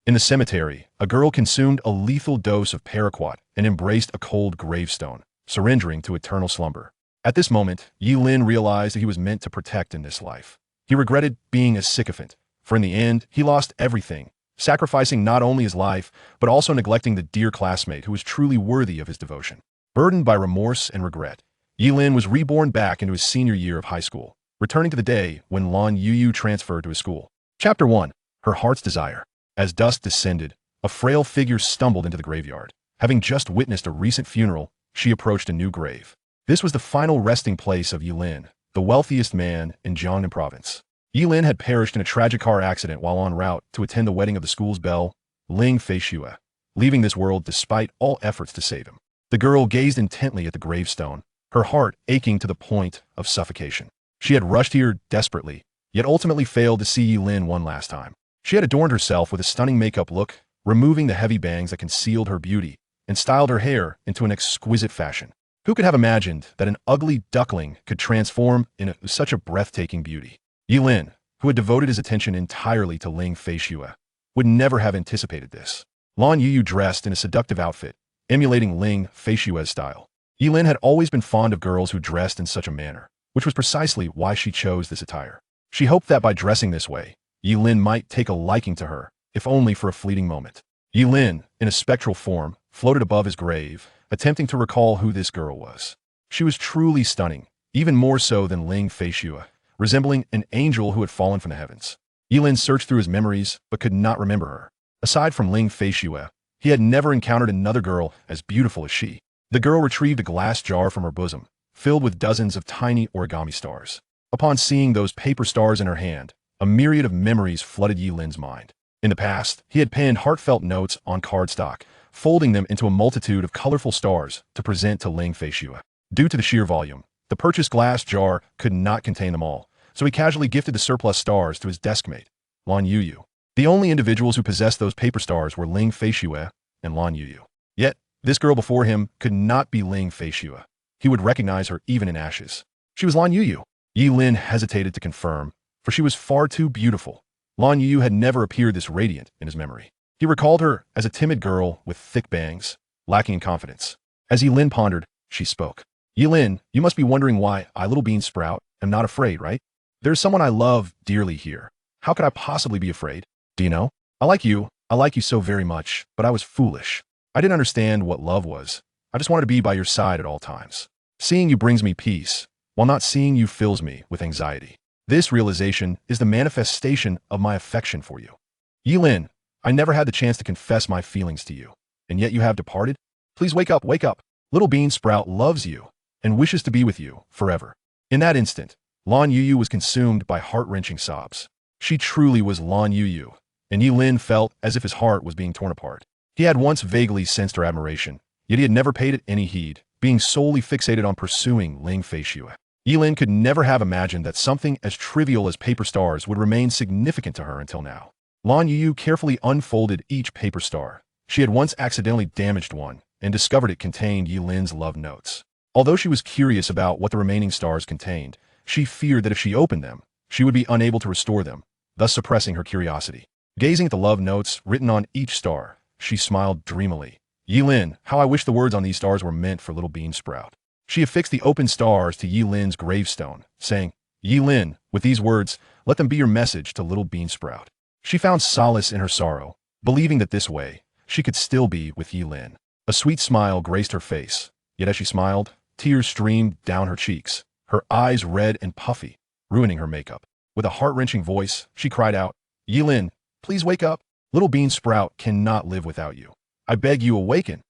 In the cemetery, a girl consumed a lethal dose of paraquat and embraced a cold gravestone, surrendering to eternal slumber. At this moment, Ye Lin realized that he was meant to protect in this life. He regretted being a sycophant, for in the end, he lost everything, sacrificing not only his life, but also neglecting the dear classmate who was truly worthy of his devotion. Burdened by remorse and regret, Ye Lin was reborn back into his senior year of high school, returning to the day when Lan Youyou transferred to his school. Chapter 1. Her Heart's Desire. As dusk descended, a frail figure stumbled into the graveyard. Having just witnessed a recent funeral, she approached a new grave. This was the final resting place of Ye Lin, the wealthiest man in Jiangnan province. Ye Lin had perished in a tragic car accident while en route to attend the wedding of the school's belle, Ling Feixue, leaving this world despite all efforts to save him. The girl gazed intently at the gravestone, her heart aching to the point of suffocation. She had rushed here desperately, yet ultimately failed to see Ye Lin one last time. She had adorned herself with a stunning makeup look, removing the heavy bangs that concealed her beauty, and styled her hair into an exquisite fashion. Who could have imagined that an ugly duckling could transform into such a breathtaking beauty? Ye Lin, who had devoted his attention entirely to Ling Feixue, would never have anticipated this. Lan Youyou dressed in a seductive outfit, emulating Ling Feixue's style. Ye Lin had always been fond of girls who dressed in such a manner, which was precisely why she chose this attire. She hoped that by dressing this way, Ye Lin might take a liking to her, if only for a fleeting moment. Ye Lin, in a spectral form, floated above his grave, attempting to recall who this girl was. She was truly stunning, even more so than Ling Feixue, resembling an angel who had fallen from the heavens. Ye Lin searched through his memories, but could not remember her. Aside from Ling Feixue, he had never encountered another girl as beautiful as she. The girl retrieved a glass jar from her bosom, filled with dozens of tiny origami stars. Upon seeing those paper stars in her hand, a myriad of memories flooded Ye Lin's mind. In the past, he had penned heartfelt notes on cardstock, folding them into a multitude of colorful stars to present to Ling Feixue. Due to the sheer volume, the purchased glass jar could not contain them all, so he casually gifted the surplus stars to his deskmate, Lan Youyou. The only individuals who possessed those paper stars were Ling Feixue and Lan Youyou. Yet, this girl before him could not be Ling Feixue. He would recognize her even in ashes. She was Lan Youyou. Ye Lin hesitated to confirm, for she was far too beautiful. Lan Youyou had never appeared this radiant in his memory. He recalled her as a timid girl with thick bangs, lacking in confidence. As Ye Lin pondered, she spoke. Ye Lin, you must be wondering why I, little bean sprout, am not afraid, right? There's someone I love dearly here. How could I possibly be afraid? Do you know? I like you so very much, but I was foolish. I didn't understand what love was. I just wanted to be by your side at all times. Seeing you brings me peace, while not seeing you fills me with anxiety. This realization is the manifestation of my affection for you. Ye Lin, I never had the chance to confess my feelings to you, and yet you have departed? Please wake up, wake up. Little bean sprout loves you and wishes to be with you forever. In that instant, Lan Youyou was consumed by heart-wrenching sobs. She truly was Lan Youyou, and Ye Lin felt as if his heart was being torn apart. He had once vaguely sensed her admiration, yet he had never paid it any heed, being solely fixated on pursuing Ling Feixue. Ye Lin could never have imagined that something as trivial as paper stars would remain significant to her until now. Lan Youyou carefully unfolded each paper star. She had once accidentally damaged one and discovered it contained Ye Lin's love notes. Although she was curious about what the remaining stars contained, she feared that if she opened them, she would be unable to restore them, thus suppressing her curiosity. Gazing at the love notes written on each star, she smiled dreamily. Ye Lin, how I wish the words on these stars were meant for little bean sprout. She affixed the open stars to Ye Lin's gravestone, saying, Ye Lin, with these words, let them be your message to little bean sprout. She found solace in her sorrow, believing that this way, she could still be with Ye Lin. A sweet smile graced her face, yet as she smiled, tears streamed down her cheeks, her eyes red and puffy, ruining her makeup. With a heart-wrenching voice, she cried out, Ye Lin, please wake up. Little bean sprout cannot live without you. I beg you awaken.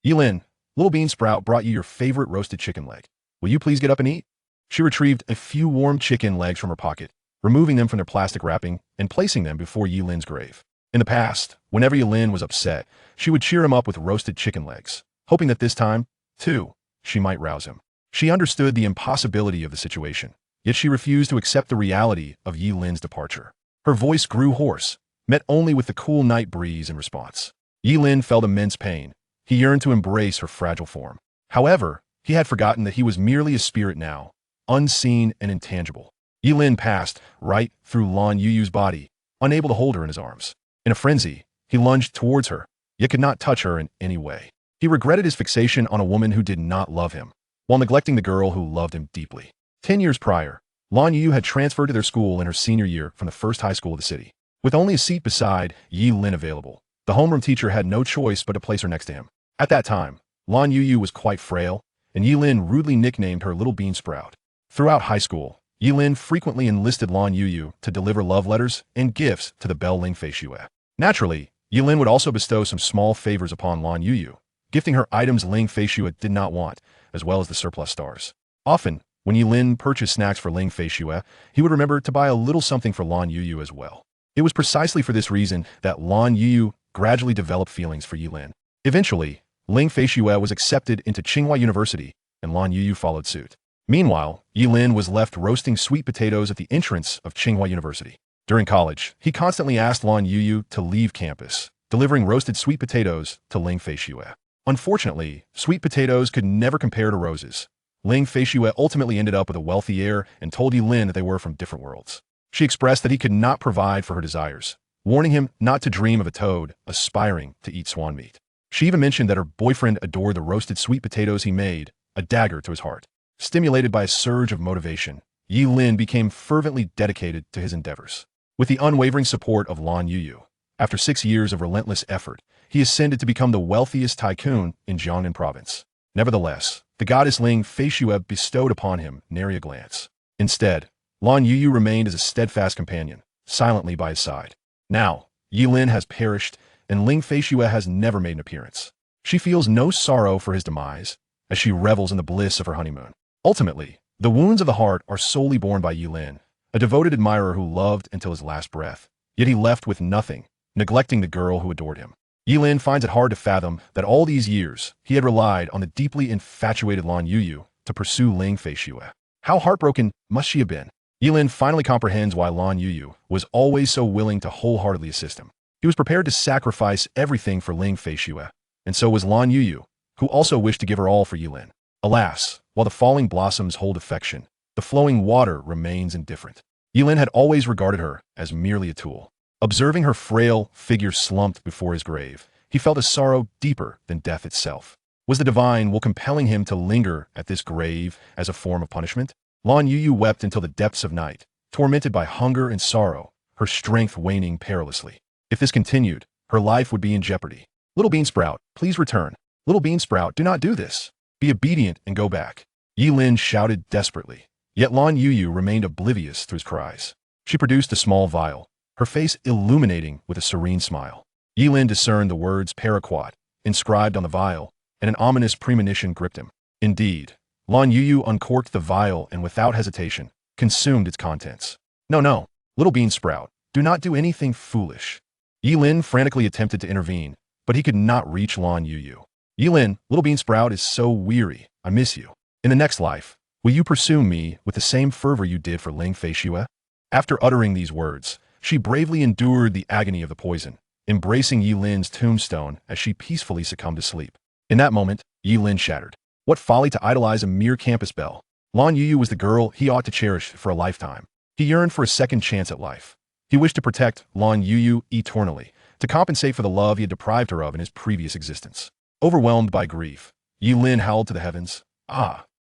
Ye Lin, little bean sprout brought you your favorite roasted chicken leg. Will you please get up and eat? She retrieved a few warm chicken legs from her pocket, removing them from their plastic wrapping and placing them before Ye Lin's grave. In the past, whenever Ye Lin was upset, she would cheer him up with roasted chicken legs, hoping that this time, too, she might rouse him. She understood the impossibility of the situation, yet she refused to accept the reality of Ye Lin's departure. Her voice grew hoarse, met only with the cool night breeze in response. Ye Lin felt immense pain. He yearned to embrace her fragile form. However, he had forgotten that he was merely a spirit now, unseen and intangible. Ye Lin passed right through Lan Youyou's body, unable to hold her in his arms. In a frenzy, He lunged towards her, yet could not touch her in any way. He regretted his fixation on a woman who did not love him, while neglecting the girl who loved him deeply. 10 years prior, Lan Youyou had transferred to their school in her senior year from the first high school of the city. With only a seat beside Ye Lin available, the homeroom teacher had no choice but to place her next to him. At that time, Lan Youyou was quite frail, and Ye Lin rudely nicknamed her Little Bean Sprout. Throughout high school, Ye Lin frequently enlisted Lan Youyou to deliver love letters and gifts to the belle Ling Feixue. Naturally, Ye Lin would also bestow some small favors upon Lan Youyou, gifting her items Ling Feixue did not want, as well as the surplus stars. Often, when Ye Lin purchased snacks for Ling Feixue, he would remember to buy a little something for Lan Youyou as well. It was precisely for this reason that Lan Youyou gradually developed feelings for Ye Lin. Eventually, Ling Feixue was accepted into Tsinghua University, and Lan Youyou followed suit. Meanwhile, Ye Lin was left roasting sweet potatoes at the entrance of Tsinghua University. During college, he constantly asked Lan Youyou to leave campus, delivering roasted sweet potatoes to Ling Feixue. Unfortunately, sweet potatoes could never compare to roses. Ling Feixue ultimately ended up with a wealthy heir and told Ye Lin that they were from different worlds. She expressed that he could not provide for her desires, warning him not to dream of a toad aspiring to eat swan meat. She even mentioned that her boyfriend adored the roasted sweet potatoes he made, a dagger to his heart. Stimulated by a surge of motivation, Ye Lin became fervently dedicated to his endeavors. With the unwavering support of Lan Youyou, after 6 years of relentless effort, he ascended to become the wealthiest tycoon in Jiangnan province. Nevertheless, the goddess Ling Feixue bestowed upon him nary a glance. Instead, Lan Youyou remained as a steadfast companion, silently by his side. Now, Ye Lin has perished, and Ling Feixue has never made an appearance. She feels no sorrow for his demise, as she revels in the bliss of her honeymoon. Ultimately, the wounds of the heart are solely borne by Ye Lin, a devoted admirer who loved until his last breath. Yet he left with nothing, neglecting the girl who adored him. Ye Lin finds it hard to fathom that all these years he had relied on the deeply infatuated Lan Youyou to pursue Ling Feixue. How heartbroken must she have been? Ye Lin finally comprehends why Lan Youyou was always so willing to wholeheartedly assist him. He was prepared to sacrifice everything for Ling Feixue, and so was Lan Youyou, who also wished to give her all for Ye Lin. Alas, while the falling blossoms hold affection, the flowing water remains indifferent. Ye Lin had always regarded her as merely a tool. Observing her frail figure slumped before his grave, he felt a sorrow deeper than death itself. Was the divine will compelling him to linger at this grave as a form of punishment? Lan Youyou wept until the depths of night, tormented by hunger and sorrow, her strength waning perilously. If this continued, her life would be in jeopardy. Little Bean Sprout, please return. Little Bean Sprout, do not do this. Be obedient and go back. Ye Lin shouted desperately, yet Lan Youyou remained oblivious to his cries. She produced a small vial, her face illuminating with a serene smile. Ye Lin discerned the words paraquat inscribed on the vial, and an ominous premonition gripped him. Indeed, Lan Youyou uncorked the vial and without hesitation, consumed its contents. No, Little Bean Sprout, do not do anything foolish. Ye Lin frantically attempted to intervene, but he could not reach Lan Youyou. Ye Lin, Little Bean Sprout is so weary, I miss you. In the next life, will you pursue me with the same fervor you did for Ling Feixue? After uttering these words, she bravely endured the agony of the poison, embracing Ye Lin's tombstone as she peacefully succumbed to sleep. In that moment, Ye Lin shattered. What folly to idolize a mere campus belle. Lan Youyou was the girl he ought to cherish for a lifetime. He yearned for a second chance at life. He wished to protect Lan Youyou eternally, to compensate for the love he had deprived her of in his previous existence. Overwhelmed by grief, Ye Lin howled to the heavens.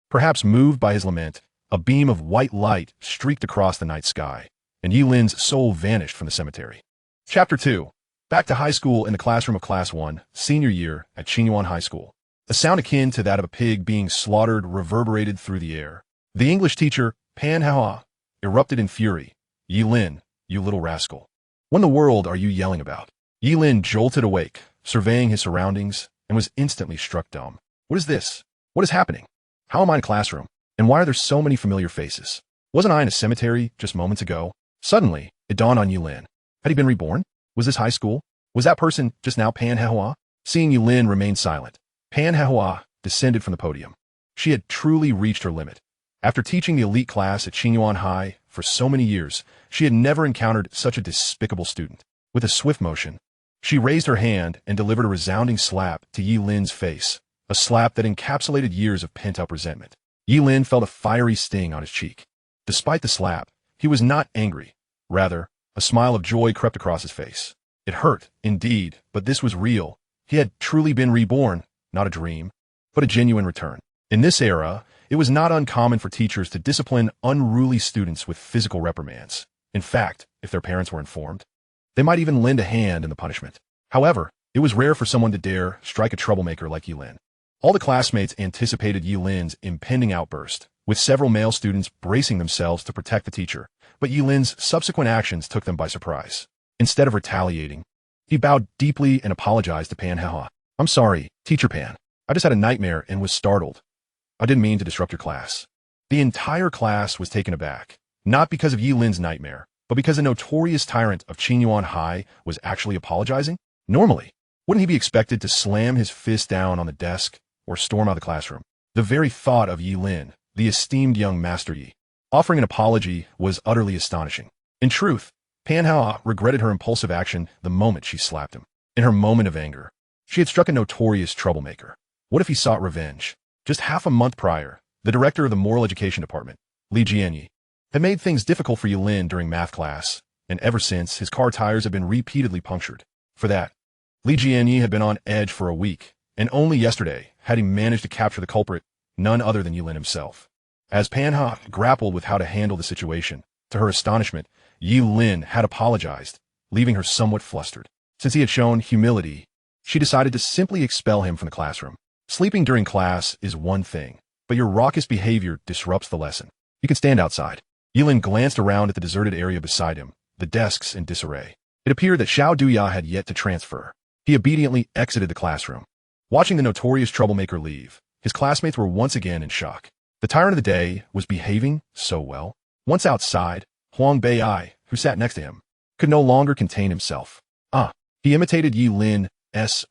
Perhaps moved by his lament, a beam of white light streaked across the night sky, and Ye Lin's soul vanished from the cemetery. Chapter 2. Back to high school in the classroom of Class 1, senior year at Tsinghua High School. A sound akin to that of a pig being slaughtered reverberated through the air. The English teacher, Pan Hao, erupted in fury. Ye Lin, you little rascal. What in the world are you yelling about? Ye Lin jolted awake, surveying his surroundings, and was instantly struck dumb. What is this? What is happening? How am I in a classroom? And why are there so many familiar faces? Wasn't I in a cemetery just moments ago? Suddenly, it dawned on Ye Lin. Had he been reborn? Was this high school? Was that person just now Pan Hao? Seeing Ye Lin remain silent, Pan Hao descended from the podium. She had truly reached her limit. After teaching the elite class at Tsinghua High for so many years, she had never encountered such a despicable student. With a swift motion, she raised her hand and delivered a resounding slap to Ye Lin's face, a slap that encapsulated years of pent-up resentment. Ye Lin felt a fiery sting on his cheek. Despite the slap, he was not angry. Rather, a smile of joy crept across his face. It hurt, indeed, but this was real. He had truly been reborn, not a dream, but a genuine return. In this era, it was not uncommon for teachers to discipline unruly students with physical reprimands. In fact, if their parents were informed, they might even lend a hand in the punishment. However, it was rare for someone to dare strike a troublemaker like Ye Lin. All the classmates anticipated Ye Lin's impending outburst, with several male students bracing themselves to protect the teacher, but Ye Lin's subsequent actions took them by surprise. Instead of retaliating, he bowed deeply and apologized to Pan Hao. "I'm sorry, Teacher Pan. I just had a nightmare and was startled. I didn't mean to disrupt your class." The entire class was taken aback, not because of Ye Lin's nightmare, but because the notorious tyrant of Qinyuan High was actually apologizing. Normally, wouldn't he be expected to slam his fist down on the desk or storm out of the classroom? The very thought of Ye Lin, the esteemed young Master Yi, offering an apology was utterly astonishing. In truth, Pan Hao regretted her impulsive action the moment she slapped him. In her moment of anger, she had struck a notorious troublemaker. What if he sought revenge? Just half a month prior, the director of the Moral Education Department, Li Jianyi, had made things difficult for Ye Lin during math class, and ever since, his car tires had been repeatedly punctured. For that, Li Jianyi had been on edge for a week, and only yesterday had he managed to capture the culprit, none other than Ye Lin himself. As Pan Hao grappled with how to handle the situation, to her astonishment, Ye Lin had apologized, leaving her somewhat flustered. Since he had shown humility, she decided to simply expel him from the classroom. Sleeping during class is one thing, but your raucous behavior disrupts the lesson. You can stand outside. Ye Lin glanced around at the deserted area beside him, the desks in disarray. It appeared that Xiao Duya had yet to transfer. He obediently exited the classroom. Watching the notorious troublemaker leave, his classmates were once again in shock. The tyrant of the day was behaving so well. Once outside, Huang Bei'ai, who sat next to him, could no longer contain himself. He imitated Ye Lin's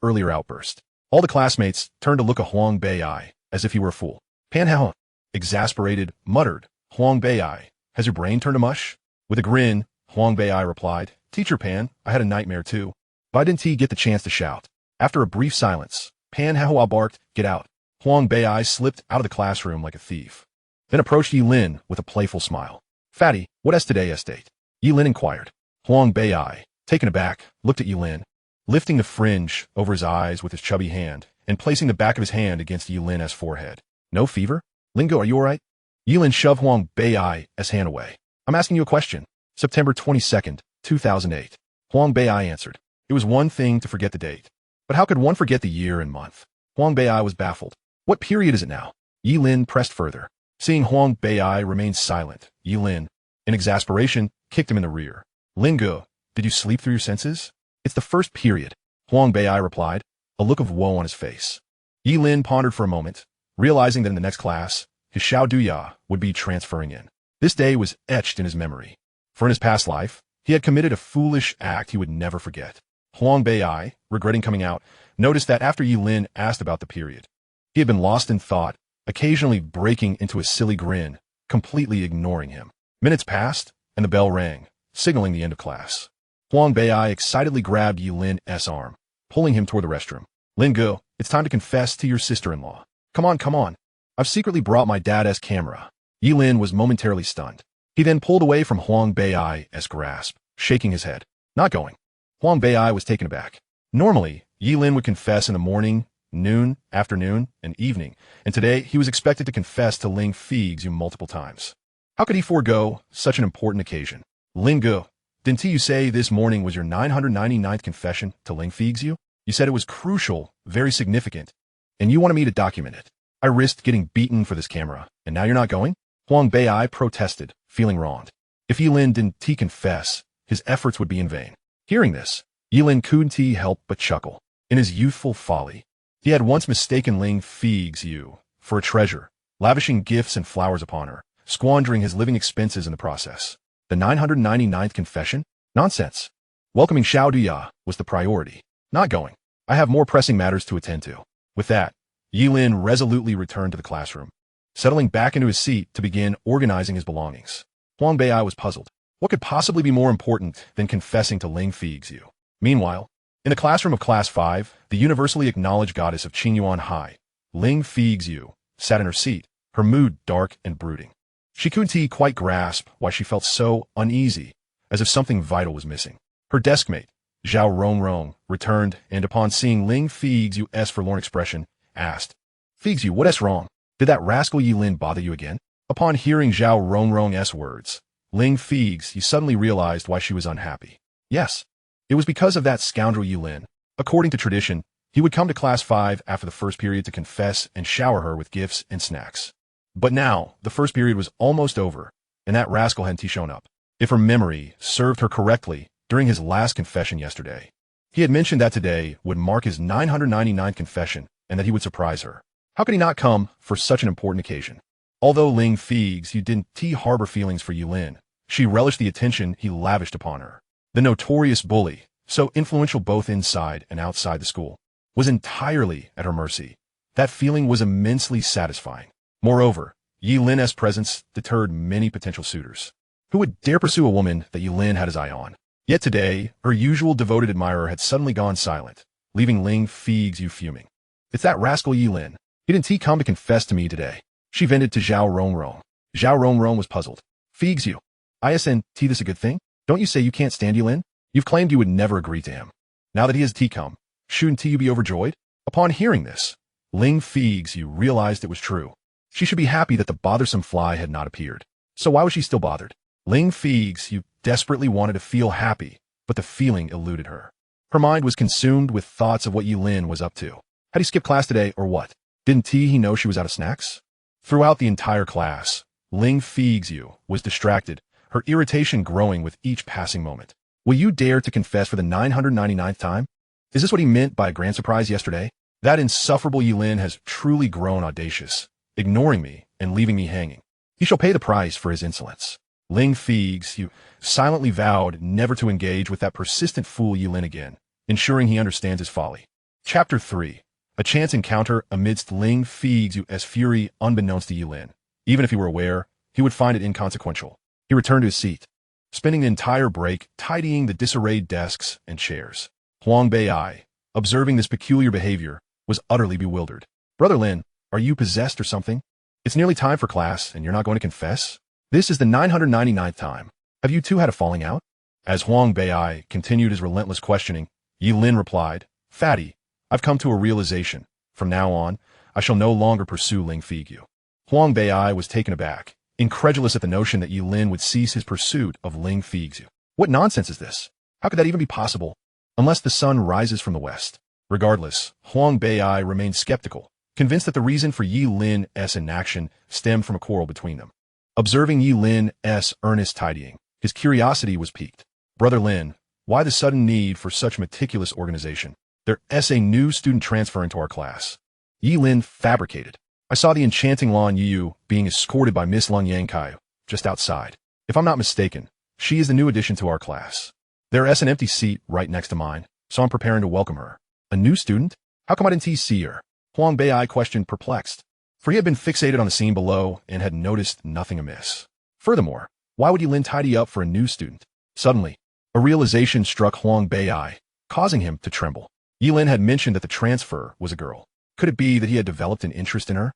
earlier outburst. All the classmates turned to look at Huang Bei'ai as if he were a fool. Pan Hao, exasperated, muttered, "Huang Bei'ai, has your brain turned to mush?" With a grin, Huang Bei'ai replied, "Teacher Pan, I had a nightmare too." Why didn't he get the chance to shout? After a brief silence, Pan Hao barked, "Get out." Huang Bei'ai slipped out of the classroom like a thief, then approached Ye Lin with a playful smile. "Fatty, what is today's date?" Ye Lin inquired. Huang Bei'ai, taken aback, looked at Ye Lin, lifting the fringe over his eyes with his chubby hand and placing the back of his hand against Ye Lin's forehead. "No fever? Lingo, are you all right?" Ye Lin shoved Huang Bei'ai's hand away. "I'm asking you a question." September 22nd, 2008. Huang Bei'ai answered. It was one thing to forget the date, but how could one forget the year and month? Huang Bei'ai was baffled. "What period is it now?" Ye Lin pressed further. Seeing Huang Bei'ai remain silent, Ye Lin, in exasperation, kicked him in the rear. "Lingo, did you sleep through your senses?" "It's the first period," Huang Bei'ai replied, a look of woe on his face. Ye Lin pondered for a moment, realizing that in the next class, his Xiao Duya would be transferring in. This day was etched in his memory, for in his past life, he had committed a foolish act he would never forget. Huang Bei'ai, regretting coming out, noticed that after Ye Lin asked about the period, he had been lost in thought, occasionally breaking into a silly grin, completely ignoring him. Minutes passed, and the bell rang, signaling the end of class. Huang Bei'ai excitedly grabbed Ye Lin's arm, pulling him toward the restroom. "Lin Go, it's time to confess to your sister-in-law. Come on, come on. I've secretly brought my dad's camera." Ye Lin was momentarily stunned. He then pulled away from Huang Bei'ai's grasp, shaking his head. "Not going." Huang Bei'ai was taken aback. Normally, Ye Lin would confess in the morning, noon, afternoon, and evening, and today he was expected to confess to Ling Feixue multiple times. How could he forego such an important occasion? "Ling Go, didn't you say this morning was your 999th confession to Ling Feixue? You said it was crucial, very significant, and you wanted me to document it. I risked getting beaten for this camera, and now you're not going?" Huang Bei'ai protested, feeling wronged. If Ye Lin didn't confess, his efforts would be in vain. Hearing this, Ye Lin couldn't help but chuckle. In his youthful folly, he had once mistaken Ling Feixue for a treasure, lavishing gifts and flowers upon her, squandering his living expenses in the process. The 999th confession? Nonsense. Welcoming Xiao Duya was the priority. Not going. I have more pressing matters to attend to. With that, Ye Lin resolutely returned to the classroom, settling back into his seat to begin organizing his belongings. Huang Bei'ai was puzzled. What could possibly be more important than confessing to Ling Feixue? Meanwhile, in the classroom of Class 5, the universally acknowledged goddess of Qinyuan High, Ling Feixue, sat in her seat, her mood dark and brooding. She couldn't quite grasp why she felt so uneasy, as if something vital was missing. Her deskmate, Zhao Rongrong returned, and upon seeing Ling Feixue's forlorn expression, asked, Feixue, what's wrong? Did that rascal Ye Lin bother you again? Upon hearing Zhao Rongrong's words, Ling Feixue suddenly realized why she was unhappy. Yes, it was because of that scoundrel Ye Lin. According to tradition, he would come to class 5 after the first period to confess and shower her with gifts and snacks. But now, the first period was almost over, and that rascal hadn't shown up. If her memory served her correctly, during his last confession yesterday, he had mentioned that today would mark his 999th confession and that he would surprise her. How could he not come for such an important occasion? Although Ling Feixue didn't harbor feelings for Ye Lin, she relished the attention he lavished upon her. The notorious bully, so influential both inside and outside the school, was entirely at her mercy. That feeling was immensely satisfying. Moreover, Ye Lin's presence deterred many potential suitors. Who would dare pursue a woman that Ye Lin had his eye on? Yet today, her usual devoted admirer had suddenly gone silent, leaving Ling Feixue fuming. It's that rascal Ye Lin. He didn't come to confess to me today, she vented to Zhao Rongrong. Zhao Rongrong was puzzled. Feixue, isn't this a good thing? Don't you say you can't stand Ye Lin? You've claimed you would never agree to him. Now that he has come, shouldn't you be overjoyed? Upon hearing this, Ling Feixue realized it was true. She should be happy that the bothersome fly had not appeared. So why was she still bothered? Ling Feixue desperately wanted to feel happy, but the feeling eluded her. Her mind was consumed with thoughts of what Ye Lin was up to. Had he skipped class today or what? Didn't he know she was out of snacks? Throughout the entire class, Ling Feixue was distracted, her irritation growing with each passing moment. Will you dare to confess for the 999th time? Is this what he meant by a grand surprise yesterday? That insufferable Ye Lin has truly grown audacious, ignoring me and leaving me hanging. He shall pay the price for his insolence. Ling Feixue silently vowed never to engage with that persistent fool Ye Lin again, ensuring he understands his folly. Chapter 3. A chance encounter amidst Ling Feixue's fury unbeknownst to Ye Lin. Even if he were aware, he would find it inconsequential. He returned to his seat, spending the entire break tidying the disarrayed desks and chairs. Huang Bei, observing this peculiar behavior, was utterly bewildered. Brother Lin, are you possessed or something? It's nearly time for class, and you're not going to confess? This is the 999th time. Have you two had a falling out? As Huang Bei continued his relentless questioning, Ye Lin replied, Fatty, I've come to a realization. From now on, I shall no longer pursue Ling Feixue. Huang Bei was taken aback, incredulous at the notion that Ye Lin would cease his pursuit of Ling Feixue. What nonsense is this? How could that even be possible? Unless the sun rises from the west. Regardless, Huang Bei remained skeptical, convinced that the reason for Ye Lin's inaction stemmed from a quarrel between them. Observing Ye Lin's earnest tidying, his curiosity was piqued. Brother Lin, why the sudden need for such meticulous organization? There's a new student transferring to our class. Ye Lin fabricated. I saw the enchanting Lan Youyou being escorted by Miss Lan Youyou just outside. If I'm not mistaken, she is the new addition to our class. There's an empty seat right next to mine, so I'm preparing to welcome her. A new student? How come I didn't see her? Huang Bei questioned, perplexed, for he had been fixated on the scene below and had noticed nothing amiss. Furthermore, why would Ye Lin tidy up for a new student? Suddenly, a realization struck Huang Bei, causing him to tremble. Ye Lin had mentioned that the transfer was a girl. Could it be that he had developed an interest in her?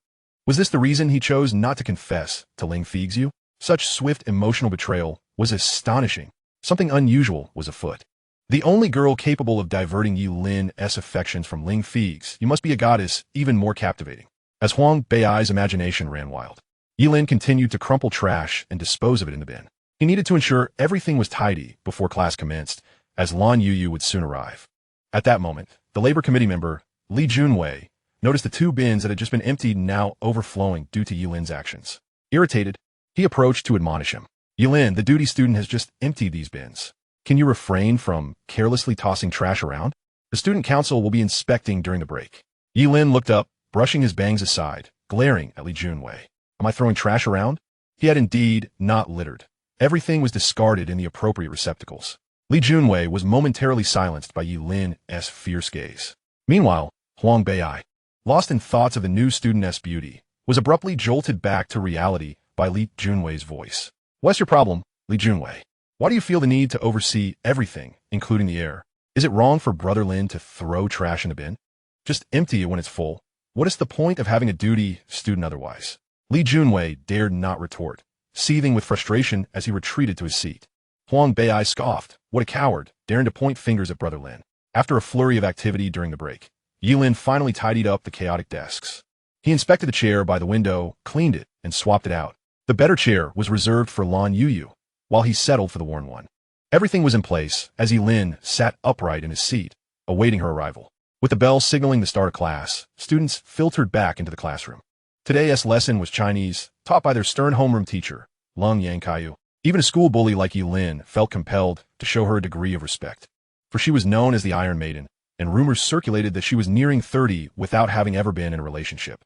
Was this the reason he chose not to confess to Ling Feixue? Such swift emotional betrayal was astonishing. Something unusual was afoot. The only girl capable of diverting Ye Lin's affections from Ling Feixue must be a goddess even more captivating. As Huang Bei's imagination ran wild, Ye Lin continued to crumple trash and dispose of it in the bin. He needed to ensure everything was tidy before class commenced, as Lan Youyou would soon arrive. At that moment, the labor committee member, Li Junwei, noticed the two bins that had just been emptied now overflowing due to Ye Lin's actions. Irritated, he approached to admonish him. Ye Lin, the duty student has just emptied these bins. Can you refrain from carelessly tossing trash around? The student council will be inspecting during the break. Ye Lin looked up, brushing his bangs aside, glaring at Li Junwei. Am I throwing trash around? He had indeed not littered. Everything was discarded in the appropriate receptacles. Li Junwei was momentarily silenced by Ye Lin's fierce gaze. Meanwhile, Huang Bei, lost in thoughts of the new student's beauty, was abruptly jolted back to reality by Li Junwei's voice. What's your problem, Li Junwei? Why do you feel the need to oversee everything, including the air? Is it wrong for Brother Lin to throw trash in the bin? Just empty it when it's full. What is the point of having a duty student otherwise? Li Junwei dared not retort, seething with frustration as he retreated to his seat. Huang Bei scoffed, What a coward, daring to point fingers at Brother Lin. After a flurry of activity during the break, Ye Lin finally tidied up the chaotic desks. He inspected the chair by the window, cleaned it, and swapped it out. The better chair was reserved for Lan Youyou, while he settled for the worn one. Everything was in place as Ye Lin sat upright in his seat, awaiting her arrival. With the bell signaling the start of class, students filtered back into the classroom. Today's lesson was Chinese, taught by their stern homeroom teacher, Ling Feixue. Even a school bully like Ye Lin felt compelled to show her a degree of respect. For she was known as the Iron Maiden, and rumors circulated that she was nearing 30 without having ever been in a relationship.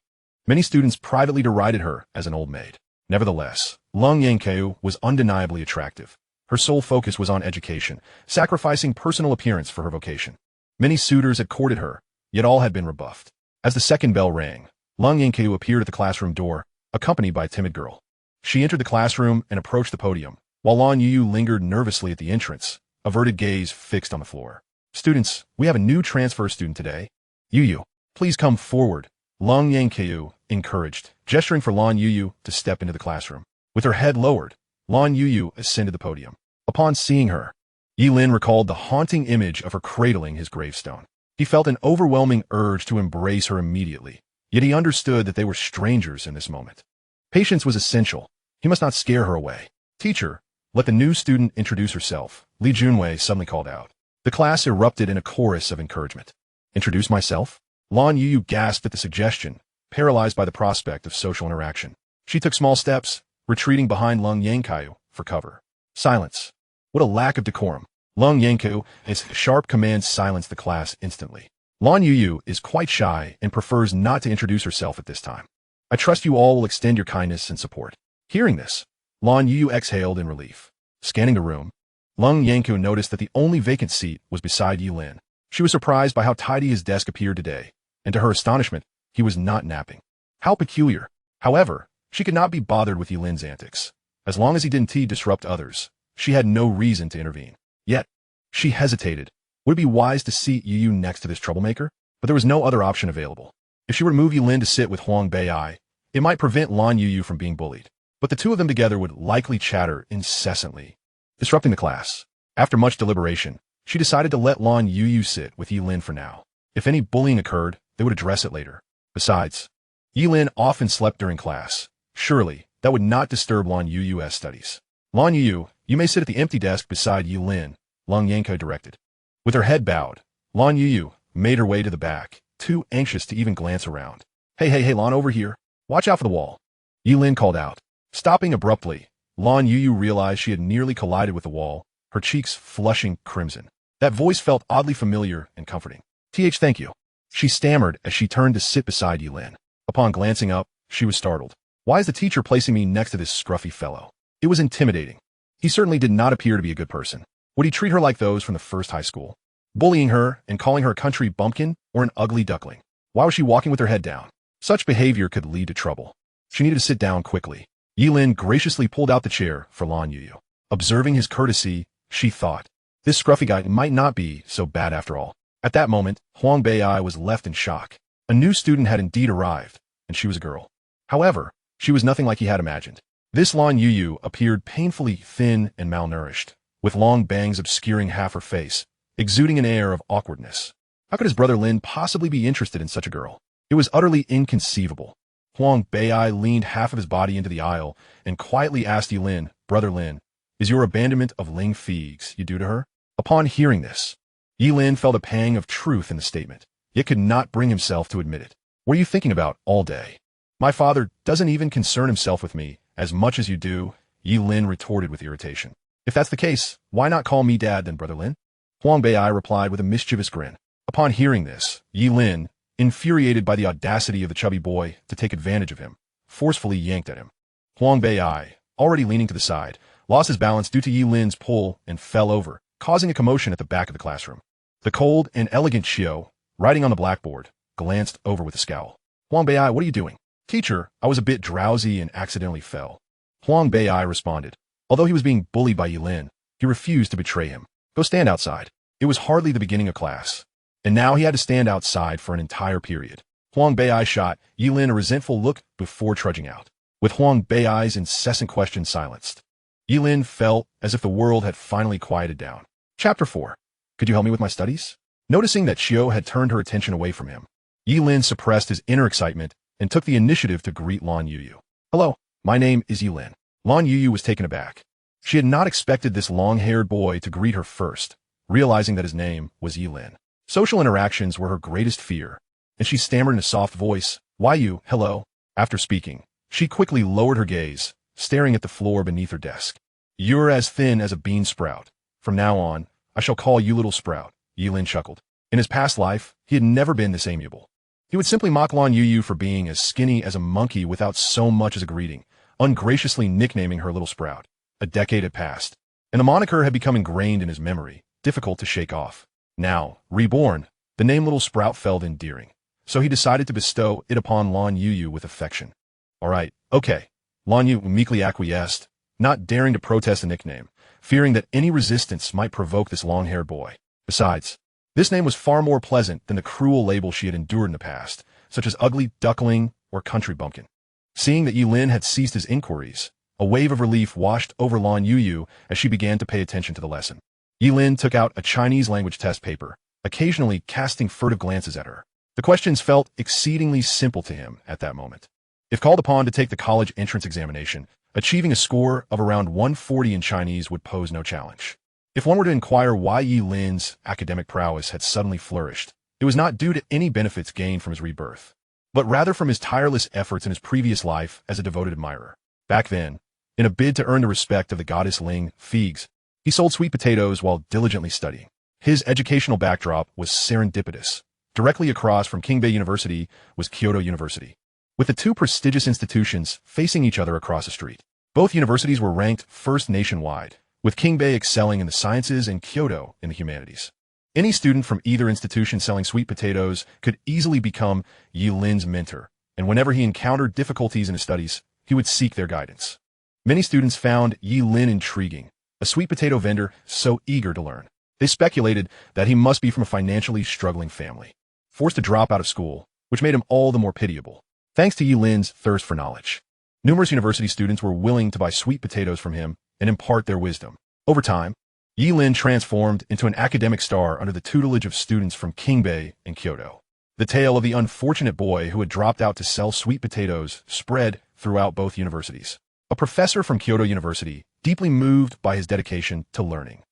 Many students privately derided her as an old maid. Nevertheless, Ling Feixue was undeniably attractive. Her sole focus was on education, sacrificing personal appearance for her vocation. Many suitors had courted her, yet all had been rebuffed. As the second bell rang, Ling Feixue appeared at the classroom door, accompanied by a timid girl. She entered the classroom and approached the podium, while Lan Youyou lingered nervously at the entrance, averted gaze fixed on the floor. Students, we have a new transfer student today. Youyou, please come forward, Ling Feixue encouraged, gesturing for Lan Youyou to step into the classroom. With her head lowered, Lan Youyou ascended the podium. Upon seeing her, Ye Lin recalled the haunting image of her cradling his gravestone. He felt an overwhelming urge to embrace her immediately, yet he understood that they were strangers in this moment. Patience was essential. He must not scare her away. Teacher, let the new student introduce herself, Li Junwei suddenly called out. The class erupted in a chorus of encouragement. Introduce myself? Lan Youyou gasped at the suggestion, paralyzed by the prospect of social interaction. She took small steps, retreating behind Ling Feixue for cover. Silence. What a lack of decorum. Ling Feixue's sharp command silenced the class instantly. Lan Youyou is quite shy and prefers not to introduce herself at this time. I trust you all will extend your kindness and support. Hearing this, Lan Youyou exhaled in relief. Scanning the room, Ling Feixue noticed that the only vacant seat was beside Ye Lin. She was surprised by how tidy his desk appeared today, and to her astonishment, he was not napping. How peculiar. However, she could not be bothered with Ye Lin's antics. As long as he didn't disrupt others, she had no reason to intervene. Yet, she hesitated. Would it be wise to seat Youyou next to this troublemaker? But there was no other option available. If she were to move Ye Lin to sit with Huang Bei, it might prevent Lan Youyou from being bullied. But the two of them together would likely chatter incessantly, disrupting the class. After much deliberation, she decided to let Lan Youyou sit with Ye Lin for now. If any bullying occurred, they would address it later. Besides, Ye Lin often slept during class. Surely, that would not disturb Lan Youyou's studies. Lan Youyou, you may sit at the empty desk beside Ye Lin, Ling Feixue directed. With her head bowed, Lan Youyou made her way to the back, too anxious to even glance around. Hey, Lan, over here. Watch out for the wall. Ye Lin called out. Stopping abruptly, Lan Youyou realized she had nearly collided with the wall, her cheeks flushing crimson. That voice felt oddly familiar and comforting. Thank you. She stammered as she turned to sit beside Ye Lin. Upon glancing up, she was startled. Why is the teacher placing me next to this scruffy fellow? It was intimidating. He certainly did not appear to be a good person. Would he treat her like those from the first high school? Bullying her and calling her a country bumpkin or an ugly duckling? Why was she walking with her head down? Such behavior could lead to trouble. She needed to sit down quickly. Ye Lin graciously pulled out the chair for Lan Youyou. Observing his courtesy, she thought, this scruffy guy might not be so bad after all. At that moment, Huang Bei was left in shock. A new student had indeed arrived, and she was a girl. However, she was nothing like he had imagined. This Lan Youyou appeared painfully thin and malnourished, with long bangs obscuring half her face, exuding an air of awkwardness. How could his brother Lin possibly be interested in such a girl? It was utterly inconceivable. Huang Bei leaned half of his body into the aisle and quietly asked Ye Lin, Brother Lin, is your abandonment of Ling Feixue due to her? Upon hearing this, Ye Lin felt a pang of truth in the statement, yet could not bring himself to admit it. What are you thinking about all day? My father doesn't even concern himself with me as much as you do, Ye Lin retorted with irritation. If that's the case, why not call me Dad then, Brother Lin? Huang Bei replied with a mischievous grin. Upon hearing this, Ye Lin, infuriated by the audacity of the chubby boy to take advantage of him, forcefully yanked at him. Huang Bei, already leaning to the side, lost his balance due to Ye Lin's pull and fell over, causing a commotion at the back of the classroom. The cold and elegant Xiao, writing on the blackboard, glanced over with a scowl. Huang Bei, what are you doing? Teacher, I was a bit drowsy and accidentally fell. Huang Bei responded. Although he was being bullied by Ye Lin, he refused to betray him. Go stand outside. It was hardly the beginning of class, and now he had to stand outside for an entire period. Huang Bei shot Ye Lin a resentful look before trudging out. With Huang Bei's incessant questions silenced, Ye Lin felt as if the world had finally quieted down. Chapter 4. Could you help me with my studies? Noticing that Xiao had turned her attention away from him, Ye Lin suppressed his inner excitement and took the initiative to greet Lan Youyou. Hello, my name is Ye Lin. Lan Youyou was taken aback. She had not expected this long-haired boy to greet her first, realizing that his name was Ye Lin. Social interactions were her greatest fear, and she stammered in a soft voice, "Why you, hello?" After speaking, she quickly lowered her gaze, staring at the floor beneath her desk. "You're as thin as a bean sprout. From now on, I shall call you Little Sprout," Ye Lin chuckled. In his past life, he had never been this amiable. He would simply mock Lan Youyou for being as skinny as a monkey without so much as a greeting, ungraciously nicknaming her Little Sprout. A decade had passed, and the moniker had become ingrained in his memory, difficult to shake off. Now, reborn, the name Little Sprout felt endearing, so he decided to bestow it upon Lan Youyou with affection. "All right, okay," Lan Youyou meekly acquiesced, not daring to protest the nickname, fearing that any resistance might provoke this long-haired boy. Besides, this name was far more pleasant than the cruel label she had endured in the past, such as ugly duckling or country bumpkin. Seeing that Ye Lin had ceased his inquiries, a wave of relief washed over Lan Youyou as she began to pay attention to the lesson. Ye Lin took out a Chinese language test paper, occasionally casting furtive glances at her. The questions felt exceedingly simple to him at that moment. If called upon to take the college entrance examination, achieving a score of around 140 in Chinese would pose no challenge. If one were to inquire why Ye Lin's academic prowess had suddenly flourished, it was not due to any benefits gained from his rebirth, but rather from his tireless efforts in his previous life as a devoted admirer. Back then, in a bid to earn the respect of the goddess Ling Feixue, he sold sweet potatoes while diligently studying. His educational backdrop was serendipitous. Directly across from Kingbei University was Kyoto University, with the two prestigious institutions facing each other across the street. Both universities were ranked first nationwide, with Kingbei excelling in the sciences and Kyoto in the humanities. Any student from either institution selling sweet potatoes could easily become Ye Lin's mentor, and whenever he encountered difficulties in his studies, he would seek their guidance. Many students found Ye Lin intriguing, a sweet potato vendor so eager to learn. They speculated that he must be from a financially struggling family, forced to drop out of school, which made him all the more pitiable. Thanks to Ye Lin's thirst for knowledge, numerous university students were willing to buy sweet potatoes from him and impart their wisdom. Over time, Ye Lin transformed into an academic star under the tutelage of students from Kingbei and Kyoto. The tale of the unfortunate boy who had dropped out to sell sweet potatoes spread throughout both universities. A professor from Kyoto University, deeply moved by his dedication to learning,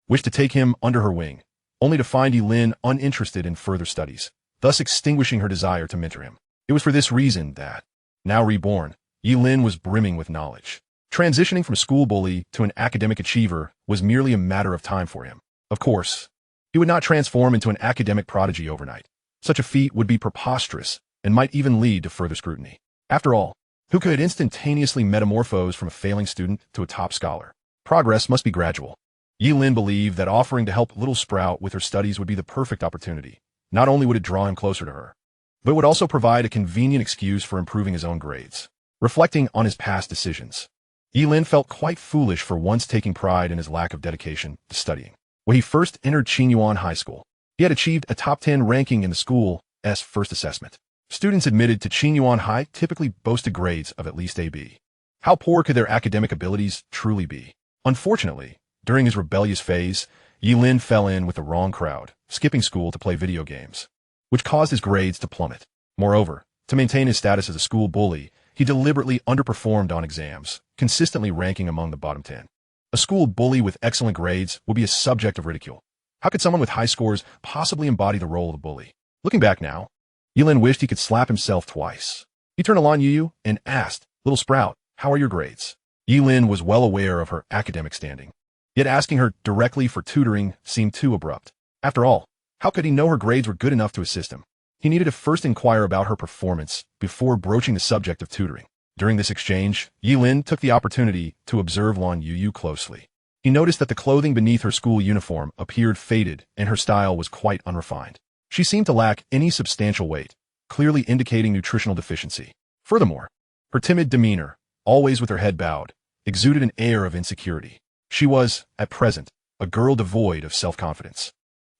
wished to take him under her wing, only to find Ye Lin uninterested in further studies, thus extinguishing her desire to mentor him. It was for this reason that, now reborn, Ye Lin was brimming with knowledge. Transitioning from a school bully to an academic achiever was merely a matter of time for him. Of course, he would not transform into an academic prodigy overnight. Such a feat would be preposterous and might even lead to further scrutiny. After all, who could instantaneously metamorphose from a failing student to a top scholar? Progress must be gradual. Ye Lin believed that offering to help Little Sprout with her studies would be the perfect opportunity. Not only would it draw him closer to her, but it would also provide a convenient excuse for improving his own grades. Reflecting on his past decisions, Ye Lin felt quite foolish for once taking pride in his lack of dedication to studying. When he first entered Qinyuan High School, he had achieved a top 10 ranking in the school's first assessment. Students admitted to Qinyuan High typically boasted grades of at least AB. How poor could their academic abilities truly be? Unfortunately, during his rebellious phase, Ye Lin fell in with the wrong crowd, skipping school to play video games, which caused his grades to plummet. Moreover, to maintain his status as a school bully, he deliberately underperformed on exams, consistently ranking among the bottom 10. A school bully with excellent grades would be a subject of ridicule. How could someone with high scores possibly embody the role of a bully? Looking back now, Ye Lin wished he could slap himself twice. He turned to Lan Youyou and asked, "Little Sprout, how are your grades?" Ye Lin was well aware of her academic standing, yet asking her directly for tutoring seemed too abrupt. After all, how could he know her grades were good enough to assist him? He needed to first inquire about her performance before broaching the subject of tutoring. During this exchange, Ye Lin took the opportunity to observe Lan Youyou closely. He noticed that the clothing beneath her school uniform appeared faded and her style was quite unrefined. She seemed to lack any substantial weight, clearly indicating nutritional deficiency. Furthermore, her timid demeanor, always with her head bowed, exuded an air of insecurity. She was, at present, a girl devoid of self-confidence.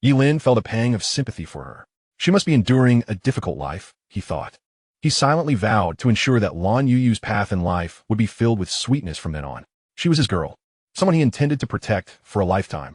Ye Lin felt a pang of sympathy for her. She must be enduring a difficult life, he thought. He silently vowed to ensure that Lan Youyou's path in life would be filled with sweetness from then on. She was his girl, someone he intended to protect for a lifetime.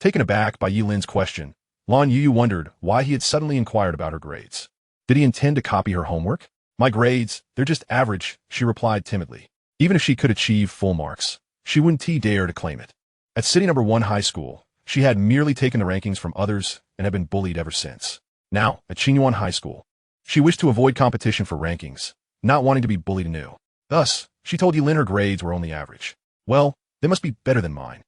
Taken aback by Ye Lin's question, Lan Youyou wondered why he had suddenly inquired about her grades. Did he intend to copy her homework? My grades, they're just average, she replied timidly. Even if she could achieve full marks, she wouldn't dare to claim it. At City No. 1 high school, she had merely taken the rankings from others and had been bullied ever since. Now, at Qinyuan High School, she wished to avoid competition for rankings, not wanting to be bullied anew. Thus, she told Ye Lin her grades were only average. Well, they must be better than mine.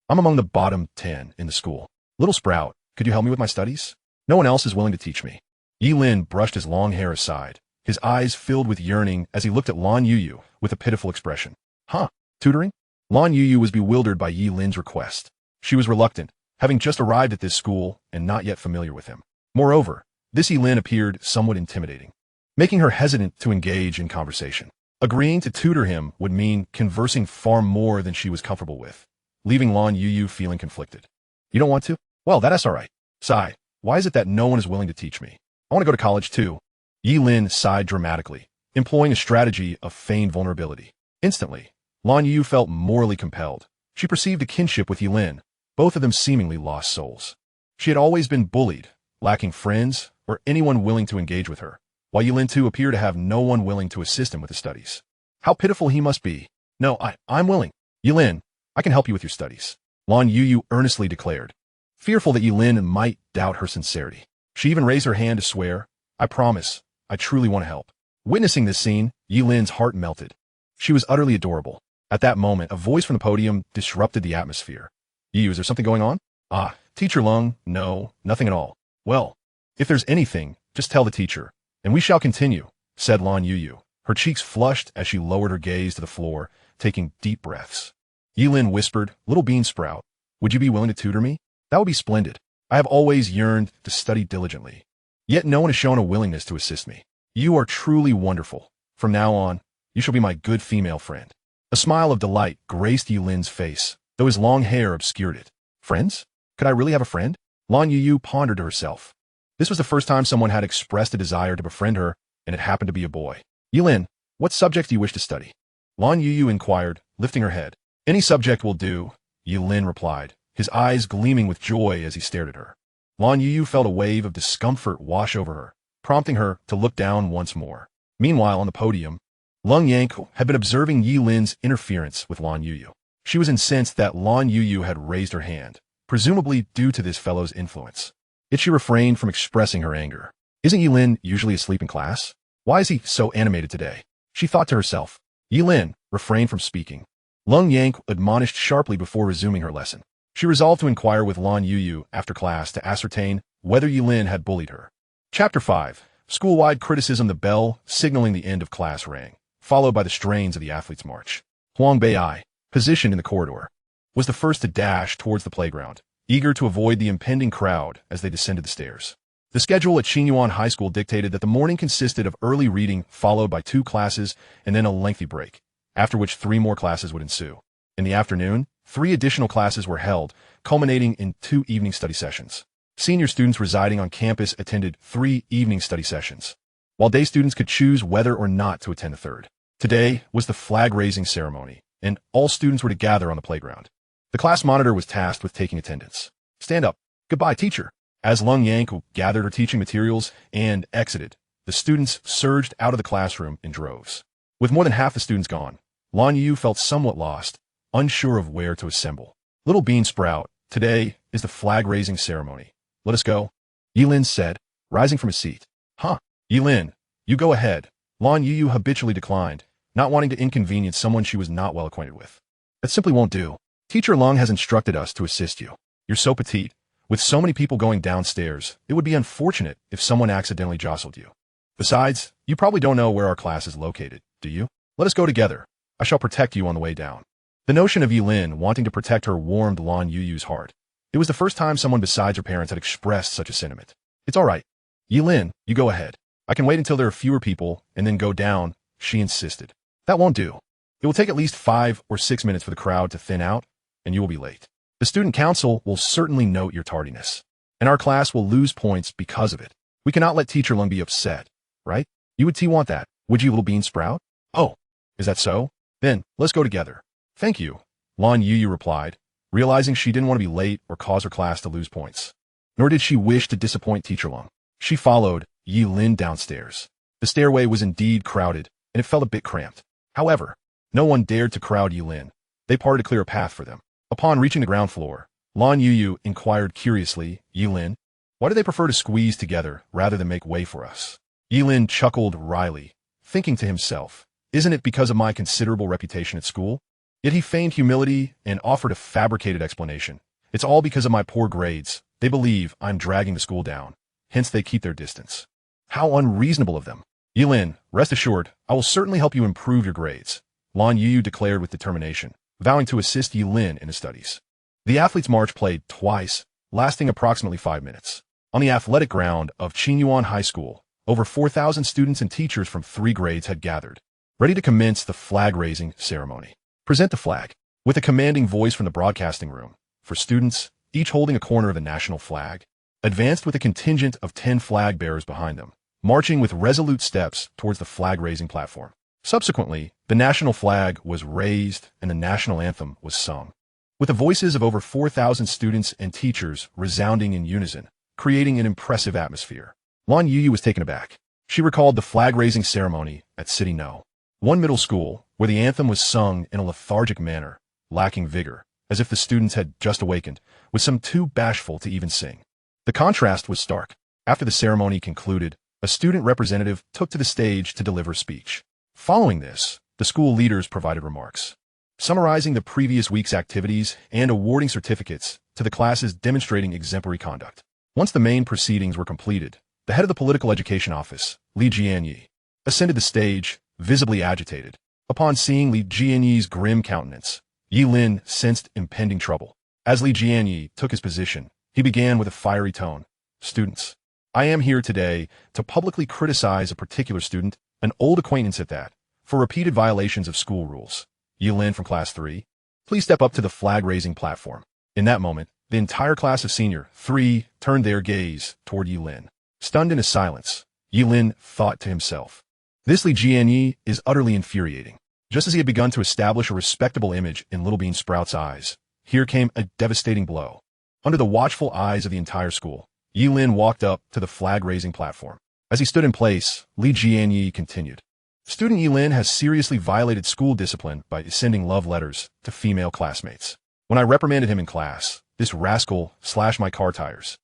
I'm among the bottom 10 in the school. Little Sprout, could you help me with my studies? No one else is willing to teach me. Ye Lin brushed his long hair aside, his eyes filled with yearning as he looked at Lan Youyou with a pitiful expression. Huh? Tutoring? Lan Youyou was bewildered by Ye Lin's request. She was reluctant, having just arrived at this school and not yet familiar with him. Moreover, this Ye Lin appeared somewhat intimidating, making her hesitant to engage in conversation. Agreeing to tutor him would mean conversing far more than she was comfortable with, leaving Lan Youyou feeling conflicted. You don't want to? Well, that's all right. Sigh, why is it that no one is willing to teach me? I want to go to college too. Ye Lin sighed dramatically, employing a strategy of feigned vulnerability. Instantly, Lan Youyou felt morally compelled. She perceived a kinship with Ye Lin, both of them seemingly lost souls. She had always been bullied, lacking friends or anyone willing to engage with her, while Ye Lin too appeared to have no one willing to assist him with his studies. How pitiful he must be. No, I'm willing. Ye Lin, I can help you with your studies, Lan Youyou earnestly declared, fearful that Ye Lin might doubt her sincerity. She even raised her hand to swear, I promise, I truly want to help. Witnessing this scene, Ye Lin's heart melted. She was utterly adorable. At that moment, a voice from the podium disrupted the atmosphere. Youyou, is there something going on? Ah, Teacher Lung, no, nothing at all. Well, if there's anything, just tell the teacher, and we shall continue, said Lan Youyou. Her cheeks flushed as she lowered her gaze to the floor, taking deep breaths. Ye Lin whispered, Little Bean Sprout, would you be willing to tutor me? That would be splendid. I have always yearned to study diligently. Yet no one has shown a willingness to assist me. You are truly wonderful. From now on, you shall be my good female friend. A smile of delight graced Ye Lin's face, though his long hair obscured it. Friends? Could I really have a friend? Lan Youyou pondered to herself. This was the first time someone had expressed a desire to befriend her, and it happened to be a boy. Ye Lin, what subject do you wish to study? Lan Youyou inquired, lifting her head. Any subject will do, Ye Lin replied, his eyes gleaming with joy as he stared at her. Lan Youyou felt a wave of discomfort wash over her, prompting her to look down once more. Meanwhile, on the podium, Lung Yanku had been observing Ye Lin's interference with Lan Youyou. She was incensed that Lan Youyou had raised her hand, presumably due to this fellow's influence. Yet she refrained from expressing her anger. Isn't Ye Lin usually asleep in class? Why is he so animated today? She thought to herself. Ye Lin refrained from speaking. Lung Yanku admonished sharply before resuming her lesson. She resolved to inquire with Lan Youyou after class to ascertain whether Ye Lin had bullied her. Chapter 5. School-wide criticism. The bell, signaling the end of class, rang, followed by the strains of the athletes' march. Huang Bei, positioned in the corridor, was the first to dash towards the playground, eager to avoid the impending crowd as they descended the stairs. The schedule at Qinyuan High School dictated that the morning consisted of early reading followed by 2 classes and then a lengthy break, after which 3 more classes would ensue. In the afternoon, 3 additional classes were held, culminating in 2 evening study sessions. Senior students residing on campus attended 3 evening study sessions, while day students could choose whether or not to attend the third. Today was the flag-raising ceremony, and all students were to gather on the playground. The class monitor was tasked with taking attendance. Stand up. Goodbye, teacher. As Lung Yanku gathered her teaching materials and exited, the students surged out of the classroom in droves. With more than half the students gone, Lan Youyou felt somewhat lost, unsure of where to assemble. Little Bean Sprout, today is the flag-raising ceremony. Let us go, Ye Lin said, rising from his seat. Huh? Ye Lin, you go ahead. Lan Youyou habitually declined, not wanting to inconvenience someone she was not well acquainted with. That simply won't do. Teacher Lung has instructed us to assist you. You're so petite. With so many people going downstairs, it would be unfortunate if someone accidentally jostled you. Besides, you probably don't know where our class is located, do you? Let us go together. I shall protect you on the way down. The notion of Ye Lin wanting to protect her warmed Lan Youyou's heart. It was the first time someone besides her parents had expressed such a sentiment. It's all right. Ye Lin, you go ahead. I can wait until there are fewer people and then go down, she insisted. That won't do. It will take at least 5 or 6 minutes for the crowd to thin out, and you will be late. The student council will certainly note your tardiness, and our class will lose points because of it. We cannot let Teacher Lung be upset, right? You would want that, would you, Little Bean Sprout? Oh, is that so? Then, let's go together. Thank you, Lan Youyou replied, realizing she didn't want to be late or cause her class to lose points. Nor did she wish to disappoint Teacher Long. She followed Ye Lin downstairs. The stairway was indeed crowded, and it felt a bit cramped. However, no one dared to crowd Ye Lin. They parted to clear a path for them. Upon reaching the ground floor, Lan Youyou inquired curiously, Ye Lin, why do they prefer to squeeze together rather than make way for us? Ye Lin chuckled wryly, thinking to himself, isn't it because of my considerable reputation at school? Yet he feigned humility and offered a fabricated explanation. It's all because of my poor grades. They believe I'm dragging the school down. Hence they keep their distance. How unreasonable of them. Ye Lin, rest assured, I will certainly help you improve your grades, Lan Youyou declared with determination, vowing to assist Ye Lin in his studies. The athletes' march played twice, lasting approximately 5 minutes. On the athletic ground of Qinyuan High School, over 4,000 students and teachers from 3 grades had gathered, ready to commence the flag-raising ceremony. Present the flag. With a commanding voice from the broadcasting room, for students, each holding a corner of the national flag, advanced with a contingent of 10 flag bearers behind them, marching with resolute steps towards the flag-raising platform. Subsequently, the national flag was raised and the national anthem was sung, with the voices of over 4,000 students and teachers resounding in unison, creating an impressive atmosphere. Lan Youyou was taken aback. She recalled the flag-raising ceremony at City No. 1 middle school, where the anthem was sung in a lethargic manner, lacking vigor, as if the students had just awakened, with some too bashful to even sing. The contrast was stark. After the ceremony concluded, a student representative took to the stage to deliver a speech. Following this, the school leaders provided remarks, summarizing the previous week's activities and awarding certificates to the classes demonstrating exemplary conduct. Once the main proceedings were completed, the head of the political education office, Li Jianyi, ascended the stage, visibly agitated. Upon seeing Li Jianyi's grim countenance, Ye Lin sensed impending trouble. As Li Jianyi took his position, he began with a fiery tone. Students, I am here today to publicly criticize a particular student, an old acquaintance at that, for repeated violations of school rules. Ye Lin from Class 3, please step up to the flag-raising platform. In that moment, the entire class of Senior 3 turned their gaze toward Ye Lin. Stunned into silence, Ye Lin thought to himself, this Li Jianyi is utterly infuriating. Just as he had begun to establish a respectable image in Little Bean Sprout's eyes, here came a devastating blow. Under the watchful eyes of the entire school, Ye Lin walked up to the flag-raising platform. As he stood in place, Li Jianyi continued. Student Ye Lin has seriously violated school discipline by sending love letters to female classmates. When I reprimanded him in class, this rascal slashed my car tires,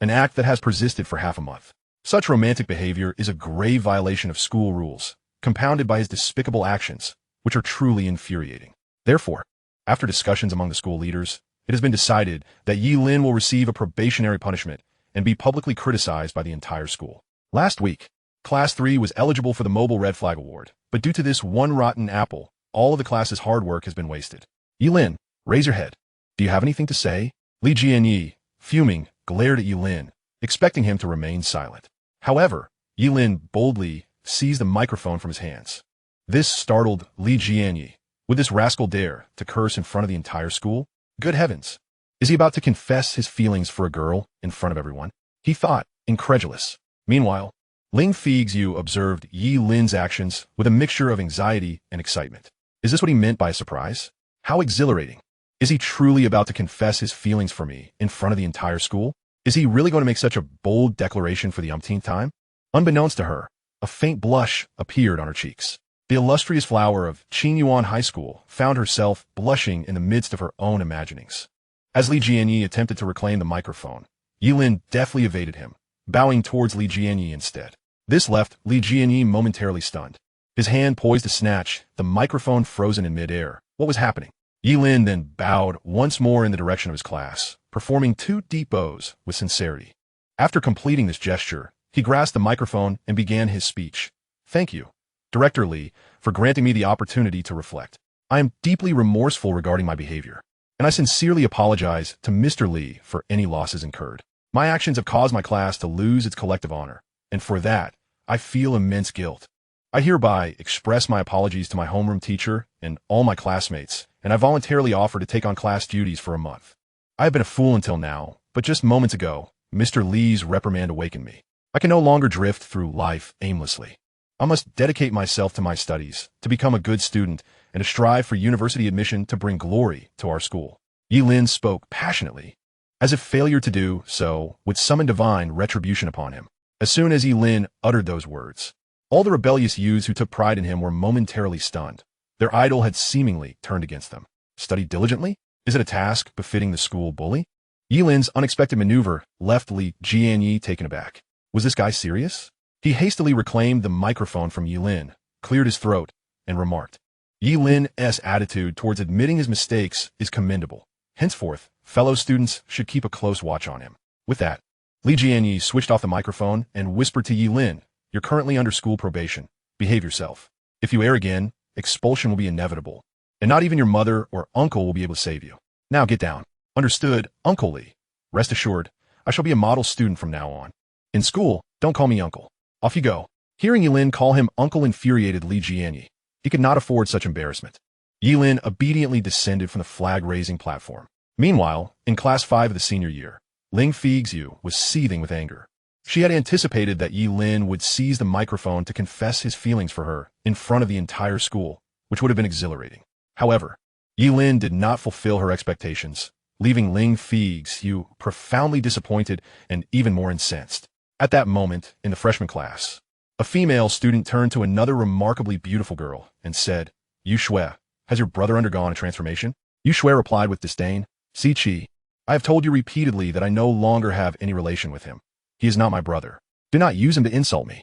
an act that has persisted for half a month. Such romantic behavior is a grave violation of school rules, compounded by his despicable actions, which are truly infuriating. Therefore, after discussions among the school leaders, it has been decided that Ye Lin will receive a probationary punishment and be publicly criticized by the entire school. Last week, Class 3 was eligible for the Mobile Red Flag Award, but due to this one rotten apple, all of the class's hard work has been wasted. Ye Lin, raise your head. Do you have anything to say? Li Jianyi, fuming, glared at Ye Lin, expecting him to remain silent. However, Ye Lin boldly seized the microphone from his hands. This startled Li Jianyi. Would this rascal dare to curse in front of the entire school? Good heavens! Is he about to confess his feelings for a girl in front of everyone? He thought, incredulous. Meanwhile, Ling Feixue observed Ye Lin's actions with a mixture of anxiety and excitement. Is this what he meant by a surprise? How exhilarating! Is he truly about to confess his feelings for me in front of the entire school? Is he really going to make such a bold declaration for the umpteenth time? Unbeknownst to her, a faint blush appeared on her cheeks. The illustrious flower of Qinyuan High School found herself blushing in the midst of her own imaginings. As Li Jianyi attempted to reclaim the microphone, Ye Lin deftly evaded him, bowing towards Li Jianyi instead. This left Li Jianyi momentarily stunned. His hand poised to snatch, the microphone frozen in midair. What was happening? Ye Lin then bowed once more in the direction of his class, performing 2 deep bows with sincerity. After completing this gesture, he grasped the microphone and began his speech. Thank you, Director Li, for granting me the opportunity to reflect. I am deeply remorseful regarding my behavior, and I sincerely apologize to Mr. Li for any losses incurred. My actions have caused my class to lose its collective honor, and for that, I feel immense guilt. I hereby express my apologies to my homeroom teacher and all my classmates, and I voluntarily offer to take on class duties for a month. I have been a fool until now, but just moments ago, Mr. Li's reprimand awakened me. I can no longer drift through life aimlessly. I must dedicate myself to my studies, to become a good student, and to strive for university admission to bring glory to our school. Ye Lin spoke passionately, as if failure to do so would summon divine retribution upon him. As soon as Ye Lin uttered those words, all the rebellious youths who took pride in him were momentarily stunned. Their idol had seemingly turned against them. Study diligently? Is it a task befitting the school bully? Ye Lin's unexpected maneuver left Li Jianyi taken aback. Was this guy serious? He hastily reclaimed the microphone from Ye Lin, cleared his throat, and remarked, Ye Lin's attitude towards admitting his mistakes is commendable. Henceforth, fellow students should keep a close watch on him. With that, Li Jianyi switched off the microphone and whispered to Ye Lin, you're currently under school probation. Behave yourself. If you err again, expulsion will be inevitable, and not even your mother or uncle will be able to save you. Now get down. Understood, Uncle Li. Rest assured, I shall be a model student from now on. In school, don't call me uncle. Off you go. Hearing Ye Lin call him uncle infuriated Li Jianyi. He could not afford such embarrassment. Ye Lin obediently descended from the flag-raising platform. Meanwhile, in Class 5 of the senior year, Ling Feixue was seething with anger. She had anticipated that Ye Lin would seize the microphone to confess his feelings for her in front of the entire school, which would have been exhilarating. However, Ye Lin did not fulfill her expectations, leaving Ling Feixue profoundly disappointed and even more incensed. At that moment, in the freshman class, a female student turned to another remarkably beautiful girl and said, Yushui, has your brother undergone a transformation? Yushui replied with disdain, Si Chi, I have told you repeatedly that I no longer have any relation with him. He is not my brother. Do not use him to insult me.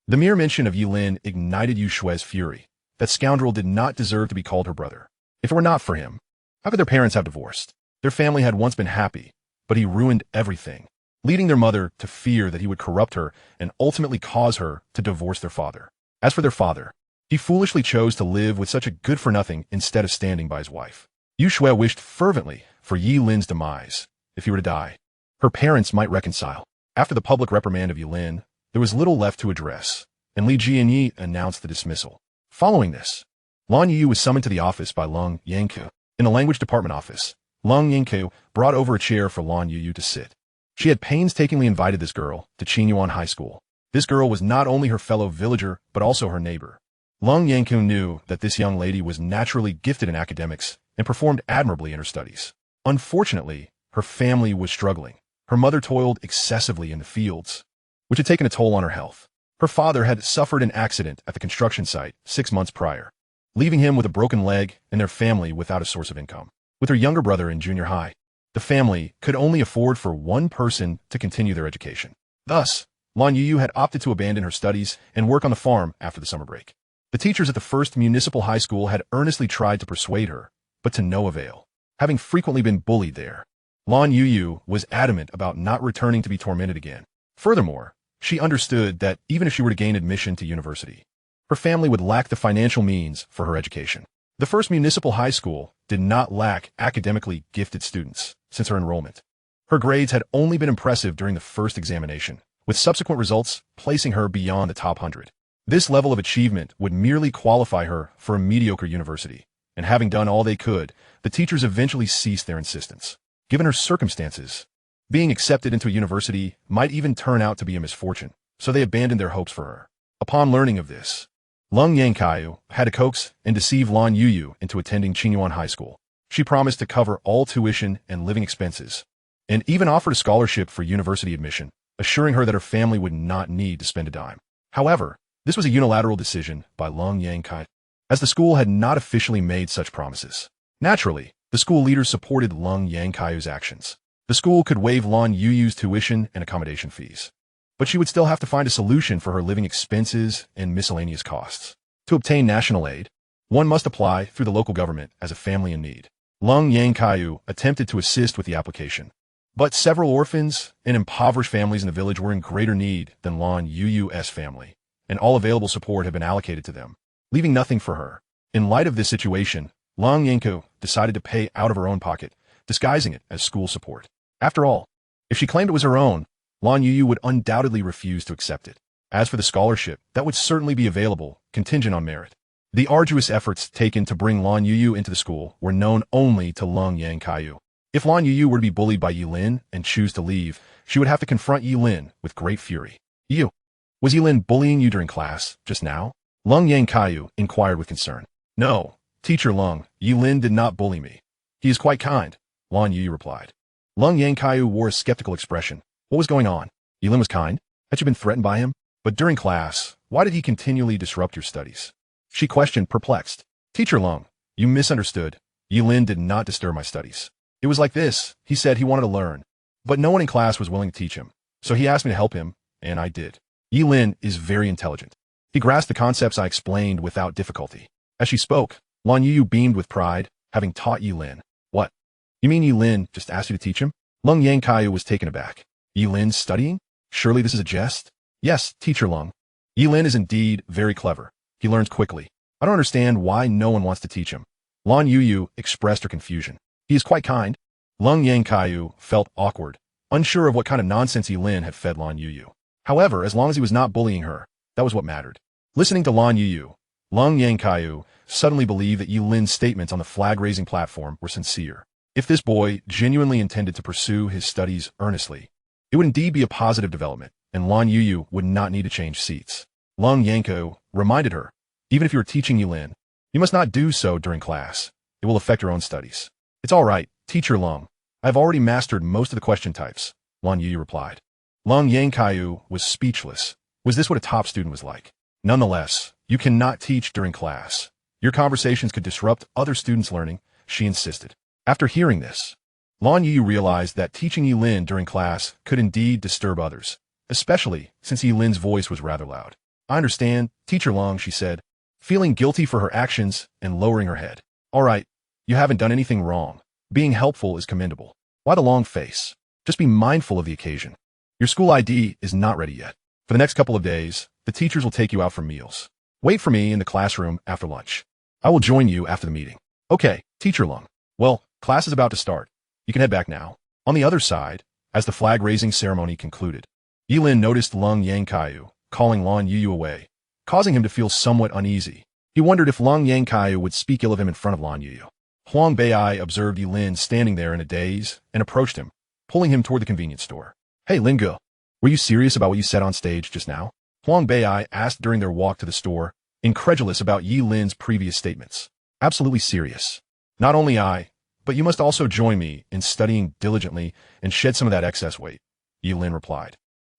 The mere mention of Ye Lin ignited Yushui's fury. That scoundrel did not deserve to be called her brother. If it were not for him, how could their parents have divorced? Their family had once been happy, but he ruined everything, leading their mother to fear that he would corrupt her and ultimately cause her to divorce their father. As for their father, he foolishly chose to live with such a good-for-nothing instead of standing by his wife. Yushui wished fervently for Ye Lin's demise. If he were to die, her parents might reconcile. After the public reprimand of Ye Lin, there was little left to address, and Li Jianyi announced the dismissal. Following this, Lan Youyou was summoned to the office by Lan Youyou. In the language department office, Lan Youyou brought over a chair for Lan Youyou to sit. She had painstakingly invited this girl to Qinyuan High School. This girl was not only her fellow villager, but also her neighbor. Lan Youyou knew that this young lady was naturally gifted in academics and performed admirably in her studies. Unfortunately, her family was struggling. Her mother toiled excessively in the fields, which had taken a toll on her health. Her father had suffered an accident at the construction site 6 months prior, leaving him with a broken leg and their family without a source of income. With her younger brother in junior high, the family could only afford for one person to continue their education. Thus, Lan Youyou had opted to abandon her studies and work on the farm after the summer break. The teachers at the first municipal high school had earnestly tried to persuade her, but to no avail. Having frequently been bullied there, Lan Youyou was adamant about not returning to be tormented again. Furthermore, she understood that even if she were to gain admission to university, her family would lack the financial means for her education. The first municipal high school did not lack academically gifted students since her enrollment. Her grades had only been impressive during the first examination, with subsequent results placing her beyond the top 100. This level of achievement would merely qualify her for a mediocre university, and having done all they could, the teachers eventually ceased their insistence. Given her circumstances, being accepted into a university might even turn out to be a misfortune, so they abandoned their hopes for her. Upon learning of this, Ling Feixue had to coax and deceive Lan Youyou into attending Qinyuan High School. She promised to cover all tuition and living expenses, and even offered a scholarship for university admission, assuring her that her family would not need to spend a dime. However, this was a unilateral decision by Ling Feixue, as the school had not officially made such promises. Naturally, the school leaders supported Ling Feixue's actions. The school could waive Lan Youyou's tuition and accommodation fees, but she would still have to find a solution for her living expenses and miscellaneous costs. To obtain national aid, one must apply through the local government as a family in need. Ling Feixue attempted to assist with the application, but several orphans and impoverished families in the village were in greater need than Lan Youyou's family, and all available support had been allocated to them, leaving nothing for her. In light of this situation, Ling Feixue decided to pay out of her own pocket, disguising it as school support. After all, if she claimed it was her own, Lan Youyou would undoubtedly refuse to accept it. As for the scholarship, that would certainly be available, contingent on merit. The arduous efforts taken to bring Lan Youyou into the school were known only to Ling Feixue. If Lan Youyou were to be bullied by Ye Lin and choose to leave, she would have to confront Ye Lin with great fury. You, was Ye Lin bullying you during class, just now? Ling Feixue inquired with concern. No, Teacher Ling, Ye Lin did not bully me. He is quite kind. Lan Youyou replied. Lan Youyou wore a skeptical expression. What was going on? Ye Lin was kind? Had you been threatened by him? But during class, why did he continually disrupt your studies? She questioned, perplexed. Teacher Lung, you misunderstood. Ye Lin did not disturb my studies. It was like this. He said he wanted to learn, but no one in class was willing to teach him. So he asked me to help him, and I did. Ye Lin is very intelligent. He grasped the concepts I explained without difficulty. As she spoke, Lan Youyou beamed with pride, having taught Ye Lin. What? You mean Ye Lin just asked you to teach him? Lung Youyou was taken aback. Ye Lin studying? Surely this is a jest? Yes, Teacher Lung. Ye Lin is indeed very clever. He learns quickly. I don't understand why no one wants to teach him. Lan Youyou expressed her confusion. He is quite kind. Lung Youyou felt awkward, unsure of what kind of nonsense Ye Lin had fed Lan Youyou. However, as long as he was not bullying her, that was what mattered. Listening to Lan Youyou, Lung Youyou suddenly believed that Ye Lin's statements on the flag-raising platform were sincere. If this boy genuinely intended to pursue his studies earnestly, it would indeed be a positive development, and Lan Youyou would not need to change seats. Lung Youyou reminded her, even if you are teaching Ye Lin, you must not do so during class. It will affect your own studies. It's all right, Teacher Lung. I have already mastered most of the question types, Lan Youyou replied. Lung Youyou was speechless. Was this what a top student was like? Nonetheless, you cannot teach during class. Your conversations could disrupt other students' learning, she insisted. After hearing this, Lan Youyou realized that teaching Ye Lin during class could indeed disturb others, especially since Ye Lin's voice was rather loud. I understand, Teacher Lung, she said, feeling guilty for her actions and lowering her head. All right, you haven't done anything wrong. Being helpful is commendable. Why the long face? Just be mindful of the occasion. Your school ID is not ready yet. For the next couple of days, the teachers will take you out for meals. Wait for me in the classroom after lunch. I will join you after the meeting. Okay, Teacher Lung. Well, class is about to start. You can head back now. On the other side, as the flag-raising ceremony concluded, Ye Lin noticed Lung Youyou calling Lan Youyou away, causing him to feel somewhat uneasy. He wondered if Lung Youyou would speak ill of him in front of Lan Youyou. Huang Bei'ai observed Ye Lin standing there in a daze and approached him, pulling him toward the convenience store. Hey, Ling Ge, were you serious about what you said on stage just now? Huang Bei'ai asked during their walk to the store, incredulous about Ye Lin's previous statements. Absolutely serious. Not only I, but you must also join me in studying diligently and shed some of that excess weight, Ye Lin replied.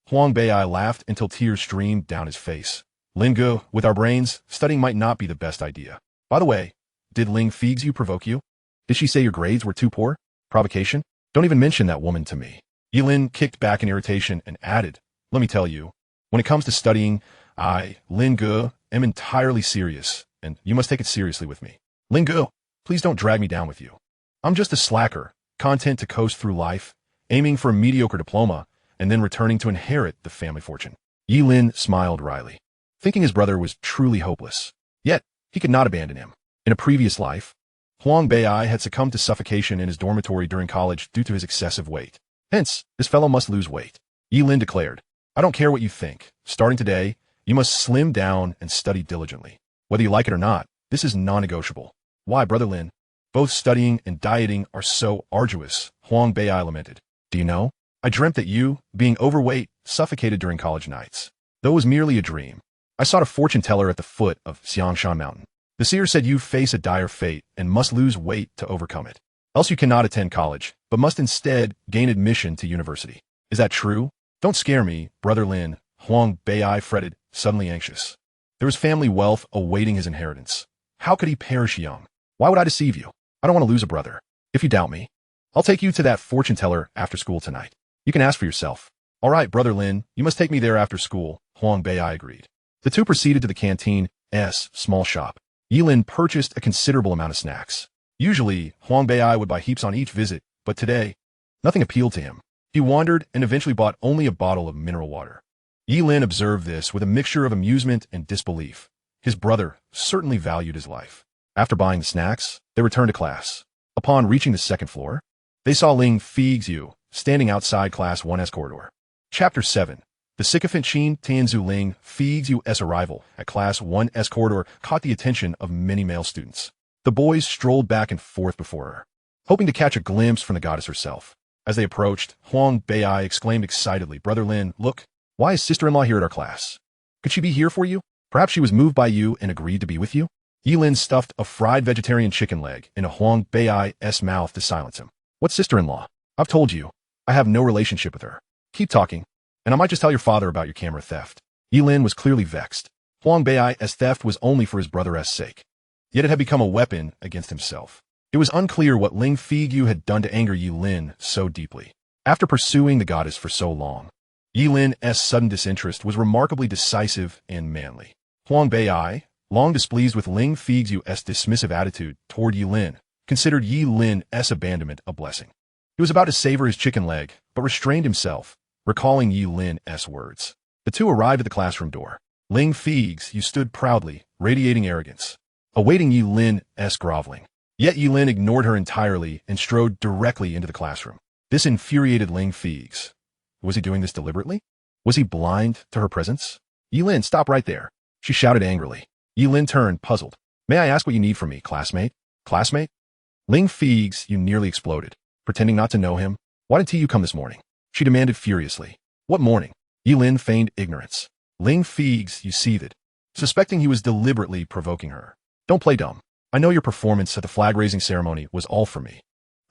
Huang Bei'ai laughed until tears streamed down his face. Ling Ge, with our brains, studying might not be the best idea. By the way, did Ling Feixue provoke you? Did she say your grades were too poor? Provocation? Don't even mention that woman to me. Ye Lin kicked back in irritation and added, let me tell you, when it comes to studying, I, Ling Ge, am entirely serious, and you must take it seriously with me. Ling Ge, please don't drag me down with you. I'm just a slacker, content to coast through life, aiming for a mediocre diploma, and then returning to inherit the family fortune. Ye Lin smiled wryly, thinking his brother was truly hopeless. Yet, he could not abandon him. In a previous life, Huang Bei'ai had succumbed to suffocation in his dormitory during college due to his excessive weight. Hence, this fellow must lose weight. Ye Lin declared, I don't care what you think. Starting today, you must slim down and study diligently. Whether you like it or not, this is non-negotiable. Why, Brother Lin? Both studying and dieting are so arduous, Huang Bei'ai lamented. Do you know? I dreamt that you, being overweight, suffocated during college nights. Though it was merely a dream, I sought a fortune teller at the foot of Xiangshan Mountain. The seer said you face a dire fate and must lose weight to overcome it. Else you cannot attend college, but must instead gain admission to university. Is that true? Don't scare me, Brother Lin, Huang Bei'ai fretted, suddenly anxious. There was family wealth awaiting his inheritance. How could he perish young? Why would I deceive you? I don't want to lose a brother. If you doubt me, I'll take you to that fortune teller after school tonight. You can ask for yourself. All right, Brother Lin, you must take me there after school, Huang Bei'ai agreed. The two proceeded to the canteen's small shop. Ye Lin purchased a considerable amount of snacks. Usually, Huang Bei'ai would buy heaps on each visit, but today, nothing appealed to him. He wandered and eventually bought only a bottle of mineral water. Ye Lin observed this with a mixture of amusement and disbelief. His brother certainly valued his life. After buying the snacks, they returned to class. Upon reaching the second floor, they saw Ling Feixue standing outside Class 1's corridor. Chapter 7. The sycophant Qin Tianzu Ling Feixue's arrival at Class 1's corridor caught the attention of many male students. The boys strolled back and forth before her, hoping to catch a glimpse from the goddess herself. As they approached, Huang Bei'ai exclaimed excitedly, Brother Lin, look, why is sister-in-law here at our class? Could she be here for you? Perhaps she was moved by you and agreed to be with you? Ye Lin stuffed a fried vegetarian chicken leg into Huang Bei'ai's mouth to silence him. What sister-in-law? I've told you. I have no relationship with her. Keep talking, and I might just tell your father about your camera theft. Ye Lin was clearly vexed. Huang Bai's theft was only for his brother's sake. Yet it had become a weapon against himself. It was unclear what Ling Feixue had done to anger Ye Lin so deeply. After pursuing the goddess for so long, Ye Lin's sudden disinterest was remarkably decisive and manly. Huang Bai, long displeased with Ling Feixue's dismissive attitude toward Ye Lin, considered Ye Lin's abandonment a blessing. He was about to savor his chicken leg, but restrained himself, recalling Ye Lin's words. The two arrived at the classroom door. Ling Feixue stood proudly, radiating arrogance, awaiting Ye Lin's groveling. Yet Ye Lin ignored her entirely and strode directly into the classroom. This infuriated Ling Feixue. Was he doing this deliberately? Was he blind to her presence? Ye Lin, stop right there, she shouted angrily. Ye Lin turned, puzzled. May I ask what you need from me, classmate? Classmate? Ling Feixue nearly exploded. Pretending not to know him. Why didn't you come this morning? She demanded furiously. What morning? Ye Lin feigned ignorance. Ling Feixue seethed, suspecting he was deliberately provoking her. Don't play dumb. I know your performance at the flag-raising ceremony was all for me.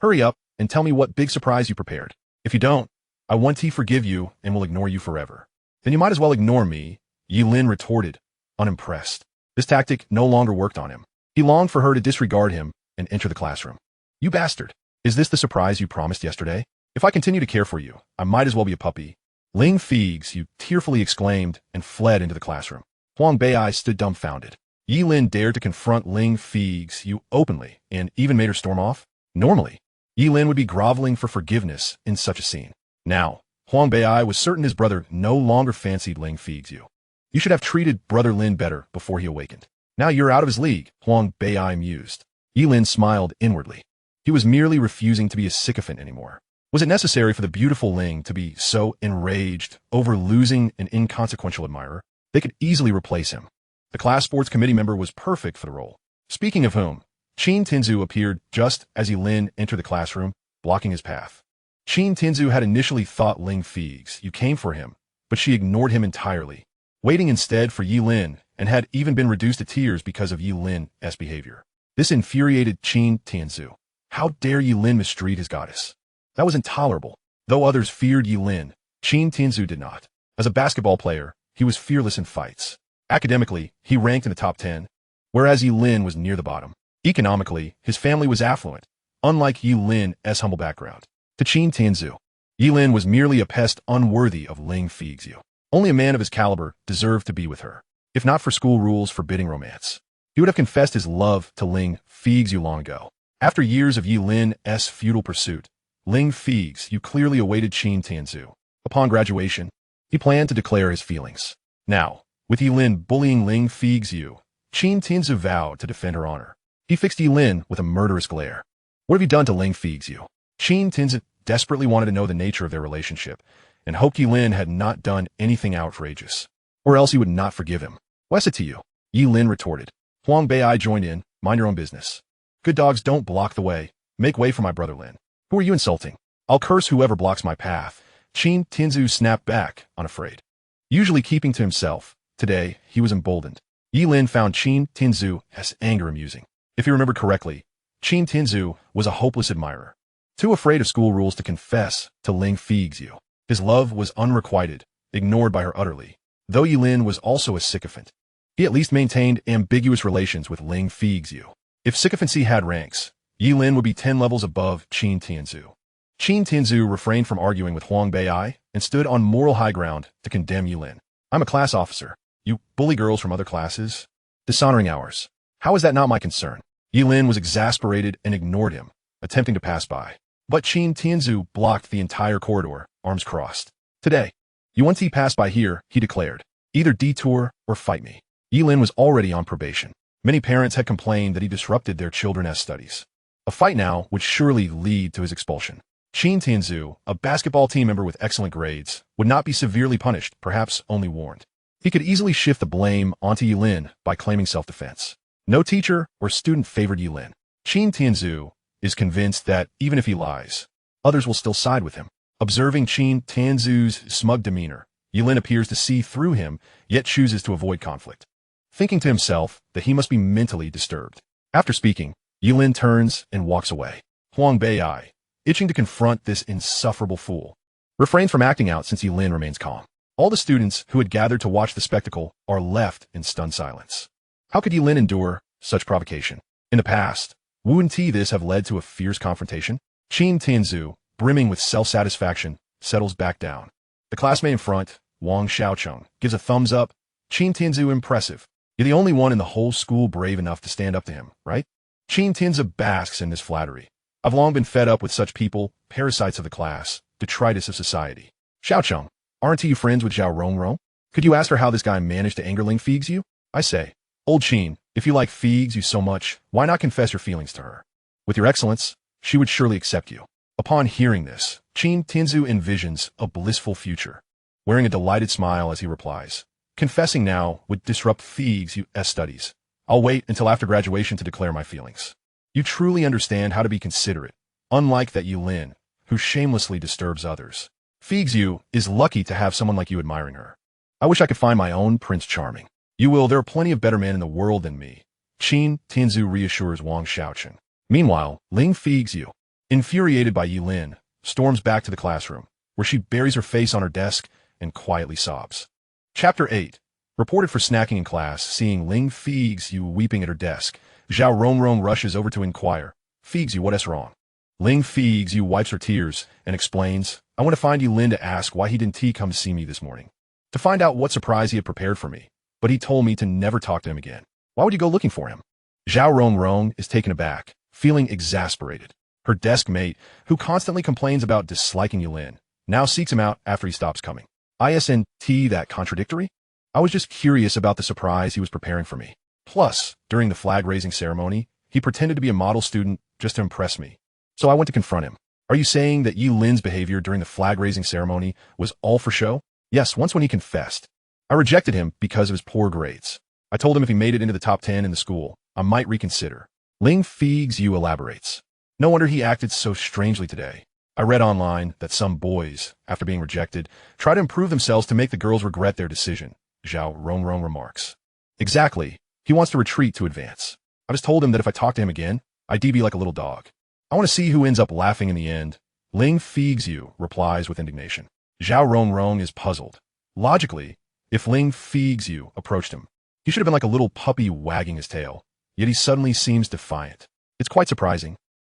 Hurry up and tell me what big surprise you prepared. If you don't, I won't forgive you and will ignore you forever. Then you might as well ignore me, Ye Lin retorted, unimpressed. This tactic no longer worked on him. He longed for her to disregard him and enter the classroom. You bastard! Is this the surprise you promised yesterday? If I continue to care for you, I might as well be a puppy. Ling Feixue tearfully exclaimed and fled into the classroom. Huang Bai stood dumbfounded. Ye Lin dared to confront Ling Feixue openly and even made her storm off? Normally, Ye Lin would be groveling for forgiveness in such a scene. Now, Huang Bai was certain his brother no longer fancied Ling Feixue. You should have treated Brother Lin better before he awakened. Now you're out of his league, Huang Bai mused. Ye Lin smiled inwardly. He was merely refusing to be a sycophant anymore. Was it necessary for the beautiful Ling to be so enraged over losing an inconsequential admirer? They could easily replace him. The class sports committee member was perfect for the role. Speaking of whom, Qin Tinzu appeared just as Ye Lin entered the classroom, blocking his path. Qin Tinzu had initially thought Ling Feixue came for him, but she ignored him entirely, waiting instead for Ye Lin, and had even been reduced to tears because of Ye Lin's behavior. This infuriated Qin Tinzu. How dare Ye Lin mistreat his goddess? That was intolerable. Though others feared Ye Lin, Qin Tinzu did not. As a basketball player, he was fearless in fights. Academically, he ranked in the top 10, whereas Ye Lin was near the bottom. Economically, his family was affluent, unlike Ye Lin's humble background. To Qin Tinzu, Ye Lin was merely a pest unworthy of Ling Feixue. Only a man of his caliber deserved to be with her. If not for school rules forbidding romance, he would have confessed his love to Ling Feixue long ago. After years of Ye Lin's futile pursuit, Ling Feixue clearly awaited Qin Tinzu. Upon graduation, he planned to declare his feelings. Now, with Ye Lin bullying Ling Feixue, Qin Tinzu vowed to defend her honor. He fixed Ye Lin with a murderous glare. What have you done to Ling Feixue? Qin Tinzu desperately wanted to know the nature of their relationship, and hoped Ye Lin had not done anything outrageous, or else he would not forgive him. What's it to you? Ye Lin retorted. Huang Bai joined in. Mind your own business. Good dogs don't block the way. Make way for my brother Lin. Who are you insulting? I'll curse whoever blocks my path. Qin Tinzu snapped back, unafraid. Usually keeping to himself, today he was emboldened. Ye Lin found Qin Tinzu's anger amusing. If he remembered correctly, Qin Tinzu was a hopeless admirer, too afraid of school rules to confess to Ling Feixue. His love was unrequited, ignored by her utterly. Though Ye Lin was also a sycophant, he at least maintained ambiguous relations with Ling Feixue. If sycophancy had ranks, Ye Lin would be 10 levels above Qin Tinzu. Qin Tinzu refrained from arguing with Huang Bai and stood on moral high ground to condemn Ye Lin. I'm a class officer. You bully girls from other classes? Dishonoring ours. How is that not my concern? Ye Lin was exasperated and ignored him, attempting to pass by. But Qin Tinzu blocked the entire corridor, arms crossed. Today, you want to pass by here, he declared. Either detour or fight me. Ye Lin was already on probation. Many parents had complained that he disrupted their children's studies. A fight now would surely lead to his expulsion. Qin Tinzu, a basketball team member with excellent grades, would not be severely punished, perhaps only warned. He could easily shift the blame onto Ye Lin by claiming self-defense. No teacher or student favored Ye Lin. Qin Tinzu is convinced that even if he lies, others will still side with him. Observing Qin Tinzu's smug demeanor, Ye Lin appears to see through him, yet chooses to avoid conflict, thinking to himself that he must be mentally disturbed. After speaking, Ye Lin turns and walks away. Huang Bai, itching to confront this insufferable fool. Refrains from acting out since Ye Lin remains calm. All the students who had gathered to watch the spectacle are left in stunned silence. How could Ye Lin endure such provocation? In the past, wouldn't this have led to a fierce confrontation? Qin Tianzu, brimming with self-satisfaction, settles back down. The classmate in front, Wang Xiaocheng, gives a thumbs up. Qin Tianzu, impressive. You're the only one in the whole school brave enough to stand up to him, right? Qin Tianzu basks in this flattery. I've long been fed up with such people, parasites of the class, detritus of society. Xiaocheng, aren't you friends with Zhao Rongrong? Could you ask her how this guy managed to anger Ling Feixue? I say, old Qin, if you like Feixue so much, why not confess your feelings to her? With your excellence, she would surely accept you. Upon hearing this, Qin Tianzu envisions a blissful future, wearing a delighted smile as he replies, confessing now would disrupt Feixue's studies. I'll wait until after graduation to declare my feelings. You truly understand how to be considerate, unlike that Ye Lin, who shamelessly disturbs others. Feixue is lucky to have someone like you admiring her. I wish I could find my own Prince Charming. You will, there are plenty of better men in the world than me. Qin Tianzu reassures Wang Xiaocheng. Meanwhile, Ling Feixue, infuriated by Ye Lin, storms back to the classroom, where she buries her face on her desk and quietly sobs. Chapter 8. Reported for snacking in class, seeing Ling Feixue weeping at her desk, Zhao Rongrong rushes over to inquire, Feixue, what is wrong? Ling Feixue wipes her tears and explains, I want to find Ye Lin to ask why he didn't come to see me this morning. To find out what surprise he had prepared for me, but he told me to never talk to him again. Why would you go looking for him? Zhao Rongrong is taken aback, feeling exasperated. Her desk mate, who constantly complains about disliking Ye Lin, now seeks him out after he stops coming. Isn't that contradictory? I was just curious about the surprise he was preparing for me. Plus, during the flag-raising ceremony, he pretended to be a model student just to impress me. So I went to confront him. Are you saying that Ye Lin's behavior during the flag-raising ceremony was all for show? Yes, once when he confessed. I rejected him because of his poor grades. I told him if he made it into the top 10 in the school, I might reconsider. Ling Feixue elaborates. No wonder he acted so strangely today. I read online that some boys, after being rejected, try to improve themselves to make the girls regret their decision, Zhao Rongrong remarks. Exactly. He wants to retreat to advance. I just told him that if I talk to him again, I'd be like a little dog. I want to see who ends up laughing in the end. Ling Feixue replies with indignation. Zhao Rongrong is puzzled. Logically, if Ling Feixue approached him, he should have been like a little puppy wagging his tail, yet he suddenly seems defiant. It's quite surprising,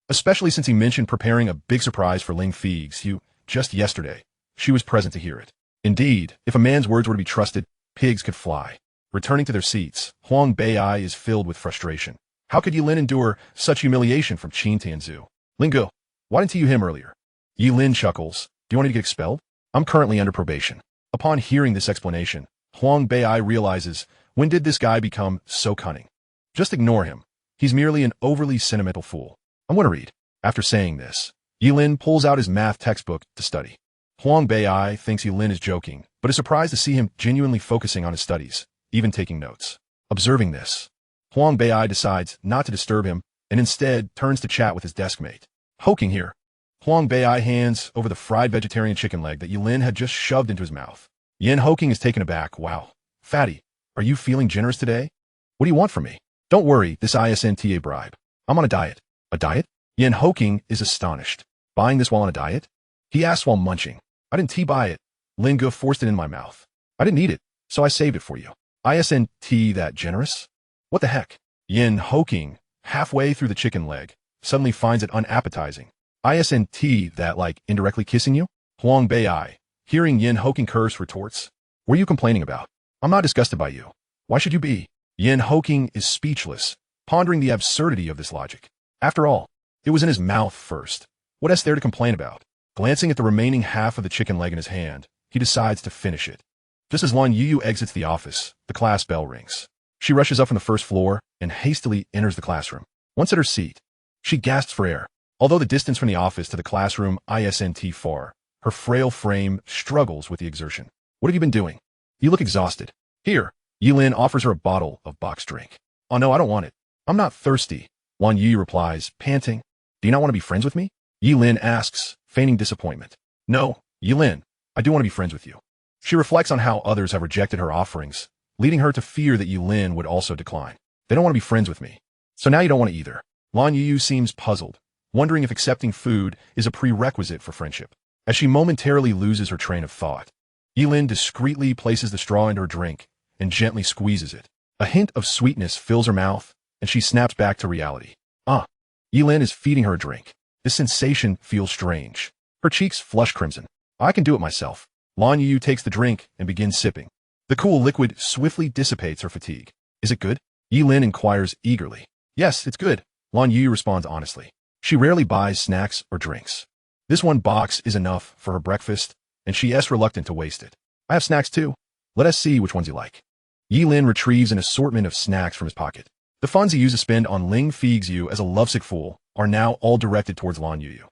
especially since he mentioned preparing a big surprise for Ling Feixue just yesterday. She was present to hear it. Indeed, if a man's words were to be trusted, pigs could fly. Returning to their seats, Huang Bei'ai is filled with frustration. How could Ye Lin endure such humiliation from Qin Tianzu? Lingo, why didn't you him earlier? Ye Lin chuckles. Do you want to get expelled? I'm currently under probation. Upon hearing this explanation, Huang Bei'ai realizes, when did this guy become so cunning? Just ignore him. He's merely an overly sentimental fool. I'm going to read. After saying this, Ye Lin pulls out his math textbook to study. Huang Bei'ai thinks Ye Lin is joking, but is surprised to see him genuinely focusing on his studies, even taking notes. Observing this, Huang Bei'ai decides not to disturb him and instead turns to chat with his desk mate. Hoking here. Huang Bei'ai hands over the fried vegetarian chicken leg that Ye Lin had just shoved into his mouth. Yin Hoking is taken aback. Wow. Fatty, are you feeling generous today? What do you want from me? Don't worry, this isn't a bribe. I'm on a diet. A diet? Yin Hoking is astonished. Buying this while on a diet? He asks while munching. I didn't buy it. Linga forced it in my mouth. I didn't eat it, so I saved it for you. Isn't that generous? What the heck? Yin Hoking, halfway through the chicken leg, suddenly finds it unappetizing. Isn't that like indirectly kissing you? Huang Bei'ai, hearing Yin Hoking curse, retorts. What are you complaining about? I'm not disgusted by you. Why should you be? Yin Hoking is speechless, pondering the absurdity of this logic. After all, it was in his mouth first. What is there to complain about? Glancing at the remaining half of the chicken leg in his hand, he decides to finish it. Just as Lan Youyou exits the office, the class bell rings. She rushes up from the first floor and hastily enters the classroom. Once at her seat, she gasps for air. Although the distance from the office to the classroom isn't far, her frail frame struggles with the exertion. What have you been doing? You look exhausted. Here, Ye Lin offers her a bottle of boxed drink. Oh no, I don't want it. I'm not thirsty. Lan Youyou replies, panting. Do you not want to be friends with me? Ye Lin asks, feigning disappointment. No, Ye Lin, I do want to be friends with you. She reflects on how others have rejected her offerings, leading her to fear that Ye Lin would also decline. They don't want to be friends with me. So now you don't want to either. Lan Youyou seems puzzled. wondering if accepting food is a prerequisite for friendship. As she momentarily loses her train of thought, Ye Lin discreetly places the straw into her drink and gently squeezes it. A hint of sweetness fills her mouth, and she snaps back to reality. Ye Lin is feeding her a drink. This sensation feels strange. Her cheeks flush crimson. I can do it myself. Lan Youyou takes the drink and begins sipping. The cool liquid swiftly dissipates her fatigue. Is it good? Ye Lin inquires eagerly. Yes, it's good. Lan Youyou responds honestly. She rarely buys snacks or drinks. This one box is enough for her breakfast, and she is reluctant to waste it. I have snacks too. Let us see which ones you like. Ye Lin retrieves an assortment of snacks from his pocket. The funds he used to spend on Ling Feixue as a lovesick fool are now all directed towards Lan Youyou.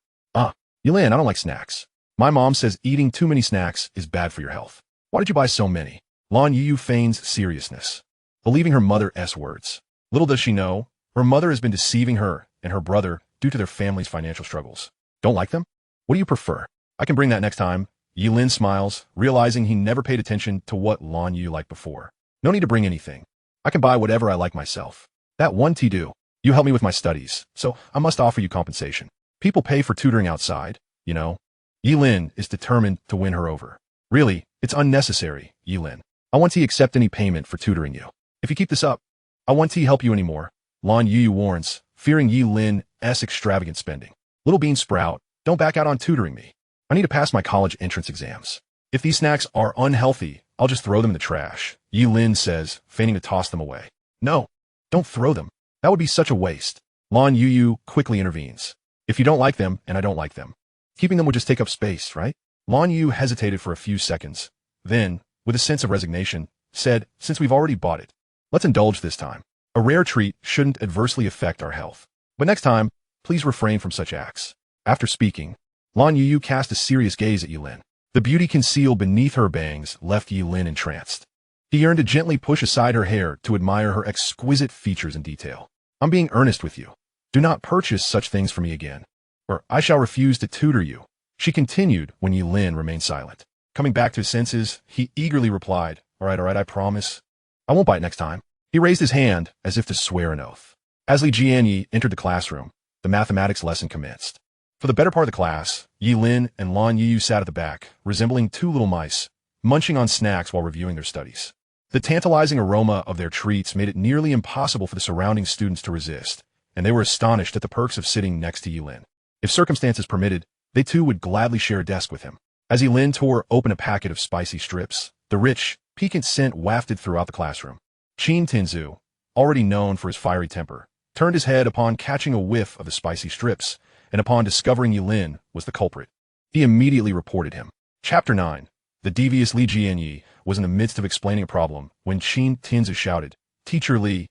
Ye Lin, I don't like snacks. My mom says eating too many snacks is bad for your health. Why did you buy so many? Lan Youyou feigns seriousness, believing her mother's words. Little does she know, her mother has been deceiving her and her brother due to their family's financial struggles. Don't like them? What do you prefer? I can bring that next time. Ye Lin smiles, realizing he never paid attention to what Lan Youyou liked before. No need to bring anything. I can buy whatever I like myself. That one do. You help me with my studies, so I must offer you compensation. People pay for tutoring outside, you know. Ye Lin is determined to win her over. Really, it's unnecessary, Ye Lin. I won't accept any payment for tutoring you. If you keep this up, I won't help you anymore. Lan Youyou warns, fearing Ye Lin's extravagant spending. Little bean sprout, don't back out on tutoring me. I need to pass my college entrance exams. If these snacks are unhealthy, I'll just throw them in the trash, Ye Lin says, feigning to toss them away. No, don't throw them. That would be such a waste. Lan Youyou quickly intervenes. If you don't like them, and I don't like them, keeping them would just take up space, right? Lan Youyou hesitated for a few seconds, then, with a sense of resignation, said, since we've already bought it, let's indulge this time. A rare treat shouldn't adversely affect our health. But next time, please refrain from such acts. After speaking, Lan Youyou cast a serious gaze at Ye Lin. The beauty concealed beneath her bangs left Ye Lin entranced. He yearned to gently push aside her hair to admire her exquisite features in detail. I'm being earnest with you. Do not purchase such things for me again, or I shall refuse to tutor you. She continued when Ye Lin remained silent. Coming back to his senses, he eagerly replied, all right, I promise. I won't buy it next time. He raised his hand as if to swear an oath. As Li Jianyi entered the classroom, the mathematics lesson commenced. For the better part of the class, Ye Lin and Lan Youyou sat at the back, resembling two little mice, munching on snacks while reviewing their studies. The tantalizing aroma of their treats made it nearly impossible for the surrounding students to resist, and they were astonished at the perks of sitting next to Ye Lin. If circumstances permitted, they too would gladly share a desk with him. As Ye Lin tore open a packet of spicy strips, the rich, piquant scent wafted throughout the classroom. Qin Tinzu, already known for his fiery temper, turned his head upon catching a whiff of the spicy strips, and upon discovering Ye Lin was the culprit. He immediately reported him. Chapter 9. The devious Li Jianyi was in the midst of explaining a problem when Qin Tinzu shouted, Teacher Li,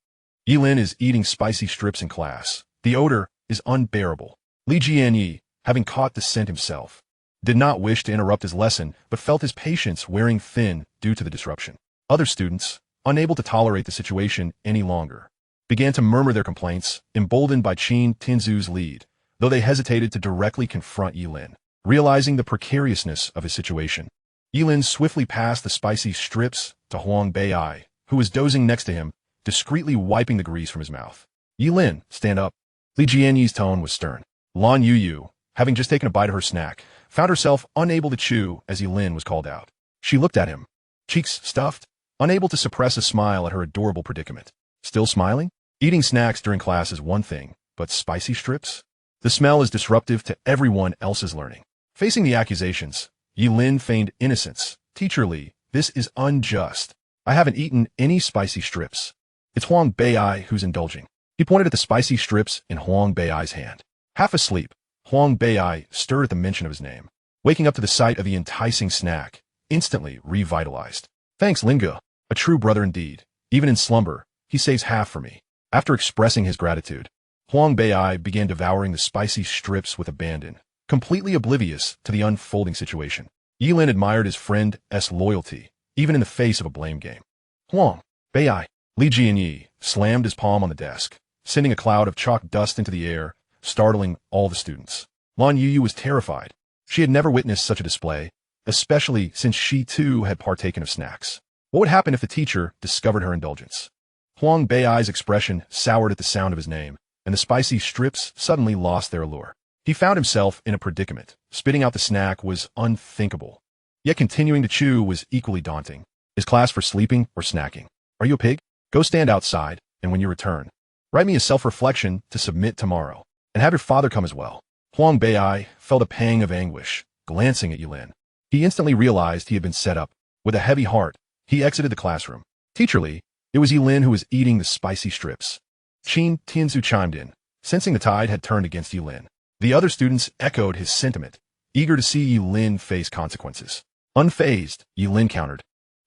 Ye Lin is eating spicy strips in class. The odor is unbearable. Li Jianyi, having caught the scent himself, did not wish to interrupt his lesson, but felt his patience wearing thin due to the disruption. Other students, unable to tolerate the situation any longer, began to murmur their complaints, emboldened by Qin Tinzu's lead, though they hesitated to directly confront Ye Lin. Realizing the precariousness of his situation, Ye Lin swiftly passed the spicy strips to Huang Bei'ai, who was dozing next to him, discreetly wiping the grease from his mouth. Ye Lin, stand up. Li Jianyi's tone was stern. Lan Youyou, having just taken a bite of her snack, found herself unable to chew as Ye Lin was called out. She looked at him, cheeks stuffed, unable to suppress a smile at her adorable predicament. Still smiling? Eating snacks during class is one thing, but spicy strips? The smell is disruptive to everyone else's learning. Facing the accusations, Ye Lin feigned innocence. Teacher Li, this is unjust. I haven't eaten any spicy strips. It's Huang Bei'ai who's indulging. He pointed at the spicy strips in Huang Bei'ai's hand. Half asleep, Huang Bei'ai stirred at the mention of his name, waking up to the sight of the enticing snack, instantly revitalized. Thanks, Linga, a true brother indeed. Even in slumber, he saves half for me. After expressing his gratitude, Huang Bei'ai began devouring the spicy strips with abandon, completely oblivious to the unfolding situation. Ye Lin admired his friend's loyalty, even in the face of a blame game. Huang Bei'ai. Li Jianyi slammed his palm on the desk, sending a cloud of chalk dust into the air, startling all the students. Lan Youyou was terrified. She had never witnessed such a display, especially since she too had partaken of snacks. What would happen if the teacher discovered her indulgence? Huang Bei'ai's expression soured at the sound of his name, and the spicy strips suddenly lost their allure. He found himself in a predicament. Spitting out the snack was unthinkable. Yet continuing to chew was equally daunting. Is class for sleeping or snacking? Are you a pig? Go stand outside, and when you return, write me a self-reflection to submit tomorrow, and have your father come as well. Huang Bei'ai felt a pang of anguish, glancing at Ye Lin. He instantly realized he had been set up. With a heavy heart, he exited the classroom. Teacher Li, it was Ye Lin who was eating the spicy strips. Qin Tianzu chimed in, sensing the tide had turned against Ye Lin. The other students echoed his sentiment, eager to see Ye Lin face consequences. Unfazed, Ye Lin countered.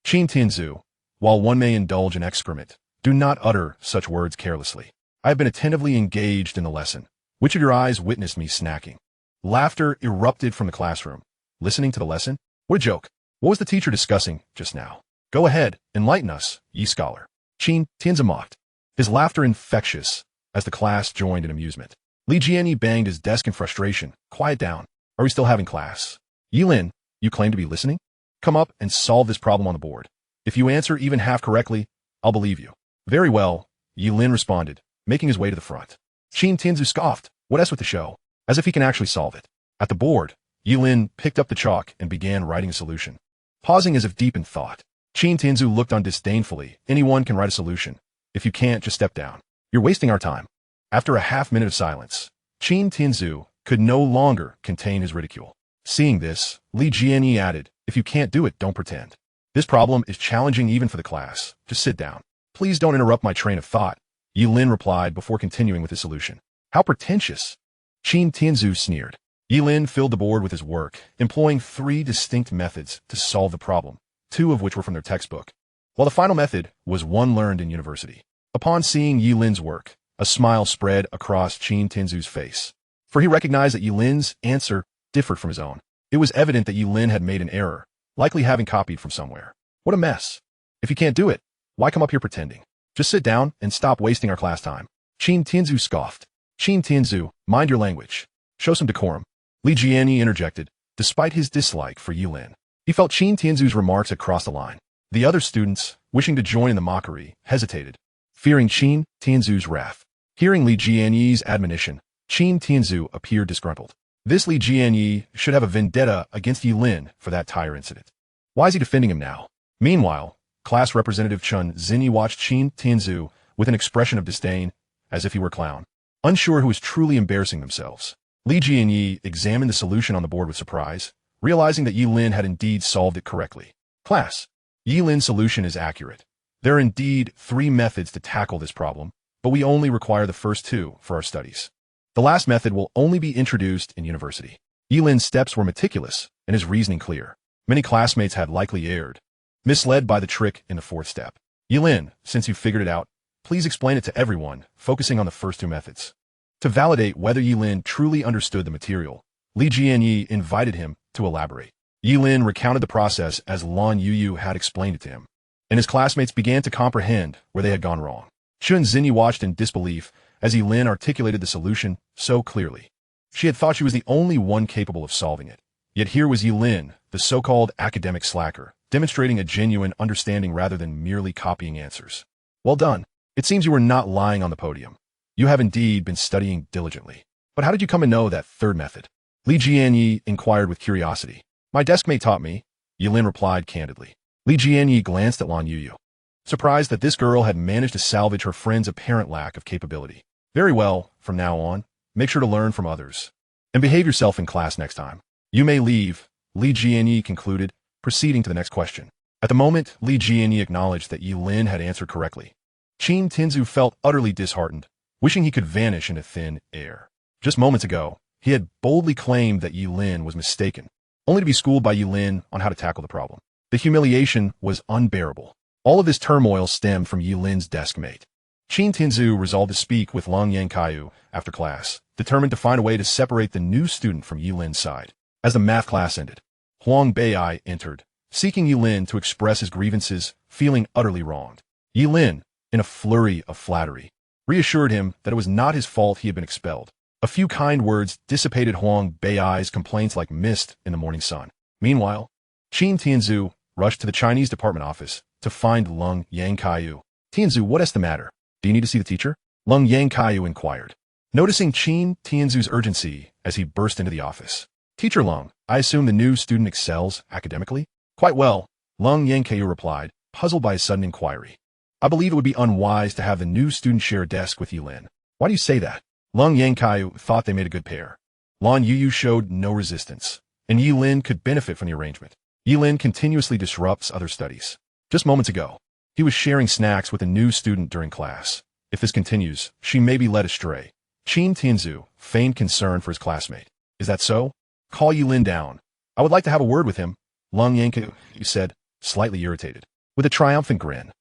Qin Tianzu, while one may indulge in excrement, do not utter such words carelessly. I have been attentively engaged in the lesson. Which of your eyes witnessed me snacking? Laughter erupted from the classroom. Listening to the lesson? What a joke. What was the teacher discussing just now? Go ahead, enlighten us, ye scholar. Qin Tianzu mocked. His laughter infectious, as the class joined in amusement. Li Jianyi banged his desk in frustration. Quiet down. Are we still having class? Ye Lin, you claim to be listening? Come up and solve this problem on the board. If you answer even half correctly, I'll believe you. Very well, Ye Lin responded, making his way to the front. Qin Tianzu scoffed. What else with the show? As if he can actually solve it. At the board, Ye Lin picked up the chalk and began writing a solution. Pausing as if deep in thought, Qin Tianzu looked on disdainfully. Anyone can write a solution. If you can't, just step down. You're wasting our time. After a half-minute of silence, Qin Tianzu could no longer contain his ridicule. Seeing this, Li Jianyi added, if you can't do it, don't pretend. This problem is challenging even for the class. Just sit down. Please don't interrupt my train of thought, Ye Lin replied before continuing with his solution. How pretentious. Qin Tianzu sneered. Ye Lin filled the board with his work, employing 3 distinct methods to solve the problem, 2 of which were from their textbook, while the final method was one learned in university. Upon seeing Ye Lin's work, a smile spread across Qin Tianzu's face, for he recognized that Ye Lin's answer differed from his own. It was evident that Ye Lin had made an error, likely having copied from somewhere. What a mess. If you can't do it, why come up here pretending? Just sit down and stop wasting our class time. Qin Tianzu scoffed. Qin Tianzu, mind your language. Show some decorum. Li Jianyi interjected, despite his dislike for Ye Lin. He felt Qin Tianzu's remarks had crossed the line. The other students, wishing to join in the mockery, hesitated, fearing Qin Tianzu's wrath. Hearing Li Jianyi's admonition, Qin Tianzu appeared disgruntled. This Li Jianyi should have a vendetta against Ye Lin for that tire incident. Why is he defending him now? Meanwhile, class representative Chen Xinyi watched Qin Tianzu with an expression of disdain, as if he were a clown. Unsure who was truly embarrassing themselves, Li Jianyi examined the solution on the board with surprise, realizing that Ye Lin had indeed solved it correctly. Class, Ye Lin's solution is accurate. There are indeed 3 methods to tackle this problem, but we only require the first 2 for our studies. The last method will only be introduced in university. Ye Lin's steps were meticulous and his reasoning clear. Many classmates had likely erred, misled by the trick in the 4th step. Ye Lin, since you figured it out, please explain it to everyone, focusing on the first 2 methods. To validate whether Ye Lin truly understood the material, Li Jianyi invited him to elaborate. Ye Lin recounted the process as Lan Youyou had explained it to him, and his classmates began to comprehend where they had gone wrong. Chen Xinyi watched in disbelief as Ye Lin articulated the solution so clearly. She had thought she was the only one capable of solving it. Yet here was Ye Lin, the so-called academic slacker, demonstrating a genuine understanding rather than merely copying answers. Well done. It seems you were not lying on the podium. You have indeed been studying diligently. But how did you come to know that 3rd method? Li Jianyi inquired with curiosity. My deskmate taught me, Ye Lin replied candidly. Li Jianyi glanced at Lan Youyou, surprised that this girl had managed to salvage her friend's apparent lack of capability. Very well, from now on, make sure to learn from others, and behave yourself in class next time. You may leave, Li Jianyi concluded, proceeding to the next question. At the moment, Li Jianyi acknowledged that Ye Lin had answered correctly. Qin Tianzu felt utterly disheartened, wishing he could vanish into thin air. Just moments ago, he had boldly claimed that Ye Lin was mistaken, only to be schooled by Ye Lin on how to tackle the problem. The humiliation was unbearable. All of this turmoil stemmed from Ye Lin's deskmate. Qin Tianzu resolved to speak with Lan Youyou after class, determined to find a way to separate the new student from Ye Lin's side. As the math class ended, Huang Bei'ai entered, seeking Ye Lin to express his grievances, feeling utterly wronged. Ye Lin, in a flurry of flattery, reassured him that it was not his fault he had been expelled. A few kind words dissipated Huang Bei'ai's complaints like mist in the morning sun. Meanwhile, Qin Tianzu rushed to the Chinese department office to find Lan Youyou. Tianzu, what is the matter? Do you need to see the teacher? Lan Youyou inquired. Noticing Qin Tianzu's urgency as he burst into the office. Teacher Lung, I assume the new student excels academically? Quite well, Lan Youyou replied, puzzled by his sudden inquiry. I believe it would be unwise to have the new student share a desk with Ye Lin. Why do you say that? Lan Youyou thought they made a good pair. Lan Youyou showed no resistance, and Ye Lin could benefit from the arrangement. Ye Lin continuously disrupts other studies. Just moments ago, he was sharing snacks with a new student during class. If this continues, she may be led astray. Qin Tianzu feigned concern for his classmate. Is that so? Call Ye Lin down. I would like to have a word with him, Lan Youyou said, slightly irritated. With a triumphant grin,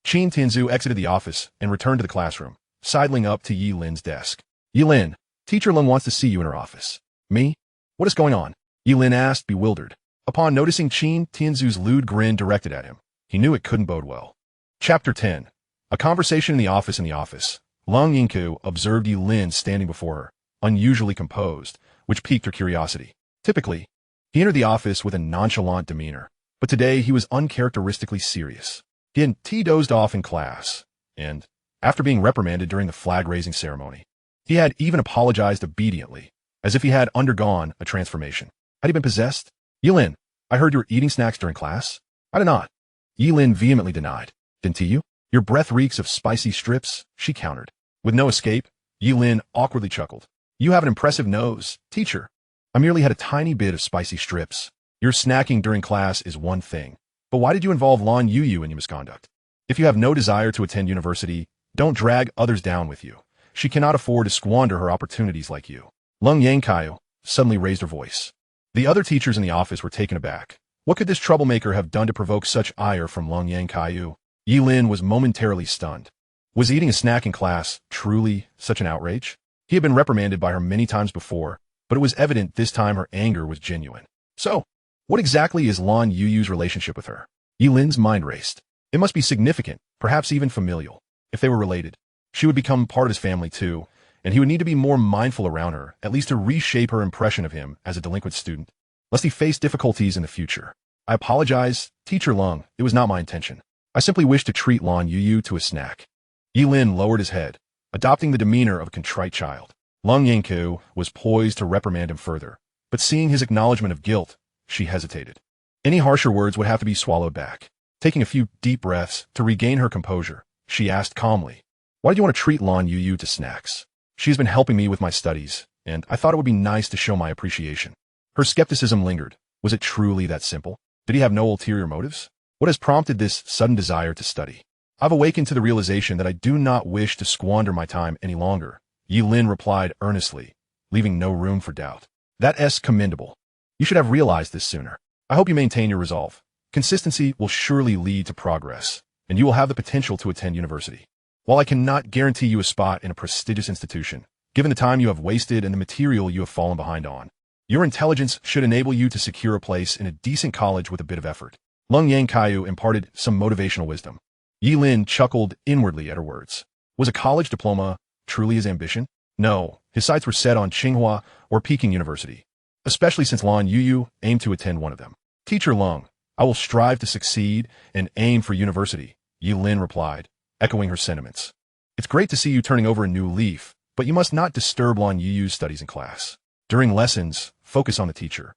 Qin Tianzu exited the office and returned to the classroom, sidling up to Ye Lin's desk. Ye Lin, Teacher Lung wants to see you in her office. Me? What is going on? Ye Lin asked, bewildered. Upon noticing Qin Tianzu's lewd grin directed at him, he knew it couldn't bode well. Chapter 10. A conversation in the office. Lan Youyou observed Ye Lin standing before her, unusually composed, which piqued her curiosity. Typically, he entered the office with a nonchalant demeanor, but today he was uncharacteristically serious. He had dozed off in class, and, after being reprimanded during the flag-raising ceremony, he had even apologized obediently, as if he had undergone a transformation. Had he been possessed? Ye Lin, I heard you were eating snacks during class. I did not. Ye Lin vehemently denied. Didn't you? Your breath reeks of spicy strips, she countered. With no escape, Ye Lin awkwardly chuckled. You have an impressive nose, teacher. I merely had a tiny bit of spicy strips. Your snacking during class is one thing. But why did you involve Lan Youyou in your misconduct? If you have no desire to attend university, don't drag others down with you. She cannot afford to squander her opportunities like you. Lan Youyou suddenly raised her voice. The other teachers in the office were taken aback. What could this troublemaker have done to provoke such ire from Lan Youyou? Ye Lin was momentarily stunned. Was eating a snack in class truly such an outrage? He had been reprimanded by her many times before, but it was evident this time her anger was genuine. So, what exactly is Lan Youyou's relationship with her? Ye Lin's mind raced. It must be significant, perhaps even familial. If they were related, she would become part of his family too, and he would need to be more mindful around her, at least to reshape her impression of him as a delinquent student, lest he face difficulties in the future. I apologize, Teacher Lung, it was not my intention. I simply wished to treat Lan Youyou to a snack. Ye Lin lowered his head, adopting the demeanor of a contrite child. Lan Youyou was poised to reprimand him further, but seeing his acknowledgement of guilt, she hesitated. Any harsher words would have to be swallowed back. Taking a few deep breaths to regain her composure, she asked calmly, why did you want to treat Lan Youyou to snacks? She has been helping me with my studies, and I thought it would be nice to show my appreciation. Her skepticism lingered. Was it truly that simple? Did he have no ulterior motives? What has prompted this sudden desire to study? I've awakened to the realization that I do not wish to squander my time any longer, Ye Lin replied earnestly, leaving no room for doubt. That's commendable. You should have realized this sooner. I hope you maintain your resolve. Consistency will surely lead to progress, and you will have the potential to attend university. While I cannot guarantee you a spot in a prestigious institution, given the time you have wasted and the material you have fallen behind on, your intelligence should enable you to secure a place in a decent college with a bit of effort. Lan Youyou imparted some motivational wisdom. Ye Lin chuckled inwardly at her words. Was a college diploma truly his ambition? No, his sights were set on Tsinghua or Peking University, especially since Lan Youyou aimed to attend one of them. Teacher Lung, I will strive to succeed and aim for university, Ye Lin replied, echoing her sentiments. It's great to see you turning over a new leaf, but you must not disturb Lan Youyou's studies in class. During lessons, focus on the teacher.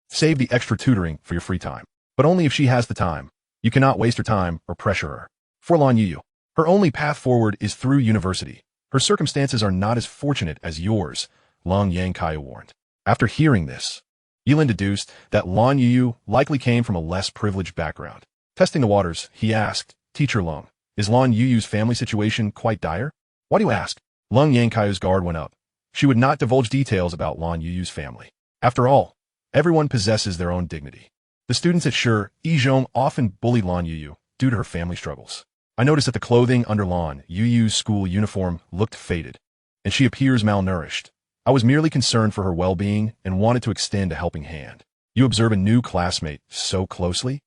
Save the extra tutoring for your free time, but only if she has the time. You cannot waste her time or pressure her. For Lan Youyou, her only path forward is through university. Her circumstances are not as fortunate as yours, Lan Youyou warned. After hearing this, Ye Lin deduced that Lan Youyou likely came from a less privileged background. Testing the waters, he asked, Teacher Lung, is Lan Youyou's family situation quite dire? Why do you ask? Lan Youyou's guard went up. She would not divulge details about Lan Youyou's family. After all, everyone possesses their own dignity. The students at Yizhong often bullied Lan Youyou due to her family struggles. I noticed that the clothing under Lan Youyou's school uniform looked faded, and she appears malnourished. I was merely concerned for her well-being and wanted to extend a helping hand. You observe a new classmate so closely?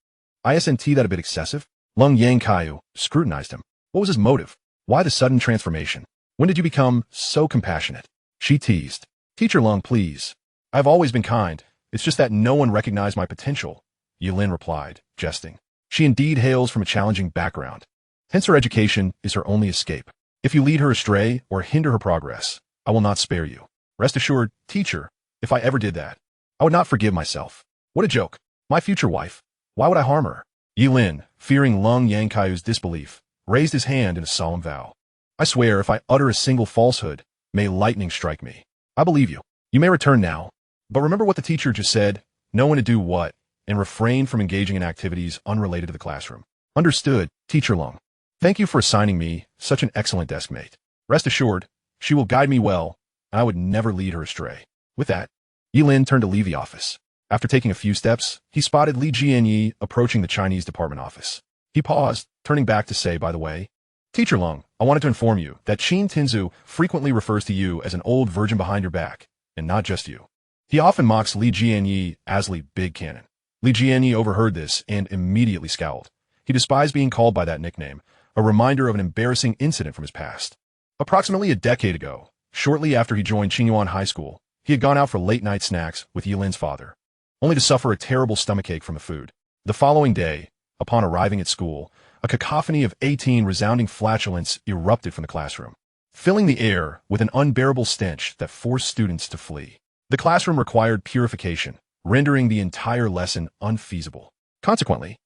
Isn't that a bit excessive? Lan Youyou scrutinized him. What was his motive? Why the sudden transformation? When did you become so compassionate? She teased. Teacher Lung, please. I've always been kind. It's just that no one recognized my potential, Ye Lin replied, jesting. She indeed hails from a challenging background. Hence her education is her only escape. If you lead her astray or hinder her progress, I will not spare you. Rest assured, teacher, If I ever did that, I would not forgive myself. What a joke. My future wife. Why would I harm her? Ye Lin, fearing Lan Youyou's disbelief, raised his hand in a solemn vow. I swear if I utter a single falsehood, may lightning strike me. I believe you. You may return now. But remember what the teacher just said, know when to do what, and refrain from engaging in activities unrelated to the classroom. Understood, Teacher Long. Thank you for assigning me such an excellent deskmate. Rest assured, she will guide me well, and I would never lead her astray. With that, Ye Lin turned to leave the office. After taking a few steps, he spotted Li Jianyi approaching the Chinese department office. He paused, turning back to say, by the way, Teacher Long, I wanted to inform you that Qin Tinzu frequently refers to you as an old virgin behind your back, and not just you. He often mocks Li Jianyi as Li Big Cannon. Li Jianyi overheard this and immediately scowled. He despised being called by that nickname, a reminder of an embarrassing incident from his past. Approximately a decade ago, shortly after he joined Qingyuan High School, he had gone out for late-night snacks with Ye Lin's father, only to suffer a terrible stomachache from the food. The following day, upon arriving at school, a cacophony of 18 resounding flatulence erupted from the classroom, filling the air with an unbearable stench that forced students to flee. The classroom required purification, rendering the entire lesson unfeasible. Consequently,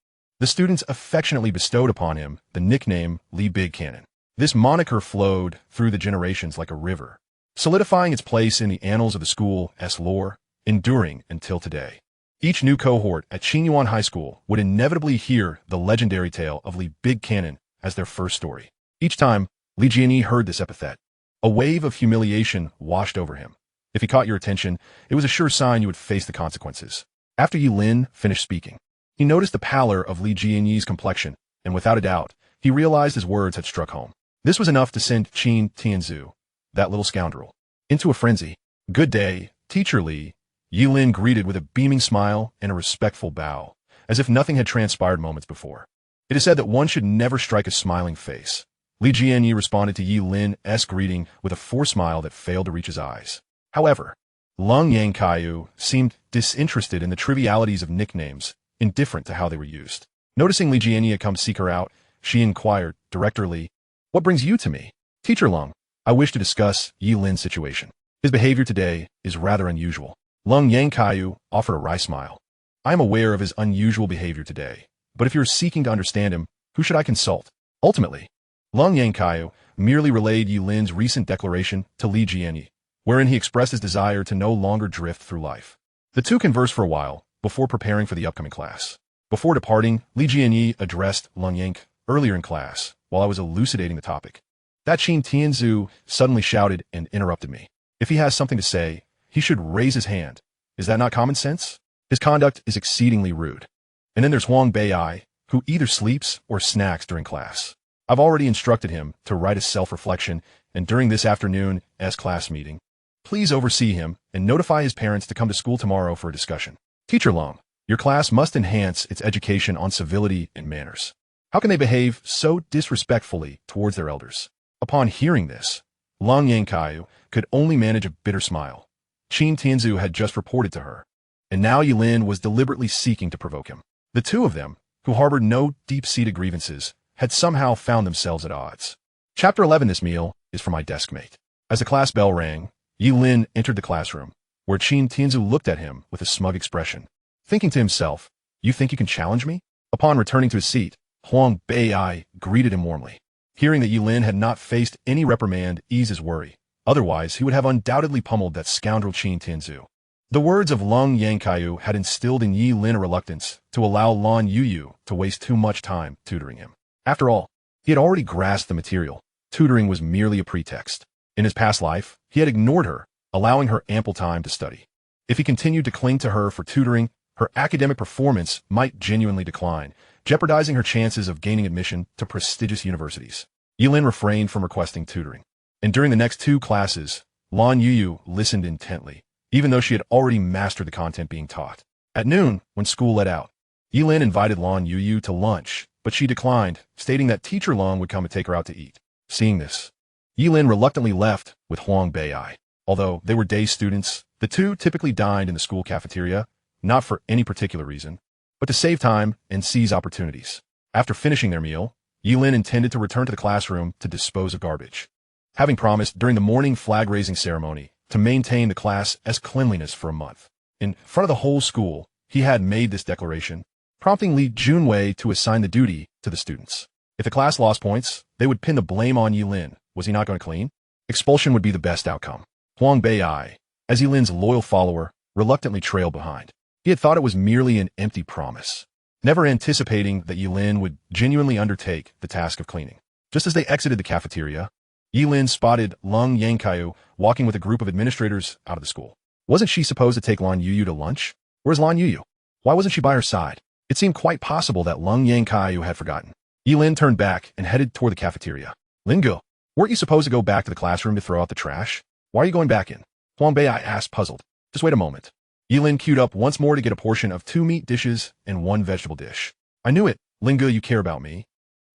the students affectionately bestowed upon him the nickname Li Big Cannon. This moniker flowed through the generations like a river, solidifying its place in the annals of the school's lore, enduring until today. Each new cohort at Qingyuan High School would inevitably hear the legendary tale of Li Big Cannon as their first story. Each time, Li Jianyi heard this epithet, a wave of humiliation washed over him. If he caught your attention, it was a sure sign you would face the consequences. After Ye Lin finished speaking, he noticed the pallor of Li Jianyi's complexion, and without a doubt, he realized his words had struck home. This was enough to send Qin Tianzu, that little scoundrel, into a frenzy. Good day, Teacher Li. Ye Lin greeted with a beaming smile and a respectful bow, as if nothing had transpired moments before. It is said that one should never strike a smiling face. Li Jianyi responded to Ye Lin's greeting with a forced smile that failed to reach his eyes. However, Lan Youyou seemed disinterested in the trivialities of nicknames, indifferent to how they were used. Noticing Li Jianyi had come to seek her out, she inquired, Director Li, what brings you to me? Teacher Long, I wish to discuss Ye Lin's situation. His behavior today is rather unusual. Lan Youyou offered a wry smile. I am aware of his unusual behavior today, but if you're seeking to understand him, who should I consult? Ultimately, Lan Youyou merely relayed Ye Lin's recent declaration to Li Jianyi, wherein he expressed his desire to no longer drift through life. The two conversed for a while before preparing for the upcoming class. Before departing, Li Jianyi addressed Lan Youyou earlier in class while I was elucidating the topic. That Qin Tianzu suddenly shouted and interrupted me. If he has something to say, he should raise his hand. Is that not common sense? His conduct is exceedingly rude. And then there's Huang Beiai, who either sleeps or snacks during class. I've already instructed him to write a self-reflection, and during this afternoon's class meeting, please oversee him and notify his parents to come to school tomorrow for a discussion. Teacher Long, your class must enhance its education on civility and manners. How can they behave so disrespectfully towards their elders? Upon hearing this, Lan Youyou could only manage a bitter smile. Qin Tianzu had just reported to her, and now Ye Lin was deliberately seeking to provoke him. The two of them, who harbored no deep-seated grievances, had somehow found themselves at odds. Chapter 11. This meal is for my deskmate. As the class bell rang, Ye Lin entered the classroom, where Qin Tianzu looked at him with a smug expression, thinking to himself, you think you can challenge me? Upon returning to his seat, Huang Beiai greeted him warmly. Hearing that Ye Lin had not faced any reprimand eased his worry. Otherwise, he would have undoubtedly pummeled that scoundrel Qin Tianzu. The words of Lan Youyou had instilled in Ye Lin a reluctance to allow Lan Youyou to waste too much time tutoring him. After all, he had already grasped the material. Tutoring was merely a pretext. In his past life, he had ignored her, allowing her ample time to study. If he continued to cling to her for tutoring, her academic performance might genuinely decline, jeopardizing her chances of gaining admission to prestigious universities. Ye Lin refrained from requesting tutoring. And during the next two classes, Lan Youyou listened intently, even though she had already mastered the content being taught. At noon, when school let out, Ye Lin invited Lan Youyou to lunch, but she declined, stating that Teacher Long would come and take her out to eat. Seeing this, Ye Lin reluctantly left with Huang Beiai. Although they were day students, the two typically dined in the school cafeteria, not for any particular reason, but to save time and seize opportunities. After finishing their meal, Ye Lin intended to return to the classroom to dispose of garbage. Having promised during the morning flag-raising ceremony, to maintain the class as cleanliness for a month. In front of the whole school, he had made this declaration, prompting Li Junwei to assign the duty to the students. If the class lost points, they would pin the blame on Ye Lin. Was he not going to clean? Expulsion would be the best outcome. Huang Bei'ai, as Ye Lin's loyal follower, reluctantly trailed behind. He had thought it was merely an empty promise, never anticipating that Ye Lin would genuinely undertake the task of cleaning. Just as they exited the cafeteria, Ye Lin spotted Lan Youyou walking with a group of administrators out of the school. Wasn't she supposed to take Lan Youyou to lunch? Where's Lan Youyou? Why wasn't she by her side? It seemed quite possible that Lan Youyou had forgotten. Ye Lin turned back and headed toward the cafeteria. Lingo, weren't you supposed to go back to the classroom to throw out the trash? Why are you going back in? Huang Bei'ai asked, puzzled. Just wait a moment. Ye Lin queued up once more to get a portion of 2 meat dishes and 1 vegetable dish. I knew it, Lingo, you care about me.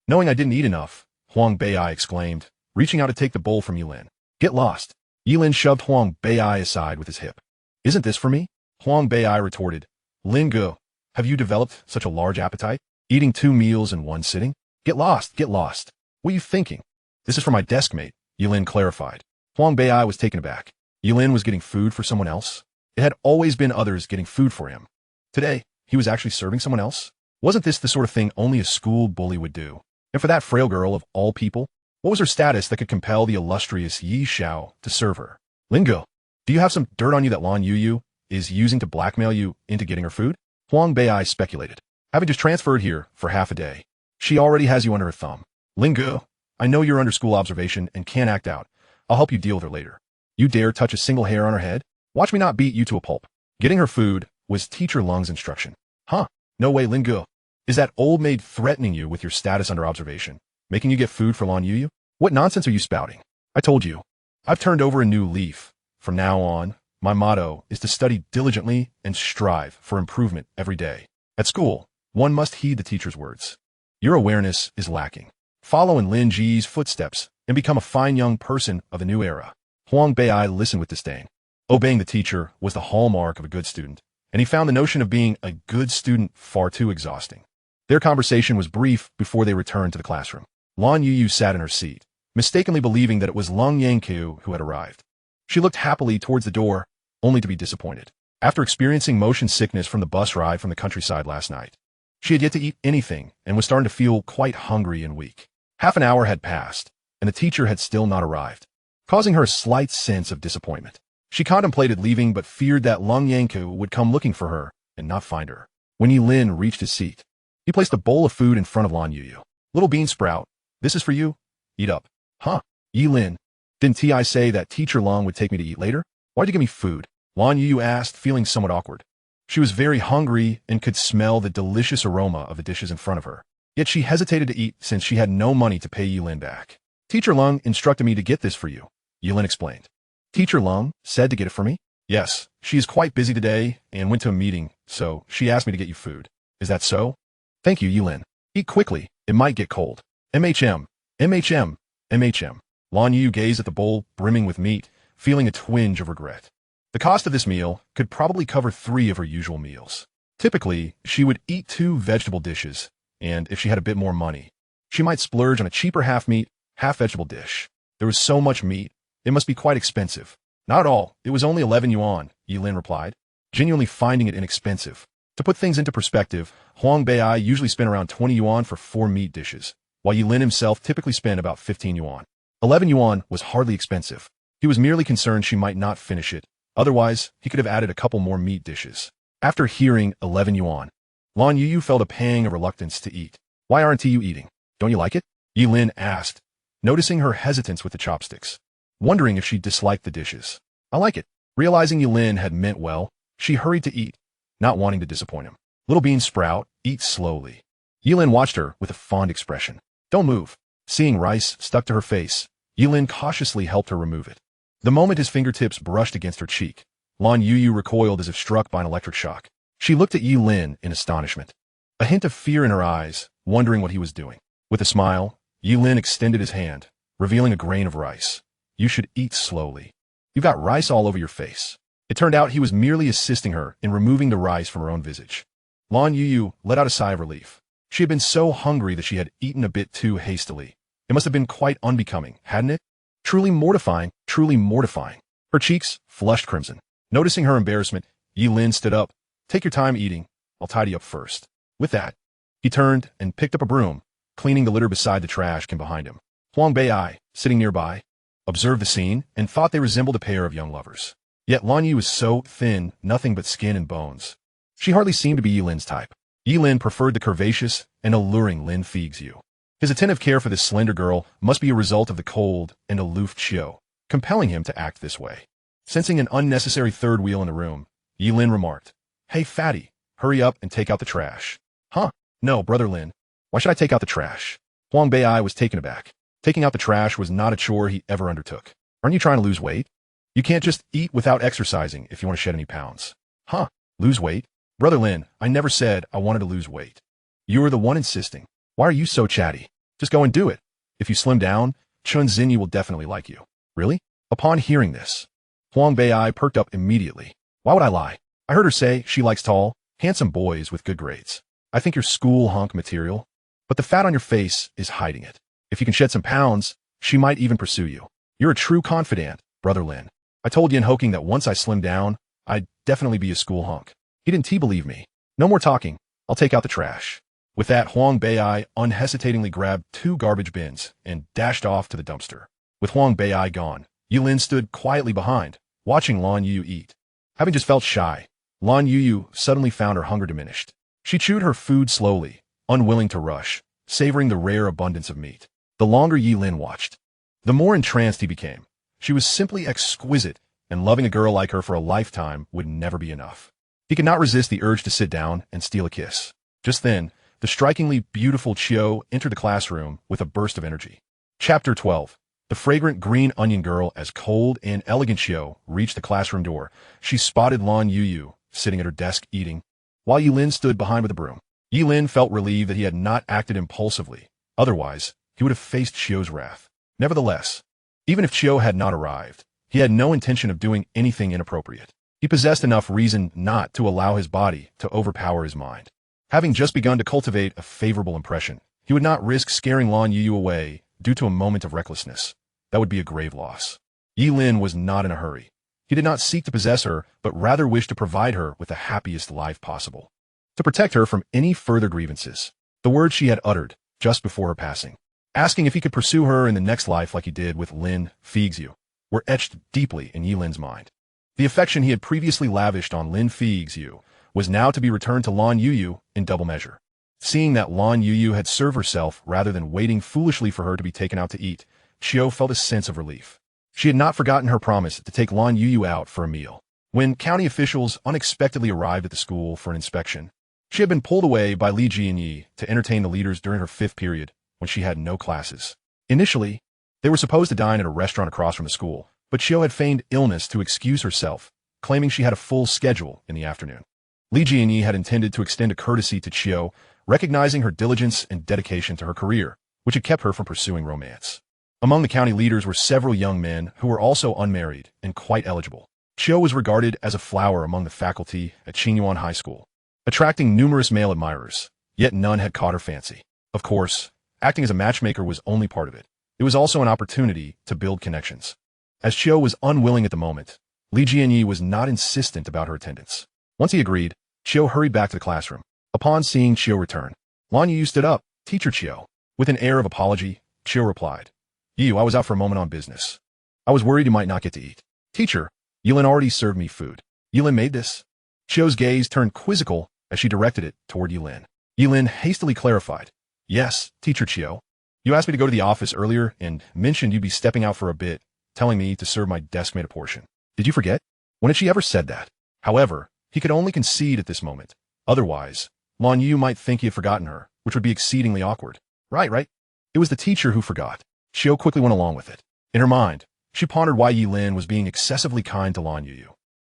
Knowing I didn't eat enough, Huang Bei'ai exclaimed, reaching out to take the bowl from Ye Lin. Get lost. Ye Lin shoved Huang Bei'ai aside with his hip. Isn't this for me? Huang Bei'ai retorted. Lingo, have you developed such a large appetite? Eating 2 meals in 1 sitting? Get lost, get lost. What are you thinking? This is for my desk mate, Ye Lin clarified. Huang Bei'ai was taken aback. Ye Lin was getting food for someone else? It had always been others getting food for him. Today, he was actually serving someone else? Wasn't this the sort of thing only a school bully would do? And for that frail girl of all people, what was her status that could compel the illustrious Ye Xiao to serve her? Lingo, do you have some dirt on you that Lan Youyou is using to blackmail you into getting her food? Huang Bei'ai speculated. Having just transferred here for half a day, she already has you under her thumb. Lingo, I know you're under school observation and can't act out. I'll help you deal with her later. You dare touch a single hair on her head? Watch me not beat you to a pulp. Getting her food was Teacher Lung's instruction. Huh? No way, Lingo. Is that old maid threatening you with your status under observation, making you get food for Lan Youyou? What nonsense are you spouting? I told you. I've turned over a new leaf. From now on, my motto is to study diligently and strive for improvement every day. At school, one must heed the teacher's words. Your awareness is lacking. Follow in Lin Ji's footsteps and become a fine young person of the new era. Huang Bei'ai listened with disdain. Obeying the teacher was the hallmark of a good student, and he found the notion of being a good student far too exhausting. Their conversation was brief before they returned to the classroom. Lan Youyou sat in her seat, mistakenly believing that it was Lan Youyou who had arrived. She looked happily towards the door, only to be disappointed. After experiencing motion sickness from the bus ride from the countryside last night, she had yet to eat anything and was starting to feel quite hungry and weak. Half an hour had passed, and the teacher had still not arrived, causing her a slight sense of disappointment. She contemplated leaving but feared that Lan Youyou would come looking for her and not find her. When Ye Lin reached his seat, he placed a bowl of food in front of Lan Youyou. Little bean sprout, this is for you. Eat up. Huh? Ye Lin, didn't I say that Teacher Lung would take me to eat later? Why'd you give me food? Lan Youyou asked, feeling somewhat awkward. She was very hungry and could smell the delicious aroma of the dishes in front of her. Yet she hesitated to eat since she had no money to pay Ye Lin back. Teacher Lung instructed me to get this for you, Ye Lin explained. Teacher Lung said to get it for me? Yes, she is quite busy today and went to a meeting, so she asked me to get you food. Is that so? Thank you, Ye Lin. Eat quickly, it might get cold. MHM, MHM, MHM. Lan Youyou gazed at the bowl brimming with meat, feeling a twinge of regret. The cost of this meal could probably cover 3 of her usual meals. Typically, she would eat 2 vegetable dishes, and if she had a bit more money, she might splurge on a cheaper half-meat, half-vegetable dish. There was so much meat, it must be quite expensive. Not at all, it was only 11 yuan, Ye Lin replied, genuinely finding it inexpensive. To put things into perspective, Huang Bei'ai usually spent around 20 yuan for 4 meat dishes, while Ye Lin himself typically spent about 15 yuan. 11 yuan was hardly expensive. He was merely concerned she might not finish it. Otherwise, he could have added a couple more meat dishes. After hearing 11 yuan, Lan Youyou felt a pang of reluctance to eat. Why aren't you eating? Don't you like it? Ye Lin asked, noticing her hesitance with the chopsticks, wondering if she disliked the dishes. I like it. Realizing Ye Lin had meant well, she hurried to eat, not wanting to disappoint him. Little bean sprout, eat slowly. Ye Lin watched her with a fond expression. Don't move. Seeing rice stuck to her face, Ye Lin cautiously helped her remove it. The moment his fingertips brushed against her cheek, Lan Youyou recoiled as if struck by an electric shock. She looked at Ye Lin in astonishment, a hint of fear in her eyes, wondering what he was doing. With a smile, Ye Lin extended his hand, revealing a grain of rice. You should eat slowly. You've got rice all over your face. It turned out he was merely assisting her in removing the rice from her own visage. Lan Youyou let out a sigh of relief. She had been so hungry that she had eaten a bit too hastily. It must have been quite unbecoming, hadn't it? Truly mortifying, truly mortifying. Her cheeks flushed crimson. Noticing her embarrassment, Ye Lin stood up. Take your time eating. I'll tidy up first. With that, he turned and picked up a broom, cleaning the litter beside the trash can behind him. Huang Bei, sitting nearby, observed the scene and thought they resembled a pair of young lovers. Yet Lan Youyou was so thin, nothing but skin and bones. She hardly seemed to be Ye Lin's type. Ye Lin preferred the curvaceous and alluring Ling Feixue. His attentive care for this slender girl must be a result of the cold and aloof Chiu, compelling him to act this way. Sensing an unnecessary third wheel in the room, Ye Lin remarked, "Hey, fatty, hurry up and take out the trash." "Huh? No, Brother Lin. Why should I take out the trash?" Huang Bei was taken aback. Taking out the trash was not a chore he ever undertook. "Aren't you trying to lose weight? You can't just eat without exercising if you want to shed any pounds." "Huh? Lose weight? Brother Lin, I never said I wanted to lose weight. You were the one insisting. Why are you so chatty? Just go and do it. If you slim down, Chun Xinyi will definitely like you." "Really?" Upon hearing this, Huang Bei perked up immediately. "Why would I lie? I heard her say she likes tall, handsome boys with good grades. I think you're school hunk material, but the fat on your face is hiding it. If you can shed some pounds, she might even pursue you. You're a true confidant, Brother Lin. I told Yin Hoking that once I slimmed down, I'd definitely be a school hunk. He didn't believe me. No more talking. I'll take out the trash." With that, Huang Bei unhesitatingly grabbed 2 garbage bins and dashed off to the dumpster. With Huang Bei gone, Ye Lin stood quietly behind, watching Lan Youyou eat. Having just felt shy, Lan Youyou suddenly found her hunger diminished. She chewed her food slowly, unwilling to rush, savoring the rare abundance of meat. The longer Ye Lin watched, the more entranced he became. She was simply exquisite, and loving a girl like her for a lifetime would never be enough. He could not resist the urge to sit down and steal a kiss. Just then, the strikingly beautiful Chiu entered the classroom with a burst of energy. Chapter 12. The fragrant green onion girl. As cold and elegant Chiu reached the classroom door, she spotted Lan Youyou sitting at her desk eating, while Ye Lin stood behind with a broom. Ye Lin felt relieved that he had not acted impulsively. Otherwise, he would have faced Chiu's wrath. Nevertheless, even if Chiu had not arrived, he had no intention of doing anything inappropriate. He possessed enough reason not to allow his body to overpower his mind. Having just begun to cultivate a favorable impression, he would not risk scaring Lan Youyou away due to a moment of recklessness. That would be a grave loss. Ye Lin was not in a hurry. He did not seek to possess her, but rather wished to provide her with the happiest life possible. To protect her from any further grievances, the words she had uttered just before her passing, asking if he could pursue her in the next life like he did with Ling Feixue, were etched deeply in Ye Lin's mind. The affection he had previously lavished on Ling Feixue was now to be returned to Lan Youyou in double measure. Seeing that Lan Youyou had served herself rather than waiting foolishly for her to be taken out to eat, Chiu felt a sense of relief. She had not forgotten her promise to take Lan Youyou out for a meal. When county officials unexpectedly arrived at the school for an inspection, she had been pulled away by Li Jianyi to entertain the leaders during her 5th period when she had no classes. Initially, they were supposed to dine at a restaurant across from the school, but Chiu had feigned illness to excuse herself, claiming she had a full schedule in the afternoon. Li Jianyi had intended to extend a courtesy to Chiu, recognizing her diligence and dedication to her career, which had kept her from pursuing romance. Among the county leaders were several young men who were also unmarried and quite eligible. Chiu was regarded as a flower among the faculty at Qingyuan High School, attracting numerous male admirers, yet none had caught her fancy. Of course, acting as a matchmaker was only part of it. It was also an opportunity to build connections. As Chiu was unwilling at the moment, Li Jianyi was not insistent about her attendance. Once he agreed, Chiu hurried back to the classroom. Upon seeing Chiu return, Lan Youyou stood up. "Teacher Chiu." With an air of apology, Chiu replied, "You, I was out for a moment on business. I was worried you might not get to eat." "Teacher, Ye Lin already served me food." "Ye Lin made this?" Chiu's gaze turned quizzical as she directed it toward Ye Lin. Ye Lin hastily clarified, "Yes, Teacher Chiu. You asked me to go to the office earlier and mentioned you'd be stepping out for a bit, telling me to serve my deskmate a portion. Did you forget? When had she ever said that?" However, he could only concede at this moment. Otherwise, Lan Youyou might think he had forgotten her, which would be exceedingly awkward. Right. It was the teacher who forgot. Chiu quickly went along with it. In her mind, she pondered why Ye Lin was being excessively kind to Lan Youyou.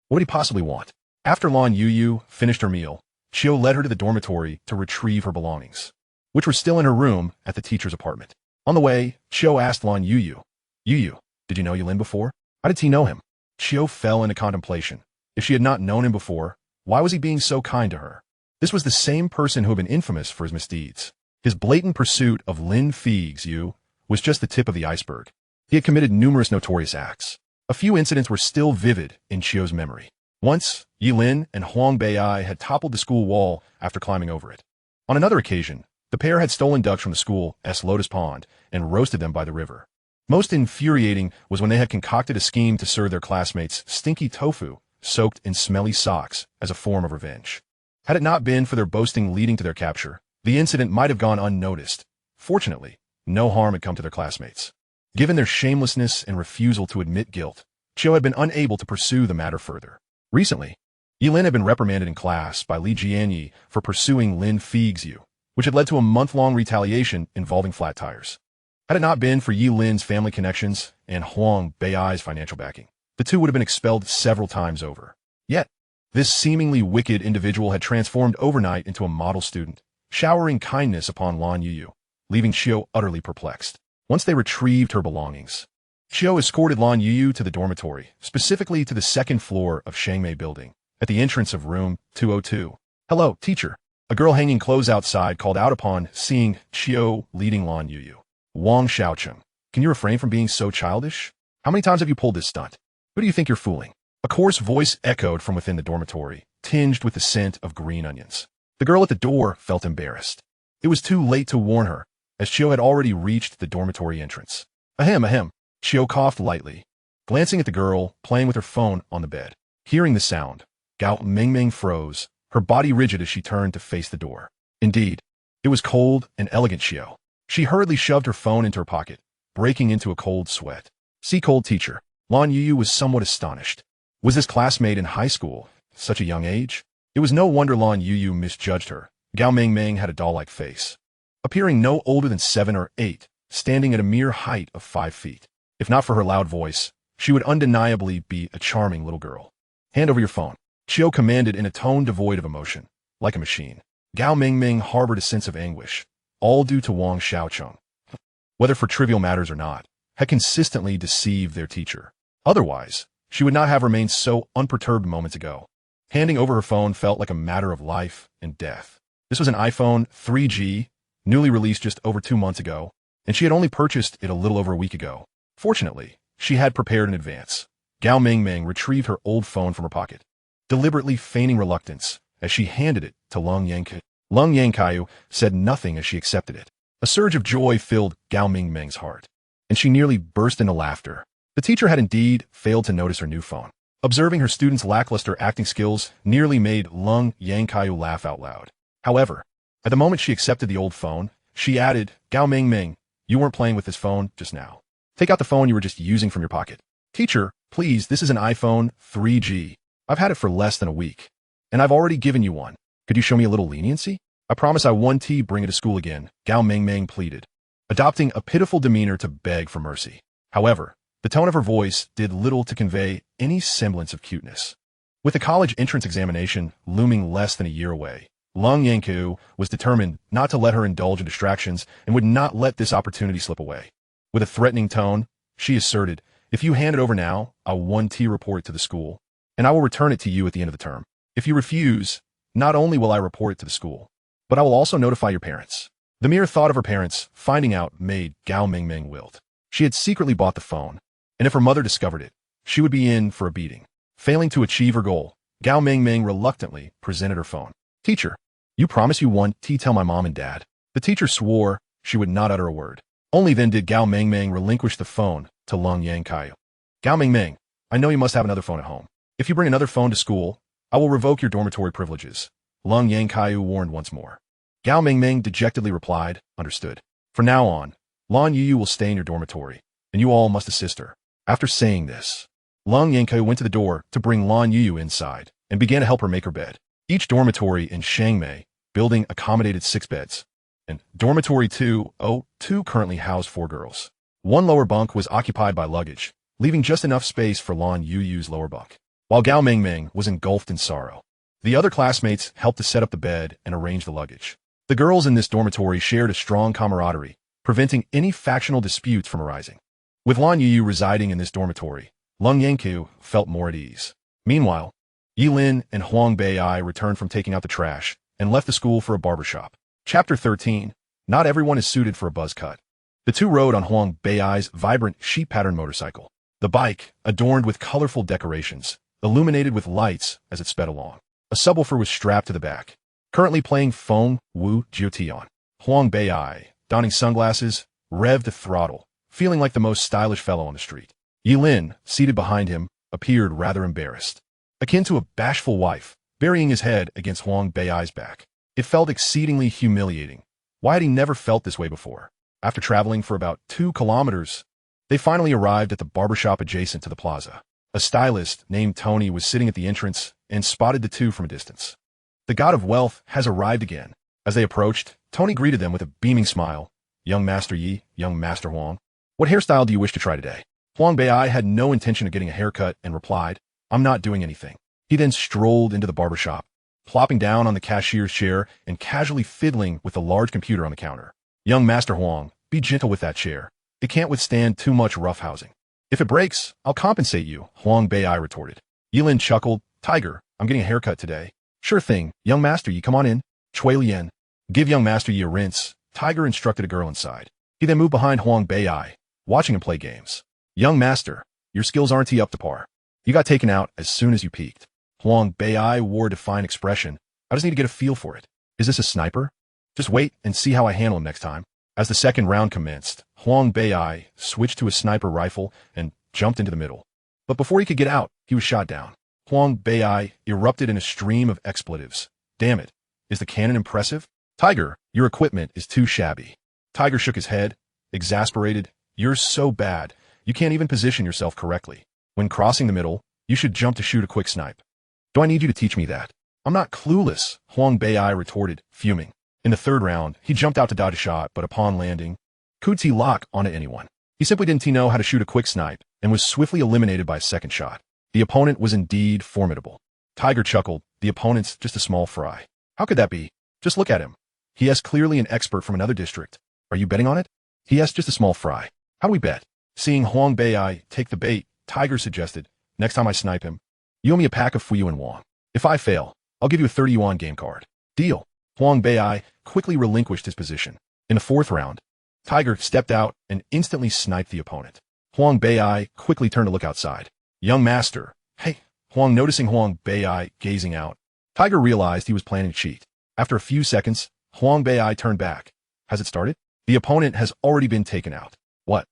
What would he possibly want? After Lan Youyou finished her meal, Chiu led her to the dormitory to retrieve her belongings, which were still in her room at the teacher's apartment. On the way, Chiu asked Lan Youyou, "Youyou, did you know Ye Lin before? How did he know him?" Chiu fell into contemplation. If she had not known him before, why was he being so kind to her? This was the same person who had been infamous for his misdeeds. His blatant pursuit of Ling Feixue was just the tip of the iceberg. He had committed numerous notorious acts. A few incidents were still vivid in Chiu's memory. Once, Ye Lin and Huang Bei'ai had toppled the school wall after climbing over it. On another occasion, the pair had stolen ducks from the school's lotus pond and roasted them by the river. Most infuriating was when they had concocted a scheme to serve their classmates stinky tofu soaked in smelly socks as a form of revenge. Had it not been for their boasting leading to their capture, the incident might have gone unnoticed. Fortunately, no harm had come to their classmates. Given their shamelessness and refusal to admit guilt, Chiu had been unable to pursue the matter further. Recently, Ye Lin had been reprimanded in class by Li Jianyi for pursuing Ling Feixue, which had led to a month-long retaliation involving flat tires. Had it not been for Ye Lin's family connections and Huang Bei'ai's financial backing, the two would have been expelled several times over. Yet, this seemingly wicked individual had transformed overnight into a model student, showering kindness upon Lan Youyou, leaving Chiu utterly perplexed. Once they retrieved her belongings, Chiu escorted Lan Youyou to the dormitory, specifically to the second floor of Shangmei building, at the entrance of room 202. "Hello, teacher." A girl hanging clothes outside called out upon seeing Chiu leading Lan Youyou. "Wang Xiaocheng, can you refrain from being so childish? How many times have you pulled this stunt? Who do you think you're fooling?" A coarse voice echoed from within the dormitory, tinged with the scent of green onions. The girl at the door felt embarrassed. It was too late to warn her, as Chiu had already reached the dormitory entrance. Ahem, ahem. Chiu coughed lightly, glancing at the girl playing with her phone on the bed. Hearing the sound, Gao Mingming froze, her body rigid as she turned to face the door. Indeed, it was cold and elegant Chiu. She hurriedly shoved her phone into her pocket, breaking into a cold sweat. "See, cold teacher." Lan Youyou was somewhat astonished. Was this classmate in high school, such a young age? It was no wonder Lan Youyou misjudged her. Gao Mingming had a doll-like face, appearing no older than 7 or 8, standing at a mere height of 5 feet. If not for her loud voice, she would undeniably be a charming little girl. "Hand over your phone," Chiu commanded in a tone devoid of emotion, like a machine. Gao Mingming harbored a sense of anguish, all due to Wang Xiaocheng, whether for trivial matters or not, had consistently deceived their teacher. Otherwise, she would not have remained so unperturbed moments ago. Handing over her phone felt like a matter of life and death. This was an iPhone 3G, newly released just over 2 months ago, and she had only purchased it a little over a week ago. Fortunately, she had prepared in advance. Gao Mingming retrieved her old phone from her pocket, deliberately feigning reluctance as she handed it to Lan Youyou. Lan Youyou said nothing as she accepted it. A surge of joy filled Gao Mingming's heart, and she nearly burst into laughter. The teacher had indeed failed to notice her new phone. Observing her students' lackluster acting skills nearly made Lan Youyou laugh out loud. However, at the moment she accepted the old phone, she added, "Gao Mingming, you weren't playing with this phone just now. Take out the phone you were just using from your pocket." "Teacher, please, this is an iPhone 3G. I've had it for less than a week, and I've already given you one. Could you show me a little leniency? I promise I won't bring it to school again," Gao Mingming pleaded, adopting a pitiful demeanor to beg for mercy. However, the tone of her voice did little to convey any semblance of cuteness. With the college entrance examination looming less than a year away, Lan Youyou was determined not to let her indulge in distractions and would not let this opportunity slip away. With a threatening tone, she asserted, "If you hand it over now, I'll 1T report it to the school, and I will return it to you at the end of the term. If you refuse, not only will I report it to the school, but I will also notify your parents." The mere thought of her parents finding out made Gao Mingming wilt. She had secretly bought the phone, and if her mother discovered it, she would be in for a beating. Failing to achieve her goal, Gao Mingming reluctantly presented her phone. "Teacher, you promise you won't tell my mom and dad." The teacher swore she would not utter a word. Only then did Gao Mingming relinquish the phone to Lan Youyou. "Gao Mingming, I know you must have another phone at home. If you bring another phone to school, I will revoke your dormitory privileges," Lan Youyou warned once more. Gao Mingming dejectedly replied, "Understood. From now on, Lan Youyou will stay in your dormitory, and you all must assist her." After saying this, Lan Youyou went to the door to bring Lan Youyou inside and began to help her make her bed. Each dormitory in Shangmei building accommodated 6 beds, and dormitory 202 currently housed 4 girls. One lower bunk was occupied by luggage, leaving just enough space for Lan Youyou's lower bunk. While Gao Mingming was engulfed in sorrow, the other classmates helped to set up the bed and arrange the luggage. The girls in this dormitory shared a strong camaraderie, preventing any factional disputes from arising. With Lan Youyou residing in this dormitory, Lan Youyou felt more at ease. Meanwhile, Ye Lin and Huang Bei'ai returned from taking out the trash and left the school for a barbershop. Chapter 13. Not everyone is suited for a buzz cut. The two rode on Huang Bei'ai's vibrant sheep-pattern motorcycle. The The bike, adorned with colorful decorations, illuminated with lights as it sped along. A subwoofer was strapped to the back, currently playing Feng Wu Jiution. Huang Bei'ai, donning sunglasses, revved the throttle, feeling like the most stylish fellow on the street. Ye Lin, seated behind him, appeared rather embarrassed, akin to a bashful wife, burying his head against Huang Bei'ai's back. It felt exceedingly humiliating. Why had he never felt this way before? After traveling for about 2 kilometers, they finally arrived at the barbershop adjacent to the plaza. A stylist named Tony was sitting at the entrance and spotted the two from a distance. The god of wealth has arrived again. As they approached, Tony greeted them with a beaming smile. Young Master Yi, young Master Huang. What hairstyle do you wish to try today? Huang Bei'ai had no intention of getting a haircut and replied, I'm not doing anything. He then strolled into the barbershop, plopping down on the cashier's chair and casually fiddling with the large computer on the counter. Young Master Huang, be gentle with that chair. It can't withstand too much roughhousing. If it breaks, I'll compensate you, Huang Bei'ai retorted. Ye Lin chuckled, Tiger, I'm getting a haircut today. Sure thing, young Master Yi, come on in. Chui Lian. Give young Master Yi a rinse, Tiger instructed a girl inside. He then moved behind Huang Bei'ai, watching him play games. Young Master, your skills aren't up to par. You got taken out as soon as you peeked. Huang Bei'ai wore a defiant expression. I just need to get a feel for it. Is this a sniper? Just wait and see how I handle him next time. As the second round commenced, Huang Bei'ai switched to a sniper rifle and jumped into the middle. But before he could get out, he was shot down. Huang Bei'ai erupted in a stream of expletives. Damn it. Is the cannon impressive? Tiger, your equipment is too shabby. Tiger shook his head, exasperated. You're so bad, you can't even position yourself correctly. When crossing the middle, you should jump to shoot a quick snipe. Do I need you to teach me that? I'm not clueless, Huang Bei'ai retorted, fuming. In the third round, he jumped out to dodge a shot, but upon landing, could he lock onto anyone? He simply didn't know how to shoot a quick snipe and was swiftly eliminated by a second shot. The opponent was indeed formidable. Tiger chuckled, the opponent's just a small fry. How could that be? Just look at him. He is clearly an expert from another district. Are you betting on it? He is just a small fry. How do we bet? Seeing Huang Bei'ai take the bait, Tiger suggested, next time I snipe him, you owe me a pack of Fuyue and Wong. If I fail, I'll give you a 30 yuan game card. Deal. Huang Bei'ai quickly relinquished his position. In the fourth round, Tiger stepped out and instantly sniped the opponent. Huang Bei'ai quickly turned to look outside. Young Master. Hey. Huang, noticing Huang Bei'ai gazing out, Tiger realized he was planning to cheat. After a few seconds, Huang Bei'ai turned back. Has it started? The opponent has already been taken out. What?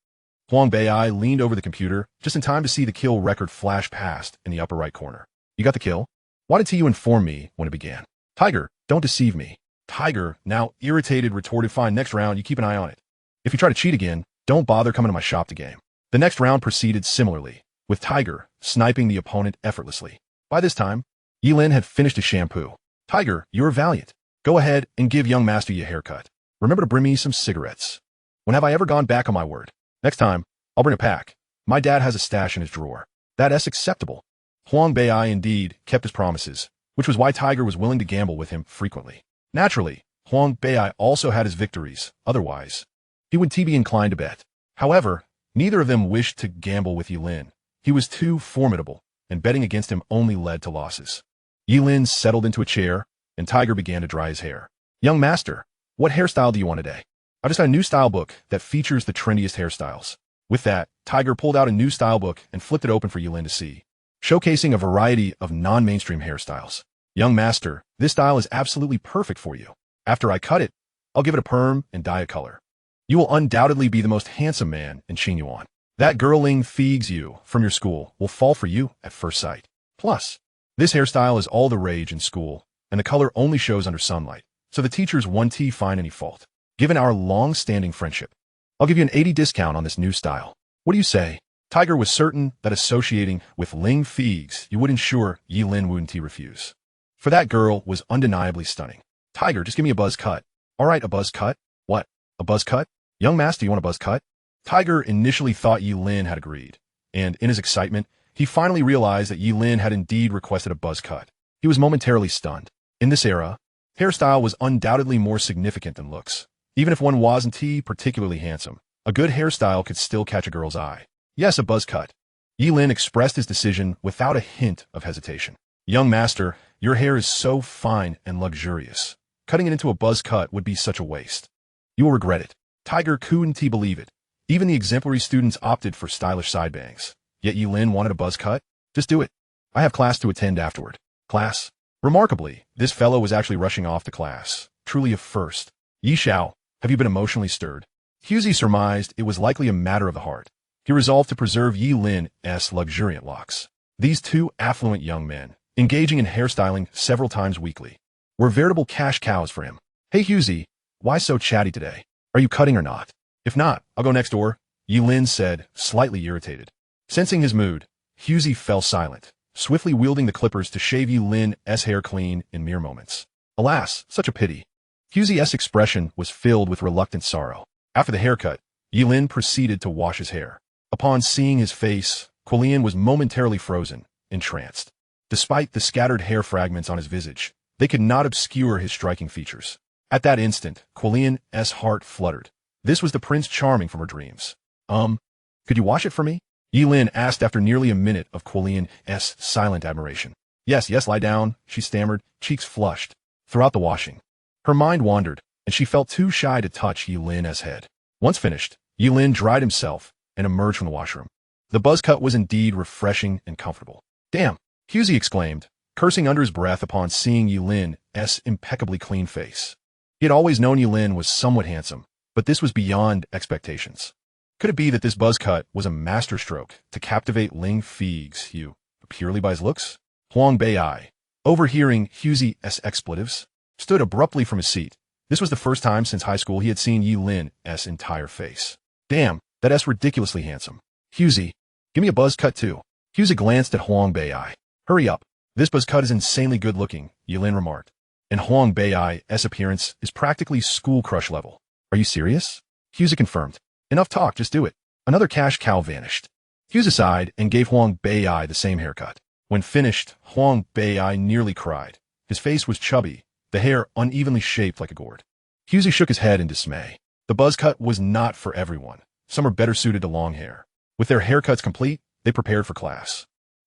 Huang Bei'ai leaned over the computer just in time to see the kill record flash past in the upper right corner. You got the kill? Why didn't you inform me when it began? Tiger, don't deceive me. Tiger, now irritated, retorted, fine, next round, you keep an eye on it. If you try to cheat again, don't bother coming to my shop to game. The next round proceeded similarly, with Tiger sniping the opponent effortlessly. By this time, Ye Lin had finished his shampoo. Tiger, you're valiant. Go ahead and give young Master Yi a haircut. Remember to bring me some cigarettes. When have I ever gone back on my word? Next time, I'll bring a pack. My dad has a stash in his drawer. That's acceptable. Huang Bei'ai indeed kept his promises, which was why Tiger was willing to gamble with him frequently. Naturally, Huang Bei'ai also had his victories. Otherwise, he would be inclined to bet. However, neither of them wished to gamble with Ye Lin. He was too formidable, and betting against him only led to losses. Ye Lin settled into a chair, and Tiger began to dry his hair. Young Master, what hairstyle do you want today? I just got a new style book that features the trendiest hairstyles. With that, Tiger pulled out a new style book and flipped it open for Ye Lin to see, showcasing a variety of non-mainstream hairstyles. Young Master, this style is absolutely perfect for you. After I cut it, I'll give it a perm and dye a color. You will undoubtedly be the most handsome man in Xinyuan. That girl Ling Feixue from your school will fall for you at first sight. Plus, this hairstyle is all the rage in school, and the color only shows under sunlight, so the teachers won't find any fault. Given our long-standing friendship, I'll give you an 80 discount on this new style. What do you say? Tiger was certain that associating with Ling Feixue would ensure Ye Lin wouldn't refuse. For that girl was undeniably stunning. Tiger, just give me a buzz cut. All right, a buzz cut? What? A buzz cut? Young Master, you want a buzz cut? Tiger initially thought Ye Lin had agreed, and in his excitement, he finally realized that Ye Lin had indeed requested a buzz cut. He was momentarily stunned. In this era, hairstyle was undoubtedly more significant than looks. Even if one wasn't particularly handsome, a good hairstyle could still catch a girl's eye. Yes, a buzz cut. Ye Lin expressed his decision without a hint of hesitation. Young Master, your hair is so fine and luxurious. Cutting it into a buzz cut would be such a waste. You will regret it. Tiger couldn't believe it. Even the exemplary students opted for stylish side bangs. Yet Ye Lin wanted a buzz cut? Just do it. I have class to attend afterward. Class? Remarkably, this fellow was actually rushing off to class. Truly a first. Ye Xiao, have you been emotionally stirred? Feixue surmised it was likely a matter of the heart. He resolved to preserve Ye Lin's luxuriant locks. These two affluent young men, engaging in hairstyling several times weekly, were veritable cash cows for him. Hey Feixue, why so chatty today? Are you cutting or not? If not, I'll go next door, Ye Lin said, slightly irritated. Sensing his mood, Feixue fell silent, swiftly wielding the clippers to shave Ye Lin's hair clean in mere moments. Alas, such a pity. Feixue's expression was filled with reluctant sorrow. After the haircut, Ye Lin proceeded to wash his hair. Upon seeing his face, Quillian was momentarily frozen, entranced. Despite the scattered hair fragments on his visage, they could not obscure his striking features. At that instant, Quillian's heart fluttered. This was the Prince Charming from her dreams. Could you wash it for me? Ye Lin asked after nearly a minute of Quillian's silent admiration. Yes, lie down, she stammered, cheeks flushed. Throughout the washing, her mind wandered, and she felt too shy to touch Ye Lin's head. Once finished, Ye Lin dried himself and emerged from the washroom. The buzz cut was indeed refreshing and comfortable. Damn, Feixue exclaimed, cursing under his breath upon seeing Ye Lin's impeccably clean face. He had always known Ye Lin was somewhat handsome, but this was beyond expectations. Could it be that this buzz cut was a masterstroke to captivate Ling Feixue purely by his looks? Huang Bei, overhearing Feixue's expletives, stood abruptly from his seat. This was the first time since high school he had seen Ye Lin's entire face. Damn, that's ridiculously handsome. Feixue, give me a buzz cut too. Feixue glanced at Huang Bei. Hurry up. This buzz cut is insanely good looking, Ye Lin remarked. And Huang Bei's appearance is practically school crush level. Are you serious? Feixue confirmed. Enough talk, just do it. Another cash cow vanished. Feixue sighed and gave Huang Bei the same haircut. When finished, Huang Bei nearly cried. His face was chubby, the hair unevenly shaped like a gourd. Feixue shook his head in dismay. The buzz cut was not for everyone. Some are better suited to long hair. With their haircuts complete, they prepared for class.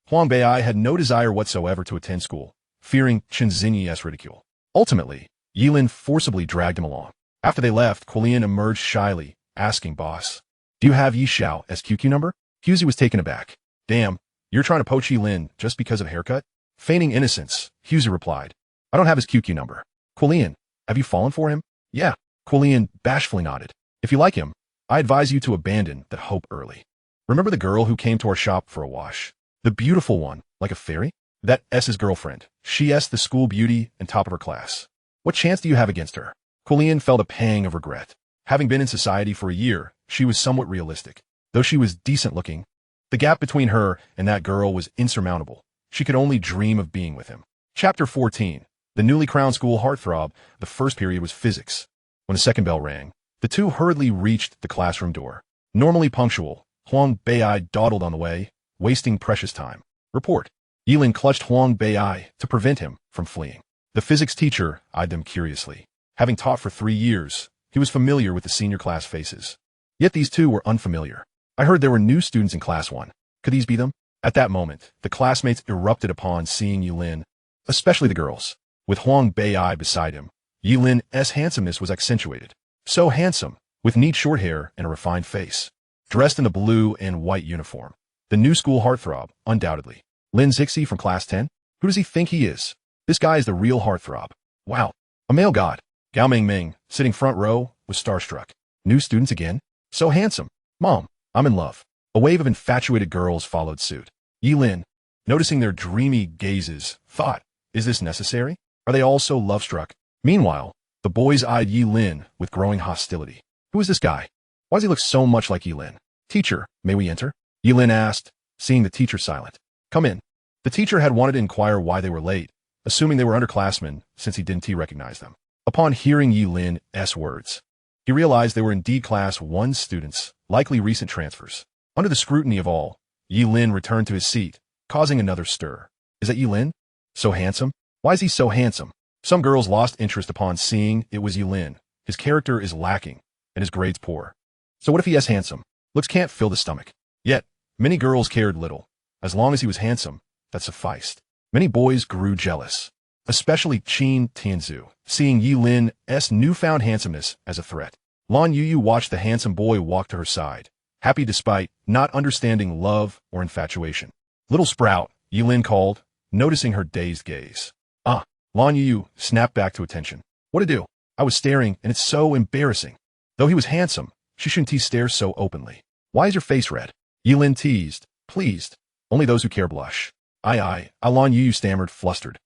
Huang Bei had no desire whatsoever to attend school, fearing Chen Xinyi's ridicule. Ultimately, Ye Lin forcibly dragged him along. After they left, Quillian emerged shyly, asking boss, "Do you have Ye Xiao's QQ number?" Feixue was taken aback. "Damn, you're trying to poach Ye Lin just because of a haircut?" Feigning innocence, Feixue replied, "I don't have his QQ number." "Quillian, have you fallen for him?" "Yeah." Quillian bashfully nodded. "If you like him, I advise you to abandon that hope early. Remember the girl who came to our shop for a wash? The beautiful one, like a fairy? That's his girlfriend. She's the school beauty and top of her class. What chance do you have against her?" Quillian felt a pang of regret. Having been in society for a year, she was somewhat realistic. Though she was decent looking, the gap between her and that girl was insurmountable. She could only dream of being with him. Chapter 14. The newly crowned school heartthrob. The first period was physics. When the second bell rang, the two hurriedly reached the classroom door. Normally punctual, Huang Bei dawdled on the way, wasting precious time. "Report." Ye Lin clutched Huang Bei to prevent him from fleeing. The physics teacher eyed them curiously. Having taught for 3 years, he was familiar with the senior class faces. Yet these two were unfamiliar. "I heard there were new students in class 1. Could these be them?" At that moment, the classmates erupted upon seeing Ye Lin, especially the girls. With Huang Bei beside him, Ye Lin's handsomeness was accentuated. So handsome, with neat short hair and a refined face. Dressed in a blue and white uniform. The new school heartthrob, undoubtedly. Lin Zixi from class 10? Who does he think he is? This guy is the real heartthrob. Wow, a male god. Gao Mingming, sitting front row, was starstruck. New students again? So handsome. Mom, I'm in love. A wave of infatuated girls followed suit. Ye Lin, noticing their dreamy gazes, thought, is this necessary? Are they all so love-struck? Meanwhile, the boys eyed Ye Lin with growing hostility. Who is this guy? Why does he look so much like Ye Lin? "Teacher, may we enter?" Ye Lin asked, seeing the teacher silent. "Come in." The teacher had wanted to inquire why they were late, assuming they were underclassmen since he didn't recognize them. Upon hearing Ye Lin's words, he realized they were indeed class 1 students, likely recent transfers. Under the scrutiny of all, Ye Lin returned to his seat, causing another stir. "Is that Ye Lin? So handsome? Why is he so handsome?" Some girls lost interest upon seeing it was Ye Lin. His character is lacking, and his grades poor. So what if he is handsome? Looks can't fill the stomach. Yet, many girls cared little. As long as he was handsome, that sufficed. Many boys grew jealous, especially Qin Tianzu, seeing Ye Lin's newfound handsomeness as a threat. Lan Youyou watched the handsome boy walk to her side, happy despite not understanding love or infatuation. Little sprout, Ye Lin called, noticing her dazed gaze. Ah, Lan Youyou snapped back to attention. What to do? I was staring, and it's so embarrassing. Though he was handsome, she shouldn't stare so openly. Why is your face red? Ye Lin teased, pleased. Only those who care blush. I, Lan Youyou stammered, flustered.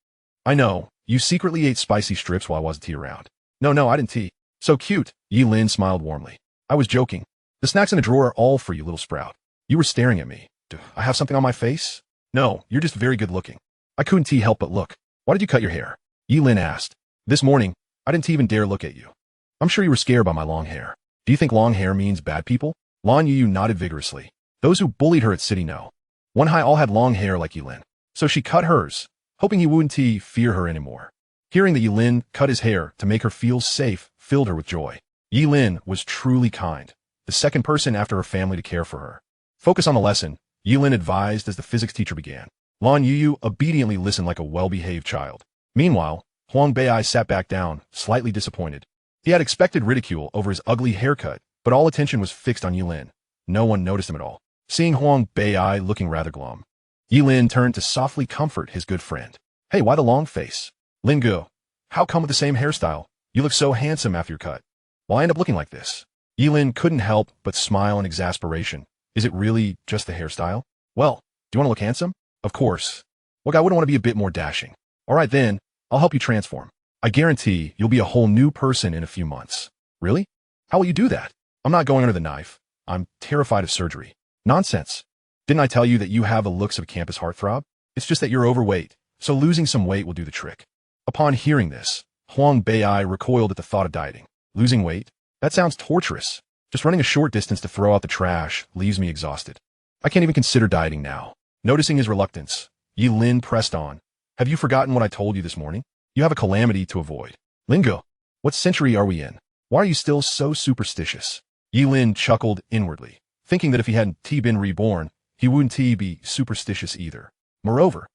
I know, you secretly ate spicy strips while I wasn't around. No, I didn't tea. So cute, Ye Lin smiled warmly. I was joking. The snacks in the drawer are all for you, little sprout. You were staring at me. Do I have something on my face? No, you're just very good looking. I couldn't help but look. Why did you cut your hair? Ye Lin asked. This morning, I didn't even dare look at you. I'm sure you were scared by my long hair. Do you think long hair means bad people? Lan Youyou nodded vigorously. Those who bullied her at City know. One high all had long hair like Ye Lin. So she cut hers, hoping he wouldn't fear her anymore. Hearing that Ye Lin cut his hair to make her feel safe filled her with joy. Ye Lin was truly kind, the second person after her family to care for her. Focus on the lesson, Ye Lin advised as the physics teacher began. Lan Youyou obediently listened like a well-behaved child. Meanwhile, Huang Bei sat back down, slightly disappointed. He had expected ridicule over his ugly haircut, but all attention was fixed on Ye Lin. No one noticed him at all. Seeing Huang Bei looking rather glum, Ye Lin turned to softly comfort his good friend. Hey, why the long face? Ling Feixue, how come with the same hairstyle? You look so handsome after your cut. Why end up looking like this? Ye Lin couldn't help but smile in exasperation. Is it really just the hairstyle? Well, do you want to look handsome? Of course. What guy wouldn't want to be a bit more dashing? All right then, I'll help you transform. I guarantee you'll be a whole new person in a few months. Really? How will you do that? I'm not going under the knife. I'm terrified of surgery. Nonsense. Didn't I tell you that you have the looks of a campus heartthrob? It's just that you're overweight, so losing some weight will do the trick. Upon hearing this, Huang Bei recoiled at the thought of dieting. Losing weight? That sounds torturous. Just running a short distance to throw out the trash leaves me exhausted. I can't even consider dieting now. Noticing his reluctance, Ye Lin pressed on. Have you forgotten what I told you this morning? You have a calamity to avoid. Ling Feixue, what century are we in? Why are you still so superstitious? Ye Lin chuckled inwardly, thinking that if he hadn't been reborn, he wouldn't be superstitious either. Moreover,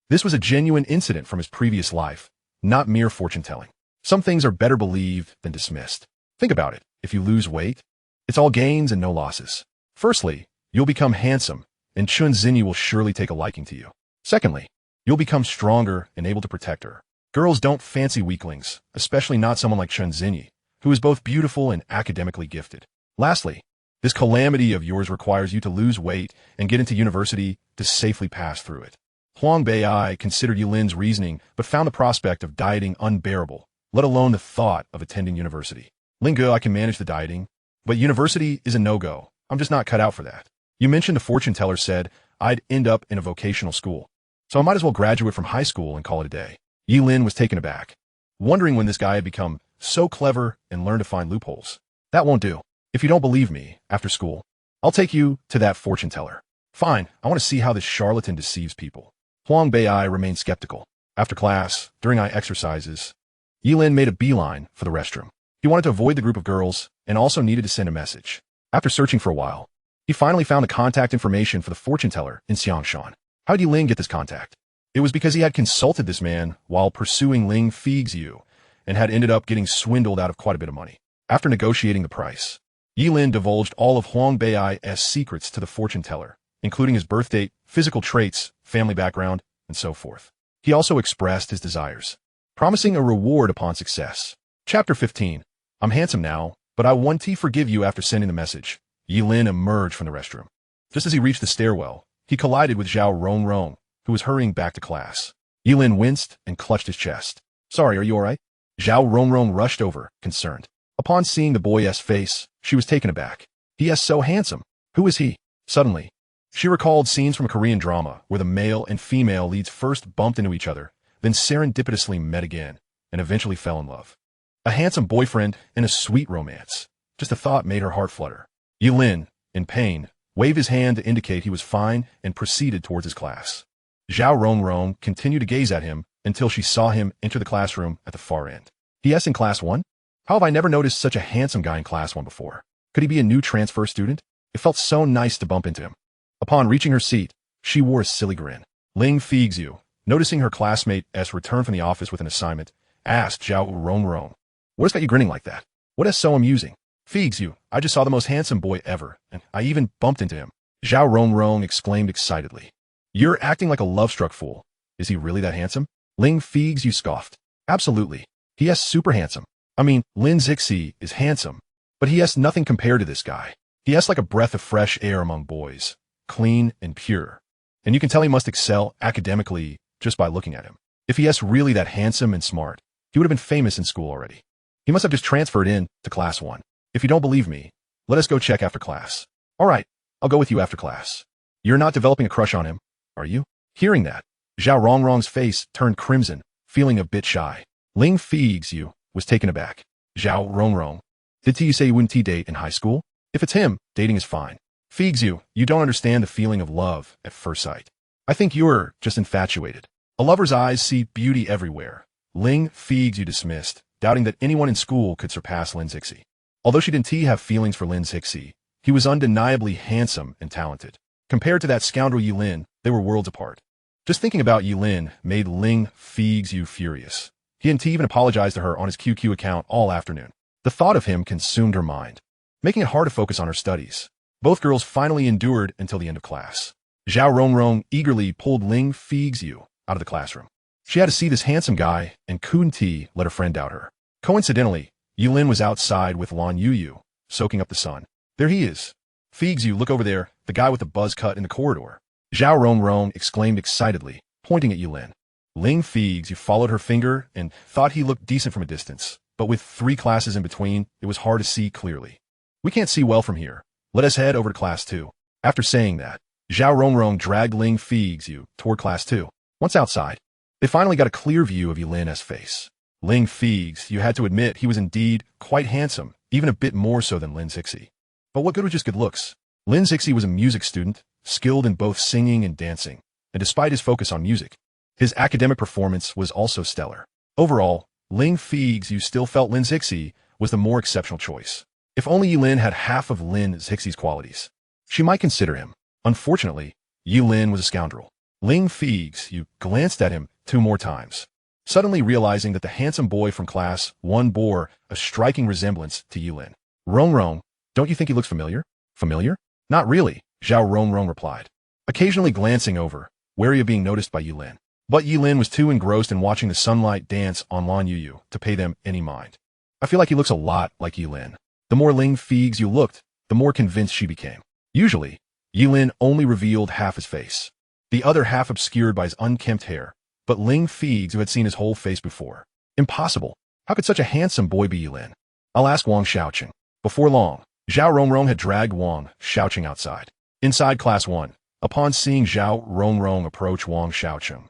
this was a genuine incident from his previous life, not mere fortune-telling. Some things are better believed than dismissed. Think about it. If you lose weight, it's all gains and no losses. Firstly, you'll become handsome, and Chun Xinyi will surely take a liking to you. Secondly, you'll become stronger and able to protect her. Girls don't fancy weaklings, especially not someone like Chun Xinyi, who is both beautiful and academically gifted. Lastly, this calamity of yours requires you to lose weight and get into university to safely pass through it. Huang Bei considered Ye Lin's reasoning, but found the prospect of dieting unbearable, let alone the thought of attending university. Ling Feixue, I can manage the dieting, but university is a no-go. I'm just not cut out for that. You mentioned a fortune teller said I'd end up in a vocational school, so I might as well graduate from high school and call it a day. Ye Lin was taken aback, wondering when this guy had become so clever and learned to find loopholes. That won't do. If you don't believe me, after school, I'll take you to that fortune teller. Fine, I want to see how this charlatan deceives people. Huang Bei remained skeptical. After class, during exercises, Ye Lin made a beeline for the restroom. He wanted to avoid the group of girls and also needed to send a message. After searching for a while, he finally found the contact information for the fortune teller in Xiangshan. How did Ye Lin get this contact? It was because he had consulted this man while pursuing Ling Feixue and had ended up getting swindled out of quite a bit of money. After negotiating the price, Ye Lin divulged all of Huang Bei's secrets to the fortune teller, including his birth date, physical traits, family background, and so forth. He also expressed his desires, promising a reward upon success. Chapter 15. I'm handsome now, but I want to forgive you after sending the message. Ye Lin emerged from the restroom. Just as he reached the stairwell, he collided with Zhao Rongrong, who was hurrying back to class. Ye Lin winced and clutched his chest. Sorry, are you all right? Zhao Rongrong rushed over, concerned. Upon seeing the boy's face, she was taken aback. He is so handsome. Who is he? Suddenly, she recalled scenes from a Korean drama where the male and female leads first bumped into each other, then serendipitously met again, and eventually fell in love. A handsome boyfriend and a sweet romance. Just a thought made her heart flutter. Ye Lin, in pain, waved his hand to indicate he was fine and proceeded towards his class. Zhao Rongrong continued to gaze at him until she saw him enter the classroom at the far end. He in class 1? How have I never noticed such a handsome guy in class 1 before? Could he be a new transfer student? It felt so nice to bump into him. Upon reaching her seat, she wore a silly grin. Ling Feixue, noticing her classmate's return from the office with an assignment, asked Zhao Rongrong, "What has got you grinning like that? What is so amusing?" Feixue, I just saw the most handsome boy ever, and I even bumped into him. Zhao Rongrong exclaimed excitedly. You're acting like a love-struck fool. Is he really that handsome? Ling Feixue scoffed. Absolutely. He is super handsome. I mean, Lin Zixi is handsome, but he has nothing compared to this guy. He has like a breath of fresh air among boys, clean and pure. And you can tell he must excel academically just by looking at him. If he is really that handsome and smart, he would have been famous in school already. He must have just transferred in to class 1. If you don't believe me, let us go check after class. All right, I'll go with you after class. You're not developing a crush on him, are you? Hearing that, Zhao Rongrong's face turned crimson, feeling a bit shy. Ling Feixue was taken aback. Zhao Rongrong, did you say you wouldn't date in high school? If it's him, dating is fine. Feixue, you don't understand the feeling of love at first sight. I think you're just infatuated. A lover's eyes see beauty everywhere. Ling Feixue dismissed, doubting that anyone in school could surpass Lin Zixi. Although she didn't have feelings for Lin Zixi, he was undeniably handsome and talented. Compared to that scoundrel Ye Lin, they were worlds apart. Just thinking about Ye Lin made Ling Feixue furious. He didn't even apologize to her on his QQ account all afternoon. The thought of him consumed her mind, making it hard to focus on her studies. Both girls finally endured until the end of class. Zhao Rongrong eagerly pulled Ling Feixue out of the classroom. She had to see this handsome guy, and couldn't let her friend doubt her. Coincidentally, Ye Lin was outside with Lan Youyou, soaking up the sun. There he is. Feixue, look over there, the guy with the buzz cut in the corridor. Zhao Rongrong exclaimed excitedly, pointing at Ye Lin. Ling Feixue followed her finger and thought he looked decent from a distance, but with 3 classes in between, it was hard to see clearly. We can't see well from here. Let us head over to class 2. After saying that, Zhao Rongrong dragged Ling Feixue toward class 2. Once outside, they finally got a clear view of Ye Lin's face. Ling Feixue had to admit he was indeed quite handsome, even a bit more so than Lin Zixi. But what good was just good looks? Lin Zixi was a music student, skilled in both singing and dancing, and despite his focus on music, his academic performance was also stellar. Overall, Ling Feixue still felt Lin Zixi was the more exceptional choice. If only Ye Lin had half of Lin Zixi's qualities, she might consider him. Unfortunately, Ye Lin was a scoundrel. Ling Feixue glanced at him 2 more times, suddenly realizing that the handsome boy from class 1 bore a striking resemblance to Ye Lin. Rongrong, don't you think he looks familiar? Familiar? Not really, Zhao Rongrong replied, occasionally glancing over, wary of being noticed by Ye Lin. But Ye Lin was too engrossed in watching the sunlight dance on Lan Youyou to pay them any mind. I feel like he looks a lot like Ye Lin. The more Ling Feixue looked, the more convinced she became. Usually, Ye Lin only revealed half his face, the other half obscured by his unkempt hair, but Ling Feixue had seen his whole face before. Impossible. How could such a handsome boy be Ye Lin? I'll ask Wang Xiaoqing. Before long, Zhao Rongrong had dragged Wang Xiaoqing outside. Inside class 1, upon seeing Zhao Rongrong approach Wang Xiaoqing,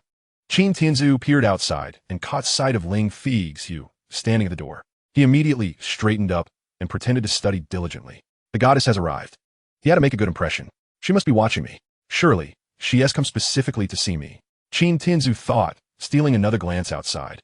Qin Tianzu peered outside and caught sight of Ling Feixue standing at the door. He immediately straightened up and pretended to study diligently. The goddess has arrived. He had to make a good impression. She must be watching me. Surely, she has come specifically to see me. Qin Tianzu thought, stealing another glance outside.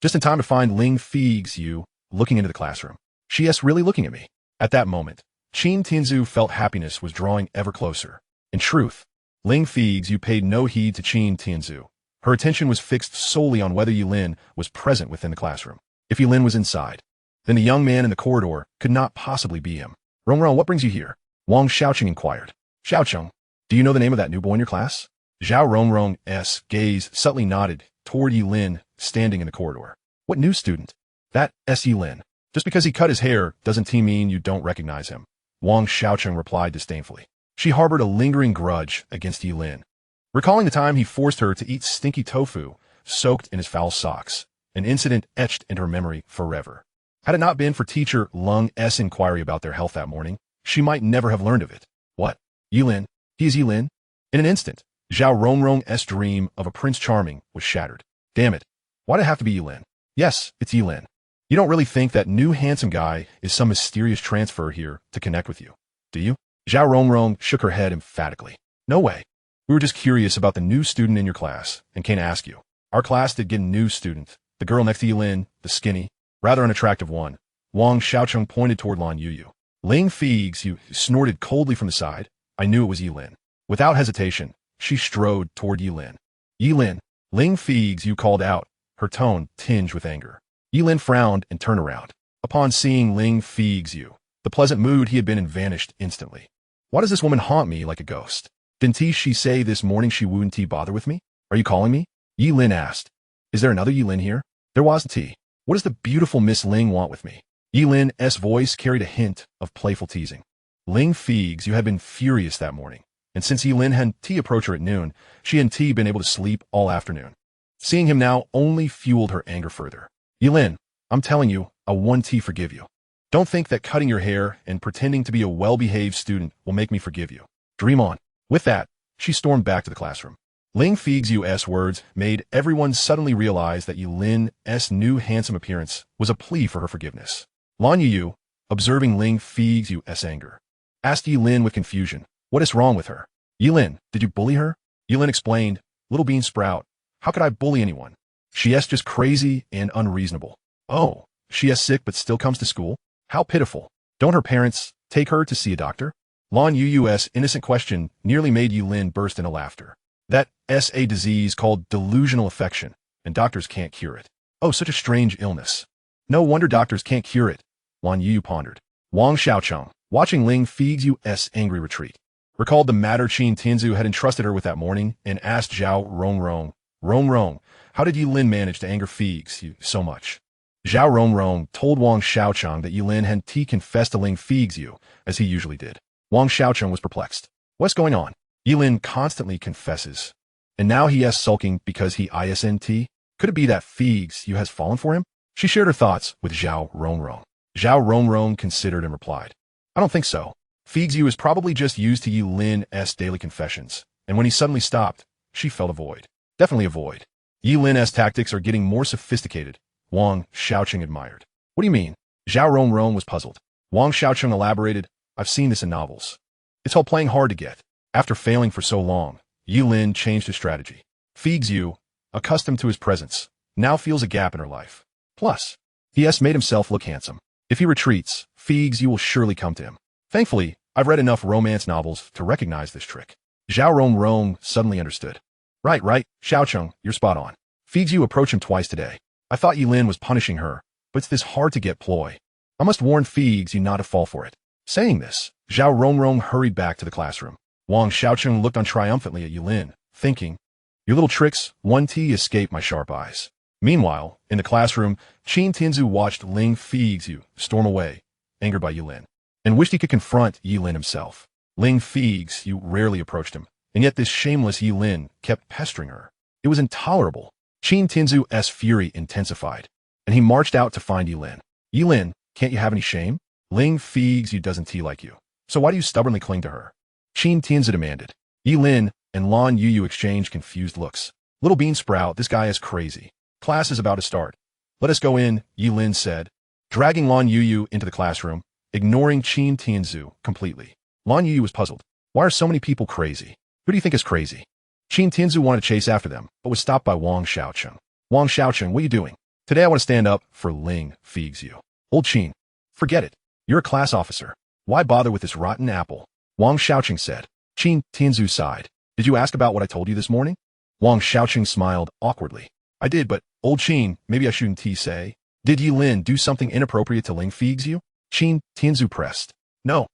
Just in time to find Ling Feixue looking into the classroom. She is really looking at me. At that moment, Qin Tianzu felt happiness was drawing ever closer. In truth, Ling Feixue paid no heed to Qin Tianzu. Her attention was fixed solely on whether Ye Lin was present within the classroom. If Ye Lin was inside, then the young man in the corridor could not possibly be him. Rongrong, what brings you here? Wang Xiaoqing inquired. Xiaoqing, do you know the name of that new boy in your class? Zhao Rongrong's gaze subtly nodded toward Ye Lin standing in the corridor. What new student? That Ye Lin. Just because he cut his hair doesn't mean you don't recognize him, Wang Xiaoqing replied disdainfully. She harbored a lingering grudge against Ye Lin, recalling the time he forced her to eat stinky tofu soaked in his foul socks, an incident etched into her memory forever. Had it not been for teacher Lung's inquiry about their health that morning, she might never have learned of it. What? Ye Lin? He is Ye Lin? In an instant, Zhao Rongrong's dream of a Prince Charming was shattered. Damn it. Why'd it have to be Ye Lin? Yes, it's Ye Lin. You don't really think that new handsome guy is some mysterious transfer here to connect with you, do you? Zhao Rongrong shook her head emphatically. No way. We were just curious about the new student in your class and came to ask you. Our class did get a new student. The girl next to Ye Lin, the skinny, rather unattractive one. Wang Xiaoqing pointed toward Lan Youyou. Ling Feixue snorted coldly from the side. I knew it was Ye Lin. Without hesitation, she strode toward Ye Lin. Ye Lin, Ling Feixue called out, her tone tinged with anger. Ye Lin frowned and turned around. Upon seeing Ling Feixue, The pleasant mood he had been in vanished instantly. Why does this woman haunt me like a ghost? Didn't she say this morning she wouldn't bother with me? Are you calling me? Ye Lin asked. Is there another Ye Lin here? There wasn't. What does the beautiful Miss Ling want with me? Ye Lin's voice carried a hint of playful teasing. Ling Feixue had been furious that morning, and since Ye Lin hadn't approached her at noon, she hadn't been able to sleep all afternoon. Seeing him now only fueled her anger further. Ye Lin, I'm telling you, I won't forgive you. Don't think that cutting your hair and pretending to be a well-behaved student will make me forgive you. Dream on. With that, she stormed back to the classroom. Ling Feixue's words made everyone suddenly realize that Ye Lin's new handsome appearance was a plea for her forgiveness. Lan Youyou, observing Ling Feixue's anger, asked Ye Lin with confusion, what is wrong with her? Ye Lin, did you bully her? Ye Lin explained, little bean sprout, how could I bully anyone? She's just crazy and unreasonable. Oh, she's sick but still comes to school? How pitiful. Don't her parents take her to see a doctor? Lan Youyou's innocent question nearly made Ye Lin burst into laughter. That's a disease called delusional affection, and doctors can't cure it. Oh, such a strange illness. No wonder doctors can't cure it, Lan Youyou pondered. Wang Xiaocheng, watching Ling Feixue's angry retreat, recalled the matter Qin Tianzu had entrusted her with that morning and asked Zhao Rongrong, how did Ye Lin manage to anger Feixue so much? Zhao Rongrong told Wang Xiaocheng that Ye Lin hadn't confessed to Ling Feixue as he usually did. Wang Xiaocheng was perplexed. What's going on? Ye Lin constantly confesses. And now he is sulking because he isn't? Could it be that Feixue has fallen for him? She shared her thoughts with Zhao Rongrong. Zhao Rongrong considered and replied, I don't think so. Feixue is probably just used to Ye Lin's daily confessions, and when he suddenly stopped, she felt a void. Definitely a void. Ye Lin's tactics are getting more sophisticated, Wang Xiaocheng admired. What do you mean? Zhao Rongrong was puzzled. Wang Xiaocheng elaborated, I've seen this in novels. It's all playing hard to get. After failing for so long, Ye Lin changed his strategy. Feixue, accustomed to his presence, now feels a gap in her life. Plus, he has made himself look handsome. If he retreats, Feixue will surely come to him. Thankfully, I've read enough romance novels to recognize this trick. Zhao Rongrong suddenly understood. Right, Xiaocheng, you're spot on. Feixue approached him twice today. I thought Ye Lin was punishing her, but it's this hard-to-get ploy. I must warn Feixue not to fall for it. Saying this, Zhao Rongrong hurried back to the classroom. Wang Xiaocheng looked on triumphantly at Ye Lin, thinking, your little tricks, escaped my sharp eyes. Meanwhile, in the classroom, Qin Tianzu watched Ling Feixue storm away, angered by Ye Lin, and wished he could confront Ye Lin himself. Ling Feixue rarely approached him, and yet this shameless Ye Lin kept pestering her. It was intolerable. Qin Tianzu's fury intensified, and he marched out to find Ye Lin. Ye Lin, can't you have any shame? Ling Feixue doesn't like you, so why do you stubbornly cling to her? Qin Tianzu demanded. Ye Lin and Lan Youyou exchanged confused looks. Little bean sprout, this guy is crazy. Class is about to start. Let us go in, Ye Lin said, dragging Lan Youyou into the classroom, ignoring Qin Tianzu completely. Lan Youyou was puzzled. Why are so many people crazy? Who do you think is crazy? Qin Tianzu wanted to chase after them, but was stopped by Wang Xiaocheng. Wang Xiaocheng, what are you doing? Today I want to stand up for Ling Feixue. Old Qin, forget it. You're a class officer. Why bother with this rotten apple? Wang Xiaocheng said. Qin Tianzu sighed. Did you ask about what I told you this morning? Wang Xiaocheng smiled awkwardly. I did, but, old Qin, maybe I shouldn't say. Did Ye Lin do something inappropriate to Ling Feixue? Qin Tianzu pressed. No.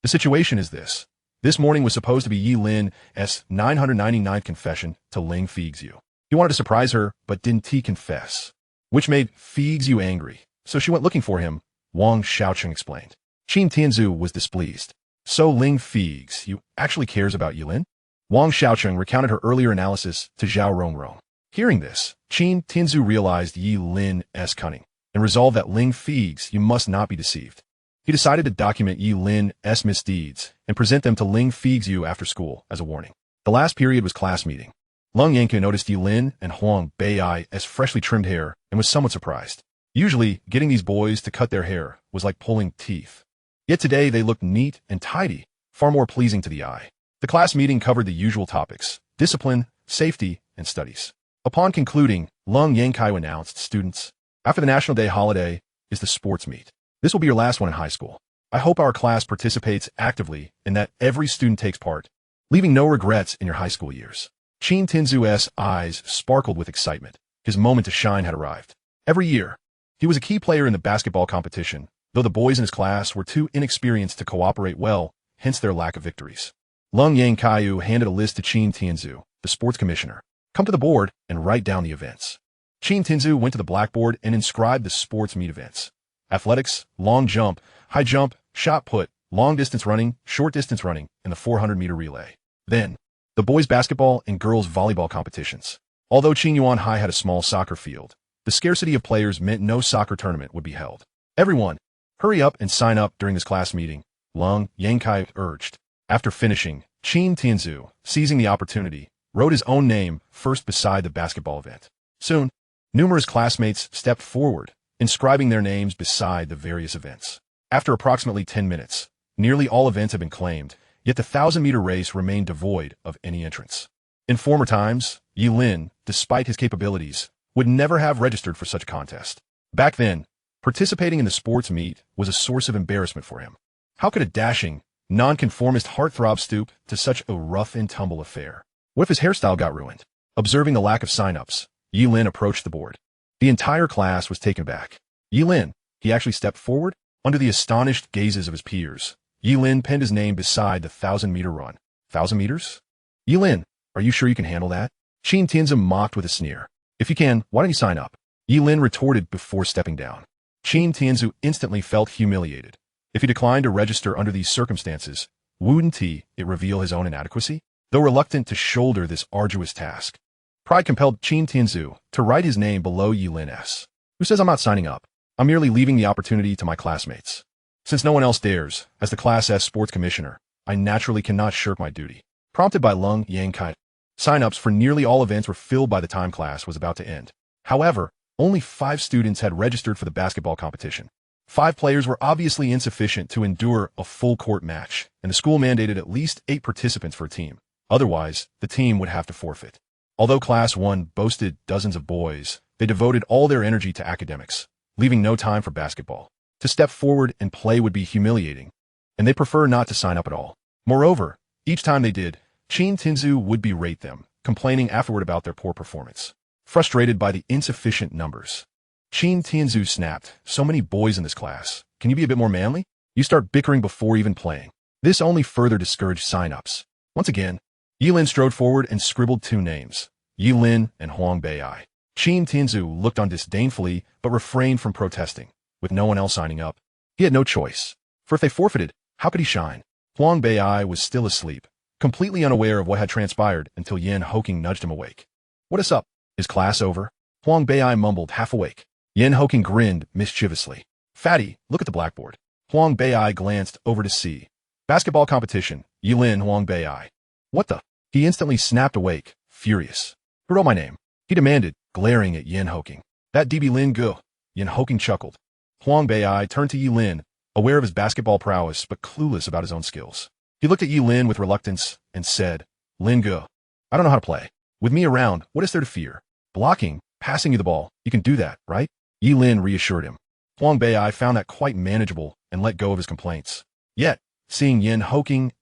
The situation is this. This morning was supposed to be Ye Lin's 999th confession to Ling Feixue. He wanted to surprise her, but didn't confess, which made Feixue angry, so she went looking for him, Wang Xiaocheng explained. Qin Tianzu was displeased. So Ling Feixue actually cares about Ye Lin? Wang Xiaocheng recounted her earlier analysis to Zhao Rongrong. Hearing this, Qin Tianzu realized Ye Lin's cunning and resolved that Ling Feixue must not be deceived. He decided to document Ye Lin's misdeeds and present them to Ling Feixue after school as a warning. The last period was class meeting. Lan Youyou noticed Ye Lin and Huang Bei's freshly trimmed hair and was somewhat surprised. Usually, getting these boys to cut their hair was like pulling teeth. Yet today they looked neat and tidy, far more pleasing to the eye. The class meeting covered the usual topics: discipline, safety, and studies. Upon concluding, Lan Youyou announced, students, after the National Day holiday is the sports meet. This will be your last one in high school. I hope our class participates actively and that every student takes part, leaving no regrets in your high school years. Qin Tianzu's eyes sparkled with excitement. His moment to shine had arrived. Every year, he was a key player in the basketball competition, though the boys in his class were too inexperienced to cooperate well, hence their lack of victories. Ling Feixue handed a list to Qin Tianzu, the sports commissioner. Come to the board and write down the events. Qin Tianzu went to the blackboard and inscribed the sports meet events. Athletics, long jump, high jump, shot put, long distance running, short distance running, and the 400-meter relay. Then, the boys' basketball and girls' volleyball competitions. Although Qinyuan High had a small soccer field, the scarcity of players meant no soccer tournament would be held. Everyone, hurry up and sign up during this class meeting, Ling Feixue urged. After finishing, Qin Tianzu, seizing the opportunity, wrote his own name first beside the basketball event. Soon, numerous classmates stepped forward, inscribing their names beside the various events. After approximately 10 minutes, nearly all events had been claimed, yet the 1,000-meter race remained devoid of any entrance. In former times, Ye Lin, despite his capabilities, would never have registered for such a contest. Back then, participating in the sports meet was a source of embarrassment for him. How could a dashing, nonconformist heartthrob stoop to such a rough-and-tumble affair? What if his hairstyle got ruined? Observing the lack of sign-ups, Ye Lin approached the board. The entire class was taken aback. Ye Lin, he actually stepped forward? Under the astonished gazes of his peers, Ye Lin penned his name beside the 1,000-meter run. 1,000 meters? Ye Lin, are you sure you can handle that? Qin Tianzu mocked with a sneer. If you can, why don't you sign up? Ye Lin retorted before stepping down. Qin Tianzu instantly felt humiliated. If he declined to register under these circumstances, wouldn't it reveal his own inadequacy? Though reluctant to shoulder this arduous task, pride compelled Qin Tianzu to write his name below Ye Lin's. Who says I'm not signing up? I'm merely leaving the opportunity to my classmates. Since no one else dares, as the Class S sports commissioner, I naturally cannot shirk my duty. Prompted by Ling Feixue, sign-ups for nearly all events were filled by the time class was about to end. However, only 5 students had registered for the basketball competition. 5 players were obviously insufficient to endure a full-court match, and the school mandated at least 8 participants for a team. Otherwise, the team would have to forfeit. Although Class 1 boasted dozens of boys, they devoted all their energy to academics, leaving no time for basketball. To step forward and play would be humiliating, and they prefer not to sign up at all. Moreover, each time they did, Qin Tianzu would berate them, complaining afterward about their poor performance. Frustrated by the insufficient numbers, Qin Tianzu snapped, so many boys in this class, can you be a bit more manly? You start bickering before even playing. This only further discouraged sign-ups. Once again, Ye Lin strode forward and scribbled 2 names, Ye Lin and Huang Bei'ai. Qin Tianzu looked on disdainfully but refrained from protesting. With no one else signing up, he had no choice. For if they forfeited, how could he shine? Huang Bei'ai was still asleep, completely unaware of what had transpired until Yin Hoking nudged him awake. What is up? Is class over? Huang Bei'ai mumbled, half awake. Yin Hoking grinned mischievously. Fatty, look at the blackboard. Huang Bei'ai glanced over to see. Basketball competition, Ye Lin Huang Bei'ai. What the? He instantly snapped awake, furious. Who wrote my name? He demanded, glaring at Yin Hoking. That DB Lin Go. Yin Hoking chuckled. Huang Bei'ai turned to Ye Lin, aware of his basketball prowess but clueless about his own skills. He looked at Ye Lin with reluctance and said, Lin Go, I don't know how to play. With me around, what is there to fear? Blocking, passing you the ball, you can do that, right? Ye Lin reassured him. Huang Bei'ai found that quite manageable and let go of his complaints. Yet, seeing Yin Hoking's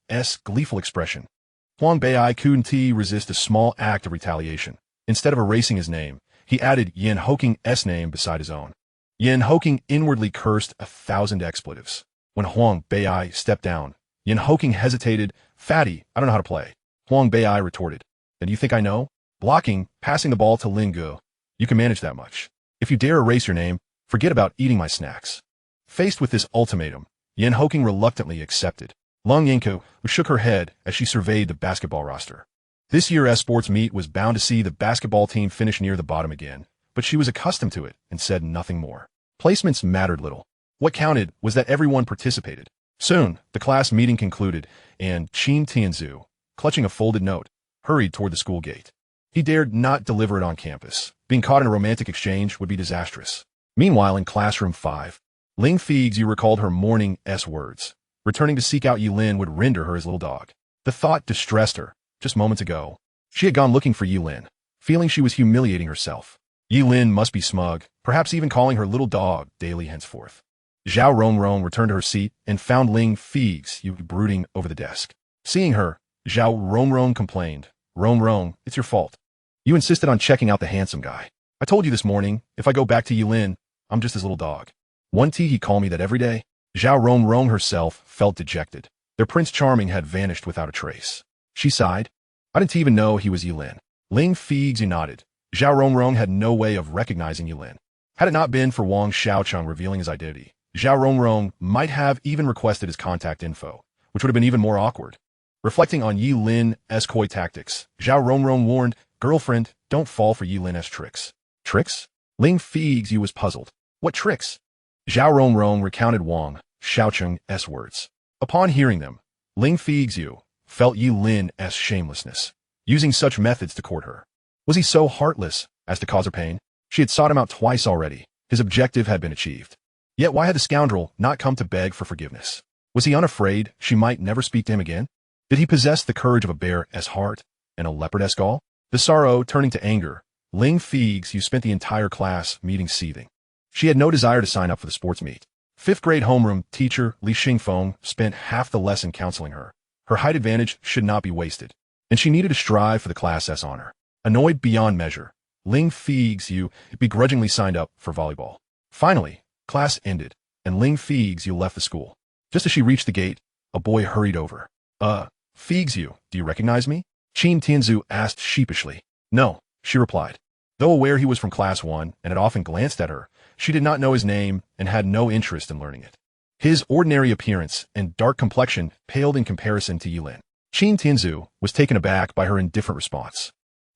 gleeful expression, Huang Bei'ai couldn't resist a small act of retaliation. Instead of erasing his name, he added Yin Hoking's name beside his own. Yin Hoking inwardly cursed 1,000 expletives. When Huang Bei'ai stepped down, Yin Hoking hesitated. Fatty, I don't know how to play. Huang Bei'ai retorted. Then you think I know? Blocking, passing the ball to Lin Gu. You can manage that much. If you dare erase your name, forget about eating my snacks. Faced with this ultimatum, Yin Hoking reluctantly accepted. Lan Youyou shook her head as she surveyed the basketball roster. This year's sports meet was bound to see the basketball team finish near the bottom again, but she was accustomed to it and said nothing more. Placements mattered little. What counted was that everyone participated. Soon, the class meeting concluded, and Qin Tianzu, clutching a folded note, hurried toward the school gate. He dared not deliver it on campus. Being caught in a romantic exchange would be disastrous. Meanwhile, in classroom 5, Ling Feixue recalled her morning's words. Returning to seek out Ye Lin would render her his little dog. The thought distressed her. Just moments ago, she had gone looking for Ye Lin, feeling she was humiliating herself. Ye Lin must be smug, perhaps even calling her little dog daily henceforth. Zhao Rongrong returned to her seat and found Ling Feixue brooding over the desk. Seeing her, Zhao Rongrong complained, Rongrong, it's your fault. You insisted on checking out the handsome guy. I told you this morning, if I go back to Ye Lin, I'm just his little dog. Won't he call me that every day? Zhao Rongrong herself felt dejected. Their Prince Charming had vanished without a trace. She sighed. I didn't even know he was Ye Lin. Ling Feixue nodded. Zhao Rongrong had no way of recognizing Ye Lin. Had it not been for Wang Xiaocheng revealing his identity, Zhao Rongrong might have even requested his contact info, which would have been even more awkward. Reflecting on Ye Lin's coy tactics, Zhao Rongrong warned, "Girlfriend, don't fall for Ye Lin's tricks." Tricks? Ling Feixue was puzzled. What tricks? Zhao Rongrong recounted Wang Xiaocheng's words. Upon hearing them, Ling Feixue felt Ye Lin's shamelessness, using such methods to court her. Was he so heartless as to cause her pain? She had sought him out twice already. His objective had been achieved. Yet why had the scoundrel not come to beg for forgiveness? Was he unafraid she might never speak to him again? Did he possess the courage of a bear's heart and a leopard's gall? The sorrow turning to anger, Ling Feixue spent the entire class meeting seething. She had no desire to sign up for the sports meet. Fifth-grade homeroom teacher Li Xingfeng spent half the lesson counseling her. Her height advantage should not be wasted, and she needed to strive for the class's honor. Annoyed beyond measure, Ling Feixue begrudgingly signed up for volleyball. Finally, class ended, and Ling Feixue left the school. Just as she reached the gate, a boy hurried over. Feixue, do you recognize me? Qin Tianzu asked sheepishly. No, she replied. Though aware he was from class 1 and had often glanced at her, she did not know his name and had no interest in learning it. His ordinary appearance and dark complexion paled in comparison to Ye Lin. Qin Tianzu was taken aback by her indifferent response,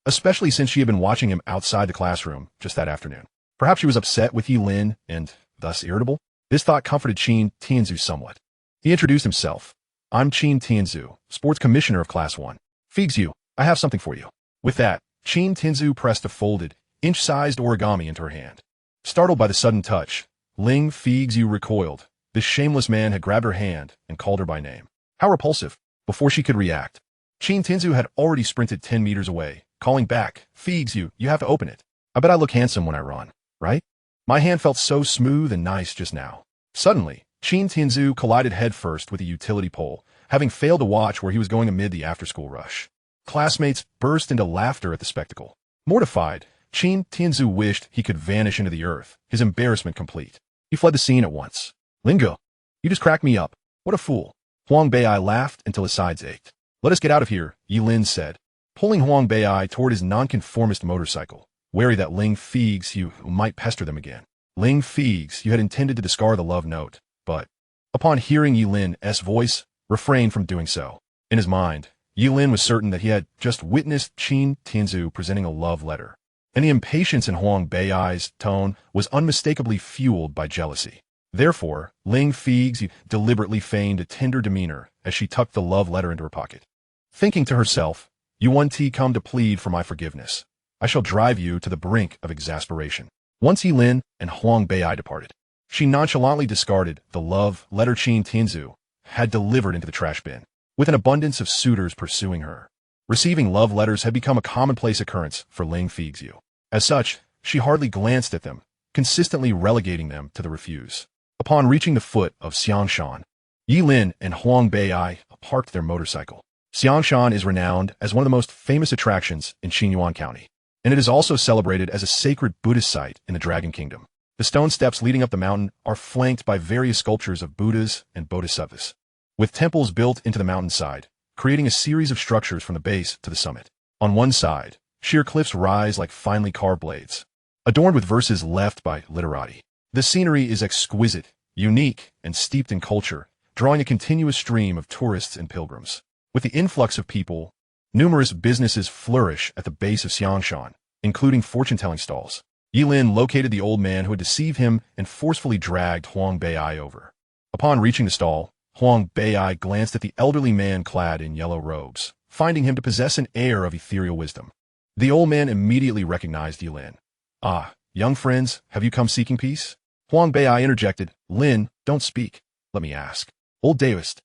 especially since she had been watching him outside the classroom just that afternoon. Perhaps she was upset with Ye Lin and thus irritable. This thought comforted Qin Tianzu somewhat. He introduced himself. I'm Qin Tianzu, sports commissioner of class 1. Feixue, I have something for you. With that, Qin Tianzu pressed a folded, inch-sized origami into her hand. Startled by the sudden touch, Ling Feixue recoiled. This shameless man had grabbed her hand and called her by name. How repulsive! Before she could react, Qin Tianzu had already sprinted 10 meters away, calling back, Feixue, you have to open it. I bet I look handsome when I run, right? My hand felt so smooth and nice just now. Suddenly, Qin Tianzu collided headfirst with a utility pole, having failed to watch where he was going amid the after-school rush. Classmates burst into laughter at the spectacle. Mortified, Qin Tianzu wished he could vanish into the earth, his embarrassment complete. He fled the scene at once. Lingo, you just cracked me up. What a fool. Huang Bei laughed until his sides ached. Let us get out of here, Ye Lin said, pulling Huang Bei toward his nonconformist motorcycle, wary that Ling Feixue might pester them again. Ling Feixue had intended to discard the love note, but, upon hearing Ye Lin's voice, refrained from doing so. In his mind, Ye Lin was certain that he had just witnessed Qin Tianzu presenting a love letter, and the impatience in Huang Bei's tone was unmistakably fueled by jealousy. Therefore, Ling Feixue deliberately feigned a tender demeanor as she tucked the love letter into her pocket. Thinking to herself, you want to come to plead for my forgiveness. I shall drive you to the brink of exasperation. Once Ye Lin and Huang Bei departed, she nonchalantly discarded the love letter Qin Tianzu had delivered into the trash bin, with an abundance of suitors pursuing her. Receiving love letters had become a commonplace occurrence for Ling Feixue. As such, she hardly glanced at them, consistently relegating them to the refuse. Upon reaching the foot of Xiangshan, Ye Lin and Huang Bei parked their motorcycle. Xiangshan is renowned as one of the most famous attractions in Xinyuan County, and it is also celebrated as a sacred Buddhist site in the Dragon Kingdom. The stone steps leading up the mountain are flanked by various sculptures of Buddhas and Bodhisattvas, with temples built into the mountainside, creating a series of structures from the base to the summit. On one side, sheer cliffs rise like finely carved blades, adorned with verses left by literati. The scenery is exquisite, unique, and steeped in culture, drawing a continuous stream of tourists and pilgrims. With the influx of people, numerous businesses flourish at the base of Xiangshan, including fortune-telling stalls. Ye Lin located the old man who had deceived him and forcefully dragged Huang Bei over. Upon reaching the stall, Huang Bei glanced at the elderly man clad in yellow robes, finding him to possess an air of ethereal wisdom. The old man immediately recognized Ye Lin. Ah, young friends, have you come seeking peace? Huang Bei interjected. Lin, don't speak. Let me ask. Old Daoist,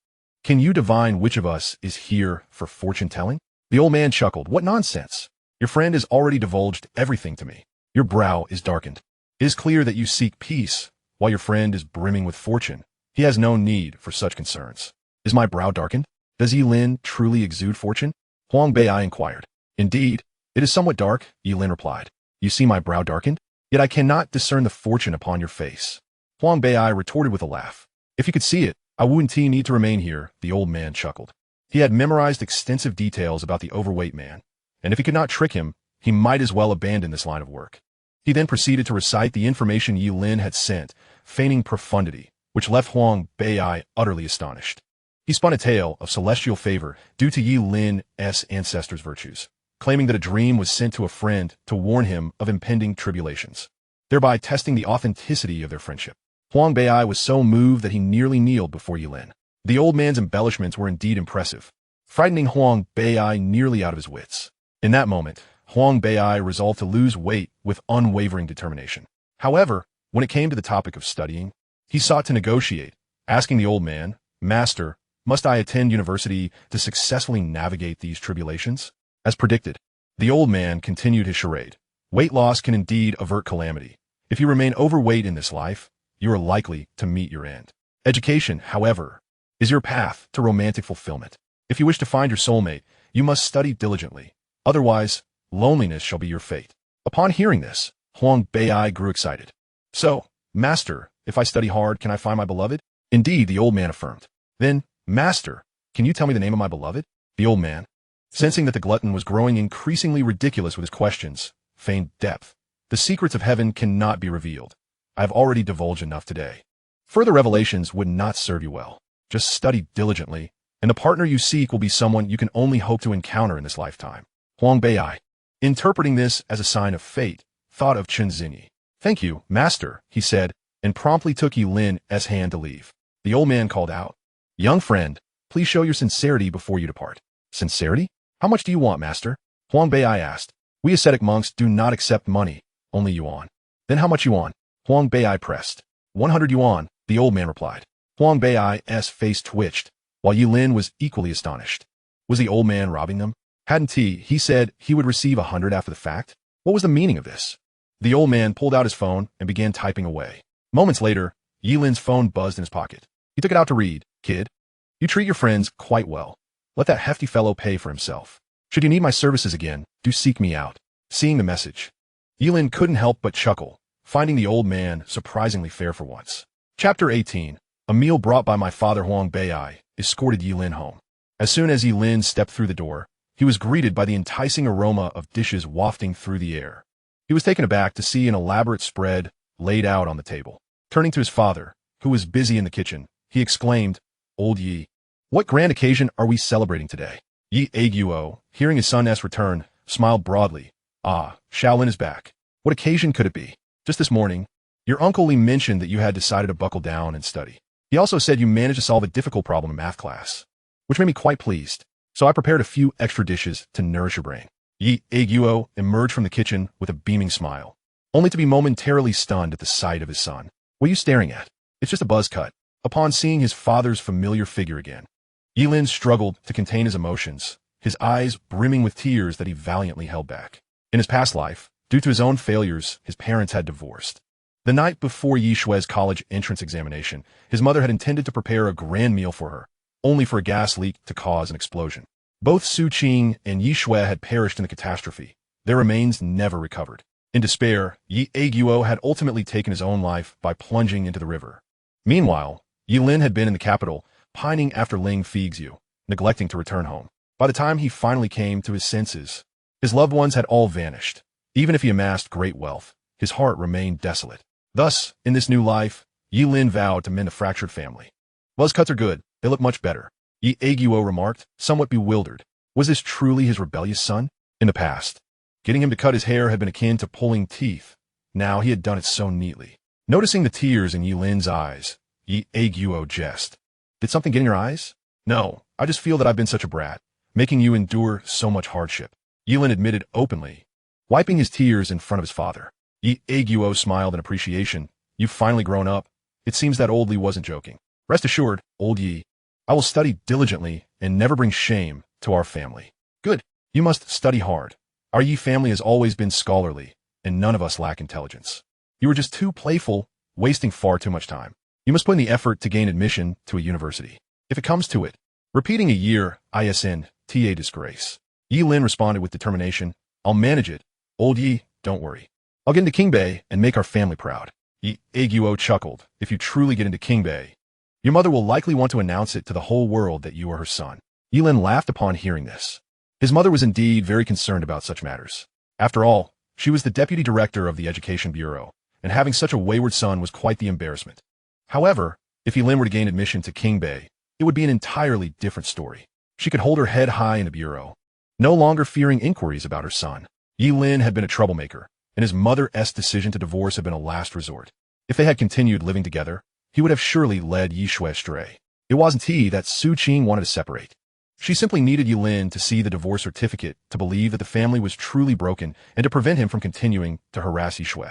can you divine which of us is here for fortune-telling? The old man chuckled. What nonsense! Your friend has already divulged everything to me. Your brow is darkened. It is clear that you seek peace, while your friend is brimming with fortune. He has no need for such concerns. Is my brow darkened? Does Ye Lin truly exude fortune? Huang Bei inquired. Indeed, it is somewhat dark, Ye Lin replied. You see my brow darkened? Yet I cannot discern the fortune upon your face. Huang Bei retorted with a laugh. If you could see it, I wouldn't need to remain here, the old man chuckled. He had memorized extensive details about the overweight man, and if he could not trick him, he might as well abandon this line of work. He then proceeded to recite the information Ye Lin had sent, feigning profundity, which left Huang Bei utterly astonished. He spun a tale of celestial favor due to Ye Lin's ancestors' virtues, claiming that a dream was sent to a friend to warn him of impending tribulations, thereby testing the authenticity of their friendship. Huang Bei was so moved that he nearly kneeled before Ye Lin. The old man's embellishments were indeed impressive, frightening Huang Bei nearly out of his wits. In that moment, Huang Bei resolved to lose weight with unwavering determination. However, when it came to the topic of studying, he sought to negotiate, asking the old man, "Master, must I attend university to successfully navigate these tribulations?" As predicted, the old man continued his charade. Weight loss can indeed avert calamity. If you remain overweight in this life, you are likely to meet your end. Education, however, is your path to romantic fulfillment. If you wish to find your soulmate, you must study diligently. Otherwise, loneliness shall be your fate. Upon hearing this, Huang Bei grew excited. "So, Master, if I study hard, can I find my beloved?" "Indeed," the old man affirmed. "Then, Master, can you tell me the name of my beloved?" The old man, sensing that the glutton was growing increasingly ridiculous with his questions, feigned depth. "The secrets of heaven cannot be revealed. I have already divulged enough today. Further revelations would not serve you well. Just study diligently, and the partner you seek will be someone you can only hope to encounter in this lifetime." Huang Bei, interpreting this as a sign of fate, thought of Chen Xinyi. "Thank you, Master," he said, and promptly took Ye Lin's hand to leave. The old man called out, "Young friend, please show your sincerity before you depart." "Sincerity? How much do you want, Master?" Huang Bei asked. "We ascetic monks do not accept money, only yuan." "Then how much yuan?" Huang Bei pressed. 100 yuan, the old man replied. Huang Bei's face twitched, while Ye Lin was equally astonished. Was the old man robbing them? Hadn't he said he would receive 100 after the fact? What was the meaning of this? The old man pulled out his phone and began typing away. Moments later, Ye Lin's phone buzzed in his pocket. He took it out to read. "Kid, you treat your friends quite well. Let that hefty fellow pay for himself. Should you need my services again, do seek me out." Seeing the message, Ye Lin couldn't help but chuckle, finding the old man surprisingly fair for once. Chapter 18. A meal brought by my father. Huang Bei escorted Ye Lin home. As soon as Ye Lin stepped through the door, he was greeted by the enticing aroma of dishes wafting through the air. He was taken aback to see an elaborate spread laid out on the table. Turning to his father, who was busy in the kitchen, he exclaimed, "Old Ye, what grand occasion are we celebrating today?" Ye Lin, hearing his son's return, smiled broadly. "Ah, Shaolin is back. What occasion could it be? Just this morning, your uncle Li mentioned that you had decided to buckle down and study. He also said you managed to solve a difficult problem in math class, which made me quite pleased. So I prepared a few extra dishes to nourish your brain." Ye Lin emerged from the kitchen with a beaming smile, only to be momentarily stunned at the sight of his son. "What are you staring at? It's just a buzz cut." Upon seeing his father's familiar figure again, Ye Lin struggled to contain his emotions, his eyes brimming with tears that he valiantly held back. In his past life, due to his own failures, his parents had divorced. The night before Ye Shue's college entrance examination, his mother had intended to prepare a grand meal for her, only for a gas leak to cause an explosion. Both Su Qing and Ye Shue had perished in the catastrophe, their remains never recovered. In despair, Ye Lin had ultimately taken his own life by plunging into the river. Meanwhile, Ye Lin had been in the capital, pining after Ling Feixue, neglecting to return home. By the time he finally came to his senses, his loved ones had all vanished. Even if he amassed great wealth, his heart remained desolate. Thus, in this new life, Ye Lin vowed to mend a fractured family. "Buzz cuts are good, they look much better," Ye Lin remarked, somewhat bewildered. Was this truly his rebellious son? In the past, getting him to cut his hair had been akin to pulling teeth. Now he had done it so neatly. Noticing the tears in Ye Lin's eyes, Ye Lin jested. "Did something get in your eyes?" "No, I just feel that I've been such a brat, making you endure so much hardship," Ye Lin admitted openly, wiping his tears in front of his father. Ye Lin smiled in appreciation. "You've finally grown up. It seems that old Li wasn't joking. Rest assured, old Ye, I will study diligently and never bring shame to our family." "Good. You must study hard. Our Ye family has always been scholarly, and none of us lack intelligence. You are just too playful, wasting far too much time. You must put in the effort to gain admission to a university. If it comes to it, repeating a year isn't a disgrace." Ye Lin responded with determination. "I'll manage it. Old Ye, don't worry. I'll get into Qingbei and make our family proud." Ye Lin chuckled. If you truly get into Kingbei, your mother will likely want to announce it to the whole world that you are her son. Ye Lin laughed upon hearing this. His mother was indeed very concerned about such matters. After all, she was the deputy director of the Education Bureau, and having such a wayward son was quite the embarrassment. However, if Ye Lin were to gain admission to Kingbei, it would be an entirely different story. She could hold her head high in the bureau, no longer fearing inquiries about her son. Ye Lin had been a troublemaker, and his mother's decision to divorce had been a last resort. If they had continued living together, he would have surely led Ye Shui astray. It wasn't he that Su Qing wanted to separate. She simply needed Ye Lin to see the divorce certificate to believe that the family was truly broken and to prevent him from continuing to harass Ye Shui.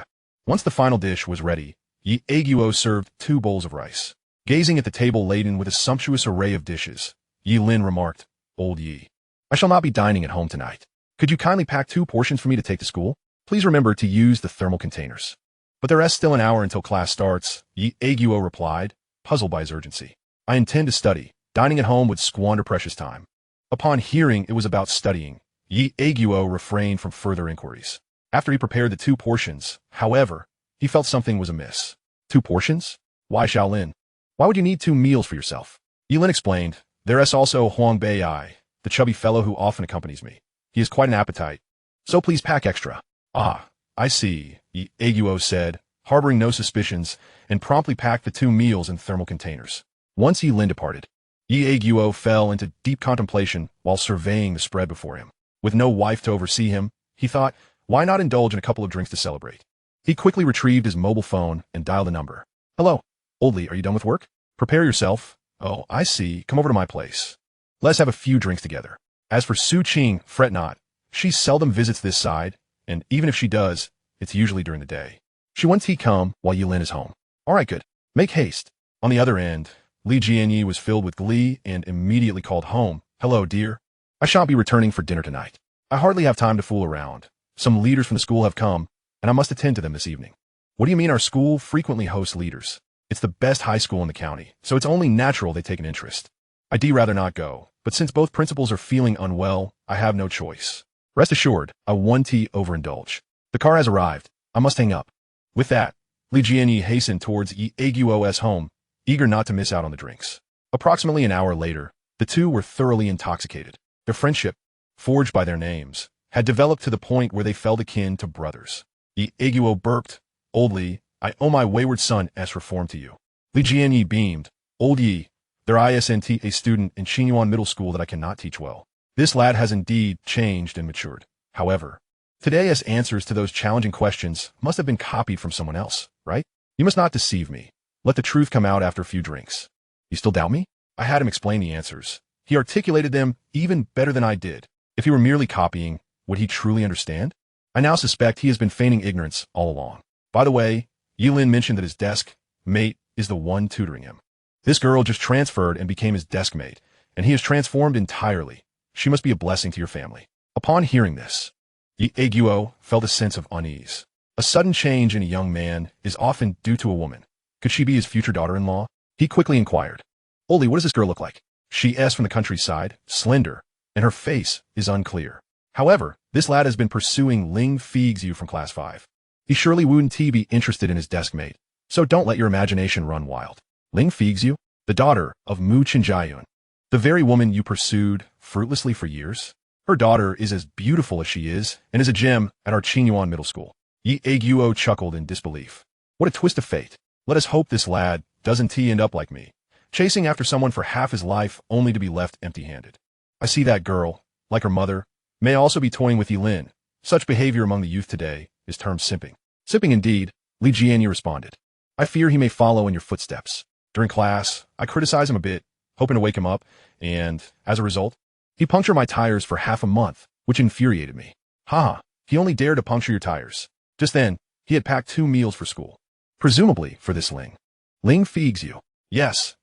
Once the final dish was ready, Ye Lin served 2 bowls of rice. Gazing at the table laden with a sumptuous array of dishes, Ye Lin remarked, "Old Ye, I shall not be dining at home tonight. Could you kindly pack 2 portions for me to take to school? Please remember to use the thermal containers." "But there is still an hour until class starts," Ye Lin replied, puzzled by his urgency. "I intend to study. Dining at home would squander precious time." Upon hearing it was about studying, Ye Lin refrained from further inquiries. After he prepared the 2 portions, however, he felt something was amiss. 2 portions? Why, Shaolin? Why would you need 2 meals for yourself? Ye Lin explained, "There is also Huang Bei, the chubby fellow who often accompanies me. He has quite an appetite, so please pack extra." "Ah, I see," Ye Lin said, harboring no suspicions, and promptly packed the 2 meals in thermal containers. Once Ye Lin departed, Ye Lin fell into deep contemplation while surveying the spread before him. With no wife to oversee him, he thought, why not indulge in a couple of drinks to celebrate? He quickly retrieved his mobile phone and dialed a number. "Hello, Oldie, are you done with work? Prepare yourself. Oh, I see. Come over to my place. Let's have a few drinks together." As for Su Qing, fret not. She seldom visits this side, and even if she does, it's usually during the day. She wants he come while Ye Lin is home. "All right, good. Make haste." On the other end, Li Jianyi was filled with glee and immediately called home. "Hello, dear. I shan't be returning for dinner tonight. I hardly have time to fool around. Some leaders from the school have come, and I must attend to them this evening." "What do you mean our school frequently hosts leaders? It's the best high school in the county, so it's only natural they take an interest. I'd rather not go, but since both principals are feeling unwell, I have no choice. Rest assured, I won't overindulge. The car has arrived. I must hang up." With that, Li Jianyi hastened towards Ye Lin's home, eager not to miss out on the drinks. Approximately an hour later, the two were thoroughly intoxicated. Their friendship, forged by their names, had developed to the point where they felt akin to brothers. Ye Lin burped, "Old Li, I owe my wayward son's reform to you." Li Jianyi beamed, "Old Ye, there isn't a student in Qinyuan Middle School that I cannot teach well. This lad has indeed changed and matured. However, today's answers to those challenging questions must have been copied from someone else, right? You must not deceive me. Let the truth come out after a few drinks." "You still doubt me?" I had him explain the answers. He articulated them even better than I did. If he were merely copying, would he truly understand? I now suspect he has been feigning ignorance all along. By the way, Ye Lin mentioned that his desk mate is the one tutoring him. This girl just transferred and became his desk mate, and he is transformed entirely. She must be a blessing to your family. Upon hearing this, Ye Lin felt a sense of unease. A sudden change in a young man is often due to a woman. Could she be his future daughter-in-law? He quickly inquired, "Oldie, what does this girl look like?" She is from the countryside, slender, and her face is unclear. However, this lad has been pursuing Ling Feixue from class 5. He surely wouldn't be interested in his desk mate, so don't let your imagination run wild. Ling Feixue, the daughter of Mu Qinjiayun, the very woman you pursued fruitlessly for years? Her daughter is as beautiful as she is, and is a gem at our Qinyuan Middle School. Ye Lin chuckled in disbelief. What a twist of fate. Let us hope this lad doesn't end up like me, chasing after someone for half his life only to be left empty-handed. I see that girl, like her mother, may also be toying with Ye Lin. Such behavior among the youth today is termed simping. Simping indeed, Li Jianyi responded. I fear he may follow in your footsteps. During class, I criticize him a bit, hoping to wake him up, and, as a result, he punctured my tires for half a month, which infuriated me. Haha, he only dared to puncture your tires. Just then, he had packed 2 meals for school. Presumably for this Ling. Ling Feixue. Yes,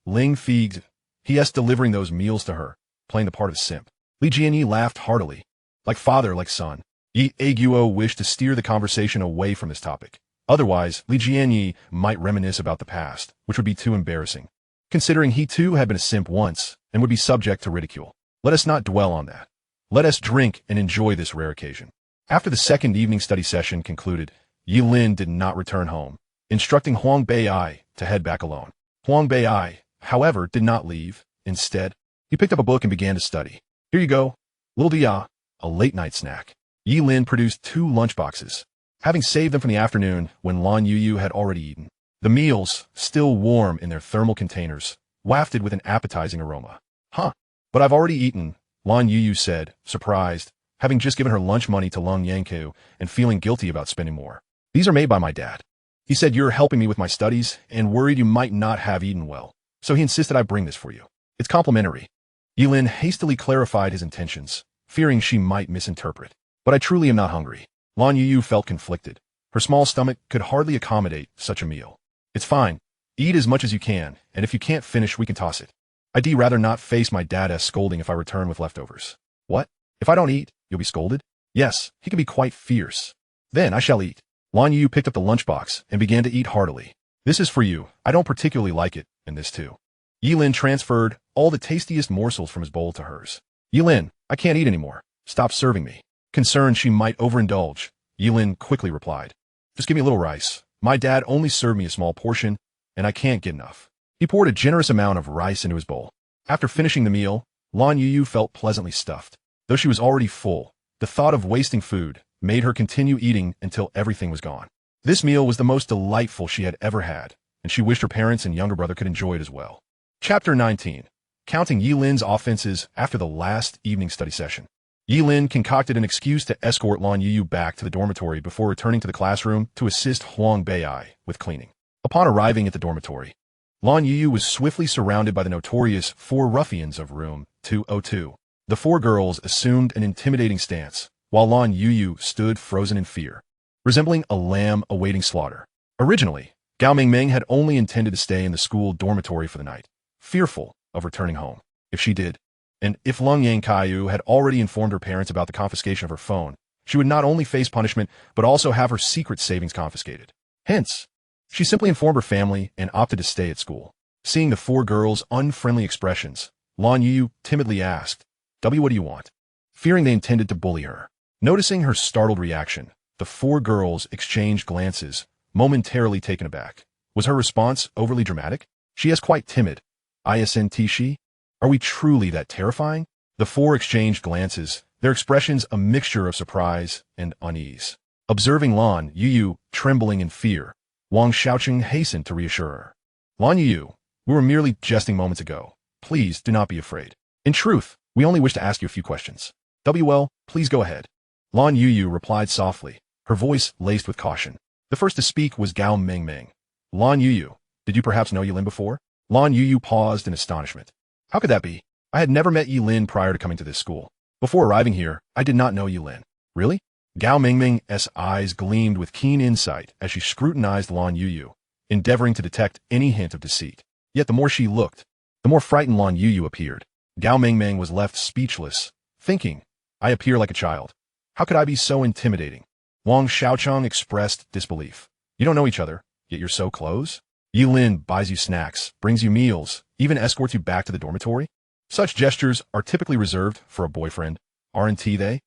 Ling Feixue. He is delivering those meals to her, playing the part of simp. Li Jianyi laughed heartily. Like father, like son. Ye Lin wished to steer the conversation away from this topic. Otherwise, Li Jianyi might reminisce about the past, which would be too embarrassing, considering he too had been a simp once and would be subject to ridicule. Let us not dwell on that. Let us drink and enjoy this rare occasion. After the second evening study session concluded, Ye Lin did not return home. instructing Huang Bei'ai to head back alone. Huang Bei'ai, however, did not leave. Instead, he picked up a book and began to study. Here you go, little dia, a late-night snack. Ye Lin produced 2 lunchboxes, having saved them from the afternoon when Lan Youyou had already eaten. The meals, still warm in their thermal containers, wafted with an appetizing aroma. Huh, but I've already eaten, Lan Youyou said, surprised, having just given her lunch money to Ling Feixue and feeling guilty about spending more. These are made by my dad. He said you're helping me with my studies and worried you might not have eaten well, so he insisted I bring this for you. It's complimentary. Ye Lin hastily clarified his intentions, fearing she might misinterpret. But I truly am not hungry. Lan Youyou felt conflicted. Her small stomach could hardly accommodate such a meal. It's fine. Eat as much as you can, and if you can't finish, we can toss it. I'd rather not face my dad's scolding if I return with leftovers. What? If I don't eat, you'll be scolded? Yes, he can be quite fierce. Then I shall eat. Lan Youyou picked up the lunchbox and began to eat heartily. This is for you. I don't particularly like it, and this too. Ye Lin transferred all the tastiest morsels from his bowl to hers. Ye Lin, I can't eat anymore. Stop serving me. Concerned she might overindulge, Ye Lin quickly replied. Just give me a little rice. My dad only served me a small portion, and I can't get enough. He poured a generous amount of rice into his bowl. After finishing the meal, Lan Youyou felt pleasantly stuffed. Though she was already full, the thought of wasting food made her continue eating until everything was gone. This meal was the most delightful she had ever had, and she wished her parents and younger brother could enjoy it as well. Chapter 19. Counting Ye Lin's offenses after the last evening study session. Ye Lin concocted an excuse to escort Lan Youyou back to the dormitory before returning to the classroom to assist Huang Bei'ai with cleaning. Upon arriving at the dormitory, Lan Youyou was swiftly surrounded by the notorious 4 ruffians of room 202. The 4 girls assumed an intimidating stance, while Lan Youyou stood frozen in fear, resembling a lamb awaiting slaughter. Originally, Gao Mingming had only intended to stay in the school dormitory for the night, fearful of returning home. If she did, and if Ling Feixue had already informed her parents about the confiscation of her phone, she would not only face punishment, but also have her secret savings confiscated. Hence, she simply informed her family and opted to stay at school. Seeing the 4 girls' unfriendly expressions, Lan Youyou timidly asked, what do you want? Fearing they intended to bully her. Noticing her startled reaction, the 4 girls exchanged glances, momentarily taken aback. Was her response overly dramatic? She is quite timid. Isn't she? Are we truly that terrifying? The 4 exchanged glances, their expressions a mixture of surprise and unease. Observing Lan Youyou trembling in fear, Wang Xiaoqing hastened to reassure her. Lan Youyou, we were merely jesting moments ago. Please do not be afraid. In truth, we only wish to ask you a few questions. Well, please go ahead. Lan Youyou replied softly, her voice laced with caution. The first to speak was Gao Mingming. Lan Youyou, did you perhaps know Ye Lin before? Lan Youyou paused in astonishment. How could that be? I had never met Ye Lin prior to coming to this school. Before arriving here, I did not know Ye Lin. Really? Gao Mingming's eyes gleamed with keen insight as she scrutinized Lan Youyou, endeavoring to detect any hint of deceit. Yet the more she looked, the more frightened Lan Youyou appeared. Gao Mingming was left speechless, thinking, I appear like a child. How could I be so intimidating? Wang Xiaoqing expressed disbelief. You don't know each other, yet you're so close? Ye Lin buys you snacks, brings you meals, even escorts you back to the dormitory? Such gestures are typically reserved for a boyfriend, aren't they?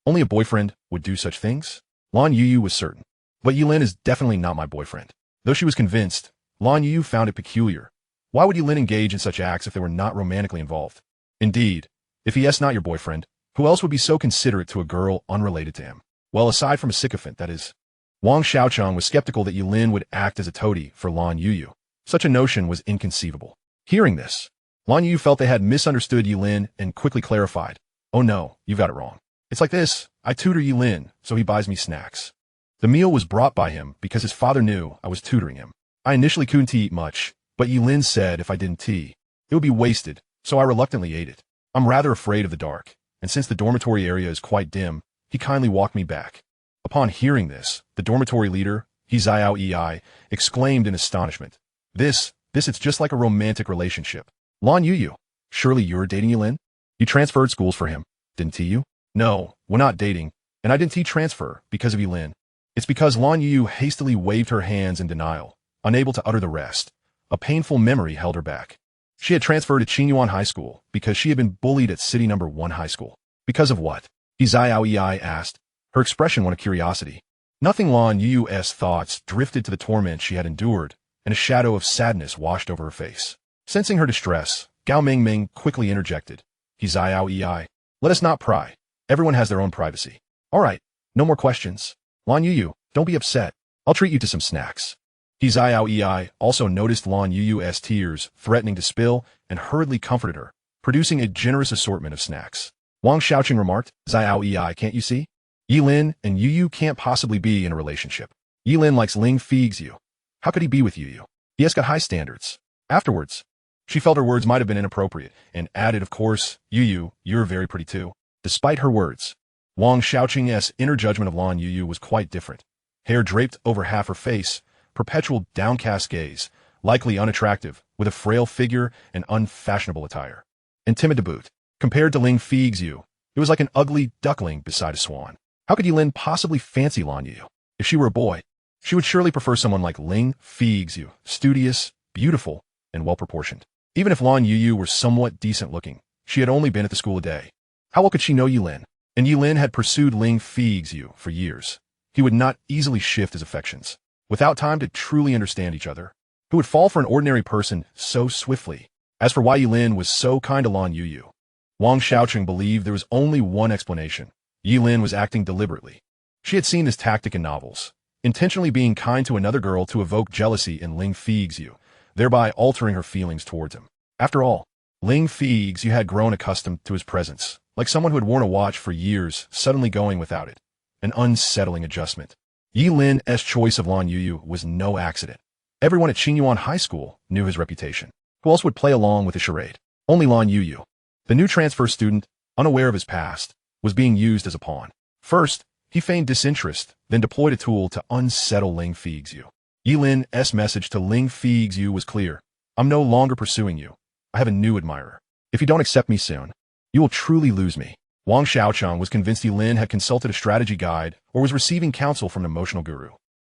Only a boyfriend would do such things? Lan Youyou was certain. But Ye Lin is definitely not my boyfriend. Though she was convinced, Lan Youyou found it peculiar. Why would Ye Lin engage in such acts if they were not romantically involved? Indeed, if he is not your boyfriend, who else would be so considerate to a girl unrelated to him? Well, aside from a sycophant, that is. Wang Xiaoqing was skeptical that Ye Lin would act as a toady for Lan Youyou. Such a notion was inconceivable. Hearing this, Lan Youyou felt they had misunderstood Ye Lin and quickly clarified. Oh no, you've got it wrong. It's like this, I tutor Ye Lin, so he buys me snacks. The meal was brought by him because his father knew I was tutoring him. I initially couldn't eat much, but Ye Lin said if I didn't tea, it would be wasted, so I reluctantly ate it. I'm rather afraid of the dark, and since the dormitory area is quite dim, he kindly walked me back. Upon hearing this, the dormitory leader, He Xiao Ei, exclaimed in astonishment. This, it's just like a romantic relationship. Lan Youyou, surely you're dating Ye Lin? You transferred schools for him, didn't you? No, we're not dating, and I didn't transfer because of Ye Lin. It's because Lan Youyou hastily waved her hands in denial, unable to utter the rest. A painful memory held her back. She had transferred to Qingyuan High School because she had been bullied at City No. 1 High School. Because of what? He Xiao Ei asked, her expression one of curiosity. Nothing. Lan Youyou's thoughts drifted to the torment she had endured, and a shadow of sadness washed over her face. Sensing her distress, Gao Mingming quickly interjected. Ei. Let us not pry. Everyone has their own privacy. All right, no more questions. Lan Youyou, don't be upset. I'll treat you to some snacks. Ei also noticed Lan Youyou's tears threatening to spill and hurriedly comforted her, producing a generous assortment of snacks. Wang Xiaoqing remarked, Ei, can't you see? Ye Lin and Youyou can't possibly be in a relationship. Ye Lin likes Ling Feixue. How could he be with Youyou? He has got high standards. Afterwards, she felt her words might have been inappropriate and added, of course, Youyou, you're very pretty too. Despite her words, Wang Xiaoqing's inner judgment of Lan Youyou was quite different. Hair draped over half her face, perpetual downcast gaze, likely unattractive, with a frail figure and unfashionable attire. And timid to boot. Compared to Ling Feixue, it was like an ugly duckling beside a swan. How could Ye Lin possibly fancy Lan Youyou? If she were a boy, she would surely prefer someone like Ling Feixue, studious, beautiful, and well-proportioned. Even if Lan Youyou were somewhat decent-looking, she had only been at the school a day. How well could she know Ye Lin? And Ye Lin had pursued Ling Feixue for years. He would not easily shift his affections. Without time to truly understand each other, who would fall for an ordinary person so swiftly? As for why Ye Lin was so kind to Lan Youyou, Wang Xiaoqing believed there was only one explanation. Ye Lin was acting deliberately. She had seen this tactic in novels, intentionally being kind to another girl to evoke jealousy in Ling Feixue, thereby altering her feelings towards him. After all, Ling Feixue had grown accustomed to his presence, like someone who had worn a watch for years suddenly going without it. An unsettling adjustment. Ye Lin's choice of Lan Youyou was no accident. Everyone at Qinyuan High School knew his reputation. Who else would play along with the charade? Only Lan Youyou. The new transfer student, unaware of his past, was being used as a pawn. First, he feigned disinterest, then deployed a tool to unsettle Ling Feixue. Ye Lin's message to Ling Feixue was clear. I'm no longer pursuing you. I have a new admirer. If you don't accept me soon, you will truly lose me. Wang Xiaoqing was convinced Ye Lin had consulted a strategy guide or was receiving counsel from an emotional guru.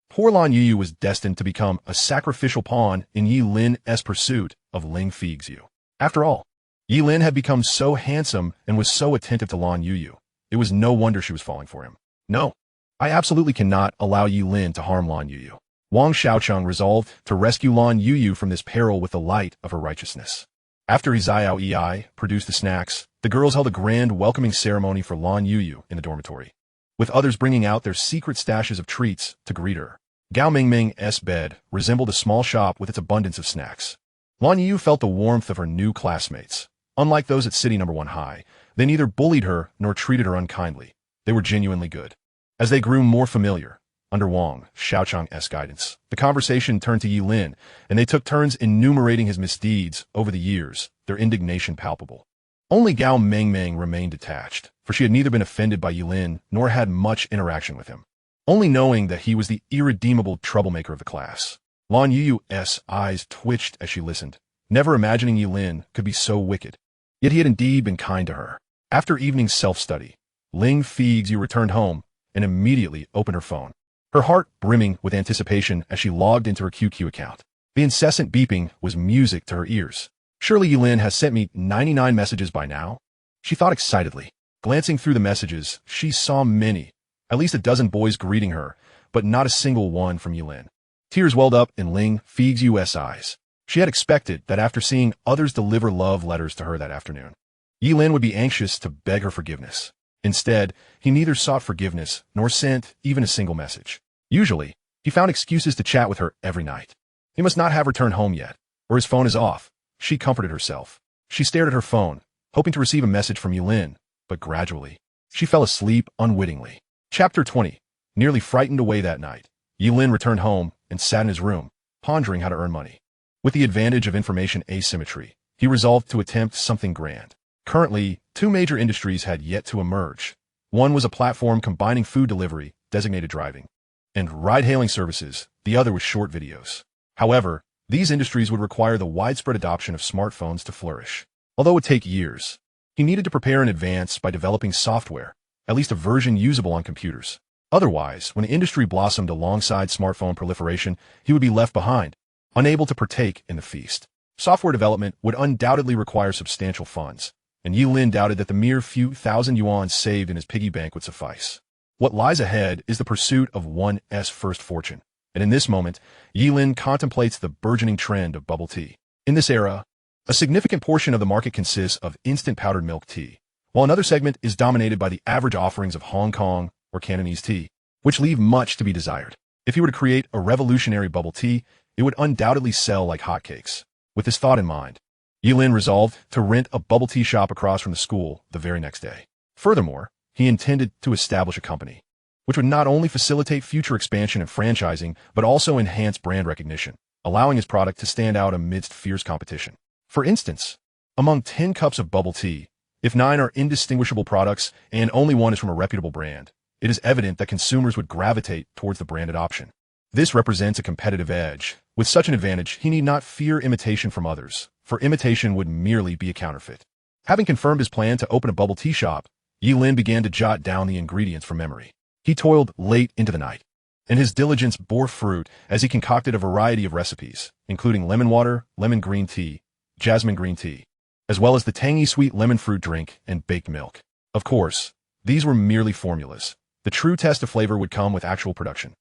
Poor Lan Youyou was destined to become a sacrificial pawn in Ye Lin's pursuit of Ling Feixue. After all, Ye Lin had become so handsome and was so attentive to Lan Youyou. It was no wonder she was falling for him. No, I absolutely cannot allow Ye Lin to harm Lan Youyou. Wang Xiaoqing resolved to rescue Lan Youyou from this peril with the light of her righteousness. After Ei produced the snacks, the girls held a grand welcoming ceremony for Lan Youyou in the dormitory, with others bringing out their secret stashes of treats to greet her. Gao Mingming's bed resembled a small shop with its abundance of snacks. Lan Youyou felt the warmth of her new classmates. Unlike those at City No. 1 High, they neither bullied her nor treated her unkindly. They were genuinely good. As they grew more familiar, under Wang Xiaoqing's guidance, the conversation turned to Ye Lin, and they took turns enumerating his misdeeds over the years, their indignation palpable. Only Gao Mingming remained detached, for she had neither been offended by Ye Lin nor had much interaction with him, only knowing that he was the irredeemable troublemaker of the class. Lan Youyou's eyes twitched as she listened, never imagining Ye Lin could be so wicked. Yet he had indeed been kind to her. After evening self-study, Ling Feixue returned home and immediately opened her phone, her heart brimming with anticipation as she logged into her QQ account. The incessant beeping was music to her ears. Surely Ye Lin has sent me 99 messages by now? She thought excitedly. Glancing through the messages, she saw many, at least a dozen boys greeting her, but not a single one from Ye Lin. Tears welled up in Ling Feixue's eyes. She had expected that after seeing others deliver love letters to her that afternoon, Ye Lin would be anxious to beg her forgiveness. Instead, he neither sought forgiveness nor sent even a single message. Usually, he found excuses to chat with her every night. He must not have returned home yet, or his phone is off. She comforted herself. She stared at her phone, hoping to receive a message from Ye Lin, but gradually, she fell asleep unwittingly. Chapter 20. Nearly frightened away that night, Ye Lin returned home and sat in his room, pondering how to earn money. With the advantage of information asymmetry, he resolved to attempt something grand. Currently, two major industries had yet to emerge. One was a platform combining food delivery, designated driving, and ride-hailing services. The other was short videos. However, these industries would require the widespread adoption of smartphones to flourish. Although it would take years, he needed to prepare in advance by developing software, at least a version usable on computers. Otherwise, when the industry blossomed alongside smartphone proliferation, he would be left behind, unable to partake in the feast. Software development would undoubtedly require substantial funds, and Ye Lin doubted that the mere few thousand yuan saved in his piggy bank would suffice. What lies ahead is the pursuit of one's first fortune. And in this moment, Ye Lin contemplates the burgeoning trend of bubble tea. In this era, a significant portion of the market consists of instant powdered milk tea, while another segment is dominated by the average offerings of Hong Kong or Cantonese tea, which leave much to be desired. If he were to create a revolutionary bubble tea, it would undoubtedly sell like hotcakes. With this thought in mind, Ye Lin resolved to rent a bubble tea shop across from the school the very next day. Furthermore, he intended to establish a company, which would not only facilitate future expansion and franchising, but also enhance brand recognition, allowing his product to stand out amidst fierce competition. For instance, among 10 cups of bubble tea, if 9 are indistinguishable products and only one is from a reputable brand, it is evident that consumers would gravitate towards the branded option. This represents a competitive edge. With such an advantage, he need not fear imitation from others, for imitation would merely be a counterfeit. Having confirmed his plan to open a bubble tea shop, Ye Lin began to jot down the ingredients from memory. He toiled late into the night, and his diligence bore fruit as he concocted a variety of recipes, including lemon water, lemon green tea, jasmine green tea, as well as the tangy sweet lemon fruit drink and baked milk. Of course, these were merely formulas. The true test of flavor would come with actual production.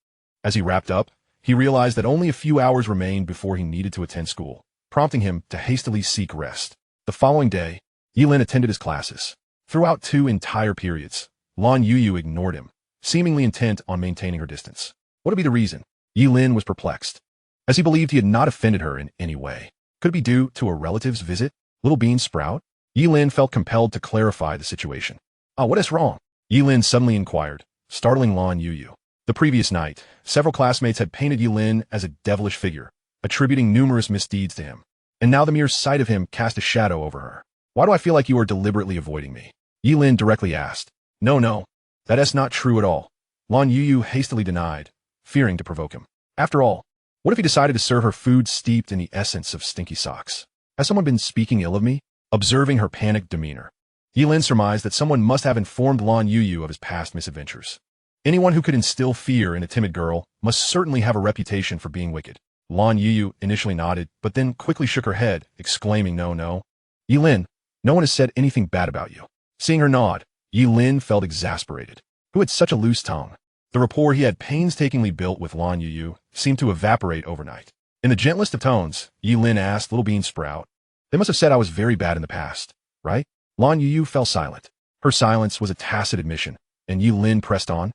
As he wrapped up, he realized that only a few hours remained before he needed to attend school, prompting him to hastily seek rest. The following day, Ye Lin attended his classes. Throughout 2 entire periods, Lan Youyou ignored him, seemingly intent on maintaining her distance. What would be the reason? Ye Lin was perplexed, as he believed he had not offended her in any way. Could it be due to a relative's visit? Little bean sprout? Ye Lin felt compelled to clarify the situation. What is wrong? Ye Lin suddenly inquired, startling Lan Youyou. The previous night, several classmates had painted Ye Lin as a devilish figure, attributing numerous misdeeds to him. And now the mere sight of him cast a shadow over her. Why do I feel like you are deliberately avoiding me? Ye Lin directly asked. No, that is not true at all. Lan Youyou hastily denied, fearing to provoke him. After all, what if he decided to serve her food steeped in the essence of stinky socks? Has someone been speaking ill of me? Observing her panicked demeanor, Ye Lin surmised that someone must have informed Lan Youyou of his past misadventures. Anyone who could instill fear in a timid girl must certainly have a reputation for being wicked. Lan Youyou initially nodded, but then quickly shook her head, exclaiming, No. Ye Lin, no one has said anything bad about you. Seeing her nod, Ye Lin felt exasperated. Who had such a loose tongue? The rapport he had painstakingly built with Lan Youyou seemed to evaporate overnight. In the gentlest of tones, Ye Lin asked Little Bean Sprout, They must have said I was very bad in the past, right? Lan Youyou fell silent. Her silence was a tacit admission, and Ye Lin pressed on.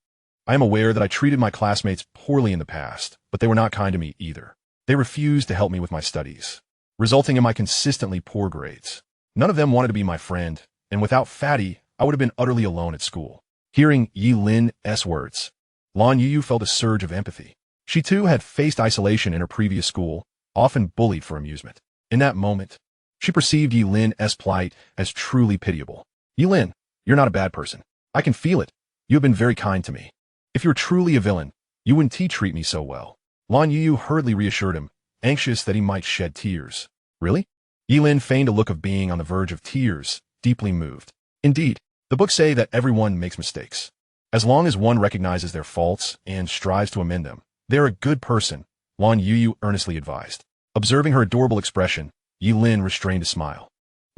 I am aware that I treated my classmates poorly in the past, but they were not kind to me either. They refused to help me with my studies, resulting in my consistently poor grades. None of them wanted to be my friend, and without Fatty, I would have been utterly alone at school. Hearing Ye Lin's words, Lan Youyou felt a surge of empathy. She too had faced isolation in her previous school, often bullied for amusement. In that moment, she perceived Ye Lin's plight as truly pitiable. Ye Lin, you're not a bad person. I can feel it. You have been very kind to me. If you're truly a villain, you wouldn't treat me so well. Lan Youyou hurriedly reassured him, anxious that he might shed tears. Really? Ye Lin feigned a look of being on the verge of tears, deeply moved. Indeed, the books say that everyone makes mistakes. As long as one recognizes their faults and strives to amend them, they're a good person, Lan Youyou earnestly advised. Observing her adorable expression, Ye Lin restrained a smile.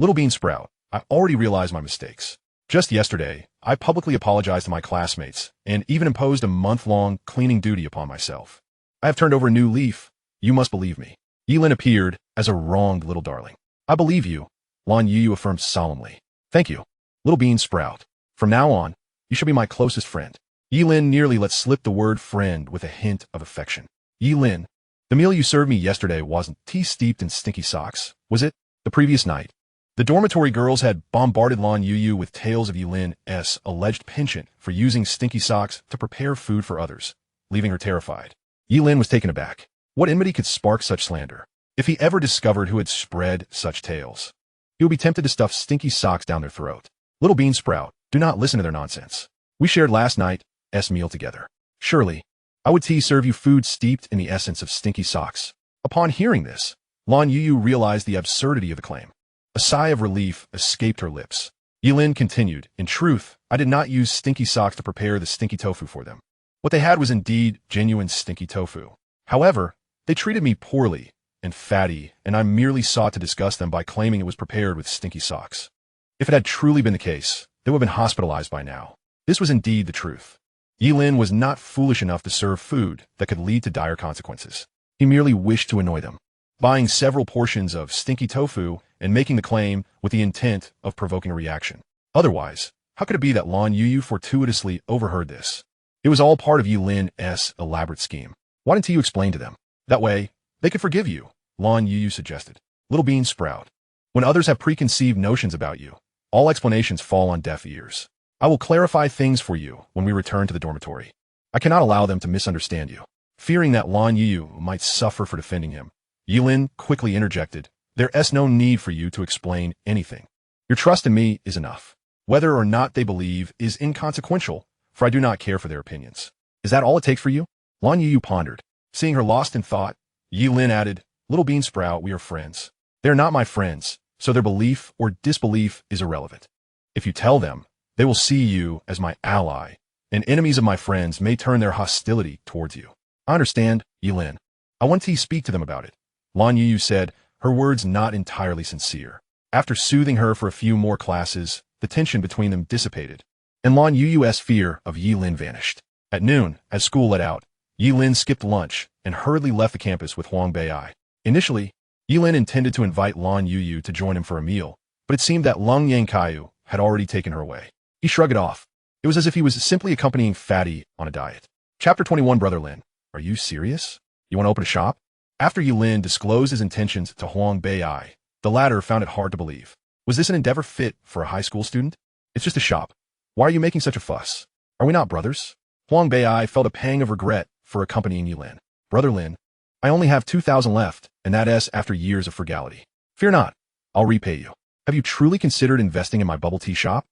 Little Bean Sprout, I already realized my mistakes. Just yesterday, I publicly apologized to my classmates and even imposed a month-long cleaning duty upon myself. I have turned over a new leaf. You must believe me. Ye Lin appeared as a wronged little darling. I believe you, Lan Youyou affirmed solemnly. Thank you, Little Bean Sprout. From now on, you shall be my closest friend. Ye Lin nearly let slip the word friend with a hint of affection. Ye Lin, the meal you served me yesterday wasn't tea steeped in stinky socks, was it? The previous night, the dormitory girls had bombarded Lan Youyou with tales of Ye Lin's alleged penchant for using stinky socks to prepare food for others, leaving her terrified. Ye Lin was taken aback. What enmity could spark such slander? If he ever discovered who had spread such tales, he would be tempted to stuff stinky socks down their throat. Little Bean Sprout, do not listen to their nonsense. We shared last night's meal together. Surely, I would serve you food steeped in the essence of stinky socks. Upon hearing this, Lan Youyou realized the absurdity of the claim. A sigh of relief escaped her lips. Ye Lin continued, In truth, I did not use stinky socks to prepare the stinky tofu for them. What they had was indeed genuine stinky tofu. However, they treated me poorly and fatty, and I merely sought to disgust them by claiming it was prepared with stinky socks. If it had truly been the case, they would have been hospitalized by now. This was indeed the truth. Ye Lin was not foolish enough to serve food that could lead to dire consequences. He merely wished to annoy them, buying several portions of stinky tofu and making the claim with the intent of provoking a reaction. Otherwise, how could it be that Lan Youyou fortuitously overheard this? It was all part of Ye Lin's elaborate scheme. Why didn't you explain to them? That way, they could forgive you, Lan Youyou suggested. Little bean sprout. When others have preconceived notions about you, all explanations fall on deaf ears. I will clarify things for you when we return to the dormitory. I cannot allow them to misunderstand you. Fearing that Lan Youyou might suffer for defending him, Ye Lin quickly interjected, "There's no need for you to explain anything. Your trust in me is enough. Whether or not they believe is inconsequential, for I do not care for their opinions. Is that all it takes for you?" Lan Youyou pondered. Seeing her lost in thought, Ye Lin added, "Little bean sprout, we are friends. They are not my friends, so their belief or disbelief is irrelevant. If you tell them, they will see you as my ally, and enemies of my friends may turn their hostility towards you." "I understand, Ye Lin. I want to speak to them about it," Lan Youyou said, her words not entirely sincere. After soothing her for a few more classes, the tension between them dissipated, and Lan Youyou's fear of Ye Lin vanished. At noon, as school let out, Ye Lin skipped lunch and hurriedly left the campus with Huang Bei'ai. Initially, Ye Lin intended to invite Lan Youyou to join him for a meal, but it seemed that Ling Feixue had already taken her away. He shrugged it off. It was as if he was simply accompanying Fatty on a diet. Chapter 21. Brother Lin, are you serious? You want to open a shop? After Ye Lin disclosed his intentions to Huang Bei'ai, the latter found it hard to believe. Was this an endeavor fit for a high school student? It's just a shop. Why are you making such a fuss? Are we not brothers? Huang Bei'ai felt a pang of regret for accompanying Ye Lin. Brother Lin, I only have 2,000 left, and that is after years of frugality. Fear not, I'll repay you. Have you truly considered investing in my bubble tea shop?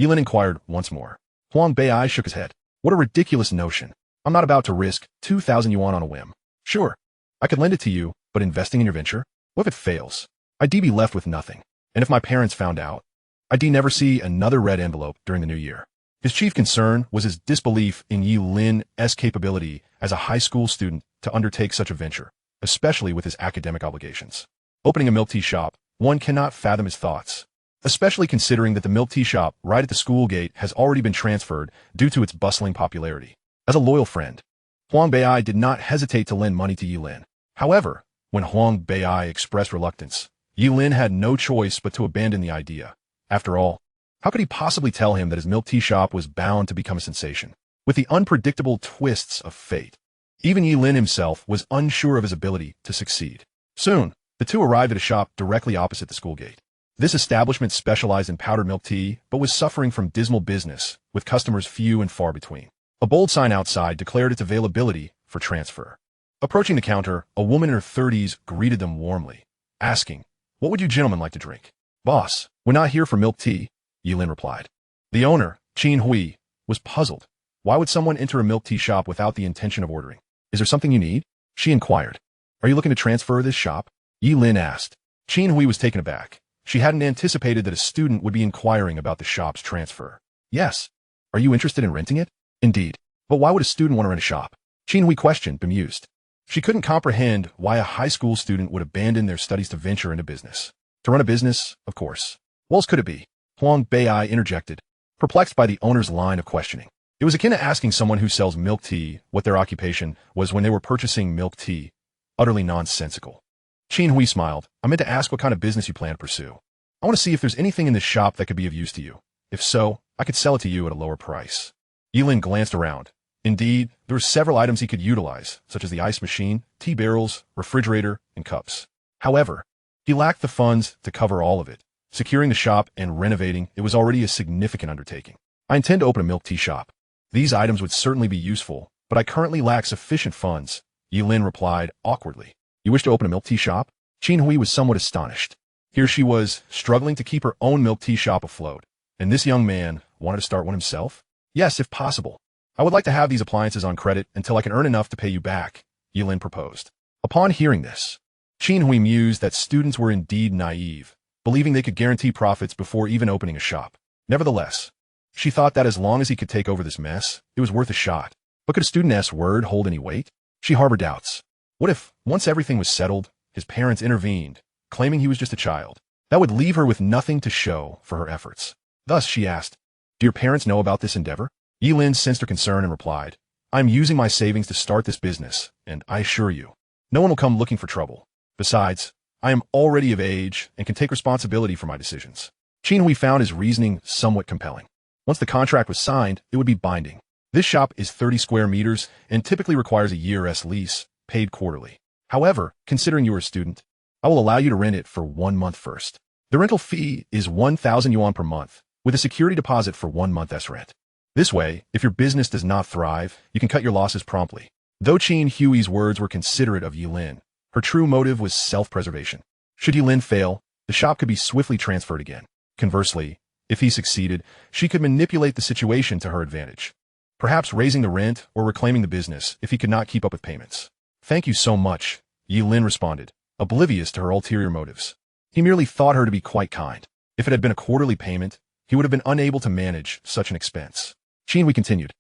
Ye Lin inquired once more. Huang Bei'ai shook his head. What a ridiculous notion. I'm not about to risk 2,000 yuan on a whim. Sure, I could lend it to you, but investing in your venture? What if it fails? I'd be left with nothing. And if my parents found out, I'd never see another red envelope during the new year. His chief concern was his disbelief in Ye Lin's capability as a high school student to undertake such a venture, especially with his academic obligations. Opening a milk tea shop, one cannot fathom his thoughts, especially considering that the milk tea shop right at the school gate has already been transferred due to its bustling popularity. As a loyal friend, Huang Bei'ai did not hesitate to lend money to Ye Lin. However, when Huang Bei'ai expressed reluctance, Ye Lin had no choice but to abandon the idea. After all, how could he possibly tell him that his milk tea shop was bound to become a sensation? With the unpredictable twists of fate, even Ye Lin himself was unsure of his ability to succeed. Soon, the two arrived at a shop directly opposite the school gate. This establishment specialized in powdered milk tea, but was suffering from dismal business, with customers few and far between. A bold sign outside declared its availability for transfer. Approaching the counter, a woman in her 30s greeted them warmly, asking, "What would you gentlemen like to drink?" "Boss, we're not here for milk tea," Ye Lin replied. The owner, Qin Hui, was puzzled. Why would someone enter a milk tea shop without the intention of ordering? "Is there something you need?" she inquired. "Are you looking to transfer this shop?" Ye Lin asked. Qin Hui was taken aback. She hadn't anticipated that a student would be inquiring about the shop's transfer. "Yes. Are you interested in renting it?" "Indeed. But why would a student want to rent a shop?" Qin Hui questioned, bemused. She couldn't comprehend why a high school student would abandon their studies to venture into business. To run a business, of course. What else could it be? Huang Bei'ai interjected, perplexed by the owner's line of questioning. It was akin to asking someone who sells milk tea what their occupation was when they were purchasing milk tea. Utterly nonsensical. Qin Hui smiled. "I meant to ask what kind of business you plan to pursue. I want to see if there's anything in this shop that could be of use to you. If so, I could sell it to you at a lower price." Ye Lin glanced around. Indeed, there were several items he could utilize, such as the ice machine, tea barrels, refrigerator, and cups. However, he lacked the funds to cover all of it. Securing the shop and renovating it was already a significant undertaking. "I intend to open a milk tea shop. These items would certainly be useful, but I currently lack sufficient funds," Ye Lin replied awkwardly. "You wish to open a milk tea shop?" Qin Hui was somewhat astonished. Here she was, struggling to keep her own milk tea shop afloat, and this young man wanted to start one himself? "Yes, if possible. I would like to have these appliances on credit until I can earn enough to pay you back," Ye Lin proposed. Upon hearing this, Qin Hui mused that students were indeed naive, believing they could guarantee profits before even opening a shop. Nevertheless, she thought that as long as he could take over this mess, it was worth a shot. But could a student's word hold any weight? She harbored doubts. What if, once everything was settled, his parents intervened, claiming he was just a child? That would leave her with nothing to show for her efforts. Thus, she asked, "Do your parents know about this endeavor?" Ye Lin sensed her concern and replied, I'm using my savings to start this business, and I assure you, no one will come looking for trouble. Besides, I am already of age and can take responsibility for my decisions. Qin Hui found his reasoning somewhat compelling. Once the contract was signed, it would be binding. This shop is 30 square meters and typically requires a year's lease, paid quarterly. However, considering you are a student, I will allow you to rent it for 1 month first. The rental fee is 1,000 yuan per month, with a security deposit for 1 month's rent. This way, if your business does not thrive, you can cut your losses promptly. Though Qin Hui's words were considerate of Ye Lin, her true motive was self-preservation. Should Ye Lin fail, the shop could be swiftly transferred again. Conversely, if he succeeded, she could manipulate the situation to her advantage, perhaps raising the rent or reclaiming the business if he could not keep up with payments. Thank you so much, Ye Lin responded, oblivious to her ulterior motives. He merely thought her to be quite kind. If it had been a quarterly payment, he would have been unable to manage such an expense. Qin Hui continued,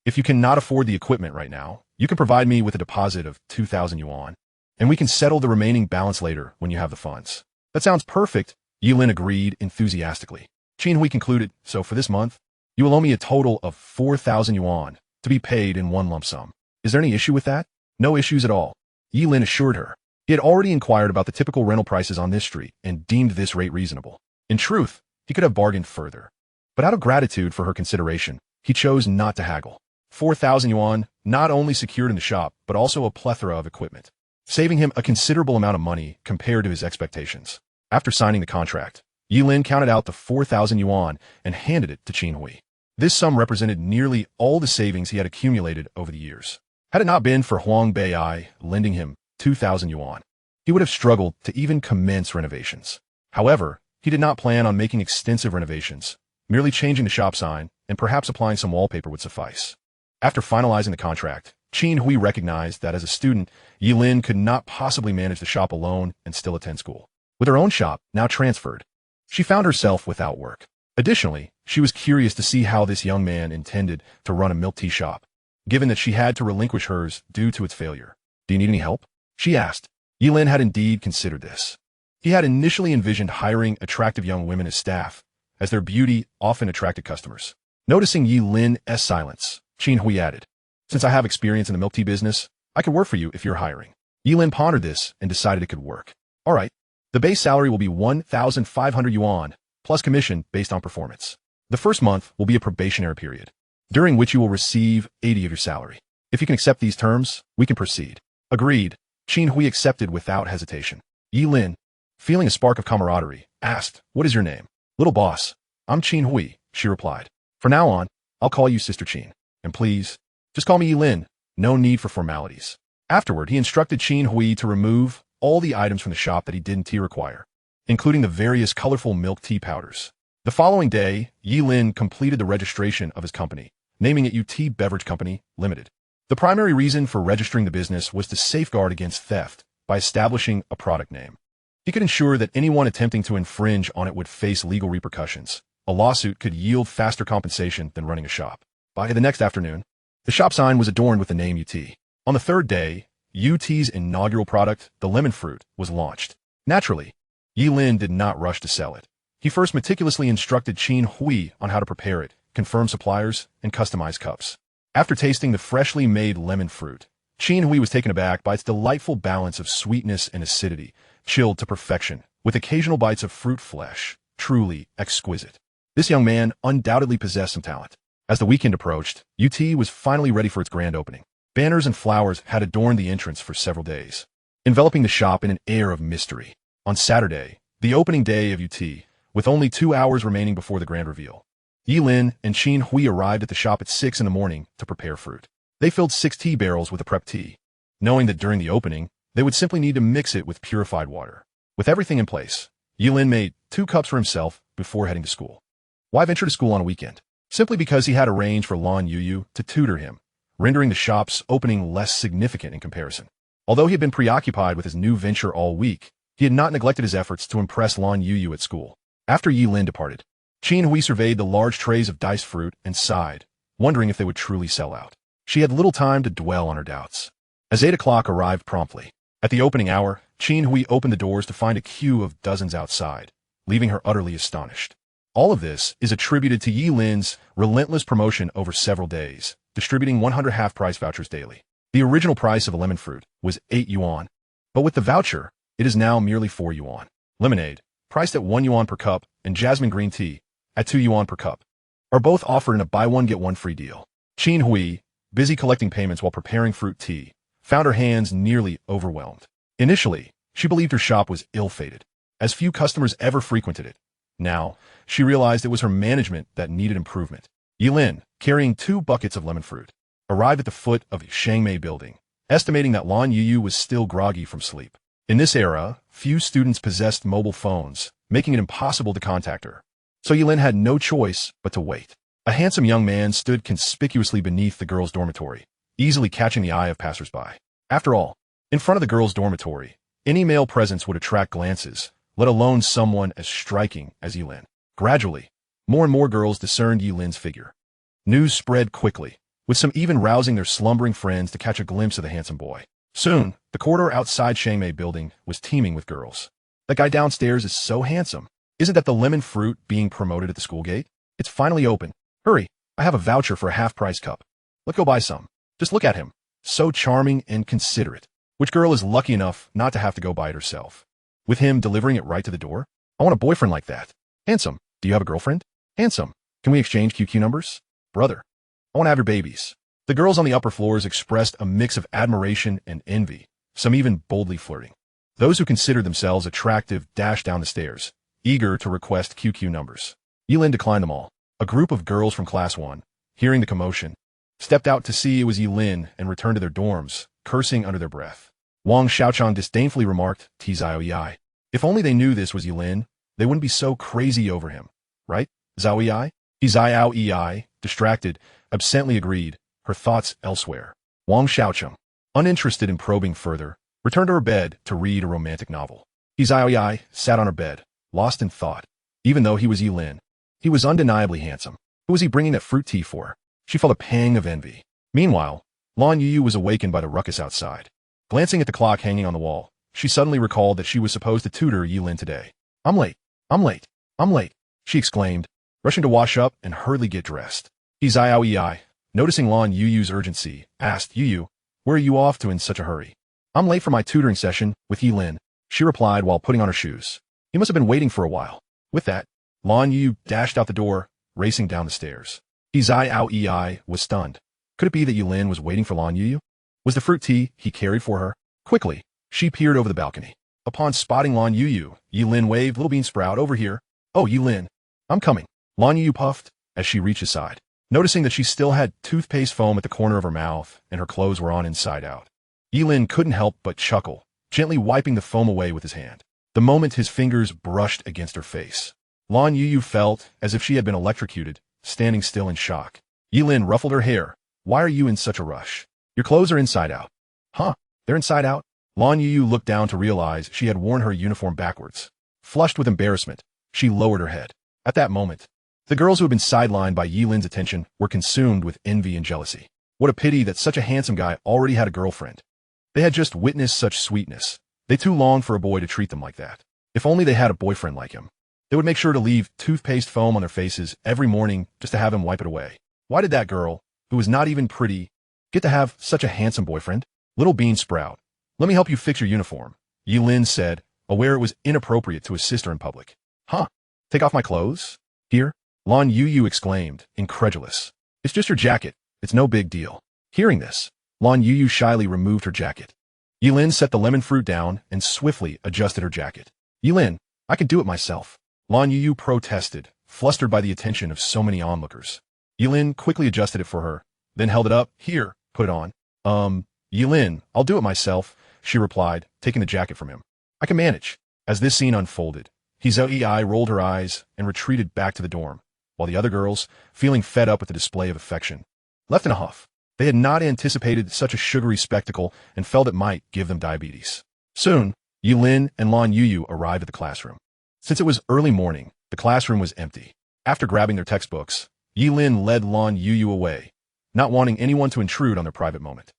if you cannot afford the equipment right now, you can provide me with a deposit of 2,000 yuan, and we can settle the remaining balance later when you have the funds. That sounds perfect, Ye Lin agreed enthusiastically. Qin Hui concluded, so for this month, you will owe me a total of 4,000 yuan to be paid in one lump sum. Is there any issue with that? No issues at all, Ye Lin assured her. He had already inquired about the typical rental prices on this street and deemed this rate reasonable. In truth, he could have bargained further. But out of gratitude for her consideration, he chose not to haggle. 4,000 yuan not only secured in the shop, but also a plethora of equipment, saving him a considerable amount of money compared to his expectations. After signing the contract, Ye Lin counted out the 4,000 yuan and handed it to Qin Hui. This sum represented nearly all the savings he had accumulated over the years. Had it not been for Huang Bei'ai lending him 2,000 yuan, he would have struggled to even commence renovations. However, he did not plan on making extensive renovations. Merely changing the shop sign and perhaps applying some wallpaper would suffice. After finalizing the contract, Qin Hui recognized that as a student, Ye Lin could not possibly manage the shop alone and still attend school. With her own shop now transferred, she found herself without work. Additionally, she was curious to see how this young man intended to run a milk tea shop, given that she had to relinquish hers due to its failure. Do you need any help? She asked. Ye Lin had indeed considered this. He had initially envisioned hiring attractive young women as staff, as their beauty often attracted customers. Noticing Ye Lin's silence, Qin Hui added, since I have experience in the milk tea business, I could work for you if you're hiring. Ye Lin pondered this and decided it could work. All right. The base salary will be 1,500 yuan, plus commission based on performance. The first month will be a probationary period, during which you will receive 80 of your salary. If you can accept these terms, we can proceed. Agreed. Qin Hui accepted without hesitation. Ye Lin, feeling a spark of camaraderie, asked, what is your name? Little boss. I'm Qin Hui, she replied. From now on, I'll call you Sister Qin. And please, just call me Ye Lin. No need for formalities. Afterward, he instructed Qin Hui to remove all the items from the shop that he didn't require, including the various colorful milk tea powders. The following day, Ye Lin completed the registration of his company, naming it UT Beverage Company, Limited. The primary reason for registering the business was to safeguard against theft by establishing a product name. He could ensure that anyone attempting to infringe on it would face legal repercussions. A lawsuit could yield faster compensation than running a shop. By the next afternoon, the shop sign was adorned with the name UT. On the third day, UT's inaugural product, the lemon fruit, was launched. Naturally, Ye Lin did not rush to sell it. He first meticulously instructed Qin Hui on how to prepare it, confirm suppliers, and customize cups. After tasting the freshly made lemon fruit, Qin Hui was taken aback by its delightful balance of sweetness and acidity, chilled to perfection, with occasional bites of fruit flesh. Truly exquisite. This young man undoubtedly possessed some talent. As the weekend approached, UT was finally ready for its grand opening. Banners and flowers had adorned the entrance for several days, enveloping the shop in an air of mystery. On Saturday, the opening day of UT, with only 2 hours remaining before the grand reveal, Ye Lin and Qin Hui arrived at the shop at 6 in the morning to prepare fruit. They filled 6 tea barrels with the prep tea, knowing that during the opening, they would simply need to mix it with purified water. With everything in place, Ye Lin made 2 cups for himself before heading to school. Why venture to school on a weekend? Simply because he had arranged for Lan Youyou to tutor him, rendering the shop's opening less significant in comparison. Although he had been preoccupied with his new venture all week, he had not neglected his efforts to impress Lan Youyou at school. After Ye Lin departed, Qin Hui surveyed the large trays of diced fruit and sighed, wondering if they would truly sell out. She had little time to dwell on her doubts. As 8 o'clock arrived promptly, at the opening hour, Qin Hui opened the doors to find a queue of dozens outside, leaving her utterly astonished. All of this is attributed to Ye Lin's relentless promotion over several days, distributing 100 half-price vouchers daily. The original price of a lemon fruit was 8 yuan, but with the voucher, it is now merely 4 yuan. Lemonade, priced at 1 yuan per cup, and jasmine green tea, at 2 yuan per cup, are both offered in a buy-one-get-one free deal. Qin Hui, busy collecting payments while preparing fruit tea, found her hands nearly overwhelmed. Initially, she believed her shop was ill-fated, as few customers ever frequented it. Now, she realized it was her management that needed improvement. Ye Lin, carrying 2 buckets of lemon fruit, arrived at the foot of the Shangmei building, estimating that Lan Youyou was still groggy from sleep. In this era, few students possessed mobile phones, making it impossible to contact her. So Ye Lin had no choice but to wait. A handsome young man stood conspicuously beneath the girls' dormitory, easily catching the eye of passersby. After all, in front of the girls' dormitory, any male presence would attract glances, let alone someone as striking as Ye Lin. Gradually, more and more girls discerned Ye Lin's figure. News spread quickly, with some even rousing their slumbering friends to catch a glimpse of the handsome boy. Soon, the corridor outside Shangmei building was teeming with girls. That guy downstairs is so handsome. Isn't that the lemon fruit being promoted at the school gate? It's finally open. Hurry, I have a voucher for a half-price cup. Let's go buy some. Just look at him. So charming and considerate. Which girl is lucky enough not to have to go buy it herself? With him delivering it right to the door? I want a boyfriend like that. Handsome. Do you have a girlfriend? Handsome. Can we exchange QQ numbers? Brother. I want to have your babies. The girls on the upper floors expressed a mix of admiration and envy, some even boldly flirting. Those who considered themselves attractive dashed down the stairs, eager to request QQ numbers. Ye Lin declined them all. A group of girls from Class 1, hearing the commotion, stepped out to see it was Ye Lin and returned to their dorms, cursing under their breath. Wang Xiaochan disdainfully remarked, Zhao Yi. If only they knew this was Ye Lin, they wouldn't be so crazy over him, right? Zhao Yi? Zhao Yi, distracted, absently agreed, her thoughts elsewhere. Wang Xiaochan, uninterested in probing further, returned to her bed to read a romantic novel. Zhao Yi sat on her bed, lost in thought. Even though he was Ye Lin, he was undeniably handsome. Who was he bringing that fruit tea for? She felt a pang of envy. Meanwhile, Lan Youyou was awakened by the ruckus outside. Glancing at the clock hanging on the wall, she suddenly recalled that she was supposed to tutor Ye Lin today. I'm late. I'm late. I'm late, she exclaimed, rushing to wash up and hurriedly get dressed. Zhao Yi, noticing Lan Youyou's urgency, asked, Youyou, where are you off to in such a hurry? I'm late for my tutoring session with Ye Lin, she replied while putting on her shoes. He must have been waiting for a while. With that, Lan Youyou dashed out the door, racing down the stairs. Zhao Yi was stunned. Could it be that Ye Lin was waiting for Lan Youyou? Was the fruit tea he carried for her? Quickly, she peered over the balcony. Upon spotting Lan Youyou, Ye Lin waved, Little Bean Sprout, over here. Oh, Ye Lin, I'm coming. Lan Youyou puffed as she reached his side, noticing that she still had toothpaste foam at the corner of her mouth and her clothes were on inside out. Ye Lin couldn't help but chuckle, gently wiping the foam away with his hand. The moment his fingers brushed against her face, Lan Youyou felt as if she had been electrocuted, standing still in shock. Ye Lin ruffled her hair. Why are you in such a rush? Your clothes are inside out. Huh? They're inside out? Lan Youyou looked down to realize she had worn her uniform backwards. Flushed with embarrassment, she lowered her head. At that moment, the girls who had been sidelined by Ye Lin's attention were consumed with envy and jealousy. What a pity that such a handsome guy already had a girlfriend. They had just witnessed such sweetness. They too longed for a boy to treat them like that. If only they had a boyfriend like him. They would make sure to leave toothpaste foam on their faces every morning just to have him wipe it away. Why did that girl, who was not even pretty, get to have such a handsome boyfriend? Little Bean Sprout, let me help you fix your uniform, Ye Lin said, aware it was inappropriate to his sister in public. Huh? Take off my clothes? Here? Lan Youyou exclaimed, incredulous. It's just your jacket. It's no big deal. Hearing this, Lan Youyou shyly removed her jacket. Ye Lin set the lemon fruit down and swiftly adjusted her jacket. Ye Lin, I can do it myself. Lan Youyou protested, flustered by the attention of so many onlookers. Ye Lin quickly adjusted it for her, then held it up. Here, put it on. Ye Lin, I'll do it myself, she replied, taking the jacket from him. I can manage. As this scene unfolded, Zhao Yi rolled her eyes and retreated back to the dorm, while the other girls, feeling fed up with the display of affection, left in a huff. They had not anticipated such a sugary spectacle and felt it might give them diabetes. Soon, Ye Lin and Lan Youyou arrived at the classroom. Since it was early morning, the classroom was empty. After grabbing their textbooks, Ye Lin led Lan Youyou away, not wanting anyone to intrude on their private moment.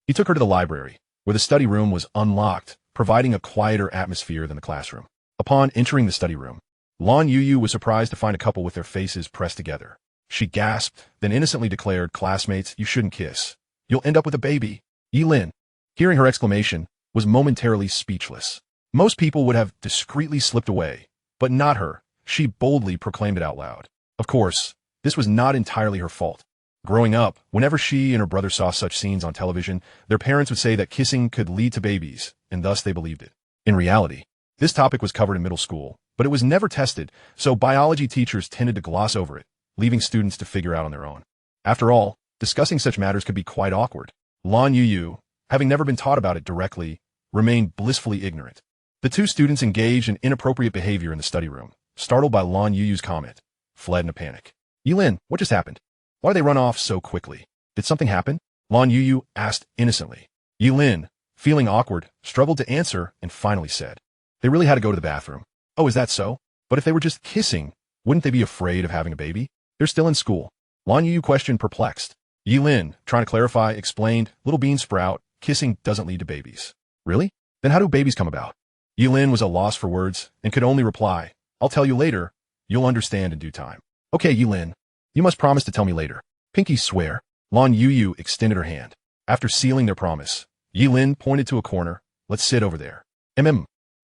He took her to the library, where the study room was unlocked, providing a quieter atmosphere than the classroom. Upon entering the study room, Lan Youyou was surprised to find a couple with their faces pressed together. She gasped, then innocently declared, "Classmates, you shouldn't kiss. You'll end up with a baby." Ye Lin, hearing her exclamation, was momentarily speechless. Most people would have discreetly slipped away, but not her. She boldly proclaimed it out loud. Of course, this was not entirely her fault. Growing up, whenever she and her brother saw such scenes on television, their parents would say that kissing could lead to babies, and thus they believed it. In reality, this topic was covered in middle school, but it was never tested, so biology teachers tended to gloss over it, leaving students to figure out on their own. After all, discussing such matters could be quite awkward. Lan Youyou, having never been taught about it directly, remained blissfully ignorant. The two students engaged in inappropriate behavior in the study room, startled by Lan Youyou's comment, fled in a panic. "Ye Lin, what just happened? Why did they run off so quickly? Did something happen?" Lan Youyou asked innocently. Ye Lin, feeling awkward, struggled to answer and finally said, "They really had to go to the bathroom." "Oh, is that so? But if they were just kissing, wouldn't they be afraid of having a baby? They're still in school." Lan Youyou questioned, perplexed. Ye Lin, trying to clarify, explained, "Little bean sprout, kissing doesn't lead to babies." "Really? Then how do babies come about?" Ye Lin was at a loss for words and could only reply, "I'll tell you later. You'll understand in due time." "Okay, Ye Lin. You must promise to tell me later." "Pinky swear." Lan Youyou extended her hand. After sealing their promise, Ye Lin pointed to a corner. "Let's sit over there."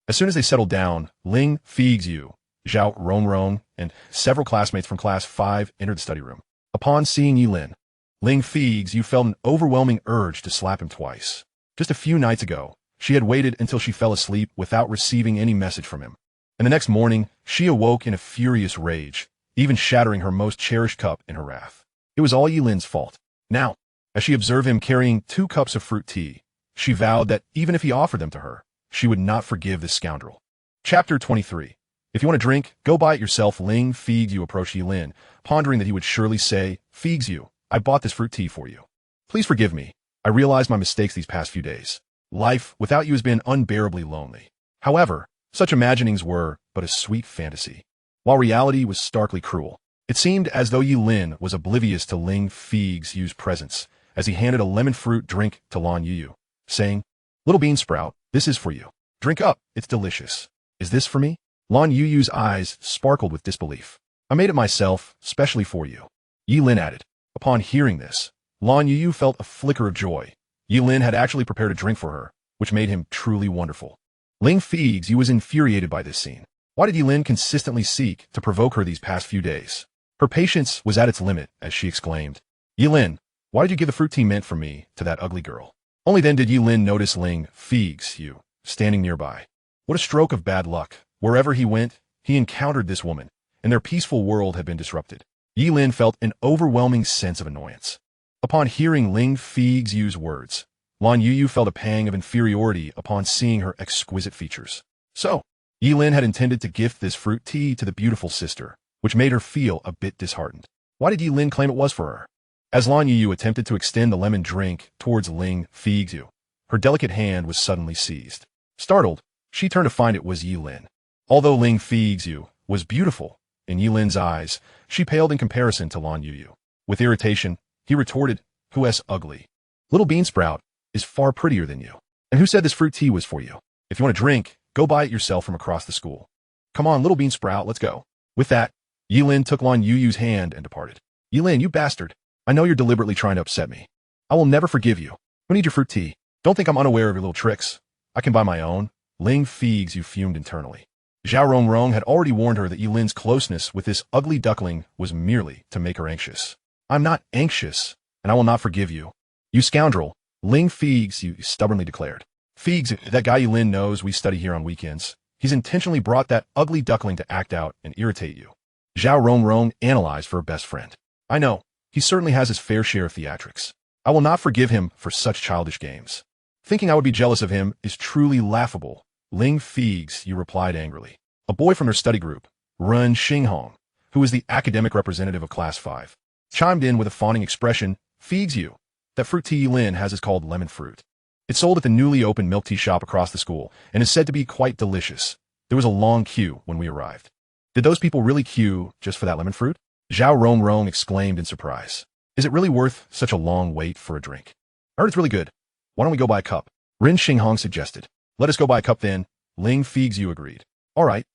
As soon as they settled down, Ling Feixue, Zhao Rongrong, and several classmates from class 5 entered the study room. Upon seeing Ye Lin, Ling Feixue felt an overwhelming urge to slap him twice. Just a few nights ago, she had waited until she fell asleep without receiving any message from him. And the next morning, she awoke in a furious rage, even shattering her most cherished cup in her wrath. It was all Ye Lin's fault. Now, as she observed him carrying 2 cups of fruit tea, she vowed that even if he offered them to her, she would not forgive this scoundrel. Chapter 23. "If you want a drink, go buy it yourself." Ling Feixue approached Ye Lin, pondering that he would surely say, "Feixue, I bought this fruit tea for you. Please forgive me. I realized my mistakes these past few days. Life without you has been unbearably lonely." However, such imaginings were but a sweet fantasy, while reality was starkly cruel. It seemed as though Ye Lin was oblivious to Ling Feixue's presence as he handed a lemon fruit drink to Lan Youyou, saying, "Little bean sprout, this is for you. Drink up, it's delicious." "Is this for me?" Lan Youyou's eyes sparkled with disbelief. "I made it myself, specially for you," Ye Lin added. Upon hearing this, Lan Youyou felt a flicker of joy. Ye Lin had actually prepared a drink for her, which made him truly wonderful. Ling Feixue was infuriated by this scene. Why did Ye Lin consistently seek to provoke her these past few days? Her patience was at its limit as she exclaimed, "Ye Lin, why did you give the fruit tea meant for me to that ugly girl?" Only then did Ye Lin notice Ling Feixue standing nearby. What a stroke of bad luck. Wherever he went, he encountered this woman, and their peaceful world had been disrupted. Ye Lin felt an overwhelming sense of annoyance. Upon hearing Ling Feixue's words, Lan Youyou felt a pang of inferiority upon seeing her exquisite features. So, Ye Lin had intended to gift this fruit tea to the beautiful sister, which made her feel a bit disheartened. Why did Ye Lin claim it was for her? As Lan Youyou attempted to extend the lemon drink towards Ling Feixue, her delicate hand was suddenly seized. Startled, she turned to find it was Ye Lin. Although Ling Feixue was beautiful, in Ye Lin's eyes, she paled in comparison to Lan Youyou. With irritation, he retorted, "Who's ugly? Little bean sprout is far prettier than you. And who said this fruit tea was for you? If you want a drink, go buy it yourself from across the school. Come on, little bean sprout, let's go." With that, Ye Lin took Lan Youyou's hand and departed. "Ye Lin, you bastard. I know you're deliberately trying to upset me. I will never forgive you. Who needs your fruit tea? Don't think I'm unaware of your little tricks. I can buy my own." Ling Feixue fumed internally. Zhao Rongrong had already warned her that Ye Lin's closeness with this ugly duckling was merely to make her anxious. "I'm not anxious, and I will not forgive you. You scoundrel," Ling Feixue stubbornly declared. "Feixue, that guy Ye Lin knows we study here on weekends. He's intentionally brought that ugly duckling to act out and irritate you." Zhao Rongrong analyzed for her best friend. "I know, he certainly has his fair share of theatrics. I will not forgive him for such childish games. Thinking I would be jealous of him is truly laughable," Ling Feixue replied angrily. A boy from their study group, Ren Xinghong, who was the academic representative of Class 5, chimed in with a fawning expression, "Feixue, that fruit tea Ye Lin has is called lemon fruit. It's sold at the newly opened milk tea shop across the school and is said to be quite delicious. There was a long queue when we arrived." "Did those people really queue just for that lemon fruit?" Zhao Rongrong exclaimed in surprise. "Is it really worth such a long wait for a drink? I heard it's really good. Why don't we go buy a cup?" Ren Xinghong suggested. "Let us go buy a cup then," Ling Feixue agreed. "All right,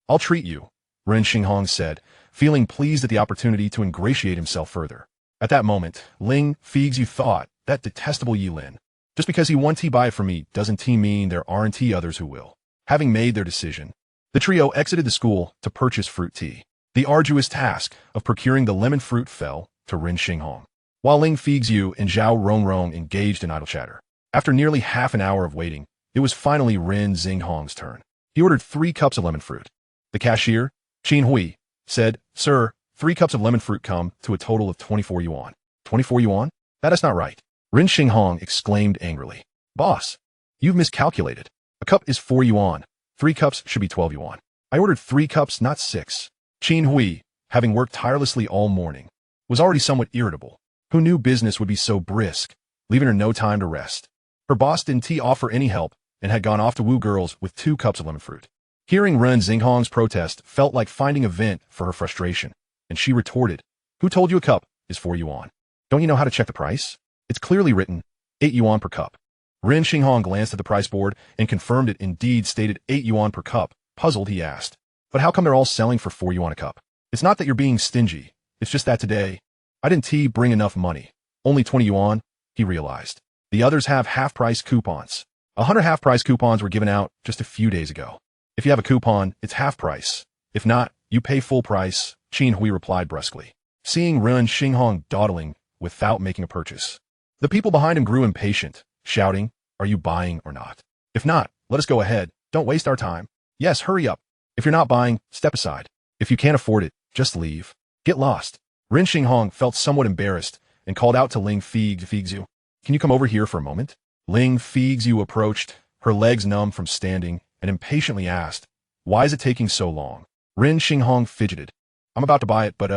I'll treat you," Ren Xinghong said, feeling pleased at the opportunity to ingratiate himself further. At that moment, Ling Feixue thought, that detestable Ye Lin. Just because he won tea buy it from me doesn't tea mean there aren't others who will. Having made their decision, the trio exited the school to purchase fruit tea. The arduous task of procuring the lemon fruit fell to Ren Xinghong, while Ling Feixue and Zhao Rongrong engaged in idle chatter. After nearly half an hour of waiting, it was finally Ren Xinghong's turn. He ordered 3 cups of lemon fruit. The cashier, Qin Hui, said, "Sir, 3 cups of lemon fruit come to a total of 24 yuan. 24 yuan? That is not right." Ren Xinghong exclaimed angrily. "Boss, you've miscalculated. A cup is 4 yuan. 3 cups should be 12 yuan. I ordered 3 cups, not 6. Qin Hui, having worked tirelessly all morning, was already somewhat irritable. Who knew business would be so brisk, leaving her no time to rest? Her boss didn't offer any help and had gone off to woo girls with 2 cups of lemon fruit. Hearing Ren Xinghong's protest felt like finding a vent for her frustration, and she retorted, "Who told you a cup is 4 yuan? Don't you know how to check the price? It's clearly written, 8 yuan per cup." Ren Xinghong glanced at the price board and confirmed it indeed stated 8 yuan per cup. Puzzled, he asked, "But how come they're all selling for 4 yuan a cup? It's not that you're being stingy, it's just that today, I didn't bring enough money. Only 20 yuan, he realized. The others have half-price coupons. 100 half-price coupons were given out just a few days ago. If you have a coupon, it's half price. If not, you pay full price," Qin Hui replied brusquely. Seeing Ren Xinghong dawdling without making a purchase, the people behind him grew impatient, shouting, "Are you buying or not? If not, let us go ahead. Don't waste our time. Yes, hurry up. If you're not buying, step aside. If you can't afford it, just leave. Get lost." Ren Xinghong felt somewhat embarrassed and called out to Ling Feixue, "Can you come over here for a moment?" Ling Feixue approached, her legs numb from standing, and impatiently asked, "Why is it taking so long?" Ren Xinghong fidgeted. "I'm about to buy it, but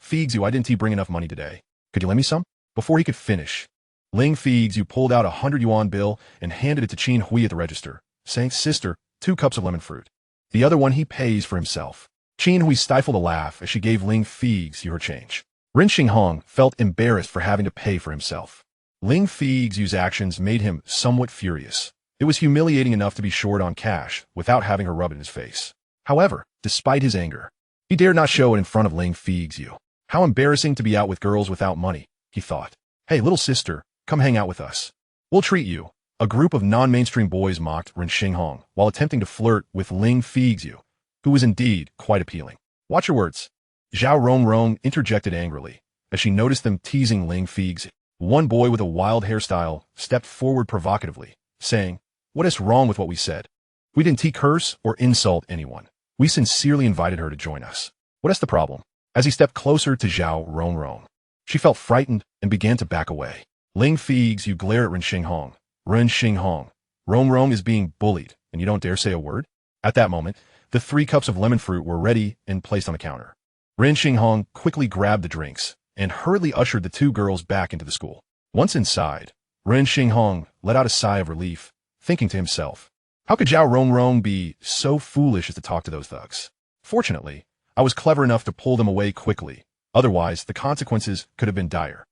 Feixue, I didn't bring enough money today. Could you lend me some?" Before he could finish, Ling Feixue pulled out a 100 yuan bill and handed it to Qin Hui at the register, saying, "Sister, 2 cups of lemon fruit. The other one he pays for himself." Qin Hui stifled a laugh as she gave Ling Feixue her change. Ren Xinghong felt embarrassed for having to pay for himself. Ling Feixue's actions made him somewhat furious. It was humiliating enough to be short on cash without having her rub it in his face. However, despite his anger, he dared not show it in front of Ling Feixue. How embarrassing to be out with girls without money, he thought. "Hey, little sister, come hang out with us. We'll treat you." A group of non-mainstream boys mocked Ren Xinghong while attempting to flirt with Ling Feixue, who was indeed quite appealing. "Watch your words." Zhao Rongrong interjected angrily as she noticed them teasing Ling Feixue. One boy with a wild hairstyle stepped forward provocatively, saying, "What is wrong with what we said? We didn't curse or insult anyone. We sincerely invited her to join us. What is the problem?" As he stepped closer to Zhao Rongrong, she felt frightened and began to back away. Ling Feixue glared at Ren Xinghong. "Ren Xinghong, Rongrong is being bullied, and you don't dare say a word?" At that moment, the 3 cups of lemon fruit were ready and placed on the counter. Ren Xinghong quickly grabbed the drinks and hurriedly ushered the 2 girls back into the school. Once inside, Ren Xinghong let out a sigh of relief, thinking to himself, "How could Zhao Rongrong be so foolish as to talk to those thugs? Fortunately, I was clever enough to pull them away quickly. Otherwise, the consequences could have been dire."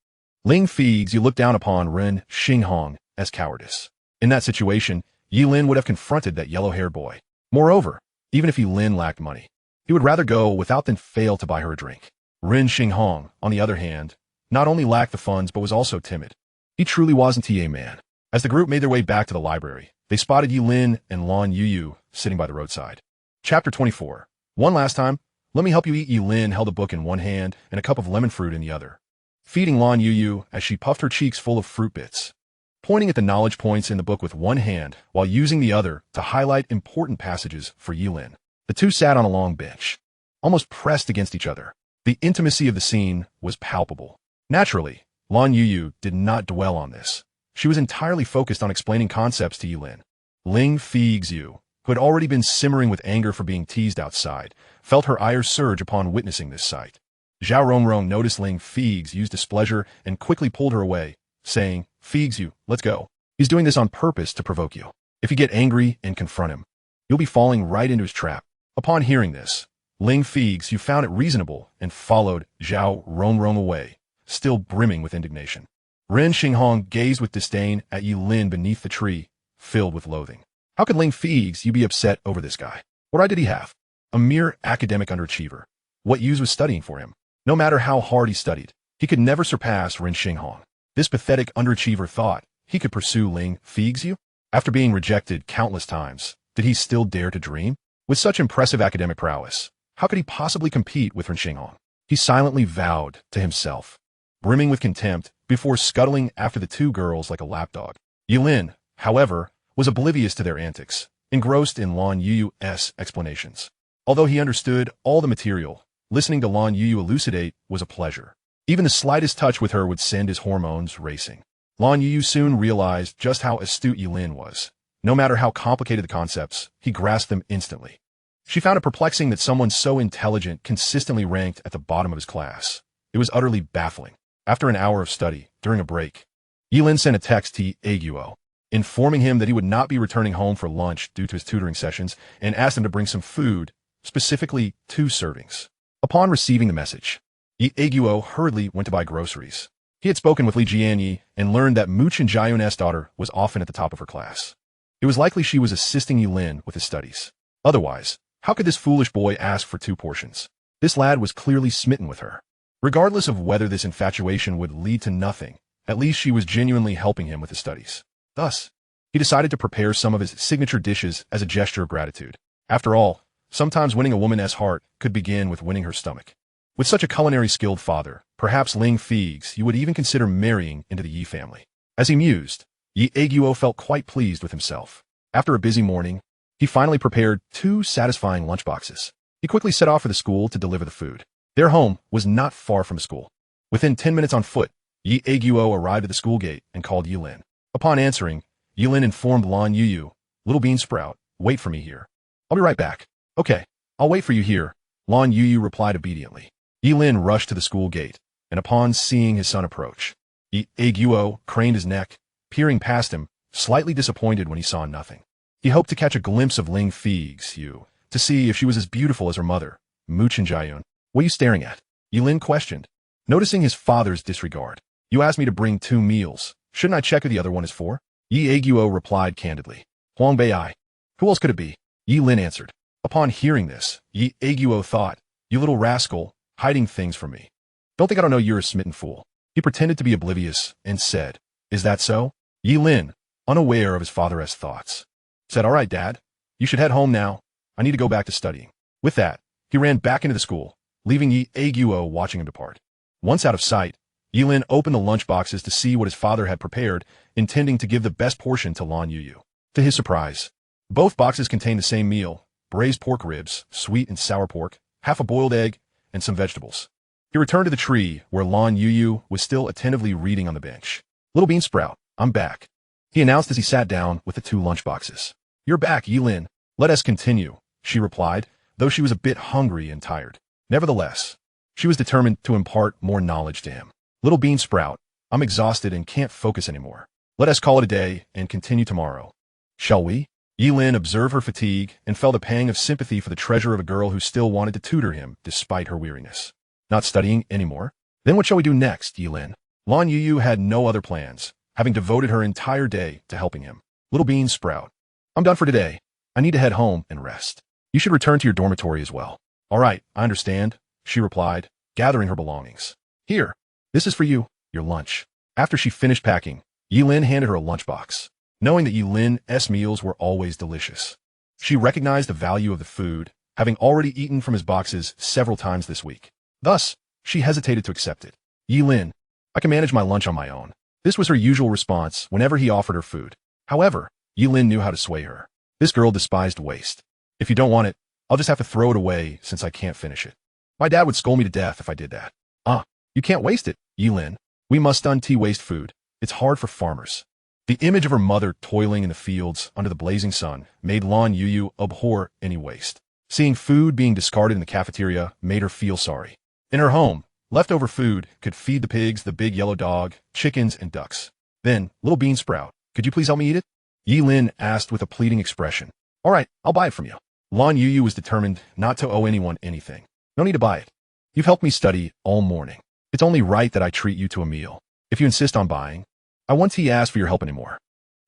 Ling Feixue looked down upon Ren Xinghong as cowardice. In that situation, Ye Lin would have confronted that yellow-haired boy. Moreover, even if Ye Lin lacked money, he would rather go without than fail to buy her a drink. Ren Xinghong, on the other hand, not only lacked the funds but was also timid. He truly wasn't a man. As the group made their way back to the library, they spotted Ye Lin and Lan Youyou sitting by the roadside. Chapter 24. One last time, let me help you eat. Ye Lin held a book in one hand and a cup of lemon fruit in the other, feeding Lan Youyou as she puffed her cheeks full of fruit bits, pointing at the knowledge points in the book with one hand while using the other to highlight important passages for Ye Lin. The two sat on a long bench, almost pressed against each other. The intimacy of the scene was palpable. Naturally, Lan Youyou did not dwell on this. She was entirely focused on explaining concepts to Ye Lin. Ling Feixue, who had already been simmering with anger for being teased outside, felt her ire surge upon witnessing this sight. Zhao Rongrong noticed Ling Feixue's displeasure and quickly pulled her away, saying, "Feixue, let's go. He's doing this on purpose to provoke you. If you get angry and confront him, you'll be falling right into his trap." Upon hearing this, Ling Feixue found it reasonable and followed Zhao Rongrong away, still brimming with indignation. Ren Xinghong gazed with disdain at Ye Lin beneath the tree, filled with loathing. How could Ling Feixue be upset over this guy? What right did he have? a mere academic underachiever. What use was studying for him? No matter how hard he studied, he could never surpass Ren Xinghong. This pathetic underachiever thought he could pursue Ling Feixue? After being rejected countless times, did he still dare to dream? With such impressive academic prowess, how could he possibly compete with Ren Xinghong? He silently vowed to himself, brimming with contempt, before scuttling after the two girls like a lapdog. Ye Lin, however, was oblivious to their antics, engrossed in Lan Youyou's explanations. Although he understood all the material, listening to Lan Youyou elucidate was a pleasure. Even the slightest touch with her would send his hormones racing. Lan Youyou soon realized just how astute Ye Lin was. No matter how complicated the concepts, he grasped them instantly. She found it perplexing that someone so intelligent consistently ranked at the bottom of his class. It was utterly baffling. After an hour of study, during a break, Ye Lin sent a text to Ye Lin, informing him that he would not be returning home for lunch due to his tutoring sessions, and asked him to bring some food, specifically 2 servings. Upon receiving the message, Ye Lin hurriedly went to buy groceries. He had spoken with Li Jianyi and learned that Mu Chenjiayun's daughter was often at the top of her class. It was likely she was assisting Ye Lin with his studies. Otherwise, how could this foolish boy ask for 2 portions? This lad was clearly smitten with her. Regardless of whether this infatuation would lead to nothing, at least she was genuinely helping him with his studies. Thus, he decided to prepare some of his signature dishes as a gesture of gratitude. After all, sometimes winning a woman's heart could begin with winning her stomach. With such a culinary skilled father, perhaps Ling Feixue would even consider marrying into the Yi family. As he mused, Ye Lin felt quite pleased with himself. After a busy morning, he finally prepared 2 satisfying lunchboxes. He quickly set off for the school to deliver the food. Their home was not far from the school. Within 10 minutes on foot, Ye Lin arrived at the school gate and called Ye Lin. Upon answering, Ye Lin informed Lan Youyou, "Little bean sprout, wait for me here. I'll be right back." "Okay, I'll wait for you here," Lan Youyou replied obediently. Ye Lin rushed to the school gate, and upon seeing his son approach, Ye Lin craned his neck, peering past him, slightly disappointed when he saw nothing. He hoped to catch a glimpse of Ling Feixue, to see if she was as beautiful as her mother, Mu Chenjiayun. "What are you staring at?" Ye Lin questioned, noticing his father's disregard. "You asked me to bring 2 meals. Shouldn't I check who the other one is for?" Ye Lin replied candidly. "Huang Beiai. Who else could it be?" Ye Lin answered. Upon hearing this, Ye Lin thought, "You little rascal, hiding things from me. Don't think I don't know you're a smitten fool." He pretended to be oblivious and said, "Is that so?" Ye Lin, unaware of his father's thoughts, said, "All right, Dad. You should head home now. I need to go back to studying." With that, he ran back into the school, leaving Ye Lin watching him depart. Once out of sight, Ye Lin opened the lunchboxes to see what his father had prepared, intending to give the best portion to Lan Youyou. To his surprise, both boxes contained the same meal: braised pork ribs, sweet and sour pork, half a boiled egg, and some vegetables. He returned to the tree where Lan Youyou was still attentively reading on the bench. "Little bean sprout, I'm back," he announced as he sat down with the 2 lunchboxes. "You're back, Ye Lin. Let us continue," she replied, though she was a bit hungry and tired. Nevertheless, she was determined to impart more knowledge to him. "Little bean sprout, I'm exhausted and can't focus anymore. Let us call it a day and continue tomorrow. Shall we?" Ye Lin observed her fatigue and felt a pang of sympathy for the treasure of a girl who still wanted to tutor him despite her weariness. "Not studying anymore? Then what shall we do next, Ye Lin?" Lan Youyou had no other plans, having devoted her entire day to helping him. "Little bean sprout, I'm done for today. I need to head home and rest. You should return to your dormitory as well." "All right, I understand," she replied, gathering her belongings. "Here, this is for you, your lunch." After she finished packing, Ye Lin handed her a lunchbox. Knowing that Ye Lin's meals were always delicious, she recognized the value of the food, having already eaten from his boxes several times this week. Thus, she hesitated to accept it. "Ye Lin, I can manage my lunch on my own." This was her usual response whenever he offered her food. However, Ye Lin knew how to sway her. This girl despised waste. "If you don't want it, I'll just have to throw it away since I can't finish it. My dad would scold me to death if I did that." You can't waste it, Ye Lin. We must waste food. It's hard for farmers." The image of her mother toiling in the fields under the blazing sun made Lan Youyou abhor any waste. Seeing food being discarded in the cafeteria made her feel sorry. In her home, leftover food could feed the pigs, the big yellow dog, chickens, and ducks. "Then, little bean sprout, could you please help me eat it?" Ye Lin asked with a pleading expression. "All right, I'll buy it from you." Lan Youyou was determined not to owe anyone anything. "No need to buy it. You've helped me study all morning. It's only right that I treat you to a meal. If you insist on buying, I won't ask for your help anymore."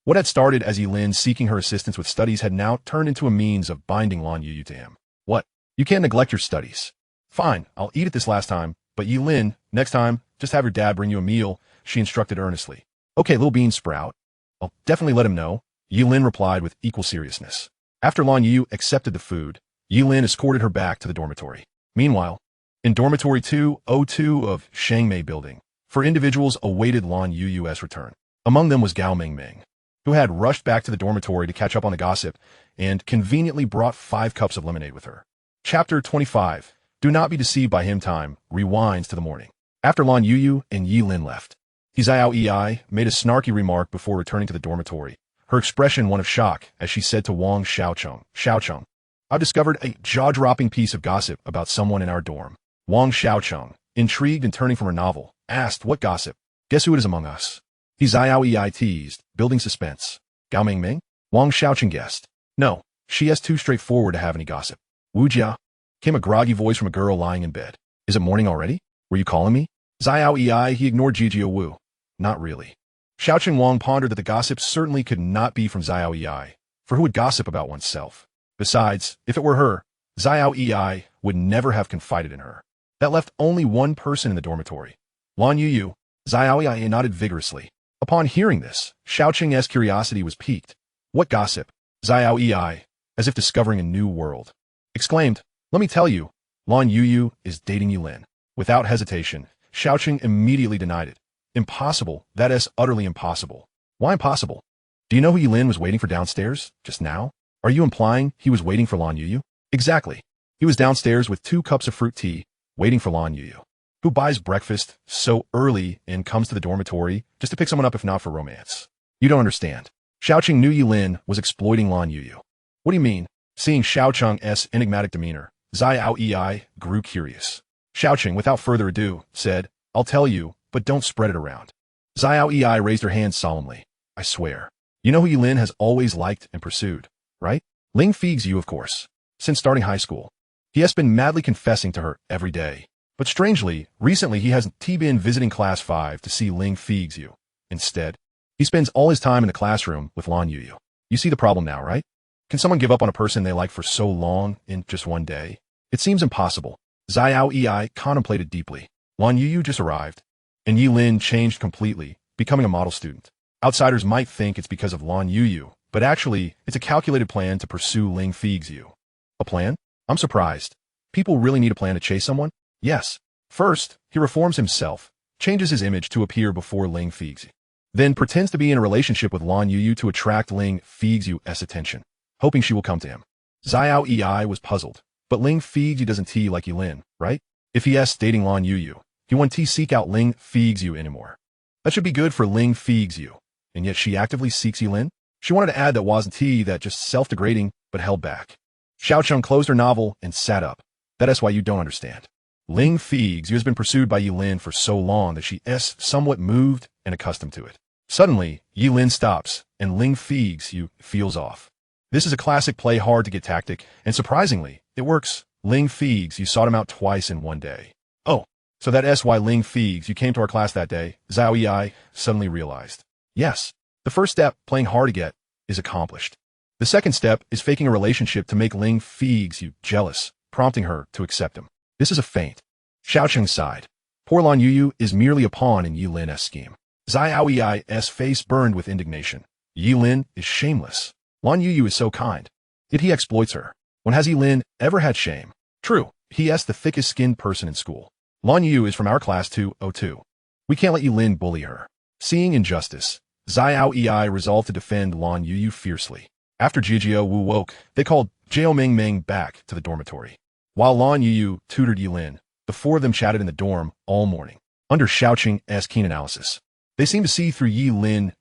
What had started as Ye Lin seeking her assistance with studies had now turned into a means of binding Lan Youyou to him. "What? You can't neglect your studies. Fine, I'll eat it this last time, but Ye Lin, next time, just have your dad bring you a meal, she instructed earnestly. Okay, little bean sprout. I'll definitely let him know, Ye Lin replied with equal seriousness. After Lan Youyou accepted the food, Ye Lin escorted her back to the dormitory. Meanwhile, in dormitory 202 of Shangmei building, four individuals awaited Lan Youyou's return. Among them was Gao Mingming, who had rushed back to the dormitory to catch up on the gossip and conveniently brought 5 cups of lemonade with her. Chapter 25. Do not be deceived by him. Time rewinds to the morning. After Lan Youyou and Ye Lin left, Xiao Ei made a snarky remark before returning to the dormitory, her expression one of shock as she said to Wang Xiaocheng, I've discovered a jaw-dropping piece of gossip about someone in our dorm. Wang Xiaocheng, intrigued and turning from her novel, asked, what gossip? Guess who it is among us? Xiao Ei teased, building suspense. Gao Mingming? Wang Xiaocheng guessed. No, she is too straightforward to have any gossip. Wu Jia? Came a groggy voice from a girl lying in bed. Is it morning already? Were you calling me? Xiao Ei, he ignored Jijio Wu. Not really. Xiaocheng Wang pondered that the gossip certainly could not be from Xiao Ei, for who would gossip about oneself? Besides, if it were her, Xiao Ei would never have confided in her. That left only one person in the dormitory. Lan Youyou. Xiao Ei nodded vigorously. Upon hearing this, Xiaocheng's curiosity was piqued. What gossip? Xiao Ei, as if discovering a new world, exclaimed, let me tell you, Lan Youyou is dating Ye Lin. Without hesitation, Xiaocheng immediately denied it. Impossible, that is utterly impossible. Why impossible? Do you know who Ye Lin was waiting for downstairs, just now? Are you implying he was waiting for Lan Youyou? Exactly. He was downstairs with 2 cups of fruit tea, waiting for Lan Youyou. Who buys breakfast so early and comes to the dormitory just to pick someone up if not for romance? You don't understand. Xiaocheng knew Ye Lin was exploiting Lan Youyou. What do you mean? Seeing Xiaocheng's enigmatic demeanor, Xiao Ei grew curious. Xiaocheng, without further ado, said, I'll tell you, but don't spread it around. Xiao Ei raised her hand solemnly. I swear. You know who Ye Lin has always liked and pursued, right? Ling Feixue, of course. Since starting high school. He has been madly confessing to her every day. But strangely, recently he hasn't been visiting class 5 to see Ling Feixue. Instead, he spends all his time in the classroom with Lan Youyou. You see the problem now, right? Can someone give up on a person they like for so long in just one day? It seems impossible. Xiao Ei contemplated deeply. Lan Youyou just arrived, and Ye Lin changed completely, becoming a model student. Outsiders might think it's because of Lan Youyou, but actually, it's a calculated plan to pursue Ling Feixue. A plan? I'm surprised. People really need a plan to chase someone? Yes. First, he reforms himself, changes his image to appear before Ling Feixue, then pretends to be in a relationship with Lan Youyou to attract Ling Feixue's attention, hoping she will come to him. Xiao Ei was puzzled, but Ling Feixue doesn't like Ye Lin, right? If he is dating Lan Youyou, he won't seek out Ling Feixue anymore. That should be good for Ling Feixue, and yet she actively seeks Ye Lin? She wanted to add that wasn't that just self-degrading, but held back. Xiaocheng closed her novel and sat up. That is why you don't understand. Ling Feixue has been pursued by Ye Lin for so long that she is somewhat moved and accustomed to it. Suddenly, Ye Lin stops, and Ling Feixue feels off. This is a classic play hard to get tactic, and surprisingly, it works. Ling Feixue sought him out twice in one day. Oh, so that is why Ling Feixue came to our class that day, Xiao Ei suddenly realized. Yes, the first step, playing hard to get, is accomplished. The second step is faking a relationship to make Ling Feixue jealous, prompting her to accept him. This is a feint. Xiaocheng sighed. Poor Lan Youyou is merely a pawn in Ye Lin's scheme. Xiao Ei's face burned with indignation. Ye Lin is shameless. Lan Youyou is so kind. Yet he exploits her. When has Ye Lin ever had shame? True, he is the thickest-skinned person in school. Lan Youyou is from our class 202. We can't let Ye Lin bully her. Seeing injustice, Xiao Ei resolved to defend Lan Youyou fiercely. After Jijio Wu woke, they called Jiao Mingming back to the dormitory. While Lan Youyou tutored Ye Lin, the 4 of them chatted in the dorm all morning. Under Xiaocheng's keen analysis, they seemed to see through Ye Lin's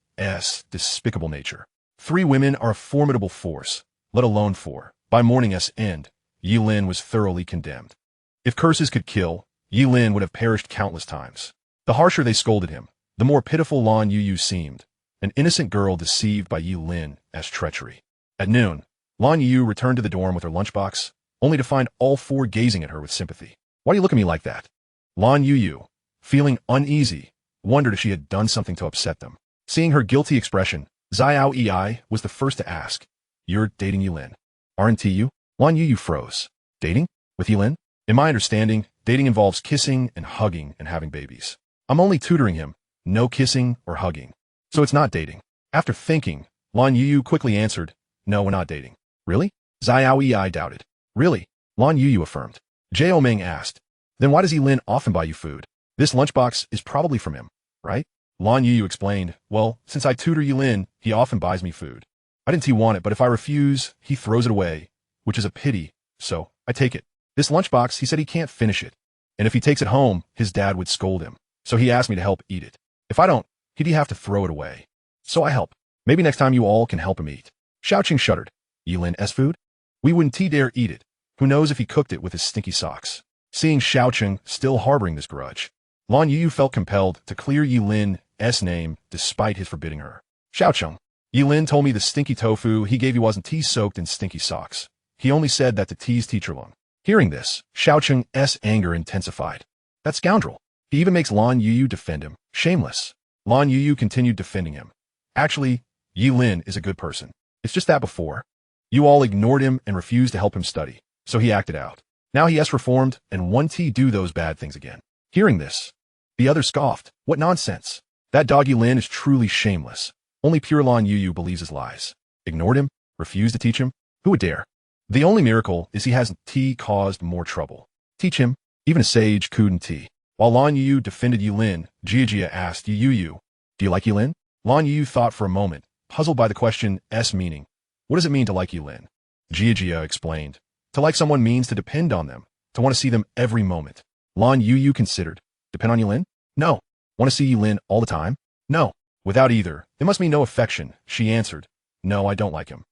despicable nature. 3 women are a formidable force, let alone 4. By morning's end, Ye Lin was thoroughly condemned. If curses could kill, Ye Lin would have perished countless times. The harsher they scolded him, the more pitiful Lan Youyou seemed, an innocent girl deceived by Ye Lin's treachery. At noon, Lan Youyou returned to the dorm with her lunchbox, only to find all 4 gazing at her with sympathy. Why do you look at me like that? Lan Youyou, feeling uneasy, wondered if she had done something to upset them. Seeing her guilty expression, Xiao Ei was the first to ask, You're dating Ye Lin, aren't you? Lan Youyou froze. Dating? With Ye Lin? In my understanding, dating involves kissing and hugging and having babies. I'm only tutoring him, no kissing or hugging. So it's not dating. After thinking, Lan Youyou quickly answered, no, we're not dating. Really? Xiaoyi doubted. Really? Lan Youyou affirmed. Jiao Ming asked. Then why does Ye Lin often buy you food? This lunchbox is probably from him, right? Lan Youyou explained, well, since I tutor Ye Lin, he often buys me food. I didn't want it, but if I refuse, he throws it away, which is a pity, so I take it. This lunchbox, he said he can't finish it, and if he takes it home, his dad would scold him, so he asked me to help eat it. If I don't, he'd have to throw it away. So I help. Maybe next time you all can help him eat. Xiaoqing shuddered. Ye Lin's food? We wouldn't dare eat it. Who knows if he cooked it with his stinky socks. Seeing Xiaoqing still harboring this grudge, Lan Youyou felt compelled to clear Ye Lin's name despite his forbidding her. Xiaoqing, Ye Lin told me the stinky tofu he gave you wasn't tea-soaked in stinky socks. He only said that to tease Teacher Lung. Hearing this, Xiaoqing's anger intensified. That scoundrel. He even makes Lan Youyou defend him. Shameless. Lan Youyou continued defending him. Actually, Ye Lin is a good person. It's just that before, you all ignored him and refused to help him study, so he acted out. Now he has reformed and won't do those bad things again. Hearing this, the other scoffed. What nonsense. That dog Ye Lin is truly shameless. Only pure Lan Youyou believes his lies. Ignored him? Refused to teach him? Who would dare? The only miracle is he hasn't caused more trouble. Teach him? Even a sage couldn't. While Lan Youyou defended Ye Lin, Jia asked Ye Youyou, do you like Ye Lin? Lan Youyou thought for a moment, puzzled by the question's meaning. What does it mean to like Ye Lin? Jia explained. To like someone means to depend on them, to want to see them every moment. Lan Youyou considered. Depend on Ye Lin? No. Want to see Ye Lin all the time? No. Without either, it must mean no affection, she answered. No, I don't like him.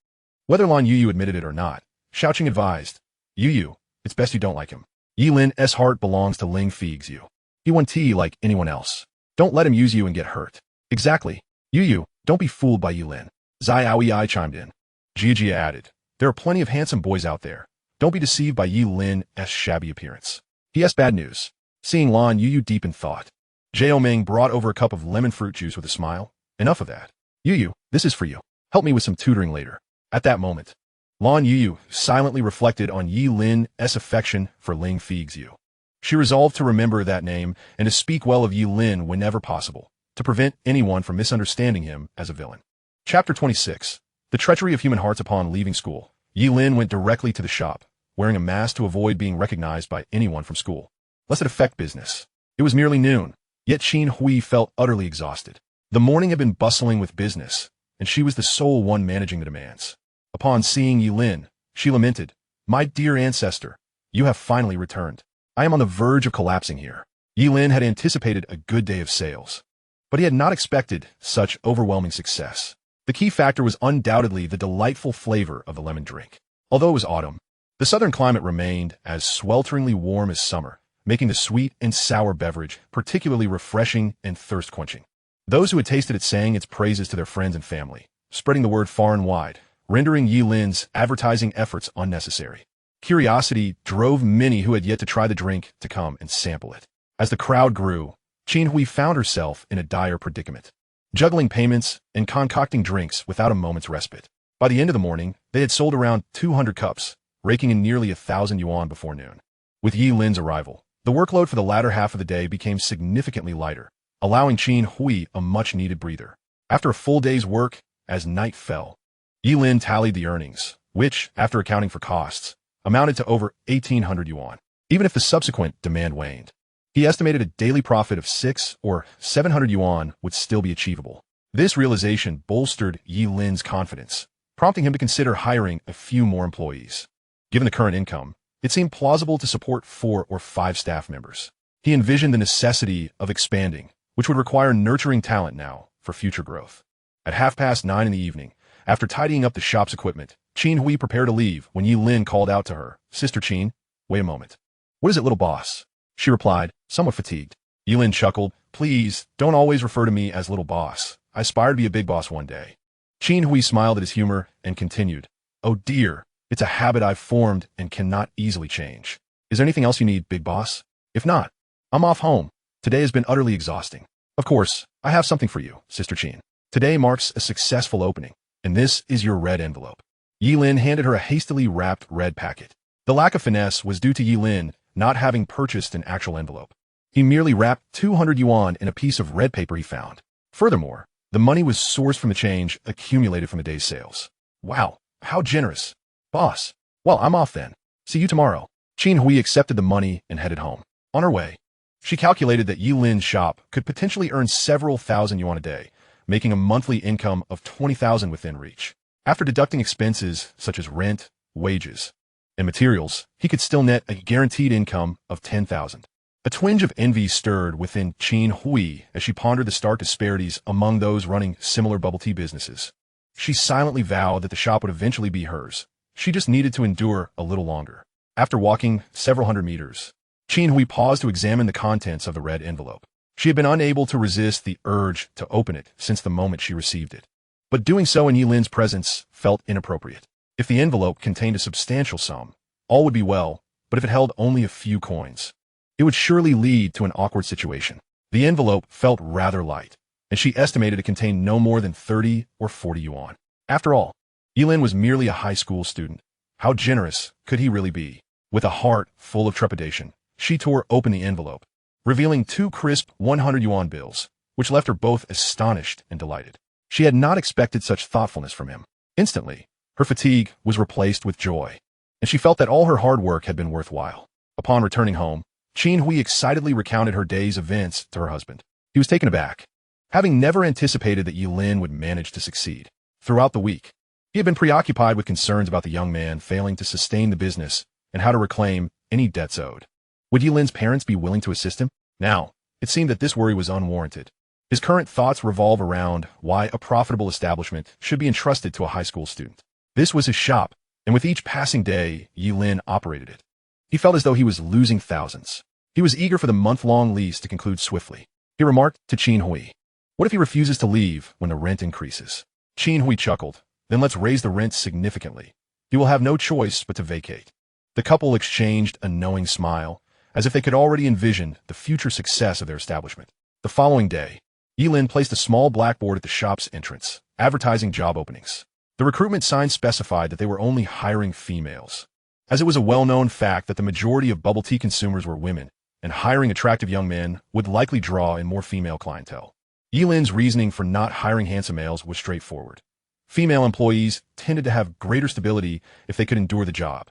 Whether Lan Youyou admitted it or not, Xiaoqing advised. Youyou, it's best you don't like him. Ye Lin's heart belongs to Ling Feixue. He won't like anyone else. Don't let him use you and get hurt. Exactly. Youyou, don't be fooled by Ye Lin. Xiaoyi chimed in. Jia added. There are plenty of handsome boys out there. Don't be deceived by Ye Lin's shabby appearance. He has bad news. Seeing Lan Youyou deep in thought, Jiao Ming brought over a cup of lemon fruit juice with a smile. Enough of that. Youyou, this is for you. Help me with some tutoring later. At that moment, Lan Youyou silently reflected on Ye Lin's affection for Ling Feixue. She resolved to remember that name and to speak well of Ye Lin whenever possible, to prevent anyone from misunderstanding him as a villain. Chapter 26. The treachery of human hearts. Upon leaving school, Ye Lin went directly to the shop, wearing a mask to avoid being recognized by anyone from school, lest it affect business. It was nearly noon, yet Qin Hui felt utterly exhausted. The morning had been bustling with business, and she was the sole one managing the demands. Upon seeing Ye Lin, she lamented, my dear ancestor, you have finally returned. I am on the verge of collapsing here. Ye Lin had anticipated a good day of sales, but he had not expected such overwhelming success. The key factor was undoubtedly the delightful flavor of the lemon drink. Although it was autumn, the southern climate remained as swelteringly warm as summer, making the sweet and sour beverage particularly refreshing and thirst-quenching. Those who had tasted it sang its praises to their friends and family, spreading the word far and wide, rendering Ye Lin's advertising efforts unnecessary. Curiosity drove many who had yet to try the drink to come and sample it. As the crowd grew, Qin Hui found herself in a dire predicament, juggling payments and concocting drinks without a moment's respite. By the end of the morning, they had sold around 200 cups, raking in nearly 1,000 yuan before noon. With Ye Lin's arrival, the workload for the latter half of the day became significantly lighter, allowing Qin Hui a much-needed breather. After a full day's work, as night fell, Ye Lin tallied the earnings, which, after accounting for costs, amounted to over 1,800 yuan. Even if the subsequent demand waned, he estimated a daily profit of 600 or 700 yuan would still be achievable. This realization bolstered Ye Lin's confidence, prompting him to consider hiring a few more employees. Given the current income, it seemed plausible to support 4 or 5 staff members. He envisioned the necessity of expanding, which would require nurturing talent now for future growth. At 9:30 in the evening, after tidying up the shop's equipment, Qin Hui prepared to leave when Ye Lin called out to her, Sister Qin, wait a moment. What is it, little boss? She replied, somewhat fatigued. Ye Lin chuckled, please, don't always refer to me as little boss. I aspire to be a big boss one day. Qin Hui smiled at his humor and continued, oh dear, it's a habit I've formed and cannot easily change. Is there anything else you need, big boss? If not, I'm off home. Today has been utterly exhausting. Of course, I have something for you, Sister Qin. Today marks a successful opening, and this is your red envelope. Ye Lin handed her a hastily wrapped red packet. The lack of finesse was due to Ye Lin not having purchased an actual envelope. He merely wrapped 200 yuan in a piece of red paper he found. Furthermore, the money was sourced from the change accumulated from the day's sales. Wow, how generous. Boss. Well, I'm off then. See you tomorrow. Qin Hui accepted the money and headed home. On her way, she calculated that Ye Lin's shop could potentially earn several thousand yuan a day, making a monthly income of 20,000 within reach. After deducting expenses such as rent, wages, and materials, he could still net a guaranteed income of 10,000. A twinge of envy stirred within Qin Hui as she pondered the stark disparities among those running similar bubble tea businesses. She silently vowed that the shop would eventually be hers. She just needed to endure a little longer. After walking several hundred meters, Qin Hui paused to examine the contents of the red envelope. She had been unable to resist the urge to open it since the moment she received it. But doing so in Ye Lin's presence felt inappropriate. If the envelope contained a substantial sum, all would be well, but if it held only a few coins, it would surely lead to an awkward situation. The envelope felt rather light, and she estimated it contained no more than 30 or 40 yuan. After all, Ye Lin was merely a high school student. How generous could he really be? With a heart full of trepidation, she tore open the envelope, revealing 2 crisp 100 yuan bills, which left her both astonished and delighted. She had not expected such thoughtfulness from him. Instantly, her fatigue was replaced with joy, and she felt that all her hard work had been worthwhile. Upon returning home, Qin Hui excitedly recounted her day's events to her husband. He was taken aback, having never anticipated that Ye Lin would manage to succeed. Throughout the week, he had been preoccupied with concerns about the young man failing to sustain the business and how to reclaim any debts owed. Would Ye Lin's parents be willing to assist him? Now, it seemed that this worry was unwarranted. His current thoughts revolve around why a profitable establishment should be entrusted to a high school student. This was his shop, and with each passing day, Ye Lin operated it. He felt as though he was losing thousands. He was eager for the month-long lease to conclude swiftly. He remarked to Qin Hui, "What if he refuses to leave when the rent increases?" Qin Hui chuckled, "Then let's raise the rent significantly. He will have no choice but to vacate." The couple exchanged a knowing smile, as if they could already envision the future success of their establishment. The following day, Ye Lin placed a small blackboard at the shop's entrance, advertising job openings. The recruitment sign specified that they were only hiring females, as it was a well-known fact that the majority of bubble tea consumers were women, and hiring attractive young men would likely draw in more female clientele. Ye Lin's reasoning for not hiring handsome males was straightforward. Female employees tended to have greater stability if they could endure the job,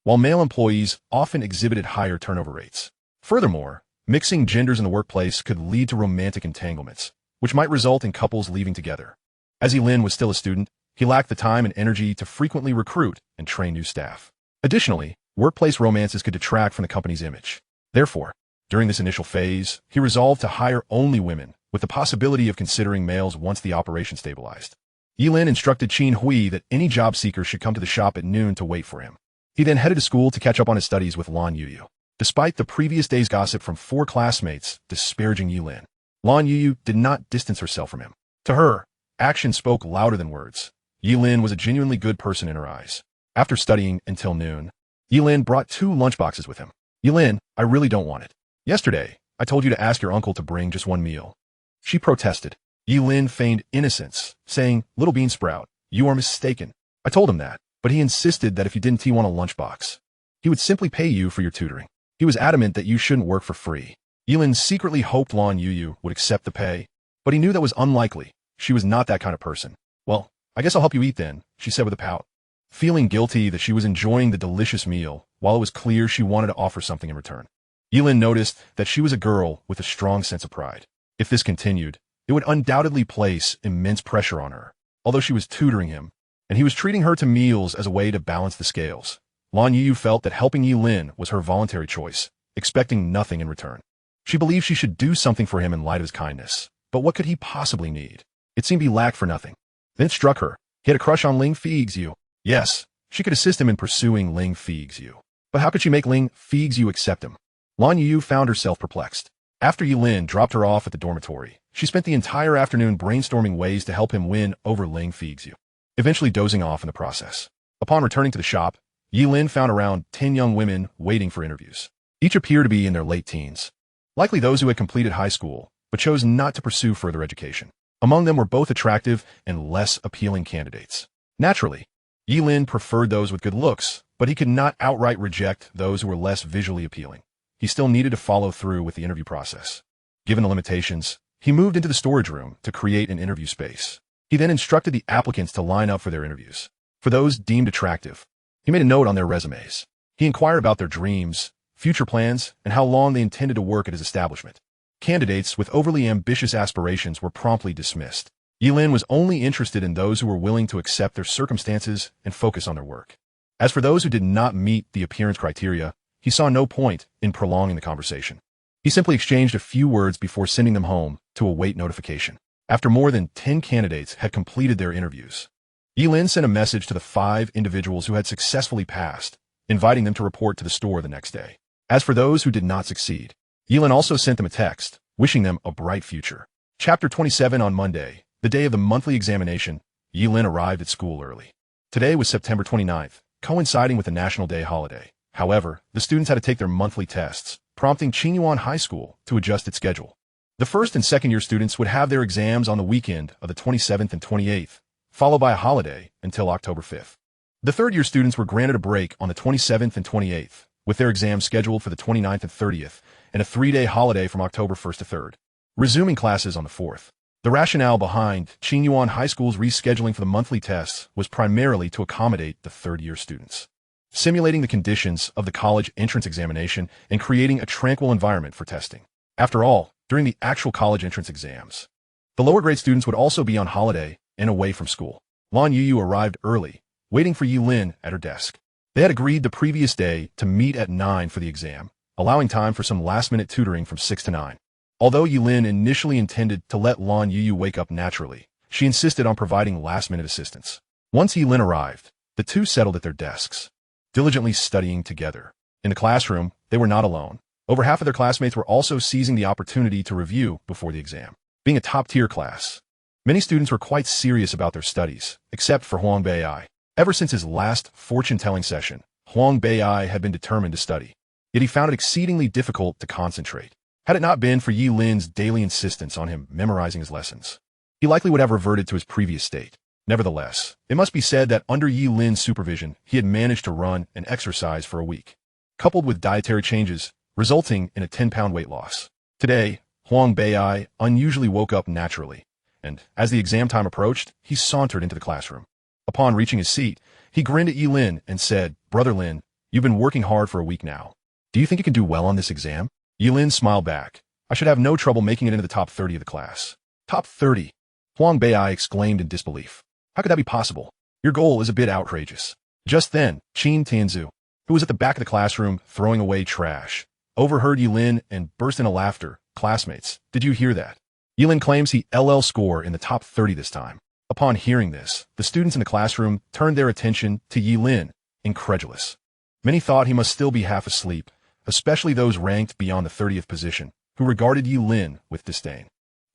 while male employees often exhibited higher turnover rates. Furthermore, mixing genders in the workplace could lead to romantic entanglements, which might result in couples leaving together. As Ye Lin was still a student, he lacked the time and energy to frequently recruit and train new staff. Additionally, workplace romances could detract from the company's image. Therefore, during this initial phase, he resolved to hire only women, with the possibility of considering males once the operation stabilized. Ye Lin instructed Qin Hui that any job seeker should come to the shop at noon to wait for him. He then headed to school to catch up on his studies with Lan Youyou. Despite the previous day's gossip from 4 classmates disparaging Ye Lin, Lan Youyou did not distance herself from him. To her, action spoke louder than words. Ye Lin was a genuinely good person in her eyes. After studying until noon, Ye Lin brought 2 lunchboxes with him. "Ye Lin, I really don't want it. Yesterday, I told you to ask your uncle to bring just 1 meal." She protested. Ye Lin feigned innocence, saying, "Little bean sprout, you are mistaken. I told him that, but he insisted that if you didn't want a lunchbox, he would simply pay you for your tutoring. He was adamant that you shouldn't work for free." Ye Lin secretly hoped Lan Youyou would accept the pay, but he knew that was unlikely. She was not that kind of person. "Well, I guess I'll help you eat then," she said with a pout. Feeling guilty that she was enjoying the delicious meal, while it was clear she wanted to offer something in return, Ye Lin noticed that she was a girl with a strong sense of pride. If this continued, it would undoubtedly place immense pressure on her. Although she was tutoring him, and he was treating her to meals as a way to balance the scales, Lan Youyou felt that helping Ye Lin was her voluntary choice, expecting nothing in return. She believed she should do something for him in light of his kindness, but what could he possibly need? It seemed he lacked for nothing. Then it struck her. He had a crush on Ling Feixue. Yes, she could assist him in pursuing Ling Feixue. But how could she make Ling Feixue accept him? Lan Youyou found herself perplexed. After Ye Lin dropped her off at the dormitory, she spent the entire afternoon brainstorming ways to help him win over Ling Feixue, eventually dozing off in the process. Upon returning to the shop, Ye Lin found around 10 young women waiting for interviews. Each appeared to be in their late teens, likely those who had completed high school, but chose not to pursue further education. Among them were both attractive and less appealing candidates. Naturally, Ye Lin preferred those with good looks, but he could not outright reject those who were less visually appealing. He still needed to follow through with the interview process. Given the limitations, he moved into the storage room to create an interview space. He then instructed the applicants to line up for their interviews. For those deemed attractive, he made a note on their resumes. He inquired about their dreams, future plans, and how long they intended to work at his establishment. Candidates with overly ambitious aspirations were promptly dismissed. Ye Lin was only interested in those who were willing to accept their circumstances and focus on their work. As for those who did not meet the appearance criteria, he saw no point in prolonging the conversation. He simply exchanged a few words before sending them home to await notification. After more than 10 candidates had completed their interviews, Ye Lin sent a message to the 5 individuals who had successfully passed, inviting them to report to the store the next day. As for those who did not succeed, Ye Lin also sent them a text, wishing them a bright future. Chapter 27. On Monday, the day of the monthly examination, Ye Lin arrived at school early. Today was September 29th, coinciding with the National Day holiday. However, the students had to take their monthly tests, prompting Qingyuan High School to adjust its schedule. The first and second year students would have their exams on the weekend of the 27th and 28th, followed by a holiday until October 5th. The third year students were granted a break on the 27th and 28th, with their exams scheduled for the 29th and 30th, and a 3-day holiday from October 1st to 3rd, resuming classes on the 4th. The rationale behind Qingyuan High School's rescheduling for the monthly tests was primarily to accommodate the third-year students, simulating the conditions of the college entrance examination and creating a tranquil environment for testing. After all, during the actual college entrance exams, the lower-grade students would also be on holiday and away from school. Lan Youyou arrived early, waiting for Ye Lin at her desk. They had agreed the previous day to meet at 9 for the exam, allowing time for some last-minute tutoring from 6 to 9. Although Ye Lin initially intended to let Lan Youyou wake up naturally, she insisted on providing last-minute assistance. Once Ye Lin arrived, the two settled at their desks, diligently studying together. In the classroom, they were not alone. Over half of their classmates were also seizing the opportunity to review before the exam. Being a top-tier class, many students were quite serious about their studies, except for Huang Bei'ai. Ever since his last fortune-telling session, Huang Bei'ai had been determined to study. Yet he found it exceedingly difficult to concentrate. Had it not been for Ye Lin's daily insistence on him memorizing his lessons, he likely would have reverted to his previous state. Nevertheless, it must be said that under Ye Lin's supervision, he had managed to run and exercise for a week, coupled with dietary changes, resulting in a 10-pound weight loss. Today, Huang Bei'ai unusually woke up naturally, and as the exam time approached, he sauntered into the classroom. Upon reaching his seat, he grinned at Ye Lin and said, "Brother Lin, you've been working hard for a week now. Do you think you can do well on this exam?" Ye Lin smiled back. "I should have no trouble making it into the top 30 of the class." "Top 30? Huang Bei'ai exclaimed in disbelief. "How could that be possible? Your goal is a bit outrageous." Just then, Qin Tianzu, who was at the back of the classroom throwing away trash, overheard Ye Lin and burst into laughter. "Classmates, did you hear that? Ye Lin claims he LL score in the top 30 this time." Upon hearing this, the students in the classroom turned their attention to Ye Lin, incredulous. Many thought he must still be half asleep, especially those ranked beyond the 30th position, who regarded Ye Lin with disdain.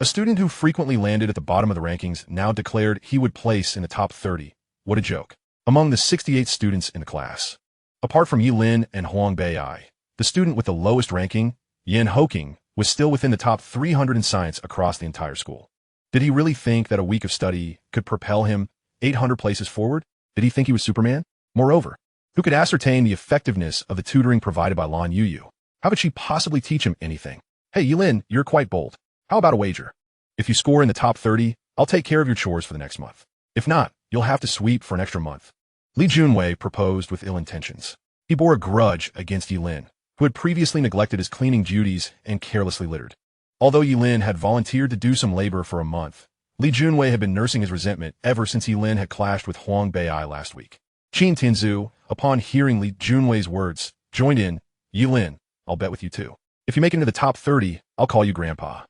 A student who frequently landed at the bottom of the rankings now declared he would place in the top 30. What a joke. Among the 68 students in the class, apart from Ye Lin and Huang Bei'ai, the student with the lowest ranking, Yan Hoking, was still within the top 300 in science across the entire school. Did he really think that a week of study could propel him 800 places forward? Did he think he was Superman? Moreover, who could ascertain the effectiveness of the tutoring provided by Lan Youyou? How could she possibly teach him anything? "Hey, Ye Lin, you're quite bold. How about a wager? If you score in the top 30, I'll take care of your chores for the next month. If not, you'll have to sweep for an extra month." Li Junwei proposed with ill intentions. He bore a grudge against Ye Lin, who had previously neglected his cleaning duties and carelessly littered. Although Ye Lin had volunteered to do some labor for a month, Li Junwei had been nursing his resentment ever since Ye Lin had clashed with Huang Bei'ai last week. Qin Tianzu, upon hearing Li Junwei's words, joined in. "Ye Lin, I'll bet with you too. If you make it into the top 30, I'll call you Grandpa.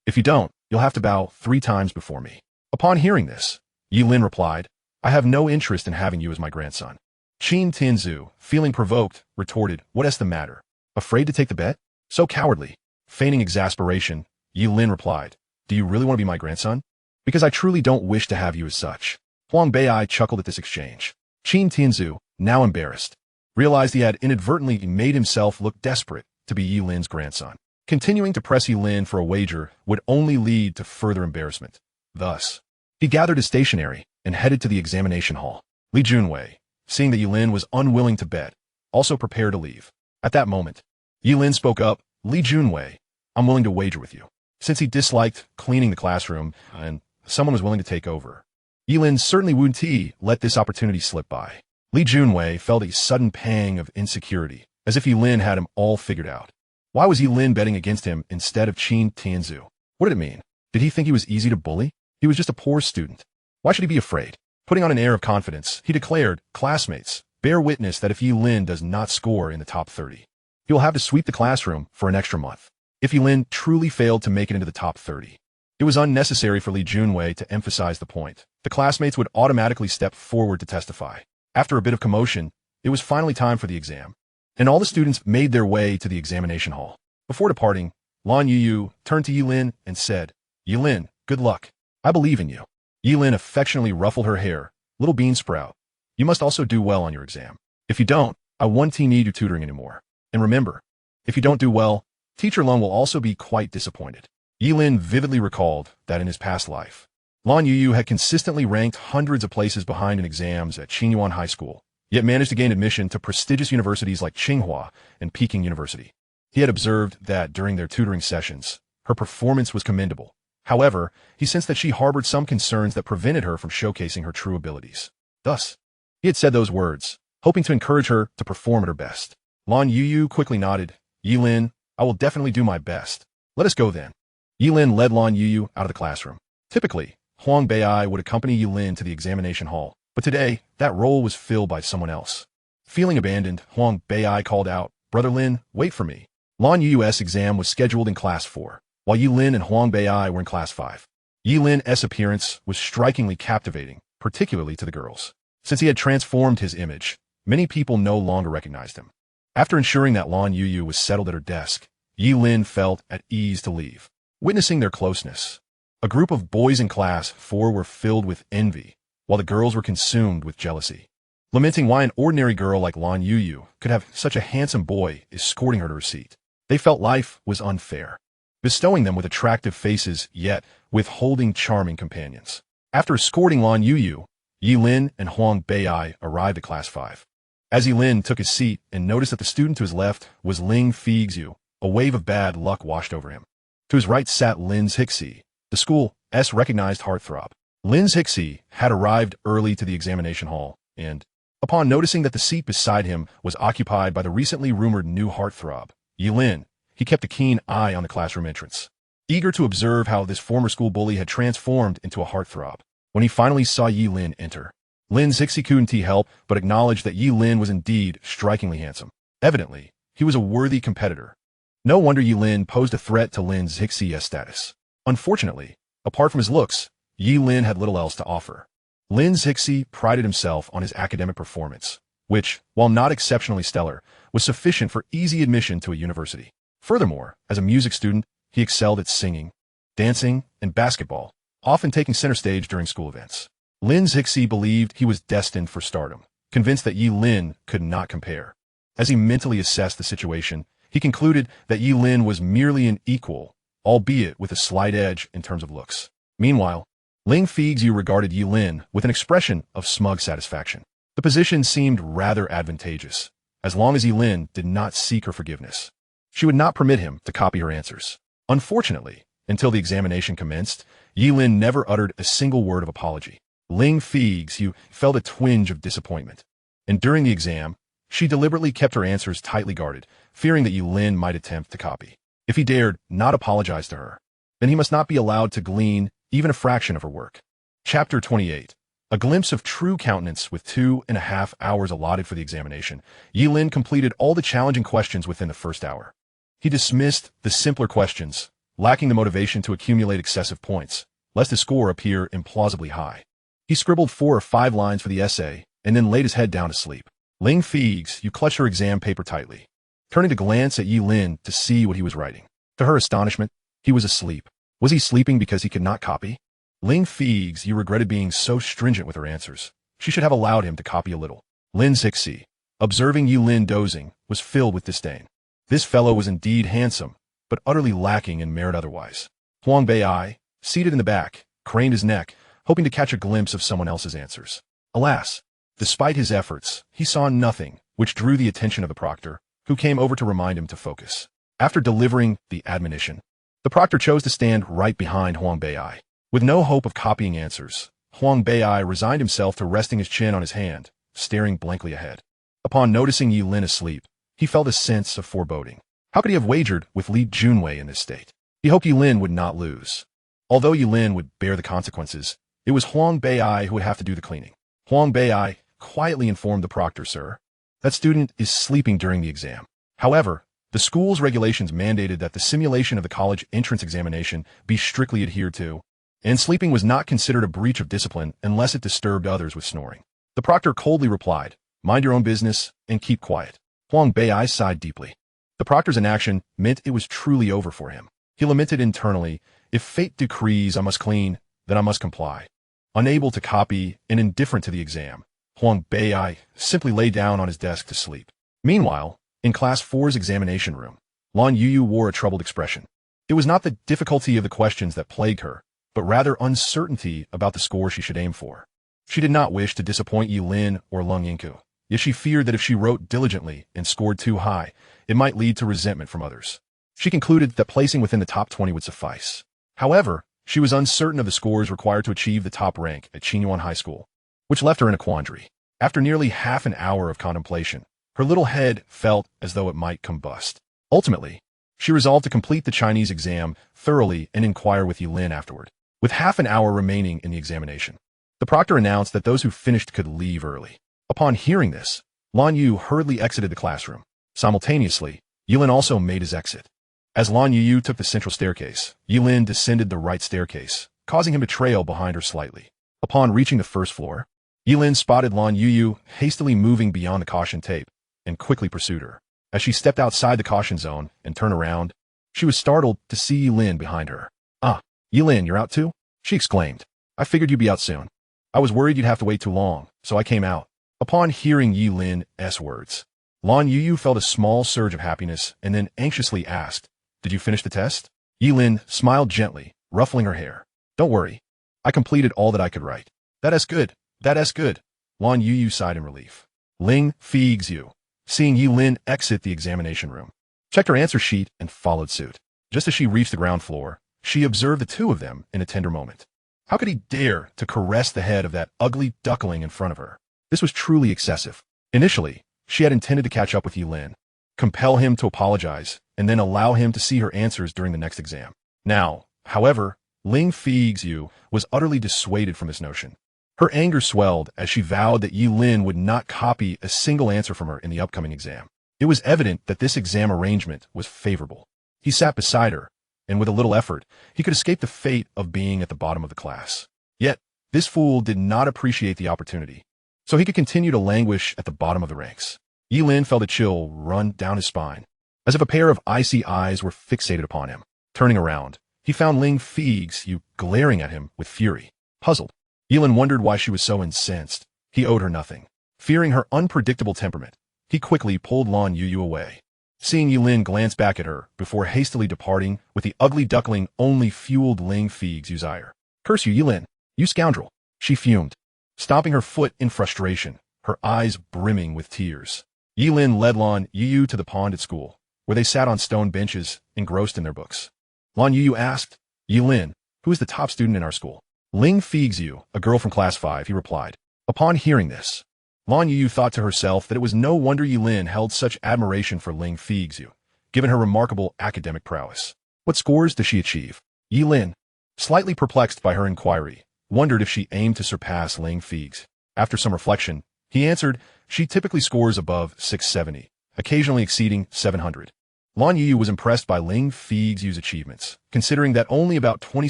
If you don't, you'll have to bow 3 times before me." Upon hearing this, Ye Lin replied, "I have no interest in having you as my grandson." Qin Tianzu, feeling provoked, retorted, "What is the matter? Afraid to take the bet? So cowardly." Feigning exasperation, Ye Lin replied, "Do you really want to be my grandson? Because I truly don't wish to have you as such." Huang Bei'ai chuckled at this exchange. Qin Tianzu, now embarrassed, realized he had inadvertently made himself look desperate to be Ye Lin's grandson. Continuing to press Ye Lin for a wager would only lead to further embarrassment. Thus, he gathered his stationery and headed to the examination hall. Li Junwei, seeing that Ye Lin was unwilling to bet, also prepared to leave. At that moment, Ye Lin spoke up, "Li Junwei, I'm willing to wager with you." Since he disliked cleaning the classroom and someone was willing to take over, Ye Lin certainly wouldn't let this opportunity slip by. Li Junwei felt a sudden pang of insecurity, as if Ye Lin had him all figured out. Why was Ye Lin betting against him instead of Qin Tianzu? What did it mean? Did he think he was easy to bully? He was just a poor student. Why should he be afraid? Putting on an air of confidence, he declared, "Classmates, bear witness that if Ye Lin does not score in the top 30, he will have to sweep the classroom for an extra month." If Ye Lin truly failed to make it into the top 30, it was unnecessary for Li Junwei to emphasize the point. The classmates would automatically step forward to testify. After a bit of commotion, it was finally time for the exam, and all the students made their way to the examination hall. Before departing, Lan Youyou turned to Ye Lin and said, "Ye Lin, good luck. I believe in you." Ye Lin affectionately ruffled her hair. "Little bean sprout, you must also do well on your exam. If you don't, I won't need your tutoring anymore. And remember, if you don't do well, Teacher Lung will also be quite disappointed." Ye Lin vividly recalled that in his past life, Lan Youyou had consistently ranked hundreds of places behind in exams at Qingyuan High School, yet managed to gain admission to prestigious universities like Tsinghua and Peking University. He had observed that during their tutoring sessions, her performance was commendable. However, he sensed that she harbored some concerns that prevented her from showcasing her true abilities. Thus, he had said those words, hoping to encourage her to perform at her best. Lan Youyou quickly nodded. "Ye Lin, I will definitely do my best. Let us go then." Ye Lin led Lan Youyou out of the classroom. Typically, Huang Bei'ai would accompany Ye Lin to the examination hall, but today, that role was filled by someone else. Feeling abandoned, Huang Bei'ai called out, "Brother Lin, wait for me." Lan Youyou's exam was scheduled in Class 4, while Ye Lin and Huang Bei'ai were in Class 5. Ye Lin's appearance was strikingly captivating, particularly to the girls. Since he had transformed his image, many people no longer recognized him. After ensuring that Lan Youyou was settled at her desk, Ye Lin felt at ease to leave. Witnessing their closeness, a group of boys in Class 4 were filled with envy, while the girls were consumed with jealousy, lamenting why an ordinary girl like Lan Youyou could have such a handsome boy escorting her to her seat. They felt life was unfair, bestowing them with attractive faces yet withholding charming companions. After escorting Lan Youyou, Ye Lin and Huang Bei'ai arrived at Class 5. As Ye Lin took his seat and noticed that the student to his left was Ling Feixue, a wave of bad luck washed over him. To his right sat Lin Feixue, the school's recognized heartthrob. Lin Feixue had arrived early to the examination hall, and, upon noticing that the seat beside him was occupied by the recently rumored new heartthrob, Ye Lin, he kept a keen eye on the classroom entrance, eager to observe how this former school bully had transformed into a heartthrob. When he finally saw Ye Lin enter, Lin Feixue couldn't help but acknowledge that Ye Lin was indeed strikingly handsome. Evidently, he was a worthy competitor. No wonder Ye Lin posed a threat to Lin Feixue's status. Unfortunately, apart from his looks, Ye Lin had little else to offer. Lin Feixue prided himself on his academic performance, which, while not exceptionally stellar, was sufficient for easy admission to a university. Furthermore, as a music student, he excelled at singing, dancing, and basketball, often taking center stage during school events. Lin Feixue believed he was destined for stardom, convinced that Ye Lin could not compare. As he mentally assessed the situation, he concluded that Ye Lin was merely an equal, albeit with a slight edge in terms of looks. Meanwhile, Ling Feixue regarded Ye Lin with an expression of smug satisfaction. The position seemed rather advantageous, as long as Ye Lin did not seek her forgiveness. She would not permit him to copy her answers. Unfortunately, until the examination commenced, Ye Lin never uttered a single word of apology. Ling Feixue felt a twinge of disappointment, and during the exam, she deliberately kept her answers tightly guarded, fearing that Ye Lin might attempt to copy. If he dared not apologize to her, then he must not be allowed to glean even a fraction of her work. Chapter 28. A glimpse of true countenance. With 2.5 hours allotted for the examination, Ye Lin completed all the challenging questions within the first hour. He dismissed the simpler questions, lacking the motivation to accumulate excessive points, lest his score appear implausibly high. He scribbled 4 or 5 lines for the essay, and then laid his head down to sleep. Ling Feixue clutched her exam paper tightly, turning to glance at Ye Lin to see what he was writing. To her astonishment, he was asleep. Was he sleeping because he could not copy? Ling Feixue regretted being so stringent with her answers. She should have allowed him to copy a little. Lin Feixue, observing Ye Lin dozing, was filled with disdain. This fellow was indeed handsome, but utterly lacking in merit otherwise. Huang Bei'ai, seated in the back, craned his neck, hoping to catch a glimpse of someone else's answers. Alas, Despite his efforts, he saw nothing, which drew the attention of the proctor, who came over to remind him to focus. After delivering the admonition, the proctor chose to stand right behind Huang Bei. With no hope of copying answers, Huang Bei resigned himself to resting his chin on his hand, staring blankly ahead. Upon noticing Ye Lin asleep, he felt a sense of foreboding. How could he have wagered with Li Junwei in this state? He hoped Ye Lin would not lose. Although Ye Lin would bear the consequences, it was Huang Bei who would have to do the cleaning. Huang Bei quietly informed the proctor, "Sir, that student is sleeping during the exam." However, the school's regulations mandated that the simulation of the college entrance examination be strictly adhered to, and sleeping was not considered a breach of discipline unless it disturbed others with snoring. The proctor coldly replied, "Mind your own business and keep quiet." Huang Bei sighed deeply. The proctor's inaction meant it was truly over for him. He lamented internally, "If fate decrees I must clean, then I must comply." Unable to copy and indifferent to the exam, Huang Bei simply lay down on his desk to sleep. Meanwhile, in Class 4's examination room, Lan Youyou wore a troubled expression. It was not the difficulty of the questions that plagued her, but rather uncertainty about the score she should aim for. She did not wish to disappoint Ye Lin or Ling Feixue, yet she feared that if she wrote diligently and scored too high, it might lead to resentment from others. She concluded that placing within the top 20 would suffice. However, she was uncertain of the scores required to achieve the top rank at Qinyuan High School, which left her in a quandary. After nearly half an hour of contemplation, her little head felt as though it might combust. Ultimately, she resolved to complete the Chinese exam thoroughly and inquire with Ye Lin afterward. With half an hour remaining in the examination, the proctor announced that those who finished could leave early. Upon hearing this, Lan Youyou hurriedly exited the classroom. Simultaneously, Ye Lin also made his exit. As Lan Youyou took the central staircase, Ye Lin descended the right staircase, causing him to trail behind her slightly. Upon reaching the first floor, Ye Lin spotted Lan Youyou hastily moving beyond the caution tape and quickly pursued her. As she stepped outside the caution zone and turned around, she was startled to see Ye Lin behind her. "Ah, Ye Lin, you're out too?" she exclaimed. "I figured you'd be out soon. I was worried you'd have to wait too long, so I came out." Upon hearing Ye Lin's words, Lan Youyou felt a small surge of happiness and then anxiously asked, "Did you finish the test?" Ye Lin smiled gently, ruffling her hair. "Don't worry. I completed all that I could write." That is good. That is good." Lan Youyou sighed in relief. Ling Feixue, seeing Ye Lin exit the examination room, checked her answer sheet and followed suit. Just as she reached the ground floor, she observed the two of them in a tender moment. How could he dare to caress the head of that ugly duckling in front of her? This was truly excessive. Initially, she had intended to catch up with Ye Lin, compel him to apologize, and then allow him to see her answers during the next exam. Now, however, Ling Feixue was utterly dissuaded from this notion. Her anger swelled as she vowed that Ye Lin would not copy a single answer from her in the upcoming exam. It was evident that this exam arrangement was favorable. He sat beside her, and with a little effort, he could escape the fate of being at the bottom of the class. Yet, this fool did not appreciate the opportunity, so he could continue to languish at the bottom of the ranks. Ye Lin felt a chill run down his spine, as if a pair of icy eyes were fixated upon him. Turning around, he found Ling Feixue glaring at him with fury. Puzzled, Ye Lin wondered why she was so incensed. He owed her nothing. Fearing her unpredictable temperament, he quickly pulled Lan Youyou away. Seeing Ye Lin glance back at her before hastily departing with the ugly duckling only fueled Ling Feixue's ire. "Curse you, Ye Lin, you scoundrel," she fumed, stomping her foot in frustration, her eyes brimming with tears. Ye Lin led Lan Youyou to the pond at school, where they sat on stone benches, engrossed in their books. Lan Youyou asked, "Ye Lin, who is the top student in our school?" "Ling Feixue, a girl from class 5, he replied. Upon hearing this, Lan Youyou thought to herself that it was no wonder Ye Lin held such admiration for Ling Feixue, given her remarkable academic prowess. What scores does she achieve? Ye Lin, slightly perplexed by her inquiry, wondered if she aimed to surpass Ling Feixue. After some reflection, he answered, she typically scores above 670, occasionally exceeding 700. Lan Youyou was impressed by Ling Feixue's achievements, considering that only about 20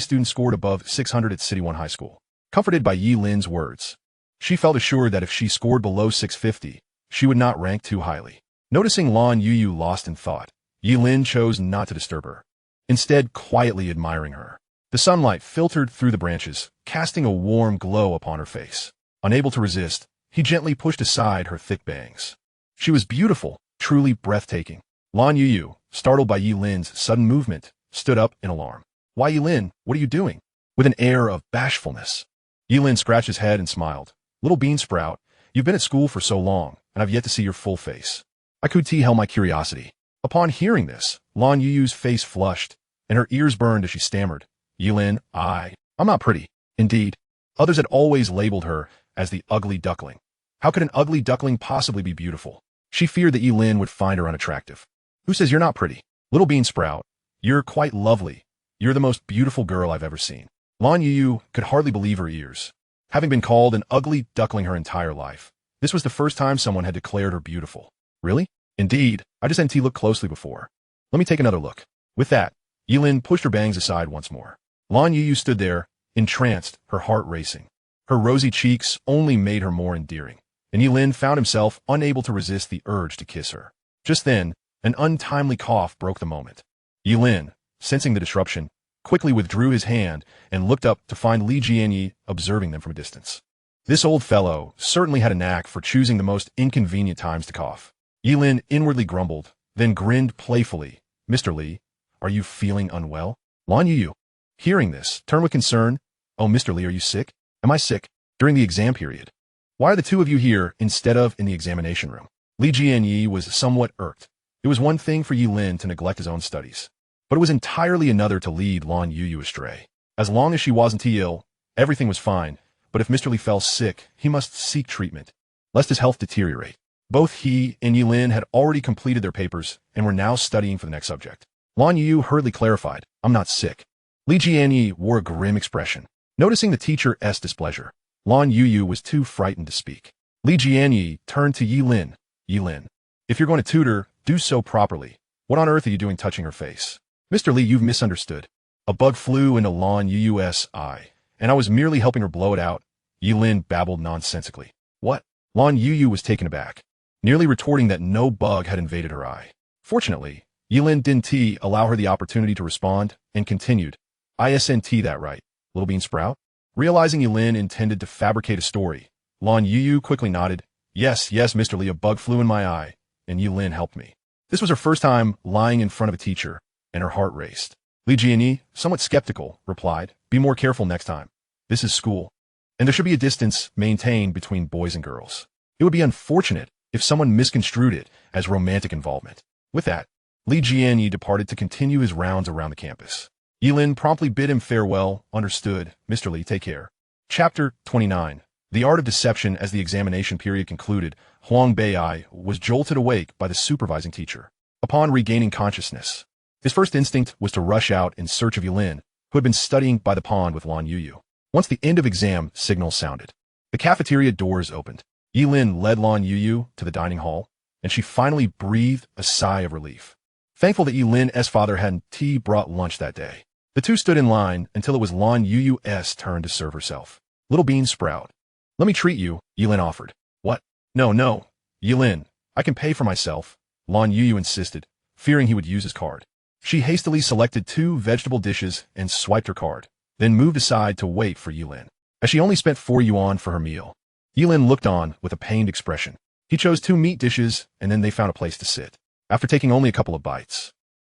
students scored above 600 at City 1 High School. Comforted by Ye Lin's words, she felt assured that if she scored below 650, she would not rank too highly. Noticing Lan Youyou lost in thought, Ye Lin chose not to disturb her, instead quietly admiring her. The sunlight filtered through the branches, casting a warm glow upon her face. Unable to resist, he gently pushed aside her thick bangs. She was beautiful, truly breathtaking. Lan Youyou, startled by Ye Lin's sudden movement, stood up in alarm. "Why, Ye Lin, what are you doing?" With an air of bashfulness, Ye Lin scratched his head and smiled. "Little bean sprout, You've been at school for so long, and I've yet to see your full face. I could tell my curiosity. Upon hearing this, Lan Youyou's face flushed, and her ears burned as she stammered. Ye Lin, I'm not pretty. Indeed, others had always labeled her as the ugly duckling. How could an ugly duckling possibly be beautiful? She feared that Ye Lin would find her unattractive. Who says you're not pretty? Little bean sprout, you're quite lovely. You're the most beautiful girl I've ever seen. Lan Youyou could hardly believe her ears. Having been called an ugly duckling her entire life, this was the first time someone had declared her beautiful. Really? Indeed, I just hadn't looked closely before. Let me take another look. With that, Ye Lin pushed her bangs aside once more. Lan Youyou stood there, entranced, her heart racing. Her rosy cheeks only made her more endearing, and Ye Lin found himself unable to resist the urge to kiss her. Just then, an untimely cough broke the moment. Ye Lin, sensing the disruption, quickly withdrew his hand and looked up to find Li Jianyi observing them from a distance. This old fellow certainly had a knack for choosing the most inconvenient times to cough. Ye Lin inwardly grumbled, then grinned playfully. Mr. Li, are you feeling unwell? Lan Youyou, hearing this, turned with concern. Oh, Mr. Li, are you sick? Am I sick? During the exam period. Why are the two of you here instead of in the examination room? Li Jianyi was somewhat irked. It was one thing for Ye Lin to neglect his own studies, but it was entirely another to lead Lan Youyou astray. As long as she wasn't ill, everything was fine, but if Mr. Li fell sick, he must seek treatment, lest his health deteriorate. Both he and Ye Lin had already completed their papers and were now studying for the next subject. Lan Youyou hurriedly clarified, I'm not sick. Li Jianyi wore a grim expression. Noticing the teacher's displeasure, Lan Youyou was too frightened to speak. Li Jianyi turned to Ye Lin. Ye Lin, if you're going to tutor, do so properly. What on earth are you doing touching her face? Mr. Li, you've misunderstood. A bug flew into Lan Youyou's eye, and I was merely helping her blow it out. Ye Lin babbled nonsensically. What? Lan Youyou was taken aback, nearly retorting that no bug had invaded her eye. Fortunately, Ye Lin didn't allow her the opportunity to respond, and continued. Isn't that right, little bean sprout? Realizing Ye Lin intended to fabricate a story, Lan Youyou quickly nodded. Yes, Mr. Li, a bug flew in my eye, and Ye Lin helped me. This was her first time lying in front of a teacher, and her heart raced. Li Jianyi, somewhat skeptical, replied, be more careful next time. This is school, and there should be a distance maintained between boys and girls. It would be unfortunate if someone misconstrued it as romantic involvement. With that, Li Jianyi departed to continue his rounds around the campus. Ye Lin promptly bid him farewell. Understood. Mr. Li, take care. Chapter 29. The Art of Deception. As the examination period concluded, Huang Bei'ai was jolted awake by the supervising teacher. Upon regaining consciousness, his first instinct was to rush out in search of Ye Lin, who had been studying by the pond with Lan Youyou. Once the end of exam signal sounded, the cafeteria doors opened. Ye Lin led Lan Youyou to the dining hall, and she finally breathed a sigh of relief. Thankful that Ye Lin's father hadn't brought lunch that day, the two stood in line until it was Lan Youyou's turn to serve herself. Little bean sprout, let me treat you, Ye Lin offered. What? No, Ye Lin, I can pay for myself, Lan Youyou insisted, fearing he would use his card. She hastily selected 2 vegetable dishes and swiped her card, then moved aside to wait for Ye Lin. As she only spent 4 yuan for her meal, Ye Lin looked on with a pained expression. He chose 2 meat dishes, and then they found a place to sit. After taking only a couple of bites,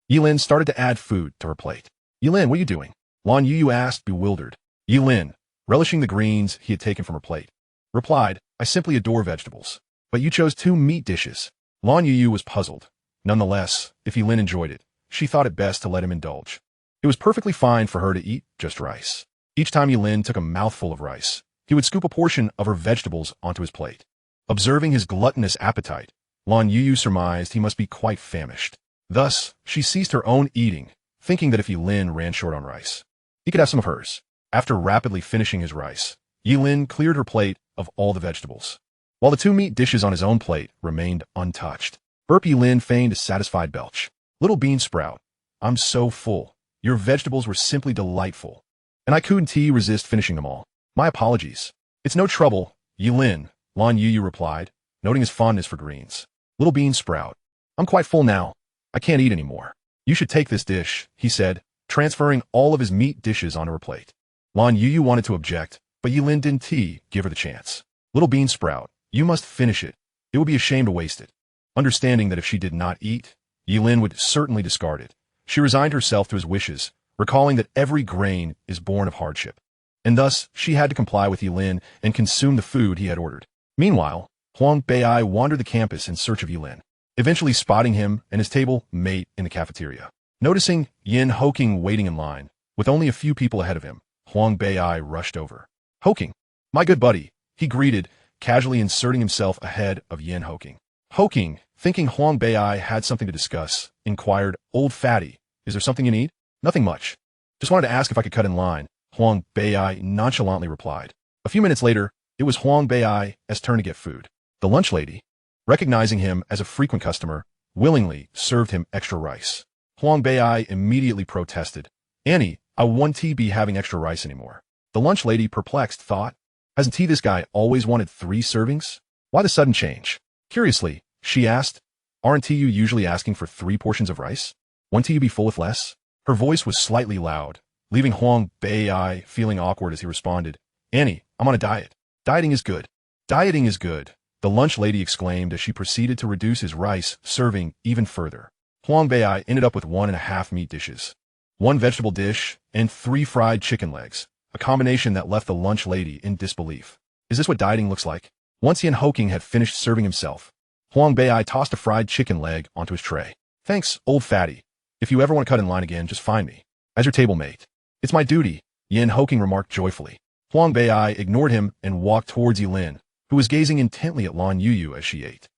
Ye Lin started to add food to her plate. Ye Lin, what are you doing? Lan Youyou asked, bewildered. Ye Lin, relishing the greens he had taken from her plate, replied, I simply adore vegetables. But you chose 2 meat dishes. Lan Youyou was puzzled. Nonetheless, if Ye Lin enjoyed it, she thought it best to let him indulge. It was perfectly fine for her to eat just rice. Each time Ye Lin took a mouthful of rice, he would scoop a portion of her vegetables onto his plate. Observing his gluttonous appetite, Lan Youyou surmised he must be quite famished. Thus, she ceased her own eating, thinking that if Ye Lin ran short on rice, he could have some of hers. After rapidly finishing his rice, Ye Lin cleared her plate of all the vegetables, while the 2 meat dishes on his own plate remained untouched. Burp. Ye Lin feigned a satisfied belch. Little bean sprout, I'm so full. Your vegetables were simply delightful, and I couldn't resist finishing them all. My apologies. It's no trouble, Ye Lin, Lan Youyou replied, noting his fondness for greens. Little bean sprout, I'm quite full now. I can't eat anymore. You should take this dish, he said, transferring all of his meat dishes onto her plate. Lan Youyou wanted to object, but Ye Lin didn't give her the chance. Little bean sprout, you must finish it. It would be a shame to waste it. Understanding that if she did not eat, Ye Lin would certainly discard it, she resigned herself to his wishes, recalling that every grain is born of hardship. And thus, she had to comply with Ye Lin and consume the food he had ordered. Meanwhile, Huang Bei wandered the campus in search of Ye Lin, eventually spotting him and his table mate in the cafeteria. Noticing Yin Hoking waiting in line, with only a few people ahead of him, Huang Bei rushed over. Hoking, my good buddy, he greeted, casually inserting himself ahead of Yin Hoking. Hoking, thinking Huang Bei had something to discuss, inquired, "Old fatty, is there something you need?" "Nothing much. Just wanted to ask if I could cut in line," Huang Bei nonchalantly replied. A few minutes later, it was Huang Bei's turn to get food. The lunch lady, recognizing him as a frequent customer, willingly served him extra rice. Huang Bei immediately protested. "Annie, I won't be having extra rice anymore." The lunch lady, perplexed, thought, "Hasn't this guy always wanted 3 servings? Why the sudden change?" Curiously, she asked, "Aren't you usually asking for 3 portions of rice? Won't you be full with less?" Her voice was slightly loud, leaving Huang Bei feeling awkward as he responded, "Annie, I'm on a diet." "Dieting is good. Dieting is good," the lunch lady exclaimed as she proceeded to reduce his rice serving even further. Huang Bei ended up with 1.5 meat dishes, 1 vegetable dish, and 3 fried chicken legs, a combination that left the lunch lady in disbelief. Is this what dieting looks like? Once Yin Hoking had finished serving himself, Huang Bei tossed a fried chicken leg onto his tray. "Thanks, old fatty. If you ever want to cut in line again, just find me. As your table mate." "It's my duty," Yin Hoking remarked joyfully. Huang Bei ignored him and walked towards Ye Lin, who was gazing intently at Lan Youyou as she ate.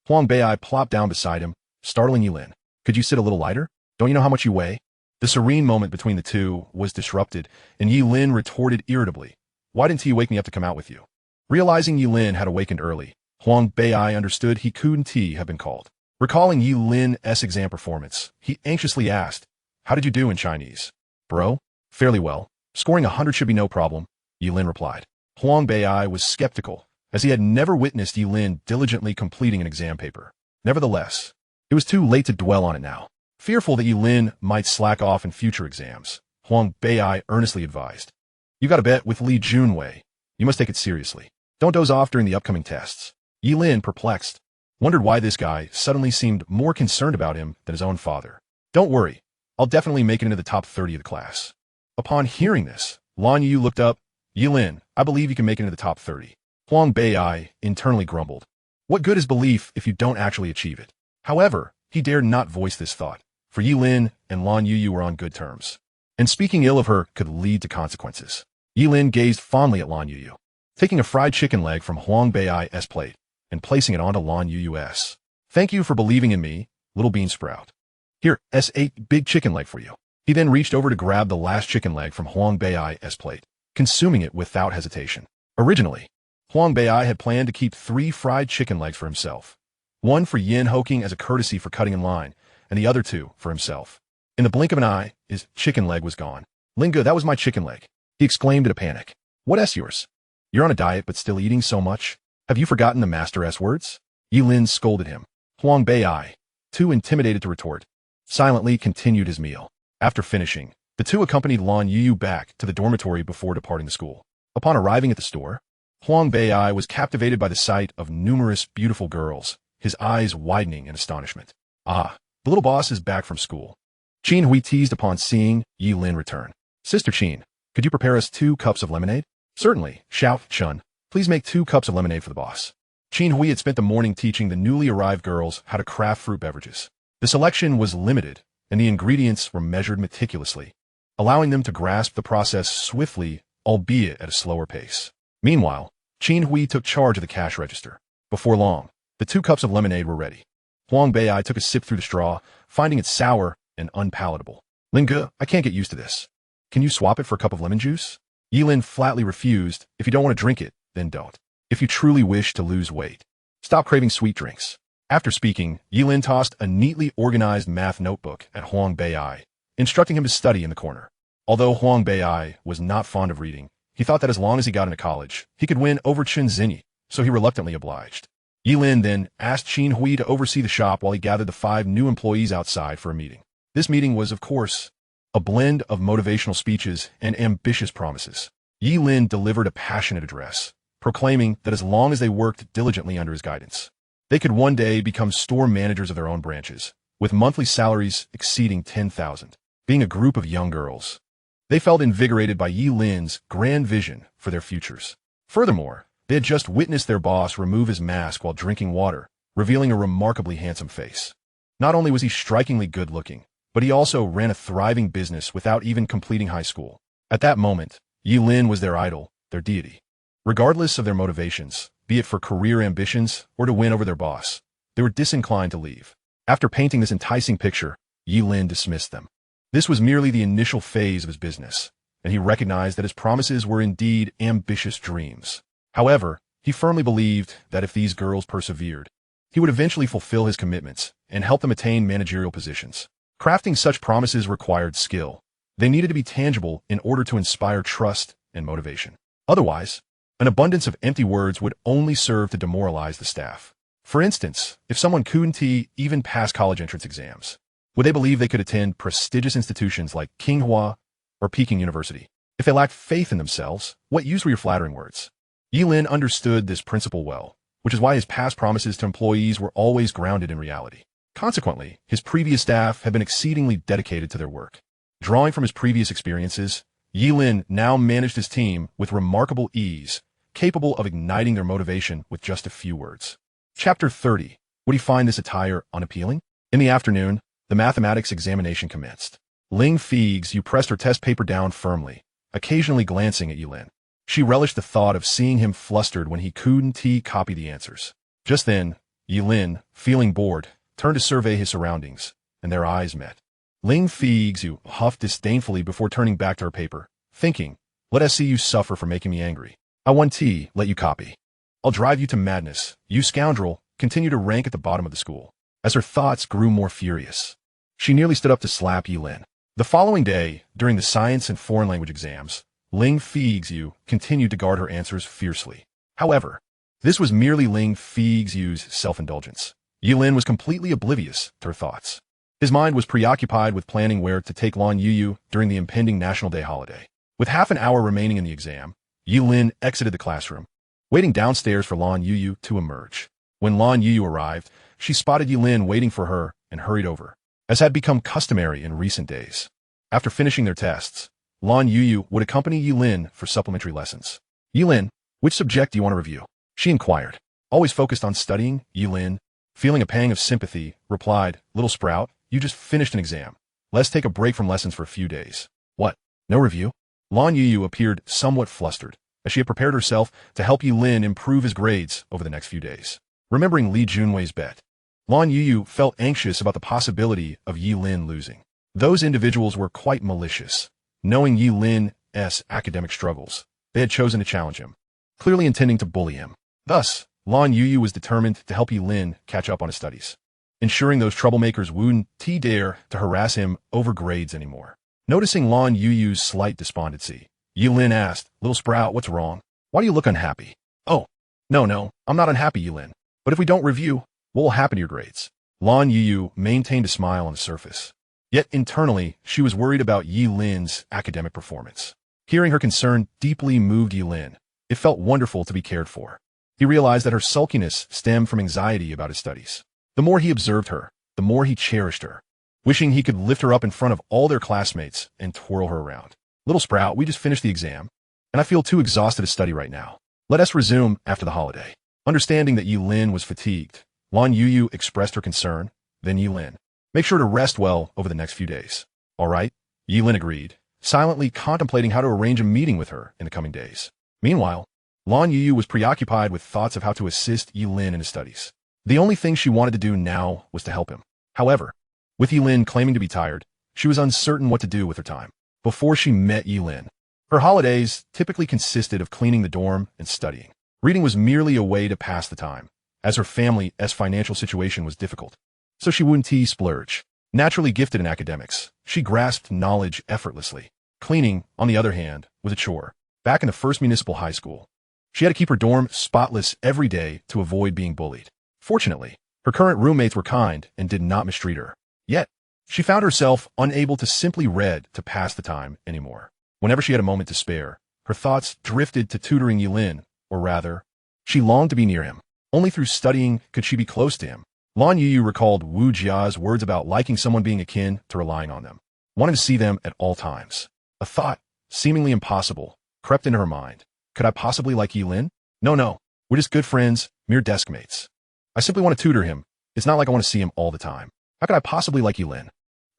Huang Bei plopped down beside him, startling Ye Lin. "Could you sit a little lighter? Don't you know how much you weigh?" The serene moment between the two was disrupted, and Ye Lin retorted irritably, "Why didn't you wake me up to come out with you?" Realizing Ye Lin had awakened early, Huang Bei understood he couldn't have been called. Recalling Ye Lin's exam performance, he anxiously asked, "How did you do in Chinese?" "Bro, fairly well. Scoring 100 should be no problem," Ye Lin replied. Huang Bei was skeptical, as he had never witnessed Ye Lin diligently completing an exam paper. Nevertheless, it was too late to dwell on it now. Fearful that Ye Lin might slack off in future exams, Huang Bei earnestly advised, "You got a bet with Li Junwei. You must take it seriously. Don't doze off during the upcoming tests." Ye Lin, perplexed, wondered why this guy suddenly seemed more concerned about him than his own father. "Don't worry. I'll definitely make it into the top 30 of the class." Upon hearing this, Lan Youyou looked up. "Ye Lin, I believe you can make it into the top 30. Huang Bei internally grumbled. What good is belief if you don't actually achieve it? However, he dared not voice this thought, for Ye Lin and Lan Youyou were on good terms, and speaking ill of her could lead to consequences. Ye Lin gazed fondly at Lan Youyou, taking a fried chicken leg from Huang Bei's plate and placing it onto Lan Youyou's. "Thank you for believing in me, little bean sprout. Here, S8 big chicken leg for you." He then reached over to grab the last chicken leg from Huang Bei's plate, consuming it without hesitation. Originally, Huang Bei had planned to keep 3 fried chicken legs for himself, 1 for Yin Hoking as a courtesy for cutting in line, and the other 2 for himself. In the blink of an eye, his chicken leg was gone. "Linga, that was my chicken leg," he exclaimed in a panic. "What's yours? You're on a diet but still eating so much? Have you forgotten the master S words?" Ye Lin scolded him. Huang Bei, too intimidated to retort, silently continued his meal. After finishing, the two accompanied Lan Youyou back to the dormitory before departing the school. Upon arriving at the store, Huang Bei was captivated by the sight of numerous beautiful girls, his eyes widening in astonishment. "Ah, the little boss is back from school." Qin Hui teased upon seeing Ye Lin return. "Sister Qin, could you prepare us 2 cups of lemonade?" "Certainly, Xiao Chun. Please make 2 cups of lemonade for the boss." Qin Hui had spent the morning teaching the newly arrived girls how to craft fruit beverages. The selection was limited, and the ingredients were measured meticulously, allowing them to grasp the process swiftly, albeit at a slower pace. Meanwhile, Qin Hui took charge of the cash register. Before long, the 2 cups of lemonade were ready. Huang Bei took a sip through the straw, finding it sour and unpalatable. "Linga, I can't get used to this. Can you swap it for a cup of lemon juice?" Ye Lin flatly refused. "If you don't want to drink it, then don't. If you truly wish to lose weight, stop craving sweet drinks." After speaking, Ye Lin tossed a neatly organized math notebook at Huang Bei, instructing him to study in the corner. Although Huang Bei was not fond of reading, he thought that as long as he got into college, he could win over Chen Xinyi, so he reluctantly obliged. Ye Lin then asked Qin Hui to oversee the shop while he gathered the 5 new employees outside for a meeting. This meeting was, of course, a blend of motivational speeches and ambitious promises. Ye Lin delivered a passionate address, proclaiming that as long as they worked diligently under his guidance, they could one day become store managers of their own branches, with monthly salaries exceeding 10,000. Being a group of young girls, they felt invigorated by Ye Lin's grand vision for their futures. Furthermore, They had just witnessed their boss remove his mask while drinking water, revealing a remarkably handsome face. Not only was he strikingly good-looking, but he also ran a thriving business without even completing high school. At that moment, Ye Lin was their idol, their deity. Regardless of their motivations, be it for career ambitions or to win over their boss, they were disinclined to leave. After painting this enticing picture, Ye Lin dismissed them. This was merely the initial phase of his business, and he recognized that his promises were indeed ambitious dreams. However, he firmly believed that if these girls persevered, he would eventually fulfill his commitments and help them attain managerial positions. Crafting such promises required skill. They needed to be tangible in order to inspire trust and motivation. Otherwise, an abundance of empty words would only serve to demoralize the staff. For instance, if someone couldn't even pass college entrance exams, would they believe they could attend prestigious institutions like Tsinghua or Peking University? If they lacked faith in themselves, what use were your flattering words? Ye Lin understood this principle well, which is why his past promises to employees were always grounded in reality. Consequently, his previous staff had been exceedingly dedicated to their work. Drawing from his previous experiences, Ye Lin now managed his team with remarkable ease, capable of igniting their motivation with just a few words. Chapter 30. Would he find this attire unappealing? In the afternoon, the mathematics examination commenced. Ling Feixue pressed her test paper down firmly, occasionally glancing at Ye Lin. She relished the thought of seeing him flustered when he couldn't copy the answers. Just then, Ye Lin, feeling bored, turned to survey his surroundings, and their eyes met. Ling Feixue huffed disdainfully before turning back to her paper, thinking, "Let us see you suffer for making me angry. I won't let you copy. I'll drive you to madness, you scoundrel," continued to rank at the bottom of the school. As her thoughts grew more furious, she nearly stood up to slap Ye Lin. The following day, during the science and foreign language exams, Ling Feixue continued to guard her answers fiercely. However, this was merely Ling Feixue's self-indulgence. Ye Lin was completely oblivious to her thoughts. His mind was preoccupied with planning where to take Lan Youyou during the impending National Day holiday. With half an hour remaining in the exam, Ye Lin exited the classroom, waiting downstairs for Lan Youyou to emerge. When Lan Youyou arrived, she spotted Ye Lin waiting for her and hurried over, as had become customary in recent days. After finishing their tests, Lan Youyou would accompany Ye Lin for supplementary lessons. "Ye Lin, which subject do you want to review?" she inquired. Always focused on studying, Ye Lin, feeling a pang of sympathy, replied, "Little sprout, you just finished an exam. Let's take a break from lessons for a few days." "What? No review?" Lan Youyou appeared somewhat flustered, as she had prepared herself to help Ye Lin improve his grades over the next few days. Remembering Li Junwei's bet, Lan Youyou felt anxious about the possibility of Ye Lin losing. Those individuals were quite malicious. Knowing Ye Lin's academic struggles, they had chosen to challenge him, clearly intending to bully him. Thus, Lan Youyou was determined to help Ye Lin catch up on his studies, ensuring those troublemakers wouldn't dare to harass him over grades anymore. Noticing Lan Youyou's slight despondency, Ye Lin asked, "Little sprout, what's wrong? Why do you look unhappy?" "Oh, no, I'm not unhappy, Ye Lin. But if we don't review, what will happen to your grades?" Lan Youyou maintained a smile on the surface. Yet internally, she was worried about Ye Lin's academic performance. Hearing her concern deeply moved Ye Lin. It felt wonderful to be cared for. He realized that her sulkiness stemmed from anxiety about his studies. The more he observed her, the more he cherished her, wishing he could lift her up in front of all their classmates and twirl her around. "Little sprout, we just finished the exam, and I feel too exhausted to study right now. Let us resume after the holiday." Understanding that Ye Lin was fatigued, Lan Youyou expressed her concern. Then Ye Lin, "Make sure to rest well over the next few days." "All right," Ye Lin agreed, silently contemplating how to arrange a meeting with her in the coming days. Meanwhile, Lan Youyou was preoccupied with thoughts of how to assist Ye Lin in his studies. The only thing she wanted to do now was to help him. However, with Ye Lin claiming to be tired, she was uncertain what to do with her time. Before she met Ye Lin, her holidays typically consisted of cleaning the dorm and studying. Reading was merely a way to pass the time, as her family's financial situation was difficult. So she wouldn't splurge. Naturally gifted in academics, she grasped knowledge effortlessly. Cleaning, on the other hand, was a chore. Back in the first municipal high school, she had to keep her dorm spotless every day to avoid being bullied. Fortunately, her current roommates were kind and did not mistreat her. Yet, she found herself unable to simply read to pass the time anymore. Whenever she had a moment to spare, her thoughts drifted to tutoring Ye Lin, or rather, she longed to be near him. Only through studying could she be close to him. Lan Youyou recalled Wu Jia's words about liking someone being akin to relying on them, wanting to see them at all times. A thought, seemingly impossible, crept into her mind. Could I possibly like Ye Lin? No. We're just good friends, mere desk mates. I simply want to tutor him. It's not like I want to see him all the time. How could I possibly like Ye Lin?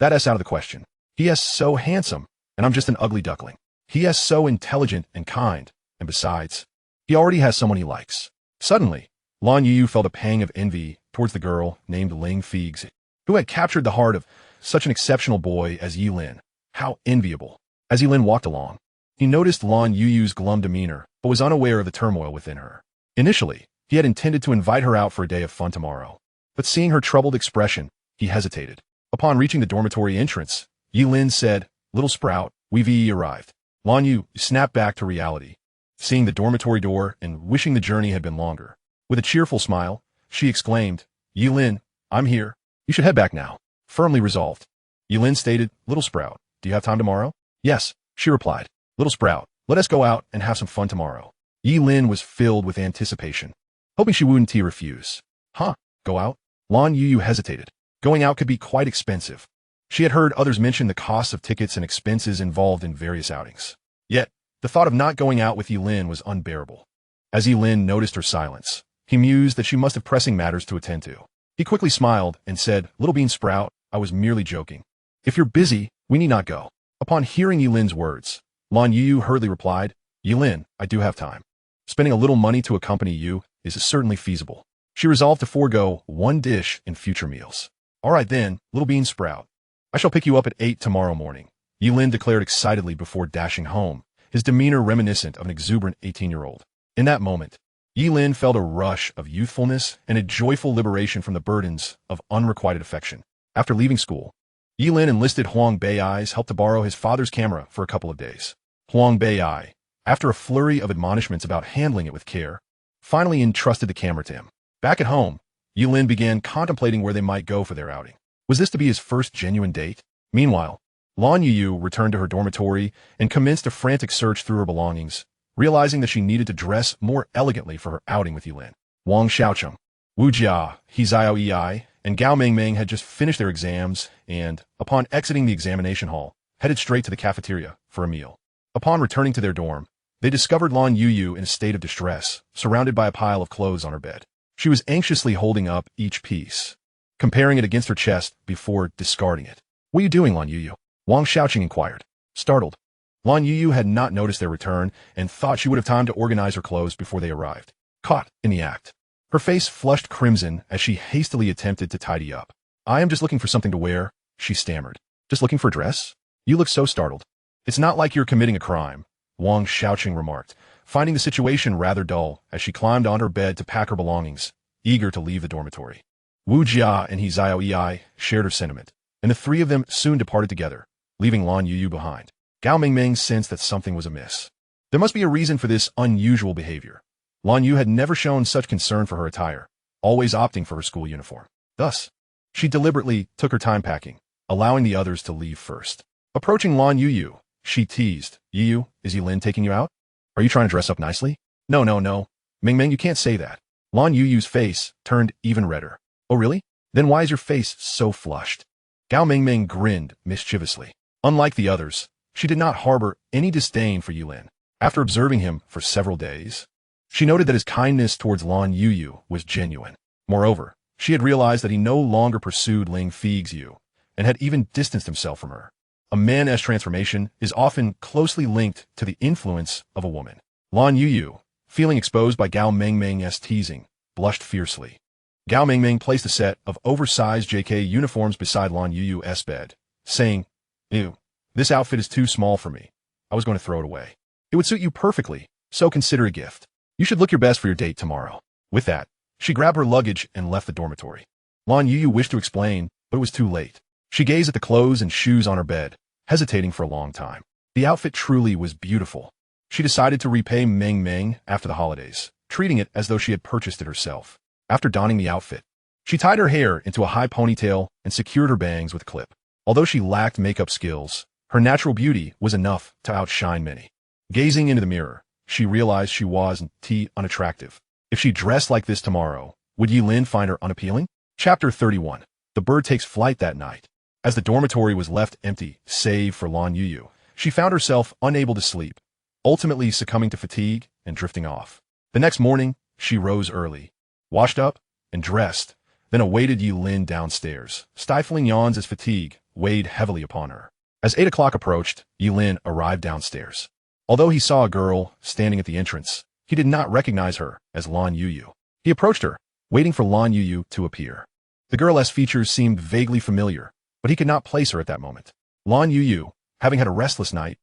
That S out of the question. He is so handsome, and I'm just an ugly duckling. He is so intelligent and kind, and besides, he already has someone he likes. Suddenly, Lan Youyou felt a pang of envy towards the girl named Ling Feixue, who had captured the heart of such an exceptional boy as Ye Lin. How enviable. As Ye Lin walked along, he noticed Lan Youyou's glum demeanor, but was unaware of the turmoil within her. Initially, he had intended to invite her out for a day of fun tomorrow, but seeing her troubled expression, he hesitated. Upon reaching the dormitory entrance, Ye Lin said, "Little Sprout, we've arrived." Lan Youyou snapped back to reality, seeing the dormitory door and wishing the journey had been longer. With a cheerful smile, she exclaimed, "Ye Lin, I'm here. You should head back now." Firmly resolved, Ye Lin stated, "Little Sprout, do you have time tomorrow?" "Yes," she replied. "Little Sprout, let us go out and have some fun tomorrow." Ye Lin was filled with anticipation, hoping she wouldn't refuse. "Huh, go out?" Lan Youyou hesitated. Going out could be quite expensive. She had heard others mention the costs of tickets and expenses involved in various outings. Yet, the thought of not going out with Ye Lin was unbearable. As Ye Lin noticed her silence, he mused that she must have pressing matters to attend to. He quickly smiled and said, "Little Bean Sprout, I was merely joking. If you're busy, we need not go." Upon hearing Ye Lin's words, Lan Youyou hurriedly replied, "Ye Lin, I do have time. Spending a little money to accompany you is certainly feasible." She resolved to forego one dish in future meals. "All right then, Little Bean Sprout. I shall pick you up at 8 tomorrow morning," Ye Lin declared excitedly before dashing home, his demeanor reminiscent of an exuberant 18-year-old. In that moment, Ye Lin felt a rush of youthfulness and a joyful liberation from the burdens of unrequited affection. After leaving school, Ye Lin enlisted Huang Bei's help to borrow his father's camera for a couple of days. Huang Bei, after a flurry of admonishments about handling it with care, finally entrusted the camera to him. Back at home, Ye Lin began contemplating where they might go for their outing. Was this to be his first genuine date? Meanwhile, Lan Youyou returned to her dormitory and commenced a frantic search through her belongings, realizing that she needed to dress more elegantly for her outing with Ye Lin. Wang Xiaocheng, Wu Jia, He Xiao Yi, and Gao Mingming had just finished their exams and, upon exiting the examination hall, headed straight to the cafeteria for a meal. Upon returning to their dorm, they discovered Lan Youyou in a state of distress, surrounded by a pile of clothes on her bed. She was anxiously holding up each piece, comparing it against her chest before discarding it. "What are you doing, Lan Youyou?" Wang Xiaocheng inquired, startled. Lan Youyou had not noticed their return and thought she would have time to organize her clothes before they arrived. Caught in the act, her face flushed crimson as she hastily attempted to tidy up. "I am just looking for something to wear," she stammered. "Just looking for a dress? You look so startled." "It's not like you're committing a crime," Wang Xiaocheng remarked, finding the situation rather dull as she climbed on her bed to pack her belongings, eager to leave the dormitory. Wu Jia and He Xiao Yi shared her sentiment, and the three of them soon departed together, leaving Lan Youyou behind. Gao Mingming sensed that something was amiss. There must be a reason for this unusual behavior. Lan Youyou had never shown such concern for her attire, always opting for her school uniform. Thus, she deliberately took her time packing, allowing the others to leave first. Approaching Lan Youyou, she teased, "Youyou, is Ye Lin taking you out? Are you trying to dress up nicely?" No. Mingming, you can't say that." Lan Youyou's face turned even redder. "Oh really? Then why is your face so flushed?" Gao Mingming grinned mischievously. Unlike the others, she did not harbor any disdain for Ye Lin. After observing him for several days, she noted that his kindness towards Lan Youyou was genuine. Moreover, she had realized that he no longer pursued Ling Feixue and had even distanced himself from her. A man's transformation is often closely linked to the influence of a woman. Lan Youyou, feeling exposed by Gao Mingming's teasing, blushed fiercely. Gao Mingming placed a set of oversized JK uniforms beside Lan Youyou's bed, saying, "Ew, this outfit is too small for me. I was going to throw it away. It would suit you perfectly, so consider a gift. You should look your best for your date tomorrow." With that, she grabbed her luggage and left the dormitory. Lan Youyou wished to explain, but it was too late. She gazed at the clothes and shoes on her bed, hesitating for a long time. The outfit truly was beautiful. She decided to repay Ming after the holidays, treating it as though she had purchased it herself. After donning the outfit, she tied her hair into a high ponytail and secured her bangs with a clip. Although she lacked makeup skills, her natural beauty was enough to outshine many. Gazing into the mirror, she realized she wasn't unattractive. If she dressed like this tomorrow, would Ye Lin find her unappealing? Chapter 31. The bird takes flight that night. As the dormitory was left empty, save for Lan Youyou, she found herself unable to sleep, ultimately succumbing to fatigue and drifting off. The The next morning, she rose early, washed up, and dressed, then awaited Ye Lin downstairs, stifling yawns as fatigue weighed heavily upon her. As 8 o'clock approached, Ye Lin arrived downstairs. Although he saw a girl standing at the entrance, he did not recognize her as Lan Youyou. He approached her, waiting for Lan Youyou to appear. The girl's features seemed vaguely familiar, but he could not place her at that moment. Lan Youyou, having had a restless night,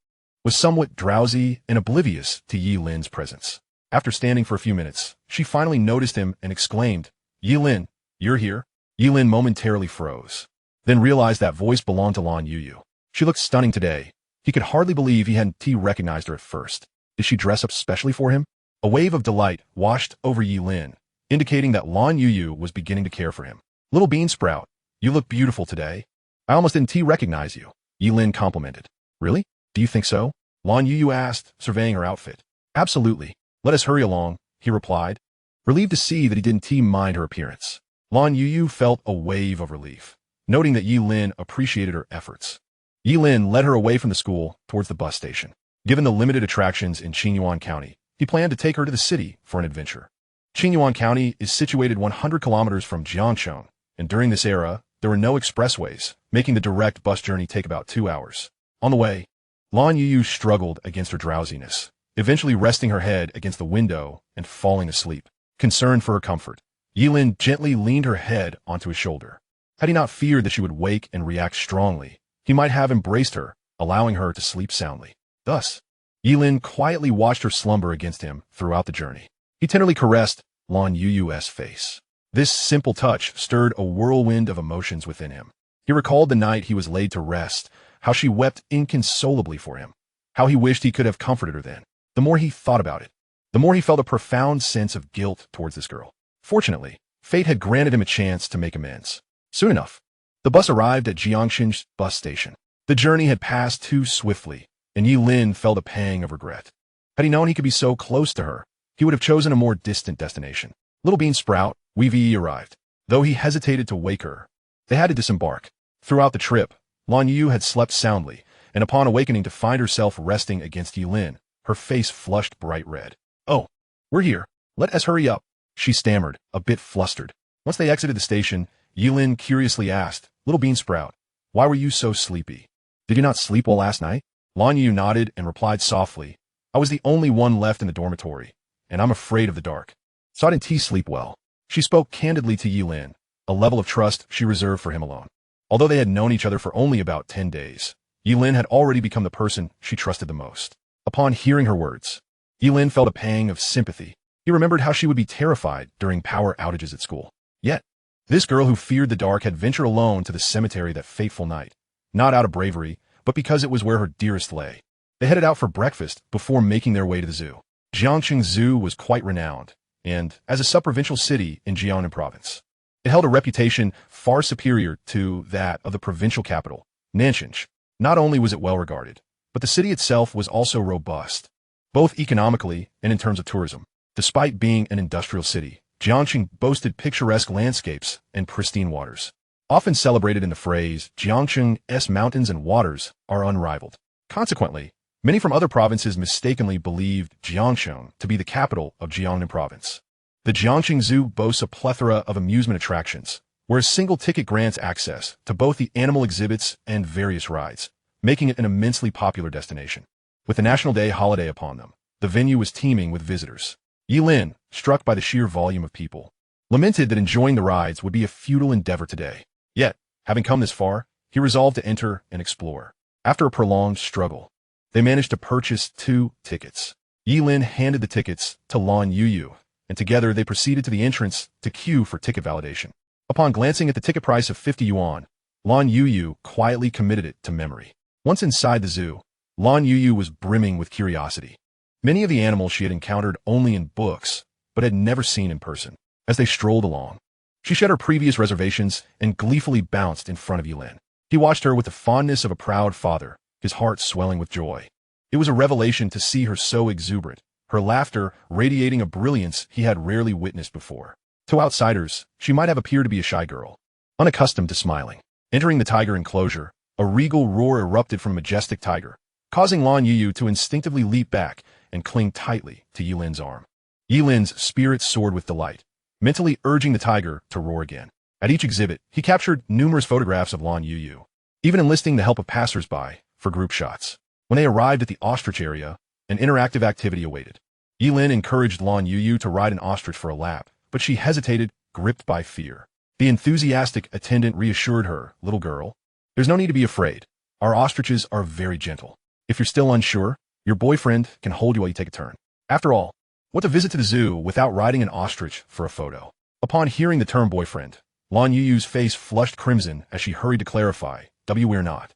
was somewhat drowsy and oblivious to Ye Lin's presence. After standing for a few minutes, she finally noticed him and exclaimed, "Ye Lin, you're here?" Ye Lin momentarily froze, then realized that voice belonged to Lan Youyou. She looked stunning today. He could hardly believe he hadn't recognized her at first. Did she dress up specially for him? A wave of delight washed over Ye Lin, indicating that Lan Youyou was beginning to care for him. "Little bean sprout, you look beautiful today. I almost didn't recognize you," Ye Lin complimented. "Really? Do you think so?" Lan Youyou asked, surveying her outfit. "Absolutely. Let us hurry along," he replied, relieved to see that he didn't mind her appearance. Lan Youyou felt a wave of relief, noting that Ye Lin appreciated her efforts. Ye Lin led her away from the school towards the bus station. Given the limited attractions in Qingyuan County, he planned to take her to the city for an adventure. Qingyuan County is situated 100 kilometers from Jiangcheng, and during this era, there were no expressways, making the direct bus journey take about 2 hours. On the way, Lan Youyou struggled against her drowsiness, eventually resting her head against the window and falling asleep. Concerned for her comfort, Ye Lin gently leaned her head onto his shoulder. Had he not feared that she would wake and react strongly, he might have embraced her, allowing her to sleep soundly. Thus, Ye Lin quietly watched her slumber against him throughout the journey. He tenderly caressed Lan Youyou's face. This simple touch stirred a whirlwind of emotions within him. He recalled the night he was laid to rest, how she wept inconsolably for him, how he wished he could have comforted her then. The more he thought about it, the more he felt a profound sense of guilt towards this girl. Fortunately, fate had granted him a chance to make amends. Soon enough, the bus arrived at Jiangcheng's bus station. The journey had passed too swiftly, and Ye Lin felt a pang of regret. Had he known he could be so close to her, he would have chosen a more distant destination. Little Bean Sprout, Wee arrived. Though he hesitated to wake her, they had to disembark. Throughout the trip, Lan Youyou had slept soundly, and upon awakening to find herself resting against Ye Lin, her face flushed bright red. "Oh, we're here. Let us hurry up," she stammered, a bit flustered. Once they exited the station, Ye Lin curiously asked, "Little Bean Sprout, why were you so sleepy? Did you not sleep well last night?" Lan Youyou nodded and replied softly, "I was the only one left in the dormitory, and I'm afraid of the dark, so I didn't sleep well." She spoke candidly to Ye Lin, a level of trust she reserved for him alone. Although they had known each other for only about 10 days, Ye Lin had already become the person she trusted the most. Upon hearing her words, Ye Lin felt a pang of sympathy. He remembered how she would be terrified during power outages at school. Yet, this girl who feared the dark had ventured alone to the cemetery that fateful night, not out of bravery, but because it was where her dearest lay. They headed out for breakfast before making their way to the zoo. Jiangcheng Zoo was quite renowned, and as a sub-provincial city in Jiangnan province, it held a reputation far superior to that of the provincial capital, Nanshan. Not only was it well regarded, but the city itself was also robust, both economically and in terms of tourism. Despite being an industrial city, Jiangcheng boasted picturesque landscapes and pristine waters. Often celebrated in the phrase, Jiangcheng's mountains and waters are unrivaled. Consequently, many from other provinces mistakenly believed Jiangcheng to be the capital of Jiangnan province. The Jiangcheng Zoo boasts a plethora of amusement attractions, where a single ticket grants access to both the animal exhibits and various rides, making it an immensely popular destination. With the National Day holiday upon them, the venue was teeming with visitors. Ye Lin, struck by the sheer volume of people, lamented that enjoying the rides would be a futile endeavor today. Yet, having come this far, he resolved to enter and explore. After a prolonged struggle, they managed to purchase 2 tickets. Ye Lin handed the tickets to Lan Youyou, and together they proceeded to the entrance to queue for ticket validation. Upon glancing at the ticket price of 50 yuan, Lan Youyou quietly committed it to memory. Once inside the zoo, Lan Youyou was brimming with curiosity. Many of the animals she had encountered only in books, but had never seen in person. As they strolled along, she shed her previous reservations and gleefully bounced in front of Ye Lin. He watched her with the fondness of a proud father, his heart swelling with joy. It was a revelation to see her so exuberant, her laughter radiating a brilliance he had rarely witnessed before. To outsiders, she might have appeared to be a shy girl, unaccustomed to smiling. Entering the tiger enclosure, a regal roar erupted from a majestic tiger, causing Lan Youyou to instinctively leap back and cling tightly to Ye Lin's arm. Ye Lin's spirit soared with delight, mentally urging the tiger to roar again. At each exhibit, he captured numerous photographs of Lan Youyou, even enlisting the help of passers-by for group shots. When they arrived at the ostrich area, an interactive activity awaited. Ye Lin encouraged Lan Youyou to ride an ostrich for a lap, but she hesitated, gripped by fear. The enthusiastic attendant reassured her, "Little girl, there's no need to be afraid. Our ostriches are very gentle. If you're still unsure, your boyfriend can hold you while you take a turn. After all, what's a visit to the zoo without riding an ostrich for a photo?" Upon hearing the term boyfriend, Lan Youyou's face flushed crimson as she hurried to clarify, We're not.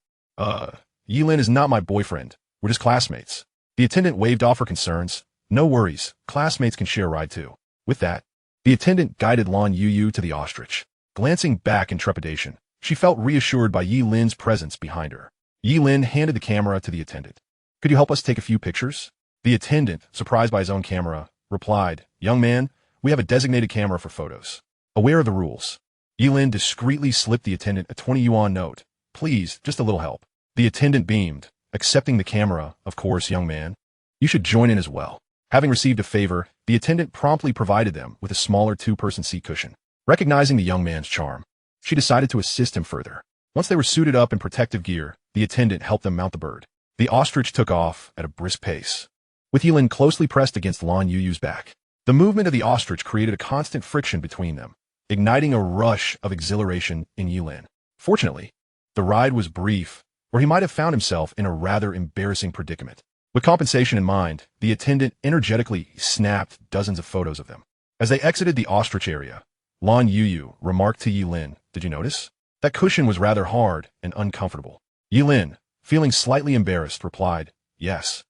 Ye Lin is not my boyfriend. We're just classmates." The attendant waved off her concerns. "No worries, classmates can share a ride too." With that, the attendant guided Lan Youyou to the ostrich. Glancing back in trepidation, she felt reassured by Ye Lin's presence behind her. Ye Lin handed the camera to the attendant. "Could you help us take a few pictures?" The attendant, surprised by his own camera, replied, "Young man, we have a designated camera for photos." Aware of the rules, Ye Lin discreetly slipped the attendant a 20 yuan note. "Please, just a little help." The attendant beamed, accepting the camera. "Of course, young man. You should join in as well." Having received a favor, the attendant promptly provided them with a smaller two-person seat cushion. Recognizing the young man's charm, she decided to assist him further. Once they were suited up in protective gear, the attendant helped them mount the bird. The ostrich took off at a brisk pace, with Ye Lin closely pressed against Lan Youyou's back. The movement of the ostrich created a constant friction between them, igniting a rush of exhilaration in Ye Lin. Fortunately, the ride was brief, or he might have found himself in a rather embarrassing predicament. With compensation in mind, the attendant energetically snapped dozens of photos of them. As they exited the ostrich area, Lan Youyou remarked to Ye Lin, "Did you notice? That cushion was rather hard and uncomfortable." Ye Lin, feeling slightly embarrassed, replied, "Yes.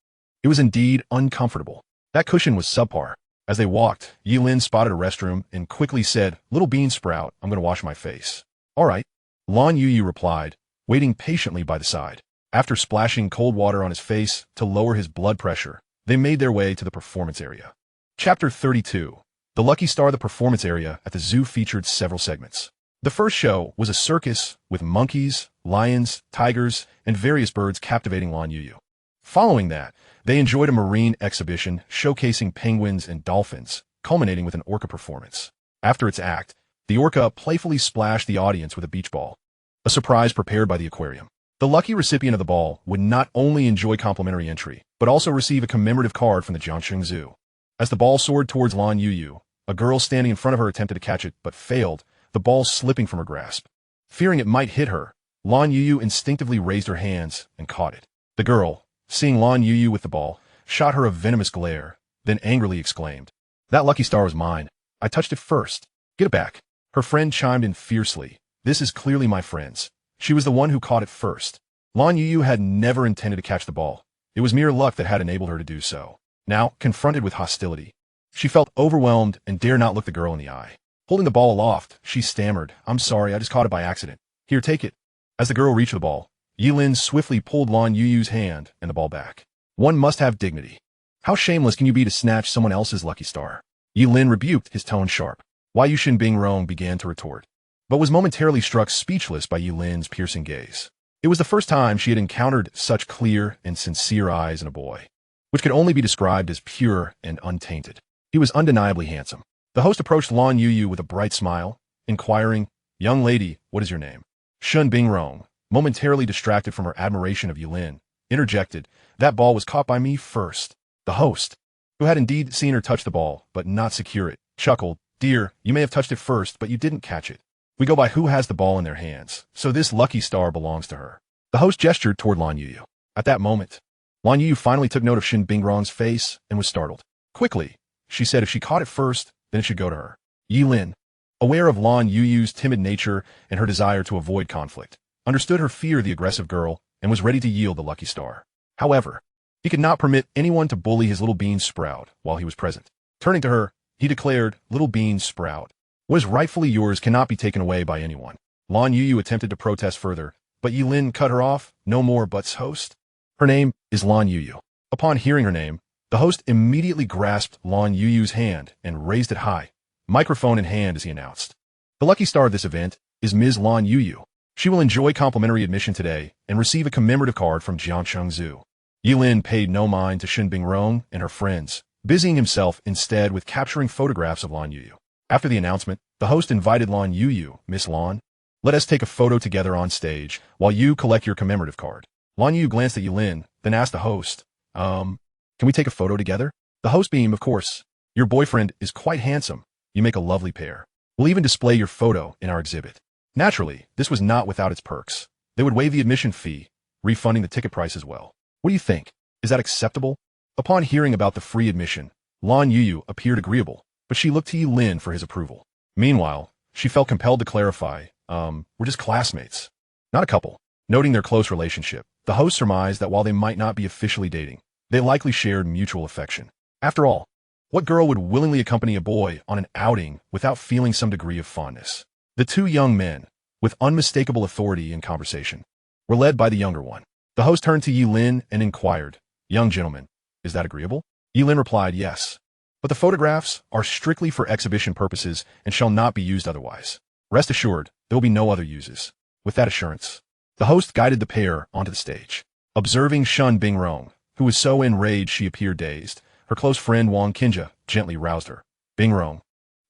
It was indeed uncomfortable. That cushion was subpar." As they walked, Ye Lin spotted a restroom and quickly said, "Little bean sprout, I'm going to wash my face." "All right," Lan Youyou replied, waiting patiently by the side. After splashing cold water on his face to lower his blood pressure, they made their way to the performance area. Chapter 32. The Lucky Star. The performance area at the zoo featured several segments. The first show was a circus with monkeys, lions, tigers, and various birds captivating Lan Youyou. Following that, they enjoyed a marine exhibition showcasing penguins and dolphins, culminating with an orca performance. After its act, the orca playfully splashed the audience with a beach ball, a surprise prepared by the aquarium. The lucky recipient of the ball would not only enjoy complimentary entry, but also receive a commemorative card from the Jiangsheng Zoo. As the ball soared towards Lan Youyou, a girl standing in front of her attempted to catch it, but failed, the ball slipping from her grasp. Fearing it might hit her, Lan Youyou instinctively raised her hands and caught it. The girl, seeing Lan Youyou with the ball, shot her a venomous glare, then angrily exclaimed, "That lucky star was mine. I touched it first. Get it back." Her friend chimed in fiercely, "This is clearly my friend's. She was the one who caught it first." Lan Youyou had never intended to catch the ball. It was mere luck that had enabled her to do so. Now, confronted with hostility, she felt overwhelmed and dared not look the girl in the eye. Holding the ball aloft, she stammered, "I'm sorry, I just caught it by accident. Here, take it." As the girl reached the ball, Ye Lin swiftly pulled Lan Youyou's hand and the ball back. One must have dignity. How shameless can you be to snatch someone else's lucky star? Ye Lin rebuked, his tone sharp. Wai Yushin Bingrong began to retort, but was momentarily struck speechless by Ye Lin's piercing gaze. It was the first time she had encountered such clear and sincere eyes in a boy, which could only be described as pure and untainted. He was undeniably handsome. The host approached Lan Youyou with a bright smile, inquiring, "Young lady, what is your name?" Shun Bingrong, momentarily distracted from her admiration of Ye Lin, interjected, "That ball was caught by me first." The host, who had indeed seen her touch the ball, but not secure it, chuckled, "Dear, you may have touched it first, but you didn't catch it. We go by who has the ball in their hands, so this lucky star belongs to her." The host gestured toward Lan Youyou. At that moment, Lan Youyou finally took note of Shin Bingrong's face and was startled. Quickly, she said if she caught it first, then it should go to her. Ye Lin, aware of Lan Youyou's timid nature and her desire to avoid conflict, understood her fear of the aggressive girl and was ready to yield the lucky star. However, he could not permit anyone to bully his little bean sprout while he was present. Turning to her, he declared, "Little bean sprout, what is rightfully yours cannot be taken away by anyone." Lan Youyou attempted to protest further, but Ye Lin cut her off. "No more buts, host. Her name is Lan Youyou." Upon hearing her name, the host immediately grasped Lan Youyou's hand and raised it high, microphone in hand, as he announced, "The lucky star of this event is Ms. Lan Youyou. She will enjoy complimentary admission today and receive a commemorative card from Jiangsheng Zoo." Ye Lin paid no mind to Shin Bingrong and her friends, busying himself instead with capturing photographs of Lan Youyou. After the announcement, the host invited Lan Youyou, Miss Lan. Let us take a photo together on stage while you collect your commemorative card. Lan Youyou glanced at Ye Lin, then asked the host, can we take a photo together? The host beamed, of course. Your boyfriend is quite handsome. You make a lovely pair. We'll even display your photo in our exhibit. Naturally, this was not without its perks. They would waive the admission fee, refunding the ticket price as well. What do you think? Is that acceptable? Upon hearing about the free admission, Lan Youyou appeared agreeable, but she looked to Ye Lin for his approval. Meanwhile, she felt compelled to clarify, we're just classmates, not a couple. Noting their close relationship, the host surmised that while they might not be officially dating, they likely shared mutual affection. After all, what girl would willingly accompany a boy on an outing without feeling some degree of fondness? The two young men, with unmistakable authority in conversation, were led by the younger one. The host turned to Ye Lin and inquired, young gentleman, is that agreeable? Ye Lin replied, yes. But the photographs are strictly for exhibition purposes and shall not be used otherwise. Rest assured, there will be no other uses. With that assurance, the host guided the pair onto the stage. Observing Shun Bingrong, who was so enraged she appeared dazed, her close friend Wang Qinjia gently roused her. Bingrong,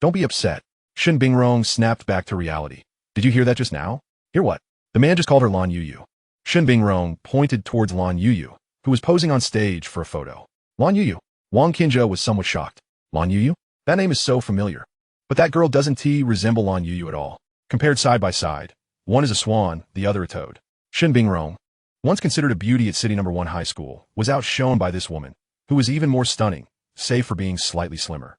don't be upset. Shun Bingrong snapped back to reality. Did you hear that just now? Hear what? The man just called her Lan Youyou. Shun Bingrong pointed towards Lan Youyou, who was posing on stage for a photo. Lan Youyou. Wang Qinjia was somewhat shocked. Lan Youyou? That name is so familiar. But that girl doesn't resemble Lan Youyou at all. Compared side by side, one is a swan, the other a toad. Shun Bingrong, once considered a beauty at City No. 1 High School, was outshone by this woman, who was even more stunning, save for being slightly slimmer.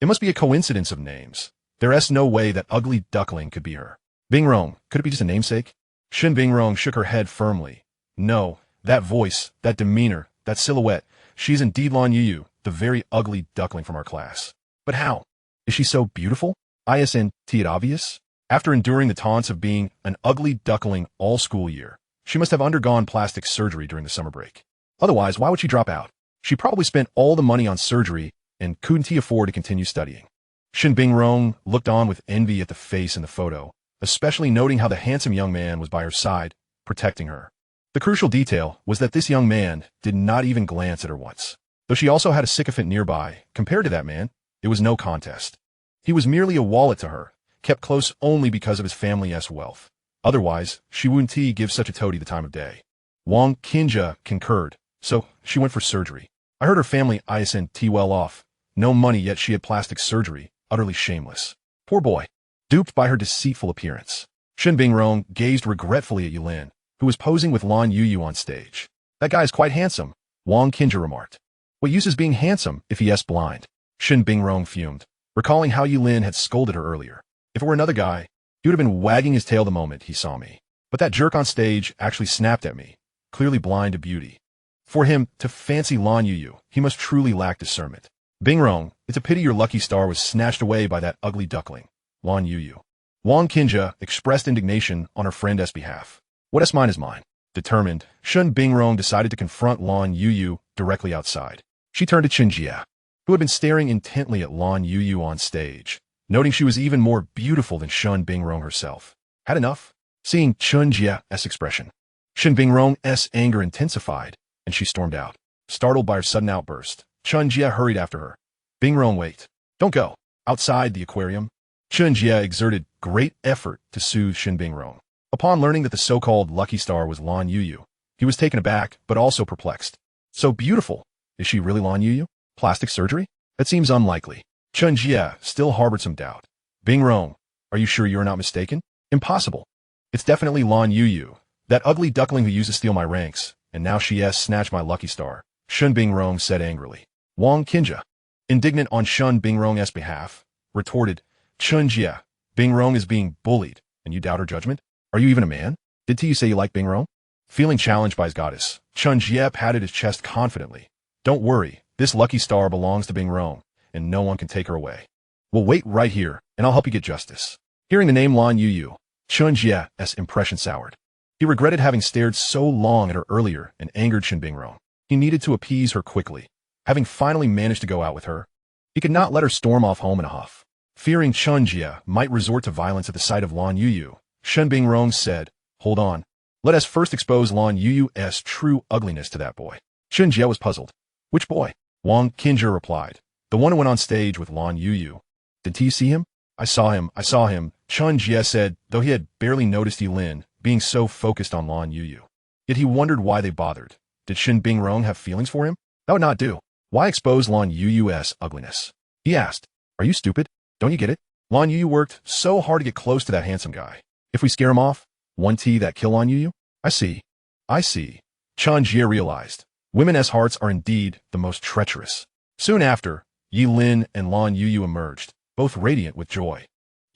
It must be a coincidence of names. There's no way that ugly duckling could be her. Bingrong, could it be just a namesake? Shun Bingrong shook her head firmly. No, that voice, that demeanor, that silhouette, she's indeed Lan Youyou, the very ugly duckling from our class. But how? Is she so beautiful? Isn't it obvious? After enduring the taunts of being an ugly duckling all school year, she must have undergone plastic surgery during the summer break. Otherwise, why would she drop out? She probably spent all the money on surgery and couldn't afford to continue studying. Shun Bingrong looked on with envy at the face in the photo, especially noting how the handsome young man was by her side, protecting her. The crucial detail was that this young man did not even glance at her once. Though she also had a sycophant nearby, compared to that man, it was no contest. He was merely a wallet to her, kept close only because of his family's wealth. Otherwise, she wouldn't give such a toady the time of day. Wang Qinjia concurred, so she went for surgery. I heard her family isn't well off. No money, yet she had plastic surgery, utterly shameless. Poor boy. Duped by her deceitful appearance. Shun Bingrong gazed regretfully at Ye Lin, who was posing with Lan Youyou on stage. That guy is quite handsome, Wang Qinjia remarked. What use is being handsome if he is blind? Shun Bingrong fumed, recalling how Ye Lin had scolded her earlier. If it were another guy, he would have been wagging his tail the moment he saw me. But that jerk on stage actually snapped at me, clearly blind to beauty. For him to fancy Lan Youyou, he must truly lack discernment. Bingrong, it's a pity your lucky star was snatched away by that ugly duckling, Lan Youyou. Wang Qinjia expressed indignation on her friend's behalf. What mine is mine. Determined, Shun Bingrong decided to confront Lan Youyou directly outside. She turned to Qinjia, who had been staring intently at Lan Youyou on stage, noting she was even more beautiful than Shun Bingrong herself. Had enough? Seeing Qinjia's expression, Shun Bingrong's anger intensified, and she stormed out. Startled by her sudden outburst, Qinjia hurried after her. Bingrong, wait. Don't go. Outside the aquarium. Qinjia exerted great effort to soothe Shun Bingrong. Upon learning that the so-called lucky star was Lan Youyou, he was taken aback, but also perplexed. So beautiful. Is she really Lan Youyou? Plastic surgery? That seems unlikely. Qinjia still harbored some doubt. Bingrong, are you sure you're not mistaken? Impossible. It's definitely Lan Youyou, that ugly duckling who used to steal my ranks, and now she has snatched my lucky star, Shun Bingrong said angrily. Wang Qinjia, indignant on Shun Bingrong's behalf, retorted, Qinjia, Bingrong is being bullied, and you doubt her judgment? Are you even a man? Did you say you like Bingrong? Feeling challenged by his goddess, Qinjia patted his chest confidently. Don't worry, this lucky star belongs to Bingrong, and no one can take her away. We'll wait right here, and I'll help you get justice. Hearing the name Lan Youyou, Qinjia's impression soured. He regretted having stared so long at her earlier and angered Shun Bingrong. He needed to appease her quickly. Having finally managed to go out with her, he could not let her storm off home in a huff. Fearing Qinjia might resort to violence at the sight of Lan Youyou, Shun Bingrong said, hold on. Let us first expose Lan Youyou's true ugliness to that boy. Qinjia was puzzled. Which boy? Wang Qinzhe replied. The one who went on stage with Lan Youyou. Did you see him? I saw him, Chun Jie said, though he had barely noticed Ye Lin being so focused on Lan Youyou. Yet he wondered why they bothered. Did Shen Bingrong have feelings for him? That would not do. Why expose Lan Youyou's ugliness? He asked. Are you stupid? Don't you get it? Lan Youyou worked so hard to get close to that handsome guy. If we scare him off, won't that kill Lan Youyou? I see. Chun Jie realized. Women's hearts are indeed the most treacherous. Soon after, Ye Lin and Lan Youyou emerged, both radiant with joy.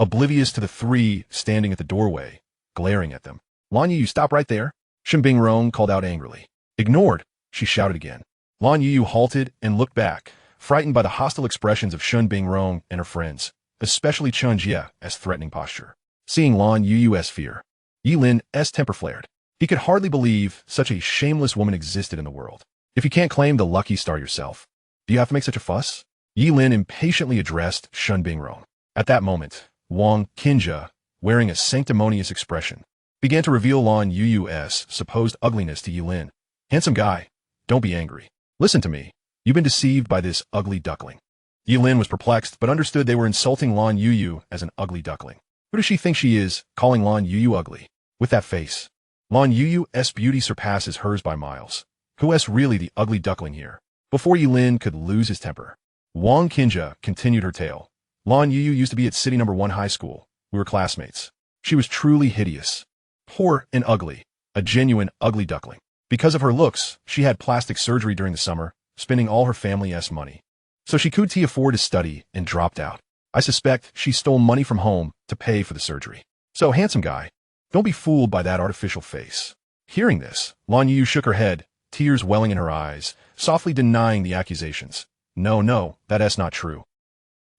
Oblivious to the three standing at the doorway, glaring at them. Lan Youyou, stop right there, Shen Bingrong called out angrily. Ignored, she shouted again. Lan Youyou halted and looked back, frightened by the hostile expressions of Shen Bingrong and her friends, especially Chun Jie's threatening posture. Seeing Lan Youyou's fear, Ye Lin's temper flared. He could hardly believe such a shameless woman existed in the world. If you can't claim the lucky star yourself, do you have to make such a fuss? Ye Lin impatiently addressed Shen Bingrong. At that moment, Wang Qinzhe, wearing a sanctimonious expression, began to reveal Lan Youyou's supposed ugliness to Ye Lin. Handsome guy, don't be angry. Listen to me. You've been deceived by this ugly duckling. Ye Lin was perplexed, but understood they were insulting Lan Youyou as an ugly duckling. Who does she think she is, calling Lan Youyou ugly? With that face. Lan Youyou's beauty surpasses hers by miles. Who's really the ugly duckling here? Before Ye Lin could lose his temper, Wang Qinzhe continued her tale. Lan Youyou used to be at City No. 1 high school. We were classmates. She was truly hideous. Poor and ugly. A genuine ugly duckling. Because of her looks, she had plastic surgery during the summer, spending all her family's money. So she couldn't afford to study and dropped out. I suspect she stole money from home to pay for the surgery. So, handsome guy, don't be fooled by that artificial face. Hearing this, Lan Youyou shook her head, tears welling in her eyes, softly denying the accusations. No, that's not true.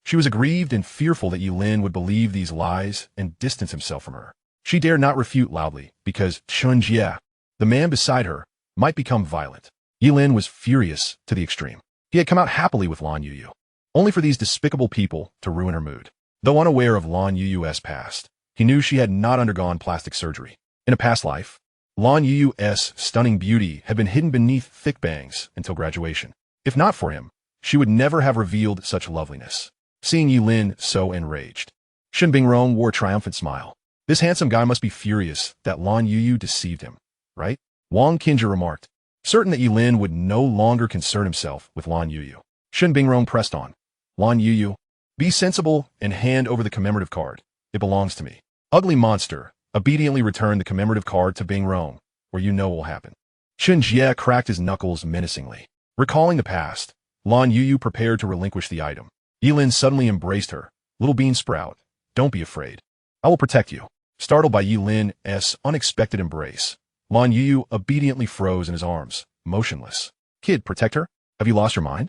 She was aggrieved and fearful that Ye Lin would believe these lies and distance himself from her. She dared not refute loudly, because Chun Jie, the man beside her, might become violent. Ye Lin was furious to the extreme. He had come out happily with Lan Youyou, only for these despicable people to ruin her mood. Though unaware of Lan Youyou's past, he knew she had not undergone plastic surgery. In a past life, Lan Youyou's stunning beauty had been hidden beneath thick bangs until graduation. If not for him, she would never have revealed such loveliness. Seeing Ye Lin so enraged, Shen Bingrong wore a triumphant smile. This handsome guy must be furious that Lan Youyou deceived him, right? Wang Qinzhe remarked, certain that Ye Lin would no longer concern himself with Lan Youyou. Shen Bingrong pressed on. Lan Youyou, be sensible and hand over the commemorative card. It belongs to me. Ugly monster, obediently returned the commemorative card to Bingrong, or you know what will happen. Chun Jie cracked his knuckles menacingly. Recalling the past, Lan Youyou prepared to relinquish the item. Ye Lin suddenly embraced her. Little bean sprout, don't be afraid. I will protect you. Startled by Ye Lin's unexpected embrace, Lan Youyou obediently froze in his arms, motionless. Kid, protect her? Have you lost your mind?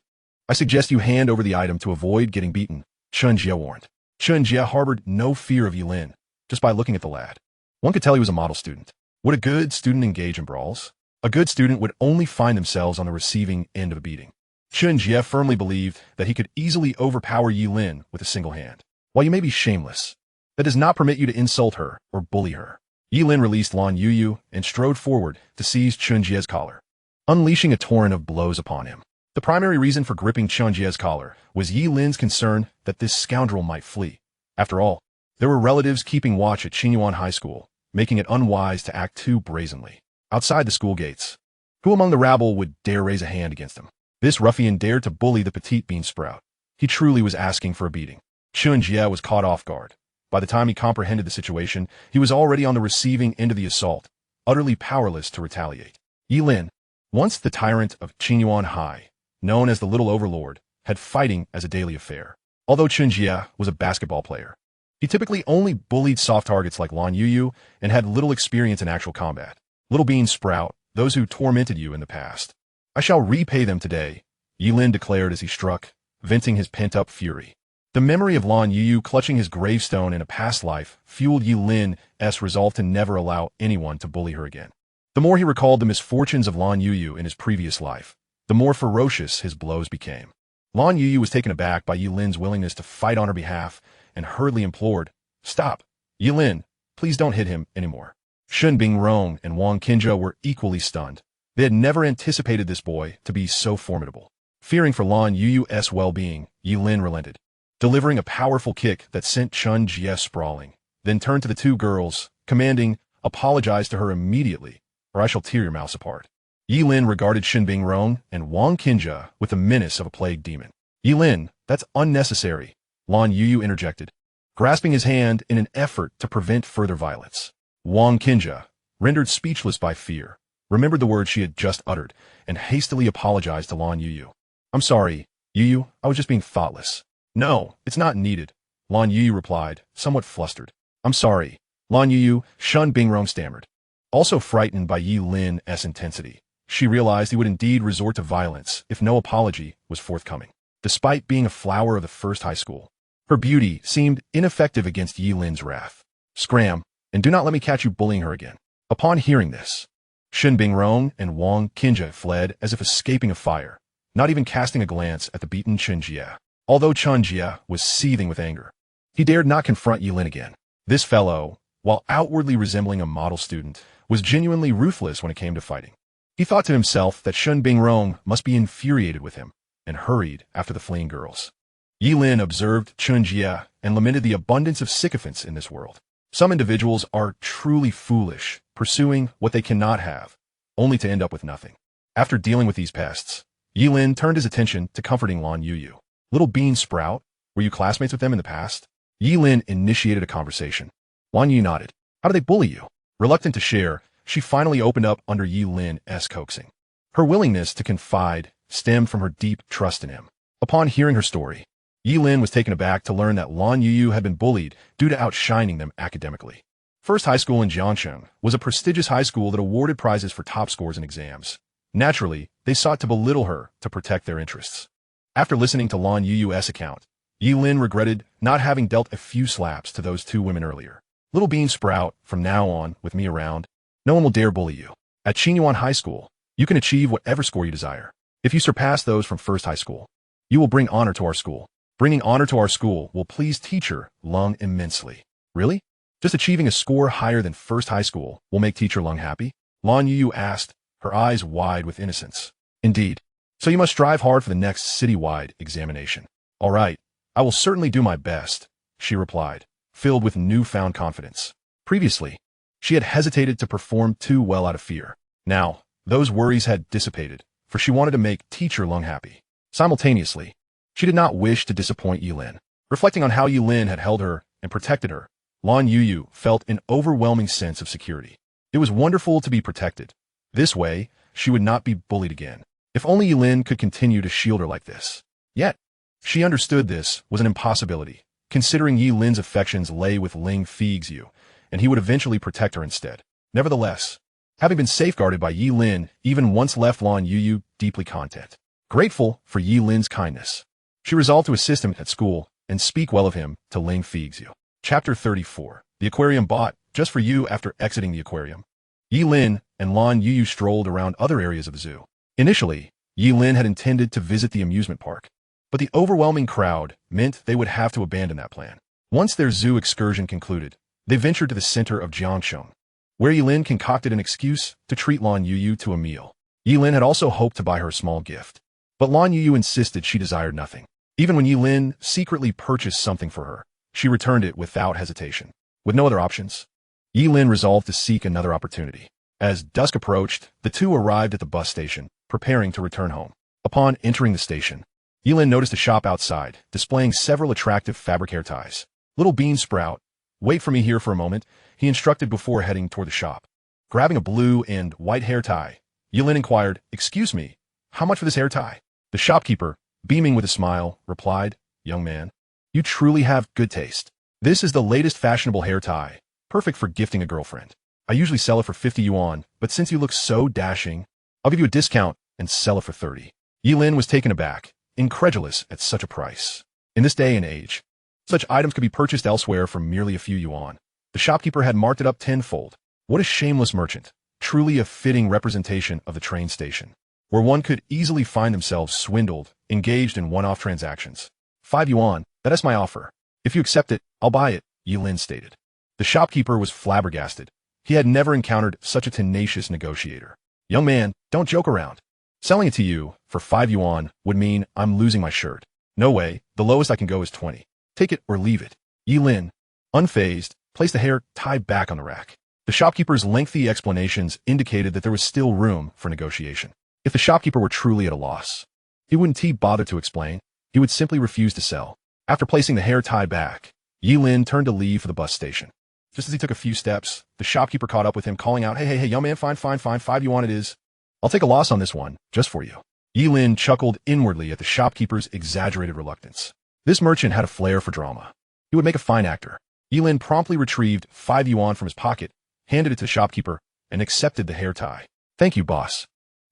I suggest you hand over the item to avoid getting beaten, Chun Jie warned. Chun Jie harbored no fear of Ye Lin, just by looking at the lad. One could tell he was a model student. Would a good student engage in brawls? A good student would only find themselves on the receiving end of a beating. Chun Jie firmly believed that he could easily overpower Ye Lin with a single hand. While you may be shameless, that does not permit you to insult her or bully her. Ye Lin released Lan Youyou and strode forward to seize Chun Jie's collar, unleashing a torrent of blows upon him. The primary reason for gripping Chun Jie's collar was Ye Lin's concern that this scoundrel might flee. After all, there were relatives keeping watch at Qinyuan High School, making it unwise to act too brazenly. Outside the school gates, who among the rabble would dare raise a hand against him? This ruffian dared to bully the petite bean sprout. He truly was asking for a beating. Chun Jie was caught off guard. By the time he comprehended the situation, he was already on the receiving end of the assault, utterly powerless to retaliate. Ye Lin, once the tyrant of Qinyuan High, known as the Little Overlord, had fighting as a daily affair. Although Chun Jie was a basketball player, he typically only bullied soft targets like Lan Youyou and had little experience in actual combat. Little bean sprout, those who tormented you in the past, I shall repay them today, Ye Lin declared as he struck, venting his pent-up fury. The memory of Lan Youyou clutching his gravestone in a past life fueled Ye Lin's resolve to never allow anyone to bully her again. The more he recalled the misfortunes of Lan Youyou in his previous life, the more ferocious his blows became. Lan Youyou was taken aback by Ye Lin's willingness to fight on her behalf and hurriedly implored, "Stop! Ye Lin, please don't hit him anymore." Shen Bingrong and Wang Qinzhe were equally stunned. They had never anticipated this boy to be so formidable. Fearing for Lan Youyou's well-being, Ye Lin relented, delivering a powerful kick that sent Chun Jie sprawling, then turned to the two girls, commanding, "Apologize to her immediately, or I shall tear your mouths apart." Ye Lin regarded Shin Bingrong and Wang Qinjia with the menace of a plague demon. "Ye Lin, that's unnecessary," Lan Youyou interjected, grasping his hand in an effort to prevent further violence. Wang Qinjia, rendered speechless by fear, remembered the words she had just uttered and hastily apologized to Lan Youyou. "I'm sorry, Youyou, I was just being thoughtless." "No, it's not needed," Lan Youyou replied, somewhat flustered. "I'm sorry, Lan Youyou," Shun Bingrong stammered. Also frightened by Ye Lin's intensity, she realized he would indeed resort to violence if no apology was forthcoming. Despite being a flower of the first high school, her beauty seemed ineffective against Ye Lin's wrath. "Scram, and do not let me catch you bullying her again." Upon hearing this, Shin Bingrong and Wang Qinjia fled as if escaping a fire, not even casting a glance at the beaten Chun Jie. Although Chun Jie was seething with anger, he dared not confront Ye Lin again. This fellow, while outwardly resembling a model student, was genuinely ruthless when it came to fighting. He thought to himself that Shun Bingrong must be infuriated with him, and hurried after the fleeing girls. Ye Lin observed Chun Jie and lamented the abundance of sycophants in this world. Some individuals are truly foolish, pursuing what they cannot have, only to end up with nothing. After dealing with these pests, Ye Lin turned his attention to comforting Lan Youyou. "Little bean sprout, were you classmates with them in the past?" Ye Lin initiated a conversation. Lan Youyou nodded. "How do they bully you?" Reluctant to share, she finally opened up under Ye Lin's coaxing. Her willingness to confide stemmed from her deep trust in him. Upon hearing her story, Ye Lin was taken aback to learn that Lan Youyou had been bullied due to outshining them academically. First High School in Jiangcheng was a prestigious high school that awarded prizes for top scores in exams. Naturally, they sought to belittle her to protect their interests. After listening to Lan Youyou's account, Ye Lin regretted not having dealt a few slaps to those two women earlier. "Little bean sprout, from now on, with me around, no one will dare bully you. At Qinyuan High School, you can achieve whatever score you desire. If you surpass those from First High School, you will bring honor to our school. Bringing honor to our school will please Teacher Lung immensely." "Really? Just achieving a score higher than First High School will make Teacher Lung happy?" Lan Youyou asked, her eyes wide with innocence. "Indeed. So you must strive hard for the next city-wide examination." "All right, I will certainly do my best," she replied, filled with newfound confidence. Previously, she had hesitated to perform too well out of fear. Now, those worries had dissipated, for she wanted to make Teacher Lung happy. Simultaneously, she did not wish to disappoint Ye Lin. Reflecting on how Ye Lin had held her and protected her, Lan Youyou felt an overwhelming sense of security. It was wonderful to be protected. This way, she would not be bullied again. If only Ye Lin could continue to shield her like this. Yet, she understood this was an impossibility, considering Ye Lin's affections lay with Ling Feixue, and he would eventually protect her instead. Nevertheless, having been safeguarded by Ye Lin even once left Lan Youyou deeply content. Grateful for Ye Lin's kindness, she resolved to assist him at school and speak well of him to Ling Feixue. Chapter 34. The aquarium bought just for you. After exiting the aquarium, Ye Lin and Lan Youyou strolled around other areas of the zoo. Initially, Ye Lin had intended to visit the amusement park, but the overwhelming crowd meant they would have to abandon that plan. Once their zoo excursion concluded, they ventured to the center of Jiangcheng, where Ye Lin concocted an excuse to treat Lan Youyou to a meal. Ye Lin had also hoped to buy her a small gift, but Lan Youyou insisted she desired nothing. Even when Ye Lin secretly purchased something for her, she returned it without hesitation. With no other options, Ye Lin resolved to seek another opportunity. As dusk approached, the two arrived at the bus station, preparing to return home. Upon entering the station, Ye Lin noticed a shop outside, displaying several attractive fabric hair ties. "Little bean sprout, wait for me here for a moment," he instructed before heading toward the shop. Grabbing a blue and white hair tie, Ye Lin inquired, "Excuse me, how much for this hair tie?" The shopkeeper, beaming with a smile, replied, "Young man, you truly have good taste. This is the latest fashionable hair tie, perfect for gifting a girlfriend. I usually sell it for 50 yuan, but since you look so dashing, I'll give you a discount and sell it for 30. Ye Lin was taken aback, incredulous at such a price. In this day and age, such items could be purchased elsewhere for merely a few yuan. The shopkeeper had marked it up tenfold. What a shameless merchant, truly a fitting representation of the train station, where one could easily find themselves swindled, engaged in one-off transactions. 5 yuan, that is my offer. If you accept it, I'll buy it, Ye Lin stated. The shopkeeper was flabbergasted. He had never encountered such a tenacious negotiator. "Young man, don't joke around. Selling it to you for 5 yuan would mean I'm losing my shirt. No way, the lowest I can go is 20. Take it or leave it. Ye Lin, unfazed, placed the hair tie back on the rack. The shopkeeper's lengthy explanations indicated that there was still room for negotiation. If the shopkeeper were truly at a loss, he wouldn't bother to explain. He would simply refuse to sell. After placing the hair tie back, Ye Lin turned to leave for the bus station. Just as he took a few steps, the shopkeeper caught up with him, calling out, Hey, young man, fine, 5 yuan it is. I'll take a loss on this one, just for you. Ye Lin chuckled inwardly at the shopkeeper's exaggerated reluctance. This merchant had a flair for drama. He would make a fine actor. Ye Lin promptly retrieved 5 yuan from his pocket, handed it to the shopkeeper, and accepted the hair tie. Thank you, boss.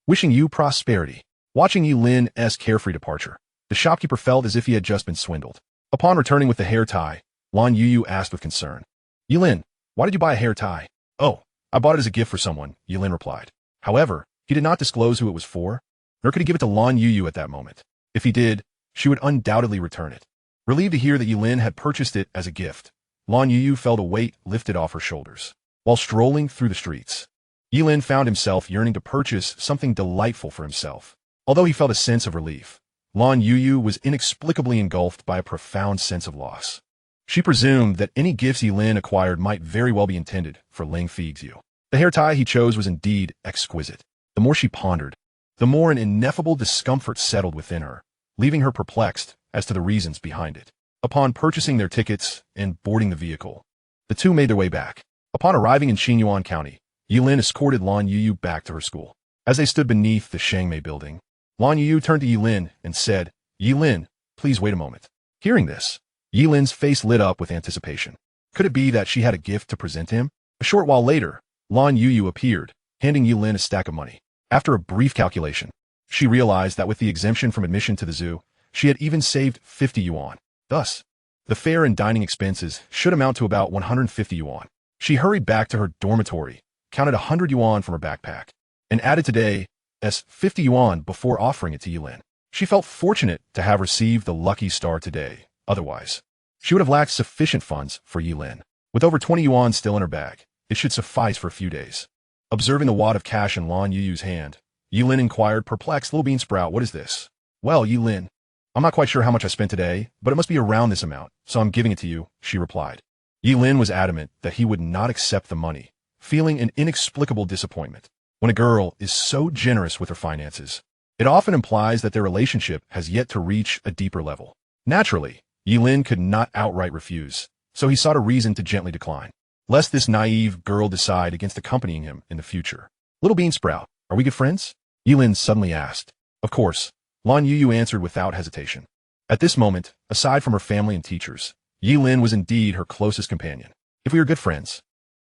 Wishing you prosperity. Watching Ye Lin's carefree departure, the shopkeeper felt as if he had just been swindled. Upon returning with the hair tie, Lan Youyou asked with concern, Ye Lin, why did you buy a hair tie? Oh, I bought it as a gift for someone, Ye Lin replied. However, he did not disclose who it was for, nor could he give it to Lan Youyou at that moment. If he did, she would undoubtedly return it. Relieved to hear that Ye Lin had purchased it as a gift, Lan Youyou felt a weight lifted off her shoulders. While strolling through the streets, Ye Lin found himself yearning to purchase something delightful for himself. Although he felt a sense of relief, Lan Youyou was inexplicably engulfed by a profound sense of loss. She presumed that any gifts Ye Lin acquired might very well be intended for Ling Feixue. The hair tie he chose was indeed exquisite. The more she pondered, the more an ineffable discomfort settled within her, leaving her perplexed as to the reasons behind it. Upon purchasing their tickets and boarding the vehicle, the two made their way back. Upon arriving in Xinyuan County, Ye Lin escorted Lan Youyou back to her school. As they stood beneath the Shangmei building, Lan Youyou turned to Ye Lin and said, Ye Lin, please wait a moment. Hearing this, Ye Lin's face lit up with anticipation. Could it be that she had a gift to present him? A short while later, Lan Youyou appeared, handing Ye Lin a stack of money. After a brief calculation, she realized that with the exemption from admission to the zoo, she had even saved 50 yuan. Thus, the fare and dining expenses should amount to about 150 yuan. She hurried back to her dormitory, counted 100 yuan from her backpack, and added today's 50 yuan before offering it to Ye Lin. She felt fortunate to have received the lucky star today. Otherwise, she would have lacked sufficient funds for Ye Lin. With over 20 yuan still in her bag, it should suffice for a few days. Observing the wad of cash in Lan Youyou's hand, Ye Lin inquired, perplexed, Little Bean Sprout, what is this? Well, Ye Lin, I'm not quite sure how much I spent today, but it must be around this amount, so I'm giving it to you, she replied. Ye Lin was adamant that he would not accept the money, feeling an inexplicable disappointment. When a girl is so generous with her finances, it often implies that their relationship has yet to reach a deeper level. Naturally, Ye Lin could not outright refuse, so he sought a reason to gently decline, lest this naive girl decide against accompanying him in the future. Little Bean Sprout, are we good friends? Ye Lin suddenly asked. Of course, Lan Youyou answered without hesitation. At this moment, aside from her family and teachers, Ye Lin was indeed her closest companion. If we are good friends,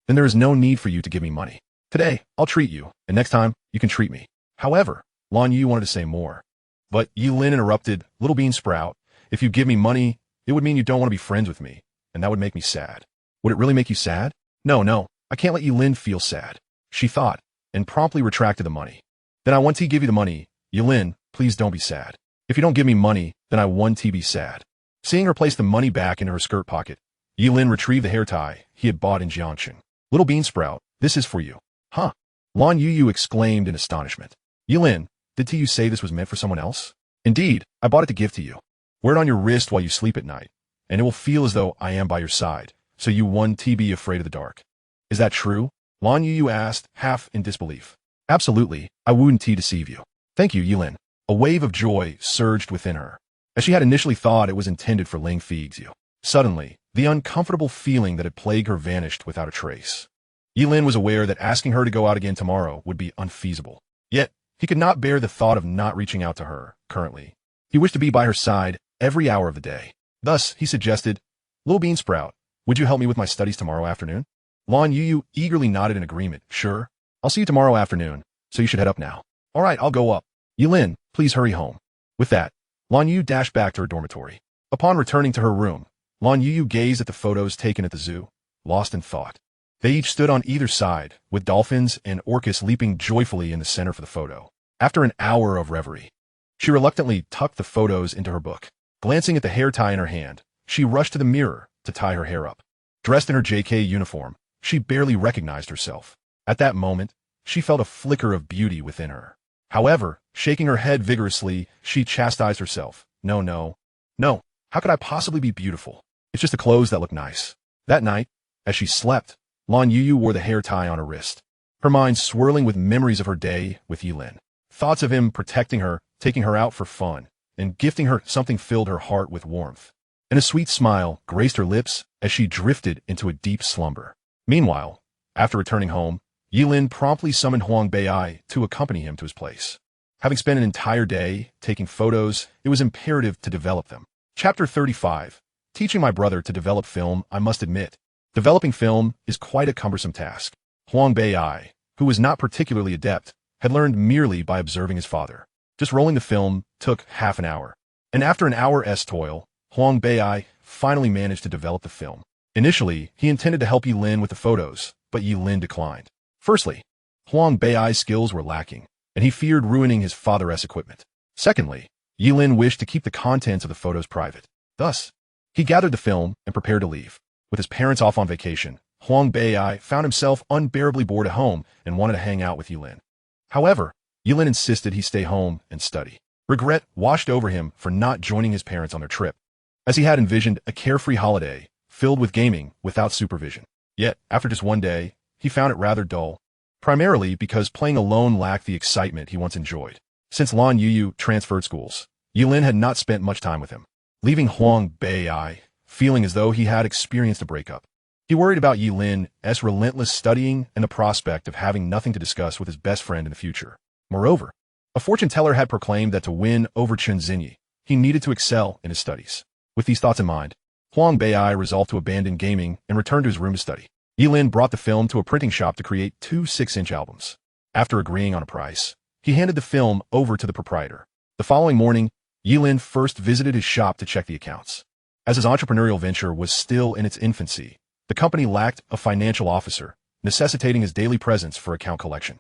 then there is no need for you to give me money. Today, I'll treat you, and next time, you can treat me. However, Lan Youyou wanted to say more, but Ye Lin interrupted, Little Bean Sprout, if you give me money, it would mean you don't want to be friends with me, and that would make me sad. Would it really make you sad? No, I can't let Ye Lin feel sad, she thought, and promptly retracted the money. Then I want to give you the money. Ye Lin, please don't be sad. If you don't give me money, then I want to be sad. Seeing her place the money back into her skirt pocket, Ye Lin retrieved the hair tie he had bought in Jiangxing. Little Bean Sprout, this is for you. Huh? Lan Youyou exclaimed in astonishment. Ye Lin, did you say this was meant for someone else? Indeed, I bought it to give to you. Wear it on your wrist while you sleep at night, and it will feel as though I am by your side, so you won't be afraid of the dark. Is that true? Lan Youyou asked, half in disbelief. Absolutely, I wouldn't deceive you. Thank you, Ye Lin. A wave of joy surged within her, as she had initially thought it was intended for Ling Feixue. Suddenly, the uncomfortable feeling that had plagued her vanished without a trace. Ye Lin was aware that asking her to go out again tomorrow would be unfeasible. Yet, he could not bear the thought of not reaching out to her, currently. He wished to be by her side every hour of the day. Thus, he suggested, Little Bean Sprout, would you help me with my studies tomorrow afternoon? Lan Youyou eagerly nodded in agreement. Sure. I'll see you tomorrow afternoon, so you should head up now. All right, I'll go up. Ye Lin, please hurry home. With that, Lan Youyou dashed back to her dormitory. Upon returning to her room, Lan Youyou gazed at the photos taken at the zoo, lost in thought. They each stood on either side, with dolphins and orcas leaping joyfully in the center for the photo. After an hour of reverie, she reluctantly tucked the photos into her book. Glancing at the hair tie in her hand, she rushed to the mirror to tie her hair up. Dressed in her JK uniform, she barely recognized herself. At that moment, she felt a flicker of beauty within her. However, shaking her head vigorously, she chastised herself. No, no, no. How could I possibly be beautiful? It's just the clothes that look nice. That night, as she slept, Lan Youyou wore the hair tie on her wrist, her mind swirling with memories of her day with Ye Lin. Thoughts of him protecting her, taking her out for fun, and gifting her something filled her heart with warmth. And a sweet smile graced her lips as she drifted into a deep slumber. Meanwhile, after returning home, Ye Lin promptly summoned Huang Bei to accompany him to his place. Having spent an entire day taking photos, it was imperative to develop them. Chapter 35. Teaching my brother to develop film, I must admit. Developing film is quite a cumbersome task. Huang Bei, who was not particularly adept, had learned merely by observing his father. Just rolling the film took half an hour. And after an hour's toil, Huang Bei finally managed to develop the film. Initially, he intended to help Ye Lin with the photos, but Ye Lin declined. Firstly, Huang Bei's skills were lacking, and he feared ruining his father's equipment. Secondly, Ye Lin wished to keep the contents of the photos private. Thus, he gathered the film and prepared to leave. With his parents off on vacation, Huang Bei found himself unbearably bored at home and wanted to hang out with Ye Lin. However, Ye Lin insisted he stay home and study. Regret washed over him for not joining his parents on their trip, as he had envisioned a carefree holiday filled with gaming without supervision. Yet, after just one day, he found it rather dull, primarily because playing alone lacked the excitement he once enjoyed. Since Lan Youyou transferred schools, Ye Lin had not spent much time with him, leaving Huang Bei feeling as though he had experienced a breakup. He worried about Ye Lin's relentless studying and the prospect of having nothing to discuss with his best friend in the future. Moreover, a fortune teller had proclaimed that to win over Chen Xinyi, he needed to excel in his studies. With these thoughts in mind, Huang Bei resolved to abandon gaming and return to his room to study. Ye Lin brought the film to a printing shop to create 2 6-inch albums. After agreeing on a price, he handed the film over to the proprietor. The following morning, Ye Lin first visited his shop to check the accounts. As his entrepreneurial venture was still in its infancy, the company lacked a financial officer, necessitating his daily presence for account collection.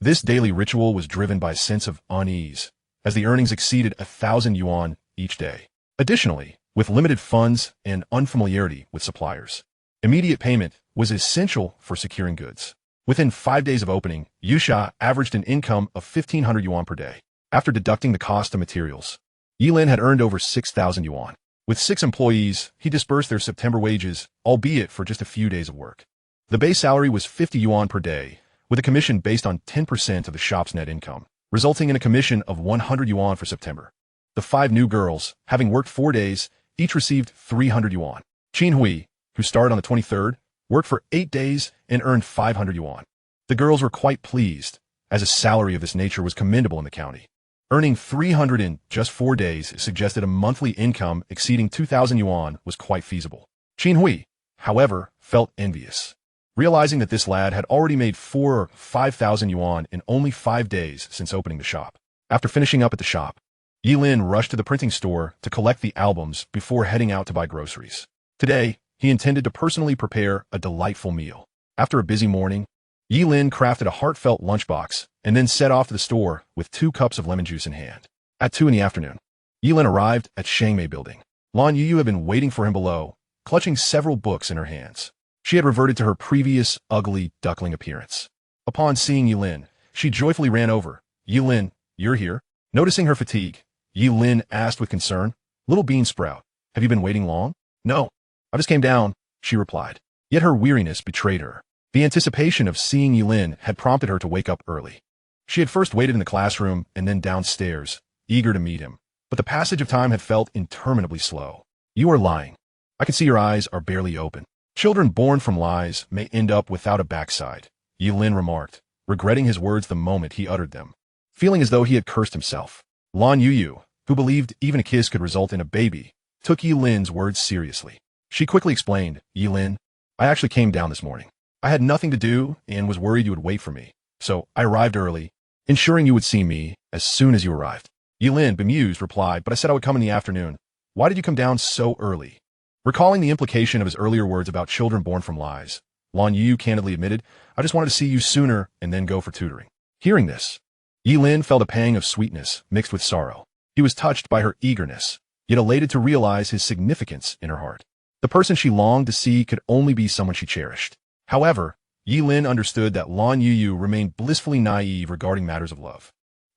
This daily ritual was driven by a sense of unease, as the earnings exceeded 1,000 yuan each day. Additionally, with limited funds and unfamiliarity with suppliers, immediate payment was essential for securing goods. Within 5 days of opening, Yusha averaged an income of 1,500 yuan per day. After deducting the cost of materials, Ye Lin had earned over 6,000 yuan. With 6 employees, he disbursed their September wages, albeit for just a few days of work. The base salary was 50 yuan per day, with a commission based on 10% of the shop's net income, resulting in a commission of 100 yuan for September. The 5 new girls, having worked 4 days, each received 300 yuan. Qin Hui, who started on the 23rd, worked for 8 days and earned 500 yuan. The girls were quite pleased, as a salary of this nature was commendable in the county. Earning 300 in just 4 days suggested a monthly income exceeding 2,000 yuan was quite feasible. Qin Hui, however, felt envious, realizing that this lad had already made 4,000 or 5,000 yuan in only 5 days since opening the shop. After finishing up at the shop, Ye Lin rushed to the printing store to collect the albums before heading out to buy groceries. Today, he intended to personally prepare a delightful meal. After a busy morning, Ye Lin crafted a heartfelt lunchbox and then set off to the store with 2 cups of lemon juice in hand. At 2 in the afternoon, Ye Lin arrived at Shangmei Building. Lan Youyou had been waiting for him below, clutching several books in her hands. She had reverted to her previous ugly duckling appearance. Upon seeing Ye Lin, she joyfully ran over. Ye Lin, you're here? Noticing her fatigue, Ye Lin asked with concern, Little bean sprout, have you been waiting long? No, I just came down, she replied. Yet her weariness betrayed her. The anticipation of seeing Ye Lin had prompted her to wake up early. She had first waited in the classroom and then downstairs, eager to meet him, but the passage of time had felt interminably slow. You are lying. I can see your eyes are barely open. Children born from lies may end up without a backside, Ye Lin remarked, regretting his words the moment he uttered them. Feeling as though he had cursed himself, Lan Youyou, who believed even a kiss could result in a baby, took Ye Lin's words seriously. She quickly explained, Ye Lin, I actually came down this morning. I had nothing to do and was worried you would wait for me, so I arrived early, ensuring you would see me as soon as you arrived. Ye Lin, bemused, replied, but I said I would come in the afternoon. Why did you come down so early? Recalling the implication of his earlier words about children born from lies, Lan Youyou candidly admitted, I just wanted to see you sooner and then go for tutoring. Hearing this, Ye Lin felt a pang of sweetness mixed with sorrow. He was touched by her eagerness, yet elated to realize his significance in her heart. The person she longed to see could only be someone she cherished. However, Ye Lin understood that Lan Youyou remained blissfully naive regarding matters of love.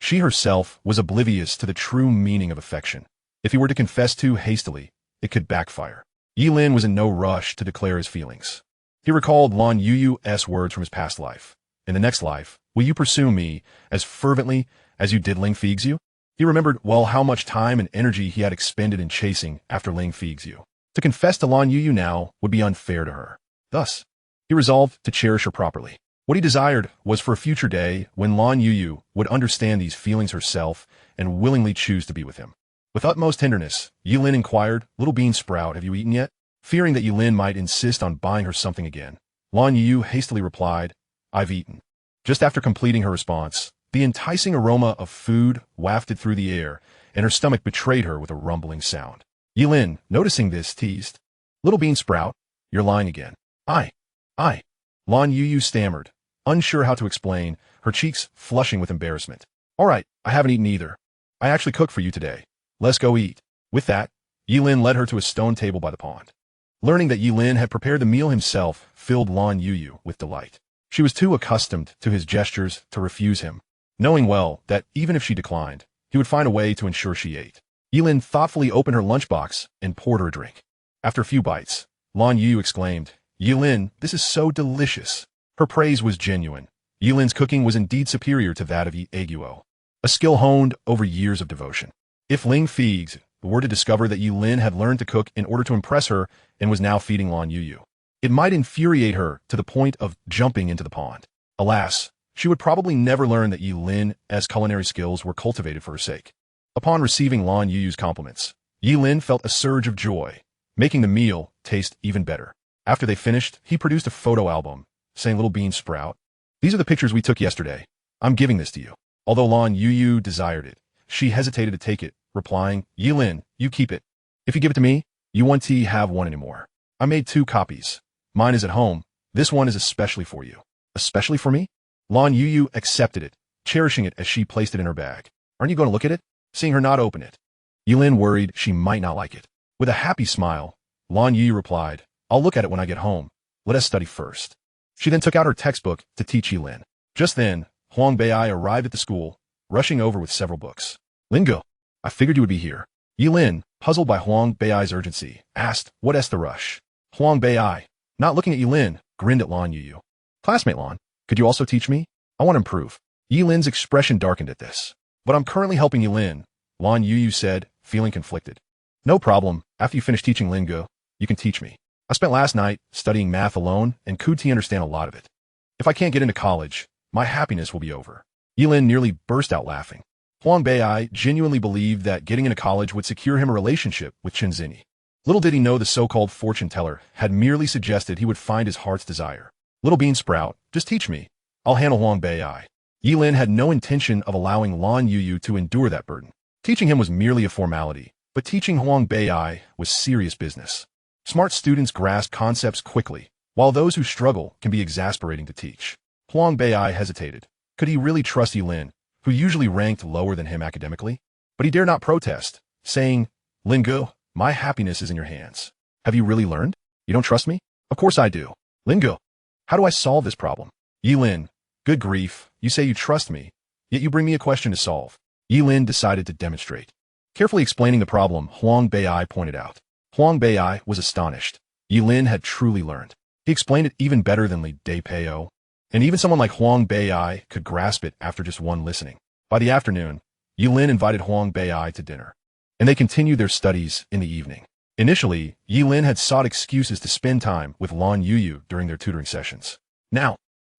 She herself was oblivious to the true meaning of affection. If he were to confess too hastily, it could backfire. Ye Lin was in no rush to declare his feelings. He recalled Lan Youyou's words from his past life. In the next life, will you pursue me as fervently as you did Ling Feixue? He remembered well how much time and energy he had expended in chasing after Ling Feixue. To confess to Lan Youyou now would be unfair to her. Thus, he resolved to cherish her properly. What he desired was for a future day when Lan Youyou would understand these feelings herself and willingly choose to be with him. With utmost tenderness, Ye Lin inquired, "Little bean sprout, have you eaten yet?" Fearing that Ye Lin might insist on buying her something again, Lan Youyou hastily replied, "I've eaten." Just after completing her response, the enticing aroma of food wafted through the air, and her stomach betrayed her with a rumbling sound. Ye Lin, noticing this, teased, "Little bean sprout, you're lying again." I. Lan Youyou stammered, unsure how to explain, her cheeks flushing with embarrassment. "All right, I haven't eaten either. I actually cooked for you today. Let's go eat." With that, Ye Lin led her to a stone table by the pond. Learning that Ye Lin had prepared the meal himself filled Lan Youyou with delight. She was too accustomed to his gestures to refuse him, knowing well that even if she declined, he would find a way to ensure she ate. Ye Lin thoughtfully opened her lunchbox and poured her a drink. After a few bites, Lan Youyou exclaimed, "Ye Lin, this is so delicious." Her praise was genuine. Ye Lin's cooking was indeed superior to that of Ye Lin, a skill honed over years of devotion. If Ling Feixue were to discover that Ye Lin had learned to cook in order to impress her and was now feeding Lan Youyou, it might infuriate her to the point of jumping into the pond. Alas, she would probably never learn that Ye Lin's culinary skills were cultivated for her sake. Upon receiving Lan Youyou's compliments, Ye Lin felt a surge of joy, making the meal taste even better. After they finished, he produced a photo album, saying, "Little bean sprout, these are the pictures we took yesterday. I'm giving this to you." Although Lan Youyou desired it, she hesitated to take it, replying, "Ye Lin, you keep it. If you give it to me, you won't have one anymore. I made 2 copies. Mine is at home. This one is especially for you." "Especially for me?" Lan Youyou accepted it, cherishing it as she placed it in her bag. "Aren't you going to look at it?" Seeing her not open it, Ye Lin worried she might not like it. With a happy smile, Lan Youyou replied, "I'll look at it when I get home. Let us study first." She then took out her textbook to teach Ye Lin. Just then, Huang Bei arrived at the school, rushing over with several books. "Lingo, I figured you would be here." Ye Lin, puzzled by Huang Bei's urgency, asked, "What's the rush?" Huang Bei, not looking at Ye Lin, grinned at Lan Youyou. "Classmate Lan, could you also teach me? I want to improve." Ye Lin's expression darkened at this. "But I'm currently helping Ye Lin," Lan Youyou said, feeling conflicted. "No problem. After you finish teaching lingo, you can teach me. I spent last night studying math alone and could understand a lot of it. If I can't get into college, my happiness will be over." Ye Lin nearly burst out laughing. Huang Bei genuinely believed that getting into college would secure him a relationship with Chen Zini. Little did he know the so-called fortune teller had merely suggested he would find his heart's desire. "Little bean sprout, just teach me. I'll handle Huang Bei." Ye Lin had no intention of allowing Lan Youyou to endure that burden. Teaching him was merely a formality, but teaching Huang Bei was serious business. Smart students grasp concepts quickly, while those who struggle can be exasperating to teach. Huang Bei hesitated. Could he really trust Ye Lin, who usually ranked lower than him academically? But he dared not protest, saying, "Lingo, my happiness is in your hands. Have you really learned? You don't trust me?" "Of course I do." "Lingo, how do I solve this problem?" Ye Lin, good grief, you say you trust me, yet you bring me a question to solve. Ye Lin decided to demonstrate. Carefully explaining the problem, Huang Bei pointed out. Huang Bei was astonished. Ye Lin had truly learned. He explained it even better than Li Depeo, and even someone like Huang Bei could grasp it after just one listening. By the afternoon, Ye Lin invited Huang Bei to dinner, and they continued their studies in the evening. Initially, Ye Lin had sought excuses to spend time with Lan Youyou during their tutoring sessions. Now,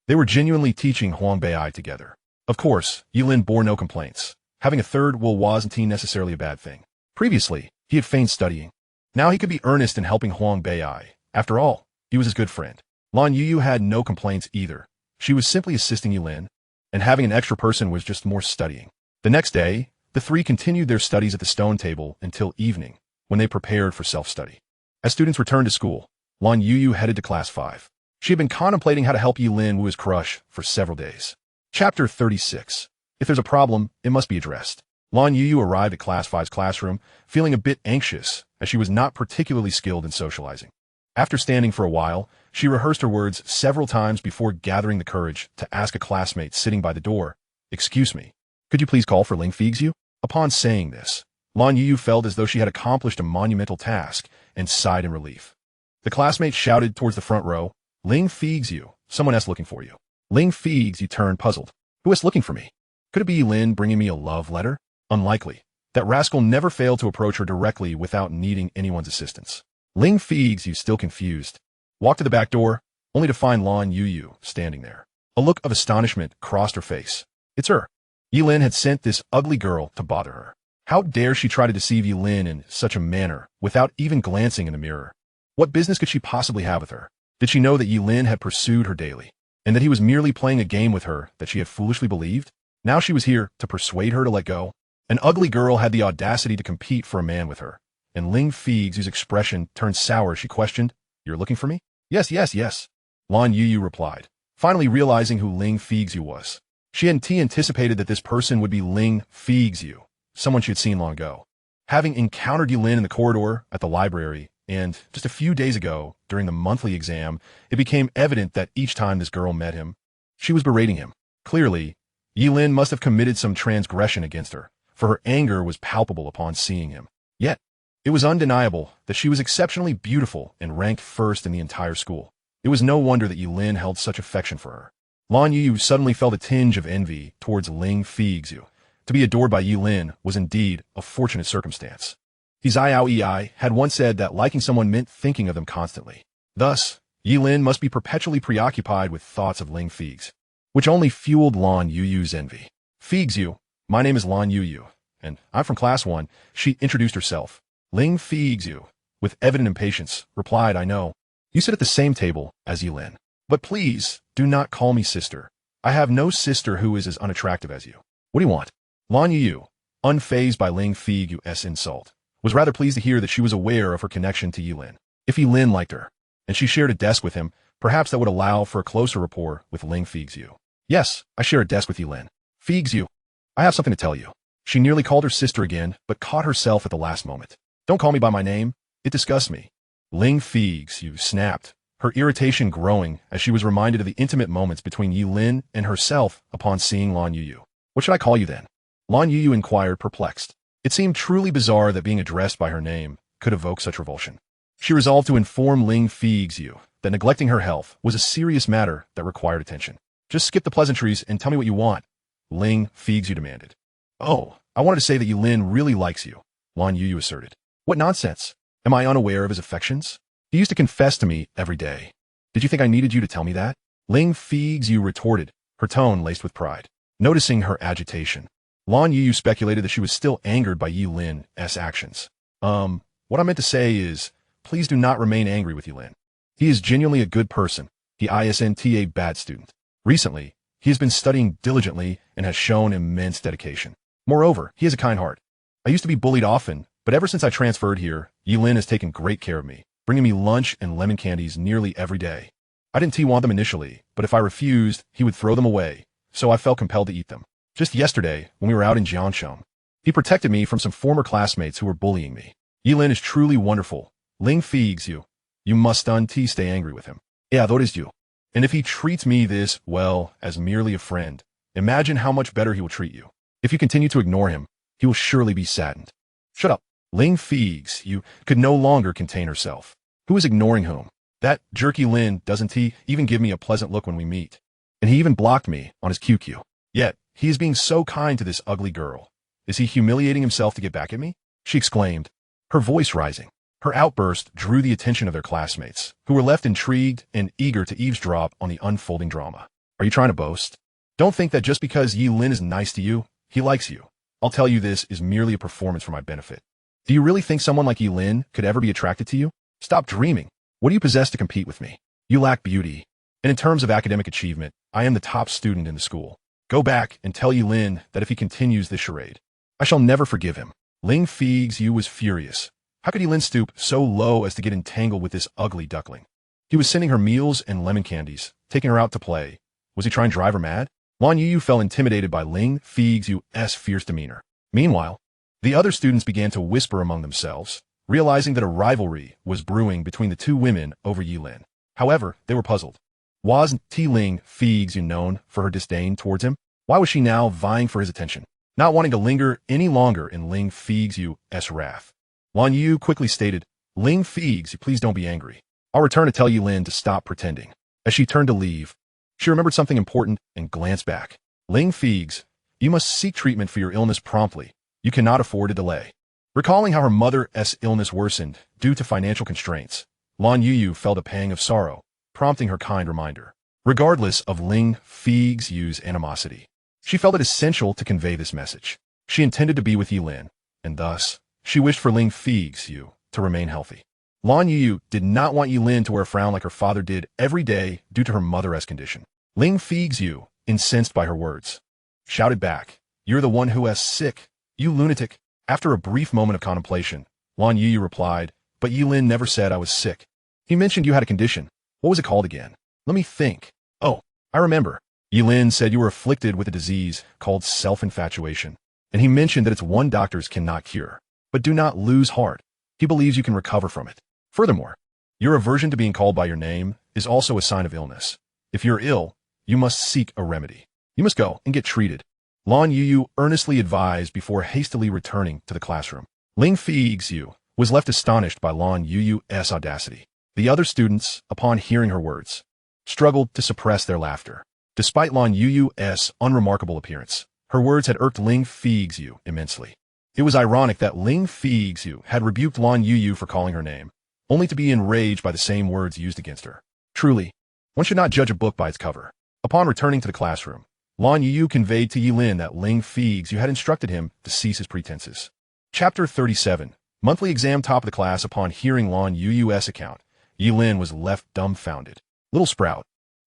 they were genuinely teaching Huang Bei together. Of course, Ye Lin bore no complaints. Having a third will wasn't necessarily a bad thing. Previously, he had feigned studying. Now he could be earnest in helping Huang Bei. After all, he was his good friend. Lan Youyou had no complaints either. She was simply assisting Ye Lin, and having an extra person was just more studying. The next day, the 3 continued their studies at the stone table until evening, when they prepared for self-study. As students returned to school, Lan Youyou headed to Class 5. She had been contemplating how to help Ye Lin woo his crush for several days. Chapter 36. If there's a problem, it must be addressed. Lan Youyou arrived at Class 5's classroom, feeling a bit anxious, as she was not particularly skilled in socializing. After standing for a while, she rehearsed her words several times before gathering the courage to ask a classmate sitting by the door, "Excuse me, Could you please call for Ling Feixue? Upon saying this, Lan Youyou felt as though she had accomplished a monumental task and sighed in relief. The classmates shouted towards the front row, Ling Feixue, someone else looking for you. Ling Feixue turned puzzled. Who is looking for me? Could it be Ye Lin bringing me a love letter? Unlikely. That rascal never failed to approach her directly without needing anyone's assistance. Ling Feixue, still confused, walked to the back door, only to find Lan Youyou standing there. A look of astonishment crossed her face. It's her. Ye Lin had sent this ugly girl to bother her. How dare she try to deceive Ye Lin in such a manner without even glancing in the mirror? What business could she possibly have with her? Did she know that Ye Lin had pursued her daily, and that he was merely playing a game with her that she had foolishly believed? Now she was here to persuade her to let go. An ugly girl had the audacity to compete for a man with her, and Ling Feixue's expression turned sour as she questioned, You're looking for me? Yes, yes, yes. Lan Youyou replied, finally realizing who Ling Feixue was. She hadn't anticipated that this person would be Ling Feixue, someone she had seen long ago. Having encountered Ye Lin in the corridor at the library, and just a few days ago, during the monthly exam, it became evident that each time this girl met him, she was berating him. Clearly, Ye Lin must have committed some transgression against her, for her anger was palpable upon seeing him. Yet, it was undeniable that she was exceptionally beautiful and ranked first in the entire school. It was no wonder that Ye Lin held such affection for her. Lan Youyou suddenly felt a tinge of envy towards Ling Feixue. To be adored by Ye Lin was indeed a fortunate circumstance. Xiao Ei had once said that liking someone meant thinking of them constantly. Thus, Ye Lin must be perpetually preoccupied with thoughts of Ling Feixue, which only fueled Lan Youyou's envy. Feixue, my name is Lan Youyou, and I'm from class 1, she introduced herself. Ling Feixue, with evident impatience, replied, I know. You sit at the same table as Ye Lin. But please, do not call me sister. I have no sister who is as unattractive as you. What do you want? Lan Youyou, unfazed by Ling Feixue's insult, was rather pleased to hear that she was aware of her connection to Ye Lin. If Ye Lin liked her, and she shared a desk with him, perhaps that would allow for a closer rapport with Ling Feixue. Yes, I share a desk with Ye Lin. Feixue, I have something to tell you. She nearly called her sister again, but caught herself at the last moment. Don't call me by my name. It disgusts me. Ling Feixue snapped, her irritation growing as she was reminded of the intimate moments between Ye Lin and herself upon seeing Lan Youyou. What should I call you then? Lan Youyou inquired, perplexed. It seemed truly bizarre that being addressed by her name could evoke such revulsion. She resolved to inform Ling Feixue that neglecting her health was a serious matter that required attention. Just skip the pleasantries and tell me what you want, Ling Feixue demanded. Oh, I wanted to say that Ye Lin really likes you, Lan Youyou asserted. What nonsense! Am I unaware of his affections? He used to confess to me every day. Did you think I needed you to tell me that? Ling Feixue retorted, her tone laced with pride. Noticing her agitation, Lan Youyou speculated that she was still angered by Ye Lin's actions. What I meant to say is, please do not remain angry with Ye Lin. He is genuinely a good person. He isn't a bad student. Recently, he has been studying diligently and has shown immense dedication. Moreover, he has a kind heart. I used to be bullied often, but ever since I transferred here, Ye Lin has taken great care of me, bringing me lunch and lemon candies nearly every day. I didn't want them initially, but if I refused, he would throw them away, so I felt compelled to eat them. Just yesterday, when we were out in Jiangsheng, he protected me from some former classmates who were bullying me. Ye Lin is truly wonderful. Ling Feixue, you must stay angry with him. Yeah, that is you. And if he treats me this, well, as merely a friend, imagine how much better he will treat you. If you continue to ignore him, he will surely be saddened. Shut up. Ling Feixue could no longer contain herself. Who is ignoring whom? That jerky Lin, doesn't he even give me a pleasant look when we meet? And he even blocked me on his QQ. Yet, he is being so kind to this ugly girl. Is he humiliating himself to get back at me? She exclaimed, her voice rising. Her outburst drew the attention of their classmates, who were left intrigued and eager to eavesdrop on the unfolding drama. Are you trying to boast? Don't think that just because Ye Lin is nice to you, he likes you. I'll tell you this is merely a performance for my benefit. Do you really think someone like Ye Lin could ever be attracted to you? Stop dreaming. What do you possess to compete with me? You lack beauty. And in terms of academic achievement, I am the top student in the school. Go back and tell Ye Lin that if he continues this charade, I shall never forgive him. Ling Feixue was furious. How could Ye Lin stoop so low as to get entangled with this ugly duckling? He was sending her meals and lemon candies, taking her out to play. Was he trying to drive her mad? Lan Youyou felt intimidated by Ling Feixue's fierce demeanor. Meanwhile, the other students began to whisper among themselves, realizing that a rivalry was brewing between the two women over Ye Lin. However, they were puzzled. Wasn't Ling Feixue known for her disdain towards him? Why was she now vying for his attention? not wanting to linger any longer in Ling Feixue's wrath. Lan Youyou quickly stated, "Ling Feixue, please don't be angry. I'll return to tell Ye Lin to stop pretending." As she turned to leave, she remembered something important and glanced back. "Ling Feixue, you must seek treatment for your illness promptly. You cannot afford to delay." Recalling how her mother's illness worsened due to financial constraints, Lan Youyou felt a pang of sorrow, prompting her kind reminder. Regardless of Ling Feixue's animosity, she felt it essential to convey this message. She intended to be with Ye Lin, and thus, she wished for Ling Feixue to remain healthy. Lan Youyou did not want Ye Lin to wear a frown like her father did every day due to her mother's condition. Ling Feixue, incensed by her words, shouted back, "You're the one who is sick, you lunatic." After a brief moment of contemplation, Lan Youyou replied, "But Ye Lin never said I was sick. He mentioned you had a condition. What was it called again? Let me think. Oh, I remember. Ye Lin said you were afflicted with a disease called self-infatuation, and he mentioned that it's one doctors cannot cure. But do not lose heart. He believes you can recover from it. Furthermore, your aversion to being called by your name is also a sign of illness. If you're ill, you must seek a remedy. You must go and get treated." Lan Youyou earnestly advised before hastily returning to the classroom. Ling Feixue was left astonished by Lan Youyou's audacity. The other students, upon hearing her words, struggled to suppress their laughter. Despite Lan Youyou's unremarkable appearance, her words had irked Ling Feixue immensely. It was ironic that Ling Feixue had rebuked Lan Youyou for calling her name, only to be enraged by the same words used against her. Truly, one should not judge a book by its cover. Upon returning to the classroom, Lan Youyou conveyed to Ye Lin that Ling Feixue had instructed him to cease his pretenses. Chapter 37. Monthly exam top of the class. Upon hearing Lan Youyou's account, Ye Lin was left dumbfounded. "Little sprout,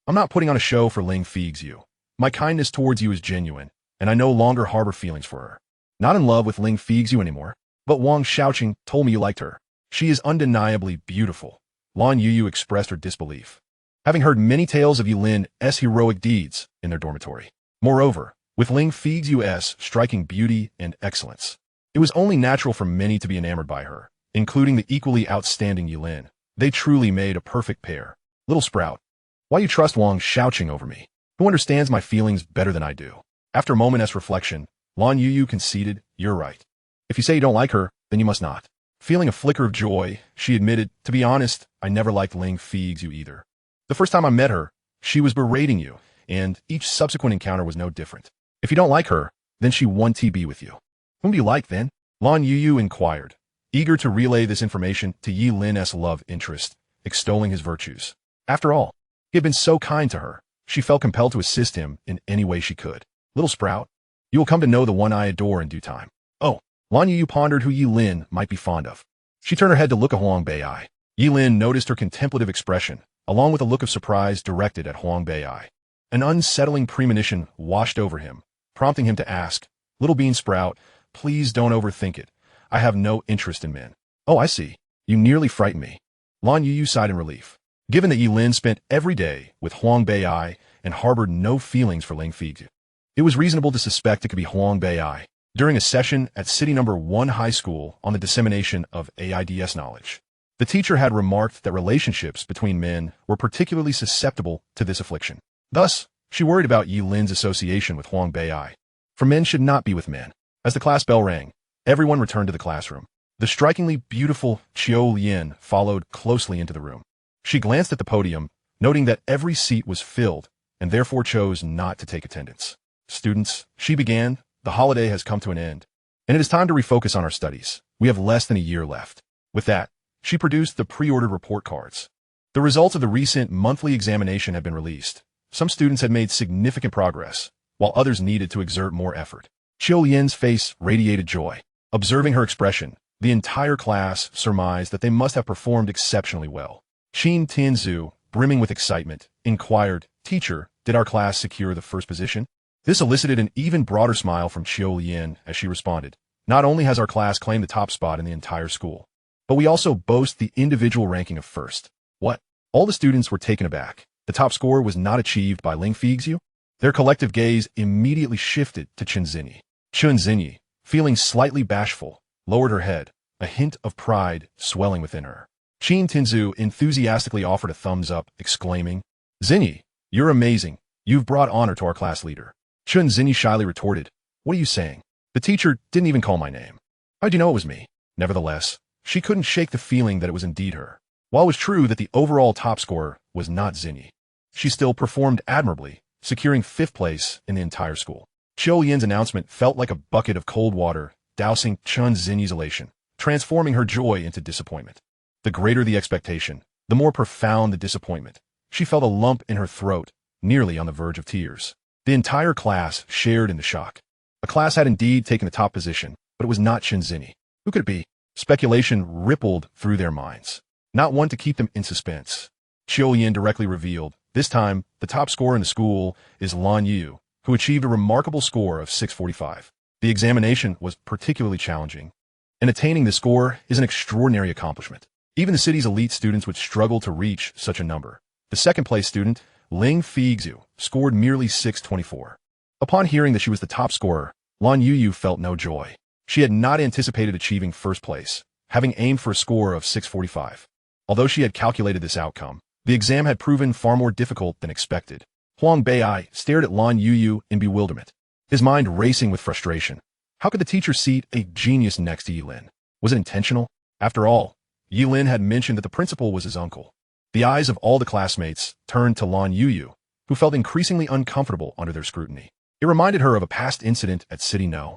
I'm not putting on a show for Ling Feixue. My kindness towards you is genuine, and I no longer harbor feelings for her. Not in love with Ling Feixue anymore, but Wang Xiaoqing told me you liked her. She is undeniably beautiful." Lan Youyou expressed her disbelief, having heard many tales of Ye Lin's heroic deeds in their dormitory. Moreover, with Ling Feixue's striking beauty and excellence, it was only natural for many to be enamored by her, including the equally outstanding Ye Lin. They truly made a perfect pair. "Little sprout, why you trust Wang Xiaoqing over me, who understands my feelings better than I do?" After a moment's reflection, Lan Youyou conceded, "You're right. If you say you don't like her, then you must not." Feeling a flicker of joy, she admitted, "To be honest, I never liked Ling Feixue either. The first time I met her, she was berating you, and each subsequent encounter was no different. If you don't like her, then she won TB with you." "Whom do you like, then?" Lan Youyou inquired, eager to relay this information to Ye Lin's love interest, extolling his virtues. After all, he had been so kind to her, she felt compelled to assist him in any way she could. "Little sprout, you will come to know the one I adore in due time." "Oh." Lan Youyou pondered who Ye Lin might be fond of. She turned her head to look at Huang Bei'ai. Ye Lin noticed her contemplative expression, along with a look of surprise directed at Huang Bei'ai. An unsettling premonition washed over him, prompting him to ask, "Little bean sprout, please don't overthink it. I have no interest in men." "Oh, I see. You nearly frightened me." Lan Youyou sighed in relief. Given that Ye Lin spent every day with Huang Bei'ai and harbored no feelings for Ling Feixue, it was reasonable to suspect it could be Huang Bei'ai. During a session at City No. 1 High School on the dissemination of AIDS knowledge, the teacher had remarked that relationships between men were particularly susceptible to this affliction. Thus, she worried about Ye Lin's association with Huang Bei'ai, for men should not be with men. As the class bell rang, everyone returned to the classroom. The strikingly beautiful Ye Lin followed closely into the room. She glanced at the podium, noting that every seat was filled, and therefore chose not to take attendance. "Students," she began, "the holiday has come to an end, and it is time to refocus on our studies. We have less than a year left." With that, she produced the pre-ordered report cards. The results of the recent monthly examination had been released. Some students had made significant progress, while others needed to exert more effort. Ye Lin's face radiated joy. Observing her expression, the entire class surmised that they must have performed exceptionally well. Qin Tianzu, brimming with excitement, inquired, "Teacher, did our class secure the first position?" This elicited an even broader smile from Ye Lin as she responded, "Not only has our class claimed the top spot in the entire school, but we also boast the individual ranking of first." "What?" All the students were taken aback. The top score was not achieved by Ling Feixue. Their collective gaze immediately shifted to Chen Xinyi. Chen Xinyi, feeling slightly bashful, lowered her head, a hint of pride swelling within her. Qin Tianzu enthusiastically offered a thumbs up, exclaiming, "Xinyi, you're amazing. You've brought honor to our class leader." Chen Xinyi shyly retorted, "What are you saying? The teacher didn't even call my name. How'd you know it was me? Nevertheless, she couldn't shake the feeling that it was indeed her. While it was true that the overall top scorer was not Zinyi, she still performed admirably, securing 5th place in the entire school. Qiu Yin's announcement felt like a bucket of cold water, dousing Chun Zinyi's elation, transforming her joy into disappointment. The greater the expectation, the more profound the disappointment. She felt a lump in her throat, nearly on the verge of tears. The entire class shared in the shock. A class had indeed taken the top position, but it was not Chen Zinyi. Who could it be? Speculation rippled through their minds, not one to keep them in suspense. Qiu Yin directly revealed, this time, the top scorer in the school is Lan Youyou, who achieved a remarkable score of 645. The examination was particularly challenging, and attaining this score is an extraordinary accomplishment. Even the city's elite students would struggle to reach such a number. The second-place student, Ling Feixue, scored merely 624. Upon hearing that she was the top scorer, Lan Youyou felt no joy. She had not anticipated achieving first place, having aimed for a score of 645. Although she had calculated this outcome, the exam had proven far more difficult than expected. Huang Bei'ai stared at Lan Youyou in bewilderment, his mind racing with frustration. How could the teacher seat a genius next to Ye Lin? Was it intentional? After all, Ye Lin had mentioned that the principal was his uncle. The eyes of all the classmates turned to Lan Youyou, who felt increasingly uncomfortable under their scrutiny. It reminded her of a past incident at City No.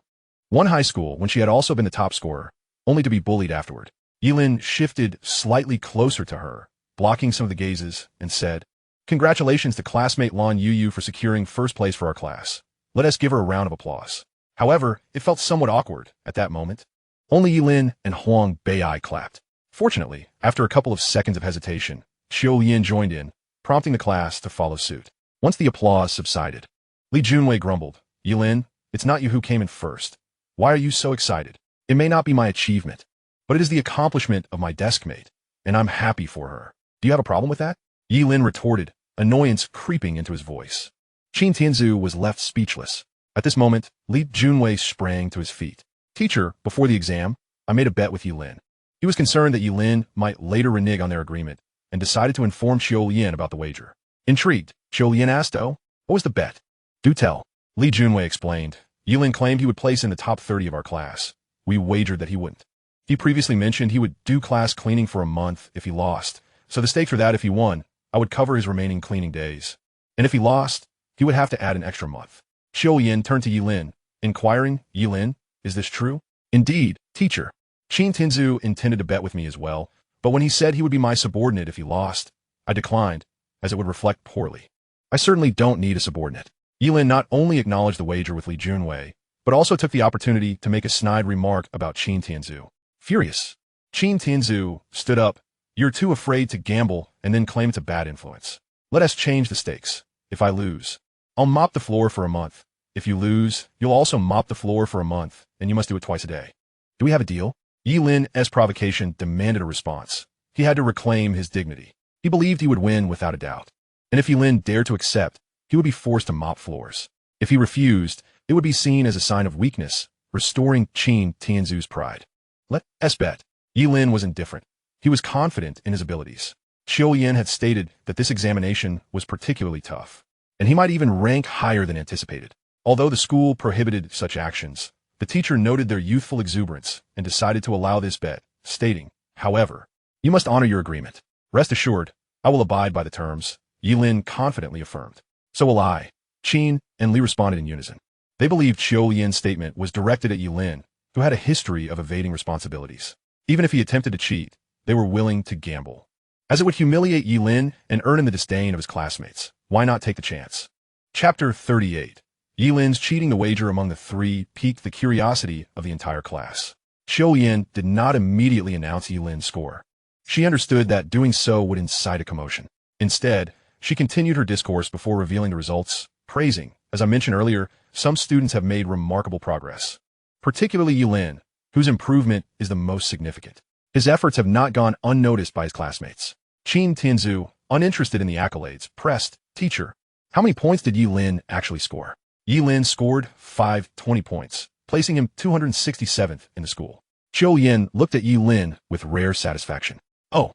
One high school when she had also been the top scorer, only to be bullied afterward. Ye Lin shifted slightly closer to her, blocking some of the gazes, and said, "Congratulations to classmate Lan Youyou for securing first place for our class. Let us give her a round of applause." However, it felt somewhat awkward at that moment. Only Ye Lin and Huang Bei'ai clapped. Fortunately, after a couple of seconds of hesitation, Qiu Yin joined in, prompting the class to follow suit. Once the applause subsided, Li Junwei grumbled, "Ye Lin, it's not you who came in first. Why are you so excited? It may not be my achievement, but it is the accomplishment of my desk mate, and I'm happy for her. Do you have a problem with that?" Ye Lin retorted, annoyance creeping into his voice. Qin Tianzu was left speechless. At this moment, Li Junwei sprang to his feet. "Teacher, before the exam, I made a bet with Ye Lin." He was concerned that Ye Lin might later renege on their agreement, and decided to inform Qiu Yin about the wager. Intrigued, Qiu Yin asked, "Oh, what was the bet?" "Do tell." Li Junwei explained. "Ye Lin claimed he would place in the top 30 of our class. We wagered that he wouldn't. He previously mentioned he would do class cleaning for a month if he lost, so the stakes were that if he won, I would cover his remaining cleaning days. And if he lost, he would have to add an extra month." Qiu Yin turned to Ye Lin, inquiring, "Ye Lin, is this true?" "Indeed, teacher. Qin Tianzu intended to bet with me as well, but when he said he would be my subordinate if he lost, I declined, as it would reflect poorly. I certainly don't need a subordinate." Ye Lin not only acknowledged the wager with Li Junwei, but also took the opportunity to make a snide remark about Qin Tianzu. Furious, Qin Tianzu stood up. "You're too afraid to gamble and then claim it's a bad influence. Let us change the stakes. If I lose, I'll mop the floor for a month. If you lose, you'll also mop the floor for a month, and you must do it twice a day. Do we have a deal?" Ye Lin's provocation demanded a response. He had to reclaim his dignity. He believed he would win without a doubt. And if Ye Lin dared to accept, he would be forced to mop floors. If he refused, it would be seen as a sign of weakness, restoring Qin Tianzu's pride. Let us bet. Ye Lin was indifferent. He was confident in his abilities. Qiu Yin had stated that this examination was particularly tough, and he might even rank higher than anticipated. Although the school prohibited such actions, the teacher noted their youthful exuberance and decided to allow this bet, stating, "However, you must honor your agreement. Rest assured, I will abide by the terms," Ye Lin confidently affirmed. "So will I." Qin and Li responded in unison. They believed Qiu Yin's statement was directed at Ye Lin, who had a history of evading responsibilities. Even if he attempted to cheat, they were willing to gamble. As it would humiliate Ye Lin and earn him the disdain of his classmates, why not take the chance? Chapter 38. Ye Lin's cheating the wager among the three piqued the curiosity of the entire class. Qiu Yin did not immediately announce Ye Lin's score. She understood that doing so would incite a commotion. Instead, she continued her discourse before revealing the results, praising, as I mentioned earlier, some students have made remarkable progress, particularly Ye Lin, whose improvement is the most significant. His efforts have not gone unnoticed by his classmates. Qin Tianzu, uninterested in the accolades, pressed, "Teacher, how many points did Ye Lin actually score?" Ye Lin scored 520 points, placing him 267th in the school. Qiu Yin looked at Ye Lin with rare satisfaction. "Oh."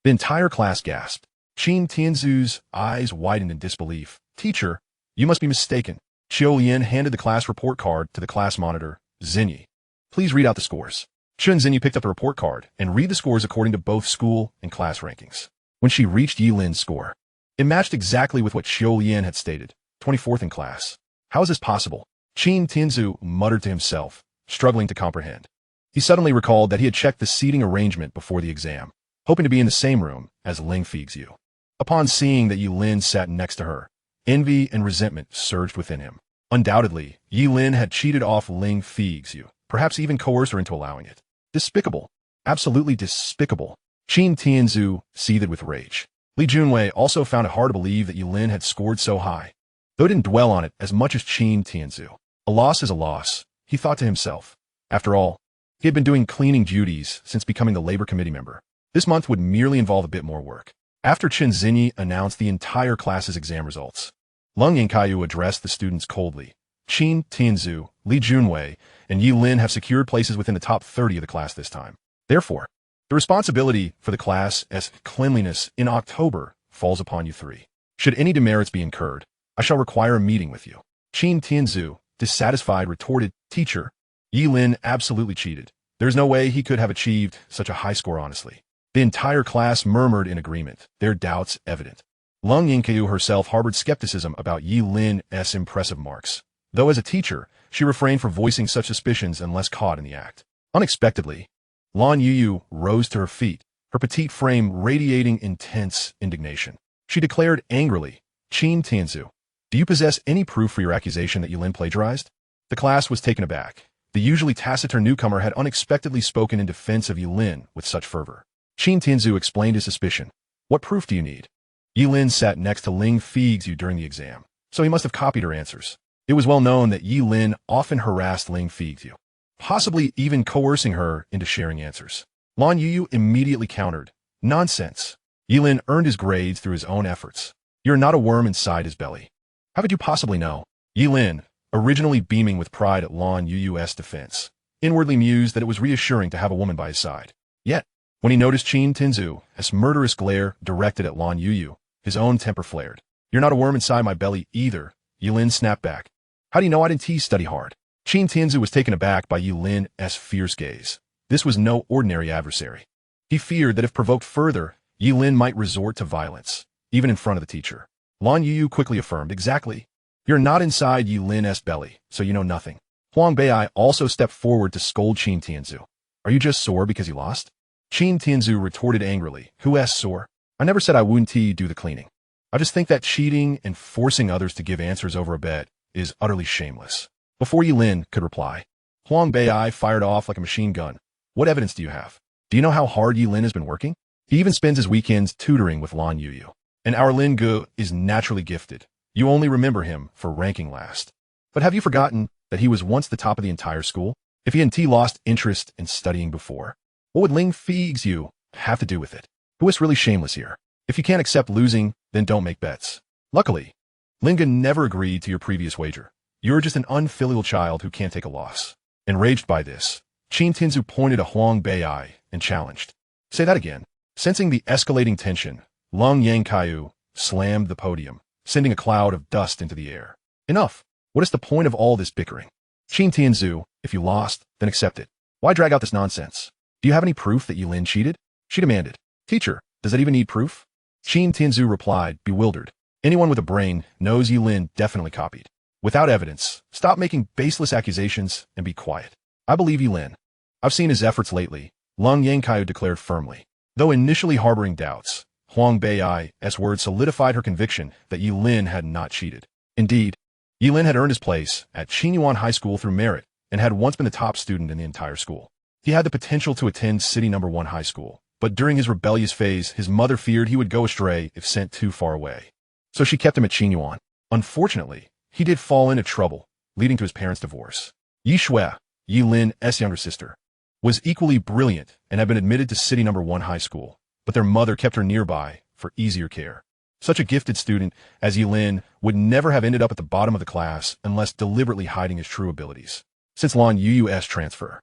The entire class gasped. Qin Tianzu's eyes widened in disbelief. "Teacher, you must be mistaken." Ye Lin handed the class report card to the class monitor, Zinyi. Please read out the scores. Zinyi picked up the report card and read the scores according to both school and class rankings. When she reached Ye Lin's score, it matched exactly with what Ye Lin had stated, 24th in class. How is this possible? Qin Tianzu muttered to himself, struggling to comprehend. He suddenly recalled that he had checked the seating arrangement before the exam, hoping to be in the same room as Ling Feixue. Upon seeing that Ye Lin sat next to her, envy and resentment surged within him. Undoubtedly, Ye Lin had cheated off Ling Feixue, perhaps even coerced her into allowing it. Despicable. Absolutely despicable. Qin Tianzu seethed with rage. Li Junwei also found it hard to believe that Ye Lin had scored so high, though he didn't dwell on it as much as Qin Tianzu. A loss is a loss, he thought to himself. After all, he had been doing cleaning duties since becoming the labor committee member. This month would merely involve a bit more work. After Chen Zinyi announced the entire class's exam results, Lan Youyou addressed the students coldly. Qin Tianzu, Li Junwei, and Ye Lin have secured places within the top 30 of the class this time. Therefore, the responsibility for the class as cleanliness in October falls upon you three. Should any demerits be incurred, I shall require a meeting with you. Qin Tianzu, dissatisfied, retorted, Teacher, Ye Lin absolutely cheated. There is no way he could have achieved such a high score honestly. The entire class murmured in agreement, their doubts evident. Lan Youyou herself harbored skepticism about Ye Lin's impressive marks, though as a teacher, she refrained from voicing such suspicions unless caught in the act. Unexpectedly, Lan Youyou rose to her feet, her petite frame radiating intense indignation. She declared angrily, Qin Tianzu, do you possess any proof for your accusation that Ye Lin plagiarized? The class was taken aback. The usually taciturn newcomer had unexpectedly spoken in defense of Ye Lin with such fervor. Qin Tianzu explained his suspicion. What proof do you need? Ye Lin sat next to Ling Feixue during the exam, so he must have copied her answers. It was well known that Ye Lin often harassed Ling Feixue, possibly even coercing her into sharing answers. Lan Youyou immediately countered, nonsense. Ye Lin earned his grades through his own efforts. You're not a worm inside his belly. How could you possibly know? Ye Lin, originally beaming with pride at Lan Youyou's defense, inwardly mused that it was reassuring to have a woman by his side. Yet, when he noticed Qin Tianzu's murderous glare directed at Lan Youyou, his own temper flared. You're not a worm inside my belly either, Ye Lin snapped back. How do you know I didn't study hard? Qin Tianzu was taken aback by Ye Lin's fierce gaze. This was no ordinary adversary. He feared that if provoked further, Ye Lin might resort to violence, even in front of the teacher. Lan Youyou quickly affirmed, exactly. You're not inside Ye Lin's belly, so you know nothing. Huang Bei'ai also stepped forward to scold Qin Tianzu. Are you just sore because you lost? Qin Tianzu retorted angrily, who's sore? I never said I wouldn't do the cleaning. I just think that cheating and forcing others to give answers over a bet is utterly shameless. Before Ye Lin could reply, Huang Bei'ai fired off like a machine gun. What evidence do you have? Do you know how hard Ye Lin has been working? He even spends his weekends tutoring with Lan Youyou. And our Lin Gu is naturally gifted. You only remember him for ranking last. But have you forgotten that he was once the top of the entire school? If he hadn't lost interest in studying before, what would Ling Feixue have to do with it? Who is really shameless here? If you can't accept losing, then don't make bets. Luckily, Linga never agreed to your previous wager. You're just an unfilial child who can't take a loss. Enraged by this, Qin Tianzu pointed at Huang Bei'ai and challenged. Say that again. Sensing the escalating tension, Lan Youyou slammed the podium, sending a cloud of dust into the air. Enough. What is the point of all this bickering? Qin Tianzu, if you lost, then accept it. Why drag out this nonsense? Do you have any proof that Ye Lin cheated? She demanded. Teacher, does that even need proof? Qin Tianzu replied, bewildered. Anyone with a brain knows Ye Lin definitely copied. Without evidence, stop making baseless accusations and be quiet. I believe Ye Lin. I've seen his efforts lately, Lan Youyou declared firmly. Though initially harboring doubts, Huang Bei'ai's words solidified her conviction that Ye Lin had not cheated. Indeed, Ye Lin had earned his place at Qinyuan High School through merit and had once been the top student in the entire school. He had the potential to attend City No. 1 high school, but during his rebellious phase, his mother feared he would go astray if sent too far away. So she kept him at Qinyuan. Unfortunately, he did fall into trouble, leading to his parents' divorce. Ye Shui, Ye Lin's younger sister, was equally brilliant and had been admitted to City No. 1 high school, but their mother kept her nearby for easier care. Such a gifted student as Ye Lin would never have ended up at the bottom of the class unless deliberately hiding his true abilities. Since Lan Youyou's transfer,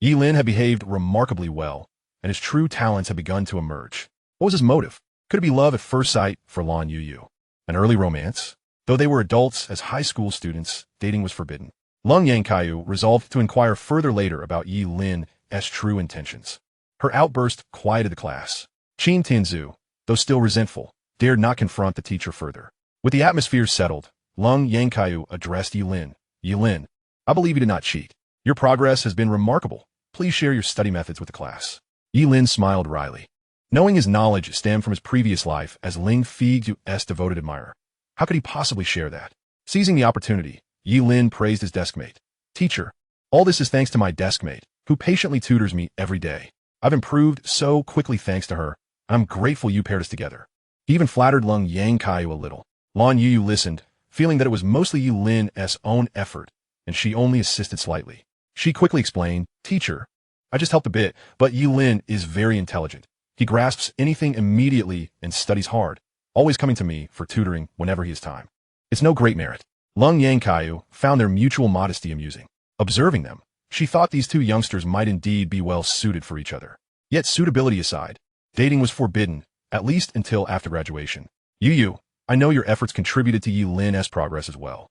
Ye Lin had behaved remarkably well, and his true talents had begun to emerge. What was his motive? Could it be love at first sight for Lan Youyou? An early romance? Though they were adults as high school students, dating was forbidden. Lan Youyou resolved to inquire further later about Ye Lin's true intentions. Her outburst quieted the class. Qin Tianzu, though still resentful, dared not confront the teacher further. With the atmosphere settled, Lan Youyou addressed Ye Lin. Ye Lin, I believe you did not cheat. Your progress has been remarkable. Please share your study methods with the class. Ye Lin smiled wryly. Knowing his knowledge stemmed from his previous life as Ling Feixue's devoted admirer, how could he possibly share that? Seizing the opportunity, Ye Lin praised his deskmate. Teacher, all this is thanks to my deskmate, who patiently tutors me every day. I've improved so quickly thanks to her. I'm grateful you paired us together. He even flattered Lan Youyou a little. Lan Youyou listened, feeling that it was mostly Ye Lin's own effort, and she only assisted slightly. She quickly explained, Teacher, I just helped a bit, but Ye Lin is very intelligent. He grasps anything immediately and studies hard, always coming to me for tutoring whenever he has time. It's no great merit. Lan Youyou found their mutual modesty amusing. Observing them, she thought these two youngsters might indeed be well suited for each other. Yet suitability aside, dating was forbidden, at least until after graduation. Youyou, I know your efforts contributed to Ye Lin's progress as well.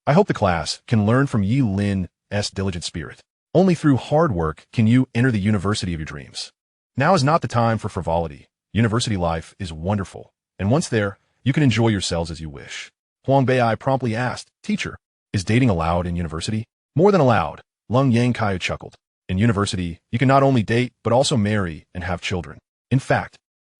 I hope the class can learn from Ye Lin's diligent spirit. Only through hard work can you enter the university of your dreams. Now is not the time for frivolity. University life is wonderful, and once there, you can enjoy yourselves as you wish. Huang Bei promptly asked, Teacher, is dating allowed in university? More than allowed, Lan Youyou chuckled. In university, you can not only date, but also marry and have children. In fact,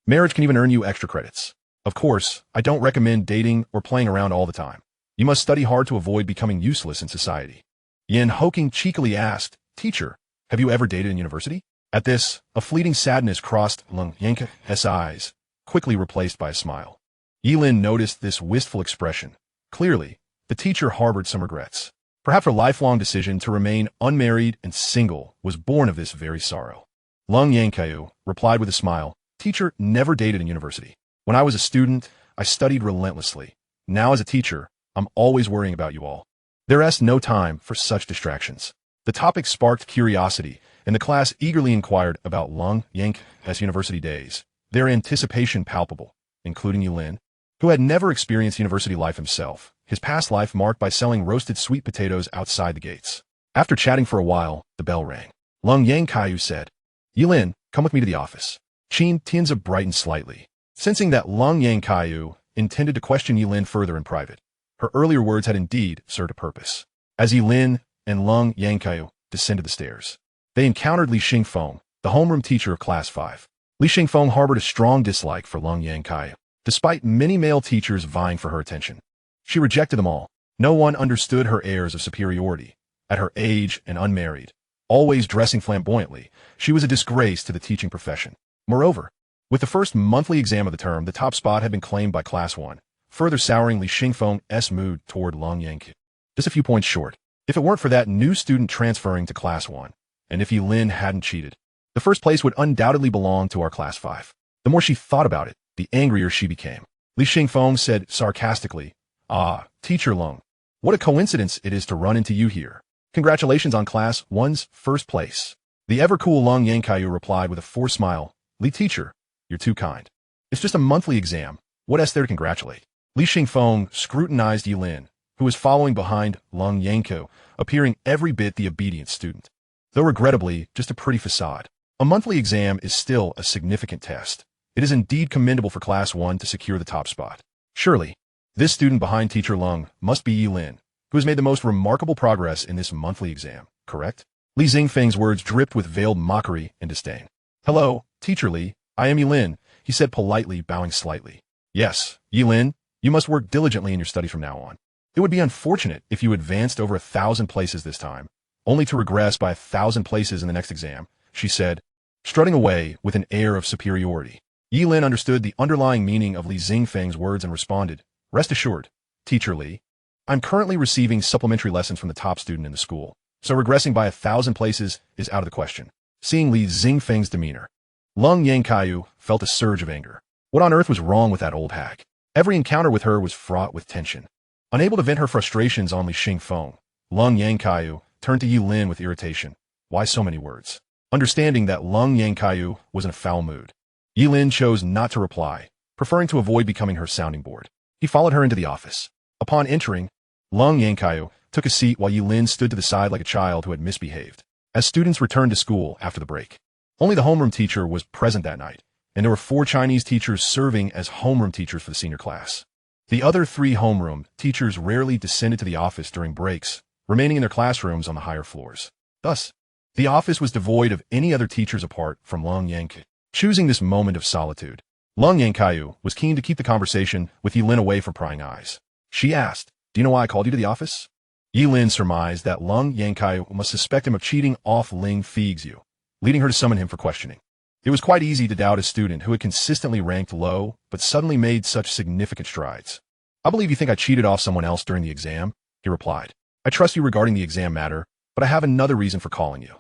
marriage can even earn you extra credits. Of course, I don't recommend dating or playing around all the time. You must study hard to avoid becoming useless in society. Yin Hoking cheekily asked, Teacher, have you ever dated in university? At this, a fleeting sadness crossed Lan Youyou's eyes, quickly replaced by a smile. Ye Lin noticed this wistful expression. Clearly, the teacher harbored some regrets. Perhaps her lifelong decision to remain unmarried and single was born of this very sorrow. Lan Youyou replied with a smile, Teacher never dated in university. When I was a student, I studied relentlessly. Now as a teacher, I'm always worrying about you all. There's no time for such distractions. The topic sparked curiosity, and the class eagerly inquired about Lan Youyou's university days, their anticipation palpable, including Ye Lin, who had never experienced university life himself, his past life marked by selling roasted sweet potatoes outside the gates. After chatting for a while, the bell rang. Lan Youyou said, Ye Lin, come with me to the office. Qin Tianzu brightened slightly, sensing that Lan Youyou intended to question Ye Lin further in private. Her earlier words had indeed served a purpose. As Ye Lin and Lan Youyou descended the stairs, they encountered Li Xingfeng, the homeroom teacher of Class 5. Li Xingfeng harbored a strong dislike for Lan Youyou, despite many male teachers vying for her attention. She rejected them all. No one understood her airs of superiority. At her age and unmarried, always dressing flamboyantly, she was a disgrace to the teaching profession. Moreover, with the first monthly exam of the term, the top spot had been claimed by Class 1, further souring Li Xingfeng's mood toward Lan Youyou. Just a few points short. If it weren't for that new student transferring to Class 1, and if Ye Lin hadn't cheated, the first place would undoubtedly belong to our Class 5. The more she thought about it, the angrier she became. Li Xingfeng said sarcastically, Ah, Teacher Lung, what a coincidence it is to run into you here. Congratulations on Class 1's first place. The ever-cool Lan Youyou replied with a forced smile, Li Teacher, you're too kind. It's just a monthly exam. What is there to congratulate? Li Xingfeng scrutinized Ye Lin, who was following behind Lan Youyou, appearing every bit the obedient student. Though regrettably just a pretty facade. A monthly exam is still a significant test. It is indeed commendable for Class 1 to secure the top spot. Surely, this student behind Teacher Lung must be Ye Lin, who has made the most remarkable progress in this monthly exam, correct? Li Xingfeng's words dripped with veiled mockery and disdain. Hello, Teacher Li, I am Ye Lin, he said politely, bowing slightly. Yes, Ye Lin, you must work diligently in your studies from now on. It would be unfortunate if you advanced over 1,000 places this time, only to regress by 1,000 places in the next exam, she said, strutting away with an air of superiority. Ye Lin understood the underlying meaning of Li Xingfeng's words and responded, Rest assured, Teacher Li, I'm currently receiving supplementary lessons from the top student in the school, so regressing by 1,000 places is out of the question. Seeing Li Xingfeng's demeanor, Lan Youyou felt a surge of anger. What on earth was wrong with that old hag? Every encounter with her was fraught with tension. Unable to vent her frustrations on Li Xingfeng, Lan Youyou turned to Ye Lin with irritation. Why so many words? Understanding that Lan Youyou was in a foul mood, Ye Lin chose not to reply, preferring to avoid becoming her sounding board. He followed her into the office. Upon entering, Lan Youyou took a seat while Ye Lin stood to the side like a child who had misbehaved. As students returned to school after the break, only the homeroom teacher was present that night, and there were 4 Chinese teachers serving as homeroom teachers for the senior class. The other 3 homeroom teachers rarely descended to the office during breaks, remaining in their classrooms on the higher floors. Thus, the office was devoid of any other teachers apart from Lan Youyou. Choosing this moment of solitude, Lan Youyou was keen to keep the conversation with Ye Lin away from prying eyes. She asked, "Do you know why I called you to the office?" Ye Lin surmised that Lan Youyou must suspect him of cheating off Ling Feixue, leading her to summon him for questioning. It was quite easy to doubt a student who had consistently ranked low, but suddenly made such significant strides. "I believe you think I cheated off someone else during the exam," he replied. "I trust you regarding the exam matter, but I have another reason for calling you."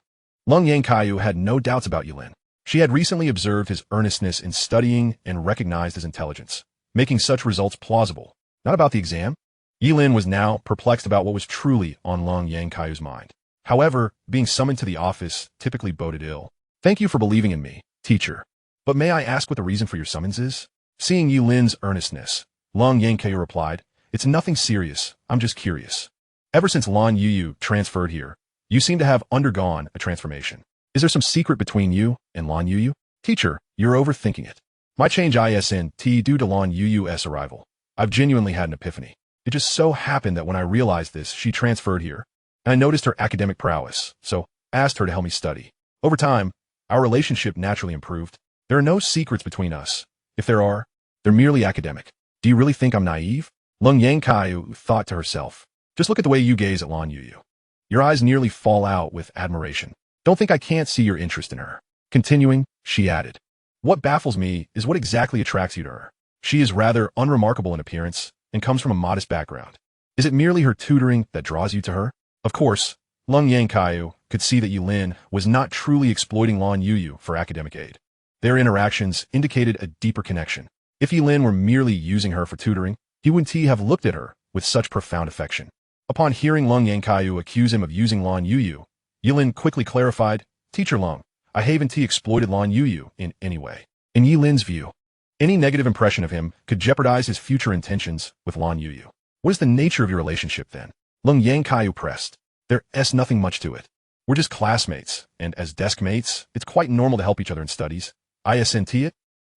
Lan Youyou had no doubts about Ye Lin. She had recently observed his earnestness in studying and recognized his intelligence, making such results plausible. Not about the exam. Ye Lin was now perplexed about what was truly on Lan Youyou's mind. However, being summoned to the office typically boded ill. "Thank you for believing in me, teacher. But may I ask what the reason for your summons is?" Seeing Ye Lin's earnestness, Lan Youyou replied, "It's nothing serious, I'm just curious. Ever since Lan Youyou transferred here, you seem to have undergone a transformation. Is there some secret between you and Lan Youyou?" "Teacher, you're overthinking it. My change isn't due to Lan Youyou's arrival. I've genuinely had an epiphany. It just so happened that when I realized this, she transferred here, and I noticed her academic prowess, so I asked her to help me study. Over time, our relationship naturally improved. There are no secrets between us. If there are, they're merely academic. Do you really think I'm naive?" Lan Youyou thought to herself. "Just look at the way you gaze at Lan Youyou. Your eyes nearly fall out with admiration. Don't think I can't see your interest in her." Continuing, she added, "What baffles me is what exactly attracts you to her. She is rather unremarkable in appearance and comes from a modest background. Is it merely her tutoring that draws you to her?" Of course, Lan Youyou could see that Ye Lin was not truly exploiting Lan Youyou for academic aid. Their interactions indicated a deeper connection. If Ye Lin were merely using her for tutoring, he wouldn't have looked at her with such profound affection. Upon hearing Lan Youyou accuse him of using Lan Youyou, Ye Lin quickly clarified, "Teacher Lan, I haven't exploited Lan Youyou in any way." In Ye Lin's view, any negative impression of him could jeopardize his future intentions with Lan Youyou. "What is the nature of your relationship then?" Lan Youyou pressed. "There's nothing much to it. We're just classmates, and as desk mates, it's quite normal to help each other in studies. Isn't it?"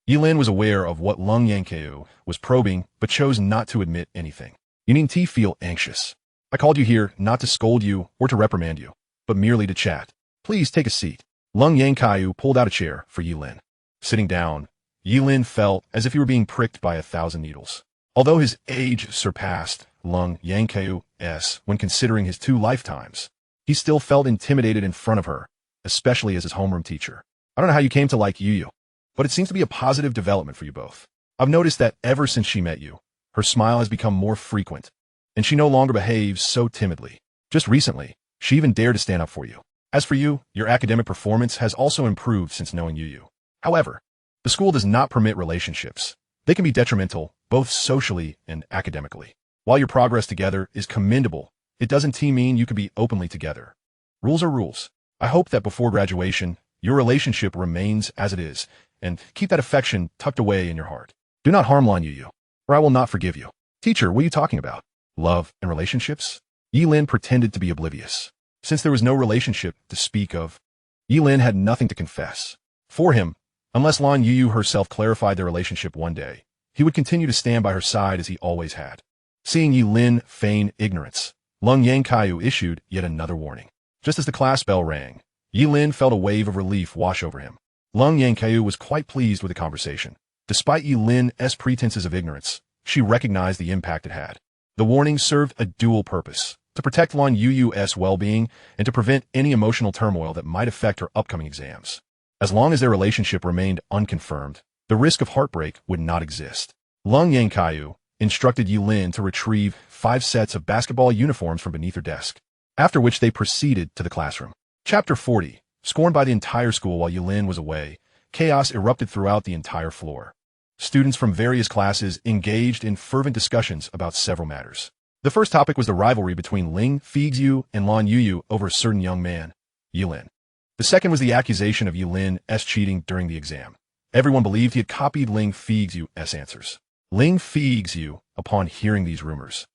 Ye Lin was aware of what Lan Youyou was probing, but chose not to admit anything. "You needn't feel anxious. I called you here not to scold you or to reprimand you, but merely to chat. Please take a seat." Lan Youyou pulled out a chair for Ye Lin. Sitting down, Ye Lin felt as if he were being pricked by 1,000 needles. Although his age surpassed Lan Youyou's when considering his 2 lifetimes, he still felt intimidated in front of her, especially as his homeroom teacher. "I don't know how you came to like Youyou, but it seems to be a positive development for you both. I've noticed that ever since she met you, her smile has become more frequent, and she no longer behaves so timidly. Just recently, she even dared to stand up for you. As for you, your academic performance has also improved since knowing Youyou. However, the school does not permit relationships. They can be detrimental, both socially and academically. While your progress together is commendable, it doesn't mean you could be openly together. Rules are rules. I hope that before graduation, your relationship remains as it is, and keep that affection tucked away in your heart. Do not harm Lan Youyou, or I will not forgive you." "Teacher, what are you talking about? Love and relationships?" Ye Lin pretended to be oblivious. Since there was no relationship to speak of, Ye Lin had nothing to confess. For him, unless Lan Youyou herself clarified their relationship one day, he would continue to stand by her side as he always had. Seeing Ye Lin feign ignorance, Lan Youyou issued yet another warning. Just as the class bell rang, Ye Lin felt a wave of relief wash over him. Lan Youyou was quite pleased with the conversation. Despite Ye Lin's pretenses of ignorance, she recognized the impact it had. The warning served a dual purpose: to protect Lan Youyou's well-being and to prevent any emotional turmoil that might affect her upcoming exams. As long as their relationship remained unconfirmed, the risk of heartbreak would not exist. Lan Youyou instructed Ye Lin to retrieve 5 sets of basketball uniforms from beneath her desk, after which they proceeded to the classroom. Chapter 40. Scorned by the entire school while Ye Lin was away, chaos erupted throughout the entire floor. Students from various classes engaged in fervent discussions about several matters. The first topic was the rivalry between Ling Feixue and Lan Youyou over a certain young man, Ye Lin. The second was the accusation of Ye Lin's cheating during the exam. Everyone believed he had copied Ling Feixue's answers. Ling Feixue, upon hearing these rumors,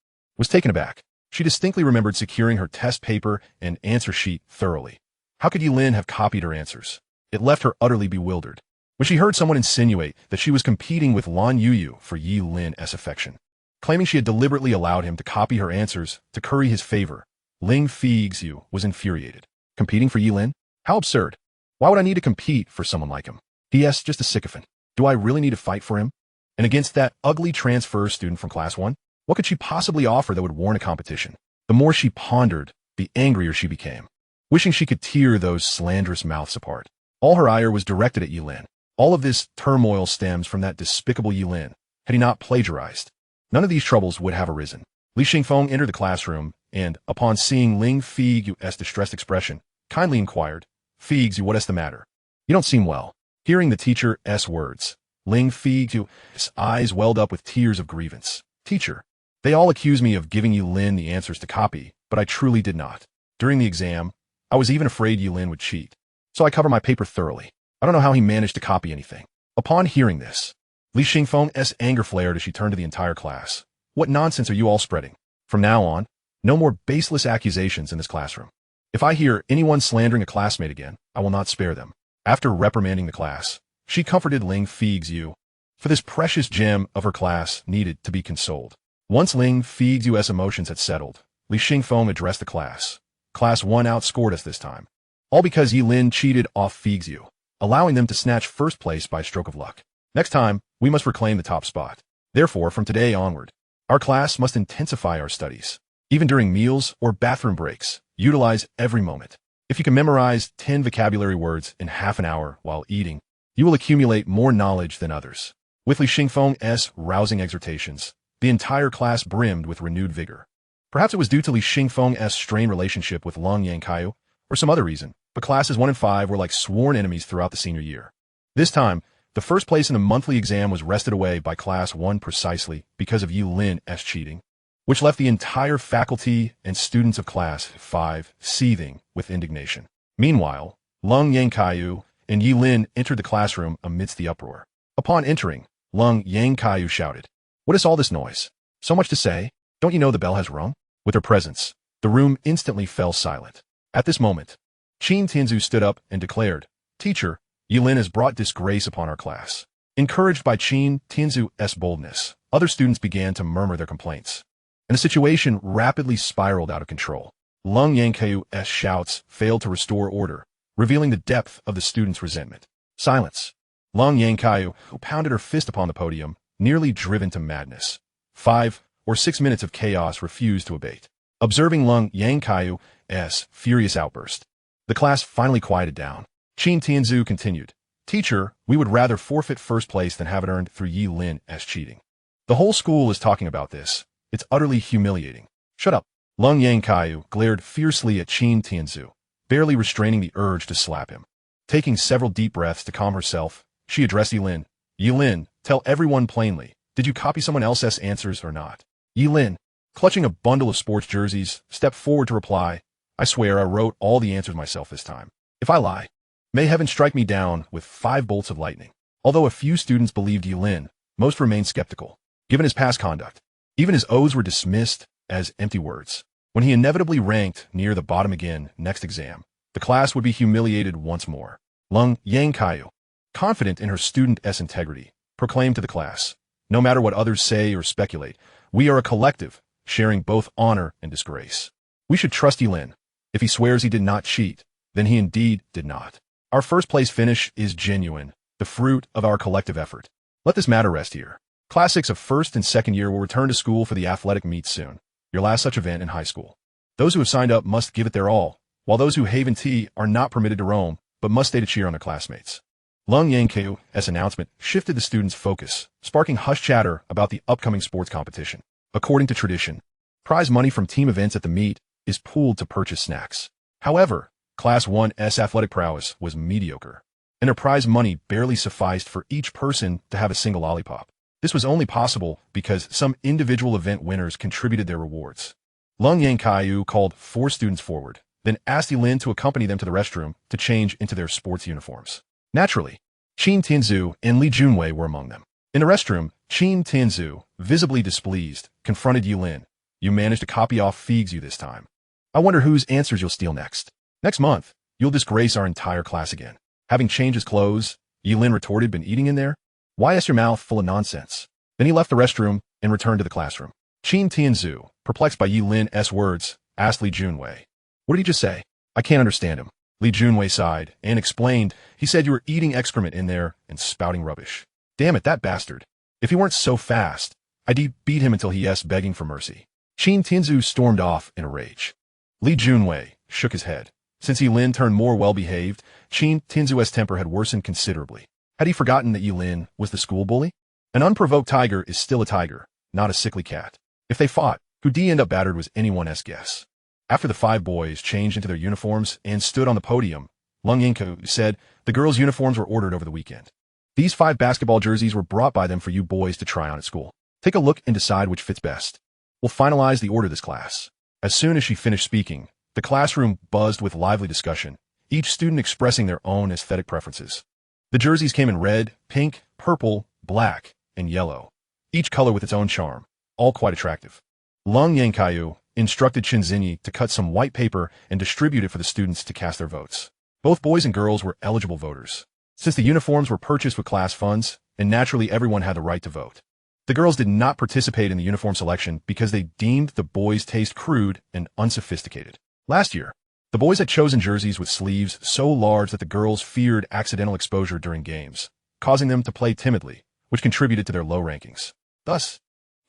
was taken aback. She distinctly remembered securing her test paper and answer sheet thoroughly. How could Ye Lin have copied her answers? It left her utterly bewildered. When she heard someone insinuate that she was competing with Lan Youyou for Ye Lin's affection, claiming she had deliberately allowed him to copy her answers to curry his favor, Ling Feixue was infuriated. Competing for Ye Lin? How absurd. Why would I need to compete for someone like him? P.S. Just a sycophant. Do I really need to fight for him? And against that ugly transfer student from class 1? What could she possibly offer that would warrant a competition? The more she pondered, the angrier she became, wishing she could tear those slanderous mouths apart. All her ire was directed at Ye Lin. All of this turmoil stems from that despicable Ye Lin. Had he not plagiarized, none of these troubles would have arisen. Li Xingfeng entered the classroom and, upon seeing Ling Feixue's distressed expression, kindly inquired, "Feixue, what is the matter? You don't seem well." Hearing the teacher's words, Ling Feixue's eyes welled up with tears of grievance. "Teacher, they all accuse me of giving Ye Lin the answers to copy, but I truly did not. During the exam, I was even afraid Ye Lin would cheat, so I covered my paper thoroughly. I don't know how he managed to copy anything." Upon hearing this, Li Xingfeng's anger flared as she turned to the entire class. "What nonsense are you all spreading? From now on, no more baseless accusations in this classroom. If I hear anyone slandering a classmate again, I will not spare them." After reprimanding the class, she comforted Ling Feixue, for this precious gem of her class needed to be consoled. Once Ling Feixue's emotions had settled, Li Xingfeng addressed the class. Class 1 outscored us this time. All because Ye Lin cheated off Feixue, allowing them to snatch first place by a stroke of luck. Next time, we must reclaim the top spot. Therefore, from today onward, our class must intensify our studies. Even during meals or bathroom breaks, utilize every moment. If you can memorize 10 vocabulary words in half an hour while eating, you will accumulate more knowledge than others. With Li Xingfeng's rousing exhortations, the entire class brimmed with renewed vigor. Perhaps it was due to Li Xingfeng's strained relationship with Lan Youyou, or some other reason, but classes 1 and 5 were like sworn enemies throughout the senior year. This time, the first place in the monthly exam was wrested away by class 1 precisely because of Ye Lin's cheating, which left the entire faculty and students of class 5 seething with indignation. Meanwhile, Lan Youyou and Ye Lin entered the classroom amidst the uproar. Upon entering, Lan Youyou shouted, "What is all this noise? So much to say? Don't you know the bell has rung?" With her presence, the room instantly fell silent. At this moment, Qin Tianzu stood up and declared, "Teacher, Ye Lin has brought disgrace upon our class." Encouraged by Qin Tianzu's boldness, other students began to murmur their complaints, and the situation rapidly spiraled out of control. Lan Youyou's shouts failed to restore order, revealing the depth of the students' resentment. Silence. Lan Youyou, who pounded her fist upon the podium, nearly driven to madness. 5 or 6 minutes of chaos refused to abate. Observing Lan Youyou's furious outburst, the class finally quieted down. Qin Tianzu continued, "Teacher, we would rather forfeit first place than have it earned through Ye Lin's cheating. The whole school is talking about this. It's utterly humiliating." "Shut up." Lan Youyou glared fiercely at Qin Tianzu, barely restraining the urge to slap him. Taking several deep breaths to calm herself, she addressed Ye Lin. "Ye Lin, tell everyone plainly, did you copy someone else's answers or not?" Ye Lin, clutching a bundle of sports jerseys, stepped forward to reply, "I swear I wrote all the answers myself this time. If I lie, may heaven strike me down with 5 bolts of lightning." Although a few students believed Ye Lin, most remained skeptical. Given his past conduct, even his oaths were dismissed as empty words. When he inevitably ranked near the bottom again next exam, the class would be humiliated once more. Lan Youyou, confident in her student's integrity, proclaimed to the class, "No matter what others say or speculate, we are a collective, sharing both honor and disgrace. We should trust Ye Lin. If he swears he did not cheat, then he indeed did not. Our first place finish is genuine, the fruit of our collective effort. Let this matter rest here. Class 6 of first and second year will return to school for the athletic meet soon, your last such event in high school. Those who have signed up must give it their all, while those who have tea are not permitted to roam, but must stay to cheer on their classmates." Lan Youyou's announcement shifted the students' focus, sparking hushed chatter about the upcoming sports competition. According to tradition, prize money from team events at the meet is pooled to purchase snacks. However, Class 1's athletic prowess was mediocre, and their prize money barely sufficed for each person to have a single lollipop. This was only possible because some individual event winners contributed their rewards. Lan Youyou called 4 students forward, then asked Ye Lin to accompany them to the restroom to change into their sports uniforms. Naturally, Qin Tianzu and Li Junwei were among them. In the restroom, Qin Tianzu, visibly displeased, confronted Ye Lin. You managed to copy off Feixue this time. I wonder whose answers you'll steal next. Next month, you'll disgrace our entire class again. Having changed his clothes, Ye Lin retorted, been eating in there? Why is your mouth full of nonsense? Then he left the restroom and returned to the classroom. Qin Tianzu, perplexed by Ye Lin's words, asked Li Junwei, "What did he just say? I can't understand him." Li Junwei sighed and explained, "He said you were eating excrement in there and spouting rubbish." "Damn it, that bastard. If he weren't so fast, I'd beat him until he yes begging for mercy." Qin Tianzu stormed off in a rage. Li Junwei shook his head. Since Ye Lin turned more well-behaved, Qin Tianzu's temper had worsened considerably. Had he forgotten that Ye Lin was the school bully? An unprovoked tiger is still a tiger, not a sickly cat. If they fought, who'd end up battered was anyone's guess. After the 5 boys changed into their uniforms and stood on the podium, Lan Youyou said, "The girls' uniforms were ordered over the weekend. These 5 basketball jerseys were brought by them for you boys to try on at school. Take a look and decide which fits best. We'll finalize the order this class." As soon as she finished speaking, the classroom buzzed with lively discussion, each student expressing their own aesthetic preferences. The jerseys came in red, pink, purple, black, and yellow, each color with its own charm, all quite attractive. Lan Youyou instructed Chinzinyi to cut some white paper and distribute it for the students to cast their votes. Both boys and girls were eligible voters, since the uniforms were purchased with class funds, and naturally everyone had the right to vote. The girls did not participate in the uniform selection because they deemed the boys' taste crude and unsophisticated. Last year, the boys had chosen jerseys with sleeves so large that the girls feared accidental exposure during games, causing them to play timidly, which contributed to their low rankings. Thus,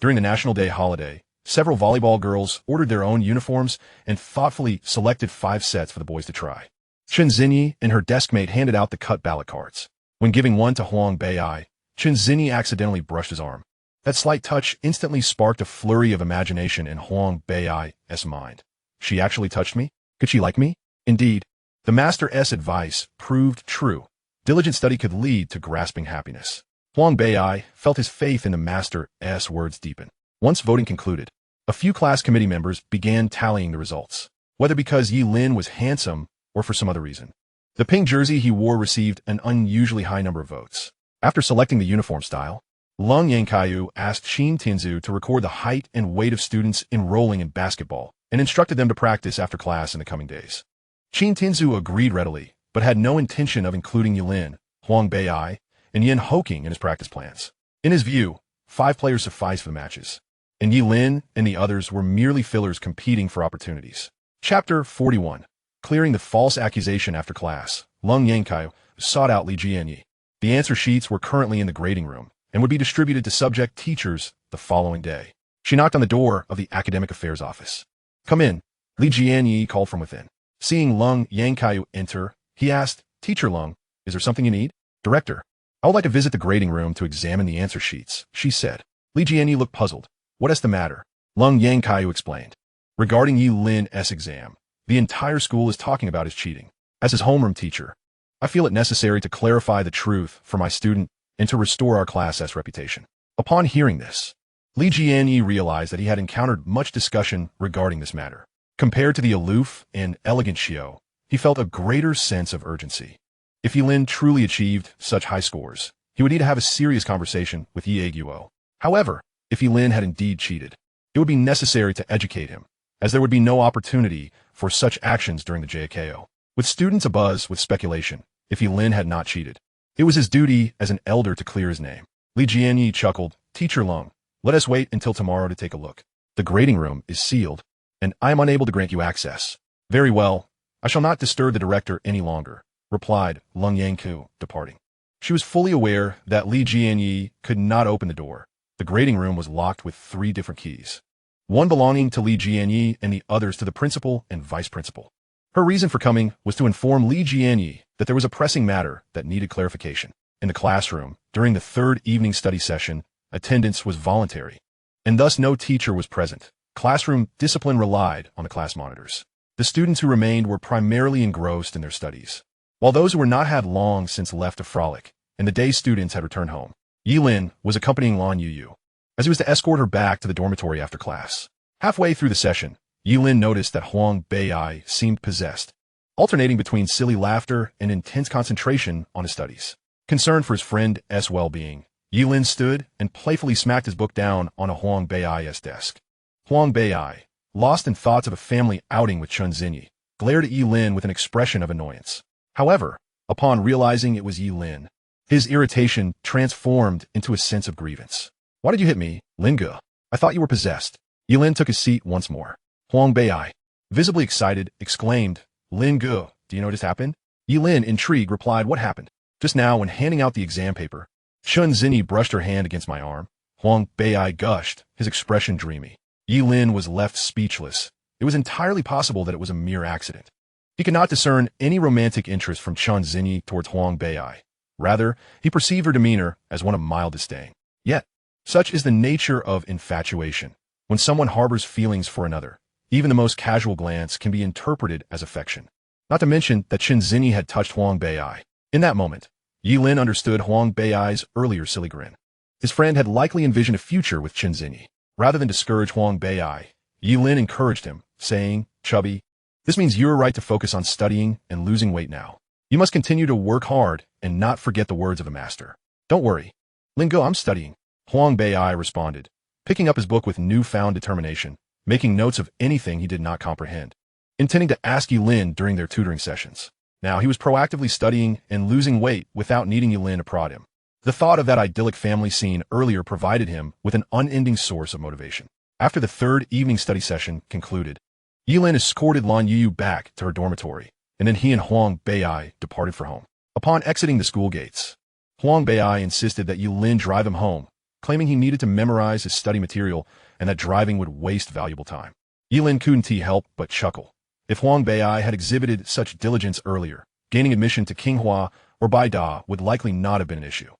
during the National Day holiday, several volleyball girls ordered their own uniforms and thoughtfully selected 5 sets for the boys to try. Chinzinyi and her deskmate handed out the cut ballot cards. When giving one to Huang Bei'ai, Chinzinyi accidentally brushed his arm. That slight touch instantly sparked a flurry of imagination in Huang Bei'ai's mind. She actually touched me? Could she like me? Indeed, the master's advice proved true. Diligent study could lead to grasping happiness. Huang Bei'ai felt his faith in the master's words deepen. Once voting concluded, a few class committee members began tallying the results, whether because Ye Lin was handsome or for some other reason. The pink jersey he wore received an unusually high number of votes. After selecting the uniform style, Lan Youyou asked Qin Tianzu to record the height and weight of students enrolling in basketball and instructed them to practice after class in the coming days. Qin Tianzu agreed readily, but had no intention of including Ye Lin, Huang Bei'ai, and Yin Hoking in his practice plans. In his view, 5 players sufficed for the matches, and Ye Lin and the others were merely fillers competing for opportunities. Chapter 41. Clearing the false accusation after class, Lan Youyou sought out Li Jianyi. The answer sheets were currently in the grading room and would be distributed to subject teachers the following day. She knocked on the door of the academic affairs office. "Come in," Li Jianyi called from within. Seeing Lan Youyou enter, he asked, "Teacher Lung, is there something you need?" "Director, I would like to visit the grading room to examine the answer sheets," she said. Li Jianyi looked puzzled. "What is the matter?" Lan Youyou explained. "Regarding Ye Lin's exam, the entire school is talking about his cheating. As his homeroom teacher, I feel it necessary to clarify the truth for my student and to restore our class's reputation." Upon hearing this, Li Jianyi realized that he had encountered much discussion regarding this matter. Compared to the aloof and elegant Xiao, he felt a greater sense of urgency. If Ye Lin truly achieved such high scores, he would need to have a serious conversation with Ye Guo. However, if Ye Lin had indeed cheated, it would be necessary to educate him, as there would be no opportunity for such actions during the JKO. With students abuzz with speculation, if Ye Lin had not cheated, it was his duty as an elder to clear his name. Li Jianyi chuckled, "Teacher Lung, let us wait until tomorrow to take a look. The grading room is sealed, and I am unable to grant you access." "Very well, I shall not disturb the director any longer," replied Lan Youyou, departing. She was fully aware that Li Jianyi could not open the door. The grading room was locked with 3 different keys, one belonging to Li Jianyi and the others to the principal and vice principal. Her reason for coming was to inform Li Jianyi that there was a pressing matter that needed clarification. In the classroom, during the 3rd evening study session, attendance was voluntary, and thus no teacher was present. Classroom discipline relied on the class monitors. The students who remained were primarily engrossed in their studies, while those who were not had long since left to frolic, and the day students had returned home. Ye Lin was accompanying Lan Youyou, as he was to escort her back to the dormitory after class. Halfway through the session, Ye Lin noticed that Huang Bei'ai seemed possessed, alternating between silly laughter and intense concentration on his studies. Concerned for his friend's well-being, Ye Lin stood and playfully smacked his book down on a Huang Bei'ai's desk. Huang Bei'ai, lost in thoughts of a family outing with Chen Xinyi, glared at Ye Lin with an expression of annoyance. However, upon realizing it was Ye Lin, his irritation transformed into a sense of grievance. Why did you hit me, Ling Ge? I thought you were possessed. Ye Lin took his seat once more. Huang Bei'ai, visibly excited, exclaimed, Ling Ge, do you know what just happened? Ye Lin, intrigued, replied, what happened? Just now, when handing out the exam paper, Chen Xinyi brushed her hand against my arm. Huang Bei'ai gushed, his expression dreamy. Ye Lin was left speechless. It was entirely possible that it was a mere accident. He could not discern any romantic interest from Chen Xinyi towards Huang Bei'ai. Rather, he perceived her demeanor as one of mild disdain. Yet, such is the nature of infatuation. When someone harbors feelings for another, even the most casual glance can be interpreted as affection. Not to mention that Chen Xinyi had touched Huang Bei'ai. In that moment, Ye Lin understood Huang Bei'ai's earlier silly grin. His friend had likely envisioned a future with Chen Xinyi. Rather than discourage Huang Bei'ai, Ye Lin encouraged him, saying, Chubby, this means you're right to focus on studying and losing weight now. You must continue to work hard and not forget the words of a master. Don't worry. Ling Ge, I'm studying. Huang Bei'ai responded, picking up his book with newfound determination, making notes of anything he did not comprehend, intending to ask Ye Lin during their tutoring sessions. Now he was proactively studying and losing weight without needing Ye Lin to prod him. The thought of that idyllic family scene earlier provided him with an unending source of motivation. After the third evening study session concluded, Ye Lin escorted Lan Youyou back to her dormitory, and then he and Huang Bei'ai departed for home. Upon exiting the school gates, Huang Bei'ai insisted that Ye Lin drive him home, claiming he needed to memorize his study material and that driving would waste valuable time. Ye Lin couldn't help but chuckle. If Huang Bei'ai had exhibited such diligence earlier, gaining admission to Qinghua or Baida would likely not have been an issue.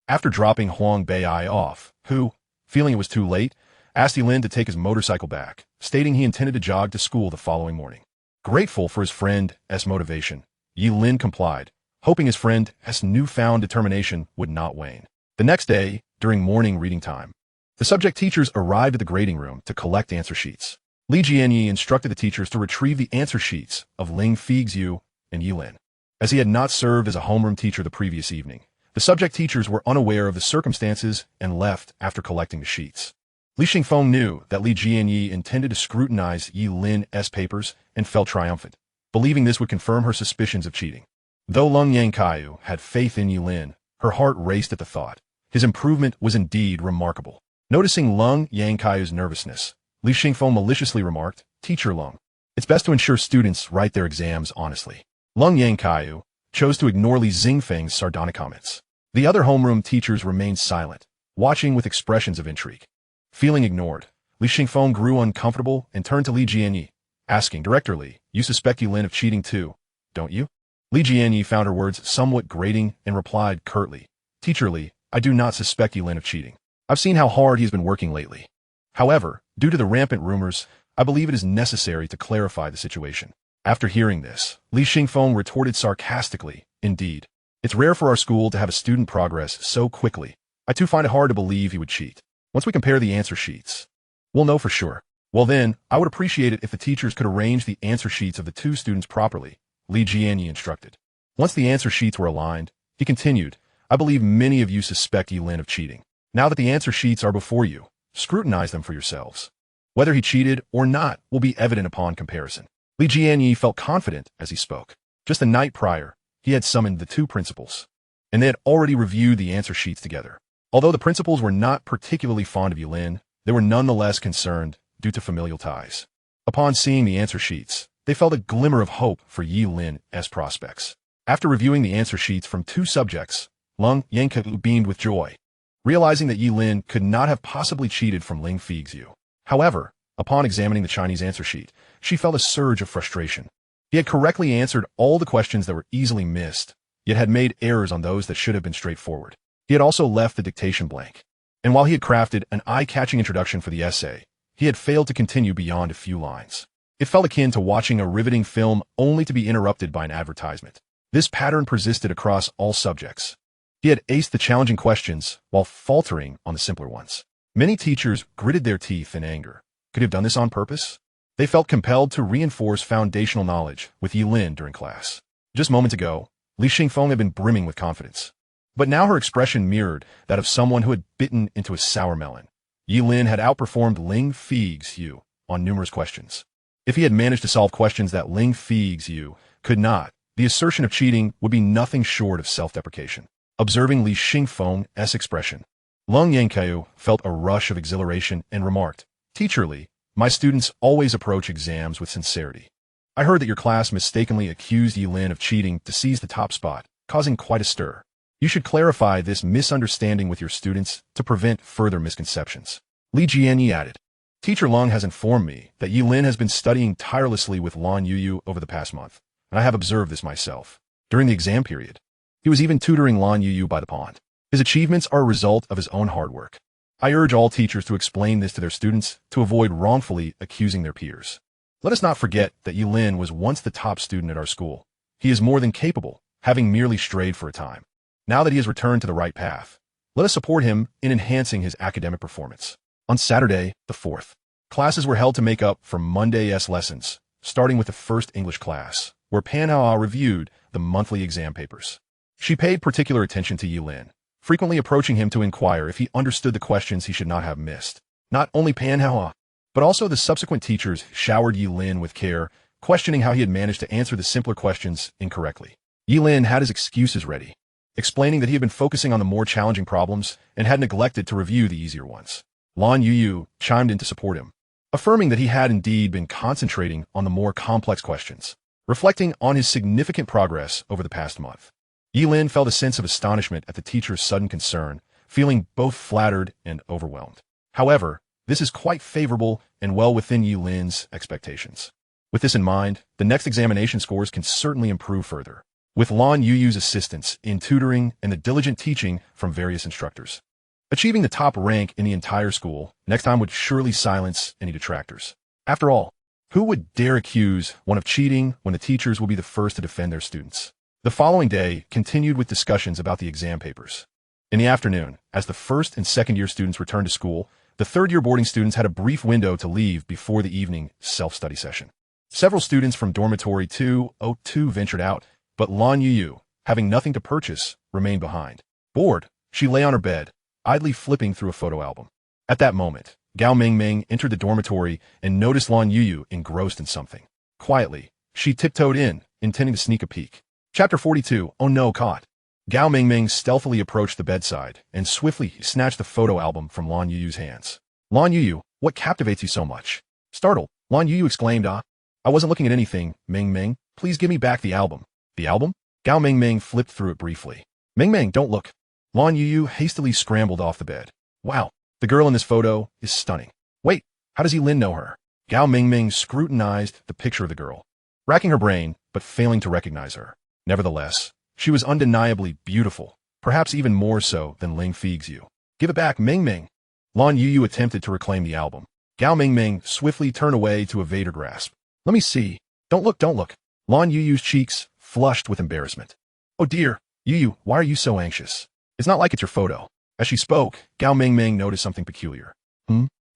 After dropping Huang Bei'ai off, who, feeling it was too late, asked Ye Lin to take his motorcycle back, stating he intended to jog to school the following morning. Grateful for his friend's motivation, Ye Lin complied, hoping his friend's newfound determination would not wane. The next day, during morning reading time, the subject teachers arrived at the grading room to collect answer sheets. Li Jianyi instructed the teachers to retrieve the answer sheets of Ling Feixue and Ye Lin. As he had not served as a homeroom teacher the previous evening, the subject teachers were unaware of the circumstances and left after collecting the sheets. Li Xingfeng knew that Li Jianyi intended to scrutinize Ye Lin's papers and felt triumphant, believing this would confirm her suspicions of cheating. Though Lan Youyou had faith in Ye Lin, her heart raced at the thought. His improvement was indeed remarkable. Noticing Lan Youyou's nervousness, Li Xingfeng maliciously remarked, Teacher Lung, it's best to ensure students write their exams honestly. Lan Youyou chose to ignore Li Xingfeng's sardonic comments. The other homeroom teachers remained silent, watching with expressions of intrigue. Feeling ignored, Li Xingfeng grew uncomfortable and turned to Li Jianyi, asking directly, you suspect Ye Lin of cheating too, don't you? Li Jianyi found her words somewhat grating and replied curtly, Teacher Li, I do not suspect Ye Lin of cheating. I've seen how hard he has been working lately. However, due to the rampant rumors, I believe it is necessary to clarify the situation. After hearing this, Li Xingfeng retorted sarcastically, indeed. It's rare for our school to have a student progress so quickly. I too find it hard to believe he would cheat. Once we compare the answer sheets, we'll know for sure. Well then, I would appreciate it if the teachers could arrange the answer sheets of the two students properly, Li Jianyi instructed. Once the answer sheets were aligned, he continued, I believe many of you suspect Ye Lin of cheating. Now that the answer sheets are before you, scrutinize them for yourselves. Whether he cheated or not will be evident upon comparison. Li Jianyi felt confident as he spoke. Just the night prior, he had summoned the two principals, and they had already reviewed the answer sheets together. Although the principals were not particularly fond of Ye Lin, they were nonetheless concerned due to familial ties. Upon seeing the answer sheets, they felt a glimmer of hope for Ye Lin's prospects. After reviewing the answer sheets from two subjects, Lan Youyou beamed with joy, realizing that Ye Lin could not have possibly cheated from Ling Feixue. However, upon examining the Chinese answer sheet, she felt a surge of frustration. He had correctly answered all the questions that were easily missed, yet had made errors on those that should have been straightforward. He had also left the dictation blank. And while he had crafted an eye-catching introduction for the essay, he had failed to continue beyond a few lines. It felt akin to watching a riveting film only to be interrupted by an advertisement. This pattern persisted across all subjects. He had aced the challenging questions while faltering on the simpler ones. Many teachers gritted their teeth in anger. Could he have done this on purpose? They felt compelled to reinforce foundational knowledge with Ye Lin during class. Just moments ago, Li Xingfeng had been brimming with confidence. But now her expression mirrored that of someone who had bitten into a sour melon. Ye Lin had outperformed Ling Feixue on numerous questions. If he had managed to solve questions that Ling Feixue could not, the assertion of cheating would be nothing short of self-deprecation. Observing Li Xingfeng's expression, Lan Youyou felt a rush of exhilaration and remarked, "Teacher Li, my students always approach exams with sincerity. I heard that your class mistakenly accused Ye Lin of cheating to seize the top spot, causing quite a stir. You should clarify this misunderstanding with your students to prevent further misconceptions." Li Jianyi added, "Teacher Long has informed me that Ye Lin has been studying tirelessly with Lan Youyou over the past month, and I have observed this myself. During the exam period, he was even tutoring Lan Youyou by the pond. His achievements are a result of his own hard work. I urge all teachers to explain this to their students to avoid wrongfully accusing their peers. Let us not forget that Ye Lin was once the top student at our school. He is more than capable, having merely strayed for a time. Now that he has returned to the right path, let us support him in enhancing his academic performance." On Saturday, the 4th, classes were held to make up for Monday's lessons, starting with the first English class, where Pan Hao reviewed the monthly exam papers. She paid particular attention to Ye Lin, frequently approaching him to inquire if he understood the questions he should not have missed. Not only Pan Hao, but also the subsequent teachers showered Ye Lin with care, questioning how he had managed to answer the simpler questions incorrectly. Ye Lin had his excuses ready, explaining that he had been focusing on the more challenging problems and had neglected to review the easier ones. Lan Youyou chimed in to support him, affirming that he had indeed been concentrating on the more complex questions, reflecting on his significant progress over the past month. Ye Lin felt a sense of astonishment at the teacher's sudden concern, feeling both flattered and overwhelmed. However, this is quite favorable and well within Ye Lin's expectations. With this in mind, the next examination scores can certainly improve further, with Lan Youyou's assistance in tutoring and the diligent teaching from various instructors. Achieving the top rank in the entire school next time would surely silence any detractors. After all, who would dare accuse one of cheating when the teachers will be the first to defend their students? The following day continued with discussions about the exam papers. In the afternoon, as the first and second year students returned to school, the third year boarding students had a brief window to leave before the evening self-study session. Several students from dormitory 202 ventured out, but Lan Youyou, having nothing to purchase, remained behind. Bored, she lay on her bed, idly flipping through a photo album. At that moment, Gao Mingming entered the dormitory and noticed Lan Youyou engrossed in something. Quietly, she tiptoed in, intending to sneak a peek. Chapter 42, Oh No, Caught. Gao Mingming stealthily approached the bedside and swiftly snatched the photo album from Lan Youyou's hands. Lan Youyou, what captivates you so much? Startled, Lan Youyou exclaimed, I wasn't looking at anything, Mingming. Please give me back the album. The album? Gao Mingming flipped through it briefly. Mingming, don't look. Lan Youyou hastily scrambled off the bed. Wow, the girl in this photo is stunning. Wait, how does Ye Lin know her? Gao Mingming scrutinized the picture of the girl, racking her brain, but failing to recognize her. Nevertheless, she was undeniably beautiful, perhaps even more so than Ling Feixue. Give it back, Mingming. Lan Youyou attempted to reclaim the album. Gao Mingming swiftly turned away to evade her grasp. Let me see. Don't look, don't look. Lan Youyou's cheeks flushed with embarrassment. Oh dear, Youyou, why are you so anxious? It's not like it's your photo. As she spoke, Gao Mingming noticed something peculiar.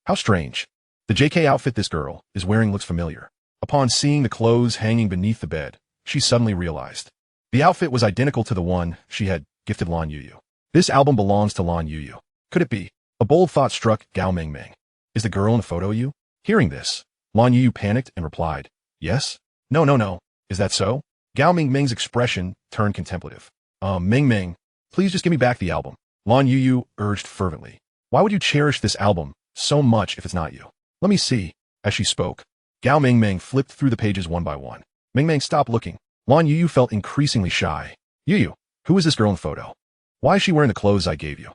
How strange. The JK outfit this girl is wearing looks familiar. Upon seeing the clothes hanging beneath the bed, she suddenly realized. The outfit was identical to the one she had gifted Lan Youyou. This album belongs to Lan Youyou. Could it be? A bold thought struck Gao Mingming. Is the girl in the photo you? Hearing this, Lan Youyou panicked and replied, Yes? No. Is that so? Gao Mingming's expression turned contemplative. Mingming, please just give me back the album. Lan Youyou urged fervently. Why would you cherish this album so much if it's not you? Let me see. As she spoke, Gao Mingming flipped through the pages one by one. Mingming stopped looking. Lan Youyou felt increasingly shy. Youyou, who is this girl in the photo? Why is she wearing the clothes I gave you?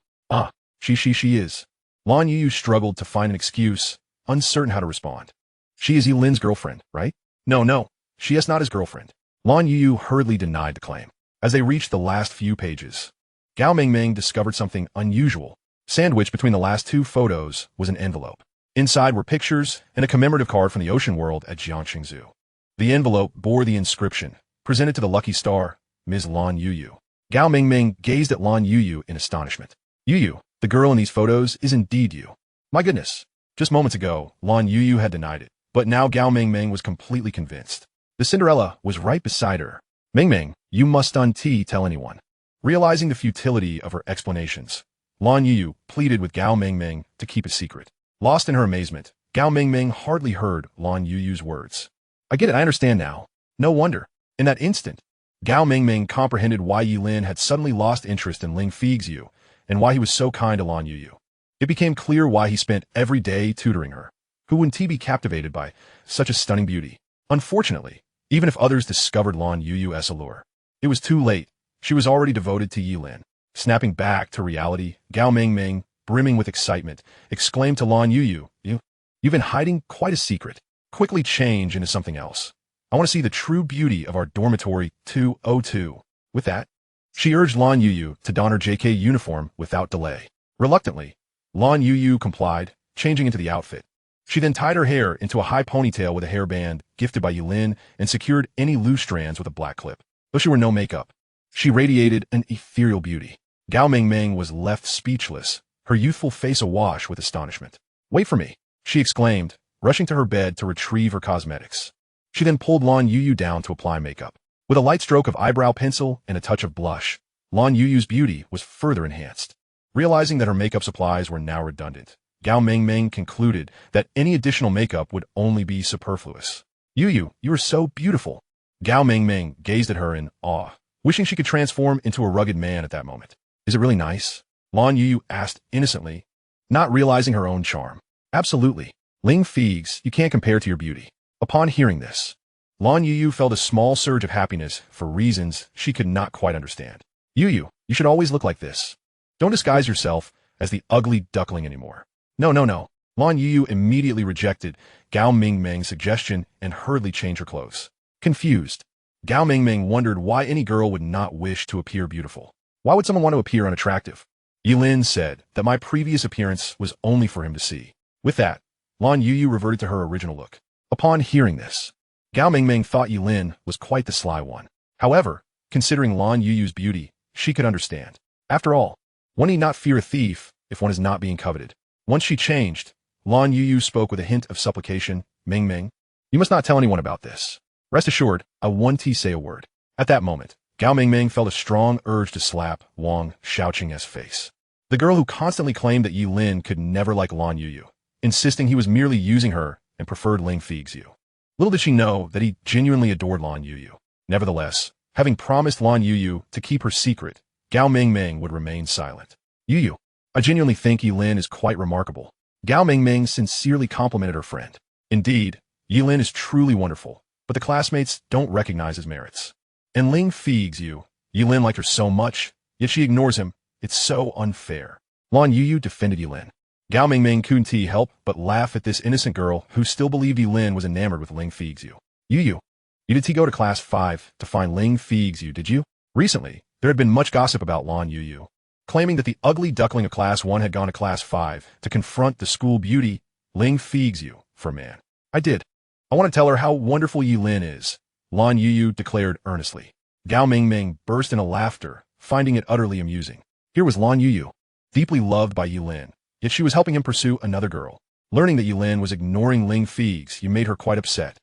She is. Lan Youyou struggled to find an excuse, uncertain how to respond. She is Ye Lin's girlfriend, right? No, she is not his girlfriend. Lan Youyou hurriedly denied the claim. As they reached the last few pages, Gao Mingming discovered something unusual. Sandwiched between the last two photos was an envelope. Inside were pictures and a commemorative card from the ocean world at Jiangxing Zoo. The envelope bore the inscription, presented to the lucky star, Ms. Lan Youyou. Gao Mingming gazed at Lan Youyou in astonishment. Youyou, the girl in these photos is indeed you. My goodness. Just moments ago, Lan Youyou had denied it, but now Gao Mingming was completely convinced. The Cinderella was right beside her. Mingming, you must tell anyone. Realizing the futility of her explanations, Lan Youyou pleaded with Gao Mingming to keep it secret. Lost in her amazement, Gao Mingming hardly heard Lan Youyou's words. I get it, I understand now. No wonder. In that instant, Gao Mingming comprehended why Ye Lin had suddenly lost interest in Ling Feixue and why he was so kind to Lan Youyou. It became clear why he spent every day tutoring her. Who wouldn't he be captivated by such a stunning beauty? Unfortunately, even if others discovered Lan Youyou's allure, it was too late. She was already devoted to Ye Lin. Snapping back to reality, Gao Mingming, brimming with excitement, exclaimed to Lan Youyou, You've been hiding quite a secret. Quickly change into something else. I want to see the true beauty of our dormitory 202. With that, she urged Lan Youyou to don her JK uniform without delay. Reluctantly, Lan Youyou complied, changing into the outfit. She then tied her hair into a high ponytail with a hairband gifted by Ye Lin and secured any loose strands with a black clip. Though she wore no makeup, she radiated an ethereal beauty. Gao Mingming was left speechless, her youthful face awash with astonishment. Wait for me, she exclaimed, rushing to her bed to retrieve her cosmetics. She then pulled Lan Youyou down to apply makeup. With a light stroke of eyebrow pencil and a touch of blush, Lan Youyou's beauty was further enhanced. Realizing that her makeup supplies were now redundant, Gao Mingming concluded that any additional makeup would only be superfluous. Youyou, you are so beautiful. Gao Mingming gazed at her in awe, wishing she could transform into a rugged man at that moment. Is it really nice? Lan Youyou asked innocently, not realizing her own charm. Absolutely. Ling Feixue, you can't compare to your beauty. Upon hearing this, Lan Youyou felt a small surge of happiness for reasons she could not quite understand. Youyou, you should always look like this. Don't disguise yourself as the ugly duckling anymore. No. Lan Youyou immediately rejected Gao Mingming's suggestion and hurriedly changed her clothes. Confused, Gao Mingming wondered why any girl would not wish to appear beautiful. Why would someone want to appear unattractive? Ye Lin said that my previous appearance was only for him to see. With that, Lan Youyou reverted to her original look. Upon hearing this, Gao Mingming thought Ye Lin was quite the sly one. However, considering Lan Youyou's beauty, she could understand. After all, one need not fear a thief if one is not being coveted. Once she changed, Lan Youyou spoke with a hint of supplication. Mingming, you must not tell anyone about this. Rest assured, I won't say a word. At that moment, Gao Mingming felt a strong urge to slap Wang Xiaoqing's face. The girl who constantly claimed that Ye Lin could never like Lan Youyou, insisting he was merely using her and preferred Ling Feixue. Little did she know that he genuinely adored Lan Youyou. Nevertheless, having promised Lan Youyou to keep her secret, Gao Mingming would remain silent. Youyou, I genuinely think Ye Lin is quite remarkable. Gao Mingming sincerely complimented her friend. Indeed, Ye Lin is truly wonderful, but the classmates don't recognize his merits. And Ling Feixue, Ye Lin liked her so much, yet she ignores him. It's so unfair. Lan Youyou defended Ye Lin. Gao Mingming couldn't help but laugh at this innocent girl who still believed Ye Lin was enamored with Ling Feixue. Youyou, you did go to class 5 to find Ling Feixue, did you? Recently, there had been much gossip about Lan Youyou, claiming that the ugly duckling of class 1 had gone to class 5 to confront the school beauty, Ling Feixue, for a man. I did. I want to tell her how wonderful Ye Lin is, Lan Youyou declared earnestly. Gao Mingming burst into laughter, finding it utterly amusing. Here was Lan Youyou, deeply loved by Ye Lin, yet she was helping him pursue another girl. Learning that Ye Lin was ignoring Ling Feixue made her quite upset.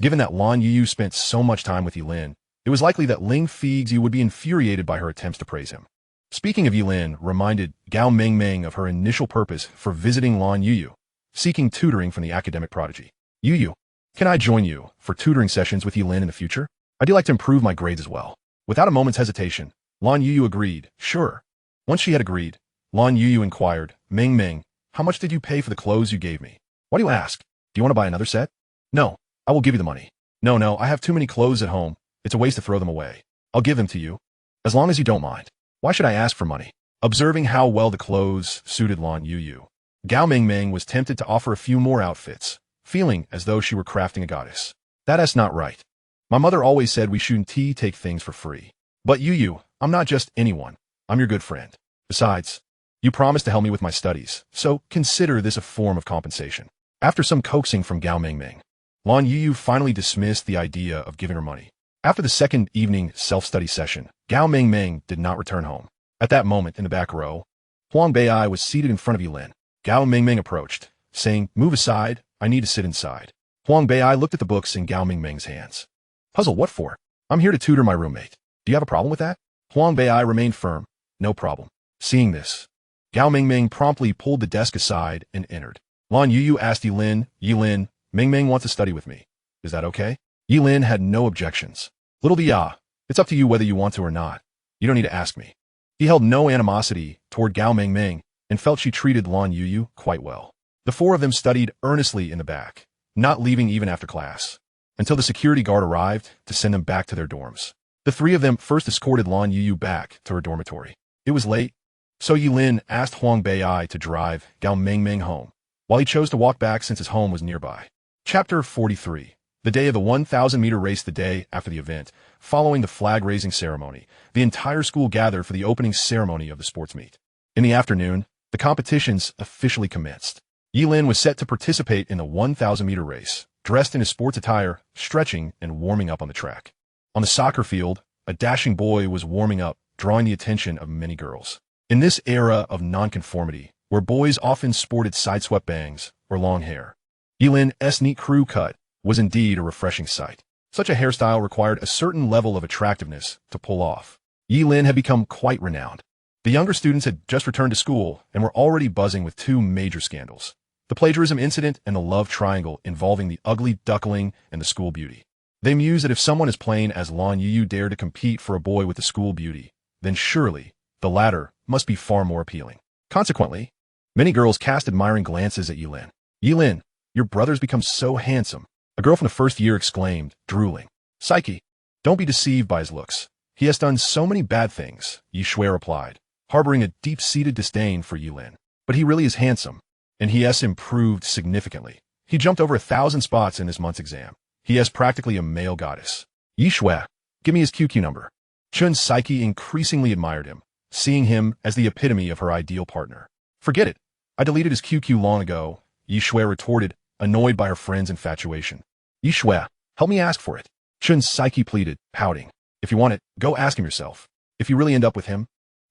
Given that Lan Youyou spent so much time with Ye Lin, it was likely that Ling Feixue would be infuriated by her attempts to praise him. Speaking of Ye Lin reminded Gao Mingming of her initial purpose for visiting Lan Youyou, seeking tutoring from the academic prodigy. Youyou, can I join you for tutoring sessions with Ye Lin in the future? I do like to improve my grades as well. Without a moment's hesitation, Lan Youyou agreed, sure. Once she had agreed, Lan Youyou inquired, Mingming, how much did you pay for the clothes you gave me? Why do you ask? Do you want to buy another set? No, I will give you the money. No, I have too many clothes at home. It's a waste to throw them away. I'll give them to you, as long as you don't mind. Why should I ask for money? Observing how well the clothes suited Lan Youyou, Gao Mingming was tempted to offer a few more outfits, feeling as though she were crafting a goddess. That's not right. My mother always said we shouldn't take things for free. But Youyou, I'm not just anyone. I'm your good friend. Besides, you promised to help me with my studies, so consider this a form of compensation. After some coaxing from Gao Mingming, Lan Youyou finally dismissed the idea of giving her money. After the second evening self-study session, Gao Mingming did not return home. At that moment, in the back row, Huang Bei was seated in front of Ye Lin. Gao Mingming approached, saying, "Move aside, I need to sit inside." Huang Bei looked at the books in Gao Mingming's hands. "Puzzle, what for? I'm here to tutor my roommate. Do you have a problem with that?" Huang Bei remained firm. "No problem." Seeing this, Gao Mingming promptly pulled the desk aside and entered. Lan Youyou asked Ye Lin, Ye Lin, Mingming wants to study with me. Is that okay? Ye Lin had no objections. Little Dia, it's up to you whether you want to or not. You don't need to ask me. He held no animosity toward Gao Mingming and felt she treated Lan Youyou quite well. The four of them studied earnestly in the back, not leaving even after class, until the security guard arrived to send them back to their dorms. The three of them first escorted Lan Youyou back to her dormitory. It was late, so Ye Lin asked Huang Bei'ai to drive Gao Mingming home, while he chose to walk back since his home was nearby. Chapter 43. The day of the 1,000-meter race. The day after the event, following the flag-raising ceremony, the entire school gathered for the opening ceremony of the sports meet. In the afternoon, the competitions officially commenced. Ye Lin was set to participate in the 1,000-meter race, dressed in his sports attire, stretching and warming up on the track. On the soccer field, a dashing boy was warming up, drawing the attention of many girls. In this era of nonconformity, where boys often sported side-swept bangs or long hair, Ye Lin's neat crew cut was indeed a refreshing sight. Such a hairstyle required a certain level of attractiveness to pull off. Ye Lin had become quite renowned. The younger students had just returned to school and were already buzzing with two major scandals: the plagiarism incident and the love triangle involving the ugly duckling and the school beauty. They mused that if someone as plain as Lan Youyou dared to compete for a boy with the school beauty, then surely the latter must be far more appealing. Consequently, many girls cast admiring glances at Ye Lin. Ye Lin, your brother's become so handsome. A girl from the first year exclaimed, drooling. Psyche, don't be deceived by his looks. He has done so many bad things, Ye Shui replied, harboring a deep-seated disdain for Ye Lin. But he really is handsome, and he has improved significantly. He jumped over 1,000 spots in this month's exam. He is practically a male goddess. Ye Shui, give me his QQ number. Chun's Psyche increasingly admired him, seeing him as the epitome of her ideal partner. Forget it. I deleted his QQ long ago, Ye Shui retorted, annoyed by her friend's infatuation. Ye Shui, help me ask for it. Chun's Psyche pleaded, pouting. If you want it, go ask him yourself. If you really end up with him,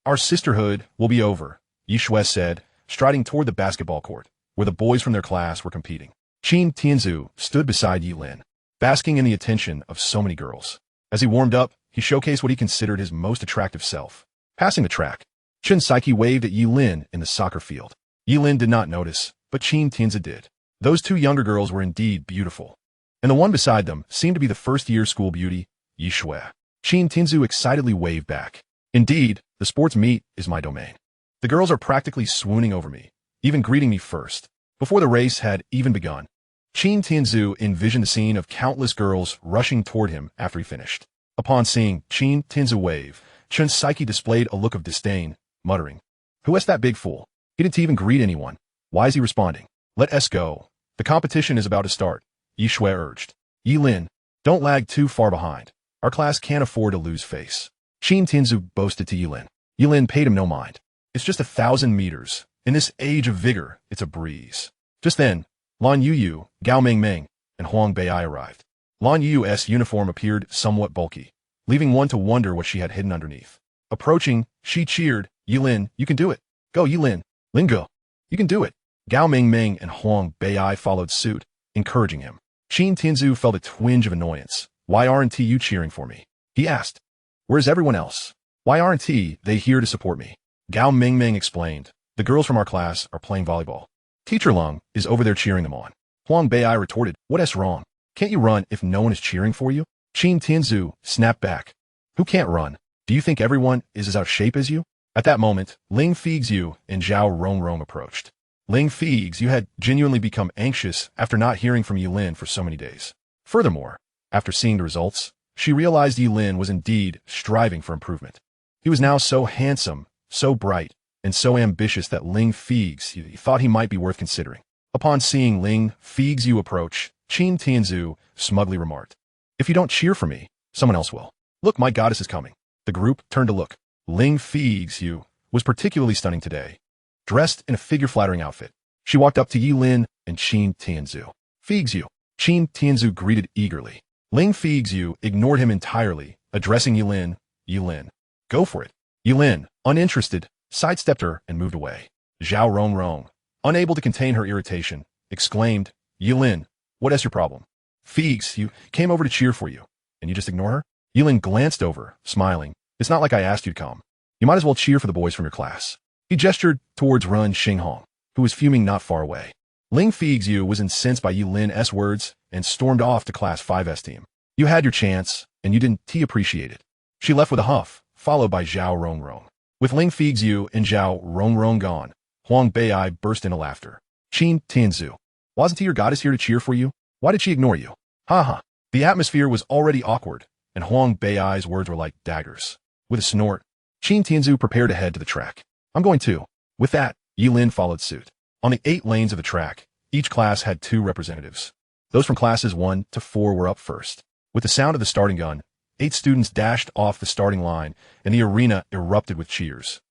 our sisterhood will be over, Ye Shui said, striding toward the basketball court, where the boys from their class were competing. Qin Tianzu stood beside Ye Lin, basking in the attention of so many girls. As he warmed up, he showcased what he considered his most attractive self. Passing the track, Chun's Psyche waved at Ye Lin in the soccer field. Ye Lin did not notice, but Qin Tianzu did. Those two younger girls were indeed beautiful, and the one beside them seemed to be the first-year school beauty, Ye Shui. Qin Tianzu excitedly waved back. Indeed, the sports meet is my domain. The girls are practically swooning over me, even greeting me first. Before the race had even begun, Qin Tianzu envisioned the scene of countless girls rushing toward him after he finished. Upon seeing Qin Tianzu wave, Chun's Psyche displayed a look of disdain, muttering, Who is that big fool? He didn't even greet anyone. Why is he responding? Let us go. The competition is about to start, Ye Shui urged. Ye Lin, don't lag too far behind. Our class can't afford to lose face. Qin Tianzu boasted to Ye Lin. Ye Lin paid him no mind. It's just 1,000 meters. In this age of vigor, it's a breeze. Just then, Lan Youyou, Gao Mingming, and Huang Bei'ai arrived. Lan Youyou's uniform appeared somewhat bulky, leaving one to wonder what she had hidden underneath. Approaching, she cheered, Ye Lin, you can do it. Go, Ye Lin. Lin, go. You can do it. Gao Mingming and Huang Bei'ai followed suit, encouraging him. Qin Tianzu felt a twinge of annoyance. Why aren't you cheering for me? He asked. Where's everyone else? Why aren't they here to support me? Gao Mingming explained. The girls from our class are playing volleyball. Teacher Lung is over there cheering them on. Huang Bei'ai retorted, What's wrong? Can't you run if no one is cheering for you? Qin Tianzu snapped back. Who can't run? Do you think everyone is as out of shape as you? At that moment, Ling Feixue and Zhao Rongrong approached. Ling Feixue had genuinely become anxious after not hearing from Ye Lin for so many days. Furthermore, after seeing the results, she realized Ye Lin was indeed striving for improvement. He was now so handsome, so bright, and so ambitious that Ling Feixue thought he might be worth considering. Upon seeing Ling Feixue approach, Qin Tianzu smugly remarked, If you don't cheer for me, someone else will. Look, my goddess is coming. The group turned to look. Ling Feixue was particularly stunning today, dressed in a figure-flattering outfit. She walked up to Ye Lin and Qin Tianzu. Feixue. Qin Tianzu greeted eagerly. Ling Feixue ignored him entirely, addressing Ye Lin. Ye Lin. Go for it. Ye Lin, uninterested, sidestepped her and moved away. Zhao Rongrong, unable to contain her irritation, exclaimed, Ye Lin, what is your problem? Feixue came over to cheer for you, and you just ignore her? Ye Lin glanced over, smiling. It's not like I asked you to come. You might as well cheer for the boys from your class. He gestured towards Run Xinghong, who was fuming not far away. Ling Feixue was incensed by Ye Lin's words and stormed off to Class 5's team. You had your chance, and you didn't appreciate it. She left with a huff, followed by Zhao Rongrong. With Ling Feixue and Zhao Rongrong gone, Huang Bei'ai burst into laughter. Qin Tianzu, wasn't your goddess here to cheer for you? Why did she ignore you? Ha. The atmosphere was already awkward, and Huang Bei'ai's words were like daggers. With a snort, Qin Tianzu prepared to head to the track. I'm going too. With that, Ye Lin followed suit. On the 8 lanes of the track, each class had 2 representatives. Those from classes 1 to 4 were up first. With the sound of the starting gun, 8 students dashed off the starting line, and the arena erupted with cheers.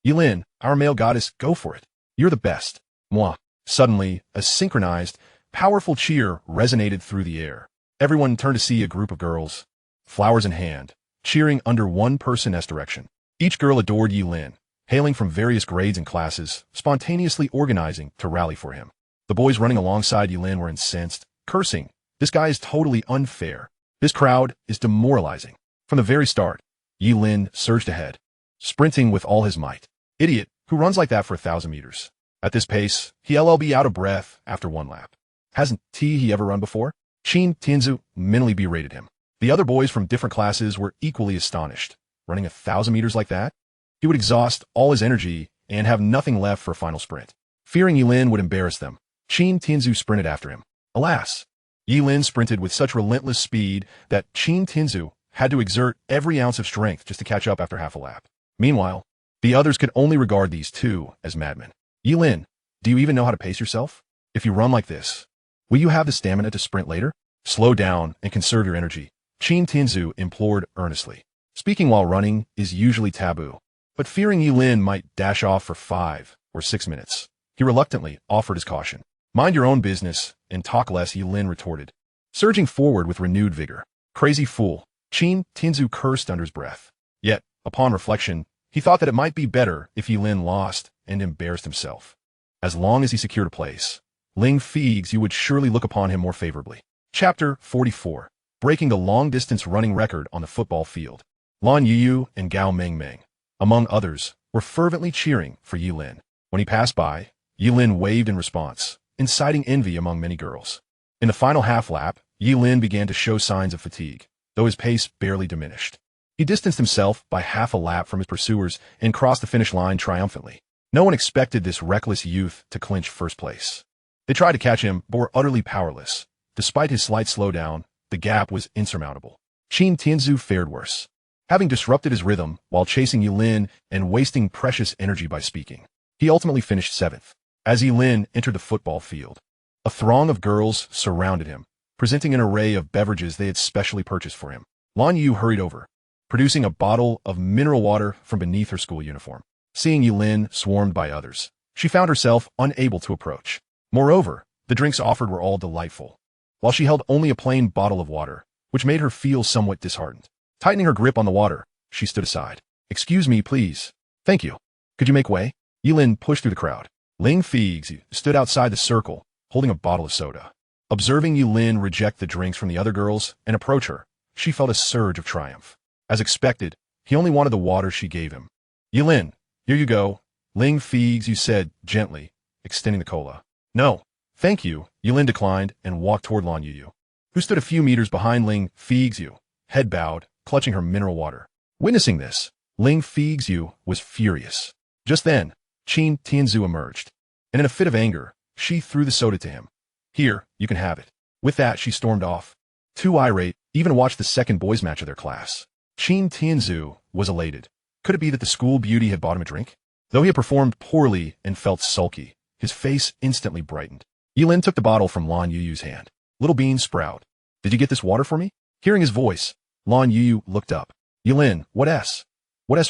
Ye Lin, our male goddess, go for it. You're the best. Mwah. Suddenly, a synchronized, powerful cheer resonated through the air. Everyone turned to see a group of girls, flowers in hand, cheering under one person's direction. Each girl adored Ye Lin, hailing from various grades and classes, spontaneously organizing to rally for him. The boys running alongside Ye Lin were incensed, cursing, "This guy is totally unfair. This crowd is demoralizing." From the very start, Ye Lin surged ahead, sprinting with all his might. Idiot, who runs like that for 1,000 meters? At this pace, he'll be out of breath after 1 lap. Hasn't he ever run before? Qin Tianzu mentally berated him. The other boys from different classes were equally astonished. Running 1,000 meters like that? He would exhaust all his energy and have nothing left for a final sprint. Fearing Ye Lin would embarrass them, Qin Tianzu sprinted after him. Alas, Ye Lin sprinted with such relentless speed that Qin Tianzu had to exert every ounce of strength just to catch up after half a lap. Meanwhile, the others could only regard these 2 as madmen. Ye Lin, do you even know how to pace yourself? If you run like this, will you have the stamina to sprint later? Slow down and conserve your energy, Qin Tianzu implored earnestly. Speaking while running is usually taboo, but fearing Ye Lin might dash off for 5 or 6 minutes, he reluctantly offered his caution. Mind your own business and talk less, Ye Lin retorted, surging forward with renewed vigor. Crazy fool, Qin Tianzu cursed under his breath. Yet, upon reflection, he thought that it might be better if Ye Lin lost and embarrassed himself. As long as he secured a place, Ling Feixue would surely look upon him more favorably. Chapter 44. Breaking the long-distance running record on the football field. Lan Youyou and Gao Mengmeng, among others, were fervently cheering for Ye Lin. When he passed by, Ye Lin waved in response, inciting envy among many girls. In the final half lap, Ye Lin began to show signs of fatigue, though his pace barely diminished. He distanced himself by half a lap from his pursuers and crossed the finish line triumphantly. No one expected this reckless youth to clinch first place. They tried to catch him, but were utterly powerless. Despite his slight slowdown, the gap was insurmountable. Qin Tianzu fared worse, having disrupted his rhythm while chasing Ye Lin and wasting precious energy by speaking. He ultimately finished 7th. As Ye Lin entered the football field, a throng of girls surrounded him, presenting an array of beverages they had specially purchased for him. Lan Youyou hurried over, producing a bottle of mineral water from beneath her school uniform. Seeing Ye Lin swarmed by others, she found herself unable to approach. Moreover, the drinks offered were all delightful, while she held only a plain bottle of water, which made her feel somewhat disheartened. Tightening her grip on the water, she stood aside. "Excuse me, please." "Thank you. Could you make way?" Ye Lin pushed through the crowd. Ling Feixue stood outside the circle, holding a bottle of soda. Observing Ye Lin reject the drinks from the other girls and approach her, she felt a surge of triumph. As expected, he only wanted the water she gave him. "Ye Lin, here you go," Ling Feixue said gently, extending the cola. "No, thank you," Ye Lin declined and walked toward Lan Youyou, who stood a few meters behind Ling Feixue, head bowed, clutching her mineral water. Witnessing this, Ling Feixue was furious. Just then, Qin Tianzu emerged, and in a fit of anger, she threw the soda to him. "Here, you can have it." With that, she stormed off. Too irate, even to watch the second boys' match of their class. Qin Tianzu was elated. Could it be that the school beauty had bought him a drink? Though he had performed poorly and felt sulky, his face instantly brightened. Ye Lin took the bottle from Lan Youyou's hand. "Little bean sprout, did you get this water for me?" Hearing his voice, Lan Youyou looked up. "Ye Lin, what's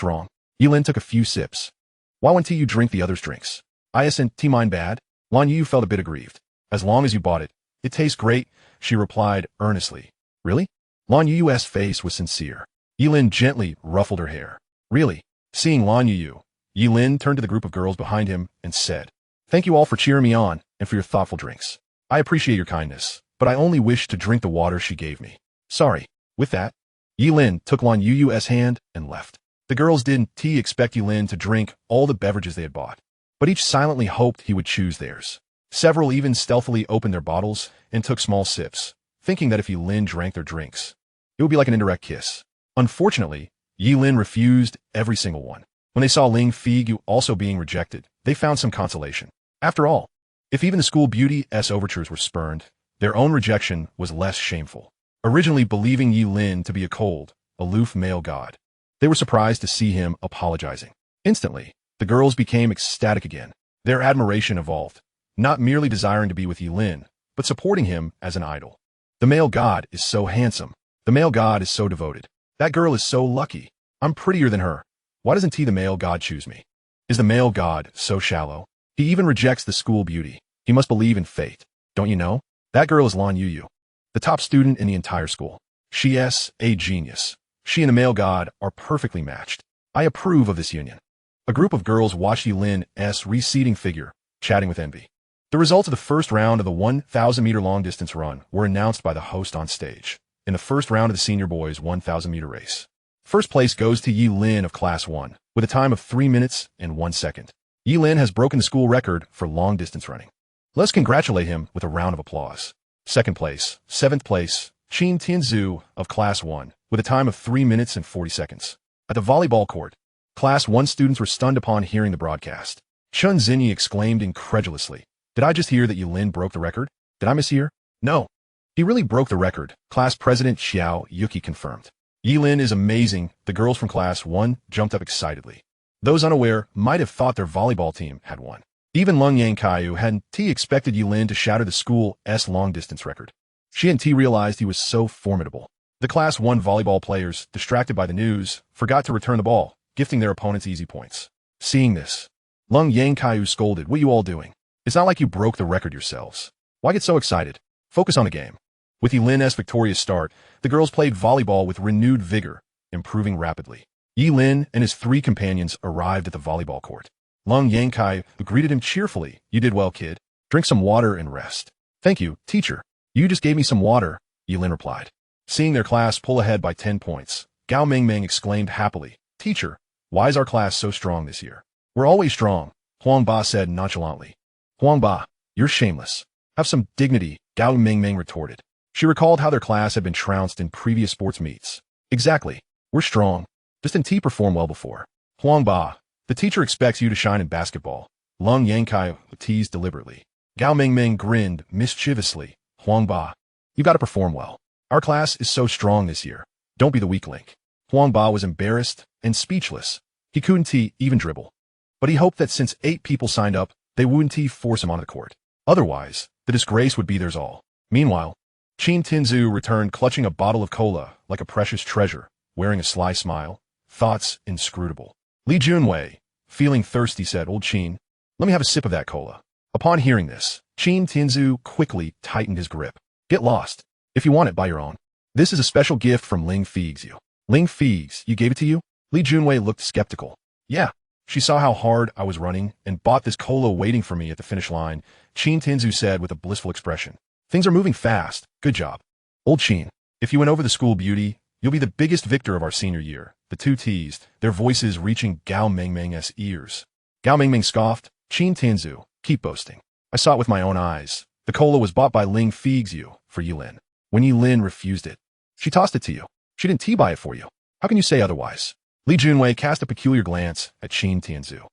wrong?" Ye Lin took a few sips. "Why won't you drink the others' drinks?" "Isn't mine bad?" Lan Youyou felt a bit aggrieved. "As long as you bought it, it tastes great," she replied earnestly. "Really?" Lan Youyou's face was sincere. Ye Lin gently ruffled her hair. "Really?" Seeing Lan Youyou, Ye Lin turned to the group of girls behind him and said, "Thank you all for cheering me on and for your thoughtful drinks. I appreciate your kindness, but I only wish to drink the water she gave me. Sorry." With that, Ye Lin took Lan Youyou's hand and left. The girls didn't expect Ye Lin to drink all the beverages they had bought, but each silently hoped he would choose theirs. Several even stealthily opened their bottles and took small sips, thinking that if Ye Lin drank their drinks, it would be like an indirect kiss. Unfortunately, Ye Lin refused every single one. When they saw Ling Feixue also being rejected, they found some consolation. After all, if even the school beauty's overtures were spurned, their own rejection was less shameful. Originally believing Ye Lin to be a cold, aloof male god, they were surprised to see him apologizing. Instantly, the girls became ecstatic again. Their admiration evolved, not merely desiring to be with Ye Lin, but supporting him as an idol. The male god is so handsome. The male god is so devoted. That girl is so lucky. I'm prettier than her. Why doesn't the male god choose me? Is the male god so shallow? He even rejects the school beauty. He must believe in fate. Don't you know? That girl is Lan Youyou, the top student in the entire school. She is a genius. She and the male god are perfectly matched. I approve of this union. A group of girls watched Ye Lin's receding figure, chatting with envy. The results of the first round of the 1,000-meter long-distance run were announced by the host on stage. In the first round of the senior boys' 1,000-meter race, first place goes to Ye Lin of Class 1, with a time of 3 minutes and 1 second. Ye Lin has broken the school record for long-distance running. Let's congratulate him with a round of applause. Second place, 7th place, Chen Tianzhu of Class 1, with a time of 3 minutes and 40 seconds. At the volleyball court, Class 1 students were stunned upon hearing the broadcast. Chun Zinyi exclaimed incredulously, "Did I just hear that Ye Lin broke the record? Did I mishear?" "No. He really broke the record," Class President Xiao Yuki confirmed. "Ye Lin is amazing." The girls from Class 1 jumped up excitedly. Those unaware might have thought their volleyball team had won. Even Ling Feixue hadn't expected Ye Lin to shatter the school's long-distance record. She hadn't realized he was so formidable. The Class 1 volleyball players, distracted by the news, forgot to return the ball, gifting their opponents easy points. Seeing this, Ling Feixue scolded, "What are you all doing? It's not like you broke the record yourselves. Why get so excited? Focus on the game." With Ye Lin's victorious start, the girls played volleyball with renewed vigor, improving rapidly. Ye Lin and his 3 companions arrived at the volleyball court. Ling Feixue greeted him cheerfully. "You did well, kid. Drink some water and rest." "Thank you, teacher. You just gave me some water," Ye Lin replied. Seeing their class pull ahead by 10 points, Gao Mingming exclaimed happily, "Teacher, why is our class so strong this year?" "We're always strong," Huang Ba said nonchalantly. "Huang Ba, you're shameless. Have some dignity," Gao Mingming retorted. She recalled how their class had been trounced in previous sports meets. "Exactly. We're strong. Just didn't perform well before." "Huang Ba, the teacher expects you to shine in basketball," Ling Feixue teased deliberately. Gao Mingming grinned mischievously. "Huang Ba, you gotta perform well. Our class is so strong this year. Don't be the weak link." Huang Ba was embarrassed and speechless. He couldn't even dribble. But he hoped that since 8 people signed up, they wouldn't force him onto the court. Otherwise, the disgrace would be theirs all. Meanwhile, Chen Tianzhu returned clutching a bottle of cola like a precious treasure, wearing a sly smile. Thoughts inscrutable. Li Junwei, feeling thirsty, said, "Old Chen, let me have a sip of that cola." Upon hearing this, Chen Tianzhu quickly tightened his grip. "Get lost. If you want it, buy your own. This is a special gift from Ling Feixue." "Ling Feixue gave it to you?" Li Junwei looked skeptical. "Yeah. She saw how hard I was running and bought this cola waiting for me at the finish line," Chen Tianzhu said with a blissful expression. "Things are moving fast. Good job. Old Chen, if you win over the school beauty, you'll be the biggest victor of our senior year." The two teased, their voices reaching Gao Mingming's ears. Gao Mingming scoffed, "Chen Tianzhu, keep boasting. I saw it with my own eyes. The cola was bought by Ling Feixue for Ye Lin. When Ye Lin refused it, she tossed it to you. She didn't buy it for you. How can you say otherwise?" Li Junwei cast a peculiar glance at Chen Tianzhu.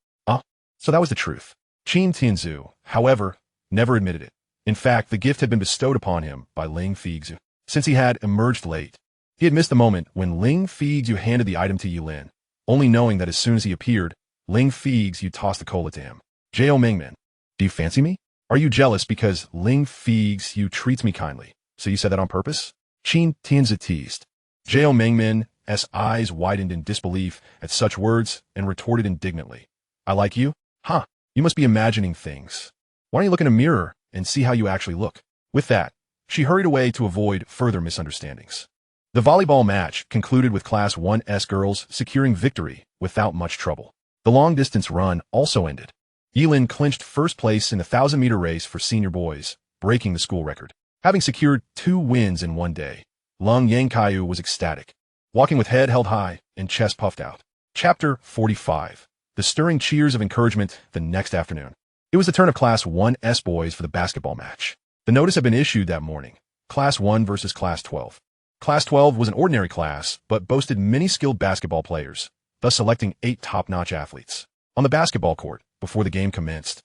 So that was the truth. Chen Tianzhu, however, never admitted it. In fact, the gift had been bestowed upon him by Ling Feixue. Since he had emerged late, he had missed the moment when Ling Feixue handed the item to Ye Lin, only knowing that as soon as he appeared, Ling Feixue tossed the cola to him. "J.O. Mingmin, do you fancy me? Are you jealous because Ling Feixue treats me kindly? So you said that on purpose?" Chen Tianzhu teased. J.O. Mingmin's eyes widened in disbelief at such words and retorted indignantly, "I like you? Huh, you must be imagining things. Why don't you look in a mirror and see how you actually look?" With that, she hurried away to avoid further misunderstandings. The volleyball match concluded with Class 1's girls securing victory without much trouble. The long-distance run also ended. Ye Lin clinched first place in the 1,000-meter race for senior boys, breaking the school record. Having secured 2 wins in one day, Ling Feixue was ecstatic, walking with head held high and chest puffed out. Chapter 45. The stirring cheers of encouragement the next afternoon. It was the turn of Class 1's boys for the basketball match. The notice had been issued that morning. Class 1 versus Class 12. Class 12 was an ordinary class, but boasted many skilled basketball players, thus selecting 8 top-notch athletes. On the basketball court, before the game commenced,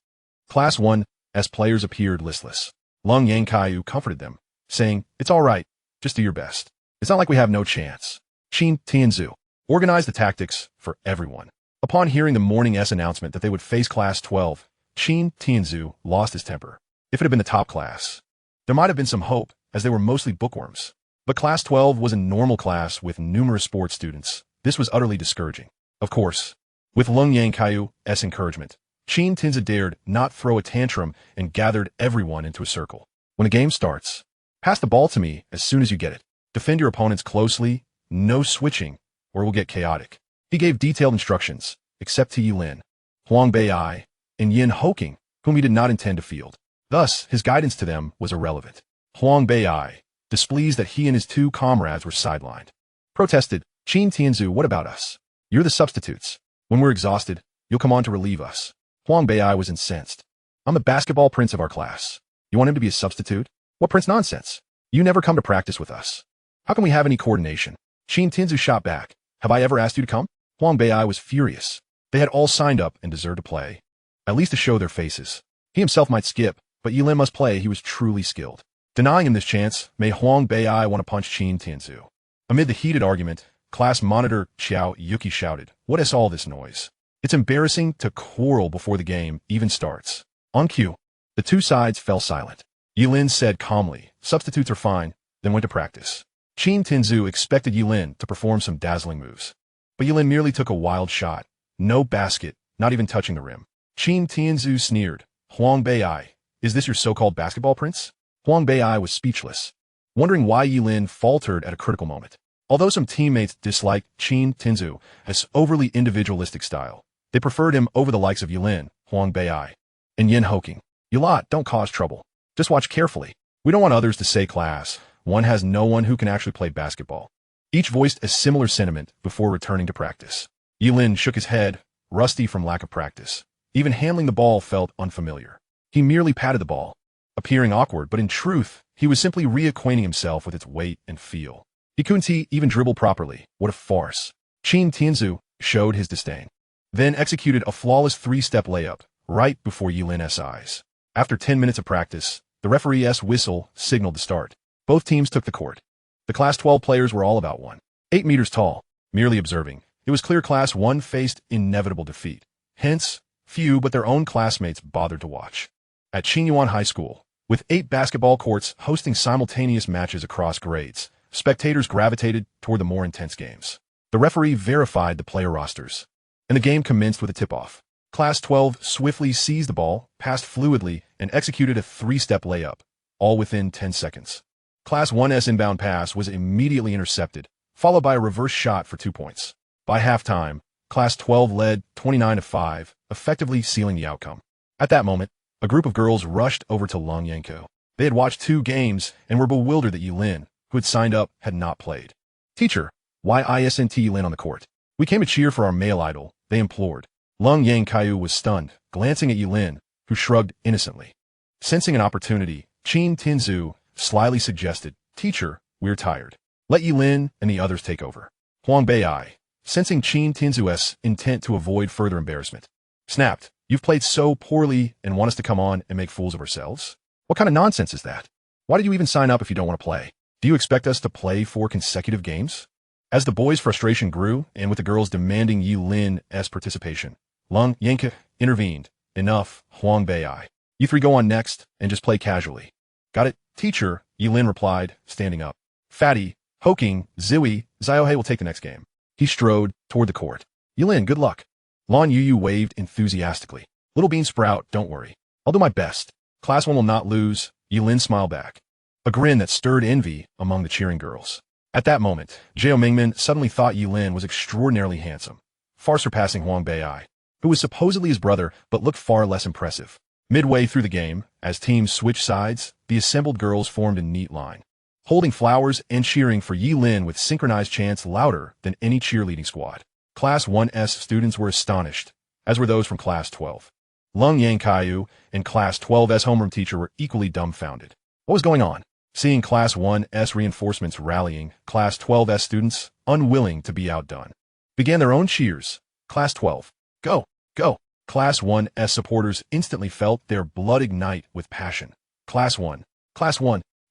Class 1's players appeared listless. Ling Feixue comforted them, saying, "It's all right, just do your best. It's not like we have no chance." Qin Tianzu organized the tactics for everyone. Upon hearing the morning's announcement that they would face Class 12, Qin Tianzu lost his temper. If it had been the top class, there might have been some hope, as they were mostly bookworms. But Class 12 was a normal class with numerous sports students. This was utterly discouraging. Of course, with Ling Feixue's encouragement, Qin Tianzu dared not throw a tantrum and gathered everyone into a circle. When a game starts, pass the ball to me as soon as you get it. Defend your opponents closely, no switching, or it will get chaotic. He gave detailed instructions, except to Ye Lin, Huang Bei'ai, and Yin Hoking, whom he did not intend to field. Thus, his guidance to them was irrelevant. Huang Bei'ai, displeased that he and his 2 comrades were sidelined, protested, "Qin Tianzu, what about us? You're the substitutes. When we're exhausted, you'll come on to relieve us." Huang Bei'ai was incensed. "I'm the basketball prince of our class. You want him to be a substitute? What prince nonsense? You never come to practice with us. How can we have any coordination?" Qin Tianzu shot back, "Have I ever asked you to come?" Huang Bei'ai was furious. They had all signed up and deserved to play, at least to show their faces. He himself might skip, but Ye Lin must play. He was truly skilled. Denying him this chance made Huang Bei'ai want to punch Qin Tianzu. Amid the heated argument, class monitor Xiao Yuki shouted, "What is all this noise? It's embarrassing to quarrel before the game even starts." On cue, the 2 sides fell silent. Ye Lin said calmly, "Substitutes are fine," then went to practice. Qin Tianzu expected Ye Lin to perform some dazzling moves, but Ye Lin merely took a wild shot. No basket, not even touching the rim. Qin Tianzu sneered, "Huang Bei'ai, is this your so-called basketball prince?" Huang Bei'ai was speechless, wondering why Ye Lin faltered at a critical moment. Although some teammates disliked Qin Tianzu's overly individualistic style, they preferred him over the likes of Ye Lin, Huang Bei'ai, and Yin Hoking. "You lot, don't cause trouble. Just watch carefully. We don't want others to say Class 1 has no one who can actually play basketball." Each voiced a similar sentiment before returning to practice. Ye Lin shook his head, rusty from lack of practice. Even handling the ball felt unfamiliar. He merely patted the ball, appearing awkward, but in truth, he was simply reacquainting himself with its weight and feel. He couldn't even dribble properly. What a farce. Qin Tianzu showed his disdain, then executed a flawless 3-step layup right before Ye Lin's eyes. After 10 minutes of practice, the referee's whistle signaled the start. Both teams took the court. The Class 12 players were all about 1.8 meters tall. Merely observing, it was clear Class 1 faced inevitable defeat. Hence, few but their own classmates bothered to watch. At Qinyuan High School, with 8 basketball courts hosting simultaneous matches across grades, spectators gravitated toward the more intense games. The referee verified the player rosters, and the game commenced with a tip-off. Class 12 swiftly seized the ball, passed fluidly, and executed a 3-step layup, all within 10 seconds. Class 1's inbound pass was immediately intercepted, followed by a reverse shot for 2 points. By halftime, Class 12 led 29-5, effectively sealing the outcome. At that moment, a group of girls rushed over to Lan Youyou. They had watched 2 games and were bewildered that Ye Lin, who had signed up, had not played. "Teacher, why isn't Ye Lin on the court? We came to cheer for our male idol," they implored. Ling Feixue was stunned, glancing at Ye Lin, who shrugged innocently. Sensing an opportunity, Qin Tianzu slyly suggested, "Teacher, we're tired. Let Ye Lin and the others take over." Huang Bei'ai, sensing Qin Tianzu's intent to avoid further embarrassment, snapped, "You've played so poorly and want us to come on and make fools of ourselves? What kind of nonsense is that? Why did you even sign up if you don't want to play? Do you expect us to play 4 consecutive games?" As the boys' frustration grew, and with the girls demanding Ye Lin's participation, Lan Youyou intervened. "Enough, Huang Bei'ai. You 3 go on next and just play casually." "Got it, teacher," Ye Lin replied, standing up. "Fatty, Hoking, Ziwi, Ziohei will take the next game." He strode toward the court. "Ye Lin, good luck." Lan Youyou waved enthusiastically. "Little bean sprout, don't worry. I'll do my best. Class 1 will not lose." Ye Lin smiled back, a grin that stirred envy among the cheering girls. At that moment, Jiao Mingmen suddenly thought Ye Lin was extraordinarily handsome, far surpassing Huang Bei'ai, who was supposedly his brother but looked far less impressive. Midway through the game, as teams switched sides, the assembled girls formed a neat line, holding flowers and cheering for Ye Lin with synchronized chants louder than any cheerleading squad. Class 1's students were astonished, as were those from Class 12. Ling Feixue and Class 12's homeroom teacher were equally dumbfounded. What was going on? Seeing Class 1's reinforcements rallying, Class 12's students, unwilling to be outdone, began their own cheers. Class 12, go, go. Class 1's supporters instantly felt their blood ignite with passion. Class 1,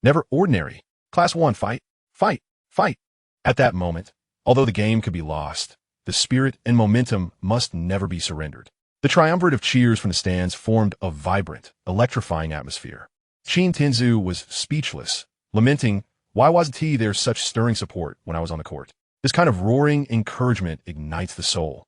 never ordinary. Class 1, fight, fight, fight. At that moment, although the game could be lost, the spirit and momentum must never be surrendered. The triumvirate of cheers from the stands formed a vibrant, electrifying atmosphere. Chen Tinzu was speechless, lamenting, "Why wasn't there such stirring support when I was on the court? This kind of roaring encouragement ignites the soul.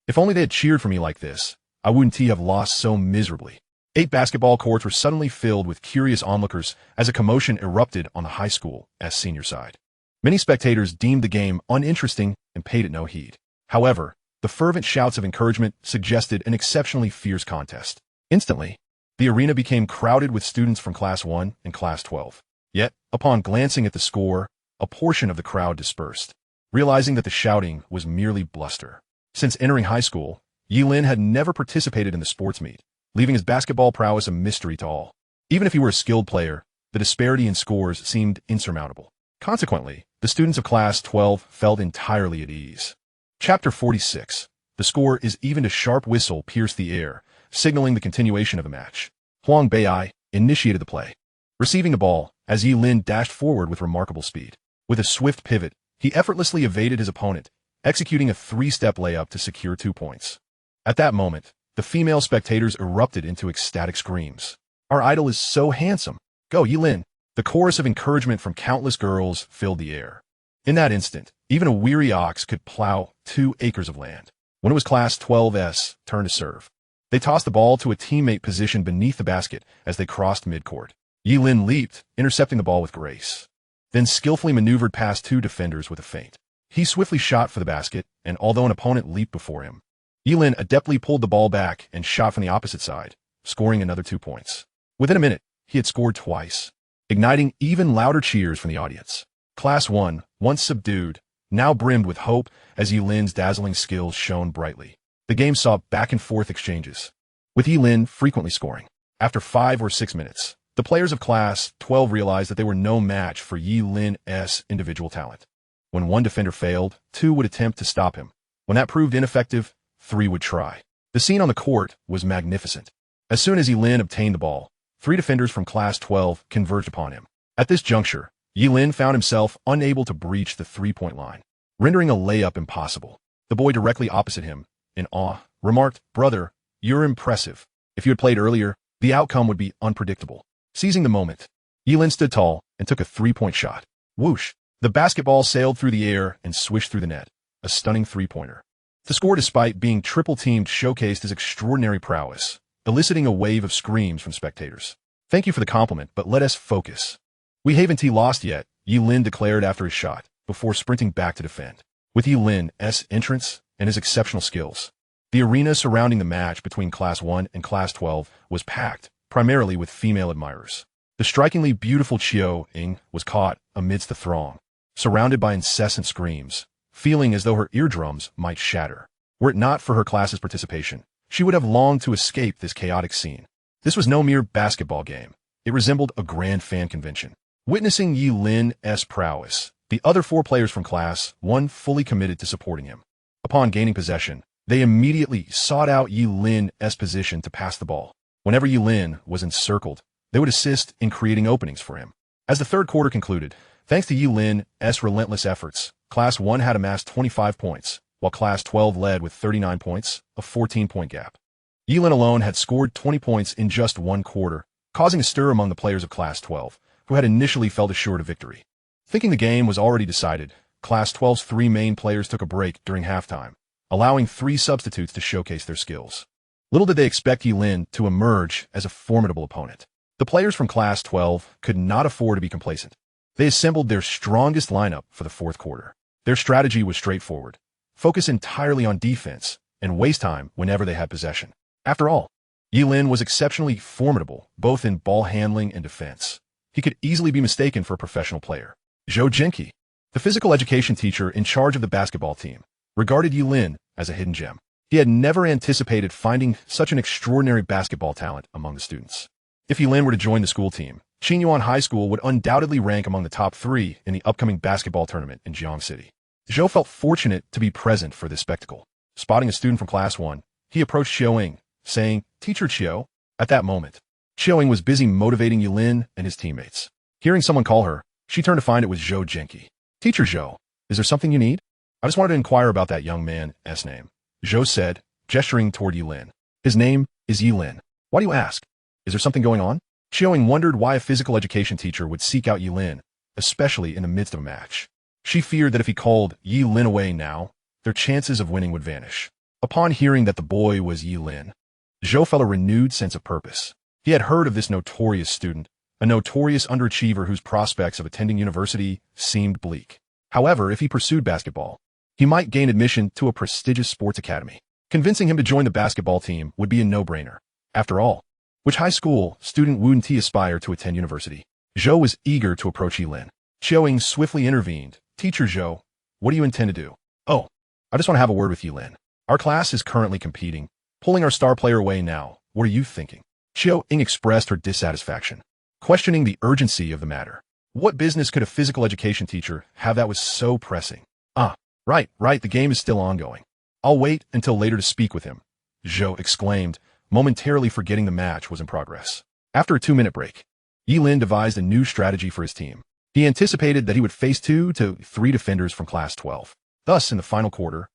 If only they had cheered for me like this, I wouldn't have lost so miserably." 8 basketball courts were suddenly filled with curious onlookers as a commotion erupted on the high school's senior side. Many spectators deemed the game uninteresting and paid it no heed. However, the fervent shouts of encouragement suggested an exceptionally fierce contest. Instantly, the arena became crowded with students from Class 1 and Class 12. Yet, upon glancing at the score, a portion of the crowd dispersed, realizing that the shouting was merely bluster. Since entering high school, Ye Lin had never participated in the sports meet, leaving his basketball prowess a mystery to all. Even if he were a skilled player, the disparity in scores seemed insurmountable. Consequently, the students of Class 12 felt entirely at ease. Chapter 46. The score is even a sharp whistle pierced the air, signaling the continuation of the match. Huang Bei'ai initiated the play, receiving the ball as Ye Lin dashed forward with remarkable speed. With a swift pivot, he effortlessly evaded his opponent, executing a 3-step layup to secure 2 points. At that moment, the female spectators erupted into ecstatic screams. "Our idol is so handsome! Go, Ye Lin!" The chorus of encouragement from countless girls filled the air. In that instant, even a weary ox could plow 2 acres of land. When it was Class 12's turn to serve, they tossed the ball to a teammate positioned beneath the basket as they crossed midcourt. Ye Lin leaped, intercepting the ball with grace, then skillfully maneuvered past 2 defenders with a feint. He swiftly shot for the basket, and although an opponent leaped before him, Ye Lin adeptly pulled the ball back and shot from the opposite side, scoring another 2 points. Within a minute, he had scored twice, igniting even louder cheers from the audience. Class 1, once subdued, now brimmed with hope as Ye Lin's dazzling skills shone brightly. The game saw back-and-forth exchanges, with Ye Lin frequently scoring. After 5 or 6 minutes, the players of Class 12 realized that they were no match for Ye Lin's individual talent. When one defender failed, 2 would attempt to stop him. When that proved ineffective, 3 would try. The scene on the court was magnificent. As soon as Ye Lin obtained the ball, 3 defenders from Class 12 converged upon him. At this juncture, Ye Lin found himself unable to breach the 3-point line, rendering a layup impossible. The boy directly opposite him, in awe, remarked, "Brother, you're impressive. If you had played earlier, the outcome would be unpredictable." Seizing the moment, Ye Lin stood tall and took a 3-point shot. Whoosh! The basketball sailed through the air and swished through the net, a stunning 3-pointer. The score, despite being triple-teamed, showcased his extraordinary prowess, eliciting a wave of screams from spectators. "Thank you for the compliment, but let us focus. We haven't lost yet," Ye Lin declared after his shot, before sprinting back to defend. With Ye Lin's entrance and his exceptional skills, the arena surrounding the match between Class 1 and Class 12 was packed, primarily with female admirers. The strikingly beautiful Chiu Ying was caught amidst the throng, surrounded by incessant screams, feeling as though her eardrums might shatter. Were it not for her class's participation, she would have longed to escape this chaotic scene. This was no mere basketball game. It resembled a grand fan convention. Witnessing Ye Lin's prowess, the other 4 players from Class 1 fully committed to supporting him. Upon gaining possession, they immediately sought out Ye Lin's position to pass the ball. Whenever Ye Lin was encircled, they would assist in creating openings for him. As the third quarter concluded, thanks to Ye Lin's relentless efforts, Class 1 had amassed 25 points, while Class 12 led with 39 points, a 14-point gap. Ye Lin alone had scored 20 points in just 1 quarter, causing a stir among the players of Class 12, who had initially felt assured of victory. Thinking the game was already decided, Class 12's 3 main players took a break during halftime, allowing 3 substitutes to showcase their skills. Little did they expect Ye Lin to emerge as a formidable opponent. The players from Class 12 could not afford to be complacent. They assembled their strongest lineup for the 4th quarter. Their strategy was straightforward: focus entirely on defense and waste time whenever they had possession. After all, Ye Lin was exceptionally formidable, both in ball handling and defense. He could easily be mistaken for a professional player. Zhou Jinqi, the physical education teacher in charge of the basketball team, regarded Ye Lin as a hidden gem. He had never anticipated finding such an extraordinary basketball talent among the students. If Ye Lin were to join the school team, Qinyuan High School would undoubtedly rank among the top 3 in the upcoming basketball tournament in Jiang City. Zhou felt fortunate to be present for this spectacle. Spotting a student from Class 1, he approached Xiaoying, saying, "Teacher Qiu." At that moment, Xiaoying was busy motivating Ye Lin and his teammates. Hearing someone call her, she turned to find it was Zhou Jinqi. "Teacher Zhou, is there something you need?" "I just wanted to inquire about that young man's name," Zhou said, gesturing toward Ye Lin. "His name is Ye Lin. Why do you ask? Is there something going on?" Xiaoying wondered why a physical education teacher would seek out Ye Lin, especially in the midst of a match. She feared that if he called Ye Lin away now, their chances of winning would vanish. Upon hearing that the boy was Ye Lin, Zhou felt a renewed sense of purpose. He had heard of this notorious student, a notorious underachiever whose prospects of attending university seemed bleak. However, if he pursued basketball, he might gain admission to a prestigious sports academy. Convincing him to join the basketball team would be a no-brainer. After all, which high school student wouldn't he aspire to attend university? Zhou was eager to approach Ye Lin. Xiaoying swiftly intervened. "Teacher Zhou, what do you intend to do?" "Oh, I just want to have a word with Ye Lin. Our class is currently competing, pulling our star player away now. What are you thinking?" Xiaoying expressed her dissatisfaction, questioning the urgency of the matter. What business could a physical education teacher have that was so pressing? Right, the game is still ongoing. I'll wait until later to speak with him," Zhou exclaimed, momentarily forgetting the match was in progress. After a 2-minute break, Ye Lin devised a new strategy for his team. He anticipated that he would face 2 to 3 defenders from Class 12. Thus, in the final quarter,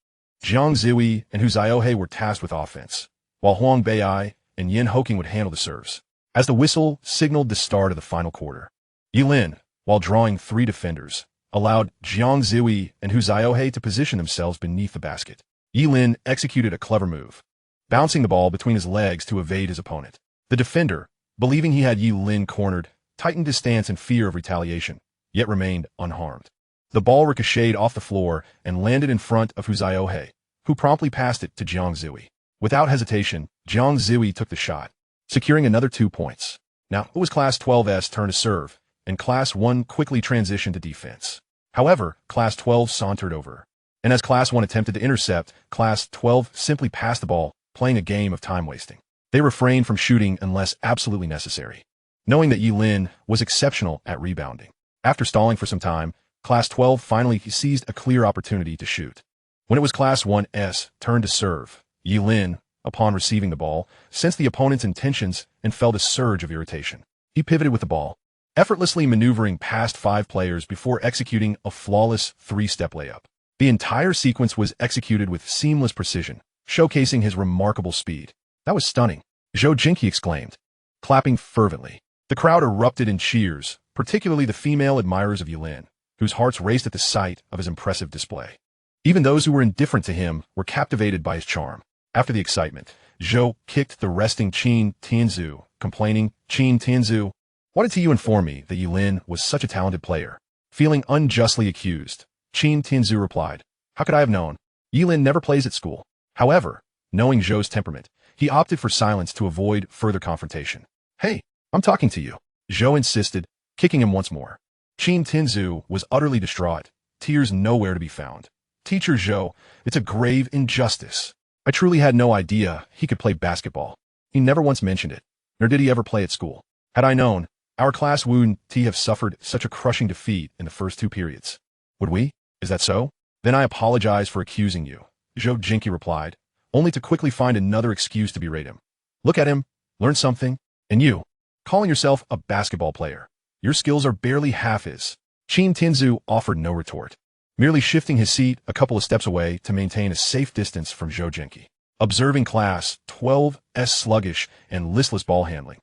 Jiang Zihui and Hu Xiaohe were tasked with offense, while Huang Beiai and Yin Hoking would handle the serves. As the whistle signaled the start of the final quarter, Ye Lin, while drawing 3 defenders, allowed Jiang Zihui and Hu Xiaohe to position themselves beneath the basket. Ye Lin executed a clever move, bouncing the ball between his legs to evade his opponent. The defender, believing he had Ye Lin cornered, tightened his stance in fear of retaliation, yet remained unharmed. The ball ricocheted off the floor and landed in front of Hu Xiaohe, who promptly passed it to Jiang Zihui. Without hesitation, Jiang Zihui took the shot, securing another 2 points. Now, it was Class 12's turn to serve, and Class 1 quickly transitioned to defense. However, Class 12 sauntered over, and as Class 1 attempted to intercept, Class 12 simply passed the ball, playing a game of time wasting. They refrained from shooting unless absolutely necessary, knowing that Ye Lin was exceptional at rebounding. After stalling for some time, Class 12 finally seized a clear opportunity to shoot. When it was Class 1's turn to serve, Ye Lin, upon receiving the ball, sensed the opponent's intentions and felt a surge of irritation. He pivoted with the ball, effortlessly maneuvering past 5 players before executing a flawless 3-step layup. The entire sequence was executed with seamless precision, showcasing his remarkable speed. "That was stunning," Zhou Jinqi exclaimed, clapping fervently. The crowd erupted in cheers, particularly the female admirers of Ye Lin, whose hearts raced at the sight of his impressive display. Even those who were indifferent to him were captivated by his charm. After the excitement, Zhou kicked the resting Qin Tianzu, complaining, "Qin Tianzu, why did you inform me that Ye Lin was such a talented player?" Feeling unjustly accused, Qin Tianzu replied, "How could I have known? Ye Lin never plays at school." However, knowing Zhou's temperament, he opted for silence to avoid further confrontation. "Hey, I'm talking to you," Zhou insisted, kicking him once more. Qin Tianzu was utterly distraught, tears nowhere to be found. "Teacher Zhou, it's a grave injustice. I truly had no idea he could play basketball. He never once mentioned it, nor did he ever play at school. Had I known, our class wouldn't have suffered such a crushing defeat in the first 2 periods. Would we? Is that so? Then I apologize for accusing you," Zhou Jinqi replied, only to quickly find another excuse to berate him. "Look at him, learn something, and you, calling yourself a basketball player. Your skills are barely half his." Qin Tianzu offered no retort, merely shifting his seat a couple of steps away to maintain a safe distance from Zhou Jinqi. Observing Class 12's sluggish and listless ball handling,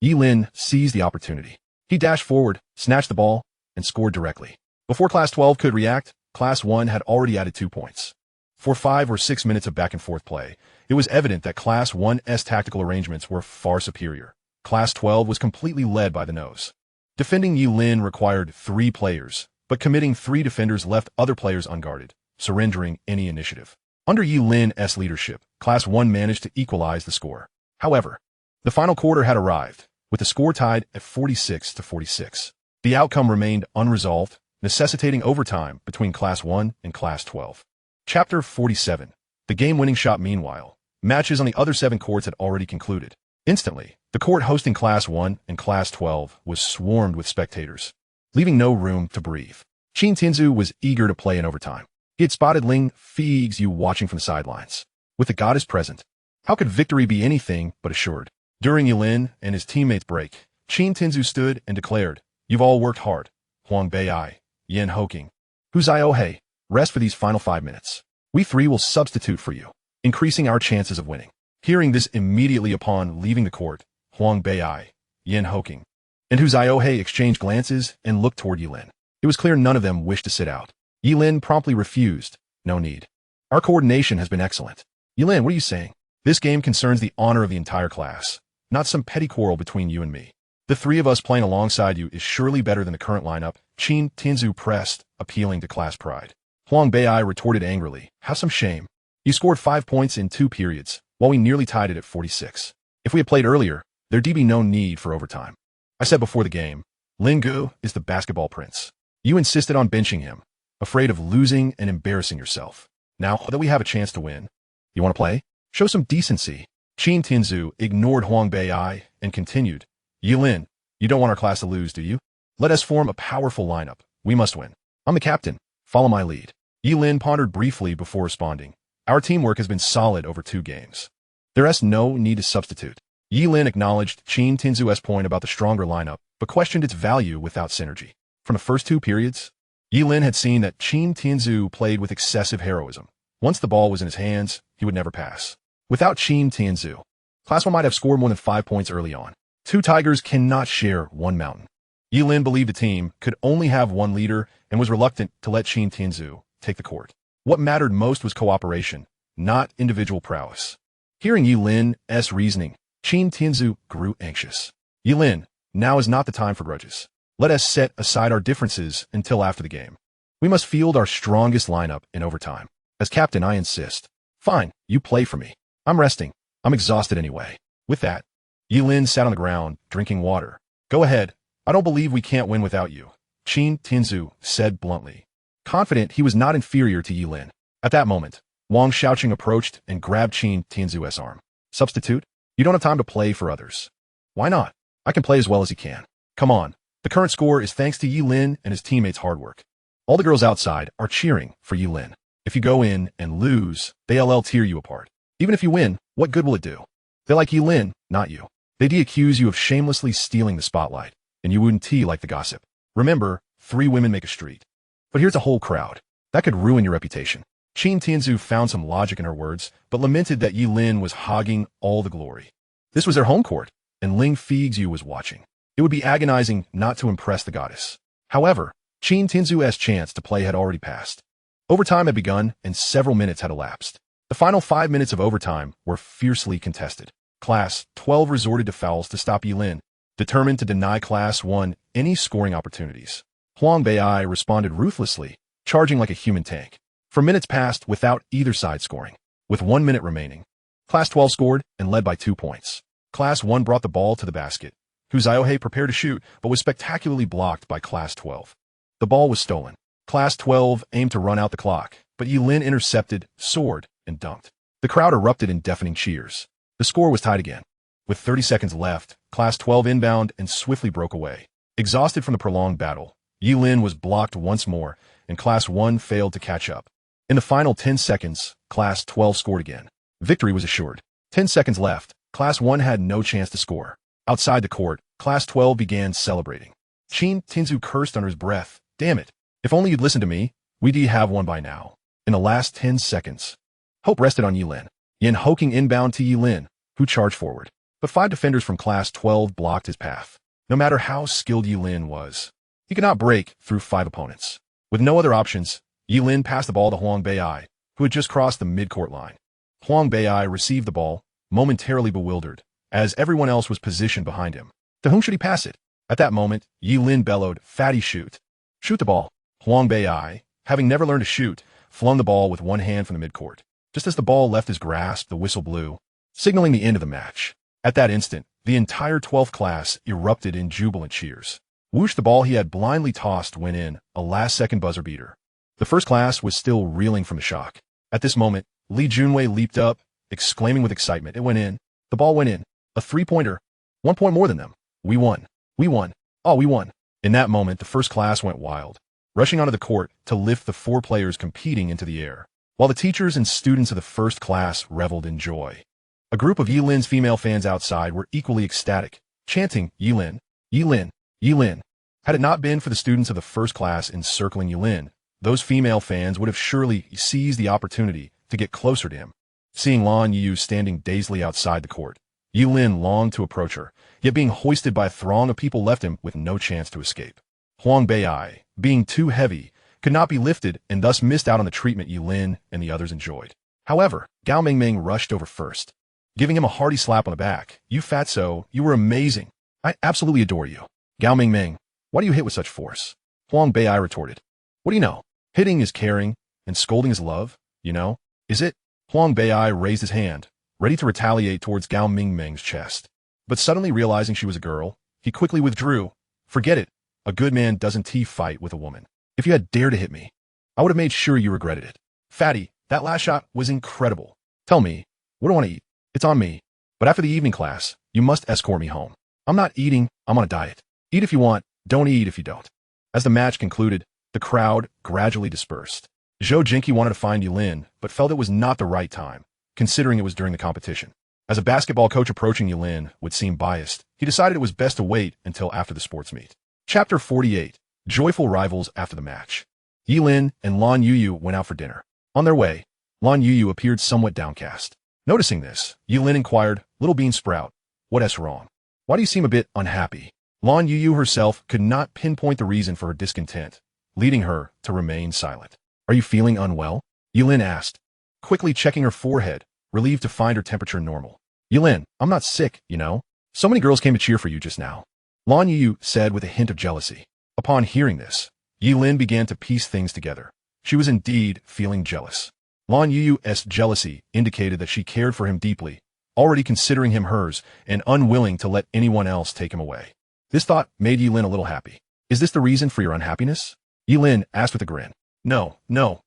Ye Lin seized the opportunity. He dashed forward, snatched the ball, and scored directly. Before Class 12 could react, Class 1 had already added 2 points. For 5 or 6 minutes of back-and-forth play, it was evident that Class 1's tactical arrangements were far superior. Class 12 was completely led by the nose. Defending Ye Lin required 3 players, but committing 3 defenders left other players unguarded, surrendering any initiative. Under Ye Lin's leadership, Class 1 managed to equalize the score. However, the final quarter had arrived, with the score tied at 46-46. The outcome remained unresolved, necessitating overtime between Class 1 and Class 12. Chapter 47. The game-winning shot. Meanwhile, matches on the other 7 courts had already concluded. Instantly, the court hosting Class 1 and Class 12 was swarmed with spectators, leaving no room to breathe. Qin Tianzu was eager to play in overtime. He had spotted Ling Feixue watching from the sidelines. With the goddess present, how could victory be anything but assured? During Ye Lin and his teammates' break, Qin Tianzu stood and declared, "You've all worked hard. Huang Bei'ai, Yan Hoking, Hu Ziohei, rest for these final 5 minutes. We 3 will substitute for you, increasing our chances of winning." Hearing this immediately upon leaving the court, Huang Bei'ai, Yan Hoking, and Hu Ziohei exchanged glances and looked toward Ye Lin. It was clear none of them wished to sit out. Ye Lin promptly refused. "No need. Our coordination has been excellent." "Ye Lin, what are you saying? This game concerns the honor of the entire class, not some petty quarrel between you and me. The 3 of us playing alongside you is surely better than the current lineup." Qin Tianzu pressed, appealing to class pride. Huang Bei'ai retorted angrily, "Have some shame. You scored 5 points in 2 periods, while we nearly tied it at 46. If we had played earlier, there'd be no need for overtime. I said before the game, Ling Gu is the basketball prince. You insisted on benching him, afraid of losing and embarrassing yourself. Now that we have a chance to win, you want to play? Show some decency." Qin Tianzu ignored Huang Bei'ai and continued, "Ye Lin, you don't want our class to lose, do you? Let us form a powerful lineup. We must win. I'm the captain. Follow my lead." Ye Lin pondered briefly before responding, "Our teamwork has been solid over 2 games. There's no need to substitute." Ye Lin acknowledged Qin Tianzu's point about the stronger lineup, but questioned its value without synergy. From the first 2 periods, Ye Lin had seen that Qin Tianzu played with excessive heroism. Once the ball was in his hands, he would never pass. Without Qin Tianzu, Class 1 might have scored more than 5 points early on. 2 tigers cannot share one mountain. Ye Lin believed the team could only have one leader and was reluctant to let Qin Tianzu take the court. What mattered most was cooperation, not individual prowess. Hearing Ye Lin's reasoning, Qin Tianzu grew anxious. "Ye Lin, now is not the time for grudges. Let us set aside our differences until after the game. We must field our strongest lineup in overtime. As captain, I insist." "Fine, you play for me. I'm resting. I'm exhausted anyway." With that, Ye Lin sat on the ground, drinking water. "Go ahead. I don't believe we can't win without you," Qin Tianzu said bluntly, confident he was not inferior to Ye Lin. At that moment, Wang Xiaoqing approached and grabbed Qin Tianzu's arm. "Substitute? You don't have time to play for others." "Why not? I can play as well as he can. Come on. The current score is thanks to Ye Lin and his teammates' hard work. All the girls outside are cheering for Ye Lin. If you go in and lose, they'll tear you apart. Even if you win, what good will it do? They like Ye Lin, not you. They'd accuse you of shamelessly stealing the spotlight, and you wouldn't like the gossip. Remember, 3 women make a street. But here's a whole crowd. That could ruin your reputation." Qin Tianzu found some logic in her words, but lamented that Ye Lin was hogging all the glory. This was their home court, and Ling Feixue was watching. It would be agonizing not to impress the goddess. However, Qin Tianzu's chance to play had already passed. Overtime had begun, and several minutes had elapsed. The final 5 minutes of overtime were fiercely contested. Class 12 resorted to fouls to stop Ye Lin, determined to deny Class 1 any scoring opportunities. Huang Bei'ai responded ruthlessly, charging like a human tank. For minutes passed without either side scoring. With 1 minute remaining, Class 12 scored and led by 2 points. Class 1 brought the ball to the basket. Hu Ziohei prepared to shoot, but was spectacularly blocked by Class 12. The ball was stolen. Class 12 aimed to run out the clock, but Ye Lin intercepted, soared, and dunked. The crowd erupted in deafening cheers. The score was tied again. With 30 seconds left, Class 12 inbound and swiftly broke away. Exhausted from the prolonged battle, Ye Lin was blocked once more, and Class 1 failed to catch up. In the final 10 seconds, Class 12 scored again. Victory was assured. 10 seconds left. Class 1 had no chance to score. Outside the court, Class 12 began celebrating. Qin Tianzu cursed under his breath. "Damn it. If only you'd listened to me, we'd have won by now." In the last 10 seconds, hope rested on Ye Lin. Yan Hoking inbound to Ye Lin, who charged forward. But 5 defenders from Class 12 blocked his path. No matter how skilled Ye Lin was, he could not break through 5 opponents. With no other options, Ye Lin passed the ball to Huang Bei'ai, who had just crossed the mid-court line. Huang Bei'ai received the ball, momentarily bewildered, as everyone else was positioned behind him. To whom should he pass it? At that moment, Ye Lin bellowed, "Fatty, shoot." "Shoot the ball." Huang Bei'ai, having never learned to shoot, flung the ball with one hand from the midcourt. Just as the ball left his grasp, the whistle blew, signaling the end of the match. At that instant, the entire 12th class erupted in jubilant cheers. Whoosh, the ball he had blindly tossed went in, a last-second buzzer beater. The first class was still reeling from the shock. At this moment, Lee Junwei leaped up, exclaiming with excitement. It went in. The ball went in. A three-pointer. 1 point more than them. We won. We won. Oh, we won. In that moment, the first class went wild, rushing onto the court to lift the 4 players competing into the air, while the teachers and students of the first class reveled in joy. A group of Ye Lin's female fans outside were equally ecstatic, chanting, Ye Lin, Ye Lin, Ye Lin. Had it not been for the students of the first class encircling Ye Lin, those female fans would have surely seized the opportunity to get closer to him. Seeing Lan Youyou standing dazedly outside the court, Ye Lin longed to approach her, yet being hoisted by a throng of people left him with no chance to escape. Huang Bei'ai, being too heavy, could not be lifted and thus missed out on the treatment Ye Lin and the others enjoyed. However, Gao Mingming rushed over first, giving him a hearty slap on the back. You fatso, you were amazing. I absolutely adore you. Gao Mingming, why do you hit with such force? Huang Bei'ai retorted. What do you know? Hitting is caring, and scolding is love, you know? Is it? Huang Bei'ai raised his hand, ready to retaliate towards Gao Mingming's chest. But suddenly realizing she was a girl, he quickly withdrew. Forget it. A good man doesn't fight with a woman. If you had dared to hit me, I would have made sure you regretted it. Fatty, that last shot was incredible. Tell me, what do I want to eat? It's on me. But after the evening class, you must escort me home. I'm not eating, I'm on a diet. Eat if you want, don't eat if you don't. As the match concluded, the crowd gradually dispersed. Zhou Jinqi wanted to find Ye Lin, but felt it was not the right time, considering it was during the competition. As a basketball coach approaching Ye Lin would seem biased, he decided it was best to wait until after the sports meet. Chapter 48. Joyful Rivals After the Match. Ye Lin and Lan Youyou went out for dinner. On their way, Lan Youyou appeared somewhat downcast. Noticing this, Ye Lin inquired, Little Bean Sprout, what's wrong? Why do you seem a bit unhappy? Lan Youyou herself could not pinpoint the reason for her discontent, leading her to remain silent. Are you feeling unwell? Ye Lin asked, quickly checking her forehead, relieved to find her temperature normal. Ye Lin, I'm not sick, you know. So many girls came to cheer for you just now. Lan Youyou said with a hint of jealousy. Upon hearing this, Ye Lin began to piece things together. She was indeed feeling jealous. Lan Youyou's jealousy indicated that she cared for him deeply, already considering him hers and unwilling to let anyone else take him away. This thought made Ye Lin a little happy. Is this the reason for your unhappiness? Ye Lin asked with a grin. No, Lan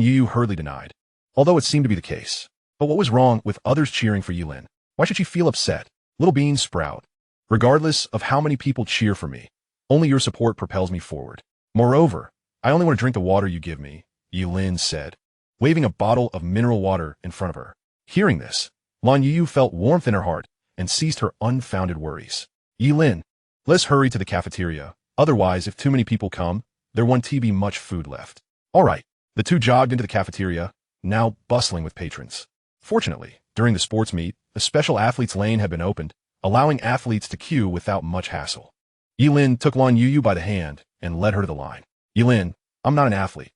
Youyou hurriedly denied, although it seemed to be the case. But what was wrong with others cheering for Ye Lin? Why should she feel upset? Little Bean Sprout. Regardless of how many people cheer for me, only your support propels me forward. Moreover, I only want to drink the water you give me, Ye Lin said, waving a bottle of mineral water in front of her. Hearing this, Lan Youyou felt warmth in her heart and ceased her unfounded worries. Ye Lin, let's hurry to the cafeteria. Otherwise, if too many people come, there won't be much food left. All right. The two jogged into the cafeteria, now bustling with patrons. Fortunately, during the sports meet, a special athletes lane had been opened, allowing athletes to queue without much hassle. Ye Lin took Lan Youyou by the hand and led her to the line. Ye Lin, I'm not an athlete.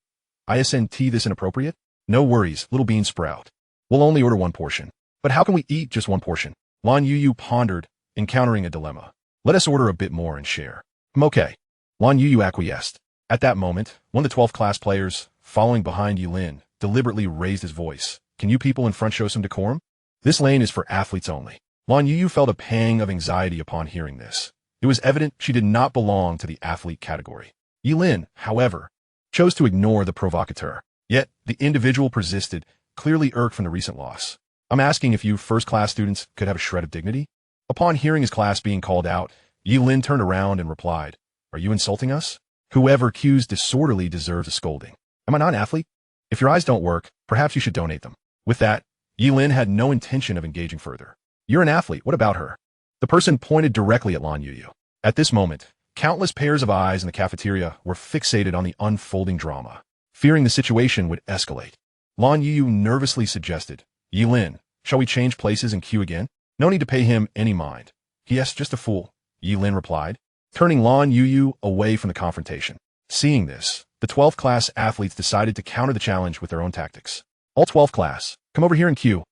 Isn't this inappropriate? No worries, Little Bean Sprout. We'll only order 1 portion. But how can we eat just 1 portion? Lan Youyou pondered, encountering a dilemma. Let us order a bit more and share. Okay. Lan Youyou acquiesced. At that moment, one of the 12th class players, following behind Ye Lin, deliberately raised his voice. Can you people in front show some decorum? This lane is for athletes only. Lan Youyou felt a pang of anxiety upon hearing this. It was evident she did not belong to the athlete category. Ye Lin, however, chose to ignore the provocateur. Yet, the individual persisted, clearly irked from the recent loss. I'm asking if you first-class students could have a shred of dignity? Upon hearing his class being called out, Ye Lin turned around and replied, Are you insulting us? Whoever cues disorderly deserves a scolding. Am I not an athlete? If your eyes don't work, perhaps you should donate them. With that, Ye Lin had no intention of engaging further. You're an athlete, what about her? The person pointed directly at Lan Youyou. At this moment, countless pairs of eyes in the cafeteria were fixated on the unfolding drama. Fearing the situation would escalate, Lan Youyou nervously suggested, Ye Lin, shall we change places and queue again? No need to pay him any mind. Yes, just a fool, Ye Lin replied, turning Lan Youyou away from the confrontation. Seeing this, the 12th class athletes decided to counter the challenge with their own tactics. All 12th class, come over here and queue.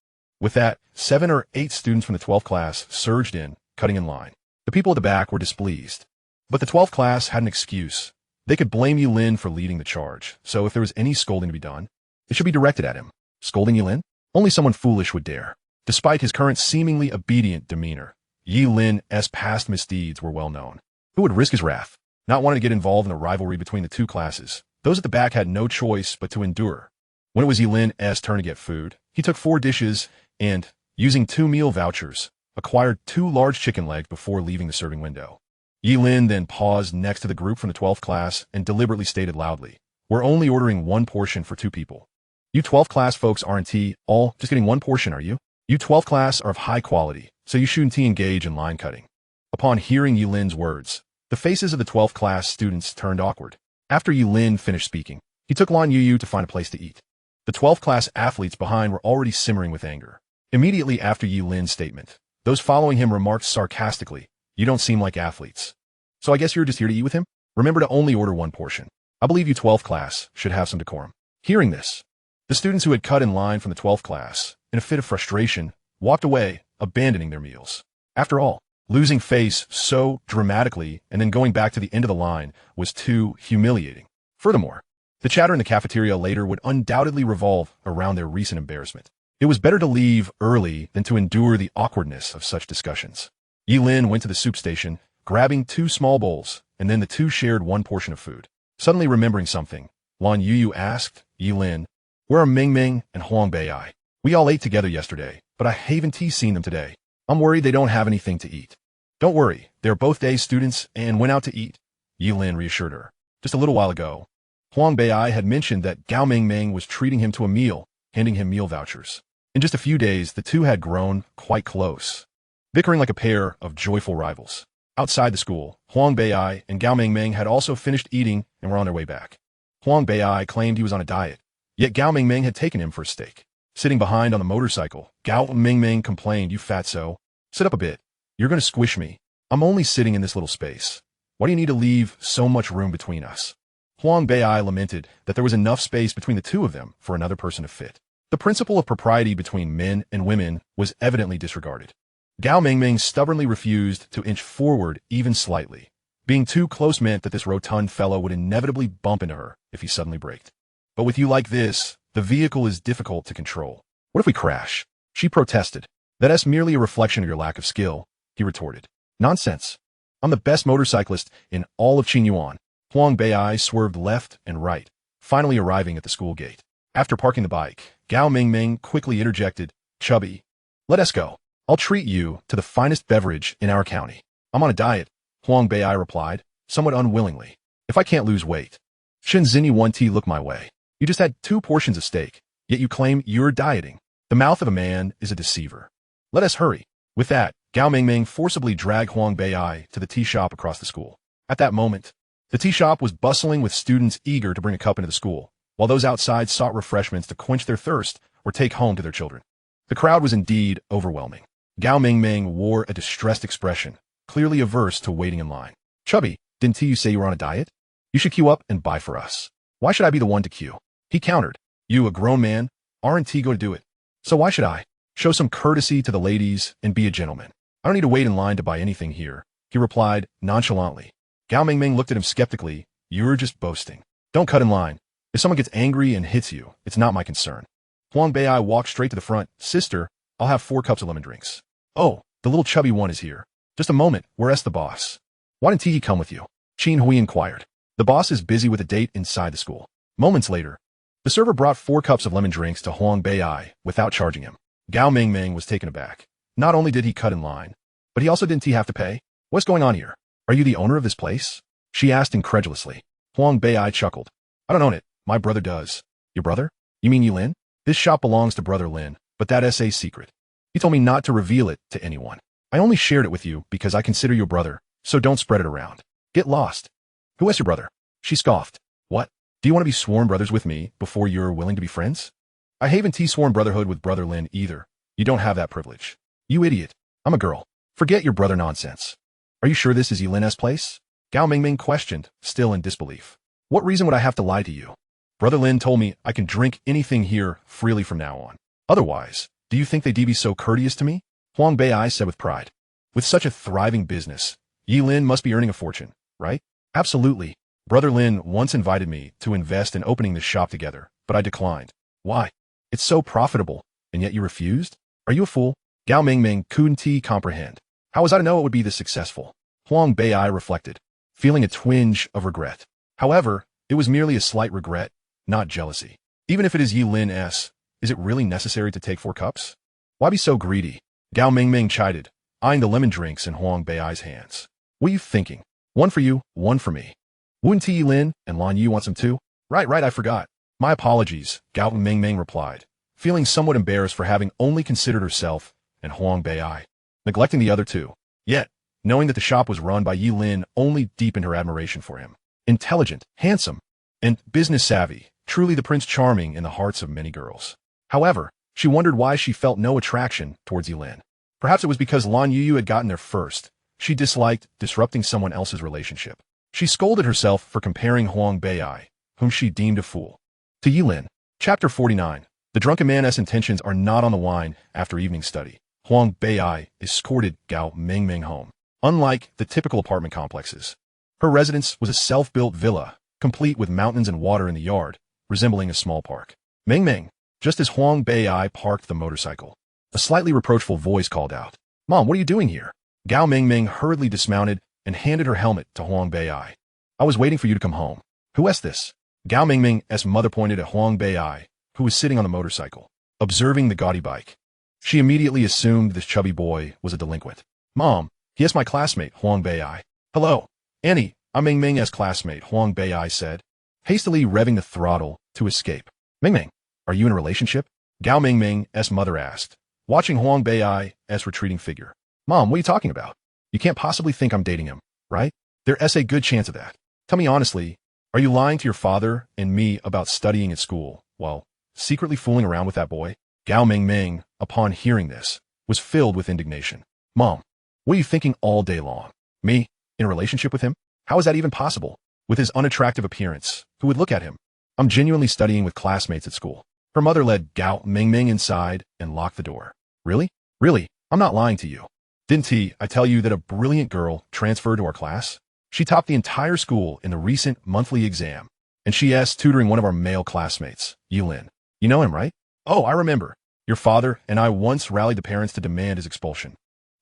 With that, 7 or 8 students from the 12th class surged in, cutting in line. The people at the back were displeased. But the 12th class had an excuse. They could blame Ye Lin for leading the charge, so if there was any scolding to be done, it should be directed at him. Scolding Ye Lin? Only someone foolish would dare. Despite his current seemingly obedient demeanor, Ye Lin's past misdeeds were well known. Who would risk his wrath? Not wanting to get involved in a rivalry between the two classes, those at the back had no choice but to endure. When it was Ye Lin's turn to get food, he took 4 dishes and, using 2 meal vouchers, acquired 2 large chicken legs before leaving the serving window. Ye Lin then paused next to the group from the 12th class and deliberately stated loudly, "We're only ordering 1 portion for 2 people. You 12th class folks aren't all just getting 1 portion, are you? You 12th class are of high quality, so you shouldn't engage in line cutting." Upon hearing Ye Lin's words, the faces of the 12th class students turned awkward. After Ye Lin finished speaking, he took Lan Youyou to find a place to eat. The 12th class athletes behind were already simmering with anger. Immediately after Ye Lin's statement, those following him remarked sarcastically, "You don't seem like athletes. So I guess you're just here to eat with him? Remember to only order 1 portion. I believe you 12th class should have some decorum." Hearing this, the students who had cut in line from the 12th class, in a fit of frustration, walked away, abandoning their meals. After all, losing face so dramatically and then going back to the end of the line was too humiliating. Furthermore, the chatter in the cafeteria later would undoubtedly revolve around their recent embarrassment. It was better to leave early than to endure the awkwardness of such discussions. Ye Lin went to the soup station, grabbing 2 small bowls, and then the two shared 1 portion of food. Suddenly remembering something, Lan Youyou asked Ye Lin, "Where are Ming Ming and Huang Bei? We all ate together yesterday, but I haven't seen them today. I'm worried they don't have anything to eat." "Don't worry, they're both day students and went out to eat," Ye Lin reassured her. Just a little while ago, Huang Bei had mentioned that Gao Mingming was treating him to a meal, handing him meal vouchers. In just a few days, the two had grown quite close, bickering like a pair of joyful rivals. Outside the school, Huang Bei and Gao Mingming had also finished eating and were on their way back. Huang Bei claimed he was on a diet, yet Gao Mingming had taken him for a steak. Sitting behind on the motorcycle, Gao Mingming complained, "You fatso, sit up a bit. You're going to squish me. I'm only sitting in this little space. Why do you need to leave so much room between us?" Huang Bei lamented that there was enough space between the two of them for another person to fit. The principle of propriety between men and women was evidently disregarded. Gao Mingming stubbornly refused to inch forward even slightly. Being too close meant that this rotund fellow would inevitably bump into her if he suddenly braked. "But with you like this, the vehicle is difficult to control. What if we crash?" she protested. "That's merely a reflection of your lack of skill," he retorted. "Nonsense. I'm the best motorcyclist in all of Qingyuan." Huang Bei swerved left and right, finally arriving at the school gate. After parking the bike, Gao Mingming quickly interjected, "Chubby, let us go. I'll treat you to the finest beverage in our county." "I'm on a diet," Huang Bei replied, somewhat unwillingly. "If I can't lose weight, Shenzhen one tea look my way. You just had 2 portions of steak, yet you claim you're dieting. The mouth of a man is a deceiver. Let us hurry." With that, Gao Mingming forcibly dragged Huang Bei to the tea shop across the school. At that moment, the tea shop was bustling with students eager to bring a cup into the school, while those outside sought refreshments to quench their thirst or take home to their children. The crowd was indeed overwhelming. Gao Mingming wore a distressed expression, clearly averse to waiting in line. "Chubby, didn't you say you were on a diet? You should queue up and buy for us. Why should I be the one to queue?" He countered. "You, a grown man, aren't going to do it. So why should I? Show some courtesy to the ladies and be a gentleman. I don't need to wait in line to buy anything here," he replied nonchalantly. Gao Mingming looked at him skeptically. "You're just boasting. Don't cut in line. If someone gets angry and hits you, it's not my concern." Huang Bei walked straight to the front. "Sister, I'll have 4 cups of lemon drinks." "Oh, the little chubby one is here. Just a moment, where's the boss?" "Why didn't he come with you?" Qin Hui inquired. "The boss is busy with a date inside the school." Moments later, the server brought 4 cups of lemon drinks to Huang Bei without charging him. Gao Mingming was taken aback. Not only did he cut in line, but he also didn't have to pay. "What's going on here? Are you the owner of this place?" she asked incredulously. Huang Bei chuckled. "I don't own it. My brother does." "Your brother? You mean Ye Lin? This shop belongs to Brother Lin, but that's a secret. He told me not to reveal it to anyone. I only shared it with you because I consider you a brother, so don't spread it around. Get lost." "Who is your brother?" she scoffed. "What? Do you want to be sworn brothers with me before you're willing to be friends?" "I haven't sworn brotherhood with Brother Lin either. You don't have that privilege." "You idiot. I'm a girl. Forget your brother nonsense." "Are you sure this is Ye Lin's place?" Gao Mingming questioned, still in disbelief. "What reason would I have to lie to you? Brother Lin told me I can drink anything here freely from now on. Otherwise, do you think they'd be so courteous to me?" Huang Bei said with pride. "With such a thriving business, Ye Lin must be earning a fortune, right?" "Absolutely. Brother Lin once invited me to invest in opening this shop together, but I declined." "Why? It's so profitable, and yet you refused? Are you a fool?" Gao Mingming couldn't comprehend. How was I to know it would be this successful? Huang Bei reflected, feeling a twinge of regret. However, it was merely a slight regret, not jealousy. Even if it is Ye Lin S, is it really necessary to take 4 cups? Why be so greedy? Gao Mingming chided, eyeing the lemon drinks in Huang Bei's hands. What are you thinking? 1 for you, 1 for me. Wouldn't Ye Lin and Lan Youyou want some too? Right, I forgot. My apologies, Gao Mingming replied, feeling somewhat embarrassed for having only considered herself and Huang Bei, neglecting the other 2. Yet, knowing that the shop was run by Ye Lin only deepened her admiration for him. Intelligent, handsome, and business savvy, truly the Prince Charming in the hearts of many girls. However, she wondered why she felt no attraction towards Ye Lin. Perhaps it was because Lan Youyou had gotten there first. She disliked disrupting someone else's relationship. She scolded herself for comparing Huang Bei, whom she deemed a fool, to Ye Lin. Chapter 49. The drunken man's intentions are not on the wine after evening study. Huang Bei escorted Gao Mingming home. Unlike the typical apartment complexes, her residence was a self-built villa, complete with mountains and water in the yard, resembling a small park. Mingming, just as Huang Bei parked the motorcycle, a slightly reproachful voice called out, "Mom, what are you doing here?" Gao Mingming hurriedly dismounted and handed her helmet to Huang Bei. "I was waiting for you to come home." "Who is this?" Gao Mingming's mother pointed at Huang Bei, who was sitting on the motorcycle, observing the gaudy bike. She immediately assumed this chubby boy was a delinquent. "Mom, he is my classmate," Huang Bei. "Hello, Annie, I'm Mingming's classmate," Huang Bei said, hastily revving the throttle to escape. "Mingming, are you in a relationship?" Gao Mingming's mother asked, watching Huang Bei's retreating figure. "Mom, what are you talking about? You can't possibly think I'm dating him, right? There's a good chance of that. Tell me honestly, are you lying to your father and me about studying at school while secretly fooling around with that boy?" Gao Mingming, upon hearing this, was filled with indignation. "Mom, what are you thinking all day long? Me, in a relationship with him? How is that even possible? With his unattractive appearance, who would look at him? I'm genuinely studying with classmates at school." Her mother led Gao Mingming inside and locked the door. Really? I'm not lying to you. Didn't I tell you that a brilliant girl transferred to our class? She topped the entire school in the recent monthly exam, and she asked tutoring one of our male classmates, Ye Lin. You know him, right? "Oh, I remember. Your father and I once rallied the parents to demand his expulsion.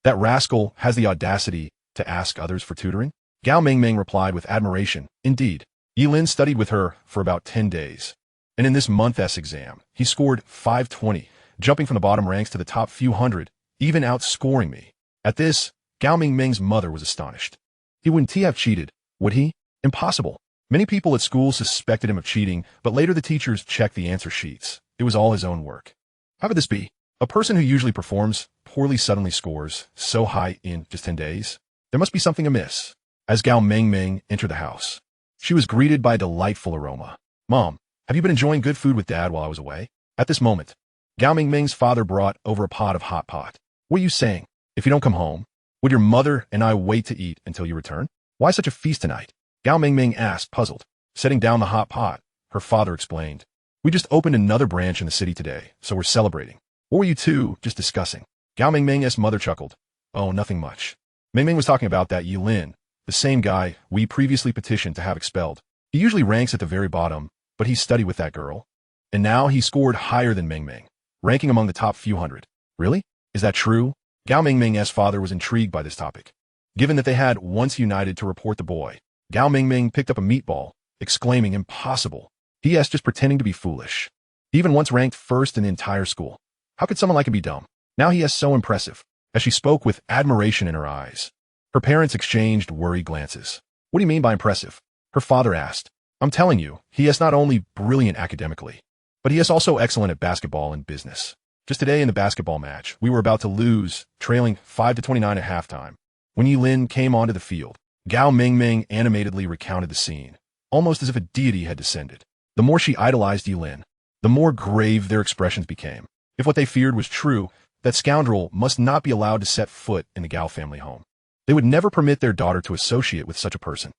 That rascal has the audacity to ask others for tutoring?" Gao Mingming replied with admiration. "Indeed, Ye Lin studied with her for about 10 days. And in this month's exam, he scored 520, jumping from the bottom ranks to the top few hundred, even outscoring me." At this, Gao Mingming's mother was astonished. He wouldn't have cheated, would he? Impossible. Many people at school suspected him of cheating, but later the teachers checked the answer sheets. It was all his own work. How could this be? A person who usually performs poorly suddenly scores so high in just 10 days? There must be something amiss. As Gao Mingming entered the house, she was greeted by a delightful aroma. "Mom, have you been enjoying good food with Dad while I was away?" At this moment, Gao Mingming's father brought over a pot of hot pot. "What are you saying? If you don't come home, would your mother and I wait to eat until you return? Why such a feast tonight?" Gao Mingming asked, puzzled. Setting down the hot pot, her father explained, "We just opened another branch in the city today, so we're celebrating." "What were you two just discussing?" Gao Mingming's mother chuckled. "Oh, nothing much. Mingming was talking about that Ye Lin, the same guy we previously petitioned to have expelled. He usually ranks at the very bottom, but he studied with that girl. And now he scored higher than Mingming, ranking among the top few hundred." "Really? Is that true?" Gao Mingming's father was intrigued by this topic. Given that they had once united to report the boy, Gao Mingming picked up a meatball, exclaiming, "Impossible. He is just pretending to be foolish. He even once ranked first in the entire school. How could someone like him be dumb? Now he is so impressive." As she spoke with admiration in her eyes, her parents exchanged worried glances. "What do you mean by impressive?" her father asked. "I'm telling you, he is not only brilliant academically, but he is also excellent at basketball and business. Just today in the basketball match, we were about to lose, trailing 5-29 at halftime, when Ye Lin came onto the field." Gao Mingming animatedly recounted the scene, almost as if a deity had descended. The more she idolized Ye Lin, the more grave their expressions became. If what they feared was true, that scoundrel must not be allowed to set foot in the Gao family home. They would never permit their daughter to associate with such a person.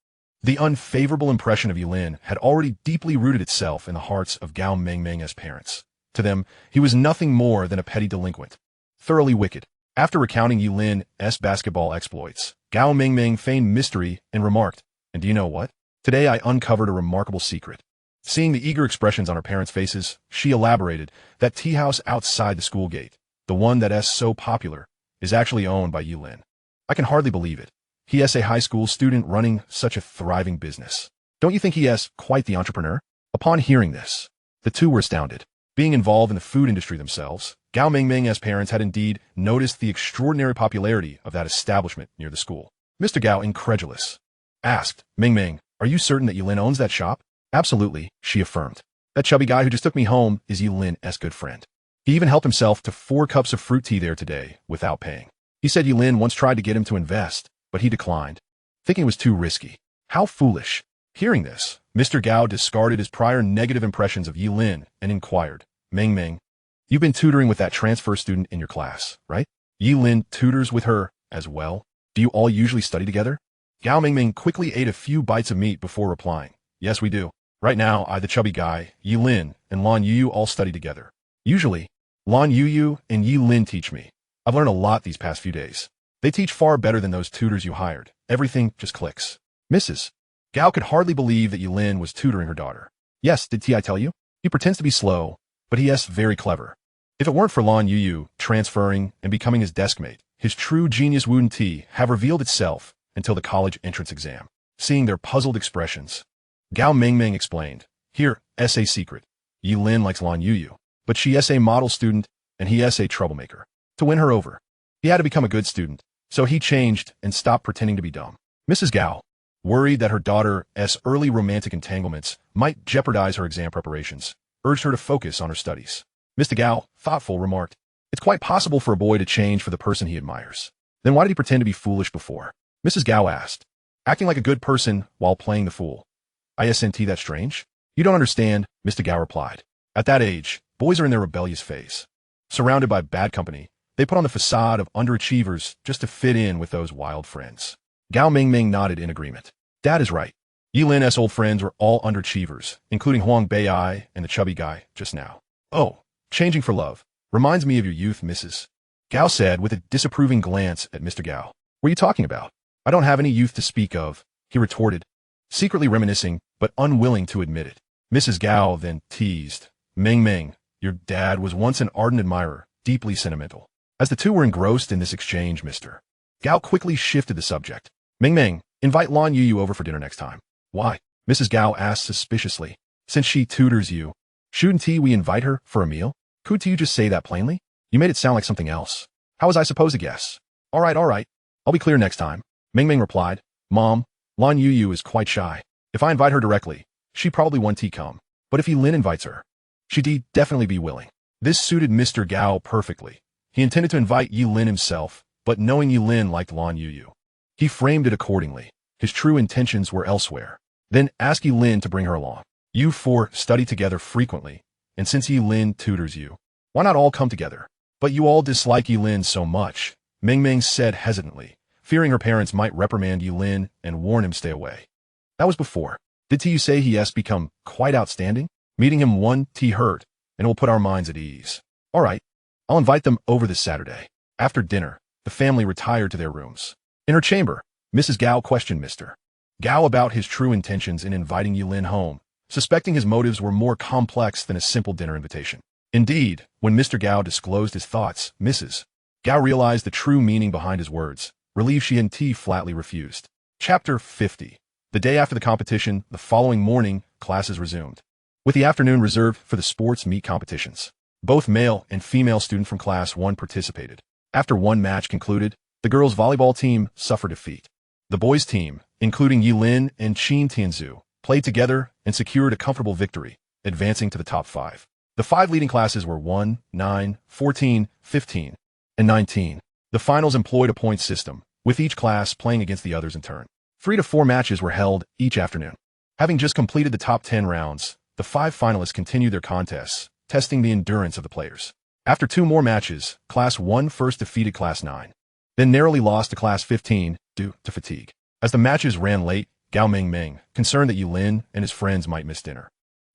The unfavorable impression of Ye Lin had already deeply rooted itself in the hearts of Gao Mingming's parents. To them, he was nothing more than a petty delinquent, thoroughly wicked. After recounting Ye Lin's basketball exploits, Gao Mingming feigned mystery and remarked, "And do you know what? Today I uncovered a remarkable secret." Seeing the eager expressions on her parents' faces, she elaborated, "That tea house outside the school gate, the one that is so popular, is actually owned by Ye Lin. I can hardly believe it. He is a high school student running such a thriving business. Don't you think he is quite the entrepreneur?" Upon hearing this, The two were astounded. Being involved in the food industry themselves, Gao Mingming's parents had indeed noticed the extraordinary popularity of that establishment near the school. Mr. Gao, incredulous, asked, Mingming, are you certain that Ye Lin owns that shop? Absolutely, she affirmed. That chubby guy who just took me home is Ye Lin's good friend. He even helped himself to 4 cups of fruit tea there today without paying. He said Ye Lin once tried to get him to invest, but he declined, thinking it was too risky. How foolish. Hearing this, Mr. Gao discarded his prior negative impressions of Ye Lin and inquired, Mingming, you've been tutoring with that transfer student in your class, right? Ye Lin tutors with her as well. Do you all usually study together? Gao Mingming quickly ate a few bites of meat before replying, yes, we do. Right now, I, the chubby guy, Ye Lin, and Lan Youyou all study together. Usually, Lan Youyou and Ye Lin teach me. I've learned a lot these past few days. They teach far better than those tutors you hired. Everything just clicks. Mrs. Gao could hardly believe that Ye Lin was tutoring her daughter. Yes, did I tell you? He pretends to be slow, but he is very clever. If it weren't for Lan Youyou transferring and becoming his deskmate, his true genius wouldn't have revealed itself until the college entrance exam. Seeing their puzzled expressions, Gao Mingming explained, here, essay secret. Ye Lin likes Lan Youyou, but she is a model student and he is a troublemaker. To win her over, he had to become a good student, so he changed and stopped pretending to be dumb. Mrs. Gao, worried that her daughter's early romantic entanglements might jeopardize her exam preparations, urged her to focus on her studies. Mr. Gao, thoughtful, remarked, it's quite possible for a boy to change for the person he admires. Then why did he pretend to be foolish before? Mrs. Gao asked, acting like a good person while playing the fool. Isn't that strange? You don't understand, Mr. Gao replied. At that age, boys are in their rebellious phase. Surrounded by bad company, they put on the facade of underachievers just to fit in with those wild friends. Gao Mingming nodded in agreement. Dad is right. Ye Lin's old friends were all underachievers, including Huang Beiai and the chubby guy just now. Oh, changing for love. Reminds me of your youth, Mrs. Gao said with a disapproving glance at Mr. Gao. What are you talking about? I don't have any youth to speak of, he retorted, secretly reminiscing, but unwilling to admit it. Mrs. Gao then teased, Mingming, your dad was once an ardent admirer, deeply sentimental. As the two were engrossed in this exchange, Mr. Gao quickly shifted the subject. Mingming, invite Lan Youyou over for dinner next time. Why? Mrs. Gao asked suspiciously. Since she tutors you, shouldn't we invite her for a meal? Could you just say that plainly? You made it sound like something else. How was I supposed to guess? All right. I'll be clear next time. Mingming replied, Mom, Lan Youyou is quite shy. If I invite her directly, she probably won't come. But if Ye Lin invites her, she'd definitely be willing. This suited Mr. Gao perfectly. He intended to invite Ye Lin himself, but knowing Ye Lin liked Lan Youyou, he framed it accordingly. His true intentions were elsewhere. Then ask Ye Lin to bring her along. You 4 study together frequently, and since Ye Lin tutors you, why not all come together? But you all dislike Ye Lin so much, Mingming said hesitantly, fearing her parents might reprimand Ye Lin and warn him stay away. That was before. Did you say he has become quite outstanding? Meeting him hurt, and it will put our minds at ease. All right, I'll invite them over this Saturday. After dinner, the family retired to their rooms. In her chamber, Mrs. Gao questioned Mr. Gao about his true intentions in inviting Ye Lin home, suspecting his motives were more complex than a simple dinner invitation. Indeed, when Mr. Gao disclosed his thoughts, Mrs. Gao realized the true meaning behind his words, relieved she flatly refused. Chapter 50. The day after the competition, the following morning, classes resumed, with the afternoon reserved for the sports meet competitions. Both male and female students from Class 1 participated. After one match concluded, the girls' volleyball team suffered defeat. The boys' team, including Ye Lin and Qin Tianzhu, played together and secured a comfortable victory, advancing to the top 5. The 5 leading classes were 1, 9, 14, 15, and 19. The finals employed a point system, with each class playing against the others in turn. 3 to 4 matches were held each afternoon. Having just completed the top 10 rounds, the 5 finalists continued their contests, testing the endurance of the players. After 2 more matches, Class 1 first defeated Class 9, then narrowly lost to Class 15 due to fatigue. As the matches ran late, Gao Mingming, concerned that Ye Lin and his friends might miss dinner,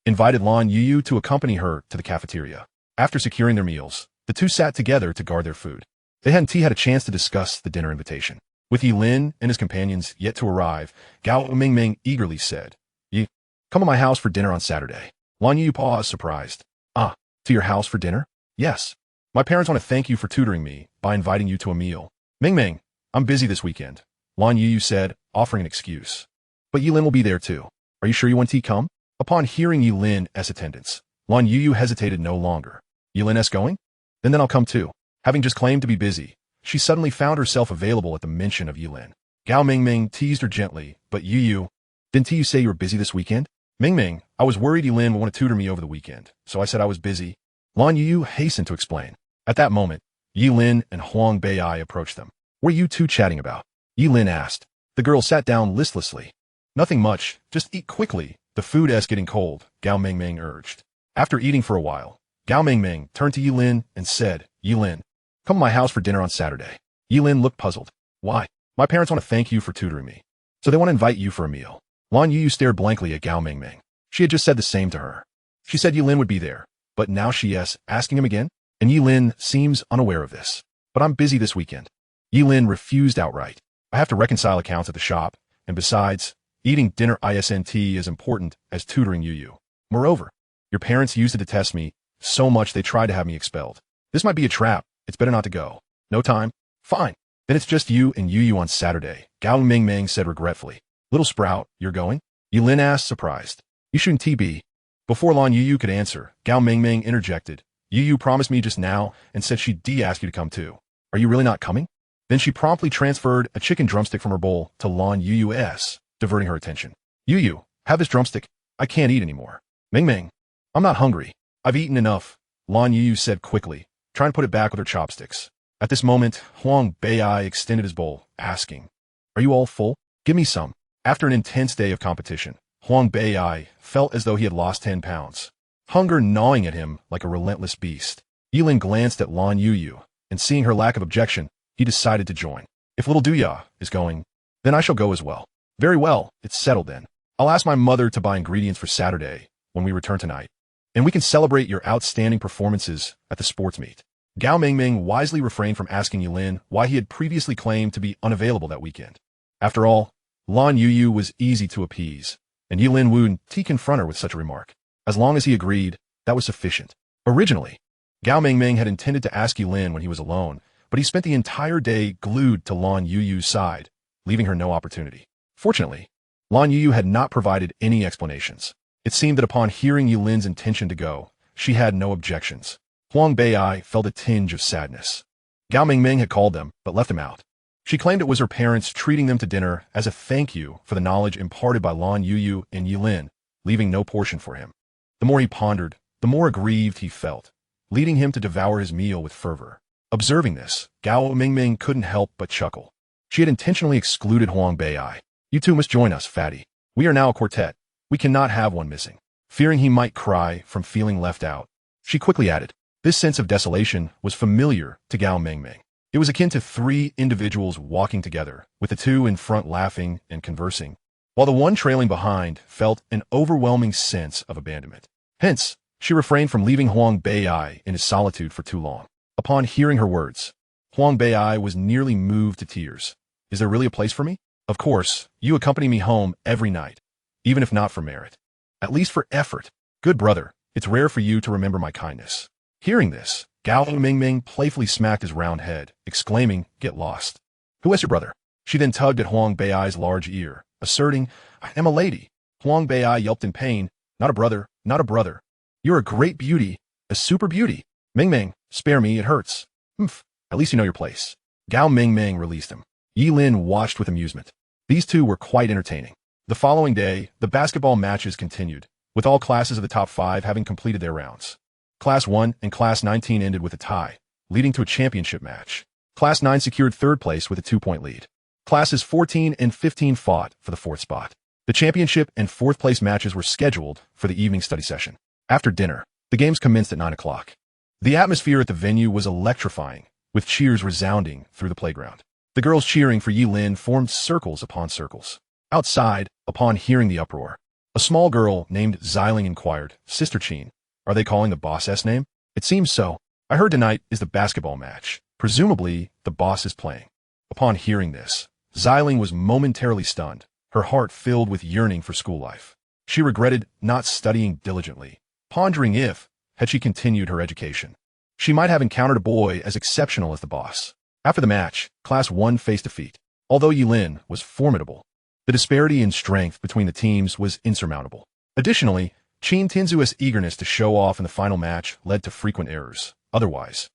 invited Lan Youyou to accompany her to the cafeteria. After securing their meals, the two sat together to guard their food. They hadn't had a chance to discuss the dinner invitation. With Ye Lin and his companions yet to arrive, Gao Mingming eagerly said, Ye, come to my house for dinner on Saturday. Lan Youyou paused, surprised. Ah, to your house for dinner? Yes. My parents want to thank you for tutoring me by inviting you to a meal. Mingming, I'm busy this weekend, Lan Youyou said, offering an excuse. But Ye Lin will be there too. Are you sure you want to come? Upon hearing Ye Lin's attendance, Lan Youyou hesitated no longer. Ye Lin's going? Then I'll come too. Having just claimed to be busy, she suddenly found herself available at the mention of Ye Lin. Gao Mingming teased her gently, but Youyou, didn't you say you were busy this weekend? Mingming, I was worried Ye Lin would want to tutor me over the weekend, so I said I was busy. Lan Youyou hastened to explain. At that moment, Ye Lin and Huang Bei'ai approached them. What are you two chatting about? Ye Lin asked. The girl sat down listlessly. Nothing much, just eat quickly. The food's getting cold, Gao Mingming urged. After eating for a while, Gao Mingming turned to Ye Lin and said, Ye Lin, come to my house for dinner on Saturday. Ye Lin looked puzzled. Why? My parents want to thank you for tutoring me, so they want to invite you for a meal. Lan Youyou stared blankly at Gao Mingming. She had just said the same to her. She said Ye Lin would be there, but now she's asking him again? And Ye Lin seems unaware of this. But I'm busy this weekend. Ye Lin refused outright. I have to reconcile accounts at the shop, and besides, eating dinner isn't as important as tutoring Youyou. Moreover, your parents used to detest me so much they tried to have me expelled. This might be a trap. It's better not to go. No time? Fine. Then it's just you and Youyou on Saturday, Gao Mingming said regretfully. Little sprout, you're going? Ye Lin asked, surprised. You shouldn't be. Before Lan Youyou could answer, Gao Mingming interjected. Youyou promised me just now and said she'd ask you to come too. Are you really not coming? Then she promptly transferred a chicken drumstick from her bowl to Lan Youyou's, diverting her attention. Youyou, have this drumstick. I can't eat anymore. Mingming, I'm not hungry. I've eaten enough, Lan Youyou said quickly, trying to put it back with her chopsticks. At this moment, Huang Bei'ai extended his bowl, asking, Are you all full? Give me some. After an intense day of competition, Huang Bei'ai felt as though he had lost 10 pounds. Hunger gnawing at him like a relentless beast. Ye Lin glanced at Lan Youyou, and seeing her lack of objection, he decided to join. If little Duya is going, then I shall go as well. Very well, it's settled then. I'll ask my mother to buy ingredients for Saturday when we return tonight, and we can celebrate your outstanding performances at the sports meet. Gao Mingming wisely refrained from asking Ye Lin why he had previously claimed to be unavailable that weekend. After all, Lan Youyou was easy to appease, and Ye Lin wouldn't confront her with such a remark. As long as he agreed, that was sufficient. Originally, Gao Mingming had intended to ask Ye Lin when he was alone, but he spent the entire day glued to Lan Youyou's side, leaving her no opportunity. Fortunately, Lan Youyou had not provided any explanations. It seemed that upon hearing Ye Lin's intention to go, she had no objections. Huang Bei'ai felt a tinge of sadness. Gao Mingming had called them, but left them out. She claimed it was her parents treating them to dinner as a thank you for the knowledge imparted by Lan Youyou and Ye Lin, leaving no portion for him. The more he pondered, the more aggrieved he felt, leading him to devour his meal with fervor. Observing this, Gao Mingming couldn't help but chuckle. She had intentionally excluded Huang Bei'ai. You two must join us, fatty. We are now a quartet. We cannot have one missing. Fearing he might cry from feeling left out, she quickly added, this sense of desolation was familiar to Gao Mingming. It was akin to 3 individuals walking together, with the 2 in front laughing and conversing, while the one trailing behind felt an overwhelming sense of abandonment. Hence, she refrained from leaving Huang Bei'ai in his solitude for too long. Upon hearing her words, Huang Bei'ai was nearly moved to tears. Is there really a place for me? Of course, you accompany me home every night, even if not for merit. At least for effort. Good brother, it's rare for you to remember my kindness. Hearing this, Gao Mingming playfully smacked his round head, exclaiming, Get lost. Who is your brother? She then tugged at Huang Bei'ai's large ear, asserting, I am a lady. Huang Bei'ai yelped in pain, Not a brother, not a brother. You're a great beauty, a super beauty. Mingming, spare me, it hurts. Humph, at least you know your place. Gao Mingming released him. Ye Lin watched with amusement. These two were quite entertaining. The following day, the basketball matches continued, with all classes of the top 5 having completed their rounds. Class 1 and Class 19 ended with a tie, leading to a championship match. Class 9 secured 3rd place with a 2-point lead. Classes 14 and 15 fought for the 4th spot. The championship and 4th place matches were scheduled for the evening study session. After dinner, the games commenced at 9 o'clock. The atmosphere at the venue was electrifying, with cheers resounding through the playground. The girls cheering for Ye Lin formed circles upon circles. Outside, upon hearing the uproar, a small girl named Xiling inquired, Sister Chin, are they calling the boss's name? It seems so. I heard tonight is the basketball match. Presumably, the boss is playing. Upon hearing this, Xiling was momentarily stunned, her heart filled with yearning for school life. She regretted not studying diligently, pondering if, had she continued her education, she might have encountered a boy as exceptional as the boss. After the match, Class 1 faced defeat. Although Ye Lin was formidable, the disparity in strength between the teams was insurmountable. Additionally, Qin Tinzu's eagerness to show off in the final match led to frequent errors. Otherwise,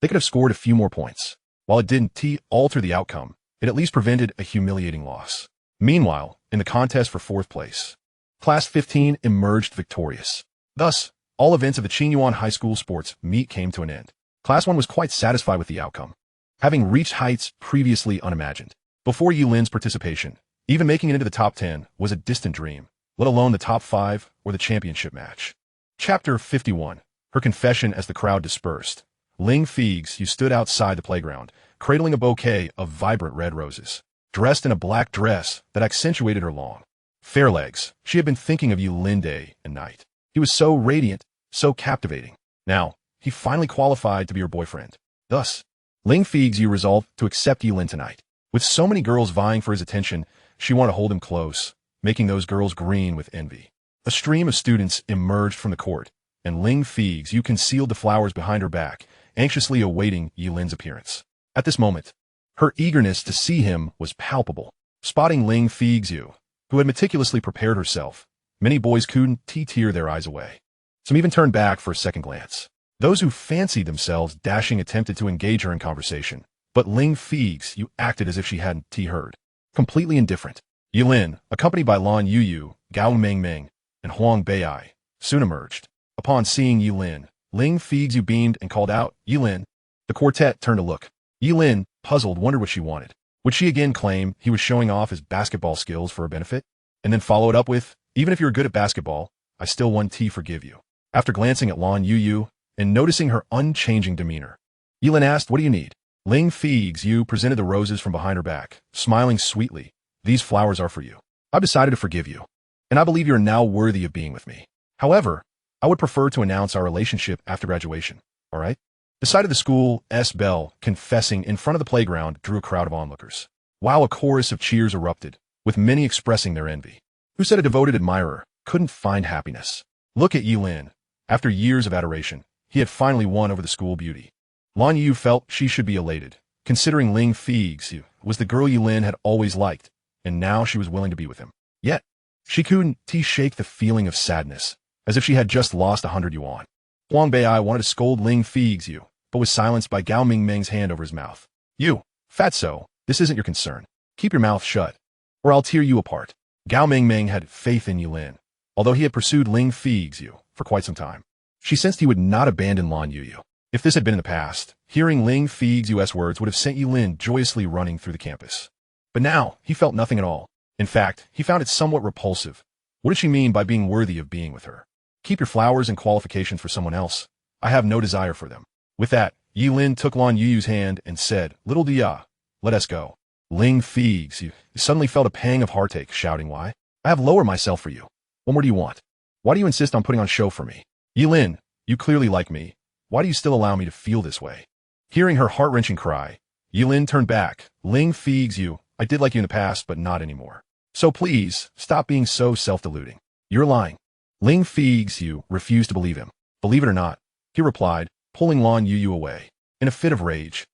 they could have scored a few more points. While it didn't alter the outcome, it at least prevented a humiliating loss. Meanwhile, in the contest for 4th place, Class 15 emerged victorious. Thus, all events of the Qinyuan High School sports meet came to an end. Class 1 was quite satisfied with the outcome, having reached heights previously unimagined. Before Ye Lin's participation, even making it into the top 10 was a distant dream, let alone the top 5 or the championship match. Chapter 51. Her confession as the crowd dispersed. Ling Feixue stood outside the playground, cradling a bouquet of vibrant red roses. Dressed in a black dress that accentuated her long, fair legs, she had been thinking of Ye Lin day and night. He was so radiant, so captivating. Now, he finally qualified to be her boyfriend. Thus, Ling Feixue resolved to accept Ye Lin tonight. With so many girls vying for his attention, she wanted to hold him close, making those girls green with envy. A stream of students emerged from the court, and Ling Feixue concealed the flowers behind her back, anxiously awaiting Ye Lin's appearance. At this moment, her eagerness to see him was palpable. Spotting Ling Feixue, who had meticulously prepared herself, many boys couldn't tear their eyes away. Some even turned back for a second glance. Those who fancied themselves dashing attempted to engage her in conversation, but Ling Feixue acted as if she hadn't heard. Completely indifferent. Ye Lin, accompanied by Lan Youyou, Gao Mengmeng, and Huang Bei'ai, soon emerged. Upon seeing Ye Lin, Ling Feixue beamed and called out, "Ye Lin." The quartet turned to look. Ye Lin, puzzled, wondered what she wanted. Would she again claim he was showing off his basketball skills for her benefit? And then follow it up with, "Even if you're good at basketball, I still want to forgive you." After glancing at Lan Youyou and noticing her unchanging demeanor, Ye Lin asked, "What do you need?" Ling Feixue presented the roses from behind her back, smiling sweetly. "These flowers are for you. I've decided to forgive you, and I believe you're now worthy of being with me. However, I would prefer to announce our relationship after graduation, all right?" The sight of the school's bell confessing in front of the playground drew a crowd of onlookers, while a chorus of cheers erupted, with many expressing their envy. Who said a devoted admirer couldn't find happiness? Look at Ye Lin. After years of adoration, he had finally won over the school beauty. Lan Youyou felt she should be elated, considering Ling Feixue was the girl Ye Lin had always liked, and now she was willing to be with him. Yet, she couldn't shake the feeling of sadness, as if she had just lost 100 yuan. Huang Bei'ai wanted to scold Ling Feixue, but was silenced by Gao Mingmeng's hand over his mouth. "You, fatso, this isn't your concern. Keep your mouth shut, or I'll tear you apart." Gao Mingmeng had faith in Ye Lin, although he had pursued Ling Feixue for quite some time. She sensed he would not abandon Lan Youyou. If this had been in the past, hearing Ling Feixue's words would have sent Ye Lin joyously running through the campus. But now, he felt nothing at all. In fact, he found it somewhat repulsive. What did she mean by being worthy of being with her? "Keep your flowers and qualifications for someone else. I have no desire for them." With that, Ye Lin took Lan Youyou's hand and said, "Little Dia, let us go." Ling Feixue suddenly felt a pang of heartache, shouting, "Why? I have lowered myself for you. What more do you want? Why do you insist on putting on show for me? Ye Lin, you clearly like me. Why do you still allow me to feel this way?" Hearing her heart-wrenching cry, Ye Lin turned back. "Ling Feixue, I did like you in the past, but not anymore. So please, stop being so self-deluding. You're lying." Ling Feixue refused to believe him. "Believe it or not," he replied, pulling Lan Youyou away. In a fit of rage,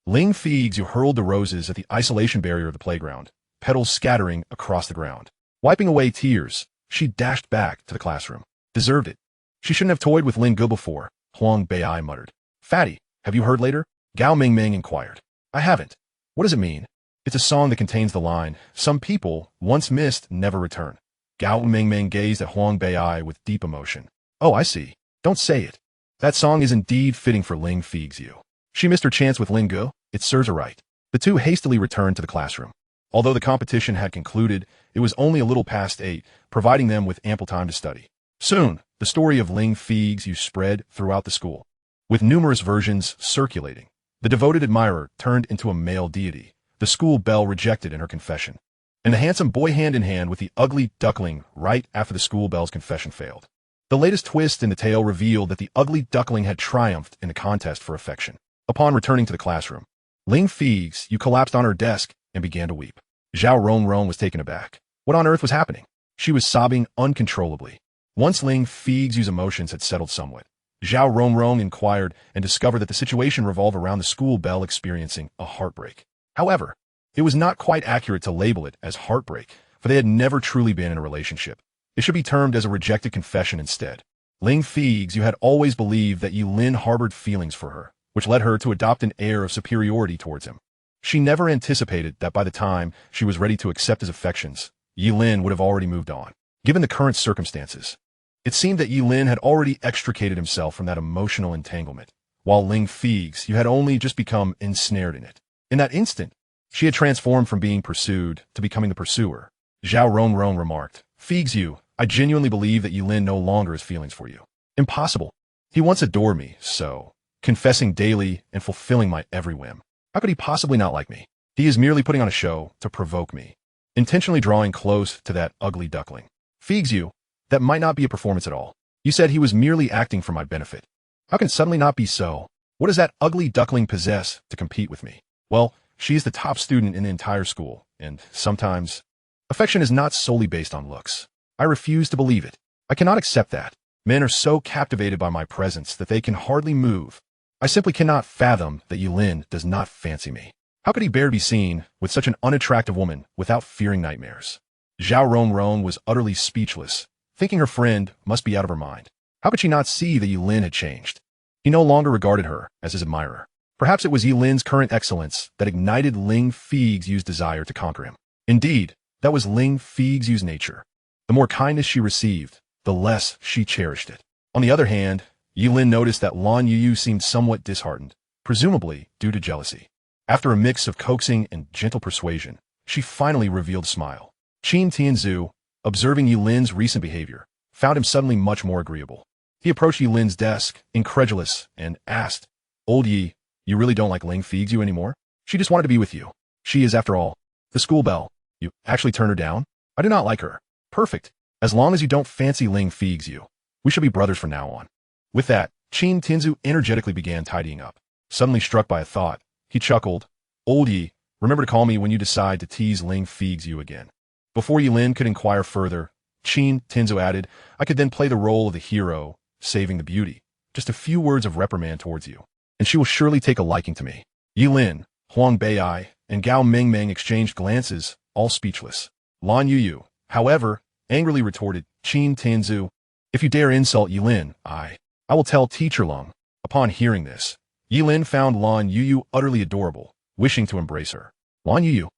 Ling Feixue hurled the roses at the isolation barrier of the playground, petals scattering across the ground. Wiping away tears, she dashed back to the classroom. "Deserved it. She shouldn't have toyed with Ling Gu before," Huang Bei'ai muttered. "Fatty, have you heard later?" Gao Mingmeng inquired. "I haven't. What does it mean?" "It's a song that contains the line, 'Some people, once missed, never return.'" Gao Mingmeng gazed at Huang Bei'ai with deep emotion. "Oh, I see. Don't say it. That song is indeed fitting for Ling Feixue. She missed her chance with Ling Gu. It serves her right." The two hastily returned to the classroom. Although the competition had concluded, it was only a little past 8, providing them with ample time to study. Soon, the story of Ling Feixue spread throughout the school, with numerous versions circulating. The devoted admirer turned into a male deity, the school belle rejected in her confession, and the handsome boy hand in hand with the ugly duckling right after the school belle's confession failed. The latest twist in the tale revealed that the ugly duckling had triumphed in the contest for affection. Upon returning to the classroom, Ling Feixue collapsed on her desk and began to weep. Zhao Rongrong was taken aback. What on earth was happening? She was sobbing uncontrollably. Once Ling Feixue's emotions had settled somewhat, Zhao Rongrong inquired and discovered that the situation revolved around the school belle experiencing a heartbreak. However, it was not quite accurate to label it as heartbreak, for they had never truly been in a relationship. It should be termed as a rejected confession instead. Ling Feixue had always believed that Ye Lin harbored feelings for her, which led her to adopt an air of superiority towards him. She never anticipated that by the time she was ready to accept his affections, Ye Lin would have already moved on. Given the current circumstances, it seemed that Ye Lin had already extricated himself from that emotional entanglement, while Ling Feixue had only just become ensnared in it. In that instant, she had transformed from being pursued to becoming the pursuer. Zhao Ronron remarked, "Feixue, I genuinely believe that Ye Lin no longer has feelings for you." Impossible. He once adored me, so, confessing daily and fulfilling my every whim. How could he possibly not like me? He is merely putting on a show to provoke me, intentionally drawing close to that ugly duckling. Feixue, that might not be a performance at all. You said he was merely acting for my benefit. How can it suddenly not be so? What does that ugly duckling possess to compete with me? Well, she is the top student in the entire school, and sometimes, affection is not solely based on looks. I refuse to believe it. I cannot accept that. Men are so captivated by my presence that they can hardly move. I simply cannot fathom that Ye Lin does not fancy me. How could he bear to be seen with such an unattractive woman without fearing nightmares? Zhao Ronron was utterly speechless, thinking her friend must be out of her mind. How could she not see that Ye Lin had changed? He no longer regarded her as his admirer. Perhaps it was Ye Lin's current excellence that ignited Ling Feixue's desire to conquer him. Indeed, that was Ling Feixue's nature. The more kindness she received, the less she cherished it. On the other hand, Ye Lin noticed that Lan Youyou seemed somewhat disheartened, presumably due to jealousy. After a mix of coaxing and gentle persuasion, she finally revealed a smile. Qin Tianzhu, observing Ye Lin's recent behavior, found him suddenly much more agreeable. He approached Ye Lin's desk, incredulous, and asked, "Old Ye, you really don't like Ling Feixue anymore? She just wanted to be with you. She is, after all, the school belle. You actually turned her down? I do not like her." "Perfect. As long as you don't fancy Ling Feixue, we shall be brothers from now on." With that, Qin Tianzhu energetically began tidying up. Suddenly struck by a thought, he chuckled, "Old Ye, remember to call me when you decide to tease Ling Feixue again." Before Ye Lin could inquire further, Qin Tianzhu added, "I could then play the role of the hero, saving the beauty. Just a few words of reprimand towards you, and she will surely take a liking to me." Ye Lin, Huang Bei'ai, and Gao Mingmeng exchanged glances, all speechless. Lan Youyou, however, angrily retorted, "Qin Tianzhu, if you dare insult Ye Lin, I will tell Teacher Lung." Upon hearing this, Ye Lin found Lan Youyou utterly adorable, wishing to embrace her. "Lan Youyou,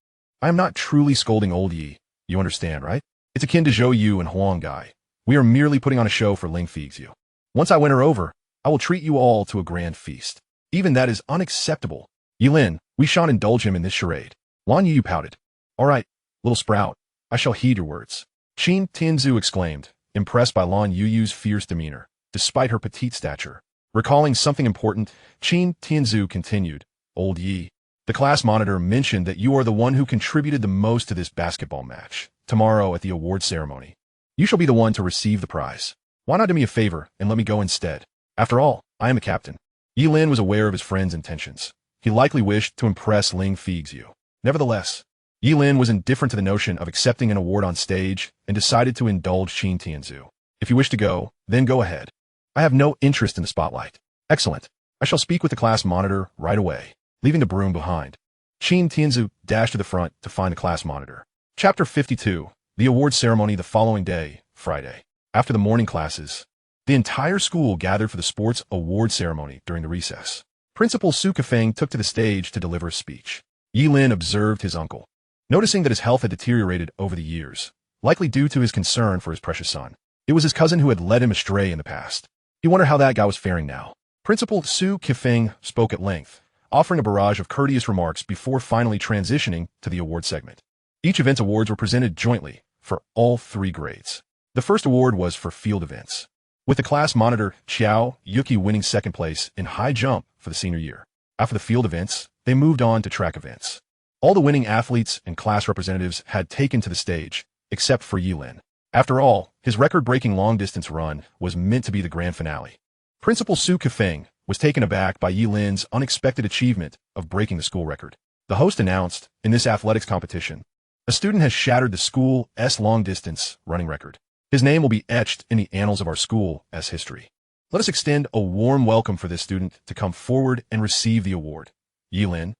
I am not truly scolding old Ye, you understand, right? It's akin to Zhou Yu and Huang Gai. We are merely putting on a show for Ling Feixue. Once I win her over, I will treat you all to a grand feast. Even that is unacceptable. Ye Lin, we shan't indulge him in this charade." Lan Youyou pouted. "All right, little sprout, I shall heed your words." Qin Tianzhu exclaimed, impressed by Lan Youyou's fierce demeanor, despite her petite stature. Recalling something important, Qin Tianzhu continued, "Old Ye, the class monitor mentioned that you are the one who contributed the most to this basketball match. Tomorrow at the award ceremony, you shall be the one to receive the prize. Why not do me a favor and let me go instead? After all, I am a captain." Ye Lin was aware of his friend's intentions. He likely wished to impress Ling Feixue. Nevertheless, Ye Lin was indifferent to the notion of accepting an award on stage and decided to indulge Qin Tianzhu. "If you wish to go, then go ahead. I have no interest in the spotlight." "Excellent. I shall speak with the class monitor right away," leaving the broom behind. Qin Tianzhu dashed to the front to find the class monitor. Chapter 52. The award ceremony the following day, Friday. After the morning classes, the entire school gathered for the sports award ceremony during the recess. Principal Su Kefeng took to the stage to deliver a speech. Ye Lin observed his uncle. Noticing that his health had deteriorated over the years, likely due to his concern for his precious son. It was his cousin who had led him astray in the past. He wondered how that guy was faring now. Principal Su Kefeng spoke at length, offering a barrage of courteous remarks before finally transitioning to the award segment. Each event's awards were presented jointly for all 3 grades. The first award was for field events, with the class monitor Qiao Yuki winning second place in high jump for the senior year. After the field events, they moved on to track events. All the winning athletes and class representatives had taken to the stage, except for Ye Lin. After all, his record-breaking long-distance run was meant to be the grand finale. Principal Su Kefeng was taken aback by Ye Lin's unexpected achievement of breaking the school record. The host announced, in this athletics competition, a student has shattered the school's long-distance running record. His name will be etched in the annals of our school as history. Let us extend a warm welcome for this student to come forward and receive the award. Ye Lin.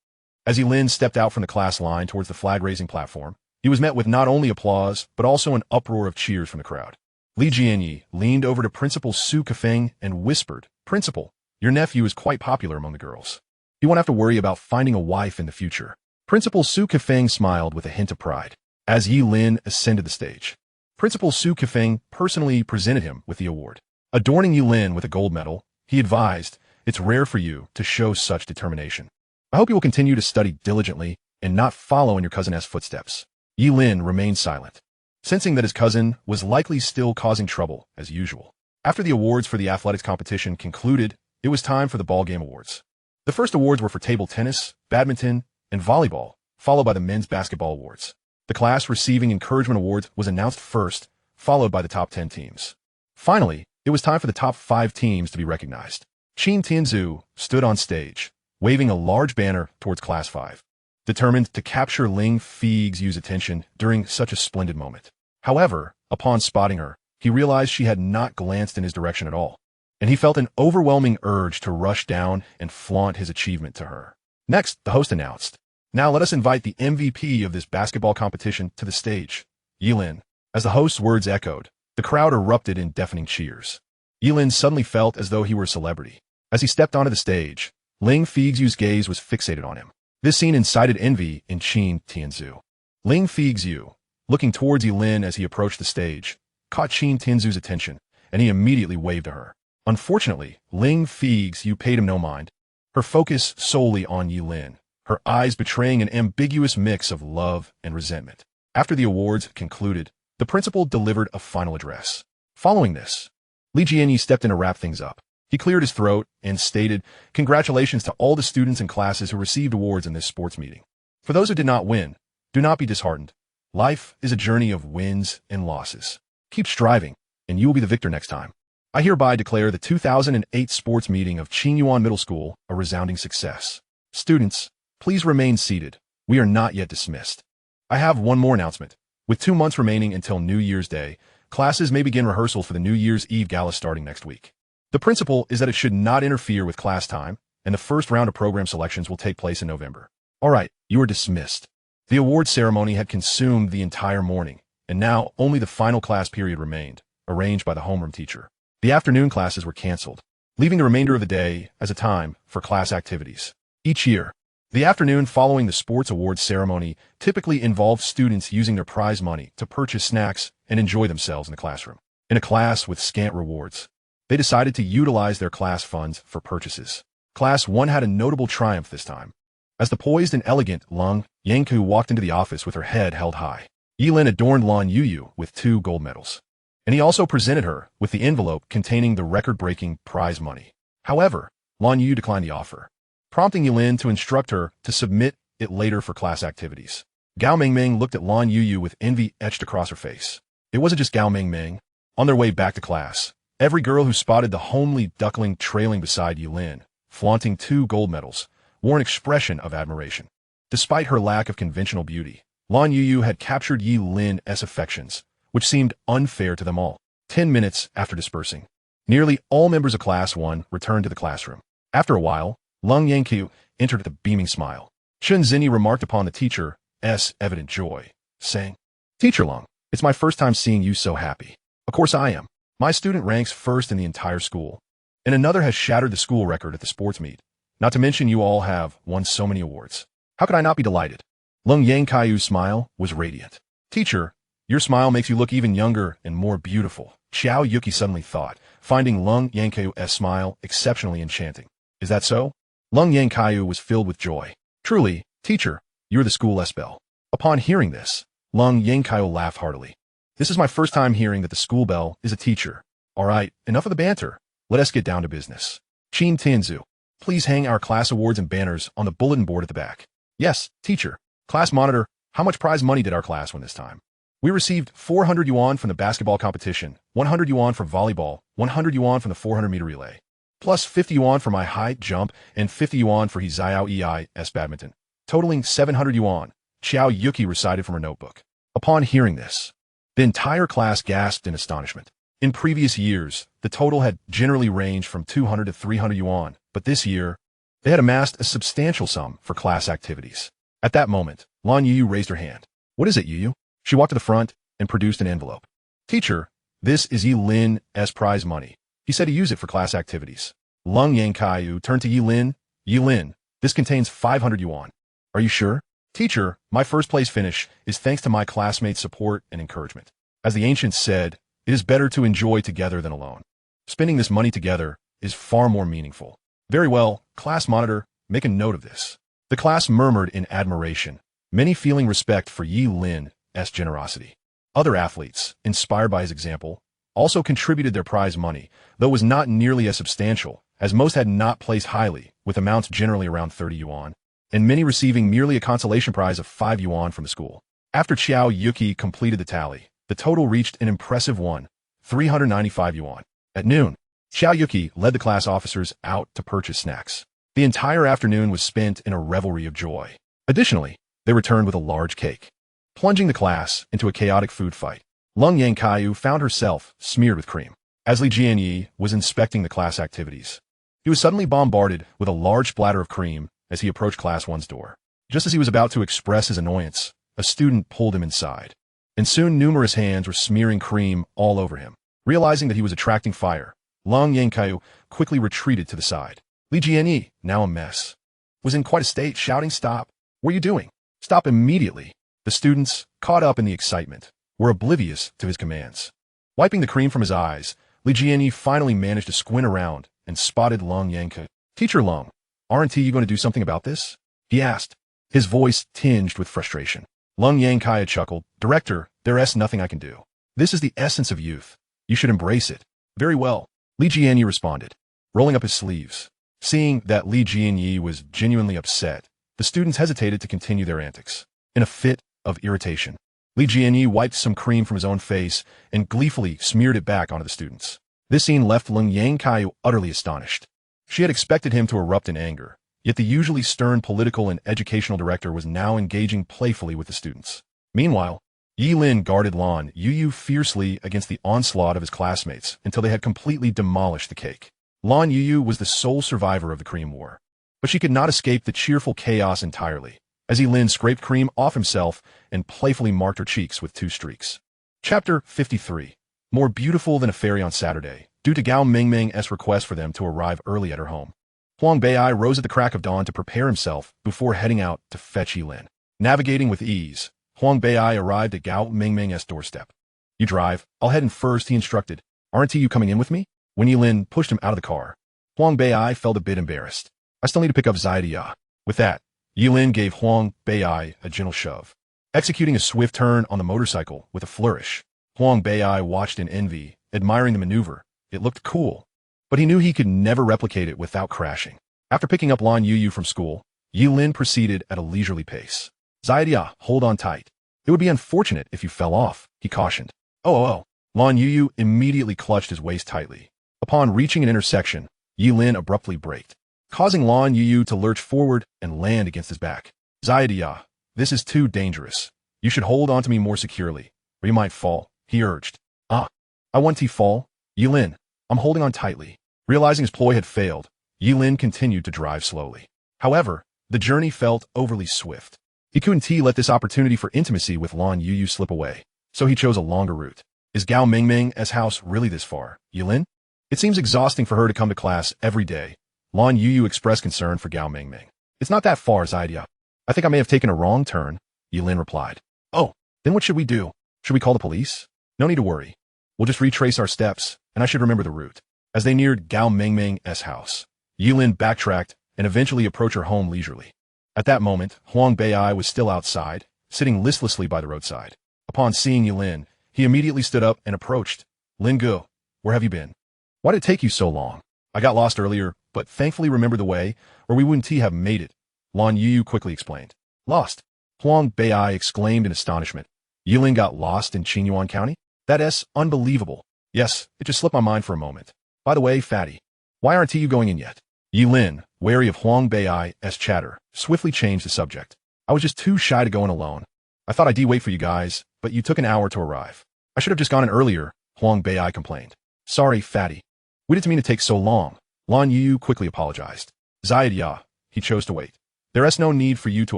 As Ye Lin stepped out from the class line towards the flag-raising platform, he was met with not only applause, but also an uproar of cheers from the crowd. Li Jianyi leaned over to Principal Su Kefeng and whispered, "Principal, your nephew is quite popular among the girls. You won't have to worry about finding a wife in the future." Principal Su Kefeng smiled with a hint of pride. As Ye Lin ascended the stage, Principal Su Kefeng personally presented him with the award. Adorning Ye Lin with a gold medal, he advised, "It's rare for you to show such determination. I hope you will continue to study diligently and not follow in your cousin's footsteps." Ye Lin remained silent, sensing that his cousin was likely still causing trouble as usual. After the awards for the athletics competition concluded, it was time for the ball game awards. The first awards were for table tennis, badminton, and volleyball, followed by the men's basketball awards. The class receiving encouragement awards was announced first, followed by the top 10 teams. Finally, it was time for the top 5 teams to be recognized. Qin Tianzhu stood on stage, waving a large banner towards Class 5, determined to capture Ling Feixue's attention during such a splendid moment. However, upon spotting her, he realized she had not glanced in his direction at all, and he felt an overwhelming urge to rush down and flaunt his achievement to her. Next, the host announced, "Now let us invite the MVP of this basketball competition to the stage, Ye Lin." As the host's words echoed, the crowd erupted in deafening cheers. Ye Lin suddenly felt as though he were a celebrity. As he stepped onto the stage, Ling Feixue's gaze was fixated on him. This scene incited envy in Qin Tianzhu. Ling Feixue, looking towards Ye Lin as he approached the stage, caught Qin Tianzhu's attention, and he immediately waved to her. Unfortunately, Ling Feixue paid him no mind, her focus solely on Ye Lin, her eyes betraying an ambiguous mix of love and resentment. After the awards concluded, the principal delivered a final address. Following this, Li Jianyi stepped in to wrap things up. He cleared his throat and stated, "Congratulations to all the students and classes who received awards in this sports meeting. For those who did not win, do not be disheartened. Life is a journey of wins and losses. Keep striving, and you will be the victor next time. I hereby declare the 2008 sports meeting of Qinyuan Middle School a resounding success. Students, please remain seated. We are not yet dismissed. I have one more announcement. With 2 months remaining until New Year's Day, classes may begin rehearsal for the New Year's Eve gala starting next week. The principle is that it should not interfere with class time, and the first round of program selections will take place in November. All right, you are dismissed." The award ceremony had consumed the entire morning, and now only the final class period remained, arranged by the homeroom teacher. The afternoon classes were canceled, leaving the remainder of the day as a time for class activities. Each year, the afternoon following the sports awards ceremony typically involved students using their prize money to purchase snacks and enjoy themselves in the classroom. In a class with scant rewards, they decided to utilize their class funds for purchases. Class 1 had a notable triumph this time, as the poised and elegant Lan Youyou walked into the office with her head held high. Ye Lin adorned Lan Youyou with 2 gold medals, and he also presented her with the envelope containing the record-breaking prize money. However, Lan Youyou declined the offer, prompting Ye Lin to instruct her to submit it later for class activities. Gao Mengmeng looked at Lan Youyou with envy etched across her face. It wasn't just Gao Mengmeng. On their way back to class, every girl who spotted the homely duckling trailing beside Ye Lin, flaunting 2 gold medals, wore an expression of admiration. Despite her lack of conventional beauty, Lan Youyou had captured Ye Lin's affections, which seemed unfair to them all. 10 minutes after dispersing, nearly all members of Class 1 returned to the classroom. After a while, Lan Youyou entered with a beaming smile. Chen Zini remarked upon the teacher's evident joy, saying, "Teacher Lan, it's my first time seeing you so happy." "Of course I am. My student ranks first in the entire school, and another has shattered the school record at the sports meet. Not to mention you all have won so many awards. How could I not be delighted?" Ling Feixue's smile was radiant. "Teacher, your smile makes you look even younger and more beautiful," Xiao Yuki suddenly thought, finding Ling Feixue's smile exceptionally enchanting. "Is that so?" Ling Feixue was filled with joy. "Truly, teacher, you're the school belle." Upon hearing this, Ling Feixue laughed heartily. "This is my first time hearing that the school belle is a teacher. All right, enough of the banter. Let us get down to business. Qin Tianzhu, please hang our class awards and banners on the bulletin board at the back." "Yes, teacher." "Class monitor, how much prize money did our class win this time?" "We received 400 yuan from the basketball competition, 100 yuan for volleyball, 100 yuan from the 400-meter relay, plus 50 yuan for my high jump and 50 yuan for his Xiao Ei's badminton, totaling 700 yuan, Xiao Yuki recited from her notebook. Upon hearing this, the entire class gasped in astonishment. In previous years, the total had generally ranged from 200 to 300 yuan, but this year, they had amassed a substantial sum for class activities. At that moment, Lan Youyou raised her hand. "What is it, Youyou?" She walked to the front and produced an envelope. "Teacher, This is Ye Lin's prize money. He said to use it for class activities. Lan Youyou turned to Ye Lin. Ye Lin, this contains 500 yuan. Are you sure? Teacher, my first place finish is thanks to my classmates' support and encouragement. As the ancients said, it is better to enjoy together than alone. Spending this money together is far more meaningful. Very well, class monitor, make a note of this. The class murmured in admiration, many feeling respect for Ye Lin's generosity. Other athletes, inspired by his example, also contributed their prize money, though it was not nearly as substantial, as most had not placed highly, with amounts generally around 30 yuan, and many receiving merely a consolation prize of 5 yuan from the school. After Xiao Yuki completed the tally, the total reached an impressive 395 yuan. At noon, Xiao Yuki led the class officers out to purchase snacks. The entire afternoon was spent in a revelry of joy. Additionally, they returned with a large cake. Plunging the class into a chaotic food fight, Lan Youyou found herself smeared with cream. As Li Jianyi was inspecting the class activities, he was suddenly bombarded with a large splatter of cream as he approached Class 1's door. Just as he was about to express his annoyance, a student pulled him inside, and soon numerous hands were smearing cream all over him. Realizing that he was attracting fire, Lan Youyou quickly retreated to the side. Li Jianyi, now a mess, was in quite a state, shouting, "Stop! What are you doing? Stop immediately!" The students, caught up in the excitement, were oblivious to his commands. Wiping the cream from his eyes, Li Jianyi finally managed to squint around and spotted Lan Youyou. "Teacher Lan, aren't you going to do something about this?" he asked, his voice tinged with frustration. Lan Youyou chuckled, "Director, there's nothing I can do. This is the essence of youth. You should embrace it." "Very well," Li Jianyi responded, rolling up his sleeves. Seeing that Li Jianyi was genuinely upset, the students hesitated to continue their antics. In a fit of irritation, Li Jianyi wiped some cream from his own face and gleefully smeared it back onto the students. This scene left Lan Youyou utterly astonished. She had expected him to erupt in anger, yet the usually stern political and educational director was now engaging playfully with the students. Meanwhile, Ye Lin guarded Lan Youyou fiercely against the onslaught of his classmates until they had completely demolished the cake. Lan Youyou was the sole survivor of the cream war, but she could not escape the cheerful chaos entirely, as Ye Lin scraped cream off himself and playfully marked her cheeks with 2 streaks. Chapter 53. More beautiful than a fairy on Saturday, due to Gao Mingming's request for them to arrive early at her home. Huang Bei rose at the crack of dawn to prepare himself before heading out to fetch Ye Lin. Navigating with ease, Huang Bei arrived at Gao Mingming's doorstep. "You drive, I'll head in first," he instructed. "Aren't you coming in with me?" When Ye Lin pushed him out of the car, Huang Bei felt a bit embarrassed. "I still need to pick up Zaidia." With that, Ye Lin gave Huang Bei a gentle shove. Executing a swift turn on the motorcycle with a flourish, Huang Bei watched in envy, admiring the maneuver. It looked cool, but he knew he could never replicate it without crashing. After picking up Lan Youyou from school, Ye Lin proceeded at a leisurely pace. "Zaidia, hold on tight. It would be unfortunate if you fell off," he cautioned. Oh. Lan Youyou immediately clutched his waist tightly. Upon reaching an intersection, Ye Lin abruptly braked, causing Lan Youyou to lurch forward and land against his back. "Zaidia, this is too dangerous. You should hold on to me more securely, or you might fall," he urged. "I want to fall. Ye Lin, I'm holding on tightly." Realizing his ploy had failed, Ye Lin continued to drive slowly. However, the journey felt overly swift. He couldn't let this opportunity for intimacy with Lan Youyou slip away, so he chose a longer route. "Is Gao Mingming's house really this far, Ye Lin? It seems exhausting for her to come to class every day." Lan Youyou expressed concern for Gao Mingming. "It's not that far, Zaidia. I think I may have taken a wrong turn," Ye Lin replied. "Oh, then what should we do? Should we call the police?" "No need to worry. We'll just retrace our steps, and I should remember the route." As they neared Gao Mingming's house, Ye Lin backtracked and eventually approached her home leisurely. At that moment, Huang Bei was still outside, sitting listlessly by the roadside. Upon seeing Ye Lin, he immediately stood up and approached. "Lin Gu, where have you been? Why did it take you so long?" "I got lost earlier, but thankfully remembered the way, or we wouldn't have made it," Lan Youyou quickly explained. "Lost?" Huang Bei exclaimed in astonishment. "Ye Lin got lost in Qingyuan County? That's unbelievable." "Yes, it just slipped my mind for a moment. By the way, fatty, why aren't you going in yet?" Ye Lin, wary of Huang Bei's chatter, swiftly changed the subject. "I was just too shy to go in alone. I thought I'd wait for you guys, but you took an hour to arrive. I should have just gone in earlier," Huang Bei complained. "Sorry, fatty. We didn't mean to take so long." Lan Youyou quickly apologized. "Zaidia," he chose to wait. "There's no need for you to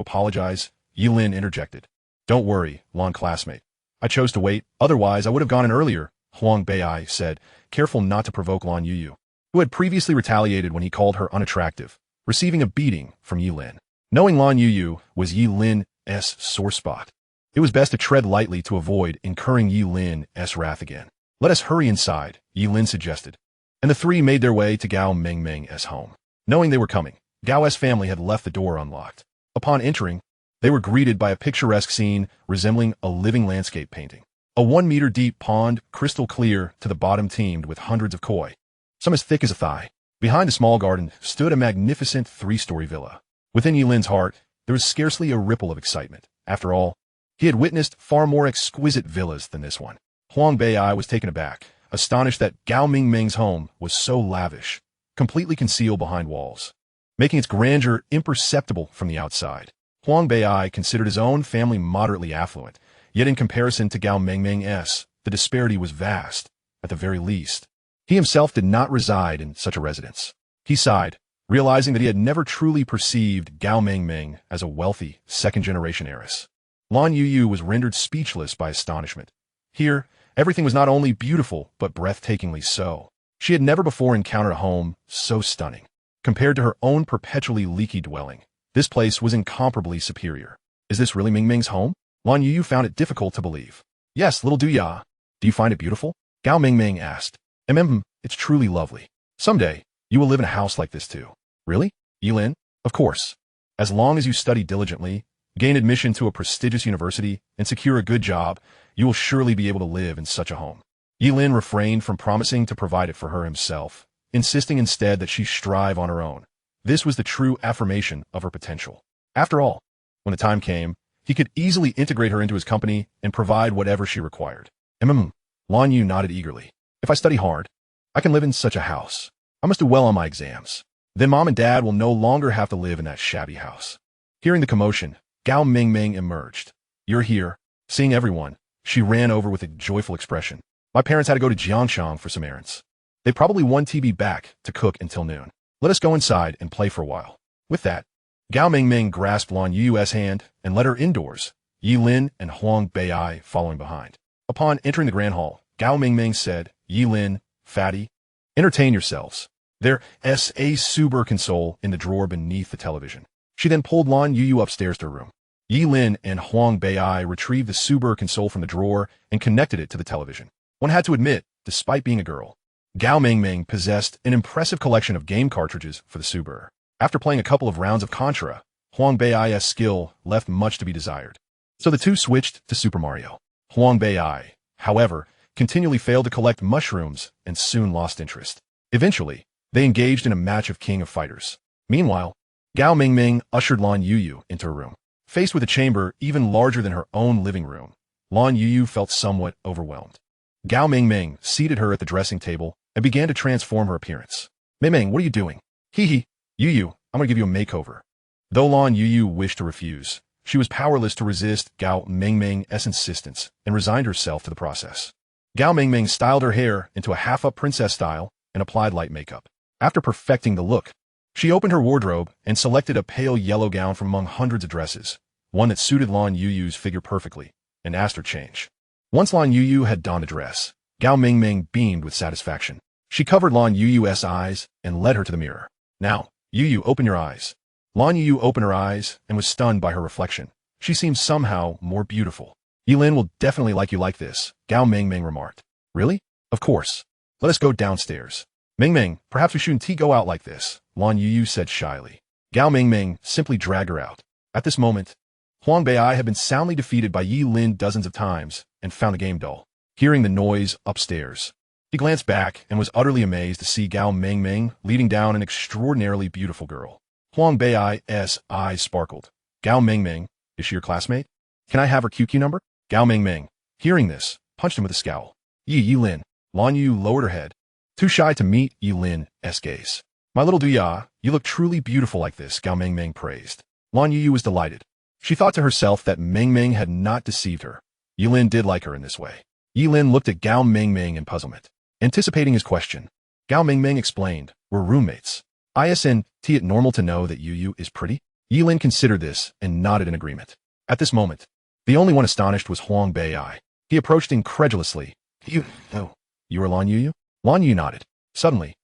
apologize," Ye Lin interjected. "Don't worry, Lan classmate. I chose to wait, otherwise I would have gone in earlier," Huang Bei said, careful not to provoke Lan Youyou, who had previously retaliated when he called her unattractive, receiving a beating from Ye Lin. Knowing Lan Youyou was Ye Lin's sore spot, it was best to tread lightly to avoid incurring Ye Lin's wrath again. Let us hurry inside, Ye Lin suggested, and the three made their way to Gao Mingming's home. Knowing they were coming, Gao's family had left the door unlocked. Upon entering, they were greeted by a picturesque scene resembling a living landscape painting. A 1-meter-deep pond, crystal clear to the bottom, teemed with hundreds of koi, some as thick as a thigh. Behind a small garden stood a magnificent 3-story villa. Within Ye Lin's heart, there was scarcely a ripple of excitement. After all, he had witnessed far more exquisite villas than this one. Huang Bei was taken aback, astonished that Gao Mingming's home was so lavish, completely concealed behind walls, making its grandeur imperceptible from the outside. Huang Bei considered his own family moderately affluent, yet in comparison to Gao Mingming's, the disparity was vast. At the very least, he himself did not reside in such a residence. He sighed, realizing that he had never truly perceived Gao Mingming as a wealthy, second-generation heiress. Lan Youyou was rendered speechless by astonishment. Here, everything was not only beautiful, but breathtakingly so. She had never before encountered a home so stunning. Compared to her own perpetually leaky dwelling, this place was incomparably superior. Is this really Mingming's home? Lan Youyou found it difficult to believe. Yes, little Duya. Do you find it beautiful? Gao Mingming asked. It's truly lovely. Someday, you will live in a house like this too. Really? Ye Lin? Of course. As long as you study diligently, gain admission to a prestigious university, and secure a good job, you will surely be able to live in such a home. Ye Lin refrained from promising to provide it for her himself, insisting instead that she strive on her own. This was the true affirmation of her potential. After all, when the time came, he could easily integrate her into his company and provide whatever she required. Lan Youyou nodded eagerly. If I study hard, I can live in such a house. I must do well on my exams. Then Mom and Dad will no longer have to live in that shabby house. Hearing the commotion, Gao Mingming emerged. You're here. Seeing everyone, she ran over with a joyful expression. My parents had to go to Jiangshang for some errands. They probably won TB back to cook until noon. Let us go inside and play for a while. With that, Gao Mingming grasped Lan Youyou's hand and led her indoors, Ye Lin and Huang Bei following behind. Upon entering the grand hall, Gao Mingming said, Ye Lin, fatty, entertain yourselves. There's a super console in the drawer beneath the television. She then pulled Lan Youyou upstairs to her room. Ye Lin and Huang Bei retrieved the super console from the drawer and connected it to the television. One had to admit, despite being a girl, Gao Mingming possessed an impressive collection of game cartridges for the Super. After playing a couple of rounds of Contra, Huang Bei's skill left much to be desired. So the two switched to Super Mario. Huang Bei, however, continually failed to collect mushrooms and soon lost interest. Eventually, they engaged in a match of King of Fighters. Meanwhile, Gao Mingming ushered Lan Youyou into her room. Faced with a chamber even larger than her own living room, Lan Youyou felt somewhat overwhelmed. Gao Mingming seated her at the dressing table and began to transform her appearance. Mingming, what are you doing? Hee, Youyou, I'm going to give you a makeover. Though Lan Youyou wished to refuse, she was powerless to resist Gao Mingming's insistence and resigned herself to the process. Gao Mingming styled her hair into a half-up princess style and applied light makeup. After perfecting the look, she opened her wardrobe and selected a pale yellow gown from among hundreds of dresses, one that suited Lan Youyou's figure perfectly, and asked her to change. Once Lan Youyou had donned a dress, Gao Mingming beamed with satisfaction. She covered Lan Youyou's eyes and led her to the mirror. Now, Youyou, open your eyes. Lan Youyou opened her eyes and was stunned by her reflection. She seemed somehow more beautiful. Ye Lin will definitely like you like this, Gao Mingming remarked. Really? Of course. Let us go downstairs. Mingming, perhaps we shouldn't go out like this, Lan Youyou said shyly. Gao Mingming simply dragged her out. At this moment, Huang Bei had been soundly defeated by Ye Lin dozens of times and found the game dull. Hearing the noise upstairs, he glanced back and was utterly amazed to see Gao Mingming leading down an extraordinarily beautiful girl. Huang Bei's eyes sparkled. Gao Mingming, is she your classmate? Can I have her QQ number? Gao Mingming, hearing this, punched him with a scowl. Ye Lin. Lan Youyou lowered her head, too shy to meet Ye Lin's gaze. My little Duya, you look truly beautiful like this, Gao Mingming praised. Lan Youyou was delighted. She thought to herself that Mingming had not deceived her. Ye Lin did like her in this way. Ye Lin looked at Gao Mingming in puzzlement. Anticipating his question, Gao Mingming explained, we're roommates. Isn't it normal to know that Youyou is pretty? Ye Lin considered this and nodded in agreement. At this moment, the only one astonished was Huang Bei. He approached incredulously. You know, You are Lan Youyou? Lan Youyou nodded. Suddenly,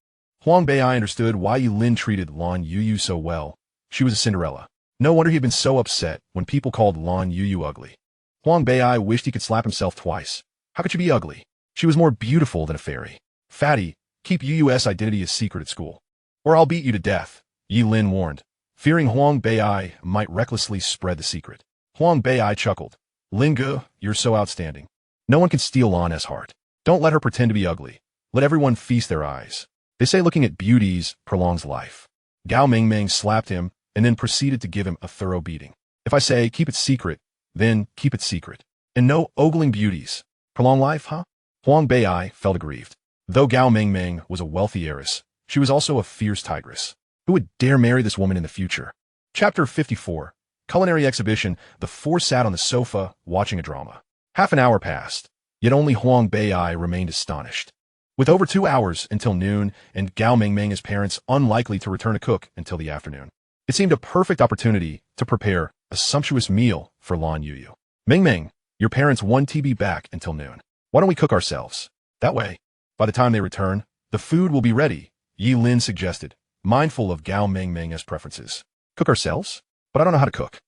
Huang Bei understood why Ye Lin treated Lan Youyou so well. She was a Cinderella. No wonder he had been so upset when people called Lan Youyou ugly. Huang Bei wished he could slap himself twice. How could she be ugly? She was more beautiful than a fairy. Fatty, keep Youyou's identity a secret at school, or I'll beat you to death, Ye Lin warned, fearing Huang Bei might recklessly spread the secret. Huang Bei chuckled. Ling, you're so outstanding. No one can steal Lan's heart. Don't let her pretend to be ugly. Let everyone feast their eyes. They say looking at beauties prolongs life. Gao Mingming slapped him and then proceeded to give him a thorough beating. If I say keep it secret, then keep it secret. And no ogling beauties. Prolong life, huh? Huang Bei felt aggrieved. Though Gao Mingming was a wealthy heiress, she was also a fierce tigress. Who would dare marry this woman in the future? Chapter 54. Culinary Exhibition. The four sat on the sofa, watching a drama. Half an hour passed, yet only Huang Bei remained astonished. With over 2 hours until noon, and Gao Mingming, his parents, unlikely to return to cook until the afternoon, it seemed a perfect opportunity to prepare a sumptuous meal for Lan Youyou. Mingming, your parents won't be back until noon. Why don't we cook ourselves? That way, by the time they return, the food will be ready, Ye Lin suggested, mindful of Gao Mingming's preferences. Cook ourselves? But I don't know how to cook.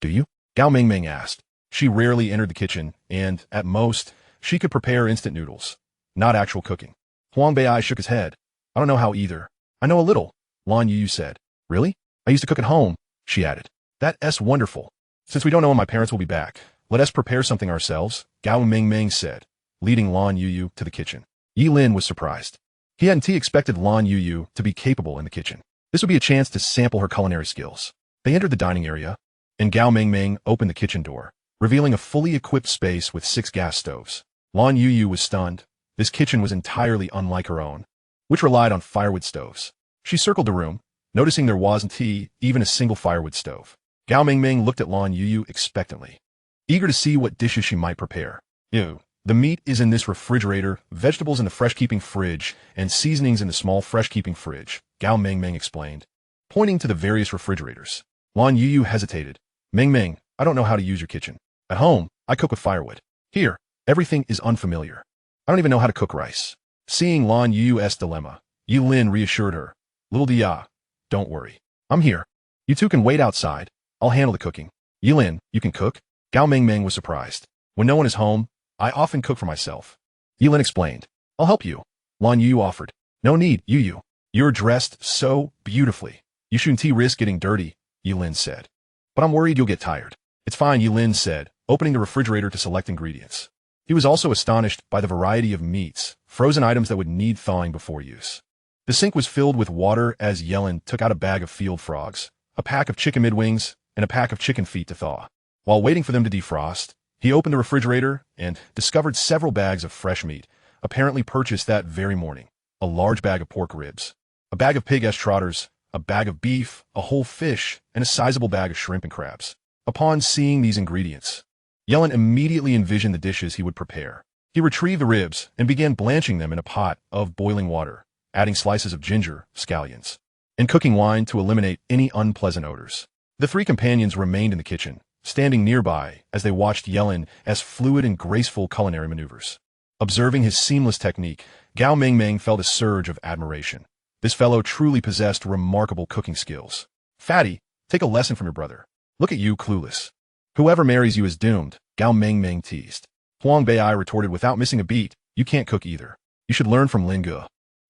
Do you? Gao Mingming asked. She rarely entered the kitchen, and, at most, she could prepare instant noodles. Not actual cooking. Huang Bei shook his head. I don't know how either. I know a little, Lan Youyou said. Really? I used to cook at home, she added. That's wonderful. Since we don't know when my parents will be back, let us prepare something ourselves, Gao Mingming said, leading Lan Youyou to the kitchen. Ye Lin was surprised. He hadn't expected Lan Youyou to be capable in the kitchen. This would be a chance to sample her culinary skills. They entered the dining area, and Gao Mingming opened the kitchen door, revealing a fully equipped space with 6 gas stoves. Lan Youyou was stunned. This kitchen was entirely unlike her own, which relied on firewood stoves. She circled the room, noticing there wasn't even a single firewood stove. Gao Mingming looked at Lan Youyou expectantly, eager to see what dishes she might prepare. Ew. The meat is in this refrigerator, vegetables in the fresh-keeping fridge, and seasonings in the small fresh-keeping fridge, Gao Mingming explained, pointing to the various refrigerators. Lan Youyou hesitated. Mingming, I don't know how to use your kitchen. At home, I cook with firewood. Here, everything is unfamiliar. I don't even know how to cook rice. Seeing Lan Youyou's dilemma, Ye Lin reassured her. Little Dia, don't worry. I'm here. You two can wait outside. I'll handle the cooking. Ye Lin, you can cook? Gao Mingming was surprised. When no one is home, I often cook for myself. Ye Lin explained. I'll help you. Lan Youyou offered. No need, Youyou. You're dressed so beautifully. You shouldn't risk getting dirty, Ye Lin said. But I'm worried you'll get tired. It's fine, Ye Lin said, opening the refrigerator to select ingredients. He was also astonished by the variety of meats, frozen items that would need thawing before use. The sink was filled with water as Ye Lin took out a bag of field frogs, a pack of chicken midwings, and a pack of chicken feet to thaw. While waiting for them to defrost, he opened the refrigerator and discovered several bags of fresh meat, apparently purchased that very morning. A large bag of pork ribs, a bag of pig trotters, a bag of beef, a whole fish, and a sizable bag of shrimp and crabs. Upon seeing these ingredients, Ye Lin immediately envisioned the dishes he would prepare. He retrieved the ribs and began blanching them in a pot of boiling water, adding slices of ginger, scallions, and cooking wine to eliminate any unpleasant odors. The 3 companions remained in the kitchen, standing nearby as they watched Ye Lin's fluid and graceful culinary maneuvers. Observing his seamless technique, Gao Mingming felt a surge of admiration. This fellow truly possessed remarkable cooking skills. Fatty, take a lesson from your brother. Look at you, clueless. Whoever marries you is doomed, Gao Mingming teased. Huang Bei retorted without missing a beat, you can't cook either. You should learn from Ling.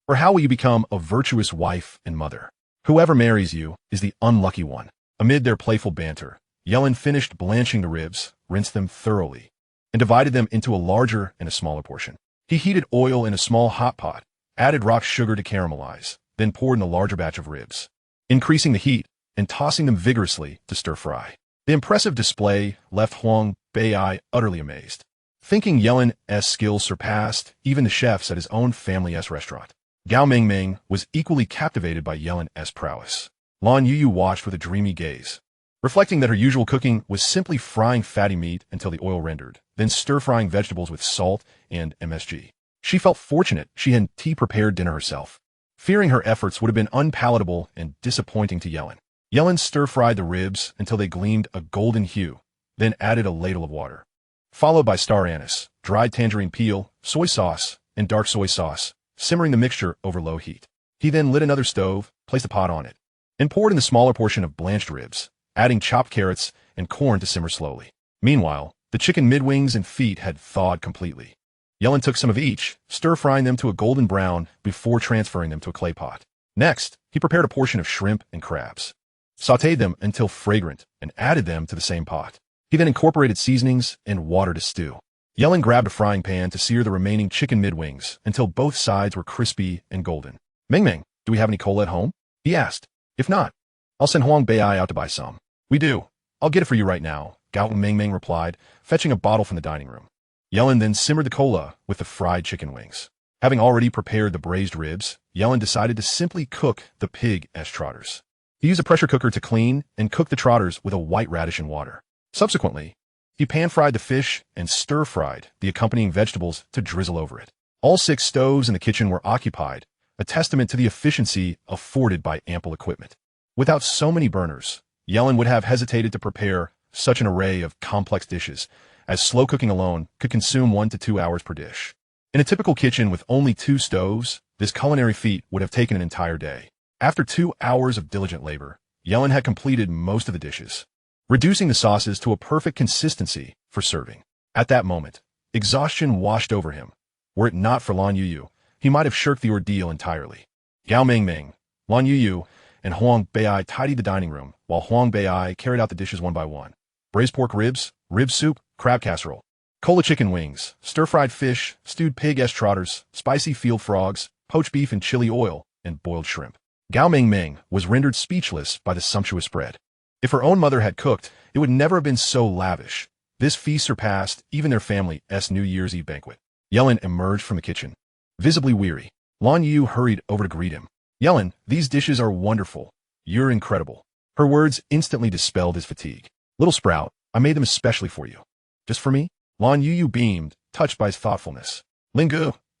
Or how will you become a virtuous wife and mother? Whoever marries you is the unlucky one. Amid their playful banter, Ye Lin finished blanching the ribs, rinsed them thoroughly, and divided them into a larger and a smaller portion. He heated oil in a small hot pot, added rock sugar to caramelize, then poured in a larger batch of ribs, increasing the heat and tossing them vigorously to stir-fry. The impressive display left Huang Bei utterly amazed, thinking Ye Lin's skills surpassed even the chefs at his own family's restaurant. Gao Mingming was equally captivated by Ye Lin's prowess. Lan Youyou watched with a dreamy gaze, reflecting that her usual cooking was simply frying fatty meat until the oil rendered, then stir-frying vegetables with salt and MSG. She felt fortunate she had prepared dinner herself, fearing her efforts would have been unpalatable and disappointing to Ye Lin. Ye Lin stir-fried the ribs until they gleamed a golden hue, then added a ladle of water, followed by star anise, dried tangerine peel, soy sauce, and dark soy sauce, simmering the mixture over low heat. He then lit another stove, placed the pot on it, and poured in the smaller portion of blanched ribs, adding chopped carrots and corn to simmer slowly. Meanwhile, the chicken mid-wings and feet had thawed completely. Ye Lin took some of each, stir-frying them to a golden brown before transferring them to a clay pot. Next, he prepared a portion of shrimp and crabs, sautéed them until fragrant, and added them to the same pot. He then incorporated seasonings and water to stew. Ye Lin grabbed a frying pan to sear the remaining chicken mid-wings until both sides were crispy and golden. Meng, do we have any cola at home? He asked. If not, I'll send Huang Bei out to buy some. We do. I'll get it for you right now, Gao Meng replied, fetching a bottle from the dining room. Ye Lin then simmered the cola with the fried chicken wings. Having already prepared the braised ribs, Ye Lin decided to simply cook the pig as trotters. He used a pressure cooker to clean and cook the trotters with a white radish and water. Subsequently, he pan-fried the fish and stir-fried the accompanying vegetables to drizzle over it. All 6 stoves in the kitchen were occupied, a testament to the efficiency afforded by ample equipment. Without so many burners, Ye Lin would have hesitated to prepare such an array of complex dishes, as slow cooking alone could consume 1 to 2 hours per dish. In a typical kitchen with only 2 stoves, this culinary feat would have taken an entire day. After 2 hours of diligent labor, Ye Lin had completed most of the dishes, reducing the sauces to a perfect consistency for serving. At that moment, exhaustion washed over him. Were it not for Lan Youyou, he might have shirked the ordeal entirely. Gao Meng, Lan Youyou, and Huang Bei tidied the dining room, while Huang Bei carried out the dishes one by one. Braised pork ribs, rib soup, crab casserole, cola chicken wings, stir-fried fish, stewed pig as trotters, spicy field frogs, poached beef in chili oil, and boiled shrimp. Gao Meng was rendered speechless by the sumptuous spread. If her own mother had cooked, it would never have been so lavish. This feast surpassed even their family's New Year's Eve banquet. Ye Lin emerged from the kitchen, visibly weary. Lan Youyou hurried over to greet him. Ye Lin, these dishes are wonderful. You're incredible. Her words instantly dispelled his fatigue. Little sprout, I made them especially for you. Just for me? Lan Youyou beamed, touched by his thoughtfulness. Ling,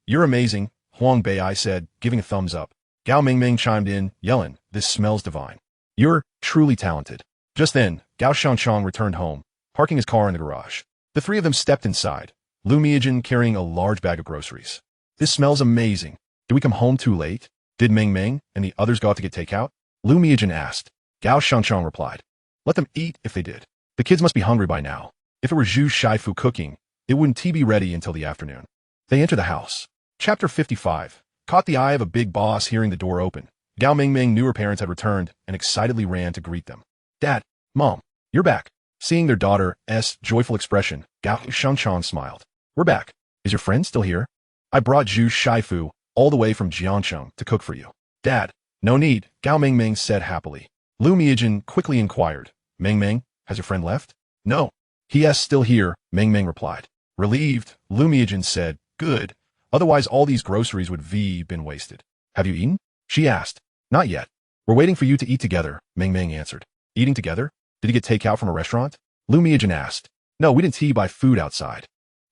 you're amazing, Huang Bei said, giving a thumbs up. Gao Meng chimed in, Ye Lin, this smells divine. You're truly talented. Just then, Gao Shangchong returned home, parking his car in the garage. The 3 of them stepped inside, Lu Miajin carrying a large bag of groceries. This smells amazing. Did we come home too late? Did Meng and the others go out to get takeout? Lu Miajin asked. Gao Shangchong replied. Let them eat if they did. The kids must be hungry by now. If it were Zhu Shaifu cooking, it wouldn't be ready until the afternoon. They enter the house. Chapter 55. Caught the eye of a big boss hearing the door open. Gao Meng knew her parents had returned and excitedly ran to greet them. Dad, Mom, you're back. Seeing their daughter's joyful expression, Gao Shangchong smiled. We're back. Is your friend still here? I brought Zhu Shaifu all the way from Jiangcheng to cook for you. Dad, no need, Gao Meng said happily. Lu Miajin quickly inquired. Meng, has your friend left? No. He is still here, Meng replied. Relieved, Lu Miajin said, good. Otherwise all these groceries would been wasted. Have you eaten? She asked. Not yet. We're waiting for you to eat together, Meng answered. Eating together? Did he get takeout from a restaurant? Lu Miajin asked. No, we didn't buy food outside.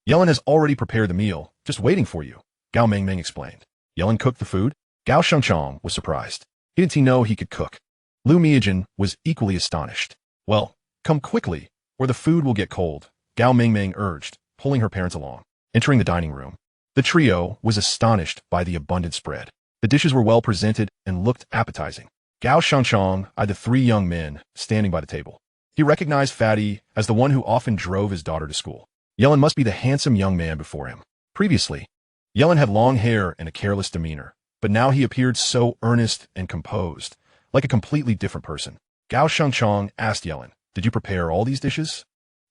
Ye Lin has already prepared the meal, just waiting for you, Gao Meng explained. Ye Lin cooked the food? Gao Shangchong was surprised. He didn't know he could cook. Lu Miajin was equally astonished. Well, come quickly, or the food will get cold, Gao Meng urged, pulling her parents along. Entering the dining room, the trio was astonished by the abundant spread. The dishes were well presented and looked appetizing. Gao Shangchong eyed the 3 young men standing by the table. He recognized Fatty as the one who often drove his daughter to school. Ye Lin must be the handsome young man before him. Previously, Ye Lin had long hair and a careless demeanor, but now he appeared so earnest and composed, like a completely different person. Gao Shangchong asked Ye Lin, did you prepare all these dishes?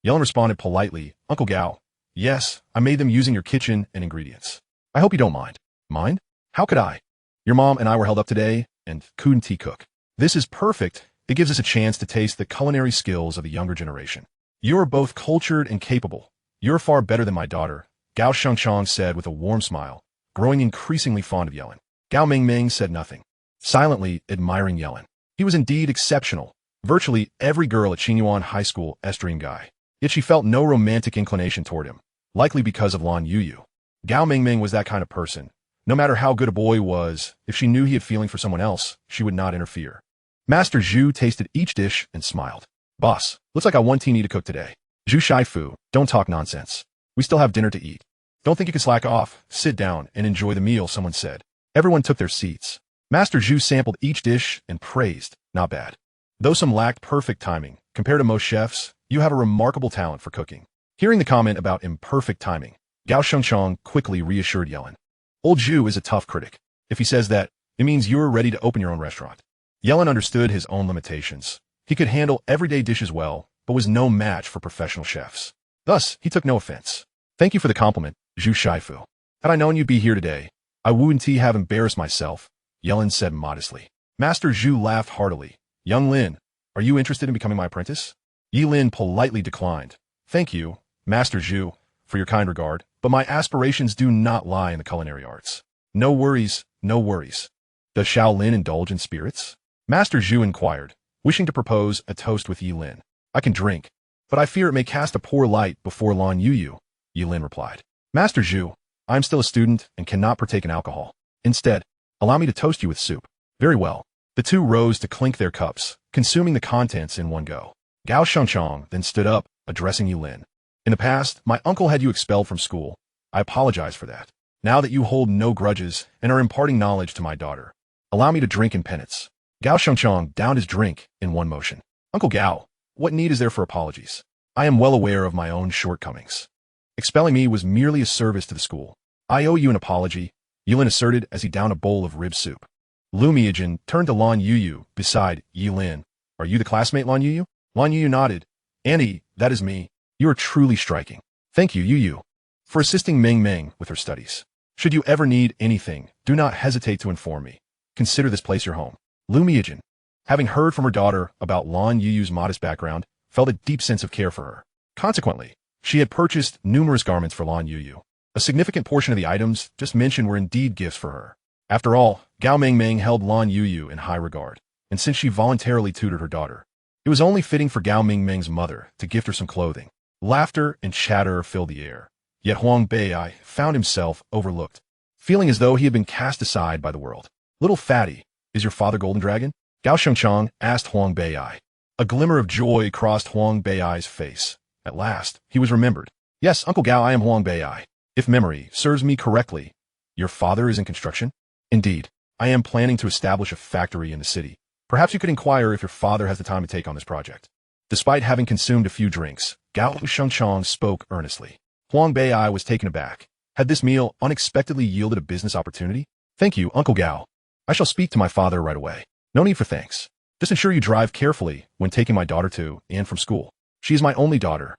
Ye Lin responded politely, Uncle Gao, yes, I made them using your kitchen and ingredients. I hope you don't mind. Mind? How could I? Your mom and I were held up today, and couldn't cook. This is perfect. It gives us a chance to taste the culinary skills of the younger generation. You are both cultured and capable. You're far better than my daughter, Gao Shangchong said with a warm smile, growing increasingly fond of Ye Lin. Gao Meng said nothing, silently admiring Ye Lin. He was indeed exceptional, virtually every girl at Qingyuan High School's dream guy. Yet she felt no romantic inclination toward him, likely because of Lan Youyou. Gao Meng was that kind of person. No matter how good a boy was, if she knew he had feeling for someone else, she would not interfere. Master Zhu tasted each dish and smiled. Boss, looks like I want Teeny to cook today. Zhu Shaifu, don't talk nonsense. We still have dinner to eat. Don't think you can slack off. Sit down and enjoy the meal, someone said. Everyone took their seats. Master Zhu sampled each dish and praised, not bad. Though some lacked perfect timing, compared to most chefs, you have a remarkable talent for cooking. Hearing the comment about imperfect timing, Gao Shengchong quickly reassured Ye Lin. Old Zhu is a tough critic. If he says that, it means you're ready to open your own restaurant. Ye Lin understood his own limitations. He could handle everyday dishes well, but was no match for professional chefs. Thus, he took no offense. Thank you for the compliment, Zhu Shifu. Had I known you'd be here today, I wouldn't have embarrassed myself, Ye Lin said modestly. Master Zhu laughed heartily. Young Lin, are you interested in becoming my apprentice? Ye Lin politely declined. Thank you, Master Zhu, for your kind regard, but my aspirations do not lie in the culinary arts. No worries, no worries. Does Xiao Lin indulge in spirits? Master Zhu inquired, wishing to propose a toast with Ye Lin. I can drink, but I fear it may cast a poor light before Lan Youyou, Ye Lin replied. Master Zhu, I am still a student and cannot partake in alcohol. Instead, allow me to toast you with soup. Very well. The two rose to clink their cups, consuming the contents in one go. Gao Shengchong then stood up, addressing Ye Lin. In the past, my uncle had you expelled from school. I apologize for that. Now that you hold no grudges and are imparting knowledge to my daughter, allow me to drink in penance. Gao Shengchong downed his drink in one motion. Uncle Gao, what need is there for apologies? I am well aware of my own shortcomings. Expelling me was merely a service to the school. I owe you an apology, Ye Lin asserted as he downed a bowl of rib soup. Lu Miajin turned to Lan Youyou beside Ye Lin. Are you the classmate, Lan Youyou? Lan Youyou nodded. Auntie, that is me. You are truly striking. Thank you, Youyou, for assisting Meng Meng with her studies. Should you ever need anything, do not hesitate to inform me. Consider this place your home. Lu Miajin, having heard from her daughter about Lan Youyou's modest background, felt a deep sense of care for her. Consequently, she had purchased numerous garments for Lan Youyou. A significant portion of the items just mentioned were indeed gifts for her. After all, Gao Meng Meng held Lan Youyou in high regard, and since she voluntarily tutored her daughter, it was only fitting for Gao Meng Meng's mother to gift her some clothing. Laughter and chatter filled the air, yet Huang Bei'ai found himself overlooked, feeling as though he had been cast aside by the world. Little fatty, is your father Golden Dragon? Gao Shengchong asked Huang Bei'ai. A glimmer of joy crossed Huang Bei'ai's face. At last, he was remembered. Yes, Uncle Gao, I am Huang Bei'ai. If memory serves me correctly, your father is in construction? Indeed, I am planning to establish a factory in the city. Perhaps you could inquire if your father has the time to take on this project. Despite having consumed a few drinks, Gao Shengchong spoke earnestly. Huang Bei'ai was taken aback. Had this meal unexpectedly yielded a business opportunity? Thank you, Uncle Gao. I shall speak to my father right away. No need for thanks. Just ensure you drive carefully when taking my daughter to and from school. She is my only daughter,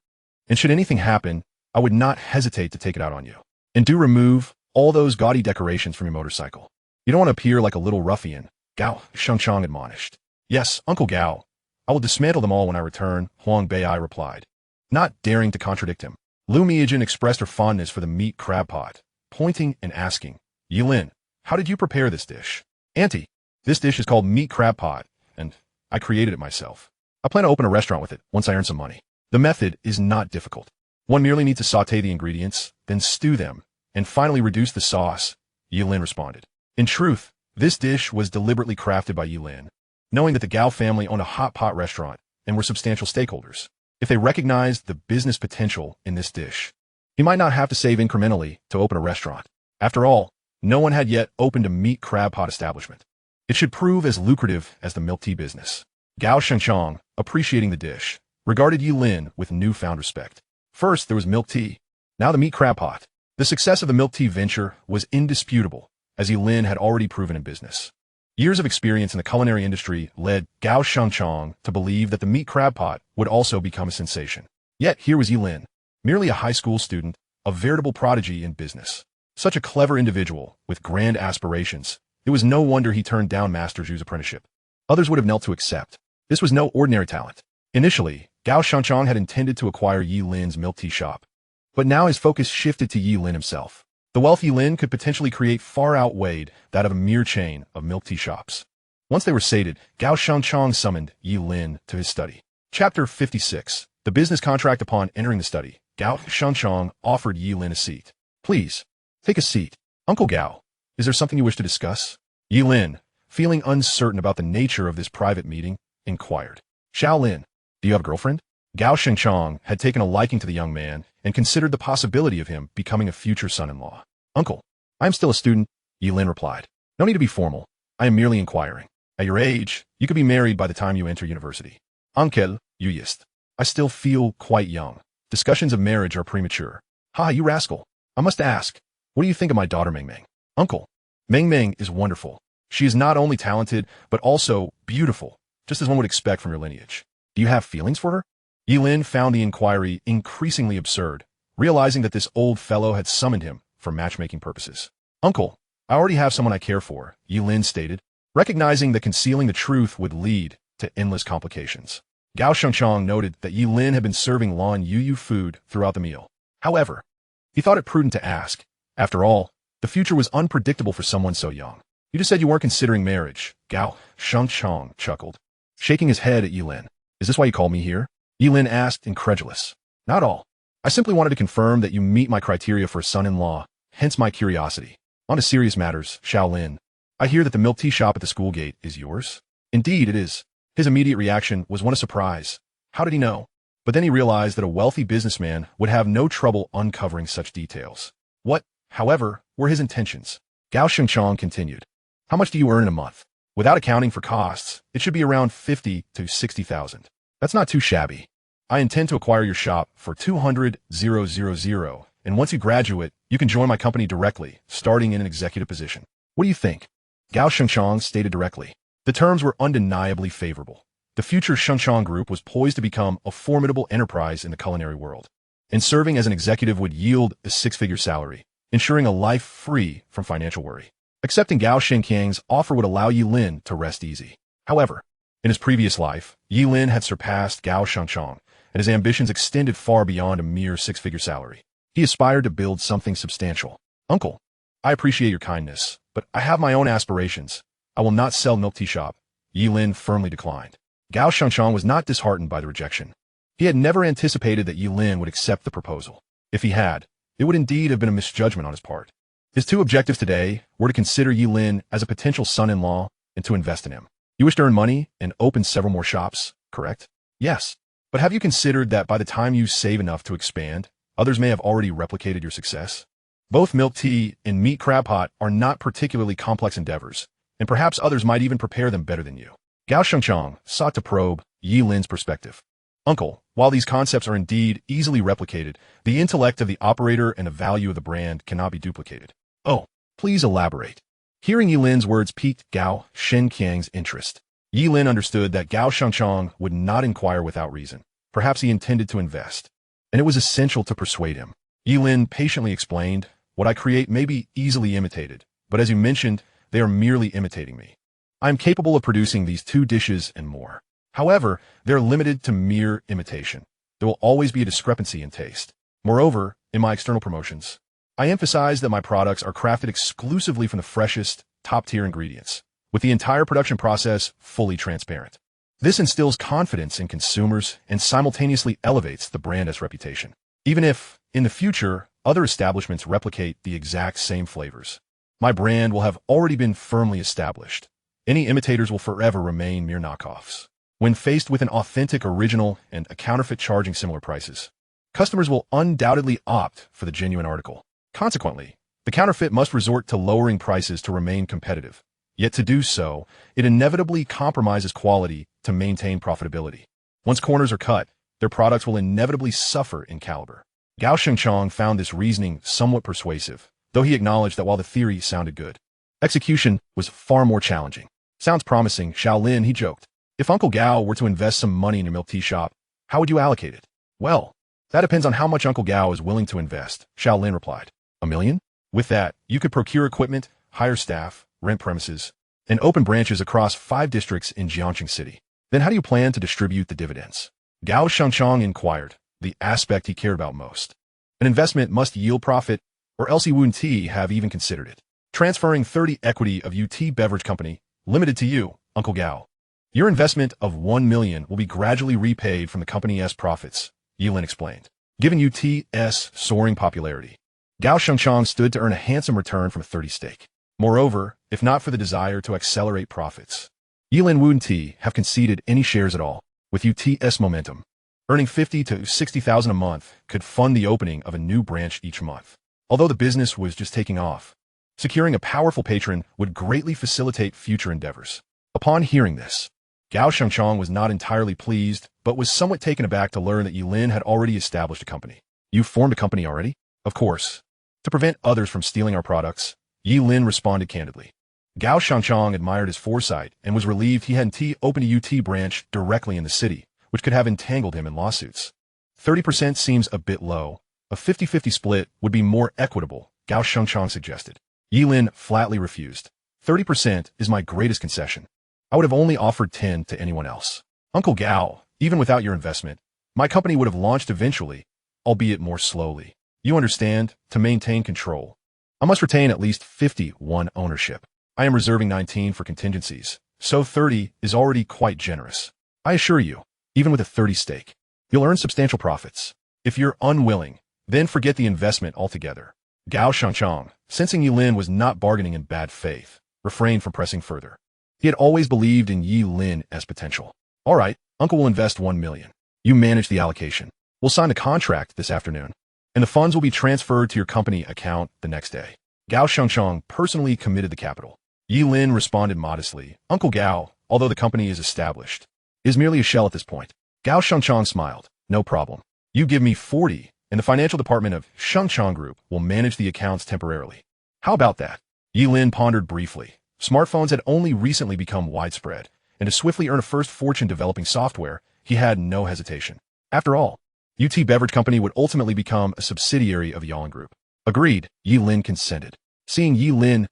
and should anything happen, I would not hesitate to take it out on you. And do remove all those gaudy decorations from your motorcycle. You don't want to appear like a little ruffian, Gao Shengchong admonished. Yes, Uncle Gao. I will dismantle them all when I return, Huang Bei'ai replied. Not daring to contradict him, Lu Miajin expressed her fondness for the meat crab pot, pointing and asking, Ye Lin, how did you prepare this dish? Auntie, this dish is called meat crab pot, and I created it myself. I plan to open a restaurant with it once I earn some money. The method is not difficult. One merely needs to saute the ingredients, then stew them, and finally reduce the sauce, Ye Lin responded. In truth, this dish was deliberately crafted by Ye Lin, knowing that the Gao family owned a hot pot restaurant and were substantial stakeholders. If they recognized the business potential in this dish, he might not have to save incrementally to open a restaurant. After all, no one had yet opened a meat crab pot establishment. It should prove as lucrative as the milk tea business. Gao Shengchong, appreciating the dish, regarded Ye Lin with newfound respect. First, there was milk tea. Now the meat crab pot. The success of the milk tea venture was indisputable, as Ye Lin had already proven in business. Years of experience in the culinary industry led Gao Shengchong to believe that the meat crab pot would also become a sensation. Yet here was Ye Lin, merely a high school student, a veritable prodigy in business. Such a clever individual with grand aspirations, it was no wonder he turned down Master Zhu's apprenticeship. Others would have knelt to accept. This was no ordinary talent. Initially, Gao Shengchong had intended to acquire Ye Lin's milk tea shop, but now his focus shifted to Ye Lin himself. The wealth Ye Lin could potentially create far outweighed that of a mere chain of milk tea shops. Once they were sated, Gao Shengchong summoned Ye Lin to his study. Chapter 56. The business contract. Upon entering the study, Gao Shengchong offered Ye Lin a seat. Please, take a seat. Uncle Gao, is there something you wish to discuss? Ye Lin, feeling uncertain about the nature of this private meeting, inquired. Xiao Lin, do you have a girlfriend? Gao Shengchong had taken a liking to the young man and considered the possibility of him becoming a future son-in-law. Uncle, I am still a student, Ye Lin replied. No need to be formal. I am merely inquiring. At your age, you could be married by the time you enter university. Uncle, Youyist. I still feel quite young. Discussions of marriage are premature. Ha, you rascal. I must ask, what do you think of my daughter Meng Meng? Uncle, Meng Meng is wonderful. She is not only talented, but also beautiful, just as one would expect from your lineage. Do you have feelings for her? Ye Lin found the inquiry increasingly absurd, realizing that this old fellow had summoned him for matchmaking purposes. Uncle, I already have someone I care for, Ye Lin stated, recognizing that concealing the truth would lead to endless complications. Gao Shengchong noted that Ye Lin had been serving Lan Youyou food throughout the meal. However, he thought it prudent to ask. After all, the future was unpredictable for someone so young. You just said you weren't considering marriage, Gao Shengchong chuckled, shaking his head at Ye Lin. Is this why you called me here? Ye Lin asked, incredulous. Not all. I simply wanted to confirm that you meet my criteria for a son-in-law, hence my curiosity. On to serious matters, Shaolin. I hear that the milk tea shop at the school gate is yours? Indeed, it is. His immediate reaction was one of surprise. How did he know? But then he realized that a wealthy businessman would have no trouble uncovering such details. What, however, were his intentions? Gao Shengchong continued. How much do you earn in a month? Without accounting for costs, it should be around 50 to 60,000. That's not too shabby. I intend to acquire your shop for 200,000, and once you graduate, you can join my company directly, starting in an executive position. What do you think? Gao Shengchong stated directly. The terms were undeniably favorable. The future Shengchong Group was poised to become a formidable enterprise in the culinary world, and serving as an executive would yield a six-figure salary, ensuring a life free from financial worry. Accepting Gao Shengchong's offer would allow Ye Lin to rest easy. However, in his previous life, Ye Lin had surpassed Gao Shengchong, and his ambitions extended far beyond a mere six-figure salary. He aspired to build something substantial. Uncle, I appreciate your kindness, but I have my own aspirations. I will not sell milk tea shop, Ye Lin firmly declined. Gao Shengchong was not disheartened by the rejection. He had never anticipated that Ye Lin would accept the proposal. If he had, it would indeed have been a misjudgment on his part. His two objectives today were to consider Ye Lin as a potential son-in-law and to invest in him. You wish to earn money and open several more shops, correct? Yes. But have you considered that by the time you save enough to expand, others may have already replicated your success? Both milk tea and meat crab pot are not particularly complex endeavors, and perhaps others might even prepare them better than you. Gao Shengchong sought to probe Ye Lin's perspective. Uncle, while these concepts are indeed easily replicated, the intellect of the operator and the value of the brand cannot be duplicated. Oh, please elaborate. Hearing Ye Lin's words piqued Gao Shengchong's interest. Ye Lin understood that Gao Shengchong would not inquire without reason. Perhaps he intended to invest, and it was essential to persuade him. Ye Lin patiently explained, what I create may be easily imitated, but as you mentioned, they are merely imitating me. I am capable of producing these two dishes and more. However, they're limited to mere imitation. There will always be a discrepancy in taste. Moreover, in my external promotions, I emphasize that my products are crafted exclusively from the freshest, top-tier ingredients, with the entire production process fully transparent. This instills confidence in consumers and simultaneously elevates the brand's reputation. Even if, in the future, other establishments replicate the exact same flavors, my brand will have already been firmly established. Any imitators will forever remain mere knockoffs. When faced with an authentic original and a counterfeit charging similar prices, customers will undoubtedly opt for the genuine article. Consequently, the counterfeit must resort to lowering prices to remain competitive. Yet to do so, it inevitably compromises quality to maintain profitability. Once corners are cut, their products will inevitably suffer in caliber. Gao Shengchong found this reasoning somewhat persuasive, though he acknowledged that while the theory sounded good, execution was far more challenging. Sounds promising, Shaolin, he joked. If Uncle Gao were to invest some money in your milk tea shop, how would you allocate it? Well, that depends on how much Uncle Gao is willing to invest, Shaolin replied. $1 million? With that, you could procure equipment, hire staff, rent premises, and open branches across 5 districts in Jiangxing City. Then how do you plan to distribute the dividends? Gao Shengchong inquired, the aspect he cared about most. An investment must yield profit, or else he wouldn't have even considered it. Transferring 30 equity of UT Beverage Company, limited to you, Uncle Gao. Your investment of $1 million will be gradually repaid from the company's profits, Ye Lin explained. Given UT's soaring popularity, Gao Shengchong stood to earn a handsome return from a 30 stake. Moreover, if not for the desire to accelerate profits, Ye Lin wouldn't have conceded any shares at all. With UT's momentum, Earning 50 to 60,000 a month could fund the opening of a new branch each month. Although the business was just taking off, securing a powerful patron would greatly facilitate future endeavors. Upon hearing this, Gao Shengchong was not entirely pleased, but was somewhat taken aback to learn that Ye Lin had already established a company. You formed a company already? Of course. To prevent others from stealing our products, Ye Lin responded candidly. Gao Shengchong admired his foresight and was relieved he hadn't opened a UT branch directly in the city, which could have entangled him in lawsuits. 30% seems a bit low. A 50-50 split would be more equitable, Gao Shengchong suggested. Ye Lin flatly refused. 30% is my greatest concession. I would have only offered 10 to anyone else. Uncle Gao, even without your investment, my company would have launched eventually, albeit more slowly. You understand, to maintain control, I must retain at least 51 ownership. I am reserving 19 for contingencies, so 30 is already quite generous. I assure you, even with a 30 stake, you'll earn substantial profits. If you're unwilling, then forget the investment altogether. Gao Shengchong, sensing Ye Lin was not bargaining in bad faith, refrained from pressing further. He had always believed in Ye Lin as potential. All right, Uncle will invest 1 million. You manage the allocation. We'll sign a contract this afternoon, and the funds will be transferred to your company account the next day. Gao Shengchong personally committed the capital. Ye Lin responded modestly. Uncle Gao, although the company is established, is merely a shell at this point. Gao Shengchong smiled. No problem. You give me 40, and the financial department of Shengchong Group will manage the accounts temporarily. How about that? Ye Lin pondered briefly. Smartphones had only recently become widespread, and to swiftly earn a first fortune developing software, he had no hesitation. After all, UT Beverage Company would ultimately become a subsidiary of Yalin Group. Agreed, Ye Lin consented. Seeing Ye Lin's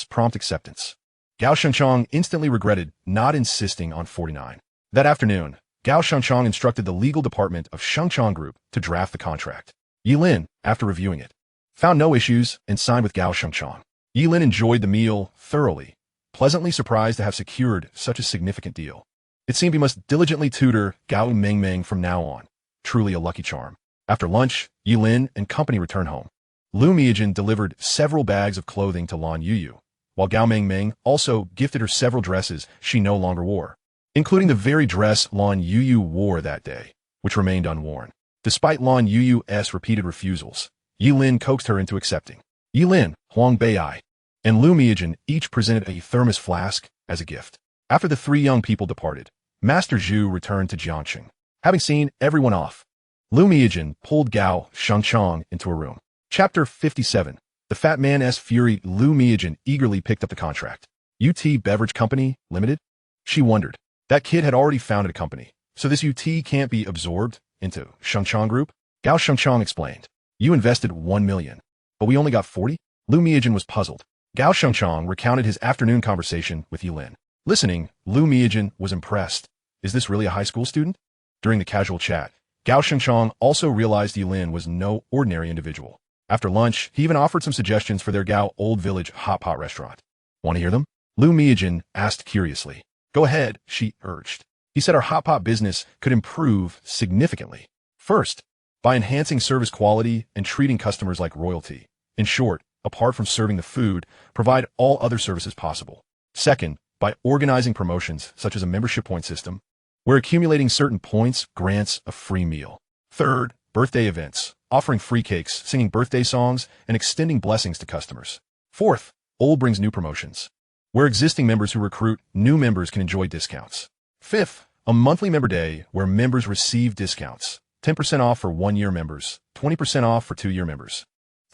prompt acceptance, Gao Shengchong instantly regretted not insisting on 49. That afternoon, Gao Shengchong instructed the legal department of Shengchong Group to draft the contract. Ye Lin, after reviewing it, found no issues and signed with Gao Shengchong. Ye Lin enjoyed the meal thoroughly, pleasantly surprised to have secured such a significant deal. It seemed he must diligently tutor Gao Mengmeng from now on. Truly a lucky charm. After lunch, Ye Lin and company returned home. Lu Miajin delivered several bags of clothing to Lan Youyou, while Gao Mengmeng also gifted her several dresses she no longer wore, including the very dress Lan Youyou wore that day, which remained unworn. Despite Lan Youyou's repeated refusals, Ye Lin coaxed her into accepting. Ye Lin, Huang Beiai, and Lu Miajin each presented a thermos flask as a gift. After the three young people departed, Master Zhu returned to Jiangqing. Having seen everyone off, Lu Miajin pulled Gao Shengchong into a room. Chapter 57. The Fat Man's Fury. Lu Miajin eagerly picked up the contract. UT Beverage Company, Limited? She wondered. That kid had already founded a company, so this UT can't be absorbed into Shengchong Group? Gao Shengchong explained. You invested 1 million, but we only got 40? Lu Miajin was puzzled. Gao Shengchong recounted his afternoon conversation with Ye Lin. Listening, Lu Miajin was impressed. Is this really a high school student? During the casual chat, Gao Shengchong also realized Ye Lin was no ordinary individual. After lunch, he even offered some suggestions for their Gao Old Village hot pot restaurant. Want to hear them? Lu Miajin asked curiously. Go ahead, she urged. He said our hot pot business could improve significantly. First, by enhancing service quality and treating customers like royalty. In short, apart from serving the food, provide all other services possible. Second, by organizing promotions such as a membership point system, where accumulating certain points grants a free meal. Third, birthday events, offering free cakes, singing birthday songs, and extending blessings to customers. Fourth, Old brings new promotions, where existing members who recruit new members can enjoy discounts. Fifth, a monthly member day where members receive discounts. 10% off for 1-year members, 20% off for 2-year members,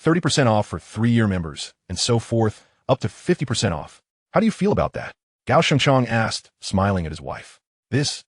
30% off for 3-year members, and so forth, up to 50% off. How do you feel about that? Gao Shengchong asked, smiling at his wife. This,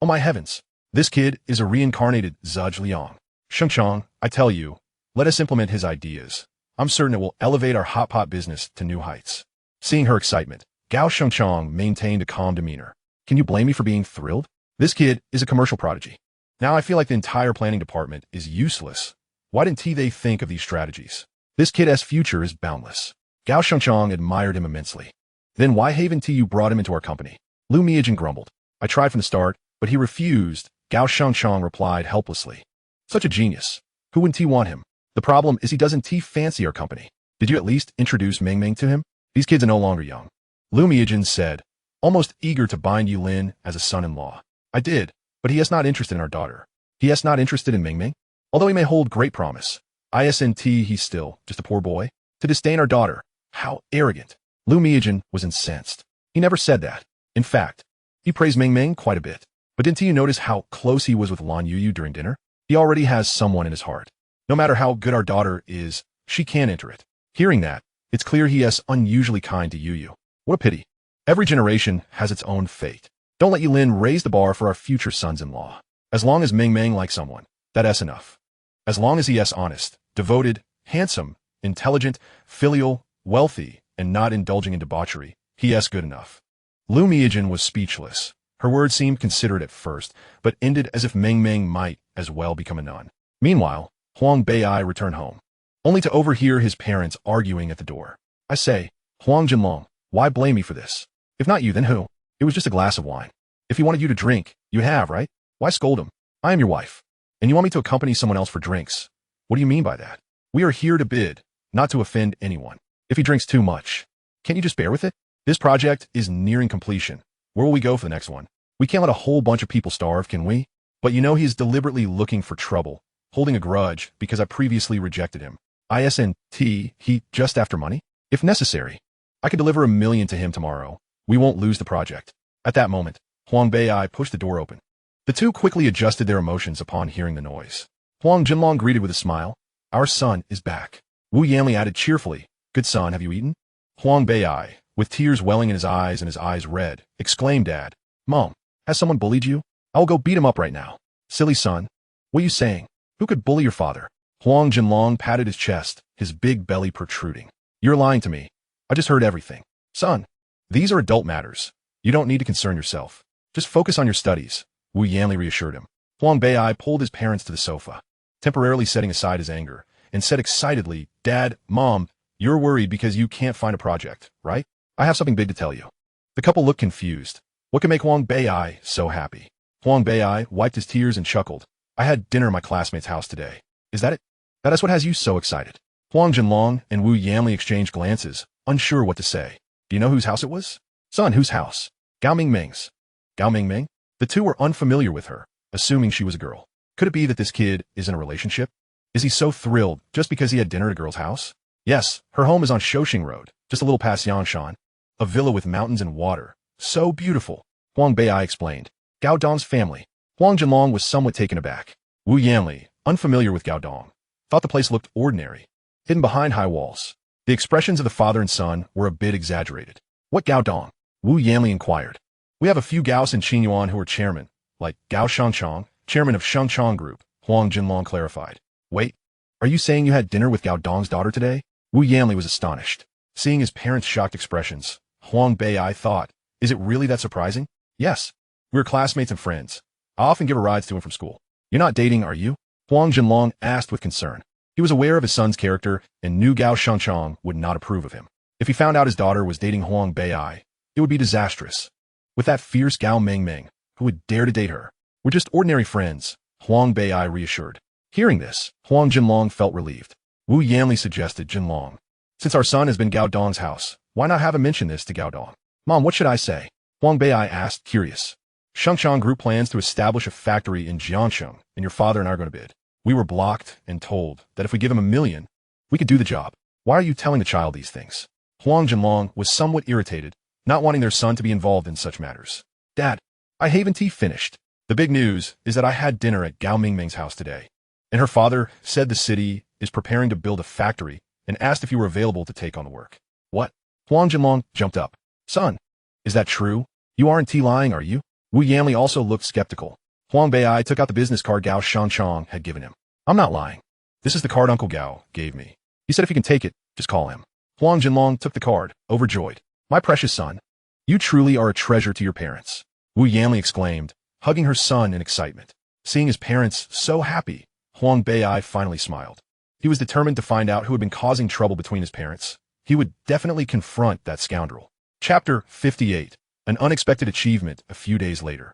oh my heavens, this kid is a reincarnated Zhuge Liang. Shengchong, I tell you, let us implement his ideas. I'm certain it will elevate our hot pot business to new heights. Seeing her excitement, Gao Shengchong maintained a calm demeanor. Can you blame me for being thrilled? This kid is a commercial prodigy. Now I feel like the entire planning department is useless. Why didn't they think of these strategies? This kid's future is boundless. Gao Shengchong admired him immensely. Then why haven't you brought him into our company? Lu Miajin grumbled. I tried from the start, but he refused. Gao Shengchong replied helplessly. Such a genius. Who wouldn't he want him? The problem is he doesn't fancy our company. Did you at least introduce Mengmeng to him? These kids are no longer young. Lu Miajin said, almost eager to bind Ye Lin as a son-in-law. I did, But he is not interested in our daughter. He is not interested in Ming Ming. Although he may hold great promise. Isn't he's still just a poor boy? To disdain our daughter. How arrogant. Lu Miajin was incensed. He never said that. In fact, he praised Ming Ming quite a bit. But didn't you notice how close he was with Lan Youyou during dinner? He already has someone in his heart. No matter how good our daughter is, she can't enter it. Hearing that, it's clear he is unusually kind to Youyou. What a pity. Every generation has its own fate. Don't let Ye Lin raise the bar for our future sons-in-law. As long as Ming Ming likes someone, that's enough. As long as he is honest, devoted, handsome, intelligent, filial, wealthy, and not indulging in debauchery, he is good enough. Lu Miajin was speechless. Her words seemed considerate at first, but ended as if Ming Ming might as well become a nun. Meanwhile, Huang Bei'ai returned home, only to overhear his parents arguing at the door. I say, Huang Jinlong, why blame me for this? If not you, then who? It was just a glass of wine. If he wanted you to drink, you have, right? Why scold him? I am your wife. And you want me to accompany someone else for drinks? What do you mean by that? We are here to bid, not to offend anyone. If he drinks too much, can't you just bear with it? This project is nearing completion. Where will we go for the next one? We can't let a whole bunch of people starve, can we? But you know he is deliberately looking for trouble, holding a grudge because I previously rejected him. Isn't he just after money? If necessary, I could deliver 1 million to him tomorrow. We won't lose the project. At that moment, Huang Bei'ai pushed the door open. The two quickly adjusted their emotions upon hearing the noise. Huang Jinlong greeted with a smile. Our son is back. Wu Yanli added cheerfully, Good son, have you eaten? Huang Bei'ai, with tears welling in his eyes and his eyes red, exclaimed, Dad, Mom, has someone bullied you? I will go beat him up right now. Silly son. What are you saying? Who could bully your father? Huang Jinlong patted his chest, his big belly protruding. You're lying to me. I just heard everything. Son, these are adult matters. You don't need to concern yourself. Just focus on your studies, Wu Yanli reassured him. Huang Bei'ai pulled his parents to the sofa, temporarily setting aside his anger, and said excitedly, Dad, Mom, you're worried because you can't find a project, right? I have something big to tell you. The couple looked confused. What can make Huang Bei'ai so happy? Huang Bei'ai wiped his tears and chuckled. I had dinner at my classmate's house today. Is that it? That is what has you so excited. Huang Jinlong and Wu Yanli exchanged glances, unsure what to say. Do you know whose house it was? Son, whose house? Gao Mingming's. Gao Mingming? The two were unfamiliar with her, assuming she was a girl. Could it be that this kid is in a relationship? Is he so thrilled just because he had dinner at a girl's house? Yes, her home is on Shoxing Road, just a little past Yangshan. A villa with mountains and water. So beautiful. Huang Bei'ai explained. Gao Dong's family. Huang Jinlong was somewhat taken aback. Wu Yanli, unfamiliar with Gao Dong, thought the place looked ordinary, hidden behind high walls. The expressions of the father and son were a bit exaggerated. What Gao Dong? Wu Yanli inquired. We have a few Gaos in Qinyuan who are chairman, like Gao Shangchong, chairman of Shangchong Group, Huang Jinlong clarified. Wait, are you saying you had dinner with Gao Dong's daughter today? Wu Yanli was astonished. Seeing his parents' shocked expressions, Huang Bei'ai thought, is it really that surprising? Yes. We're classmates and friends. I often give her rides to and from school. You're not dating, are you? Huang Jinlong asked with concern. He was aware of his son's character and knew Gao Shangchong would not approve of him. If he found out his daughter was dating Huang Bei'ai, it would be disastrous. With that fierce Gao Mingming, who would dare to date her? We're just ordinary friends, Huang Bei'ai reassured. Hearing this, Huang Jinlong felt relieved. Wu Yanli suggested, Jinlong, since our son has been Gao Dong's house, why not have him mention this to Gao Dong? Mom, what should I say? Huang Bei'ai asked, curious. Shangchong Group plans to establish a factory in Jiangsheng, and your father and I are going to bid. We were blocked and told that if we give him 1 million, we could do the job. Why are you telling the child these things? Huang Jinlong was somewhat irritated, not wanting their son to be involved in such matters. Dad, I haven't finished. The big news is that I had dinner at Gao Mingming's house today, and her father said the city is preparing to build a factory and asked if you were available to take on the work. What? Huang Jinlong jumped up. Son, is that true? You aren't lying, are you? Wu Yanli also looked skeptical. Huang Bei'ai took out the business card Gao Shangchong had given him. I'm not lying. This is the card Uncle Gao gave me. He said if he can take it, just call him. Huang Jinlong took the card, overjoyed. My precious son, you truly are a treasure to your parents. Wu Yanli exclaimed, hugging her son in excitement. Seeing his parents so happy, Huang Bei'ai finally smiled. He was determined to find out who had been causing trouble between his parents. He would definitely confront that scoundrel. Chapter 58. An unexpected achievement a few days later.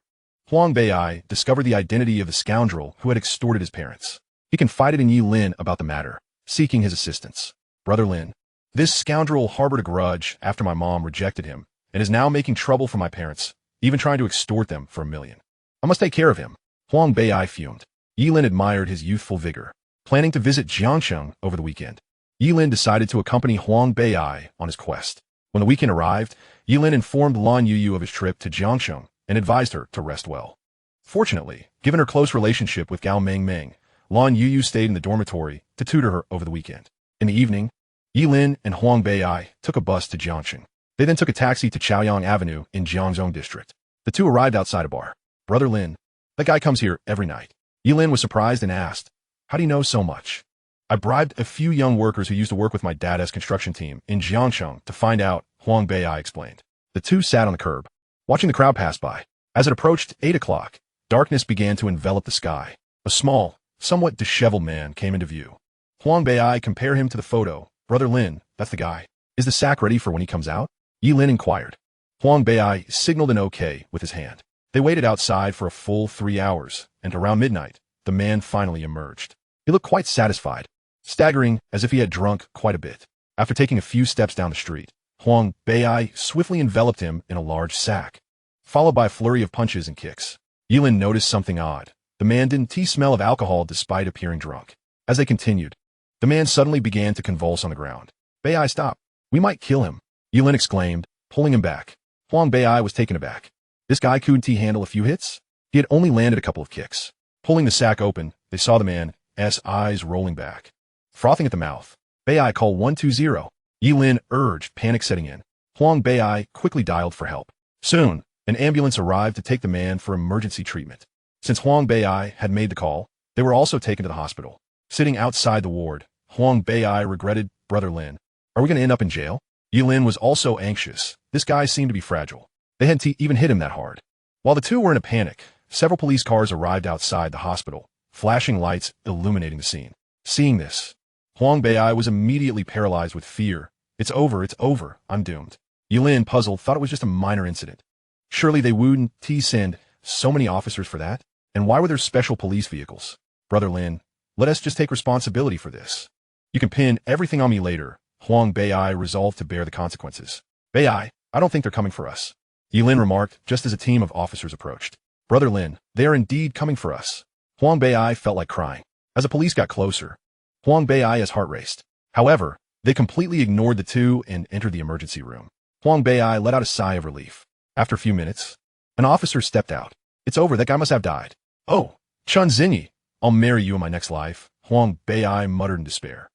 Huang Bei'ai discovered the identity of the scoundrel who had extorted his parents. He confided in Ye Lin about the matter, seeking his assistance. Brother Lin, this scoundrel harbored a grudge after my mom rejected him and is now making trouble for my parents, even trying to extort them for 1 million. I must take care of him. Huang Bei fumed. Ye Lin admired his youthful vigor. Planning to visit Jiangsheng over the weekend, Ye Lin decided to accompany Huang Bei on his quest. When the weekend arrived, Ye Lin informed Lan Youyou of his trip to Jiangsheng and advised her to rest well. Fortunately, given her close relationship with Gao Meng, Lan Youyou stayed in the dormitory to tutor her over the weekend. In the evening, Ye Lin and Huang Bei took a bus to Jiangsheng. They then took a taxi to Chaoyang Avenue in Jiangzhou district. The two arrived outside a bar. "Brother Lin, that guy comes here every night." Ye Lin was surprised and asked, "How do you know so much?" "I bribed a few young workers who used to work with my dad's construction team in Jiangsheng to find out," Huang Bei explained. The two sat on the curb, watching the crowd pass by. As it approached 8 o'clock, darkness began to envelop the sky. A small, somewhat disheveled man came into view. Huang Bei compared him to the photo. "Brother Lin, that's the guy. Is the sack ready for when he comes out?" Ye Lin inquired. Huang Bei signaled an okay with his hand. They waited outside for a full 3 hours, and around midnight, the man finally emerged. He looked quite satisfied, staggering as if he had drunk quite a bit. After taking a few steps down the street, Huang Bei swiftly enveloped him in a large sack, followed by a flurry of punches and kicks. Ye Lin noticed something odd. The man didn't smell of alcohol despite appearing drunk. As they continued, the man suddenly began to convulse on the ground. "Bei, stop. We might kill him," Ye Lin exclaimed, pulling him back. Huang Bei was taken aback. This guy couldn't handle a few hits? He had only landed a couple of kicks. Pulling the sack open, they saw the man's eyes rolling back. Frothing at the mouth, Bei called 120. Ye Lin urged, panic setting in. Huang Bei quickly dialed for help. Soon, an ambulance arrived to take the man for emergency treatment. Since Huang Bei had made the call, they were also taken to the hospital. Sitting outside the ward, Huang Bei regretted, "Brother Lin, are we going to end up in jail?" Ye Lin was also anxious. This guy seemed to be fragile. They hadn't even hit him that hard. While the two were in a panic, several police cars arrived outside the hospital, flashing lights illuminating the scene. Seeing this, Huang Bei was immediately paralyzed with fear. It's over, I'm doomed." Ye Lin, puzzled, thought it was just a minor incident. Surely they wouldn't send so many officers for that? And why were there special police vehicles? "Brother Lin, let us just take responsibility for this. You can pin everything on me later." Huang Bei resolved to bear the consequences. "Bei, I don't think they're coming for us," Ye Lin remarked just as a team of officers approached. "Brother Lin, they are indeed coming for us." Huang Bei felt like crying. As the police got closer, Huang Bei's heart raced. However, they completely ignored the two and entered the emergency room. Huang Bei let out a sigh of relief. After a few minutes, an officer stepped out. "It's over, that guy must have died." "Oh, Chun Xinyi, I'll marry you in my next life," Huang Bei muttered in despair.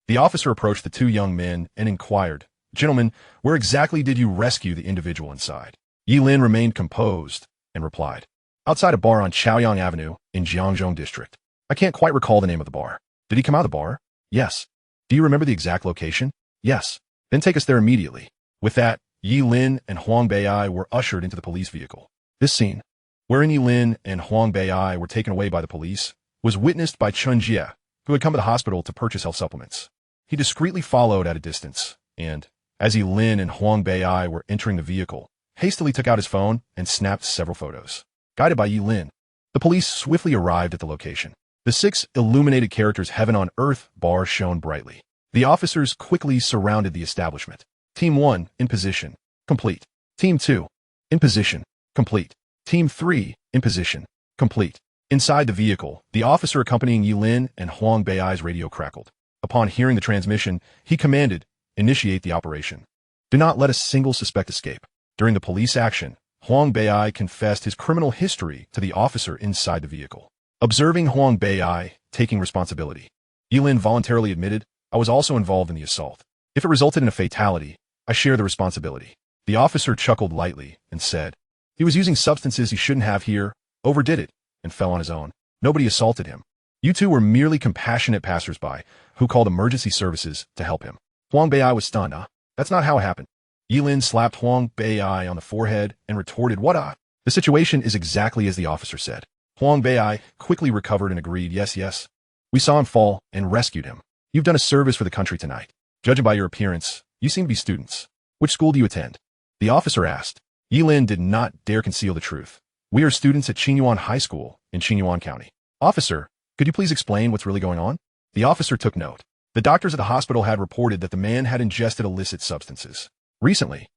The officer approached the two young men and inquired, "Gentlemen, where exactly did you rescue the individual inside?" Ye Lin remained composed and replied, "Outside a bar on Chaoyang Avenue in Jiangzhou district. I can't quite recall the name of the bar." "Did he come out of the bar?" "Yes." "Do you remember the exact location?" "Yes." "Then take us there immediately." With that, Ye Lin and Huang Bei were ushered into the police vehicle. This scene, wherein Ye Lin and Huang Bei were taken away by the police, was witnessed by Chun Jie, who had come to the hospital to purchase health supplements. He discreetly followed at a distance, and, as Ye Lin and Huang Bei were entering the vehicle, hastily took out his phone and snapped several photos. Guided by Ye Lin, the police swiftly arrived at the location. The 6 illuminated characters' heaven on earth bar shone brightly. The officers quickly surrounded the establishment. Team 1, in position. Complete. Team 2, in position. Complete. Team 3, in position. Complete. Inside the vehicle, the officer accompanying Ye Lin and Huang Bei's radio crackled. Upon hearing the transmission, he commanded, "Initiate the operation. Do not let a single suspect escape." During the police action, Huang Bei confessed his criminal history to the officer inside the vehicle. Observing Huang Bei taking responsibility, Ye Lin voluntarily admitted, "I was also involved in the assault. If it resulted in a fatality, I share the responsibility." The officer chuckled lightly and said, "He was using substances he shouldn't have here, overdid it, and fell on his own. Nobody assaulted him. You two were merely compassionate passersby who called emergency services to help him." Huang Bei was stunned. That's not how it happened." Ye Lin slapped Huang Bei on the forehead and retorted, "What? The situation is exactly as the officer said." Huang Bei quickly recovered and agreed, yes. "We saw him fall and rescued him. You've done a service for the country tonight. Judging by your appearance, you seem to be students. Which school do you attend?" the officer asked. Ye Lin did not dare conceal the truth. "We are students at Qinyuan High School in Qinyuan County." "Officer, could you please explain what's really going on?" The officer took note. The doctors at the hospital had reported that the man had ingested illicit substances. Recently,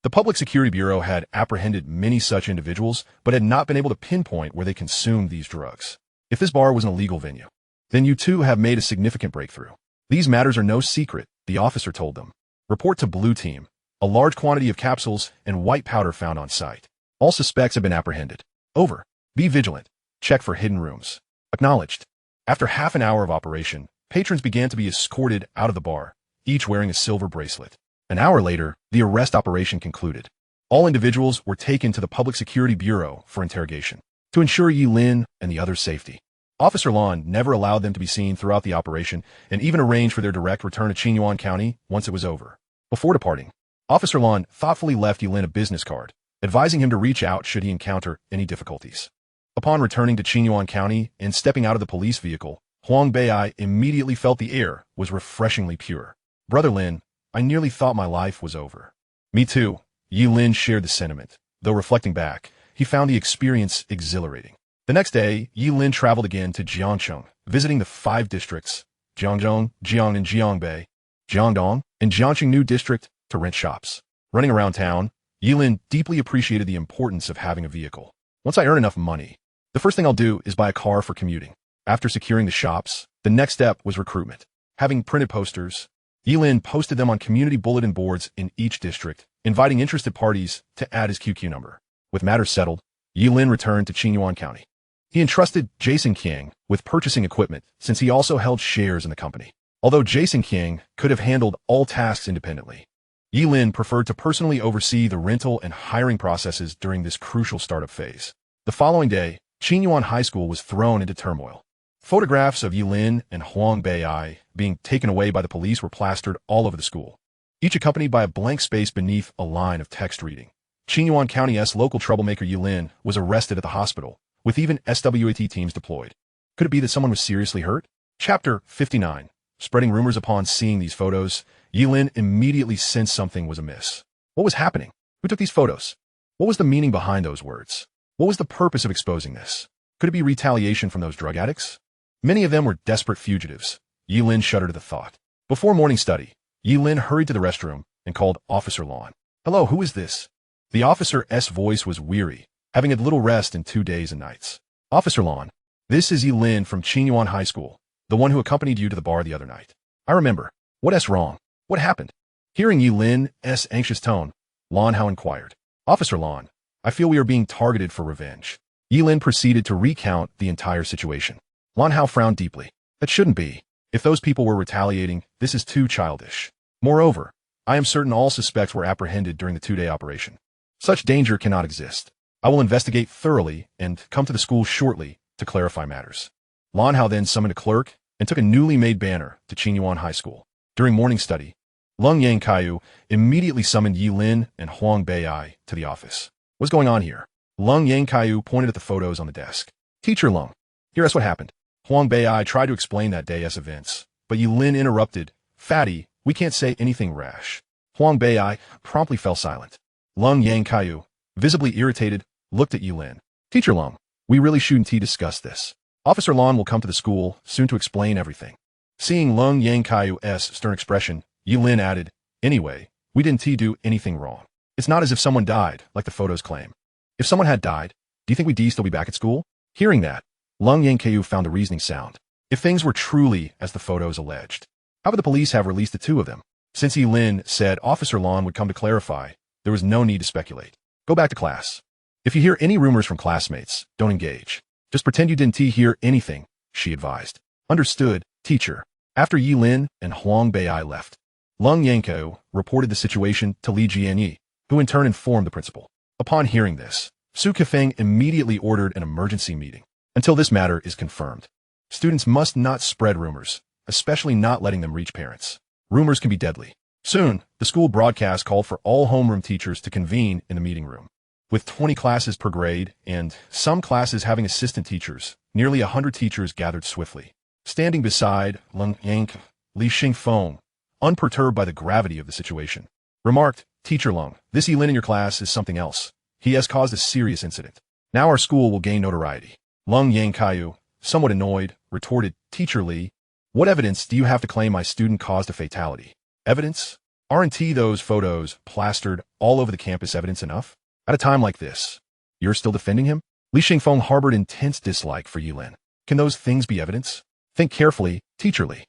The Public Security Bureau had apprehended many such individuals, but had not been able to pinpoint where they consumed these drugs. If this bar was an illegal venue, then you too have made a significant breakthrough. These matters are no secret, the officer told them. Report to Blue Team. A large quantity of capsules and white powder found on site. All suspects have been apprehended. Over. Be vigilant. Check for hidden rooms. Acknowledged. After half an hour of operation, patrons began to be escorted out of the bar, each wearing a silver bracelet. An hour later, the arrest operation concluded. All individuals were taken to the Public Security Bureau for interrogation to ensure Ye Lin and the others' safety. Officer Lan never allowed them to be seen throughout the operation and even arranged for their direct return to Qinyuan County once it was over. Before departing, Officer Lan thoughtfully left Ye Lin a business card, advising him to reach out should he encounter any difficulties. Upon returning to Qinyuan County and stepping out of the police vehicle, Huang Bei'ai immediately felt the air was refreshingly pure. Brother Lin, I nearly thought my life was over. Me too. Ye Lin shared the sentiment. Though reflecting back, he found the experience exhilarating. The next day, Ye Lin traveled again to Jiangcheng, visiting the 5 districts, Jiangzhong, Jiang and Jiangbei, Jiangdong, and Jiangqing New District, to rent shops. Running around town, Ye Lin deeply appreciated the importance of having a vehicle. Once I earn enough money, the first thing I'll do is buy a car for commuting. After securing the shops, the next step was recruitment. Having printed posters, Ye Lin posted them on community bulletin boards in each district, inviting interested parties to add his QQ number. With matters settled, Ye Lin returned to Qinyuan County. He entrusted Jason King with purchasing equipment since he also held shares in the company. Although Jason King could have handled all tasks independently, Ye Lin preferred to personally oversee the rental and hiring processes during this crucial startup phase. The following day, Qinyuan High School was thrown into turmoil. Photographs of Ye Lin and Huang Bei'ai being taken away by the police were plastered all over the school, each accompanied by a blank space beneath a line of text reading. Qinyuan County's local troublemaker Ye Lin was arrested at the hospital, with even SWAT teams deployed. Could it be that someone was seriously hurt? Chapter 59. Spreading rumors upon seeing these photos, Ye Lin immediately sensed something was amiss. What was happening? Who took these photos? What was the meaning behind those words? What was the purpose of exposing this? Could it be retaliation from those drug addicts? Many of them were desperate fugitives. Ye Lin shuddered at the thought. Before morning study, Ye Lin hurried to the restroom and called Officer Lan. Hello, who is this? The officer's voice was weary, having had little rest in 2 days and nights. Officer Lan, this is Ye Lin from Qinyuan High School, the one who accompanied you to the bar the other night. I remember. What's wrong? What happened? Hearing Ye Lin's anxious tone, Lan Hao inquired. Officer Lan, I feel we are being targeted for revenge. Ye Lin proceeded to recount the entire situation. Lan Hao frowned deeply. That shouldn't be. If those people were retaliating, this is too childish. Moreover, I am certain all suspects were apprehended during the 2-day operation. Such danger cannot exist. I will investigate thoroughly and come to the school shortly to clarify matters. Lan Hao then summoned a clerk and took a newly made banner to Qinyuan High School. During morning study, Ling Feixue immediately summoned Ye Lin and Huang Bei'ai to the office. What's going on here? Ling Feixue pointed at the photos on the desk. Teacher Ling, here's what happened. Huang Bei'ai tried to explain that day's events, but Ye Lin interrupted. Fatty, we can't say anything rash. Huang Bei'ai promptly fell silent. Ling Feixue, visibly irritated, looked at Ye Lin. Teacher Ling, we really shouldn't discuss this. Officer Lan will come to the school soon to explain everything. Seeing Ling Feixue's stern expression, Ye Lin added, Anyway, we didn't do anything wrong. It's not as if someone died, like the photos claim. If someone had died, do you think we'd still be back at school? Hearing that, Ling Feixue found the reasoning sound. If things were truly as the photos alleged, how would the police have released the 2 of them? Since Ye Lin said Officer Lan would come to clarify, there was no need to speculate. Go back to class. If you hear any rumors from classmates, don't engage. Just pretend you didn't hear anything, she advised. Understood, teacher. After Ye Lin and Huang Bei'ai left, Ling Feixue reported the situation to Li Jianyi, who in turn informed the principal. Upon hearing this, Su Kefeng immediately ordered an emergency meeting. Until this matter is confirmed, students must not spread rumors, especially not letting them reach parents. Rumors can be deadly. Soon, the school broadcast called for all homeroom teachers to convene in the meeting room. With 20 classes per grade and some classes having assistant teachers, nearly 100 teachers gathered swiftly. Standing beside Ling Feixue, Li Xingfeng, unperturbed by the gravity of the situation, remarked, Teacher Ling, this Ye Lin in your class is something else. He has caused a serious incident. Now our school will gain notoriety. Ling Feixue, somewhat annoyed, retorted, Teacher Li, what evidence do you have to claim my student caused a fatality? Evidence? Aren't those photos plastered all over the campus evidence enough? At a time like this, you're still defending him? Li Xingfeng harbored intense dislike for Ye Lin. Can those things be evidence? Think carefully, teacher Li.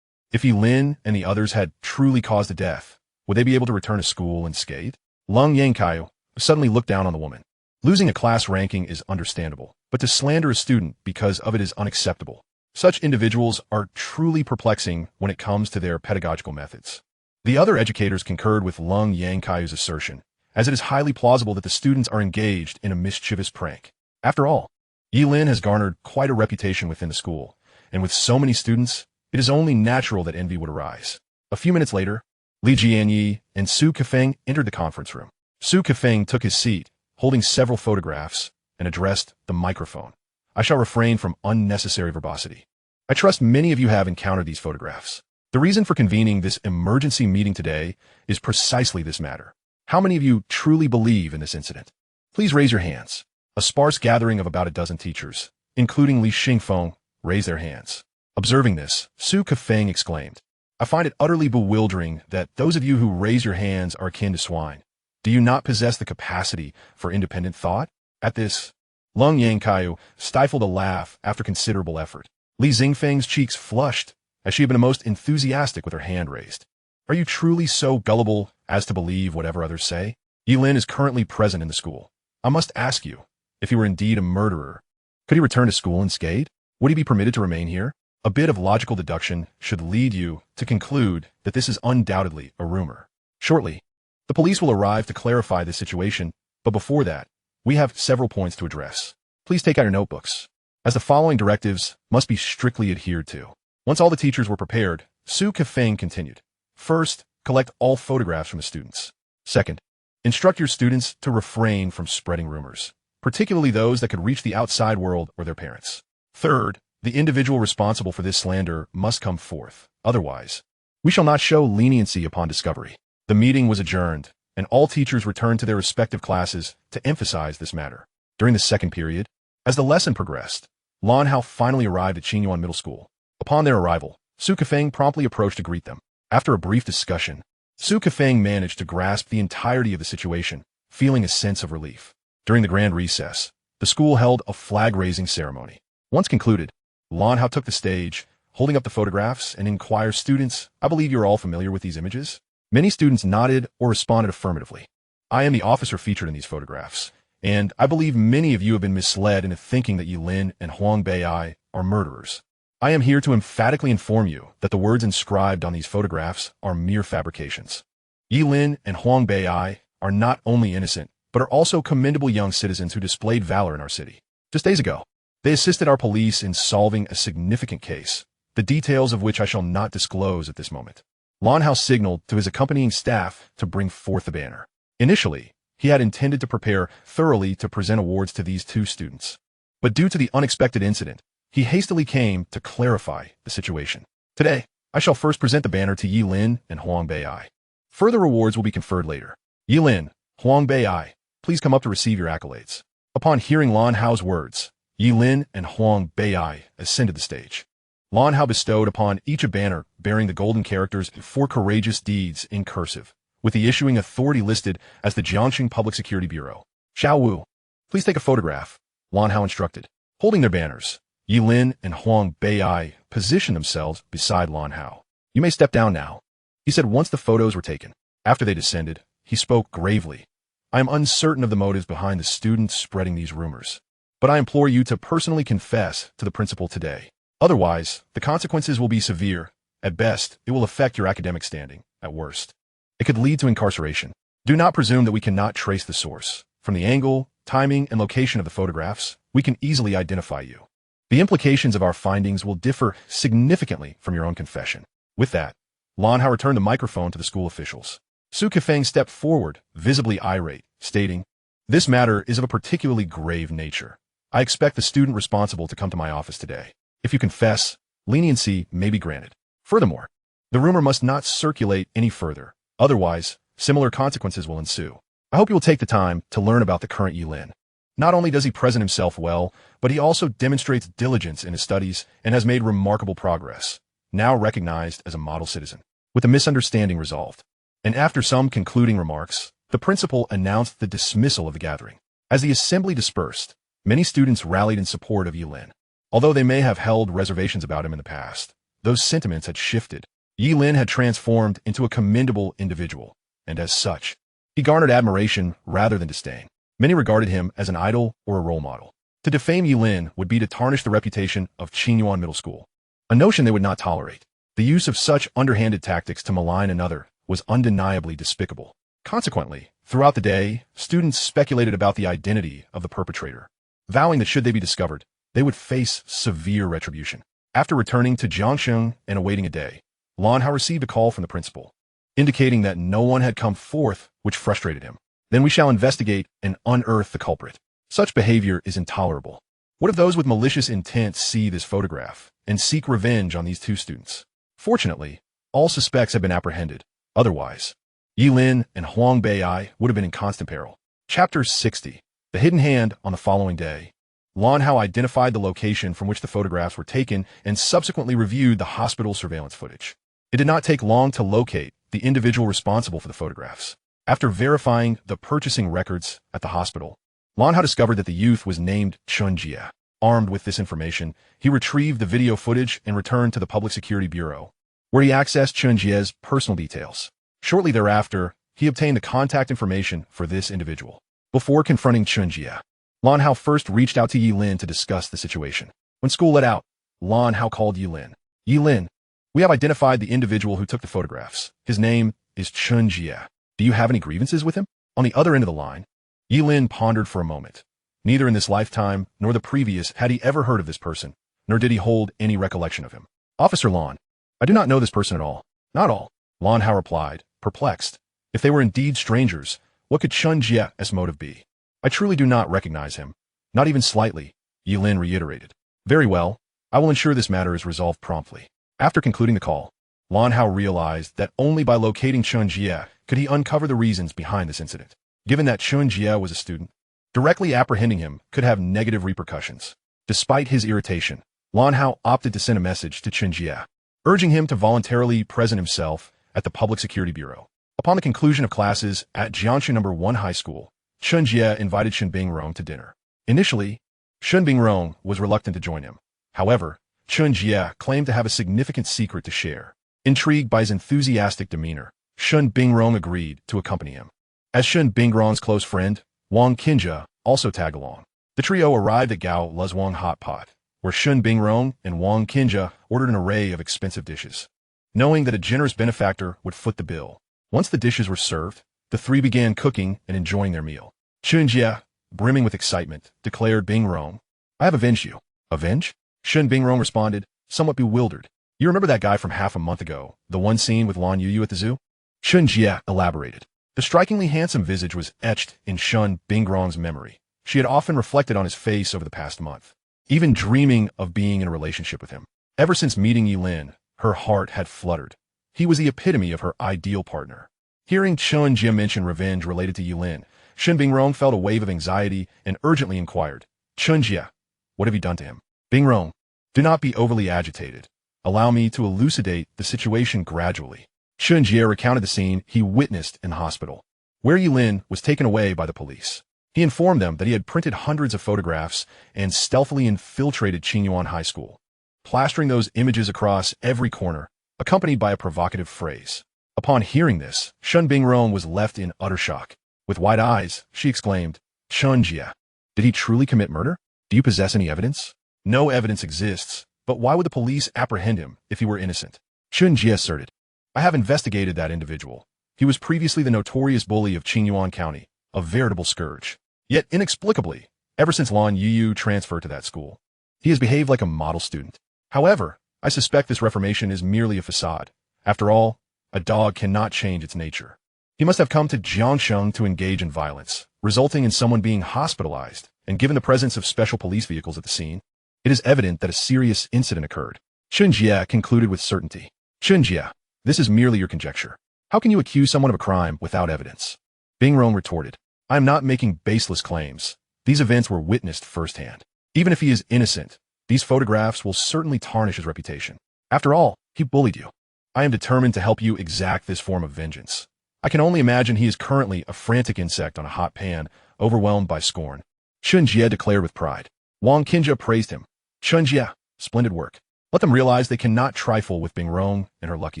If Ye Lin and the others had truly caused the death, would they be able to return to school unscathed? Lan Youyou suddenly looked down on the woman. Losing a class ranking is understandable, but to slander a student because of it is unacceptable. Such individuals are truly perplexing when it comes to their pedagogical methods. The other educators concurred with Lan Youyou's assertion, as it is highly plausible that the students are engaged in a mischievous prank. After all, Ye Lin has garnered quite a reputation within the school, and with so many students, it is only natural that envy would arise. A few minutes later, Li Jianyi and Su Kefeng entered the conference room. Su Kefeng took his seat, holding several photographs, and addressed the microphone. I shall refrain from unnecessary verbosity. I trust many of you have encountered these photographs. The reason for convening this emergency meeting today is precisely this matter. How many of you truly believe in this incident? Please raise your hands. A sparse gathering of about a dozen teachers, including Li Xingfeng, raised their hands. Observing this, Su Kefeng exclaimed, I find it utterly bewildering that those of you who raise your hands are akin to swine. Do you not possess the capacity for independent thought? At this, Lan Youyou stifled a laugh after considerable effort. Li Xingfeng's cheeks flushed as she had been most enthusiastic with her hand raised. Are you truly so gullible as to believe whatever others say? Ye Lin is currently present in the school. I must ask you, if he were indeed a murderer, could he return to school unscathed? Would he be permitted to remain here? A bit of logical deduction should lead you to conclude that this is undoubtedly a rumor. Shortly, the police will arrive to clarify this situation, but before that, we have several points to address. Please take out your notebooks, as the following directives must be strictly adhered to. Once all the teachers were prepared, Su Kefeng continued. First, collect all photographs from the students. Second, instruct your students to refrain from spreading rumors, particularly those that could reach the outside world or their parents. Third, the individual responsible for this slander must come forth. Otherwise, we shall not show leniency upon discovery. The meeting was adjourned, and all teachers returned to their respective classes to emphasize this matter. During the second period, as the lesson progressed, Lan Hao finally arrived at Qingyuan Middle School. Upon their arrival, Su Kefeng promptly approached to greet them. After a brief discussion, Su Kefeng managed to grasp the entirety of the situation, feeling a sense of relief. During the grand recess, the school held a flag-raising ceremony. Once concluded, Lan Hao took the stage, holding up the photographs, and inquired, students, I believe you're all familiar with these images? Many students nodded or responded affirmatively. I am the officer featured in these photographs, and I believe many of you have been misled into thinking that Ye Lin and Huang Bei'ai are murderers. I am here to emphatically inform you that the words inscribed on these photographs are mere fabrications. Ye Lin and Huang Bei'ai are not only innocent, but are also commendable young citizens who displayed valor in our city. Just days ago, they assisted our police in solving a significant case, the details of which I shall not disclose at this moment. Lan Hao signaled to his accompanying staff to bring forth the banner. Initially, he had intended to prepare thoroughly to present awards to these two students. But due to the unexpected incident, he hastily came to clarify the situation. Today, I shall first present the banner to Ye Lin and Huang Bei'ai. Further rewards will be conferred later. Ye Lin, Huang Bei'ai, please come up to receive your accolades. Upon hearing Lan Hao's words, Ye Lin and Huang Bei'ai ascended the stage. Lan Hao bestowed upon each a banner bearing the golden characters for courageous deeds in cursive, with the issuing authority listed as the Jiangxing Public Security Bureau. Xiao Wu, please take a photograph, Lan Hao instructed. Holding their banners, Ye Lin and Huang Bei'ai positioned themselves beside Lan Hao. You may step down now, he said once the photos were taken. After they descended, he spoke gravely. I am uncertain of the motives behind the students spreading these rumors, but I implore you to personally confess to the principal today. Otherwise, the consequences will be severe. At best, it will affect your academic standing. At worst, it could lead to incarceration. Do not presume that we cannot trace the source. From the angle, timing, and location of the photographs, we can easily identify you. The implications of our findings will differ significantly from your own confession. With that, Lan Hao returned the microphone to the school officials. Su Kefeng stepped forward, visibly irate, stating, This matter is of a particularly grave nature. I expect the student responsible to come to my office today. If you confess, leniency may be granted. Furthermore, the rumor must not circulate any further. Otherwise, similar consequences will ensue. I hope you will take the time to learn about the current Ye Lin. Not only does he present himself well, but he also demonstrates diligence in his studies and has made remarkable progress, now recognized as a model citizen. With the misunderstanding resolved, and after some concluding remarks, the principal announced the dismissal of the gathering. As the assembly dispersed, many students rallied in support of Ye Lin. Although they may have held reservations about him in the past, those sentiments had shifted. Ye Lin had transformed into a commendable individual, and as such, he garnered admiration rather than disdain. Many regarded him as an idol or a role model. To defame Ye Lin would be to tarnish the reputation of Qingyuan Middle School, a notion they would not tolerate. The use of such underhanded tactics to malign another was undeniably despicable. Consequently, throughout the day, students speculated about the identity of the perpetrator, vowing that should they be discovered, they would face severe retribution. After returning to Jiangsheng and awaiting a day, Lan Youyou received a call from the principal, indicating that no one had come forth, which frustrated him. Then we shall investigate and unearth the culprit. Such behavior is intolerable. What if those with malicious intent see this photograph and seek revenge on these two students? Fortunately, all suspects have been apprehended. Otherwise, Ye Lin and Huang Bei'ai would have been in constant peril. Chapter 60. The Hidden Hand. On the following day, Lan Youyou identified the location from which the photographs were taken and subsequently reviewed the hospital surveillance footage. It did not take long to locate the individual responsible for the photographs. After verifying the purchasing records at the hospital, Lan Youyou discovered that the youth was named Chen Jie. Armed with this information, he retrieved the video footage and returned to the Public Security Bureau, where he accessed Chen Jie's personal details. Shortly thereafter, he obtained the contact information for this individual. Before confronting Chen Jie, Lan Youyou first reached out to Ye Lin to discuss the situation. When school let out, Lan Youyou called Ye Lin. Ye Lin, we have identified the individual who took the photographs. His name is Chen Jie. Do you have any grievances with him? On the other end of the line, Ye Lin pondered for a moment. Neither in this lifetime nor the previous had he ever heard of this person, nor did he hold any recollection of him. Officer Lan, I do not know this person at all. Not all. Lan Youyou replied, perplexed. If they were indeed strangers, what could Chen Jie's motive be? I truly do not recognize him. Not even slightly, Ye Lin reiterated. Very well, I will ensure this matter is resolved promptly. After concluding the call, Lan Youyou realized that only by locating Chen Jie could he uncover the reasons behind this incident. Given that Chen Jie was a student, directly apprehending him could have negative repercussions. Despite his irritation, Lan Youyou opted to send a message to Chen Jie, urging him to voluntarily present himself at the Public Security Bureau. Upon the conclusion of classes at Jiangxi No. 1 High School, Chen Jie invited Shen Bingrong to dinner. Initially, Shen Bingrong was reluctant to join him. However, Chen Jie claimed to have a significant secret to share. Intrigued by his enthusiastic demeanor, Shen Bingrong agreed to accompany him. As Shen Bingrong's close friend, Wang Qinjia also tagged along. The trio arrived at Gao Lezwang Hot Pot, where Shen Bingrong and Wang Qinjia ordered an array of expensive dishes. Knowing that a generous benefactor would foot the bill, once the dishes were served, the three began cooking and enjoying their meal. Chen Jie, brimming with excitement, declared Bingrong, I have avenged you. Avenge? Shen Bingrong responded, somewhat bewildered. You remember that guy from half a month ago, the one seen with Lan Youyou at the zoo? Chen Jie elaborated. The strikingly handsome visage was etched in Shen Bingrong's memory. She had often reflected on his face over the past month, even dreaming of being in a relationship with him. Ever since meeting Ye Lin, her heart had fluttered. He was the epitome of her ideal partner. Hearing Chen Jie mention revenge related to Ye Lin, Shen Bingrong felt a wave of anxiety and urgently inquired, Chen Jie, what have you done to him? Bingrong, do not be overly agitated. Allow me to elucidate the situation gradually. Chen Jie recounted the scene he witnessed in the hospital, where Ye Lin was taken away by the police. He informed them that he had printed hundreds of photographs and stealthily infiltrated Qingyuan High School, plastering those images across every corner, accompanied by a provocative phrase. Upon hearing this, Shen Bingrong was left in utter shock. With wide eyes, she exclaimed, Chen Jie, did he truly commit murder? Do you possess any evidence? No evidence exists, but why would the police apprehend him if he were innocent? Chen Jie asserted, I have investigated that individual. He was previously the notorious bully of Qingyuan County, a veritable scourge. Yet inexplicably, ever since Lan Youyou transferred to that school, he has behaved like a model student. However, I suspect this reformation is merely a facade. After all, a dog cannot change its nature. He must have come to Jiangsheng to engage in violence, resulting in someone being hospitalized, and given the presence of special police vehicles at the scene, it is evident that a serious incident occurred. Chen Jie concluded with certainty. Chen Jie, this is merely your conjecture. How can you accuse someone of a crime without evidence? Bingrong retorted, I am not making baseless claims. These events were witnessed firsthand. Even if he is innocent, these photographs will certainly tarnish his reputation. After all, he bullied you. I am determined to help you exact this form of vengeance. I can only imagine he is currently a frantic insect on a hot pan, overwhelmed by scorn. Chen Jie declared with pride. Wang Qinjie praised him. Chen Jie, splendid work. Let them realize they cannot trifle with Bingrong and her lucky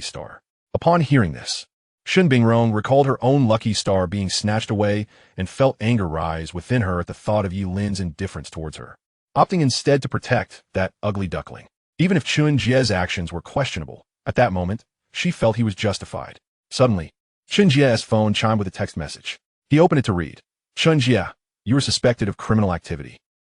star. Upon hearing this, Shen Bingrong recalled her own lucky star being snatched away and felt anger rise within her at the thought of Ye Lin's indifference towards her, opting instead to protect that ugly duckling. Even if Chen Jie's actions were questionable, at that moment, she felt he was justified. Suddenly, Chen Jie's phone chimed with a text message. He opened it to read. Chen Jie, you are suspected of criminal activity.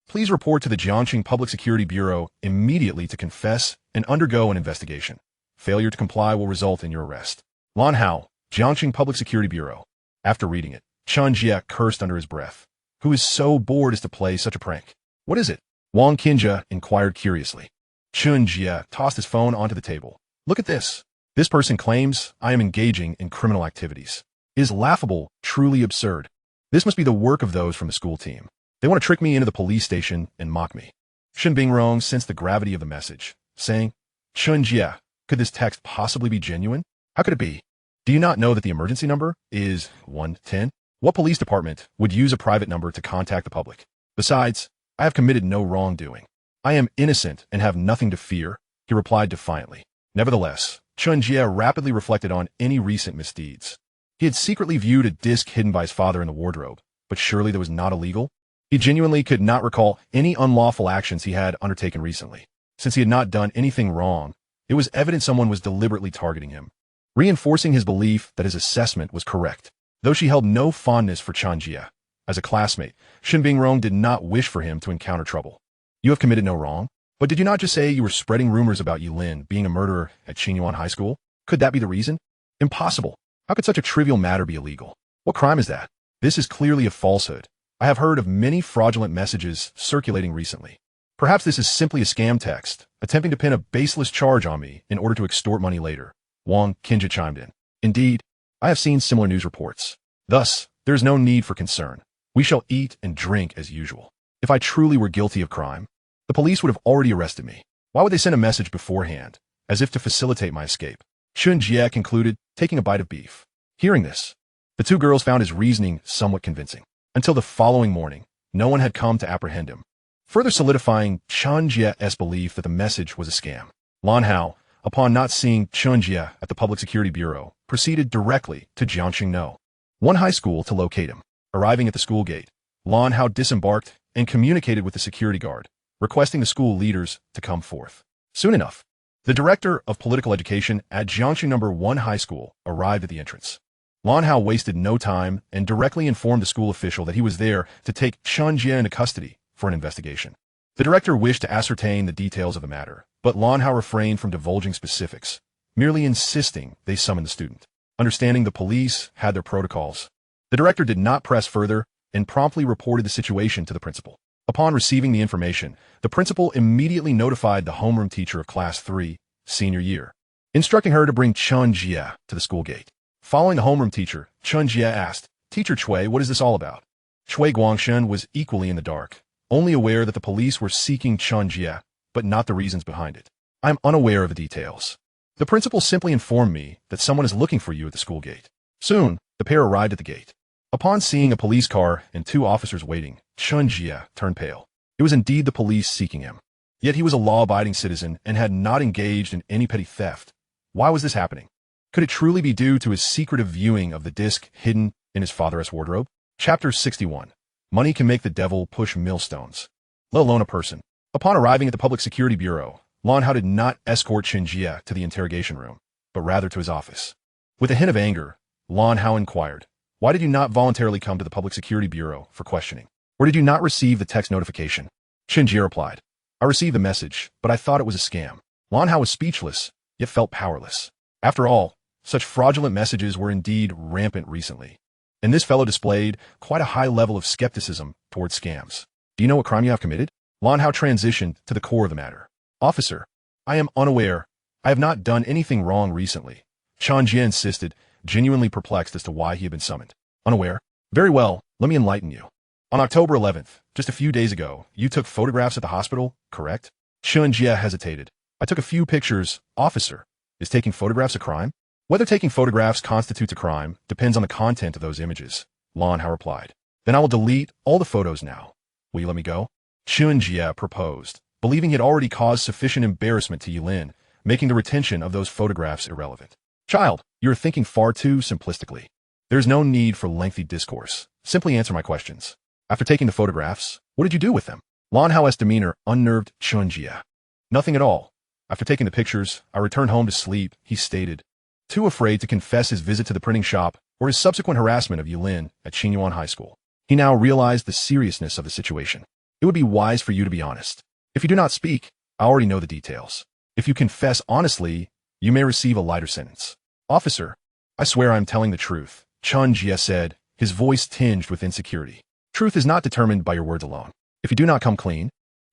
Please report to the Jiangxing Public Security Bureau immediately to confess and undergo an investigation. Failure to comply will result in your arrest. Lan Hao, Jiangxing Public Security Bureau. After reading it, Chen Jie cursed under his breath. Who is so bored as to play such a prank? What is it? Wang Qinjie inquired curiously. Chen Jie tossed his phone onto the table. Look at this. This person claims I am engaging in criminal activities. It is laughable, truly absurd. This must be the work of those from the school team. They want to trick me into the police station and mock me. Shen Bingrong sensed the gravity of the message, saying, Chen Jie, could this text possibly be genuine? How could it be? Do you not know that the emergency number is 110? What police department would use a private number to contact the public? Besides, I have committed no wrongdoing. I am innocent and have nothing to fear, he replied defiantly. Nevertheless, Chen Jie rapidly reflected on any recent misdeeds. He had secretly viewed a disc hidden by his father in the wardrobe, but surely that was not illegal? He genuinely could not recall any unlawful actions he had undertaken recently. Since he had not done anything wrong, it was evident someone was deliberately targeting him, reinforcing his belief that his assessment was correct. Though she held no fondness for Chen Jie, as a classmate, Shen Bingrong did not wish for him to encounter trouble. You have committed no wrong? But did you not just say you were spreading rumors about Ye Lin being a murderer at Qingyuan High School? Could that be the reason? Impossible. How could such a trivial matter be illegal? What crime is that? This is clearly a falsehood. I have heard of many fraudulent messages circulating recently. Perhaps this is simply a scam text, attempting to pin a baseless charge on me in order to extort money later. Wang Qinjie chimed in. Indeed, I have seen similar news reports. Thus, there is no need for concern. We shall eat and drink as usual. If I truly were guilty of crime, the police would have already arrested me. Why would they send a message beforehand, as if to facilitate my escape? Chen Jie concluded, taking a bite of beef. Hearing this, the two girls found his reasoning somewhat convincing. Until the following morning, no one had come to apprehend him, further solidifying Chen Jie's belief that the message was a scam. Lan Hao, upon not seeing Chen Jie at the Public Security Bureau, proceeded directly to Jiangxing No. 1 high school to locate him. Arriving at the school gate, Lan Hao disembarked and communicated with the security guard, requesting the school leaders to come forth. Soon enough, the director of political education at Jiangxing No. 1 High School arrived at the entrance. Lan Hao wasted no time and directly informed the school official that he was there to take Chen Jie into custody for an investigation. The director wished to ascertain the details of the matter, but Lan Hao refrained from divulging specifics, merely insisting they summon the student. Understanding the police had their protocols, the director did not press further and promptly reported the situation to the principal. Upon receiving the information, the principal immediately notified the homeroom teacher of Class 3, senior year, instructing her to bring Chen Jie to the school gate. Following the homeroom teacher, Chen Jie asked, Teacher Cui, what is this all about? Cui Guangshen was equally in the dark, only aware that the police were seeking Chen Jie, but not the reasons behind it. I am unaware of the details. The principal simply informed me that someone is looking for you at the school gate. Soon, the pair arrived at the gate. Upon seeing a police car and 2 officers waiting, Chen Jie turned pale. It was indeed the police seeking him. Yet he was a law-abiding citizen and had not engaged in any petty theft. Why was this happening? Could it truly be due to his secretive viewing of the disc hidden in his father's wardrobe? Chapter 61. Money can make the devil push millstones, let alone a person. Upon arriving at the Public Security Bureau, Lan Hao did not escort Chen Jie to the interrogation room, but rather to his office. With a hint of anger, Lan Hao inquired, Why did you not voluntarily come to the Public Security Bureau for questioning? Or did you not receive the text notification? Chen Jie replied, I received the message, but I thought it was a scam. Lan Hao was speechless, yet felt powerless. After all, such fraudulent messages were indeed rampant recently, and this fellow displayed quite a high level of skepticism towards scams. Do you know what crime you have committed? Lan Hao transitioned to the core of the matter. Officer, I am unaware. I have not done anything wrong recently. Chen Jie insisted, genuinely perplexed as to why he had been summoned. Unaware? Very well, let me enlighten you. On October 11th, just a few days ago, you took photographs at the hospital, correct? Chen Jie hesitated. I took a few pictures. Officer, is taking photographs a crime? Whether taking photographs constitutes a crime depends on the content of those images, Lan Youyou replied. Then I will delete all the photos now. Will you let me go? Chun Jie proposed, believing he had already caused sufficient embarrassment to Ye Lin, making the retention of those photographs irrelevant. Child, you are thinking far too simplistically. There is no need for lengthy discourse. Simply answer my questions. After taking the photographs, what did you do with them? Lan Youyou's demeanor unnerved Chun Jie. Nothing at all. After taking the pictures, I returned home to sleep, he stated, too afraid to confess his visit to the printing shop or his subsequent harassment of Ye Lin at Qinyuan High School. He now realized the seriousness of the situation. It would be wise for you to be honest. If you do not speak, I already know the details. If you confess honestly, you may receive a lighter sentence. Officer, I swear I am telling the truth, Chun Jie said, his voice tinged with insecurity. Truth is not determined by your words alone. If you do not come clean,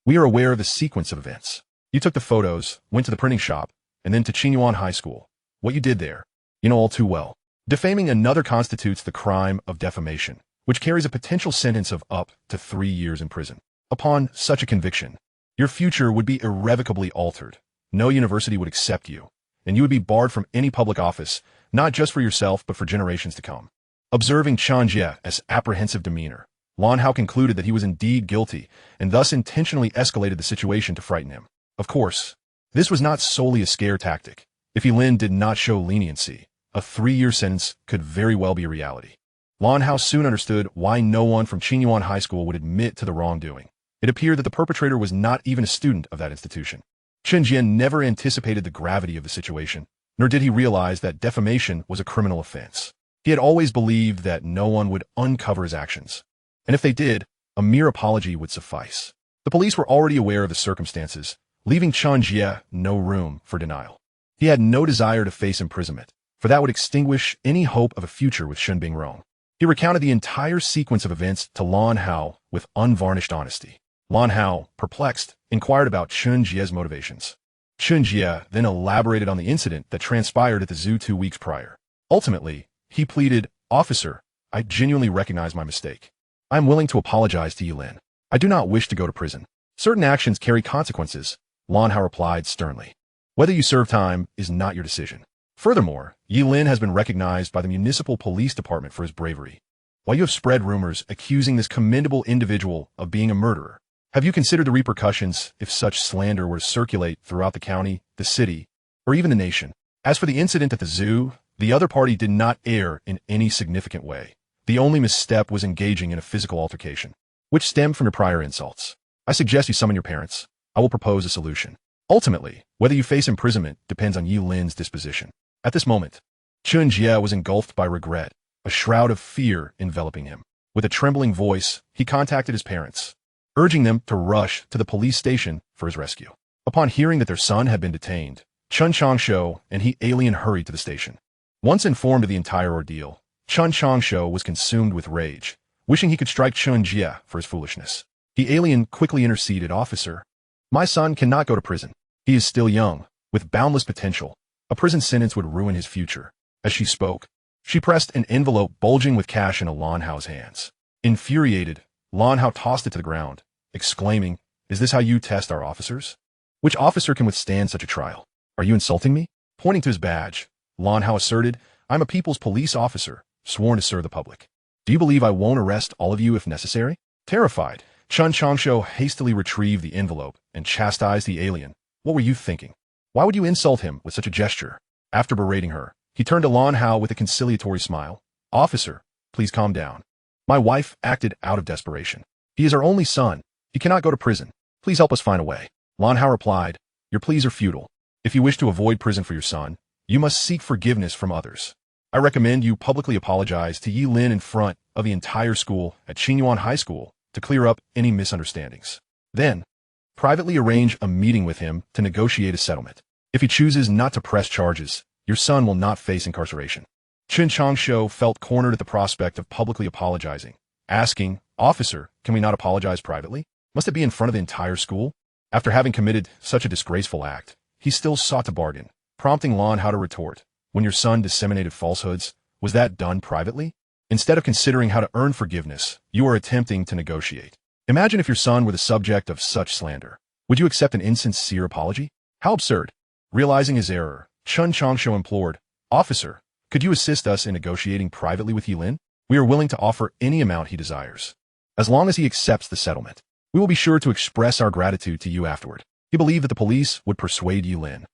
we are aware of the sequence of events. You took the photos, went to the printing shop, and then to Qinyuan High School. What you did there, you know all too well. Defaming another constitutes the crime of defamation, which carries a potential sentence of up to 3 years in prison. Upon such a conviction, your future would be irrevocably altered. No university would accept you, and you would be barred from any public office, not just for yourself but for generations to come. Observing Chun Jie's apprehensive demeanor, Lan Youyou concluded that he was indeed guilty and thus intentionally escalated the situation to frighten him. Of course, this was not solely a scare tactic. If Ye Lin did not show leniency, a 3-year sentence could very well be a reality. Lan Youyou soon understood why no one from Qinyuan High School would admit to the wrongdoing. It appeared that the perpetrator was not even a student of that institution. Chun Jie never anticipated the gravity of the situation, nor did he realize that defamation was a criminal offense. He had always believed that no one would uncover his actions, and if they did, a mere apology would suffice. The police were already aware of the circumstances, leaving Chun Jie no room for denial. He had no desire to face imprisonment, for that would extinguish any hope of a future with Shun Bingrong. He recounted the entire sequence of events to Lan Youyou with unvarnished honesty. Lan Youyou, perplexed, inquired about Chun Jie's motivations. Chun Jie then elaborated on the incident that transpired at the zoo 2 weeks prior. Ultimately, he pleaded, Officer, I genuinely recognize my mistake. I am willing to apologize to Ye Lin. I do not wish to go to prison. Certain actions carry consequences, Lan Youyou replied sternly. Whether you serve time is not your decision. Furthermore, Ye Lin has been recognized by the municipal police department for his bravery. While you have spread rumors accusing this commendable individual of being a murderer, have you considered the repercussions if such slander were to circulate throughout the county, the city, or even the nation? As for the incident at the zoo, the other party did not err in any significant way. The only misstep was engaging in a physical altercation, which stemmed from your prior insults. I suggest you summon your parents. I will propose a solution. Ultimately, whether you face imprisonment depends on Ye Lin's disposition. At this moment, Chun Jie was engulfed by regret, a shroud of fear enveloping him. With a trembling voice, he contacted his parents, urging them to rush to the police station for his rescue. Upon hearing that their son had been detained, Chun Changsho and he alien hurried to the station. Once informed of the entire ordeal, Chun Changsho was consumed with rage, wishing he could strike Chun Jie for his foolishness. The alien quickly interceded, Officer, my son cannot go to prison. He is still young, with boundless potential. A prison sentence would ruin his future. As she spoke, she pressed an envelope bulging with cash into Lan Youyou's hands. Infuriated, Lan Youyou tossed it to the ground, exclaiming, Is this how you test our officers? Which officer can withstand such a trial? Are you insulting me? Pointing to his badge, Lan Youyou asserted, I'm a people's police officer, sworn to serve the public. Do you believe I won't arrest all of you if necessary? Terrified, Chun Changsho hastily retrieved the envelope and chastised the alien. What were you thinking? Why would you insult him with such a gesture? After berating her, he turned to Lan Youyou with a conciliatory smile. Officer, please calm down. My wife acted out of desperation. He is our only son. He cannot go to prison. Please help us find a way. Lan Youyou replied, Your pleas are futile. If you wish to avoid prison for your son, you must seek forgiveness from others. I recommend you publicly apologize to Ye Lin in front of the entire school at Qinyuan High School to clear up any misunderstandings. Then, privately arrange a meeting with him to negotiate a settlement. If he chooses not to press charges, your son will not face incarceration. Chun Changsho felt cornered at the prospect of publicly apologizing, asking, Officer, can we not apologize privately? Must it be in front of the entire school? After having committed such a disgraceful act, he still sought to bargain, prompting Lan Youyou to retort, When your son disseminated falsehoods, was that done privately? Instead of considering how to earn forgiveness, you are attempting to negotiate. Imagine if your son were the subject of such slander. Would you accept an insincere apology? How absurd. Realizing his error, Chun Changsho implored, "Officer, could you assist us in negotiating privately with Ye Lin? We are willing to offer any amount he desires. As long as he accepts the settlement, we will be sure to express our gratitude to you afterward." He believed that the police would persuade Ye Lin,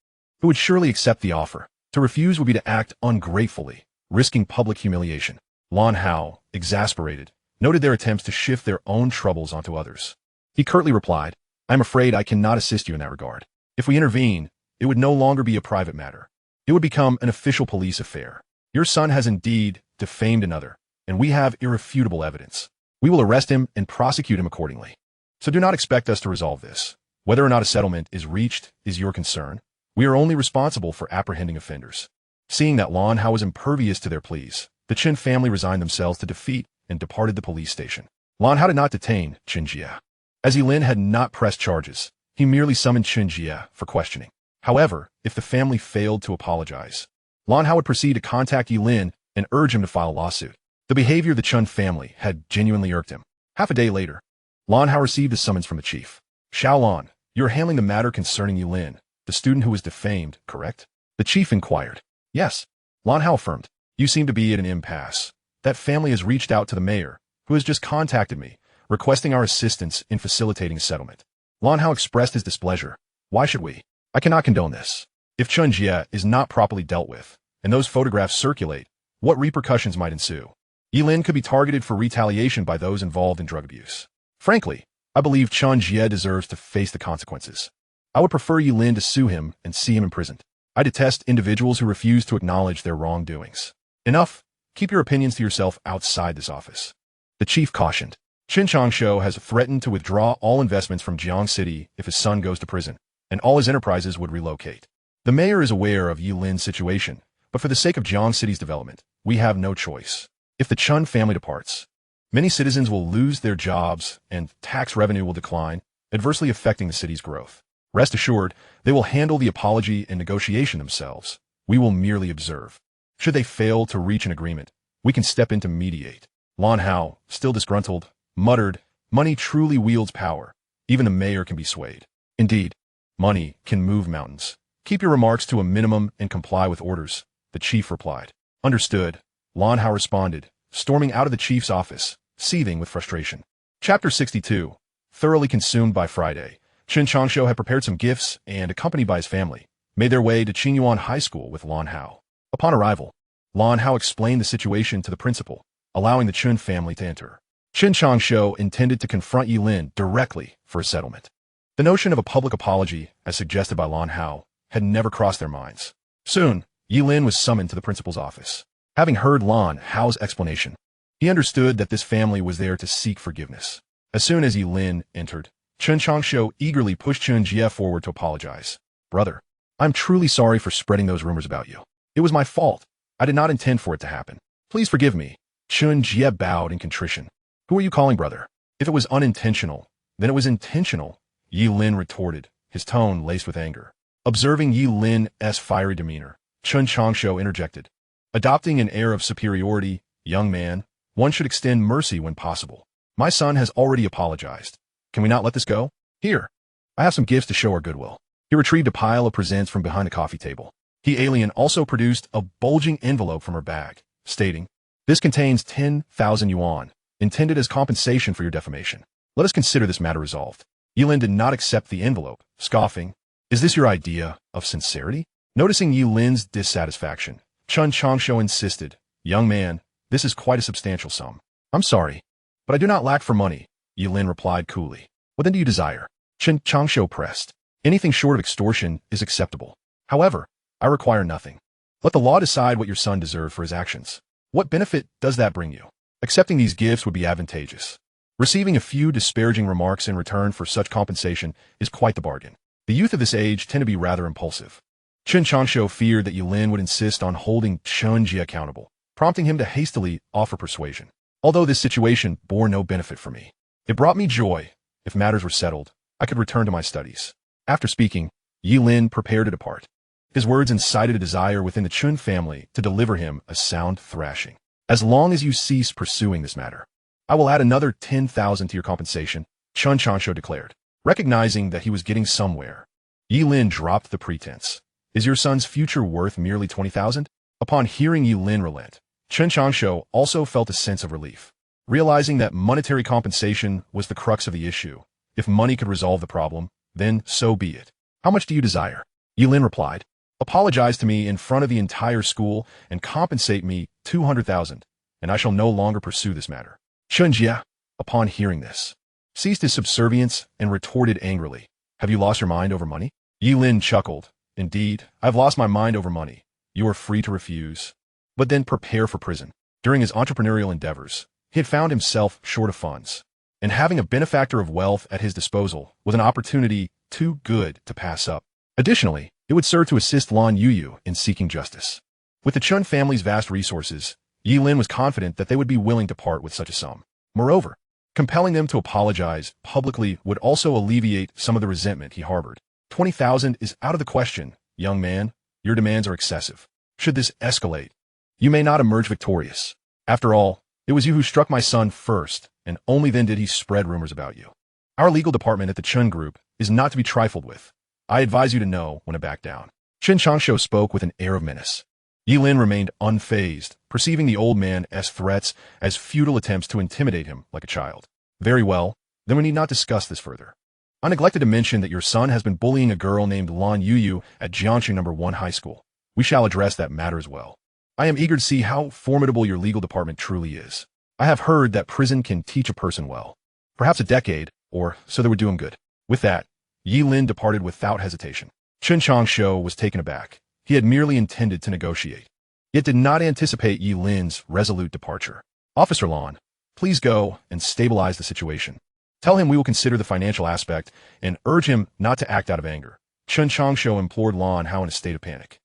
who would surely accept the offer. To refuse would be to act ungratefully, risking public humiliation. Lan Hao, exasperated, noted their attempts to shift their own troubles onto others. He curtly replied, "I'm afraid I cannot assist you in that regard. If we intervene, it would no longer be a private matter. It would become an official police affair. Your son has indeed defamed another, and we have irrefutable evidence. We will arrest him and prosecute him accordingly. So do not expect us to resolve this. Whether or not a settlement is reached is your concern. We are only responsible for apprehending offenders." Seeing that Lan Hao was impervious to their pleas, the Chen family resigned themselves to defeat and departed the police station. Lan Hao did not detain Chen Jie. As Ye Lin had not pressed charges, he merely summoned Chen Jie for questioning. However, if the family failed to apologize, Lan Hao would proceed to contact Ye Lin and urge him to file a lawsuit. The behavior of the Chen family had genuinely irked him. Half a day later, Lan Hao received a summons from the chief. "Xiaolan, you are handling the matter concerning Ye Lin, the student who was defamed, correct?" The chief inquired. "Yes," Lan Hao affirmed. "You seem to be at an impasse. That family has reached out to the mayor, who has just contacted me, requesting our assistance in facilitating a settlement." Lan Hao expressed his displeasure. "Why should we? I cannot condone this. If Chen Jie is not properly dealt with, and those photographs circulate, what repercussions might ensue? Ye Lin could be targeted for retaliation by those involved in drug abuse. Frankly, I believe Chen Jie deserves to face the consequences. I would prefer Ye Lin to sue him and see him imprisoned. I detest individuals who refuse to acknowledge their wrongdoings. Enough. Keep your opinions to yourself outside this office." The chief cautioned. "Qin Changshu has threatened to withdraw all investments from Jiang City if his son goes to prison, and all his enterprises would relocate. The mayor is aware of Ye Lin's situation, but for the sake of Jiang City's development, we have no choice. If the Chen family departs, many citizens will lose their jobs and tax revenue will decline, adversely affecting the city's growth. Rest assured, they will handle the apology and negotiation themselves. We will merely observe. Should they fail to reach an agreement, we can step in to mediate." Lan Hao, still disgruntled, muttered, "Money truly wields power. Even the mayor can be swayed. Indeed, money can move mountains. Keep your remarks to a minimum and comply with orders," the chief replied. "Understood," Lan Hao responded, storming out of the chief's office, seething with frustration. Chapter 62. Thoroughly consumed by Friday, Qin Changshu had prepared some gifts and, accompanied by his family, made their way to Qingyuan High School with Lan Hao. Upon arrival, Lan Hao explained the situation to the principal, allowing the Chen family to enter. Qin Changshu intended to confront Ye Lin directly for a settlement. The notion of a public apology, as suggested by Lan Hao, had never crossed their minds. Soon, Ye Lin was summoned to the principal's office. Having heard Lan Hao's explanation, he understood that this family was there to seek forgiveness. As soon as Ye Lin entered, Qin Changshu eagerly pushed Chen Jie forward to apologize. "Brother, I'm truly sorry for spreading those rumors about you. It was my fault. I did not intend for it to happen. Please forgive me." Chen Jie bowed in contrition. "Who are you calling brother? If it was unintentional, then it was intentional," Ye Lin retorted, his tone laced with anger. Observing Ye Lin's fiery demeanor, Qin Changshu interjected. "Adopting an air of superiority, young man, one should extend mercy when possible. My son has already apologized. Can we not let this go? Here, I have some gifts to show our goodwill." He retrieved a pile of presents from behind the coffee table. The alien also produced a bulging envelope from her bag, stating, "This contains 10,000 yuan, intended as compensation for your defamation. Let us consider this matter resolved." Ye Lin did not accept the envelope, scoffing, "Is this your idea of sincerity?" Noticing Ye Lin's dissatisfaction, Qin Changshu insisted, "Young man, this is quite a substantial sum." "I'm sorry, but I do not lack for money," Ye Lin replied coolly. "What then do you desire?" Qin Changshu pressed. "Anything short of extortion is acceptable. However, I require nothing. Let the law decide what your son deserves for his actions. What benefit does that bring you? Accepting these gifts would be advantageous. Receiving a few disparaging remarks in return for such compensation is quite the bargain." The youth of this age tend to be rather impulsive. Qin Changshu feared that Ye Lin would insist on holding Chen Jie accountable, prompting him to hastily offer persuasion. "Although this situation bore no benefit for me, it brought me joy. If matters were settled, I could return to my studies." After speaking, Ye Lin prepared to depart. His words incited a desire within the Chen family to deliver him a sound thrashing. "As long as you cease pursuing this matter, I will add another 10,000 to your compensation," Qin Changshu declared. Recognizing that he was getting somewhere, Ye Lin dropped the pretense. "Is your son's future worth merely 20,000? Upon hearing Ye Lin relent, Chen Changsho also felt a sense of relief. Realizing that monetary compensation was the crux of the issue, if money could resolve the problem, then so be it. How much do you desire? Ye Lin replied. Apologize to me in front of the entire school and compensate me 200,000, and I shall no longer pursue this matter. Chen Jia, upon hearing this, ceased his subservience and retorted angrily. Have you lost your mind over money? Ye Lin chuckled. Indeed, I've lost my mind over money. You are free to refuse. But then prepare for prison. During his entrepreneurial endeavors, he had found himself short of funds, and having a benefactor of wealth at his disposal was an opportunity too good to pass up. Additionally, it would serve to assist Lan Youyou in seeking justice. With the Chun family's vast resources, Ye Lin was confident that they would be willing to part with such a sum. Moreover, compelling them to apologize publicly would also alleviate some of the resentment he harbored. 20,000 is out of the question, young man. Your demands are excessive. Should this escalate, you may not emerge victorious. After all, it was you who struck my son first, and only then did he spread rumors about you. Our legal department at the Chun Group is not to be trifled with. I advise you to know when to back down. Chen Changsho spoke with an air of menace. Ye Lin remained unfazed, perceiving the old man's threats as futile attempts to intimidate him like a child. Very well, then we need not discuss this further. I neglected to mention that your son has been bullying a girl named Lan Youyou at Jiangxi No. 1 High School. We shall address that matter as well. I am eager to see how formidable your legal department truly is. I have heard that prison can teach a person well. Perhaps a decade, or so that would do him good. With that, Ye Lin departed without hesitation. Chen Changsho was taken aback. He had merely intended to negotiate, yet did not anticipate Ye Lin's resolute departure. Officer Lan, please go and stabilize the situation. Tell him we will consider the financial aspect and urge him not to act out of anger. Chen Changsho implored Lan Hao in a state of panic.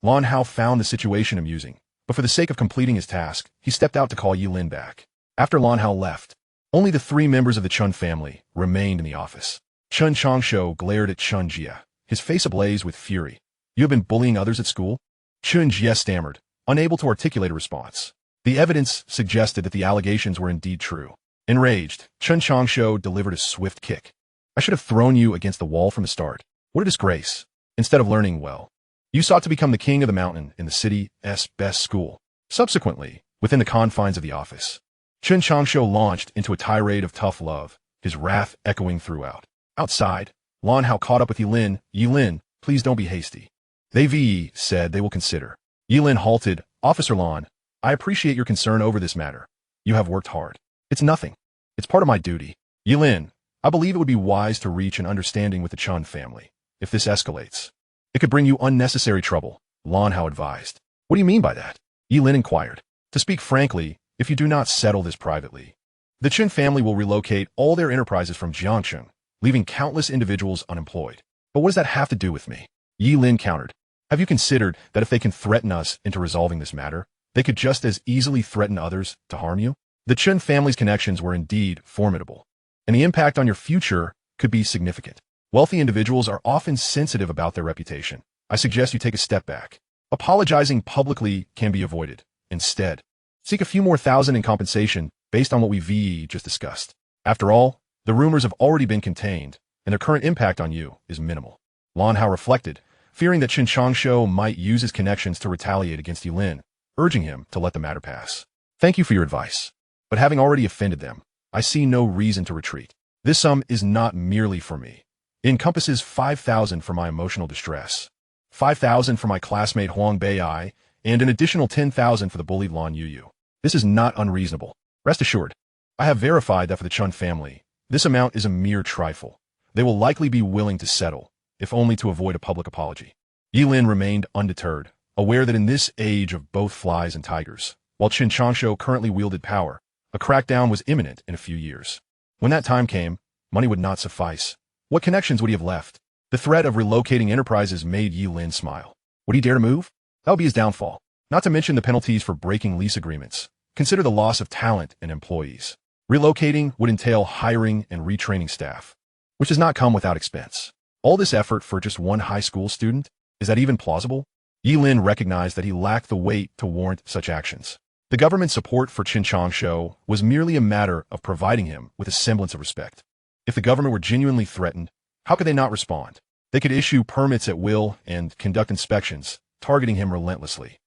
Lan Hao found the situation amusing, but for the sake of completing his task, he stepped out to call Ye Lin back. After Lan Hao left, only the 3 members of the Chun family remained in the office. Chen Changsho glared at Chen Jia, his face ablaze with fury. You have been bullying others at school? Chen Jia stammered, unable to articulate a response. The evidence suggested that the allegations were indeed true. Enraged, Chen Changsho delivered a swift kick. I should have thrown you against the wall from the start. What a disgrace. Instead of learning well, you sought to become the king of the mountain in the city's best school. Subsequently, within the confines of the office, Chen Changsho launched into a tirade of tough love, his wrath echoing throughout. Outside, Lan Hao caught up with Ye Lin. Ye Lin, please don't be hasty. They said they will consider. Ye Lin halted. Officer Lan, I appreciate your concern over this matter. You have worked hard. It's nothing. It's part of my duty. Ye Lin, I believe it would be wise to reach an understanding with the Chun family. If this escalates, it could bring you unnecessary trouble, Lan Hao advised. What do you mean by that? Ye Lin inquired. To speak frankly, if you do not settle this privately, the Chen family will relocate all their enterprises from Jiangcheng, leaving countless individuals unemployed. But what does that have to do with me? Ye Lin countered. Have you considered that if they can threaten us into resolving this matter, they could just as easily threaten others to harm you? The Chen family's connections were indeed formidable, and the impact on your future could be significant. Wealthy individuals are often sensitive about their reputation. I suggest you take a step back. Apologizing publicly can be avoided. Instead, seek a few more thousand in compensation based on what we just discussed. After all, the rumors have already been contained, and their current impact on you is minimal. Lan Hao reflected, fearing that Chen Changsho might use his connections to retaliate against Ye Lin, urging him to let the matter pass. Thank you for your advice, but having already offended them, I see no reason to retreat. This sum is not merely for me. It encompasses 5,000 for my emotional distress, 5,000 for my classmate Huang Beiai, and an additional 10,000 for the bullied Lan Youyou. This is not unreasonable. Rest assured, I have verified that for the Chun family, this amount is a mere trifle. They will likely be willing to settle, if only to avoid a public apology. Ye Lin remained undeterred, aware that in this age of both flies and tigers, while Chen Changsho currently wielded power, a crackdown was imminent in a few years. When that time came, money would not suffice. What connections would he have left? The threat of relocating enterprises made Ye Lin smile. Would he dare to move? That would be his downfall. Not to mention the penalties for breaking lease agreements. Consider the loss of talent and employees. Relocating would entail hiring and retraining staff, which does not come without expense. All this effort for just one high school student? Is that even plausible? Ye Lin recognized that he lacked the weight to warrant such actions. The government's support for Chen Changsho was merely a matter of providing him with a semblance of respect. If the government were genuinely threatened, how could they not respond? They could issue permits at will and conduct inspections, targeting him relentlessly.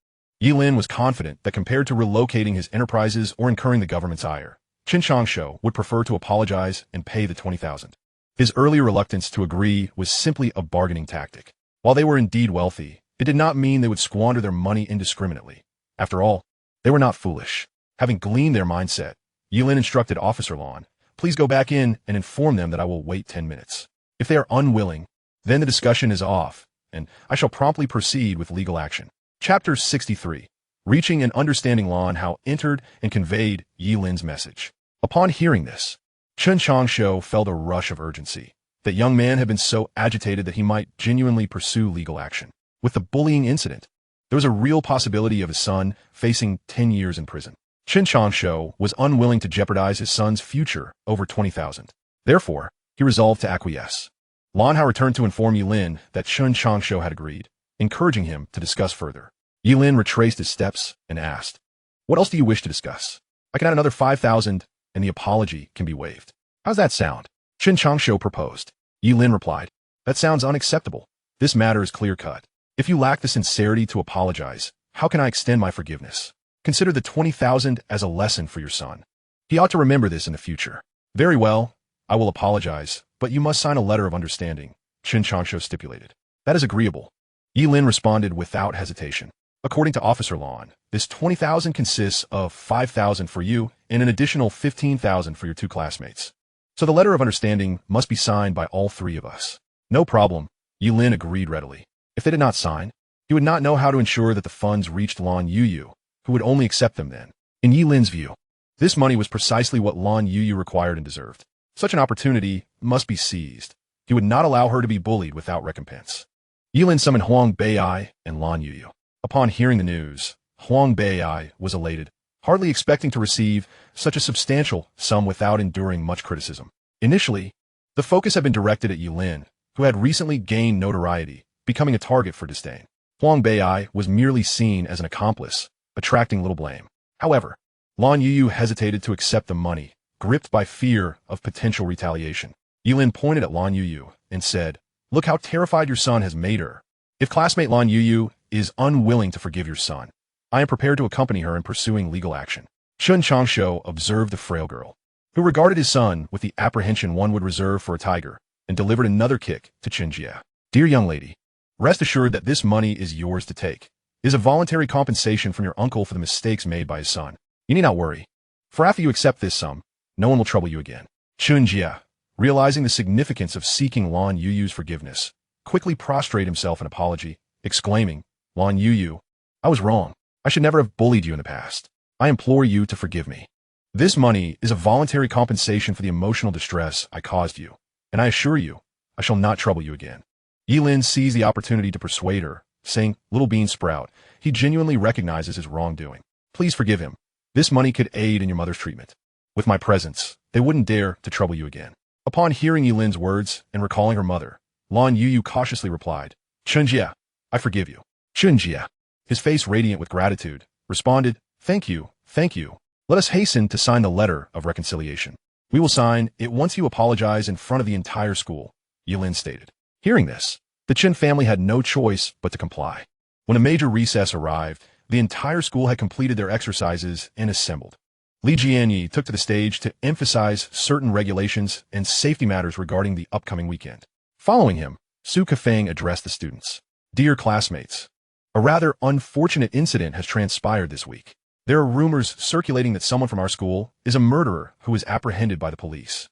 Ye Lin was confident that compared to relocating his enterprises or incurring the government's ire, Qin Changshu would prefer to apologize and pay the 20,000. His earlier reluctance to agree was simply a bargaining tactic. While they were indeed wealthy, it did not mean they would squander their money indiscriminately. After all, they were not foolish. Having gleaned their mindset, Ye Lin instructed Officer Lan, "Please go back in and inform them that I will wait 10 minutes. If they are unwilling, then the discussion is off, and I shall promptly proceed with legal action." Chapter 63. Reaching and understanding Lan How entered and conveyed Ye Lin's message. Upon hearing this, Qin Changshu felt a rush of urgency. That young man had been so agitated that he might genuinely pursue legal action. With the bullying incident, there was a real possibility of his son facing 10 years in prison. Qin Changshu was unwilling to jeopardize his son's future over 20,000. Therefore, he resolved to acquiesce. Lan Hao returned to inform Ye Lin that Qin Changshu had agreed, encouraging him to discuss further. Ye Lin retraced his steps and asked, "What else do you wish to discuss? I can add another 5,000 and the apology can be waived. How's that sound?" Qin Changshu proposed. Ye Lin replied, "That sounds unacceptable. This matter is clear-cut. If you lack the sincerity to apologize, how can I extend my forgiveness? Consider the 20,000 as a lesson for your son. He ought to remember this in the future." "Very well, I will apologize, but you must sign a letter of understanding," Qin Changshu stipulated. "That is agreeable." Ye Lin responded without hesitation. "According to Officer Lan, this 20,000 consists of 5,000 for you and an additional 15,000 for your 2 classmates. So the letter of understanding must be signed by all 3 of us." "No problem," Ye Lin agreed readily. If they did not sign, he would not know how to ensure that the funds reached Lan Youyou, who would only accept them then. In Ye Lin's view, this money was precisely what Lan Youyou required and deserved. Such an opportunity must be seized. He would not allow her to be bullied without recompense. Ye Lin summoned Huang Bei'ai and Lan Youyou. Upon hearing the news, Huang Bei'ai was elated, hardly expecting to receive such a substantial sum without enduring much criticism. Initially, the focus had been directed at Ye Lin, who had recently gained notoriety, becoming a target for disdain. Huang Bei'ai was merely seen as an accomplice, attracting little blame. However, Lan Youyou hesitated to accept the money, gripped by fear of potential retaliation. Ye Lin pointed at Lan Youyou and said, "Look how terrified your son has made her. If classmate Lan Youyou is unwilling to forgive your son, I am prepared to accompany her in pursuing legal action." Qin Changshu observed the frail girl, who regarded his son with the apprehension one would reserve for a tiger, and delivered another kick to Qin Jie. "Dear young lady, rest assured that this money is yours to take. It is a voluntary compensation from your uncle for the mistakes made by his son. You need not worry, for after you accept this sum, no one will trouble you again." Qin Jie, realizing the significance of seeking Lan Youyou's forgiveness, quickly prostrated himself in apology, exclaiming, "Lan Youyou, I was wrong. I should never have bullied you in the past. I implore you to forgive me. This money is a voluntary compensation for the emotional distress I caused you, and I assure you, I shall not trouble you again." Ye Lin seized the opportunity to persuade her, saying, "Little bean sprout, he genuinely recognizes his wrongdoing. Please forgive him. This money could aid in your mother's treatment. With my presence, they wouldn't dare to trouble you again." Upon hearing Ye Lin's words and recalling her mother, Lan Youyou cautiously replied, "Qin Jie, I forgive you." Qin Jie, his face radiant with gratitude, responded, Thank you. Let us hasten to sign the letter of reconciliation. We will sign it once you apologize in front of the entire school," Ye Lin stated. Hearing this, the Qin family had no choice but to comply. When a major recess arrived, the entire school had completed their exercises and assembled. Li Jianyi took to the stage to emphasize certain regulations and safety matters regarding the upcoming weekend. Following him, Su Kefeng addressed the students. "Dear classmates, a rather unfortunate incident has transpired this week. There are rumors circulating that someone from our school is a murderer who is apprehended by the police.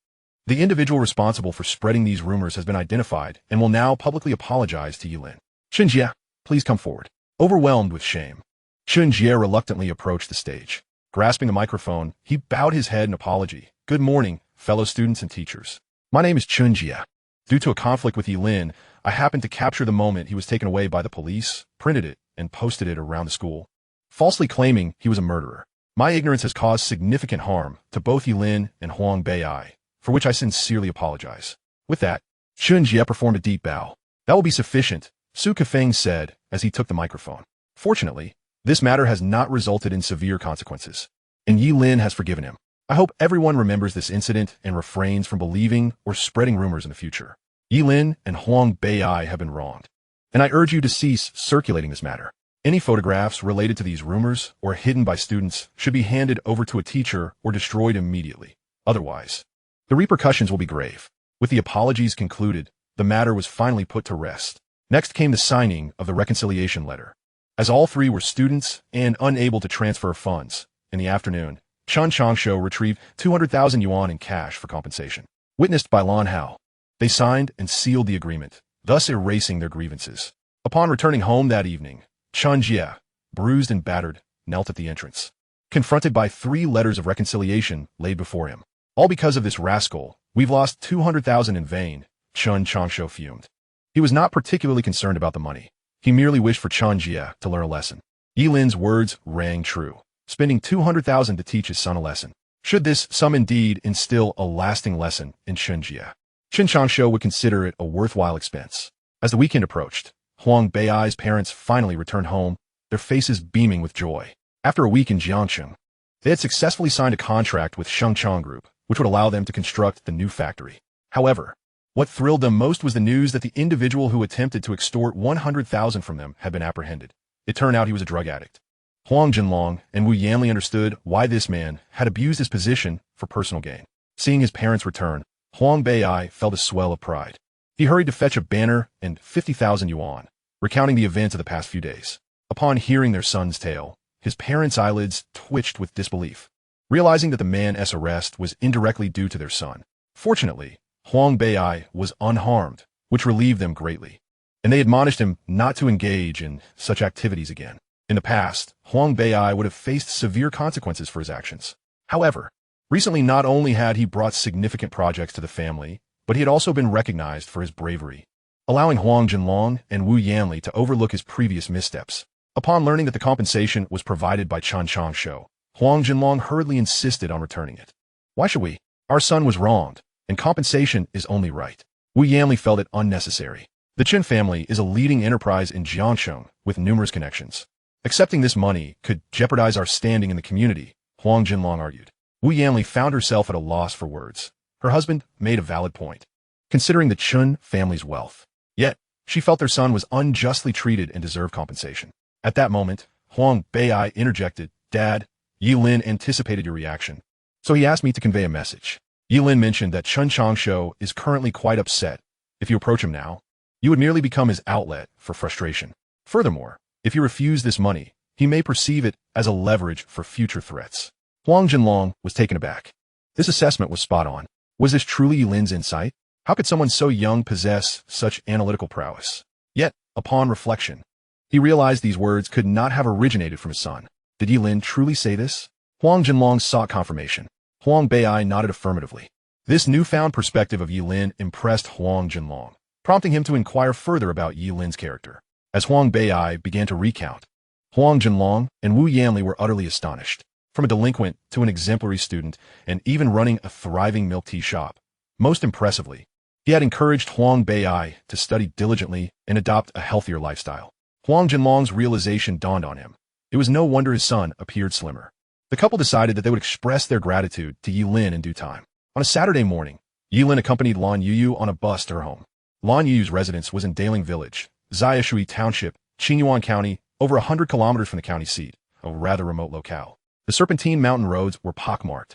The individual responsible for spreading these rumors has been identified and will now publicly apologize to Ye Lin. Qin Jie, please come forward." Overwhelmed with shame, Qin Jie reluctantly approached the stage. Grasping a microphone, he bowed his head in apology. "Good morning, fellow students and teachers. My name is Qin Jie. Due to a conflict with Ye Lin, I happened to capture the moment he was taken away by the police, printed it, and posted it around the school, falsely claiming he was a murderer. My ignorance has caused significant harm to both Ye Lin and Huang Bei'ai, for which I sincerely apologize." With that, Qin Jie performed a deep bow. "That will be sufficient," Su Kefeng said as he took the microphone. "Fortunately, this matter has not resulted in severe consequences, and Ye Lin has forgiven him. I hope everyone remembers this incident and refrains from believing or spreading rumors in the future. Ye Lin and Huang Bei'ai have been wronged, and I urge you to cease circulating this matter." Any photographs related to these rumors or hidden by students should be handed over to a teacher or destroyed immediately. Otherwise, the repercussions will be grave. With the apologies concluded, the matter was finally put to rest. Next came the signing of the reconciliation letter. As all three were students and unable to transfer funds, in the afternoon, Chen Changsho retrieved 200,000 yuan in cash for compensation. Witnessed by Lan Hao, they signed and sealed the agreement, thus erasing their grievances. Upon returning home that evening, Chen Jie, bruised and battered, knelt at the entrance, confronted by 3 letters of reconciliation laid before him. All because of this rascal, we've lost 200,000 in vain, Chen Changsho fumed. He was not particularly concerned about the money. He merely wished for Chen Jie to learn a lesson. Ye Lin's words rang true, spending 200,000 to teach his son a lesson. Should this sum indeed instill a lasting lesson in Chen Jie, Chen Changsho would consider it a worthwhile expense. As the weekend approached, Huang Bei's parents finally returned home, their faces beaming with joy. After a week in Jiangcheng, they had successfully signed a contract with Shengchang Group, which would allow them to construct the new factory. However, what thrilled them most was the news that the individual who attempted to extort 100,000 from them had been apprehended. It turned out he was a drug addict. Huang Jinlong and Wu Yanli understood why this man had abused his position for personal gain. Seeing his parents return, Huang Bei felt a swell of pride. He hurried to fetch a banner and 50,000 yuan, recounting the events of the past few days. Upon hearing their son's tale, his parents' eyelids twitched with disbelief, realizing that the man's arrest was indirectly due to their son. Fortunately, Huang Bei was unharmed, which relieved them greatly, and they admonished him not to engage in such activities again. In the past, Huang Bei would have faced severe consequences for his actions. However, recently not only had he brought significant projects to the family, but he had also been recognized for his bravery, allowing Huang Jinlong and Wu Yanli to overlook his previous missteps. Upon learning that the compensation was provided by Chen Changsho, Huang Jinlong hurriedly insisted on returning it. Why should we? Our son was wronged, and compensation is only right. Wu Yanli felt it unnecessary. The Chen family is a leading enterprise in Jiangcheng with numerous connections. Accepting this money could jeopardize our standing in the community, Huang Jinlong argued. Wu Yanli found herself at a loss for words. Her husband made a valid point, considering the Chen family's wealth. Yet, she felt their son was unjustly treated and deserved compensation. At that moment, Huang Bei interjected, "Dad, Ye Lin anticipated your reaction, so he asked me to convey a message." Ye Lin mentioned that Chen Changsho is currently quite upset. If you approach him now, you would merely become his outlet for frustration. Furthermore, if you refuse this money, he may perceive it as a leverage for future threats. Huang Jinlong was taken aback. This assessment was spot on. Was this truly Ye Lin's insight? How could someone so young possess such analytical prowess? Yet, upon reflection, he realized these words could not have originated from his son. Did Ye Lin truly say this? Huang Jinlong sought confirmation. Huang Bei nodded affirmatively. This newfound perspective of Ye Lin impressed Huang Jinlong, prompting him to inquire further about Ye Lin's character. As Huang Bei began to recount, Huang Jinlong and Wu Yanli were utterly astonished. From a delinquent to an exemplary student, and even running a thriving milk tea shop. Most impressively, he had encouraged Huang Bei to study diligently and adopt a healthier lifestyle. Huang Jinlong's realization dawned on him. It was no wonder his son appeared slimmer. The couple decided that they would express their gratitude to Ye Lin in due time. On a Saturday morning, Ye Lin accompanied Lan Youyou on a bus to her home. Lan Youyou's residence was in Daling Village, Ziyashui Township, Qinyuan County, over 100 kilometers from the county seat, a rather remote locale. The serpentine mountain roads were pockmarked,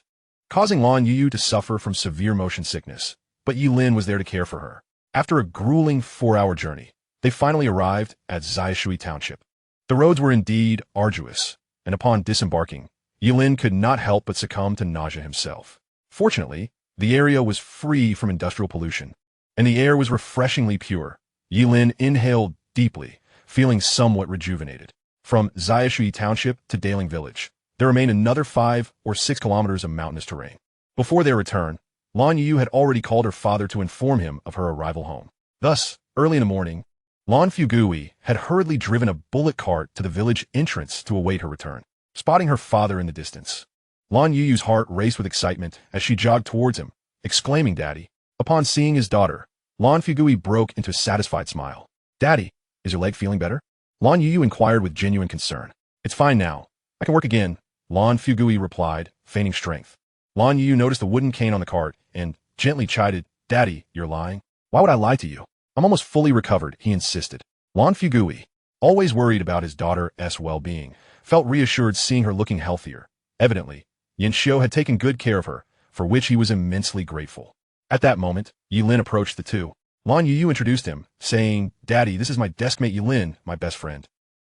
causing Lan Youyou to suffer from severe motion sickness, but Ye Lin was there to care for her. After a grueling 4-hour journey, they finally arrived at Ziyashui Township. The roads were indeed arduous, and upon disembarking, Ye Lin could not help but succumb to nausea himself. Fortunately, the area was free from industrial pollution, and the air was refreshingly pure. Ye Lin inhaled deeply, feeling somewhat rejuvenated. From Ziyashui Township to Daling Village, there remained another 5 or 6 kilometers of mountainous terrain. Before their return, Lan Youyou had already called her father to inform him of her arrival home. Thus, early in the morning, Lan Feixue had hurriedly driven a bullock cart to the village entrance to await her return. Spotting her father in the distance, Lan Youyou's heart raced with excitement as she jogged towards him, exclaiming, "Daddy." Upon seeing his daughter, Lan Feixue broke into a satisfied smile. "Daddy, is your leg feeling better?" Lan Youyou inquired with genuine concern. "It's fine now. I can work again," Lan Feixue replied, feigning strength. Lan Youyou noticed the wooden cane on the cart and gently chided, "Daddy, you're lying." "Why would I lie to you? I'm almost fully recovered," he insisted. "Lan Feixue, always worried about his daughter's well-being, felt reassured seeing her looking healthier. Evidently, Yin Xiu had taken good care of her, for which he was immensely grateful. At that moment, Ye Lin approached the two. Lan Youyou introduced him, saying, "Daddy, this is my deskmate Ye Lin, my best friend.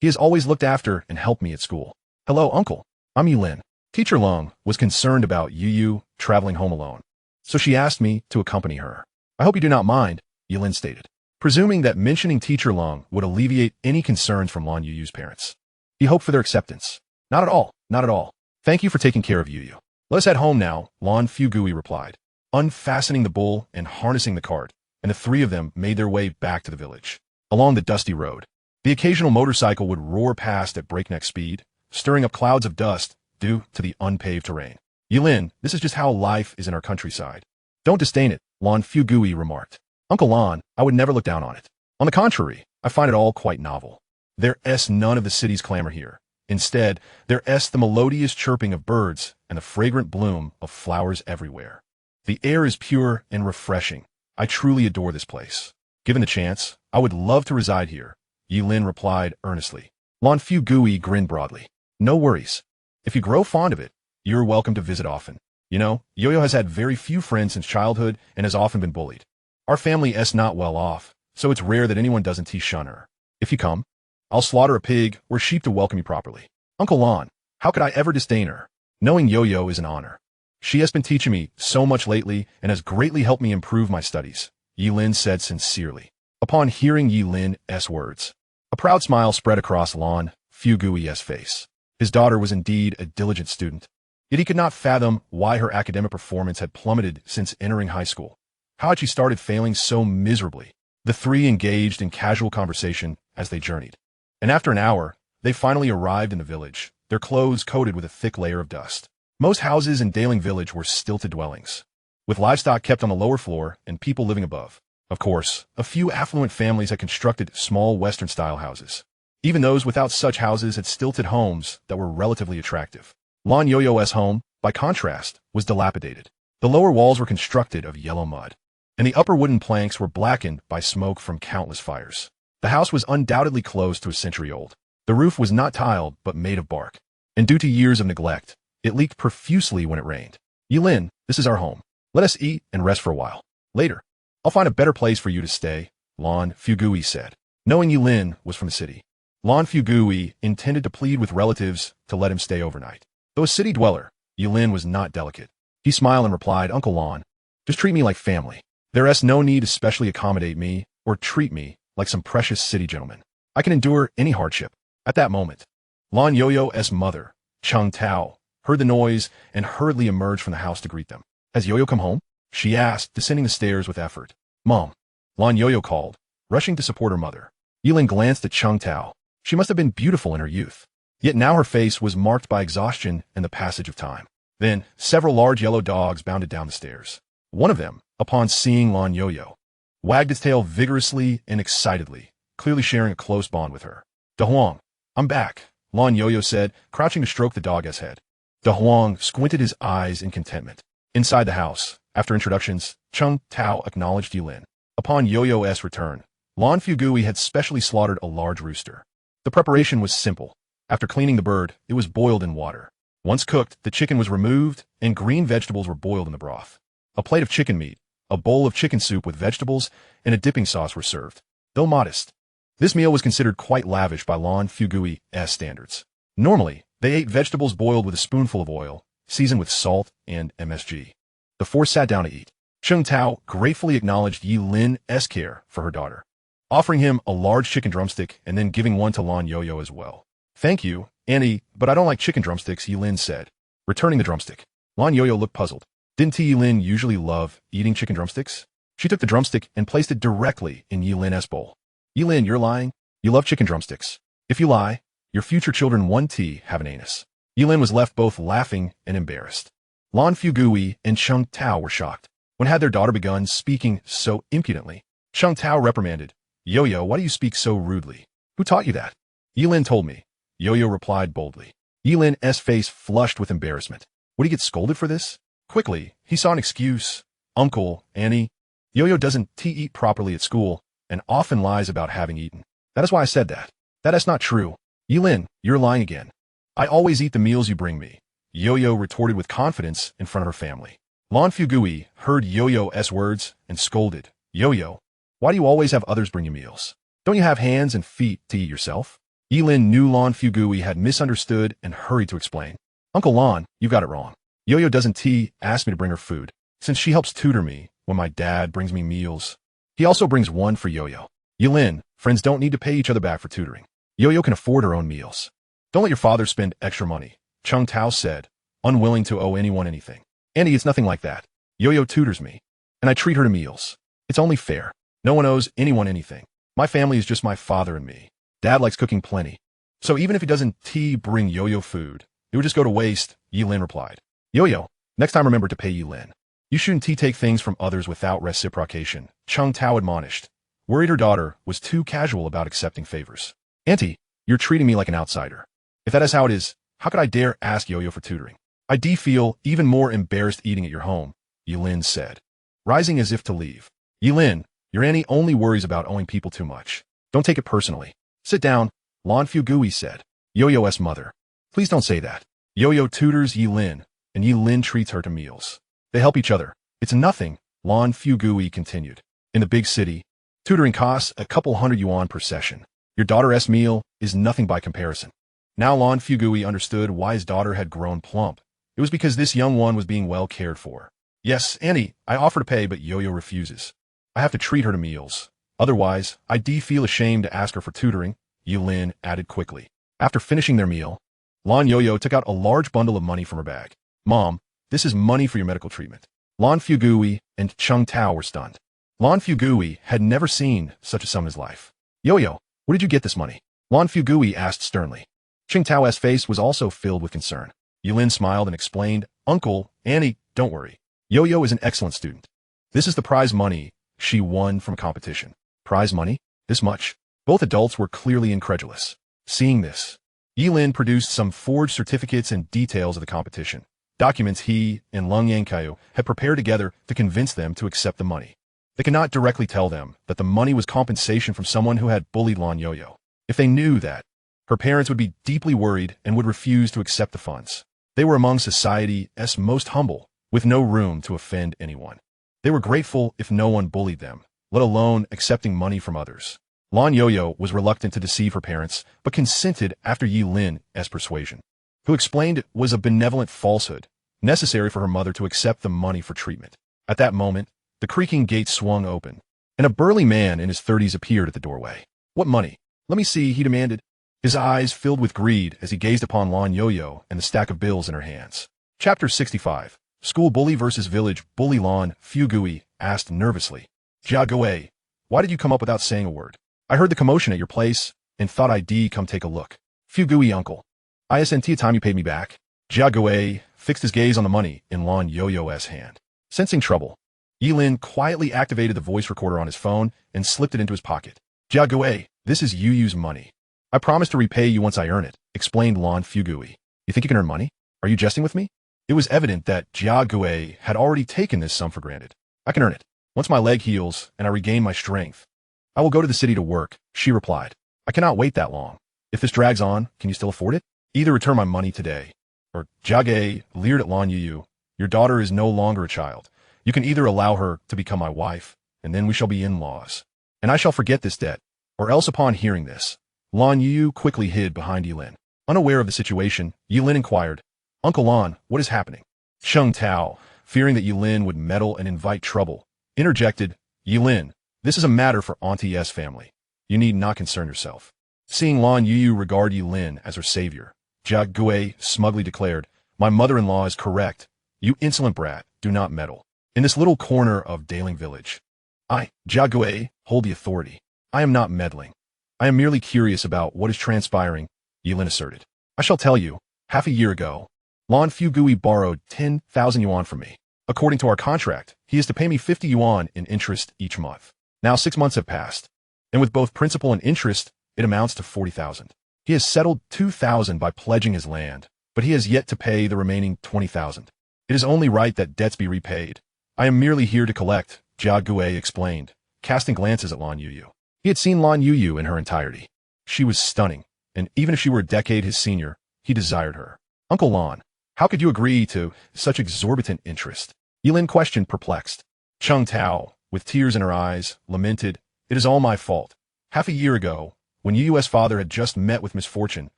He has always looked after and helped me at school." "Hello, uncle. I'm Ye Lin." Teacher Long was concerned about Youyou traveling home alone, so she asked me to accompany her. "I hope you do not mind," Ye Lin stated, presuming that mentioning Teacher Long would alleviate any concerns from Lan Youyou's parents. He hoped for their acceptance. "Not at all, not at all. Thank you for taking care of Youyou. Let us head home now," Lan Feixue replied, unfastening the bull and harnessing the cart, and the three of them made their way back to the village. Along the dusty road, the occasional motorcycle would roar past at breakneck speed, stirring up clouds of dust due to the unpaved terrain. "Ye Lin, this is just how life is in our countryside. Don't disdain it," Lan Feixue remarked. "Uncle Lan, I would never look down on it. On the contrary, I find it all quite novel. There's none of the city's clamor here. Instead, there's the melodious chirping of birds and the fragrant bloom of flowers everywhere. The air is pure and refreshing. I truly adore this place. Given the chance, I would love to reside here," Ye Lin replied earnestly. Lan Feixue grinned broadly. "No worries. If you grow fond of it, you're welcome to visit often. You know, Youyou has had very few friends since childhood and has often been bullied. Our family is not well off, so it's rare that anyone doesn't shun her. If you come, I'll slaughter a pig or sheep to welcome you properly. Uncle Lan, how could I ever disdain her? Knowing Youyou is an honor. She has been teaching me so much lately and has greatly helped me improve my studies," Ye Lin said sincerely. Upon hearing Ye Lin's words, a proud smile spread across Lan Feixue's face. His daughter was indeed a diligent student, yet he could not fathom why her academic performance had plummeted since entering high school. How had she started failing so miserably? The three engaged in casual conversation as they journeyed, and after an hour, they finally arrived in the village, their clothes coated with a thick layer of dust. Most houses in Daling village were stilted dwellings, with livestock kept on the lower floor and people living above. Of course, a few affluent families had constructed small Western-style houses. Even those without such houses had stilted homes that were relatively attractive. Lan Youyou's home, by contrast, was dilapidated. The lower walls were constructed of yellow mud, and the upper wooden planks were blackened by smoke from countless fires. The house was undoubtedly close to a century old. The roof was not tiled, but made of bark, and due to years of neglect, it leaked profusely when it rained. "Ye Lin, this is our home. Let us eat and rest for a while. Later, I'll find a better place for you to stay," Lan Feixue said. Knowing Ye Lin was from the city, Lan Feixue intended to plead with relatives to let him stay overnight. Though a city dweller, Ye Lin was not delicate. He smiled and replied, "Uncle Lan, just treat me like family. There's no need to specially accommodate me or treat me like some precious city gentleman. I can endure any hardship." At that moment, Lan Youyou's mother, Cheng Tao, heard the noise and hurriedly emerged from the house to greet them. "Has Youyou come home?" she asked, descending the stairs with effort. "Mom," Lan Youyou called, rushing to support her mother. Ye Lin glanced at Cheng Tao. She must have been beautiful in her youth, yet now her face was marked by exhaustion and the passage of time. Then, several large yellow dogs bounded down the stairs. One of them, upon seeing Lan Youyou, wagged its tail vigorously and excitedly, clearly sharing a close bond with her. "Da Huang, I'm back," Lan Youyou said, crouching to stroke the dog's head. Da Huang squinted his eyes in contentment. Inside the house, after introductions, Cheng Tao acknowledged Ye Lin. Upon Youyou's return, Lan Feixue had specially slaughtered a large rooster. The preparation was simple. After cleaning the bird, it was boiled in water. Once cooked, the chicken was removed, and green vegetables were boiled in the broth. A plate of chicken meat, a bowl of chicken soup with vegetables, and a dipping sauce were served. Though modest, this meal was considered quite lavish by Lan Feixue's standards. Normally, they ate vegetables boiled with a spoonful of oil, seasoned with salt and MSG. The four sat down to eat. Cheng Tao gratefully acknowledged Ye Lin's care for her daughter, offering him a large chicken drumstick and then giving one to Lan Youyou as well. "Thank you, Annie, but I don't like chicken drumsticks," Ye Lin said, returning the drumstick. Lan Youyou looked puzzled. Didn't Ye Lin usually love eating chicken drumsticks? She took the drumstick and placed it directly in Ye Lin's bowl. "Ye Lin, you're lying. You love chicken drumsticks. If you lie, your future children won't have an anus." Ye Lin was left both laughing and embarrassed. Lan Feixue and Cheng Tao were shocked. When had their daughter begun speaking so impudently? Cheng Tao reprimanded, "Youyou, why do you speak so rudely? Who taught you that?" "Ye Lin told me," Youyou replied boldly. Ye Lin's face flushed with embarrassment. Would he get scolded for this? Quickly, he saw an excuse. "Uncle, Annie, Youyou doesn't eat properly at school and often lies about having eaten. That is why I said that." That's not true. Ye Lin, you're lying again. I always eat the meals you bring me, Yo-Yo retorted with confidence in front of her family. Lan Youyou heard Yo-Yo's words and scolded. Yo-Yo, why do you always have others bring you meals? Don't you have hands and feet to eat yourself? Ye Lin knew Lan Youyou had misunderstood and hurried to explain. Uncle Lan, you got it wrong. Yo-Yo doesn't ask me to bring her food, since she helps tutor me when my dad brings me meals. He also brings one for Yo-Yo. Ye Lin, friends don't need to pay each other back for tutoring. Yo-Yo can afford her own meals. Don't let your father spend extra money, Chung Tao said, unwilling to owe anyone anything. Andy, it's nothing like that. Yo-Yo tutors me, and I treat her to meals. It's only fair. No one owes anyone anything. My family is just my father and me. Dad likes cooking plenty. So even if he doesn't bring Yo-Yo food, it would just go to waste, Ye Lin replied. Yo-Yo, next time remember to pay Ye Lin. You shouldn't take things from others without reciprocation, Chung Tao admonished. Worried her daughter was too casual about accepting favors. Auntie, you're treating me like an outsider. If that is how it is, how could I dare ask Yo-Yo for tutoring? I feel even more embarrassed eating at your home, Ye Lin said, rising as if to leave. Ye Lin, your auntie only worries about owing people too much. Don't take it personally. Sit down, Lan Youyou said. Yo-Yo's mother. Please don't say that. Yo-Yo tutors Ye Lin, and Ye Lin treats her to meals. They help each other. It's nothing, Lan Youyou continued. In the big city, tutoring costs a couple hundred yuan per session. Your daughter's meal is nothing by comparison. Now Lan Youyou understood why his daughter had grown plump. It was because this young one was being well cared for. Yes, Annie, I offer to pay, but Yo-Yo refuses. I have to treat her to meals. Otherwise, I feel ashamed to ask her for tutoring, Ye Lin added quickly. After finishing their meal, Lan Youyou took out a large bundle of money from her bag. Mom, this is money for your medical treatment. Lan Youyou and Chung Tao were stunned. Lan Youyou had never seen such a sum in his life. Yo-Yo, where did you get this money? Lan Youyou asked sternly. Chung Tao's face was also filled with concern. Ye Lin smiled and explained, Uncle, Annie, don't worry. Yo-Yo is an excellent student. This is the prize money she won from a competition. Prize money? This much? Both adults were clearly incredulous. Seeing this, Ye Lin produced some forged certificates and details of the competition, documents he and Ling Feixue had prepared together to convince them to accept the money. They could not directly tell them that the money was compensation from someone who had bullied Lan Youyou. If they knew that, her parents would be deeply worried and would refuse to accept the funds. They were among society's most humble, with no room to offend anyone. They were grateful if no one bullied them, let alone accepting money from others. Lan Youyou was reluctant to deceive her parents, but consented after Ye Lin's persuasion, who explained it was a benevolent falsehood, necessary for her mother to accept the money for treatment. At that moment, the creaking gate swung open, and a burly man in his 30s appeared at the doorway. What money? Let me see, he demanded, his eyes filled with greed as he gazed upon Lan Youyou and the stack of bills in her hands. Chapter 65. School bully versus village bully. Lan Youyou asked nervously. Jia Gui, why did you come up without saying a word? I heard the commotion at your place and thought I'd come take a look. Youyou uncle. Isn't it time you paid me back? Jia Gui fixed his gaze on the money in Lan Youyou's hand. Sensing trouble, Ye Lin quietly activated the voice recorder on his phone and slipped it into his pocket. Jia Gui, this is Youyou's money. I promise to repay you once I earn it, explained Lan Youyou. You think you can earn money? Are you jesting with me? It was evident that Jia Gui had already taken this sum for granted. I can earn it. Once my leg heals and I regain my strength, I will go to the city to work, she replied. I cannot wait that long. If this drags on, can you still afford it? Either return my money today, or Jia Gui leered at Lan Youyou. Your daughter is no longer a child. You can either allow her to become my wife, and then we shall be in-laws, and I shall forget this debt, or else upon hearing this. Lan Youyou quickly hid behind Ye Lin. Unaware of the situation, Ye Lin inquired, Uncle Lan, what is happening? Chung Tao, fearing that Ye Lin would meddle and invite trouble, interjected, Ye Lin, this is a matter for Auntie's family. You need not concern yourself. Seeing Lan Youyou regard Ye Lin as her savior, Jia Gui smugly declared, my mother-in-law is correct. You insolent brat, do not meddle. In this little corner of Daling village, I, Jia Gui, hold the authority. I am not meddling. I am merely curious about what is transpiring, Ye Lin asserted. I shall tell you, half a year ago, Lan Youyou borrowed 10,000 yuan from me. According to our contract, he is to pay me 50 yuan in interest each month. Now 6 months have passed, and with both principal and interest, it amounts to 40,000. He has settled 2,000 by pledging his land, but he has yet to pay the remaining 20,000. It is only right that debts be repaid. I am merely here to collect, Jia Gui explained, casting glances at Lan Youyou. He had seen Lan Youyou in her entirety. She was stunning, and even if she were a decade his senior, he desired her. Uncle Lan, how could you agree to such exorbitant interest? Ye Lin questioned, perplexed. Chung Tao, with tears in her eyes, lamented, "It is all my fault. Half a year ago, when Youyou's father had just met with misfortune,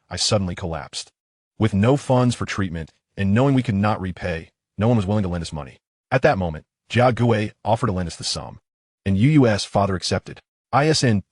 I suddenly collapsed. With no funds for treatment, and knowing we could not repay, no one was willing to lend us money. At that moment, Jia Gui offered to lend us the sum, and Youyou's father accepted. Isn't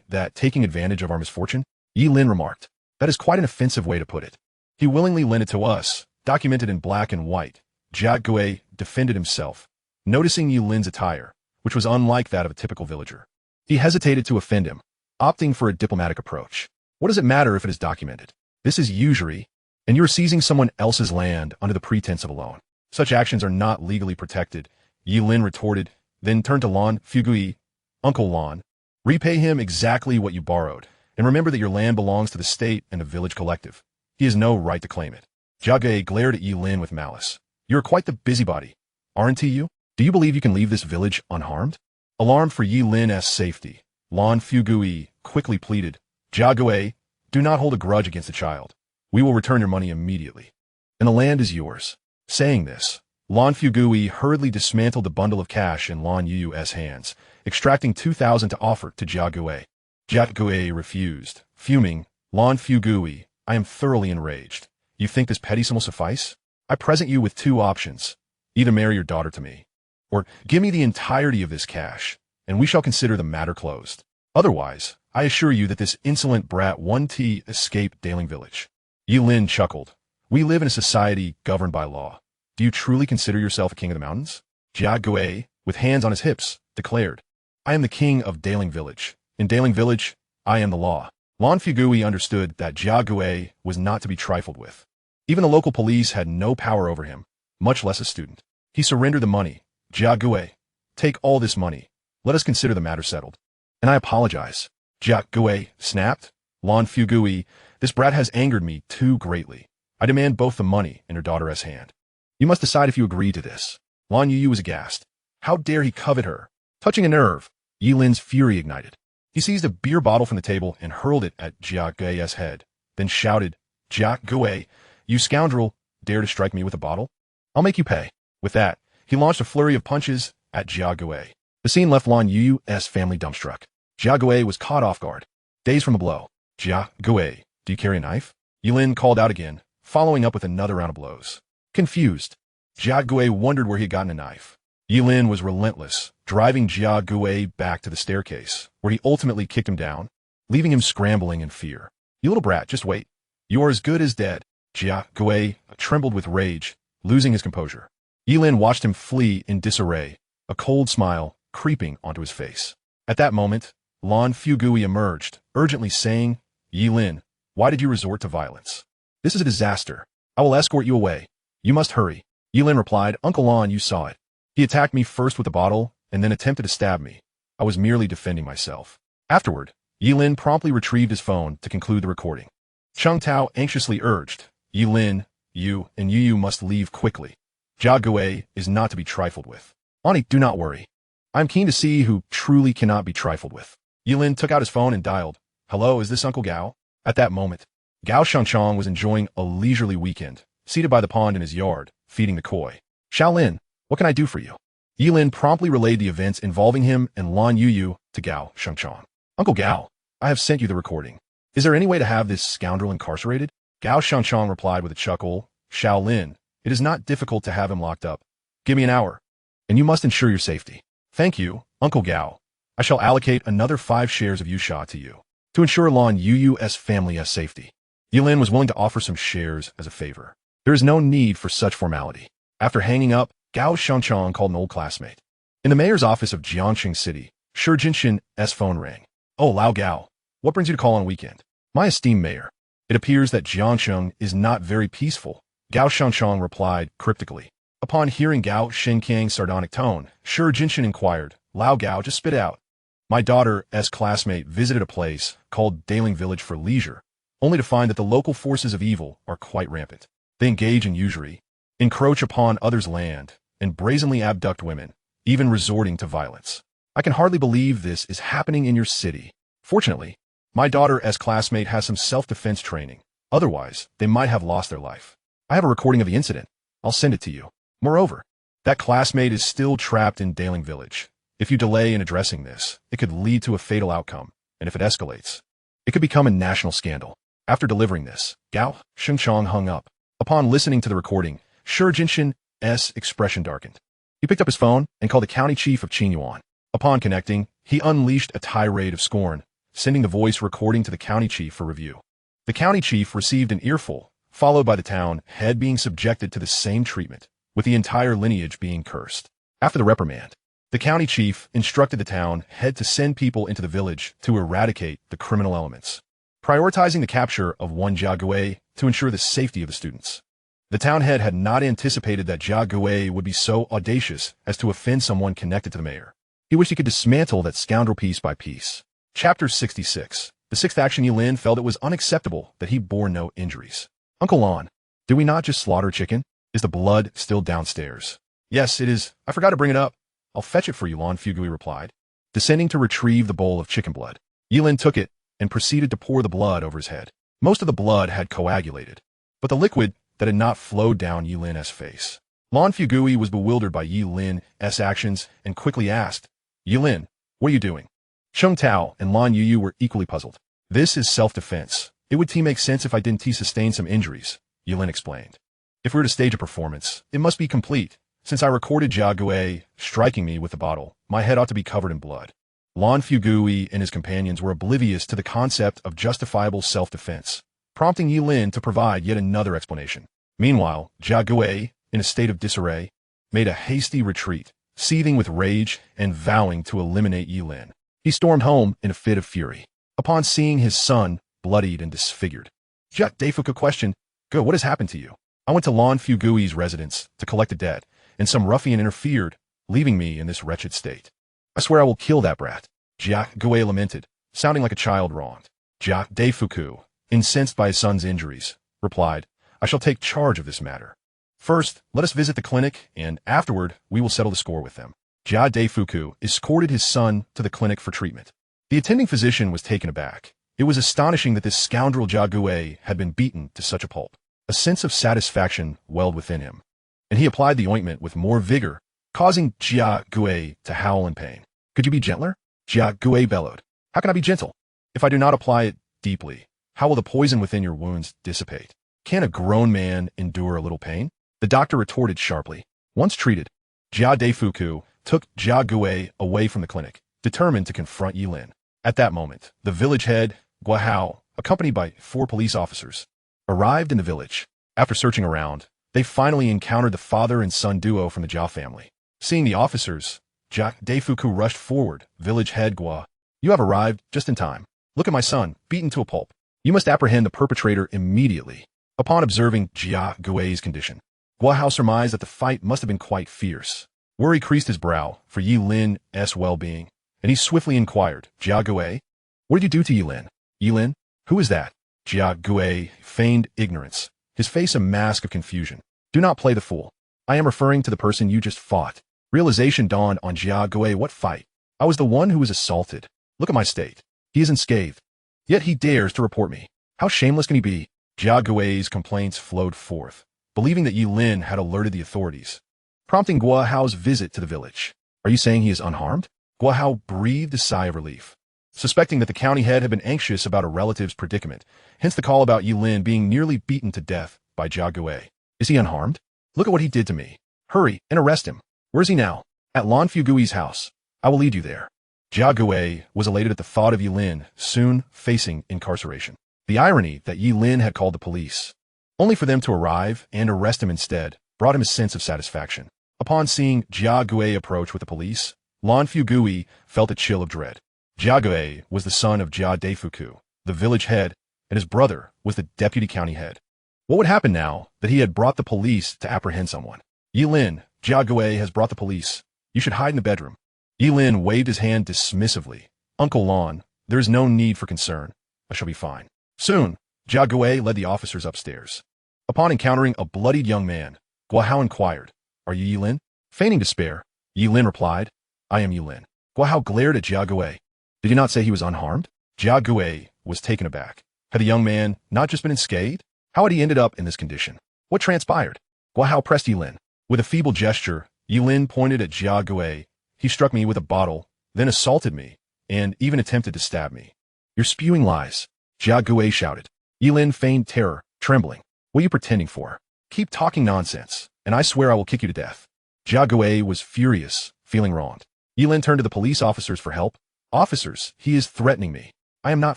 that taking advantage of our misfortune?" Ye Lin remarked. "That is quite an offensive way to put it. He willingly lent it to us, documented in black and white." Jia Gui defended himself, noticing Ye Lin's attire, which was unlike that of a typical villager. He hesitated to offend him, opting for a diplomatic approach. "What does it matter if it is documented? This is usury, and you are seizing someone else's land under the pretense of a loan. Such actions are not legally protected," Ye Lin retorted, then turned to Lan Youyou. "Uncle Lan, repay him exactly what you borrowed, and remember that your land belongs to the state and the village collective. He has no right to claim it." Jia Gui glared at Ye Lin with malice. "You are quite the busybody, aren't you? Do you believe you can leave this village unharmed?" Alarmed for Ye Lin's safety, Lan Youyou quickly pleaded, "Jia Gui, do not hold a grudge against the child. We will return your money immediately, and the land is yours." Saying this, Lan Youyou hurriedly dismantled the bundle of cash in Lan Youyou's hands, extracting 2,000 to offer to Jia Gui. Jia Gui refused. Fuming, Lan Youyou, "I am thoroughly enraged. You think this petty sum will suffice? I present you with two options. Either marry your daughter to me, or give me the entirety of this cash, and we shall consider the matter closed. Otherwise, I assure you that this insolent brat won't escape Daling Village." Ye Lin chuckled. "We live in a society governed by law. Do you truly consider yourself a king of the mountains?" Jia Gui, with hands on his hips, declared, "I am the king of Daling Village. In Daling Village, I am the law." Lan Youyou understood that Jia Gui was not to be trifled with. Even the local police had no power over him, much less a student. He surrendered the money. "Jia Gui, take all this money. Let us consider the matter settled." "And I apologize," Jia Gui snapped. "Lan Youyou, this brat has angered me too greatly. I demand both the money and her daughter's hand. You must decide if you agree to this." Lan Youyou was aghast. How dare he covet her? Touching a nerve, Ye Lin's fury ignited. He seized a beer bottle from the table and hurled it at Jia Gui's head, then shouted, "Jia Gui, you scoundrel, dare to strike me with a bottle? I'll make you pay." With that, he launched a flurry of punches at Jia Gui. The scene left Lan Youyou's family dumbstruck. Jia Gui was caught off guard, dazed from the blow. "Jia Gui, do you carry a knife?" Ye Lin called out again, following up with another round of blows. Confused, Jia Gui wondered where he had gotten a knife. Ye Lin was relentless, driving Jia Gui back to the staircase, where he ultimately kicked him down, leaving him scrambling in fear. "You little brat, just wait. You are as good as dead." Jia Gui trembled with rage, losing his composure. Ye Lin watched him flee in disarray, a cold smile creeping onto his face. At that moment, Lan Youyou emerged, urgently saying, "Ye Lin, why did you resort to violence? This is a disaster. I will escort you away. You must hurry." Ye Lin replied, "Uncle Lan, you saw it. He attacked me first with a bottle, and then attempted to stab me. I was merely defending myself." Afterward, Ye Lin promptly retrieved his phone to conclude the recording. Chung Tao anxiously urged, "Ye Lin, you and Youyou must leave quickly. Jia Gui is not to be trifled with." "Auntie, do not worry. I am keen to see who truly cannot be trifled with." Ye Lin took out his phone and dialed, "Hello, is this Uncle Gao?" At that moment, Gao Shangchong was enjoying a leisurely weekend, seated by the pond in his yard, feeding the koi. "Xiaolin, what can I do for you?" Ye Lin promptly relayed the events involving him and Lan Youyou to Gao Shangchong. "Uncle Gao, I have sent you the recording. Is there any way to have this scoundrel incarcerated?" Gao Shangchong replied with a chuckle, "Xiaolin, it is not difficult to have him locked up. Give me an hour, and you must ensure your safety." "Thank you, Uncle Gao. I shall allocate another 5 shares of Yusha to you, to ensure Lan Youyou's family's safety." Ye Lin was willing to offer some shares as a favor. There is no need for such formality. After hanging up, Gao Shangchong called an old classmate. In the mayor's office of Jiangxing City, Shi Jinshin's phone rang. "Oh, Lao Gao, what brings you to call on a weekend?" "My esteemed mayor, it appears that Jiangxing is not very peaceful," Gao Shangchong replied cryptically. Upon hearing Gao Shenkiang's sardonic tone, Shi Jinshin inquired, "Lao Gao, just spit out." "My daughter's classmate visited a place called Daling Village for leisure, only to find that the local forces of evil are quite rampant. They engage in usury, encroach upon others' land, and brazenly abduct women, even resorting to violence. I can hardly believe this is happening in your city. Fortunately, My daughter's classmate has some self-defense training. Otherwise, they might have lost their life. I have a recording of the incident. I'll send it to you. Moreover, that classmate is still trapped in Daling Village. If you delay in addressing this, it could lead to a fatal outcome, and if it escalates, it could become a national scandal. After delivering this, Gao Shengchong hung up. Upon listening to the recording, Shi Jinshin's expression darkened. He picked up his phone and called the county chief of Qingyuan. Upon connecting, he unleashed a tirade of scorn, sending the voice recording to the county chief for review. The county chief received an earful, followed by the town head being subjected to the same treatment, with the entire lineage being cursed. After the reprimand, the county chief instructed the town head to send people into the village to eradicate the criminal elements, prioritizing the capture of one Jia Gui to ensure the safety of the students. The town head had not anticipated that Jia Gui would be so audacious as to offend someone connected to the mayor. He wished he could dismantle that scoundrel piece by piece. Chapter 66. The sixth action. Ye Lin felt it was unacceptable that he bore no injuries. Uncle Lan, did we not just slaughter chicken? Is the blood still downstairs? Yes, it is. I forgot to bring it up. I'll fetch it for you, Lan Youyou replied. Descending to retrieve the bowl of chicken blood, Ye Lin took it and proceeded to pour the blood over his head. Most of the blood had coagulated, but the liquid that had not flowed down Ye Lin's face. Lan Youyou was bewildered by Ye Lin's actions and quickly asked, Ye Lin, what are you doing? Cheng Tao and Lan Youyou were equally puzzled. This is self-defense. It would make sense if I didn't sustain some injuries, Ye Lin explained. If we were to stage a performance, it must be complete. Since I recorded Jia Gui striking me with the bottle, my head ought to be covered in blood. Lan Youyou and his companions were oblivious to the concept of justifiable self-defense, prompting Ye Lin to provide yet another explanation. Meanwhile, Jia Gui, in a state of disarray, made a hasty retreat, seething with rage and vowing to eliminate Ye Lin. He stormed home in a fit of fury. Upon seeing his son bloodied and disfigured, Jia Deifuku questioned, Go, what has happened to you? I went to Lan Youyou's residence to collect a debt, and some ruffian interfered, leaving me in this wretched state. I swear I will kill that brat, Jia Gui lamented, sounding like a child wronged. Jia Deifuku, incensed by his son's injuries, replied, I shall take charge of this matter. First, let us visit the clinic, and afterward, we will settle the score with them. Jia Deifuku escorted his son to the clinic for treatment. The attending physician was taken aback. It was astonishing that this scoundrel Jia Gui had been beaten to such a pulp. A sense of satisfaction welled within him, and he applied the ointment with more vigor, causing Jia Gui to howl in pain. Could you be gentler? Jia Gui bellowed. How can I be gentle? If I do not apply it deeply, how will the poison within your wounds dissipate? Can a grown man endure a little pain? The doctor retorted sharply. Once treated, Jia Deifuku took Jia Gui away from the clinic, determined to confront Ye Lin. At that moment, the village head, Guahao, accompanied by 4 police officers, arrived in the village. After searching around, they finally encountered the father and son duo from the Jia family. Seeing the officers, Jia Deifuku rushed forward. Village head Gua, you have arrived just in time. Look at my son, beaten to a pulp. You must apprehend the perpetrator immediately. Upon observing Jia Gui's condition, Guahao surmised that the fight must have been quite fierce. Worry creased his brow for Ye Lin's well-being, and he swiftly inquired, Jia Gui, what did you do to Ye Lin? Ye Lin? Who is that? Jia Gui feigned ignorance, his face a mask of confusion. Do not play the fool. I am referring to the person you just fought. Realization dawned on Jia Gui. What fight? I was the one who was assaulted. Look at my state. He is unscathed. Yet he dares to report me. How shameless can he be? Jia Gui's complaints flowed forth, believing that Ye Lin had alerted the authorities, prompting Guahao's visit to the village. Are you saying he is unharmed? Guahao breathed a sigh of relief, suspecting that the county head had been anxious about a relative's predicament, hence the call about Ye Lin being nearly beaten to death by Jia Gui. Is he unharmed? Look at what he did to me. Hurry and arrest him. Where is he now? At Lan Youyou's house. I will lead you there. Jia Gui was elated at the thought of Ye Lin soon facing incarceration. The irony that Ye Lin had called the police, only for them to arrive and arrest him instead, brought him a sense of satisfaction. Upon seeing Jia Gui approach with the police, Lan Youyou felt a chill of dread. Jia Gui was the son of Jia Deifuku, the village head, and his brother was the deputy county head. What would happen now that he had brought the police to apprehend someone? Ye Lin, Jia Gui has brought the police. You should hide in the bedroom. Ye Lin waved his hand dismissively. Uncle Lan, there is no need for concern. I shall be fine. Soon, Jia Gui led the officers upstairs. Upon encountering a bloodied young man, Guahao inquired, Are you Ye Lin? Feigning despair, Ye Lin replied, I am Ye Lin. Guahao glared at Jia Gui. Did he not say he was unharmed? Jia Gui was taken aback. Had the young man not just been unscathed? How had he ended up in this condition? What transpired? Guo Hao pressed Ye Lin. With a feeble gesture, Ye Lin pointed at Jia Gui. He struck me with a bottle, then assaulted me, and even attempted to stab me. You're spewing lies, Jia Gui shouted. Ye Lin feigned terror, trembling. What are you pretending for? Keep talking nonsense, and I swear I will kick you to death. Jia Gui was furious, feeling wronged. Ye Lin turned to the police officers for help. Officers, he is threatening me. I am not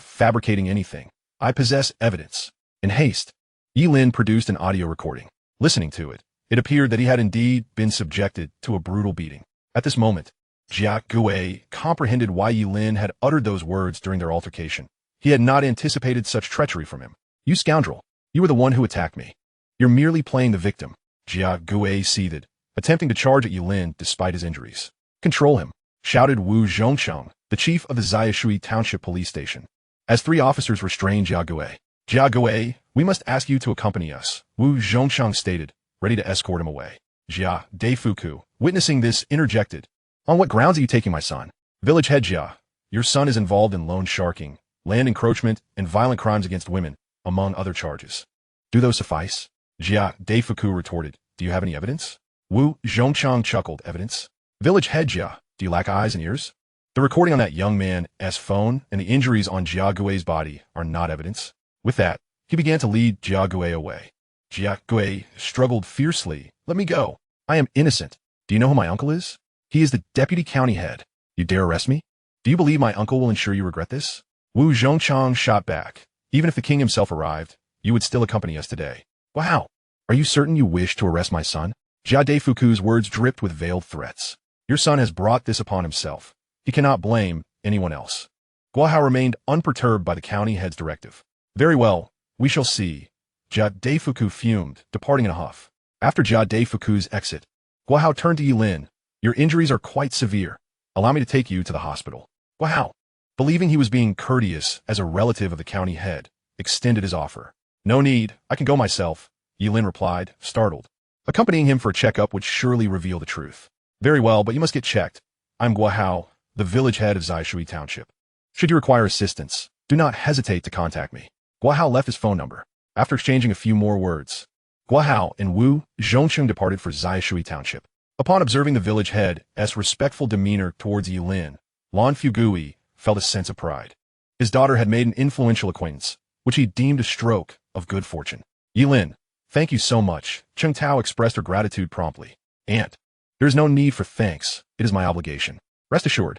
fabricating anything. I possess evidence. In haste, Ye Lin produced an audio recording. Listening to it, it appeared that he had indeed been subjected to a brutal beating. At this moment, Jia Gui comprehended why Ye Lin had uttered those words during their altercation. He had not anticipated such treachery from him. You scoundrel, you were the one who attacked me. You're merely playing the victim. Jia Gui seethed, attempting to charge at Ye Lin despite his injuries. Control him, shouted Wu Zhongchang, the chief of the Ziyashui Township Police Station. As three officers restrained Jia Gui. Jia Gui, we must ask you to accompany us, Wu Zhongchang stated, ready to escort him away. Jia Deifuku, witnessing this, interjected. On what grounds are you taking my son? Village head Jia, your son is involved in loan sharking, land encroachment, and violent crimes against women, among other charges. Do those suffice? Jia Deifuku retorted. Do you have any evidence? Wu Zhongchang chuckled. Evidence? Village head Jia, do you lack eyes and ears? The recording on that young man's phone and the injuries on Jia Gui's body are not evidence. With that, he began to lead Jia Gui away. Jia Gui struggled fiercely. Let me go. I am innocent. Do you know who my uncle is? He is the deputy county head. You dare arrest me? Do you believe my uncle will ensure you regret this? Wu Zhongchang shot back. Even if the king himself arrived, you would still accompany us today. Wow. Are you certain you wish to arrest my son? Jia Deifuku's words dripped with veiled threats. Your son has brought this upon himself. He cannot blame anyone else. Guo Hao remained unperturbed by the county head's directive. Very well, we shall see. Jia Deifuku fumed, departing in a huff. After Jia Deifuku's exit, Guo Hao turned to Ye Lin. Your injuries are quite severe. Allow me to take you to the hospital. Guo Hao, believing he was being courteous as a relative of the county head, extended his offer. No need, I can go myself, Ye Lin replied, startled. Accompanying him for a checkup would surely reveal the truth. Very well, but you must get checked. I'm Guo Hao, the village head of Ziyashui Township. Should you require assistance, do not hesitate to contact me. Guo Hao left his phone number. After exchanging a few more words, Guo Hao and Wu Zhongcheng departed for Ziyashui Township. Upon observing the village head's respectful demeanor towards Ye Lin, Lan Youyou felt a sense of pride. His daughter had made an influential acquaintance, which he deemed a stroke of good fortune. Ye Lin, thank you so much. Cheng Tao expressed her gratitude promptly. Aunt, there is no need for thanks. It is my obligation. Rest assured,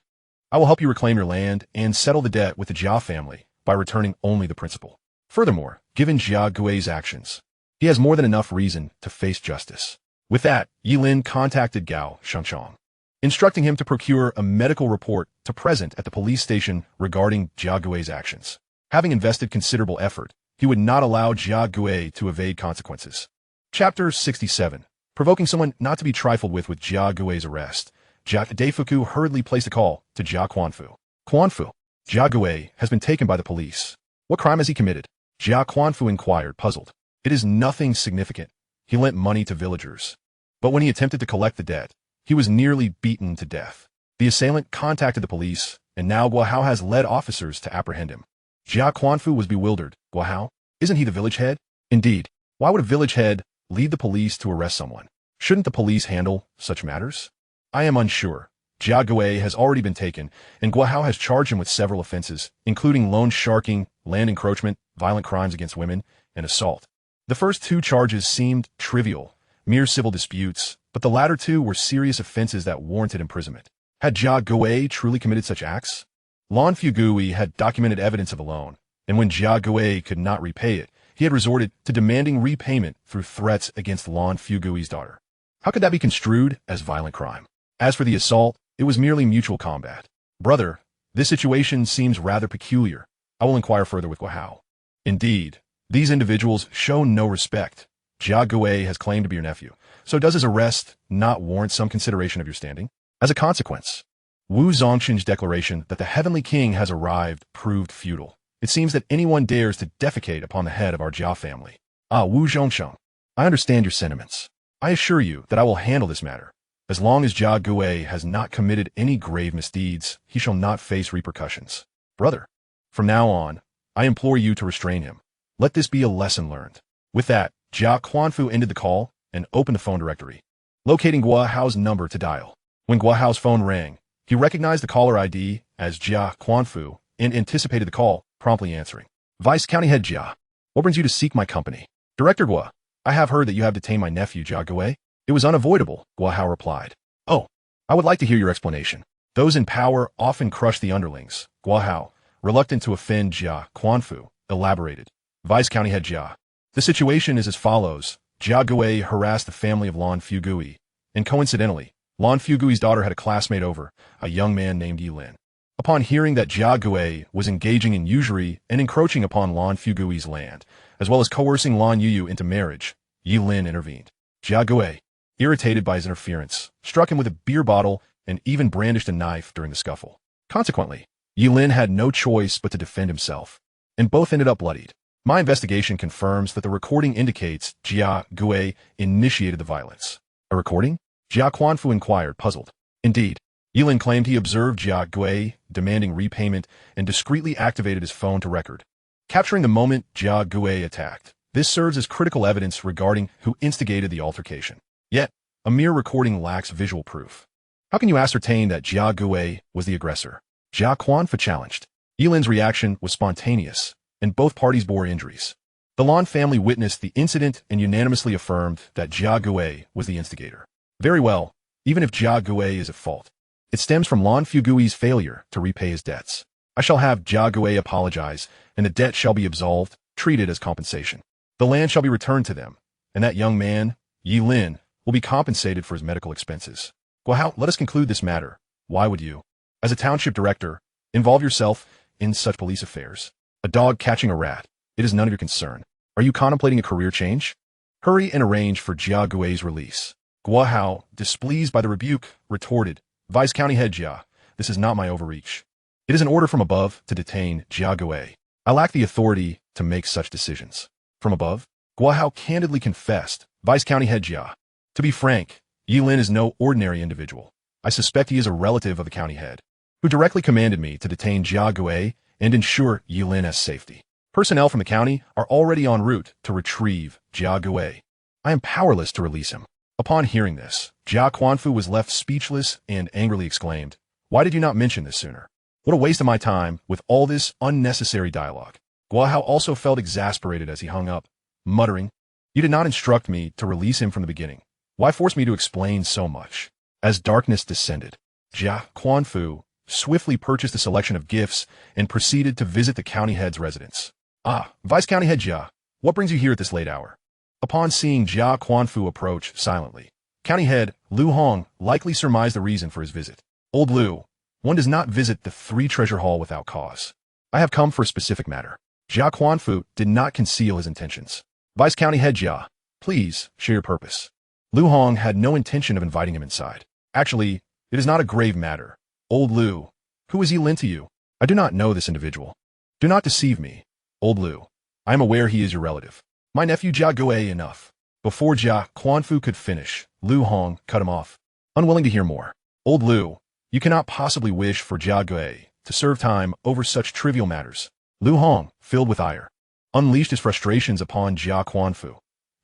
I will help you reclaim your land and settle the debt with the Jia family by returning only the principal. Furthermore, given Jia Gui's actions, he has more than enough reason to face justice. With that, Ye Lin contacted Gao Shengchong, instructing him to procure a medical report to present at the police station regarding Jia Gui's actions. Having invested considerable effort, he would not allow Jia Gui to evade consequences. Chapter 67. Provoking someone not to be trifled with Jia Gui's arrest, Jia Deifuku hurriedly placed a call to Jia Quanfu. Quanfu, Jia Gui has been taken by the police. What crime has he committed? Jia Quanfu inquired, puzzled. It is nothing significant. He lent money to villagers. But when he attempted to collect the debt, he was nearly beaten to death. The assailant contacted the police, and now Guo Hao has led officers to apprehend him. Jia Quanfu was bewildered. Guo Hao? Isn't he the village head? Indeed. Why would a village head lead the police to arrest someone? Shouldn't the police handle such matters? I am unsure. Jia Gui has already been taken, and Guo Hao has charged him with several offenses, including loan sharking, land encroachment, violent crimes against women, and assault. The first two charges seemed trivial, mere civil disputes, but the latter two were serious offenses that warranted imprisonment. Had Jia Gui truly committed such acts? Lan Youyou had documented evidence of a loan, and when Jia Gui could not repay it, he had resorted to demanding repayment through threats against Lan Youyou's daughter. How could that be construed as violent crime? As for the assault, it was merely mutual combat. Brother, this situation seems rather peculiar. I will inquire further with Guo Hao. Indeed, these individuals show no respect. Jia Gui has claimed to be your nephew, so does his arrest not warrant some consideration of your standing? As a consequence, Wu Zongcheng's declaration that the Heavenly King has arrived proved futile. It seems that anyone dares to defecate upon the head of our Jia family. Wu Zhongcheng, I understand your sentiments. I assure you that I will handle this matter. As long as Jia Gui has not committed any grave misdeeds, he shall not face repercussions. Brother, from now on, I implore you to restrain him. Let this be a lesson learned. With that, Jia Quanfu ended the call and opened the phone directory, locating Guo Hao's number to dial. When Guo Hao's phone rang, he recognized the caller ID as Jia Quanfu and anticipated the call, promptly answering. Vice County Head Jia, what brings you to seek my company? Director Guo, I have heard that you have detained my nephew Jia Gui. It was unavoidable, Guo Hao replied. Oh, I would like to hear your explanation. Those in power often crush the underlings, Guo Hao, reluctant to offend Jia Quanfu, elaborated. Vice County Head Jia, the situation is as follows. Jia Gui harassed the family of Lan Youyou, and coincidentally, Lan Youyou's daughter had a classmate over, a young man named Ye Lin. Upon hearing that Jia Gui was engaging in usury and encroaching upon Lan Youyou's land, as well as coercing Lan Youyou into marriage, Ye Lin intervened. Jia Gui, irritated by his interference, struck him with a beer bottle and even brandished a knife during the scuffle. Consequently, Ye Lin had no choice but to defend himself, and both ended up bloodied. My investigation confirms that the recording indicates Jia Gui initiated the violence. A recording? Jia Quanfu inquired, puzzled. Indeed, Ye Lin claimed he observed Jia Gui demanding repayment and discreetly activated his phone to record, capturing the moment Jia Gui attacked. This serves as critical evidence regarding who instigated the altercation. Yet, a mere recording lacks visual proof. How can you ascertain that Jia Gui was the aggressor? Jia Quanfu challenged. Ye Lin's reaction was spontaneous, and both parties bore injuries. The Lan family witnessed the incident and unanimously affirmed that Jia Gui was the instigator. Very well, even if Jia Gui is at fault, it stems from Lan Youyou's failure to repay his debts. I shall have Jia Gui apologize, and the debt shall be absolved, treated as compensation. The land shall be returned to them, and that young man, Ye Lin, will be compensated for his medical expenses. Guo Hao, let us conclude this matter. Why would you, as a township director, involve yourself in such police affairs? A dog catching a rat. It is none of your concern. Are you contemplating a career change? Hurry and arrange for Jia Gui's release. Guo Hao, displeased by the rebuke, retorted, Vice County Head Jia, this is not my overreach. It is an order from above to detain Jia Gui. I lack the authority to make such decisions. From above? Guo Hao candidly confessed, Vice County Head Jia. To be frank, Ye Lin is no ordinary individual. I suspect he is a relative of the county head, who directly commanded me to detain Jia Gui and ensure Ye Lin's safety. Personnel from the county are already en route to retrieve Jia Gui. I am powerless to release him. Upon hearing this, Jia Quanfu was left speechless and angrily exclaimed, Why did you not mention this sooner? What a waste of my time with all this unnecessary dialogue. Guo Hao also felt exasperated as he hung up, muttering, You did not instruct me to release him from the beginning. Why force me to explain so much? As darkness descended, Jia Quanfu swiftly purchased a selection of gifts and proceeded to visit the county head's residence. Ah, Vice County Head Jia, what brings you here at this late hour? Upon seeing Jia Quanfu approach silently, County Head Lu Hong likely surmised the reason for his visit. Old Lu, one does not visit the Three Treasure Hall without cause. I have come for a specific matter. Jia Quanfu did not conceal his intentions. Vice County Head Jia, please share your purpose. Lu Hong had no intention of inviting him inside. Actually, it is not a grave matter. Old Lu, who is Ye Lin to you? I do not know this individual. Do not deceive me. Old Lu, I am aware he is your relative. My nephew Jia Gui enough. Before Jia Quanfu could finish, Lu Hong cut him off, unwilling to hear more. Old Lu, you cannot possibly wish for Jia Gui to serve time over such trivial matters. Lu Hong, filled with ire, unleashed his frustrations upon Jia Quanfu.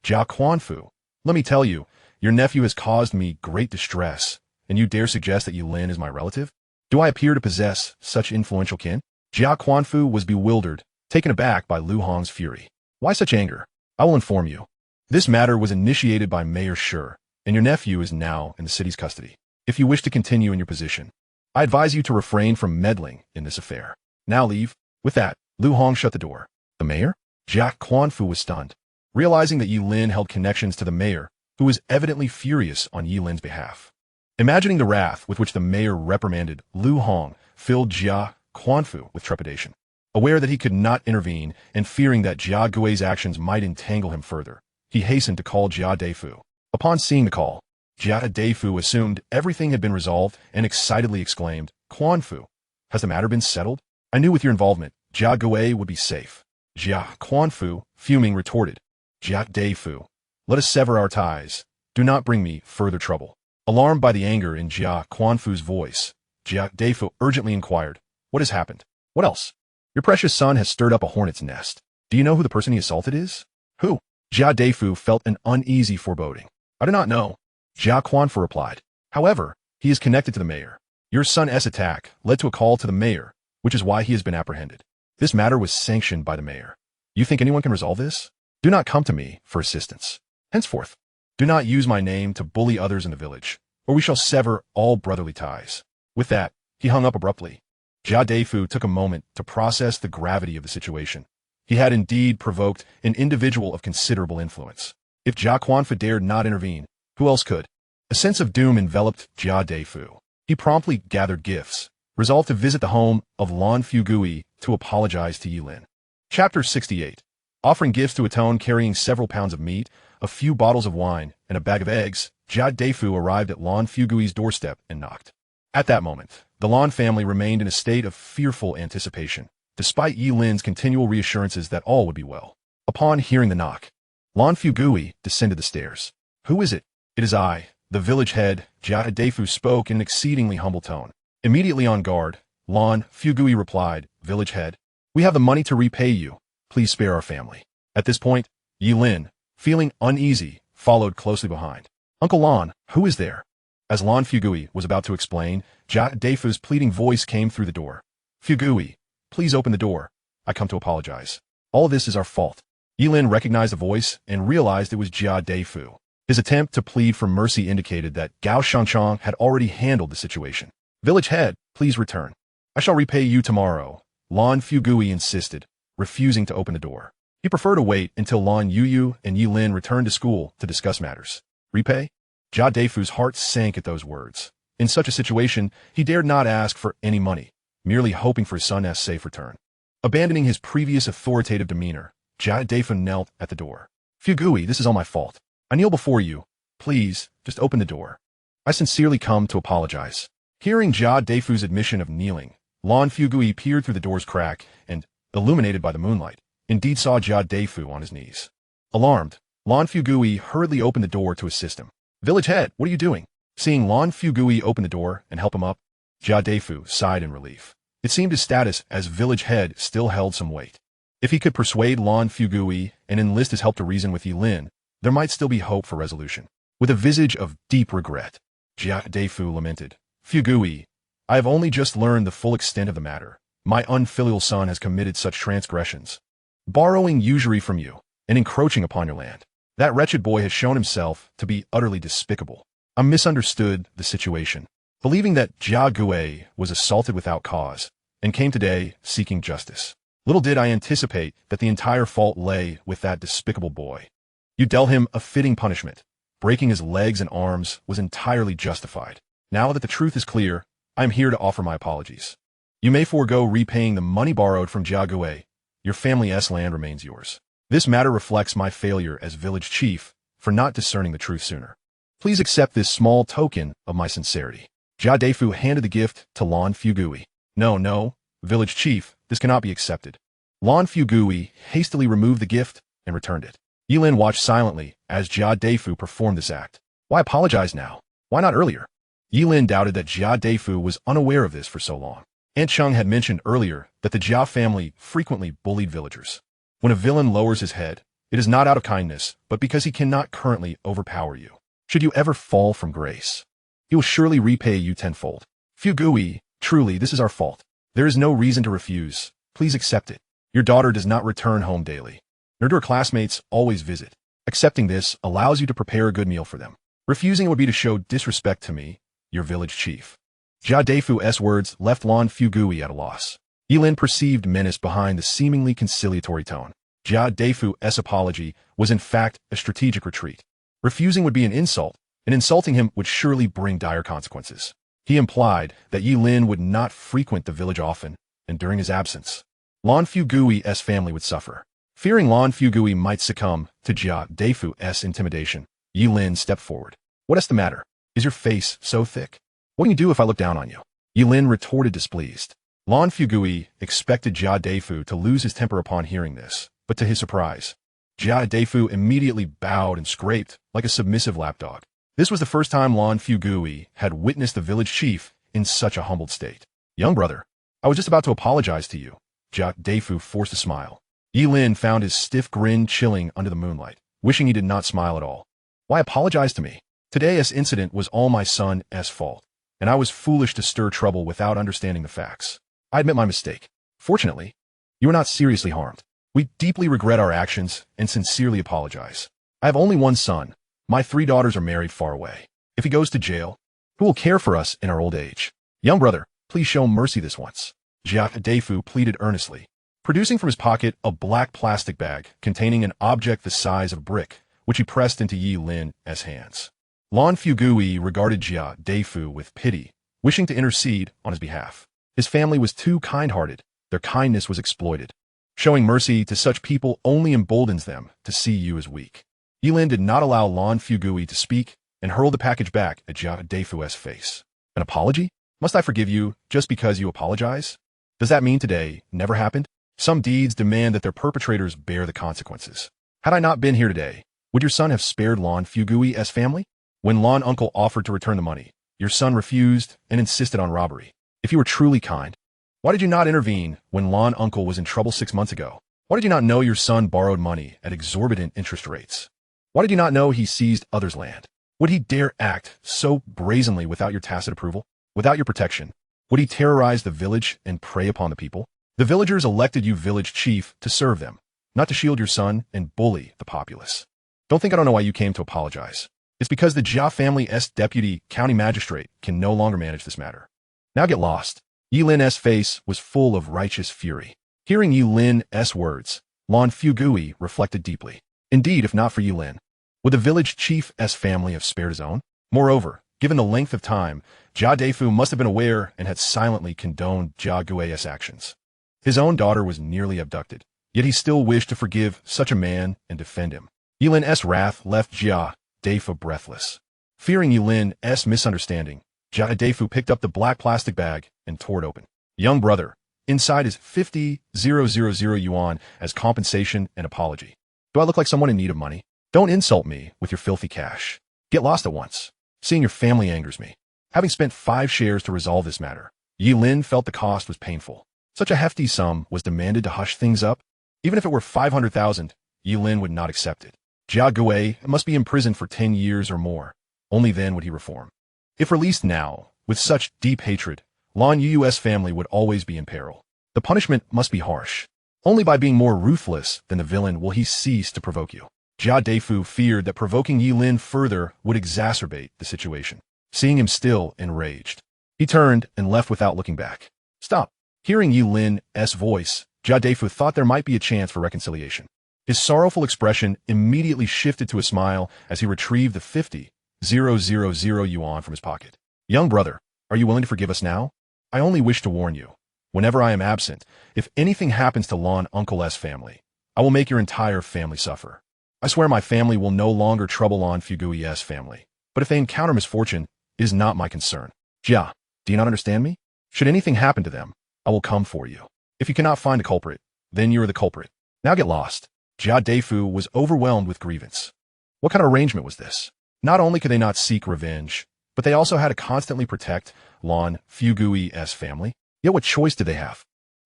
Jia Quanfu, let me tell you, your nephew has caused me great distress, and you dare suggest that Ye Lin is my relative? Do I appear to possess such influential kin? Jia Quanfu was bewildered, taken aback by Lu Hong's fury. Why such anger? I will inform you. This matter was initiated by Mayor Shi, and your nephew is now in the city's custody. If you wish to continue in your position, I advise you to refrain from meddling in this affair. Now leave. With that, Lu Hong shut the door. The mayor? Jia Quanfu was stunned, realizing that Ye Lin held connections to the mayor, who was evidently furious on Ye Lin's behalf. Imagining the wrath with which the mayor reprimanded Lu Hong filled Jia Quanfu with trepidation. Aware that he could not intervene and fearing that Jia Gui's actions might entangle him further, he hastened to call Jia Deifu. Upon seeing the call, Jia Deifu assumed everything had been resolved and excitedly exclaimed, Quanfu, has the matter been settled? I knew with your involvement, Jia Gui would be safe. Jia Quanfu, fuming, retorted, Jia Deifu, let us sever our ties. Do not bring me further trouble. Alarmed by the anger in Jia Quanfu's voice, Jia Deifu urgently inquired, What has happened? What else? Your precious son has stirred up a hornet's nest. Do you know who the person he assaulted is? Who? Jia Deifu felt an uneasy foreboding. I do not know, Jia Quanfa replied. However, he is connected to the mayor. Your son's attack led to a call to the mayor, which is why he has been apprehended. This matter was sanctioned by the mayor. You think anyone can resolve this? Do not come to me for assistance. Henceforth, do not use my name to bully others in the village, or we shall sever all brotherly ties. With that, he hung up abruptly. Jia Deifu took a moment to process the gravity of the situation. He had indeed provoked an individual of considerable influence. If Jia Quanfa dared not intervene, who else could? A sense of doom enveloped Jia Deifu. He promptly gathered gifts, resolved to visit the home of Lan Youyou to apologize to Ye Lin. Chapter 68. Offering gifts to atone, carrying several pounds of meat, a few bottles of wine, and a bag of eggs, Jia Deifu arrived at Lan Youyou's doorstep and knocked. At that moment, the Lan family remained in a state of fearful anticipation, despite Ye Lin's continual reassurances that all would be well. Upon hearing the knock, Lan Youyou descended the stairs. Who is it? It is I, the village head, Jia Deifu spoke in an exceedingly humble tone. Immediately on guard, Lan Youyou replied, Village head, we have the money to repay you. Please spare our family. At this point, Ye Lin, feeling uneasy, followed closely behind. Uncle Lan, who is there? As Lan Youyou was about to explain, Jia Deifu's pleading voice came through the door. Youyou, please open the door. I come to apologize. All this is our fault. Ye Lin recognized the voice and realized it was Jia Deifu. His attempt to plead for mercy indicated that Gao Shangchang had already handled the situation. Village head, please return. I shall repay you tomorrow, Lan Youyou insisted, refusing to open the door. He preferred to wait until Lan Youyou and Ye Lin returned to school to discuss matters. Repay? Jia Deifu's heart sank at those words. In such a situation, he dared not ask for any money, merely hoping for his son's safe return. Abandoning his previous authoritative demeanor, Jia Deifu knelt at the door. Youyou, this is all my fault. I kneel before you. Please, just open the door. I sincerely come to apologize. Hearing Jia Deifu's admission of kneeling, Lan Youyou peered through the door's crack and, illuminated by the moonlight, indeed saw Jia Deifu on his knees. Alarmed, Lan Youyou hurriedly opened the door to assist him. Village head, what are you doing? Seeing Lan Youyou open the door and help him up, Jia Deifu sighed in relief. It seemed his status as village head still held some weight. If he could persuade Lan Youyou and enlist his help to reason with Ye Lin, there might still be hope for resolution. With a visage of deep regret, Jia Deifu lamented, Youyou, I have only just learned the full extent of the matter. My unfilial son has committed such transgressions, borrowing usury from you and encroaching upon your land. That wretched boy has shown himself to be utterly despicable. I misunderstood the situation, believing that Jia Gui was assaulted without cause, and came today seeking justice. Little did I anticipate that the entire fault lay with that despicable boy. You dealt him a fitting punishment. Breaking his legs and arms was entirely justified. Now that the truth is clear, I am here to offer my apologies. You may forego repaying the money borrowed from Jia Gui. Your family's land remains yours. This matter reflects my failure as village chief for not discerning the truth sooner. Please accept this small token of my sincerity. Jia Deifu handed the gift to Lan Youyou. No, village chief, this cannot be accepted. Lan Youyou hastily removed the gift and returned it. Ye Lin watched silently as Jia Deifu performed this act. Why apologize now? Why not earlier? Ye Lin doubted that Jia Deifu was unaware of this for so long. Aunt Cheng had mentioned earlier that the Jia family frequently bullied villagers. When a villain lowers his head, it is not out of kindness, but because he cannot currently overpower you. Should you ever fall from grace, he will surely repay you tenfold. Youyou, truly, this is our fault. There is no reason to refuse. Please accept it. Your daughter does not return home daily, nor do her classmates always visit. Accepting this allows you to prepare a good meal for them. Refusing it would be to show disrespect to me, your village chief. Jia Deifu's words left Lan Youyou at a loss. Ye Lin perceived menace behind the seemingly conciliatory tone. Jia Deifu's apology was in fact a strategic retreat. Refusing would be an insult, and insulting him would surely bring dire consequences. He implied that Ye Lin would not frequent the village often, and during his absence, Lan Youyou's family would suffer. Fearing Lan Youyou might succumb to Jia Deifu's intimidation, Ye Lin stepped forward. What is the matter? Is your face so thick? What can you do if I look down on you? Ye Lin retorted displeased. Lan Youyou expected Jia Deifu to lose his temper upon hearing this, but to his surprise, Jia Deifu immediately bowed and scraped like a submissive lapdog. This was the first time Lan Youyou had witnessed the village chief in such a humbled state. Young brother, I was just about to apologize to you. Jia Deifu forced a smile. Ye Lin found his stiff grin chilling under the moonlight, wishing he did not smile at all. Why apologize to me? Today's incident was all my son's fault, and I was foolish to stir trouble without understanding the facts. I admit my mistake. Fortunately, you are not seriously harmed. We deeply regret our actions and sincerely apologize. I have only one son. My 3 daughters are married far away. If he goes to jail, who will care for us in our old age? Young brother, please show mercy this once. Jia Deifu pleaded earnestly, producing from his pocket a black plastic bag containing an object the size of a brick, which he pressed into Ye Lin's hands. Lan Youyou regarded Jia Deifu with pity, wishing to intercede on his behalf. His family was too kind-hearted. Their kindness was exploited. Showing mercy to such people only emboldens them to see you as weak. Ye Lin did not allow Lan Youyou to speak and hurled the package back at Jia Deifu's face. An apology? Must I forgive you just because you apologize? Does that mean today never happened? Some deeds demand that their perpetrators bear the consequences. Had I not been here today, would your son have spared Lan Youyou's family? When Lan uncle offered to return the money, your son refused and insisted on robbery. If you were truly kind, why did you not intervene when Lan uncle was in trouble 6 months ago? Why did you not know your son borrowed money at exorbitant interest rates? Why did you not know he seized others' land? Would he dare act so brazenly without your tacit approval? Without your protection? Would he terrorize the village and prey upon the people? The villagers elected you village chief to serve them, not to shield your son and bully the populace. Don't think I don't know why you came to apologize. It's because the Jia family's deputy county magistrate can no longer manage this matter. Now get lost. Ye Lin's face was full of righteous fury. Hearing Ye Lin's words, Lan Youyou reflected deeply. Indeed, if not for Ye Lin, would the village chief's family have spared his own? Moreover, given the length of time, Jia Deifu must have been aware and had silently condoned Jia Gui's actions. His own daughter was nearly abducted, yet he still wished to forgive such a man and defend him. Ye Lin's wrath left Jia Deifu breathless. Fearing Ye Lin's misunderstanding, Jia Deifu picked up the black plastic bag and tore it open. Young brother, inside is 50,000 yuan as compensation and apology. Do I look like someone in need of money? Don't insult me with your filthy cash. Get lost at once. Seeing your family angers me. Having spent 5 shares to resolve this matter, Ye Lin felt the cost was painful. Such a hefty sum was demanded to hush things up. Even if it were 500,000, Ye Lin would not accept it. Jia Gui must be imprisoned for 10 years or more. Only then would he reform. If released now, with such deep hatred, Lan Youyou's family would always be in peril. The punishment must be harsh. Only by being more ruthless than the villain will he cease to provoke you. Jia Deifu feared that provoking Ye Lin further would exacerbate the situation. Seeing him still enraged, he turned and left without looking back. Stop. Hearing Ye Lin's voice, Jia Deifu thought there might be a chance for reconciliation. His sorrowful expression immediately shifted to a smile as he retrieved the 50,000 yuan from his pocket. Young brother, are you willing to forgive us now? I only wish to warn you. Whenever I am absent, if anything happens to Lan uncle's family, I will make your entire family suffer. I swear my family will no longer trouble Lan Youyou's family. But if they encounter misfortune, it is not my concern. Jia, do you not understand me? Should anything happen to them, I will come for you. If you cannot find a culprit, then you are the culprit. Now get lost. Jia Deifu was overwhelmed with grievance. What kind of arrangement was this? Not only could they not seek revenge, but they also had to constantly protect Lan Youyou's family. Yet what choice did they have?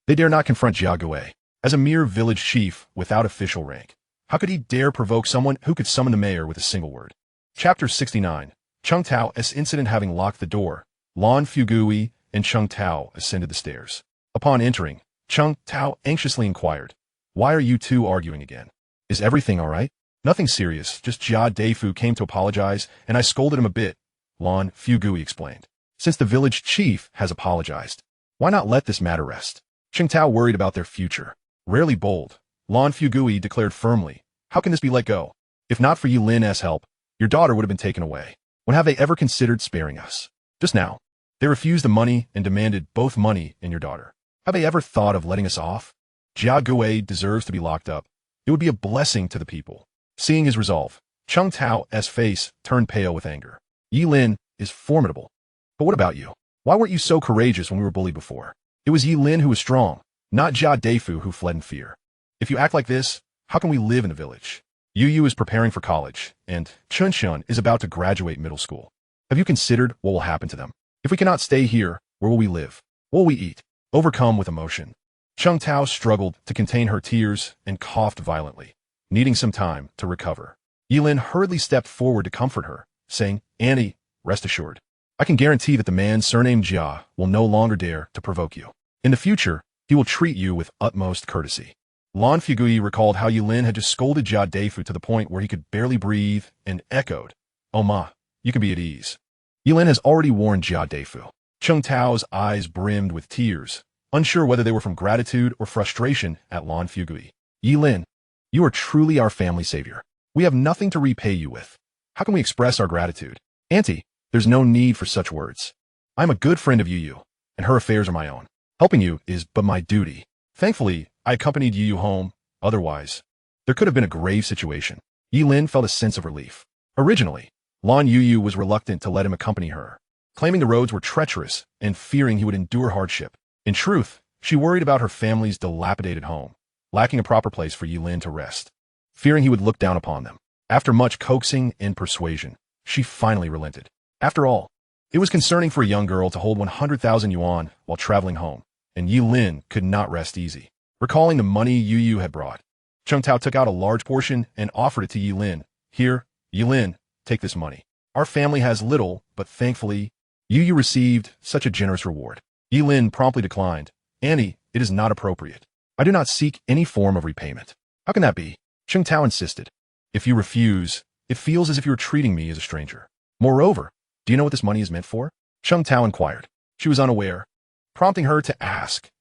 They dare not confront Jia Gui. As a mere village chief without official rank, how could he dare provoke someone who could summon the mayor with a single word? Chapter 69. Cheng Tao's incident. Having locked the door, Lan Youyou and Cheng Tao ascended the stairs. Upon entering, Cheng Tao anxiously inquired, "Why are you two arguing again? Is everything all right?" "Nothing serious, just Jia Deifu came to apologize, and I scolded him a bit," Lan Youyou explained. "Since the village chief has apologized, why not let this matter rest?" Cheng Tao worried about their future. Rarely bold, Lan Youyou declared firmly, "How can this be let go? If not for Ye Lin's help, your daughter would have been taken away. When have they ever considered sparing us? Just now, they refused the money and demanded both money and your daughter. Have they ever thought of letting us off? Jia Gui deserves to be locked up. It would be a blessing to the people." Seeing his resolve, Cheng Tao's face turned pale with anger. "Ye Lin is formidable. But what about you? Why weren't you so courageous when we were bullied before? It was Ye Lin who was strong, not Jia Deifu who fled in fear. If you act like this, how can we live in the village? Youyou is preparing for college, and Chunshun is about to graduate middle school. Have you considered what will happen to them? If we cannot stay here, where will we live? What will we eat?" Overcome with emotion, Chung Tao struggled to contain her tears and coughed violently, needing some time to recover. Ye Lin hurriedly stepped forward to comfort her, saying, "Annie, rest assured. I can guarantee that the man surnamed Jia will no longer dare to provoke you. In the future, he will treat you with utmost courtesy." Lan Youyou recalled how Ye Lin had just scolded Jia Deifu to the point where he could barely breathe and echoed, "Oh ma, you can be at ease." Ye Lin has already warned Jia Deifu. Chung Tao's eyes brimmed with tears, unsure whether they were from gratitude or frustration at Lan Youyou. "Ye Lin, you are truly our family savior. We have nothing to repay you with. How can we express our gratitude? Auntie, there's no need for such words. I'm a good friend of Youyou, and her affairs are my own. Helping you is but my duty. Thankfully, I accompanied Youyou home. Otherwise, there could have been a grave situation." Ye Lin felt a sense of relief. Originally, Lan Youyou was reluctant to let him accompany her, claiming the roads were treacherous and fearing he would endure hardship. In truth, she worried about her family's dilapidated home, lacking a proper place for Ye Lin to rest, fearing he would look down upon them. After much coaxing and persuasion, she finally relented. After all, it was concerning for a young girl to hold 100,000 yuan while traveling home, and Ye Lin could not rest easy. Recalling the money Youyou had brought, Chung Tao took out a large portion and offered it to Ye Lin. "Here, Ye Lin, take this money. Our family has little, but thankfully, Youyou received such a generous reward." Ye Lin promptly declined. "Annie, it is not appropriate. I do not seek any form of repayment." "How can that be?" Chung Tao insisted. "If you refuse, it feels as if you are treating me as a stranger. Moreover, do you know what this money is meant for?" Chung Tao inquired. She was unaware, prompting her to ask,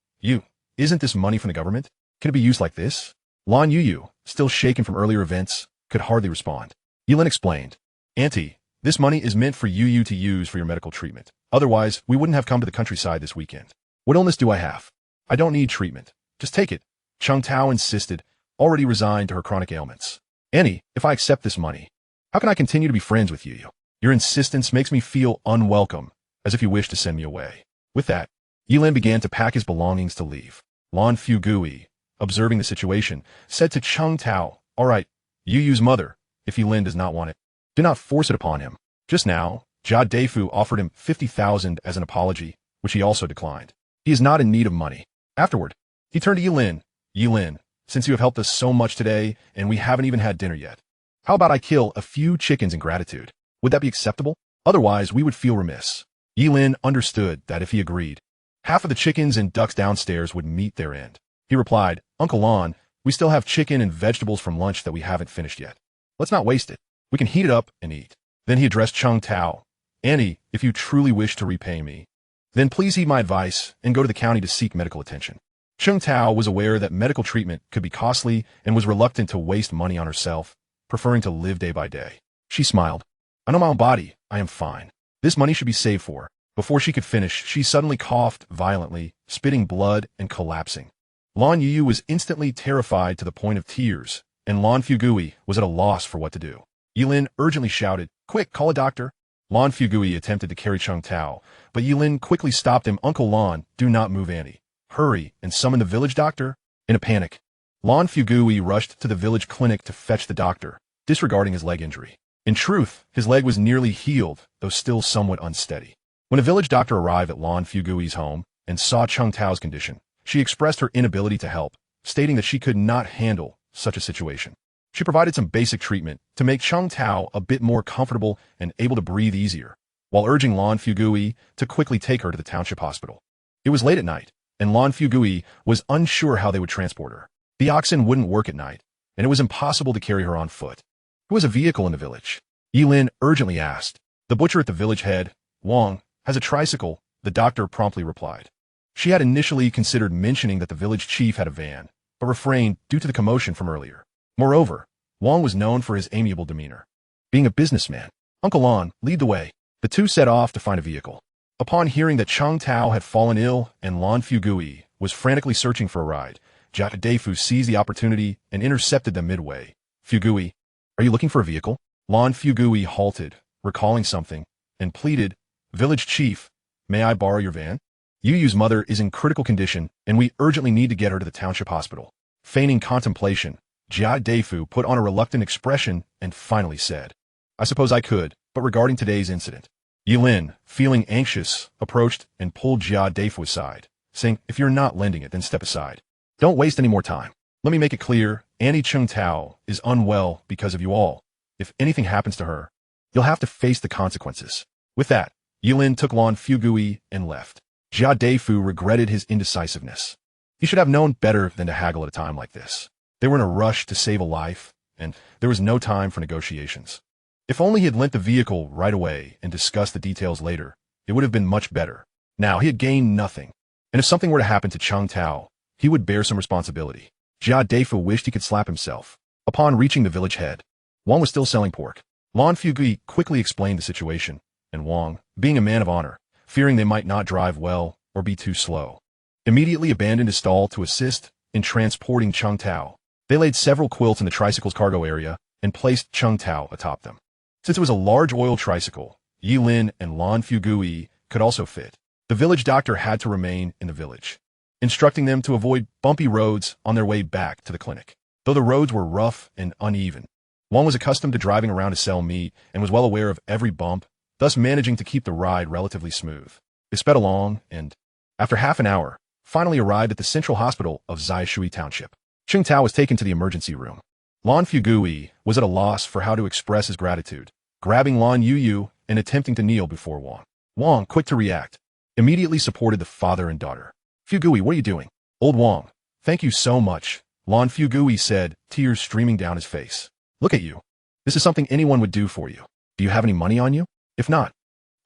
Isn't this money from the government? Can it be used like this?" Lan Youyou, still shaken from earlier events, could hardly respond. Ye Lin explained, "Auntie, this money is meant for Youyou to use for your medical treatment. Otherwise, we wouldn't have come to the countryside this weekend. What illness do I have? I don't need treatment. Just take it." Chung Tao insisted, already resigned to her chronic ailments. "Annie, if I accept this money, how can I continue to be friends with Youyou? Your insistence makes me feel unwelcome, as if you wish to send me away." With that, Ye Lin began to pack his belongings to leave. Lan Youyou, observing the situation, said to Chung Tao, "All right, Youyou's mother, if Ye Lin does not want it, do not force it upon him." Just now, Jia Deifu offered him 50,000 as an apology, which he also declined. He is not in need of money. Afterward, he turned to Ye Lin. "Ye Lin, since you have helped us so much today, and we haven't even had dinner yet, how about I kill a few chickens in gratitude? Would that be acceptable? Otherwise, we would feel remiss." Ye Lin understood that if he agreed, half of the chickens and ducks downstairs would meet their end. He replied, "Uncle Lan, we still have chicken and vegetables from lunch that we haven't finished yet. Let's not waste it. We can heat it up and eat." Then he addressed Chung Tao. "Annie, if you truly wish to repay me, then please heed my advice and go to the county to seek medical attention." Chung Tao was aware that medical treatment could be costly and was reluctant to waste money on herself, preferring to live day by day. She smiled. "I know my own body. I am fine. This money should be saved for." Before she could finish, she suddenly coughed violently, spitting blood and collapsing. Lan Youyou was instantly terrified to the point of tears, and Lan Youyou was at a loss for what to do. Ye Lin urgently shouted, "Quick, call a doctor." Lan Youyou attempted to carry Chung Tao, but Ye Lin quickly stopped him. "Uncle Lan, do not move Annie. Hurry and summon the village doctor." In a panic, Lan Youyou rushed to the village clinic to fetch the doctor, disregarding his leg injury. In truth, his leg was nearly healed, though still somewhat unsteady. When a village doctor arrived at Lan Youyou's home and saw Chung Tao's condition, she expressed her inability to help, stating that she could not handle such a situation. She provided some basic treatment to make Chung Tao a bit more comfortable and able to breathe easier, while urging Lan Youyou to quickly take her to the township hospital. It was late at night, and Lan Youyou was unsure how they would transport her. The oxen wouldn't work at night, and it was impossible to carry her on foot. Who has a vehicle in the village? Ye Lin urgently asked. "The butcher at the village head, Wang, has a tricycle," the doctor promptly replied. She had initially considered mentioning that the village chief had a van, but refrained due to the commotion from earlier. Moreover, Wang was known for his amiable demeanor. Being a businessman, "Uncle Lan, lead the way." The two set off to find a vehicle. Upon hearing that Chung Tao had fallen ill and Lan Youyou was frantically searching for a ride, Jia Deifu seized the opportunity and intercepted them midway. "Youyou, are you looking for a vehicle?" Lan Youyou halted, recalling something, and pleaded, "Village chief, may I borrow your van? Youyou's mother is in critical condition, and we urgently need to get her to the township hospital." Feigning contemplation, Jia Deifu put on a reluctant expression and finally said, "I suppose I could, but regarding today's incident." Ye Lin, feeling anxious, approached and pulled Jia Deifu aside, saying, "If you're not lending it, then step aside. Don't waste any more time. Let me make it clear, Annie Chung Tao is unwell because of you all. If anything happens to her, you'll have to face the consequences." With that, Ye Lin took Lan Youyou and left. Jia Deifu regretted his indecisiveness. He should have known better than to haggle at a time like this. They were in a rush to save a life, and there was no time for negotiations. If only he had lent the vehicle right away and discussed the details later, it would have been much better. Now, he had gained nothing, and if something were to happen to Chung Tao, he would bear some responsibility. Jia Deifu wished he could slap himself. Upon reaching the village head, Wang was still selling pork. Lan Youyou quickly explained the situation, and Wang, being a man of honor, fearing they might not drive well or be too slow, immediately abandoned his stall to assist in transporting Chung Tao. They laid several quilts in the tricycle's cargo area and placed Chung Tao atop them. Since it was a large oil tricycle, Ye Lin and Lan Youyou could also fit. The village doctor had to remain in the village, instructing them to avoid bumpy roads on their way back to the clinic. Though the roads were rough and uneven, Wang was accustomed to driving around to sell meat and was well aware of every bump, thus managing to keep the ride relatively smooth. They sped along and, after half an hour, finally arrived at the central hospital of Zhaishui Township. Chung Tao was taken to the emergency room. Lan Youyou was at a loss for how to express his gratitude, grabbing Lan Youyou and attempting to kneel before Wang. Wang, quick to react, immediately supported the father and daughter. "Youyou, what are you doing?" "Old Wang, thank you so much," Lan Youyou said, tears streaming down his face. "Look at you. This is something anyone would do for you. Do you have any money on you? If not,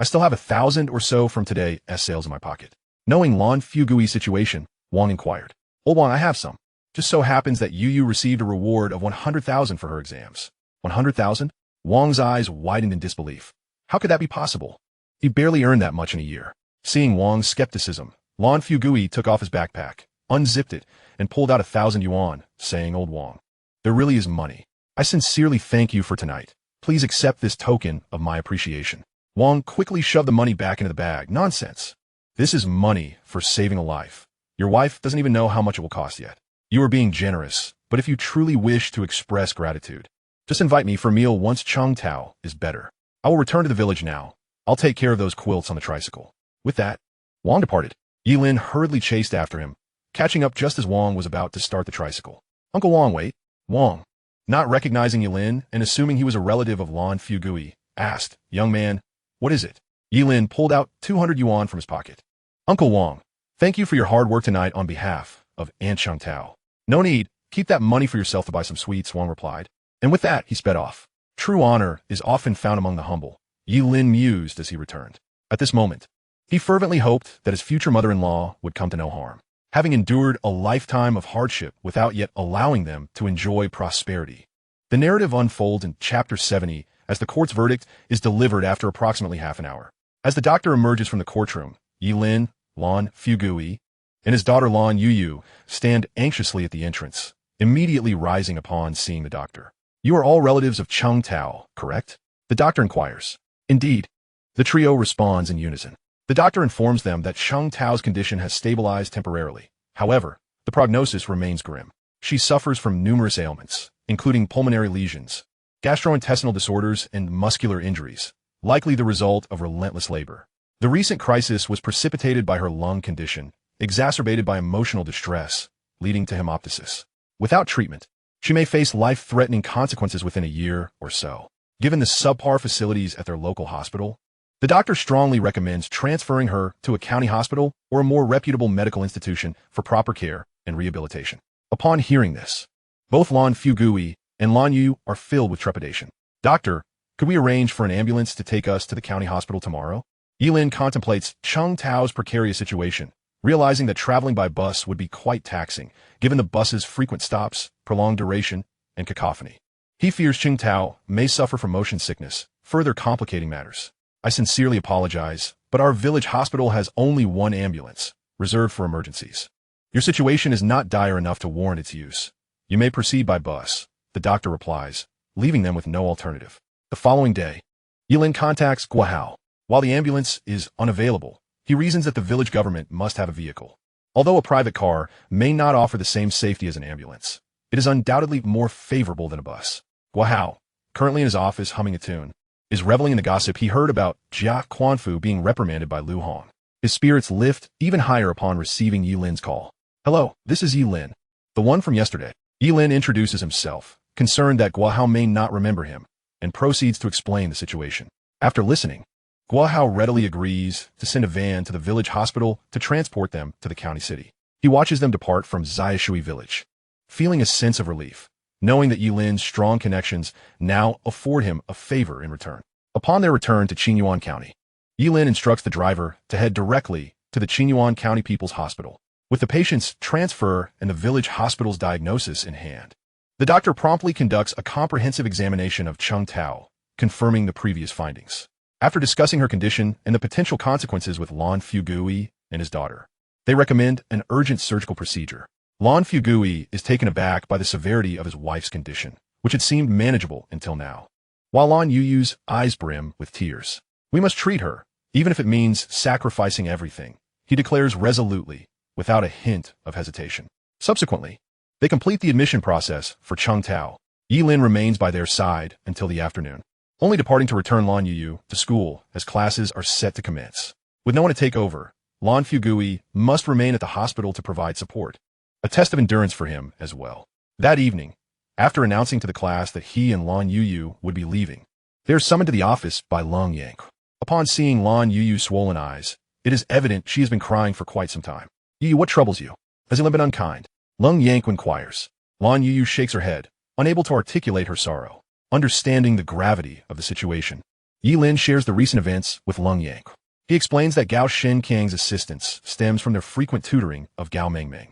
I still have 1,000 or so from today's sales in my pocket." Knowing Lan Youyou's situation, Wang inquired. "Old Wang, I have some. Just so happens that Youyou received a reward of 100,000 for her exams." 100,000? Wang's eyes widened in disbelief. How could that be possible? He barely earned that much in a year. Seeing Wang's skepticism, Lan Youyou took off his backpack, unzipped it, and pulled out 1,000 yuan, saying, "Old Wang, there really is money. I sincerely thank you for tonight. Please accept this token of my appreciation." Wang quickly shoved the money back into the bag. "Nonsense. This is money for saving a life. Your wife doesn't even know how much it will cost yet. You are being generous, but if you truly wish to express gratitude, just invite me for a meal once Chung Tao is better. I will return to the village now. I'll take care of those quilts on the tricycle." With that, Wang departed. Ye Lin hurriedly chased after him, catching up just as Wang was about to start the tricycle. "Uncle Wang, wait." Wang, not recognizing Ye Lin and assuming he was a relative of Lan Youyou, asked, "Young man, what is it?" Ye Lin pulled out 200 yuan from his pocket. "Uncle Wang, thank you for your hard work tonight on behalf of Aunt Chung Tao." "No need. Keep that money for yourself to buy some sweets," Wang replied. And with that, he sped off. True honor is often found among the humble, Ye Lin mused as he returned. At this moment, he fervently hoped that his future mother-in-law would come to no harm, having endured a lifetime of hardship without yet allowing them to enjoy prosperity. The narrative unfolds in Chapter 70 as the court's verdict is delivered after approximately half an hour. As the doctor emerges from the courtroom, Ye Lin, Lan Youyou, and his daughter Lan Youyou stand anxiously at the entrance, immediately rising upon seeing the doctor. "You are all relatives of Chung Tao, correct?" the doctor inquires. "Indeed." The trio responds in unison. The doctor informs them that Chung Tao's condition has stabilized temporarily. However, the prognosis remains grim. She suffers from numerous ailments, including pulmonary lesions, gastrointestinal disorders, and muscular injuries, likely the result of relentless labor. The recent crisis was precipitated by her lung condition, exacerbated by emotional distress, leading to hemoptysis. Without treatment, she may face life-threatening consequences within a year or so. Given the subpar facilities at their local hospital, the doctor strongly recommends transferring her to a county hospital or a more reputable medical institution for proper care and rehabilitation. Upon hearing this, both Lan Youyou and Lan Youyou are filled with trepidation. "Doctor, could we arrange for an ambulance to take us to the county hospital tomorrow?" Ye Lin contemplates Chung Tao's precarious situation, realizing that traveling by bus would be quite taxing, given the bus's frequent stops, prolonged duration, and cacophony. He fears Chung Tao may suffer from motion sickness, further complicating matters. "I sincerely apologize, but our village hospital has only one ambulance, reserved for emergencies. Your situation is not dire enough to warrant its use. You may proceed by bus," the doctor replies, leaving them with no alternative. The following day, Ye Lin contacts Guahao. While the ambulance is unavailable, he reasons that the village government must have a vehicle. Although a private car may not offer the same safety as an ambulance, it is undoubtedly more favorable than a bus. Guahao, currently in his office humming a tune, is reveling in the gossip he heard about Jia Quanfu being reprimanded by Lu Hong. His spirits lift even higher upon receiving Ye Lin's call. "Hello, this is Ye Lin, the one from yesterday." Ye Lin introduces himself, concerned that Guo may not remember him, and proceeds to explain the situation. After listening, Guo readily agrees to send a van to the village hospital to transport them to the county city. He watches them depart from Ziyashui village, feeling a sense of relief, knowing that Ye Lin's strong connections now afford him a favor in return. Upon their return to Qingyuan County, Ye Lin instructs the driver to head directly to the Qingyuan County People's Hospital, with the patient's transfer and the village hospital's diagnosis in hand. The doctor promptly conducts a comprehensive examination of Cheng Tao, confirming the previous findings. After discussing her condition and the potential consequences with Lan Youyou and his daughter, they recommend an urgent surgical procedure. Lan Youyou is taken aback by the severity of his wife's condition, which had seemed manageable until now. While Lan Youyou's eyes brim with tears, "We must treat her, even if it means sacrificing everything," he declares resolutely, without a hint of hesitation. Subsequently, they complete the admission process for Cheng Tao. Ye Lin remains by their side until the afternoon, only departing to return Lan Youyou to school as classes are set to commence. With no one to take over, Lan Youyou must remain at the hospital to provide support, a test of endurance for him as well. That evening, after announcing to the class that he and Lan Youyou would be leaving, they are summoned to the office by Lan Youyou. Upon seeing Lan Youyou's swollen eyes, it is evident she has been crying for quite some time. "Youyou, what troubles you? Has He been unkind?" Lan Youyou inquires. Lan Youyou shakes her head, unable to articulate her sorrow. Understanding the gravity of the situation, Ye Lin shares the recent events with Lan Youyou. He explains that Gao Shenkang's assistance stems from their frequent tutoring of Gao Mengmeng,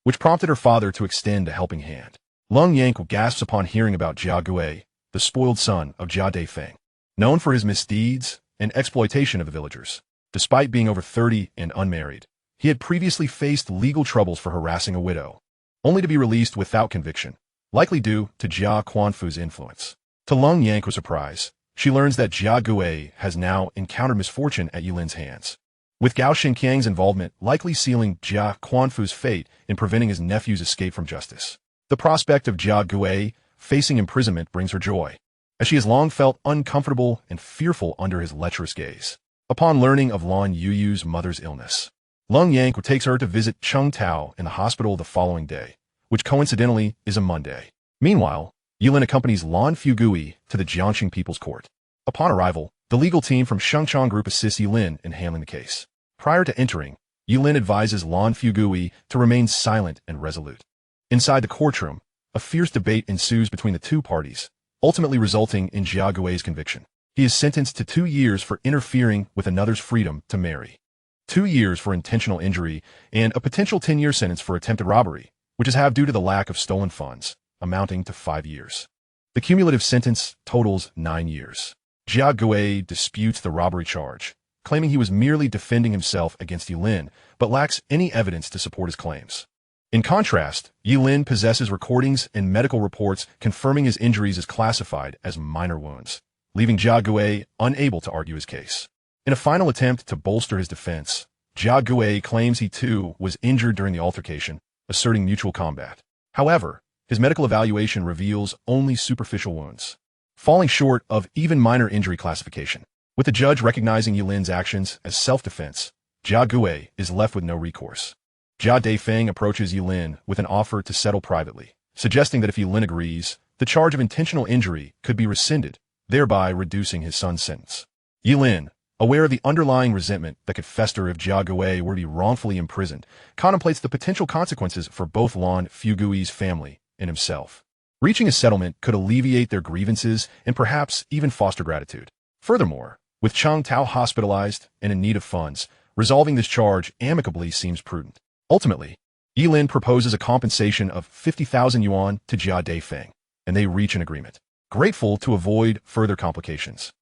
which prompted her father to extend a helping hand. Lan Youyou gasps upon hearing about Jia Gui, the spoiled son of Jia Daifeng, known for his misdeeds and exploitation of the villagers. Despite being over 30 and unmarried, he had previously faced legal troubles for harassing a widow, only to be released without conviction, likely due to Jia Quanfu's influence. To Lan Youyou's surprise, she learns that Jia Gui has now encountered misfortune at Ye Lin's hands, with Gao Shenkang's involvement likely sealing Jia Quanfu's fate in preventing his nephew's escape from justice. The prospect of Jia Gui facing imprisonment brings her joy, as she has long felt uncomfortable and fearful under his lecherous gaze. Upon learning of Lan Youyou's mother's illness, Lan Youyou takes her to visit Cheng Tao in the hospital the following day, which coincidentally is a Monday. Meanwhile, Ye Lin accompanies Lan Youyou to the Jiangxing People's Court. Upon arrival, the legal team from Shengchang Group assists Ye Lin in handling the case. Prior to entering, Ye Lin advises Lan Youyou to remain silent and resolute. Inside the courtroom, a fierce debate ensues between the two parties, ultimately resulting in Jia Gui's conviction. He is sentenced to 2 years for interfering with another's freedom to marry, 2 years for intentional injury, and a potential 10-year sentence for attempted robbery, which is halved due to the lack of stolen funds, amounting to 5 years. The cumulative sentence totals 9 years. Jia Gui disputes the robbery charge, claiming he was merely defending himself against Ye Lin, but lacks any evidence to support his claims. In contrast, Ye Lin possesses recordings and medical reports confirming his injuries as classified as minor wounds, leaving Jia Gui unable to argue his case. In a final attempt to bolster his defense, Jia Gui claims he too was injured during the altercation, asserting mutual combat. However, his medical evaluation reveals only superficial wounds, falling short of even minor injury classification. With the judge recognizing Ye Lin's actions as self-defense, Jia Gui is left with no recourse. Jia Daifeng approaches Ye Lin with an offer to settle privately, suggesting that if Ye Lin agrees, the charge of intentional injury could be rescinded, thereby reducing his son's sentence. Ye Lin, aware of the underlying resentment that could fester if Jia Gui were to be wrongfully imprisoned, contemplates the potential consequences for both Lan Youyou's family and himself. Reaching a settlement could alleviate their grievances and perhaps even foster gratitude. Furthermore, with Cheng Tao hospitalized and in need of funds, resolving this charge amicably seems prudent. Ultimately, Ye Lin proposes a compensation of 50,000 yuan to Jia Daifeng, and they reach an agreement. Grateful to avoid further complications,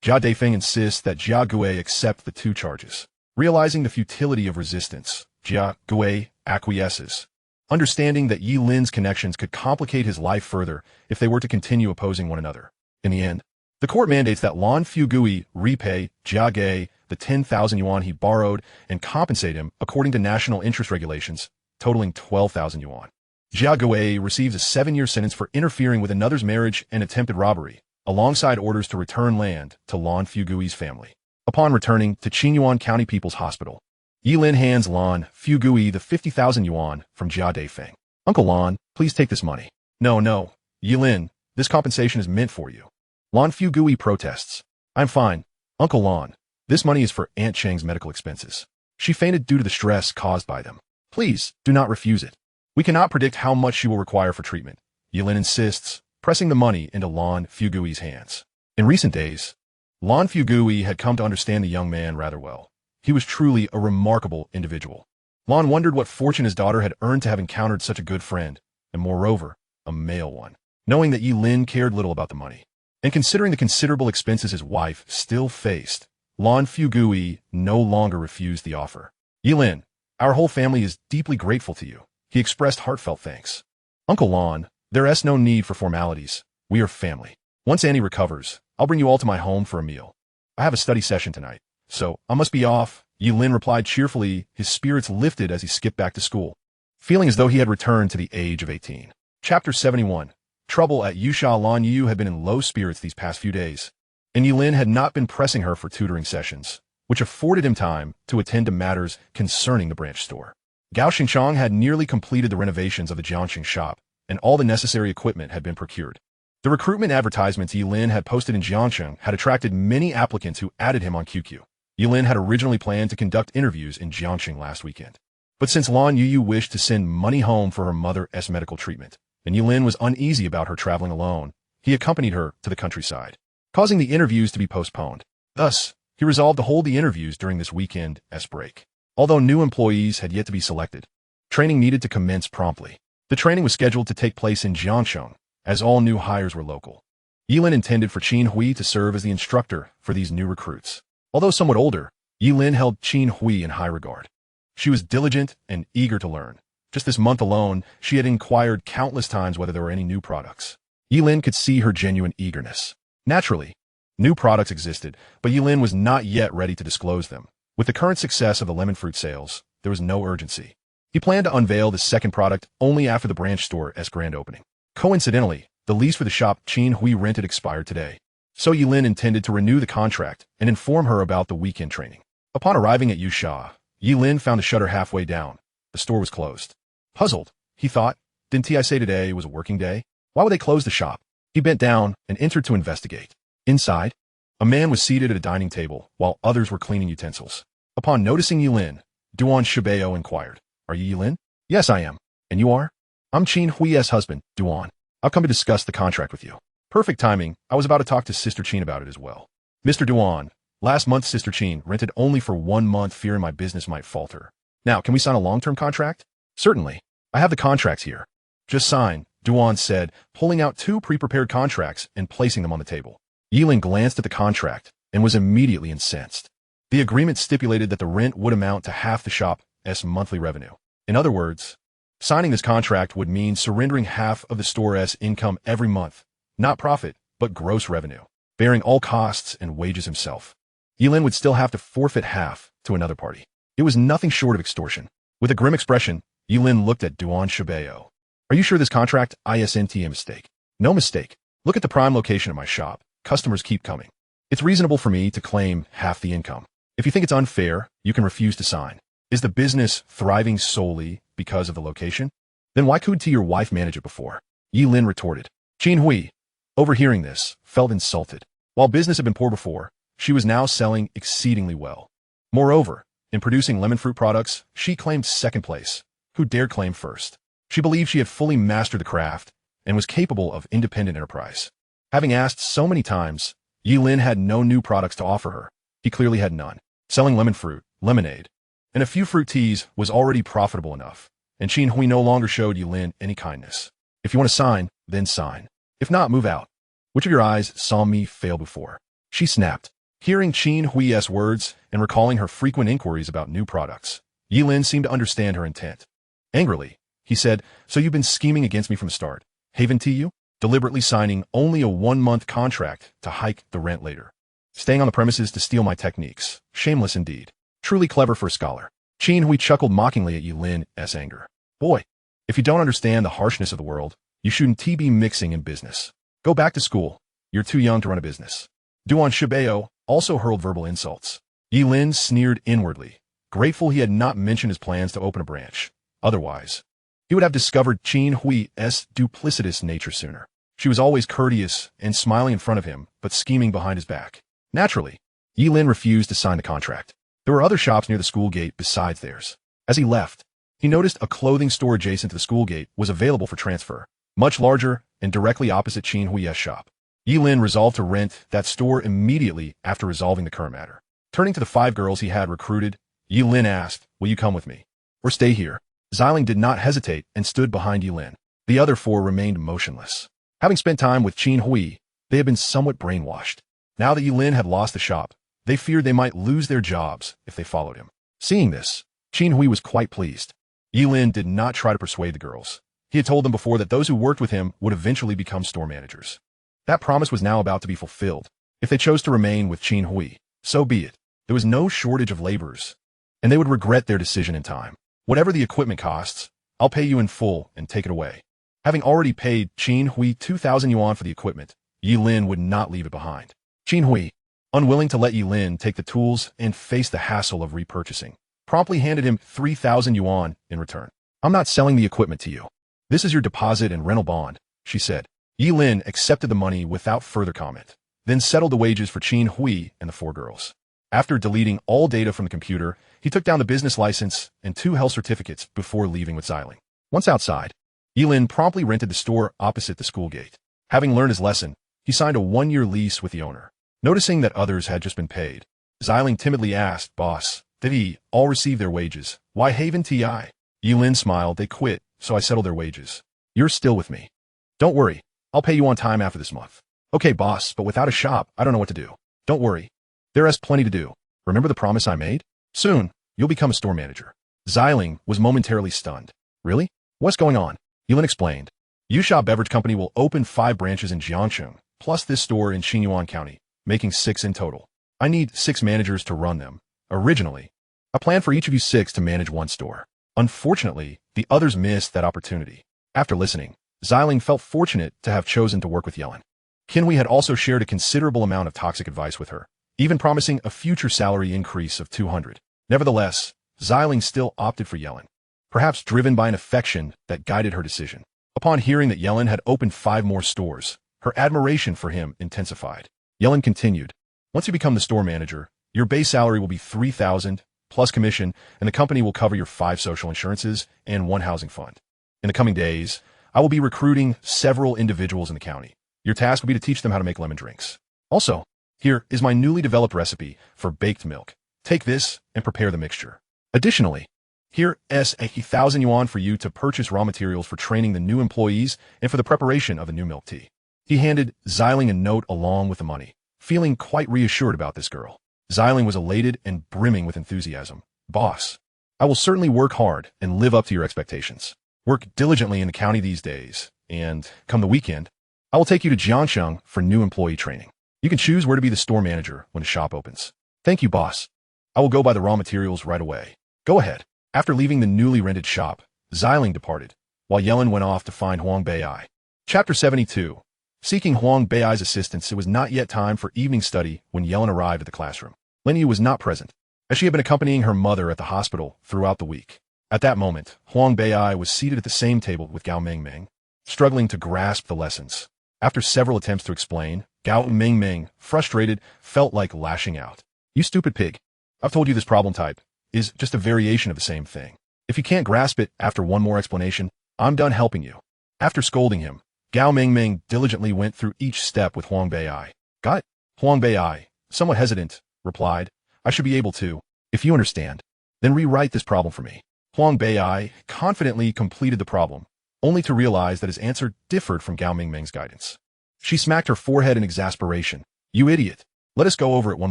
Jia Daifeng insists that Jia Gui accept the 2 charges. Realizing the futility of resistance, Jia Gui acquiesces, understanding that Ye Lin's connections could complicate his life further if they were to continue opposing one another. In the end, the court mandates that Lan Youyou repay Jia Gui the 10,000 yuan he borrowed and compensate him according to national interest regulations, totaling 12,000 yuan. Jia Gui receives a 7-year sentence for interfering with another's marriage and attempted robbery, alongside orders to return land to Lan Youyou's family. Upon returning to Qingyuan County People's Hospital, Ye Lin hands Lan Youyou the 50,000 yuan from Jia Daifeng. Uncle Lan, please take this money. No, Ye Lin, this compensation is meant for you. Lan Youyou protests. I'm fine. Uncle Lan, this money is for Aunt Cheng's medical expenses. She fainted due to the stress caused by them. Please, do not refuse it. We cannot predict how much she will require for treatment. Ye Lin insists, pressing the money into Lan Youyou's hands. In recent days, Lan Youyou had come to understand the young man rather well. He was truly a remarkable individual. Lan wondered what fortune his daughter had earned to have encountered such a good friend, and moreover, a male one. Knowing that Ye Lin cared little about the money, and considering the considerable expenses his wife still faced, Lan Youyou no longer refused the offer. Ye Lin, our whole family is deeply grateful to you. He expressed heartfelt thanks. Uncle Lan, there is no need for formalities. We are family. Once Annie recovers, I'll bring you all to my home for a meal. I have a study session tonight, so I must be off. Ye Lin replied cheerfully, his spirits lifted as he skipped back to school, feeling as though he had returned to the age of 18. Chapter 71. Trouble at Yusha. Lan Youyou had been in low spirits these past few days, and Ye Lin had not been pressing her for tutoring sessions, which afforded him time to attend to matters concerning the branch store. Gao Xingchang had nearly completed the renovations of the Jiangxing shop, and all the necessary equipment had been procured. The recruitment advertisements Ye Lin had posted in Jiangxing had attracted many applicants who added him on QQ. Ye Lin had originally planned to conduct interviews in Jiangxing last weekend. But since Lan Youyou wished to send money home for her mother's medical treatment, and Ye Lin was uneasy about her traveling alone, he accompanied her to the countryside, causing the interviews to be postponed. Thus, he resolved to hold the interviews during this weekend's break. Although new employees had yet to be selected, training needed to commence promptly. The training was scheduled to take place in Jiangxing, as all new hires were local. Ye Lin intended for Qin Hui to serve as the instructor for these new recruits. Although somewhat older, Ye Lin held Qin Hui in high regard. She was diligent and eager to learn. Just this month alone, she had inquired countless times whether there were any new products. Ye Lin could see her genuine eagerness. Naturally, new products existed, but Ye Lin was not yet ready to disclose them. With the current success of the lemon fruit sales, there was no urgency. He planned to unveil the second product only after the branch store's grand opening. Coincidentally, the lease for the shop Qin Hui rented expired today, so Ye Lin intended to renew the contract and inform her about the weekend training. Upon arriving at Yusha, Ye Lin found the shutter halfway down. The store was closed. Puzzled, he thought, didn't I say today was a working day? Why would they close the shop? He bent down and entered to investigate. Inside, a man was seated at a dining table while others were cleaning utensils. Upon noticing Ye Lin, Duan Shibeo inquired, Are you Ye Lin? Yes, I am. And you are? I'm Qin Hui's husband, Duan. I've come to discuss the contract with you. Perfect timing. I was about to talk to Sister Qin about it as well. Mr. Duan, last month Sister Qin rented only for 1 month, fearing my business might falter. Now, can we sign a long-term contract? Certainly. I have the contracts here. Just sign, Duan said, pulling out 2 pre-prepared contracts and placing them on the table. Ye Lin glanced at the contract and was immediately incensed. The agreement stipulated that the rent would amount to half the shop's monthly revenue. In other words, signing this contract would mean surrendering half of the store's income every month, not profit, but gross revenue, bearing all costs and wages himself. Ye Lin would still have to forfeit half to another party. It was nothing short of extortion. With a grim expression, Ye Lin looked at Duan Shibeo. Are you sure this contract isn't a mistake? No mistake. Look at the prime location of my shop. Customers keep coming. It's reasonable for me to claim half the income. If you think it's unfair, you can refuse to sign. Is the business thriving solely because of the location? Then why couldn't your wife manage it before? Ye Lin retorted. Qin Hui, overhearing this, felt insulted. While business had been poor before, she was now selling exceedingly well. Moreover, in producing lemon fruit products, she claimed second place. Who dared claim first? She believed she had fully mastered the craft and was capable of independent enterprise. Having asked so many times, Ye Lin had no new products to offer her. He clearly had none. Selling lemon fruit, lemonade, and a few fruit teas was already profitable enough, and Qin Hui no longer showed Ye Lin any kindness. If you want to sign, then sign. If not, move out. Which of your eyes saw me fail before? She snapped. Hearing Qin Hui's words and recalling her frequent inquiries about new products, Ye Lin seemed to understand her intent. Angrily, he said, So you've been scheming against me from the start, haven't you? Deliberately signing only a 1-month contract to hike the rent later. Staying on the premises to steal my techniques. Shameless indeed. Truly clever for a scholar. Qin Hui chuckled mockingly at Ye Lin's anger. Boy, if you don't understand the harshness of the world, you shouldn't be mixing in business. Go back to school. You're too young to run a business. Duan Shibeo also hurled verbal insults. Ye Lin sneered inwardly. grateful he had not mentioned his plans to open a branch. Otherwise, he would have discovered Qin Hui's duplicitous nature sooner. She was always courteous and smiling in front of him, but scheming behind his back. Naturally, Ye Lin refused to sign the contract. There were other shops near the school gate besides theirs. As he left, he noticed a clothing store adjacent to the school gate was available for transfer, much larger and directly opposite Qin Hui's shop. Ye Lin resolved to rent that store immediately after resolving the current matter. Turning to the 5 girls he had recruited, Ye Lin asked, "Will you come with me? Or stay here?" Xiling did not hesitate and stood behind Ye Lin. The other 4 remained motionless. Having spent time with Qin Hui, they had been somewhat brainwashed. Now that Ye Lin had lost the shop, they feared they might lose their jobs if they followed him. Seeing this, Qin Hui was quite pleased. Ye Lin did not try to persuade the girls. He had told them before that those who worked with him would eventually become store managers. That promise was now about to be fulfilled. If they chose to remain with Qin Hui, so be it. There was no shortage of laborers, and they would regret their decision in time. "Whatever the equipment costs, I'll pay you in full and take it away." Having already paid Qin Hui 2,000 yuan for the equipment, Ye Lin would not leave it behind. Qin Hui, unwilling to let Ye Lin take the tools and face the hassle of repurchasing, promptly handed him 3,000 yuan in return. "I'm not selling the equipment to you. This is your deposit and rental bond," she said. Ye Lin accepted the money without further comment, then settled the wages for Qin Hui and the 4 girls. After deleting all data from the computer, he took down the business license and 2 health certificates before leaving with Xiling. Once outside, Ye Lin promptly rented the store opposite the school gate. Having learned his lesson, he signed a 1-year lease with the owner. Noticing that others had just been paid, Xiling timidly asked, "Boss, did he all receive their wages? Why haven't I?" Ye Lin smiled. "They quit, so I settled their wages. You're still with me. Don't worry, I'll pay you on time after this month." "Okay, boss, but without a shop, I don't know what to do." "Don't worry. There is plenty to do. Remember the promise I made? Soon, you'll become a store manager." Xiling was momentarily stunned. "Really? What's going on?" Ye Lin explained. "Yusha Beverage Company will open 5 branches in Jiangcheng, plus this store in Xinyuan County, making 6 in total. I need 6 managers to run them. Originally, I planned for each of you 6 to manage 1 store. Unfortunately, the others missed that opportunity." After listening, Xiling felt fortunate to have chosen to work with Ye Lin. Qin Hui had also shared a considerable amount of toxic advice with her, even promising a future salary increase of 200. Nevertheless, Xiling still opted for Ye Lin, perhaps driven by an affection that guided her decision. Upon hearing that Ye Lin had opened 5 more stores, her admiration for him intensified. Ye Lin continued, "Once you become the store manager, your base salary will be 3,000 plus commission, and the company will cover your 5 social insurances and 1 housing fund. In the coming days, I will be recruiting several individuals in the county. Your task will be to teach them how to make lemon drinks. Also, here is my newly developed recipe for baked milk. Take this and prepare the mixture. Additionally, here is 1,000 yuan for you to purchase raw materials for training the new employees and for the preparation of the new milk tea." He handed Xiling a note along with the money, feeling quite reassured about this girl. Xiling was elated and brimming with enthusiasm. "Boss, I will certainly work hard and live up to your expectations. Work diligently in the county these days, and come the weekend, I will take you to Jiangcheng for new employee training. You can choose where to be the store manager when the shop opens." "Thank you, boss. I will go buy the raw materials right away." "Go ahead." After leaving the newly rented shop, Xiling departed, while Ye Lin went off to find Huang Bei'ai. Chapter 72. Seeking Huang Bei'ai's assistance, it was not yet time for evening study when Ye Lin arrived at the classroom. Lan Youyou was not present, as she had been accompanying her mother at the hospital throughout the week. At that moment, Huang Bei'ai was seated at the same table with Gao Mengmeng, struggling to grasp the lessons. After several attempts to explain, Gao Mengmeng, frustrated, felt like lashing out. "You stupid pig. I've told you this problem type is just a variation of the same thing. If you can't grasp it after one more explanation, I'm done helping you." After scolding him, Gao Mengmeng diligently went through each step with Huang Bei'ai. "Got it?" Huang Bei'ai, somewhat hesitant, replied, "I should be able to. If you understand, then rewrite this problem for me." Huang Bei'ai confidently completed the problem, only to realize that his answer differed from Gao Mengmeng's guidance. She smacked her forehead in exasperation. "You idiot. Let us go over it one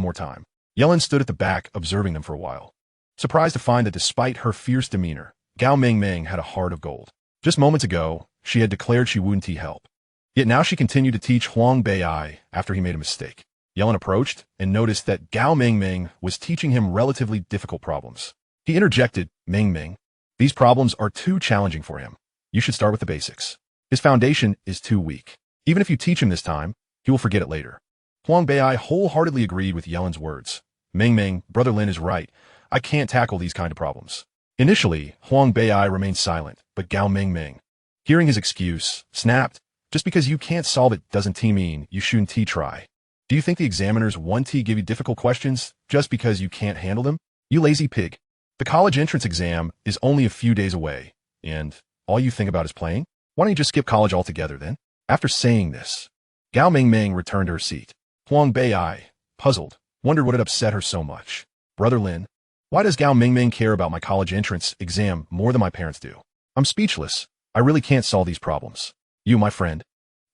more time." Ye Lin stood at the back, observing them for a while, surprised to find that despite her fierce demeanor, Gao Mengmeng had a heart of gold. Just moments ago, she had declared she wouldn't help. Yet now she continued to teach Huang Bei'ai after he made a mistake. Ye Lin approached and noticed that Gao Mengmeng was teaching him relatively difficult problems. He interjected, "Mengmeng, these problems are too challenging for him. You should start with the basics. His foundation is too weak. Even if you teach him this time, he will forget it later." Huang Bei'ai wholeheartedly agreed with Ye Lin's words. "Mengmeng, Brother Lin is right. I can't tackle these kind of problems. Initially, Huang Bei remained silent, but Gao Mingming, hearing his excuse, snapped. Just because you can't solve it doesn't mean you shouldn't try. Do you think the examiners want to give you difficult questions just because you can't handle them? You lazy pig. The college entrance exam is only a few days away, and all you think about is playing? Why don't you just skip college altogether then? After saying this, Gao Mingming returned to her seat. Huang Bei, puzzled, wondered what had upset her so much. Brother Lin, why does Gao Mingming care about my college entrance exam more than my parents do? I'm speechless. I really can't solve these problems. You, my friend,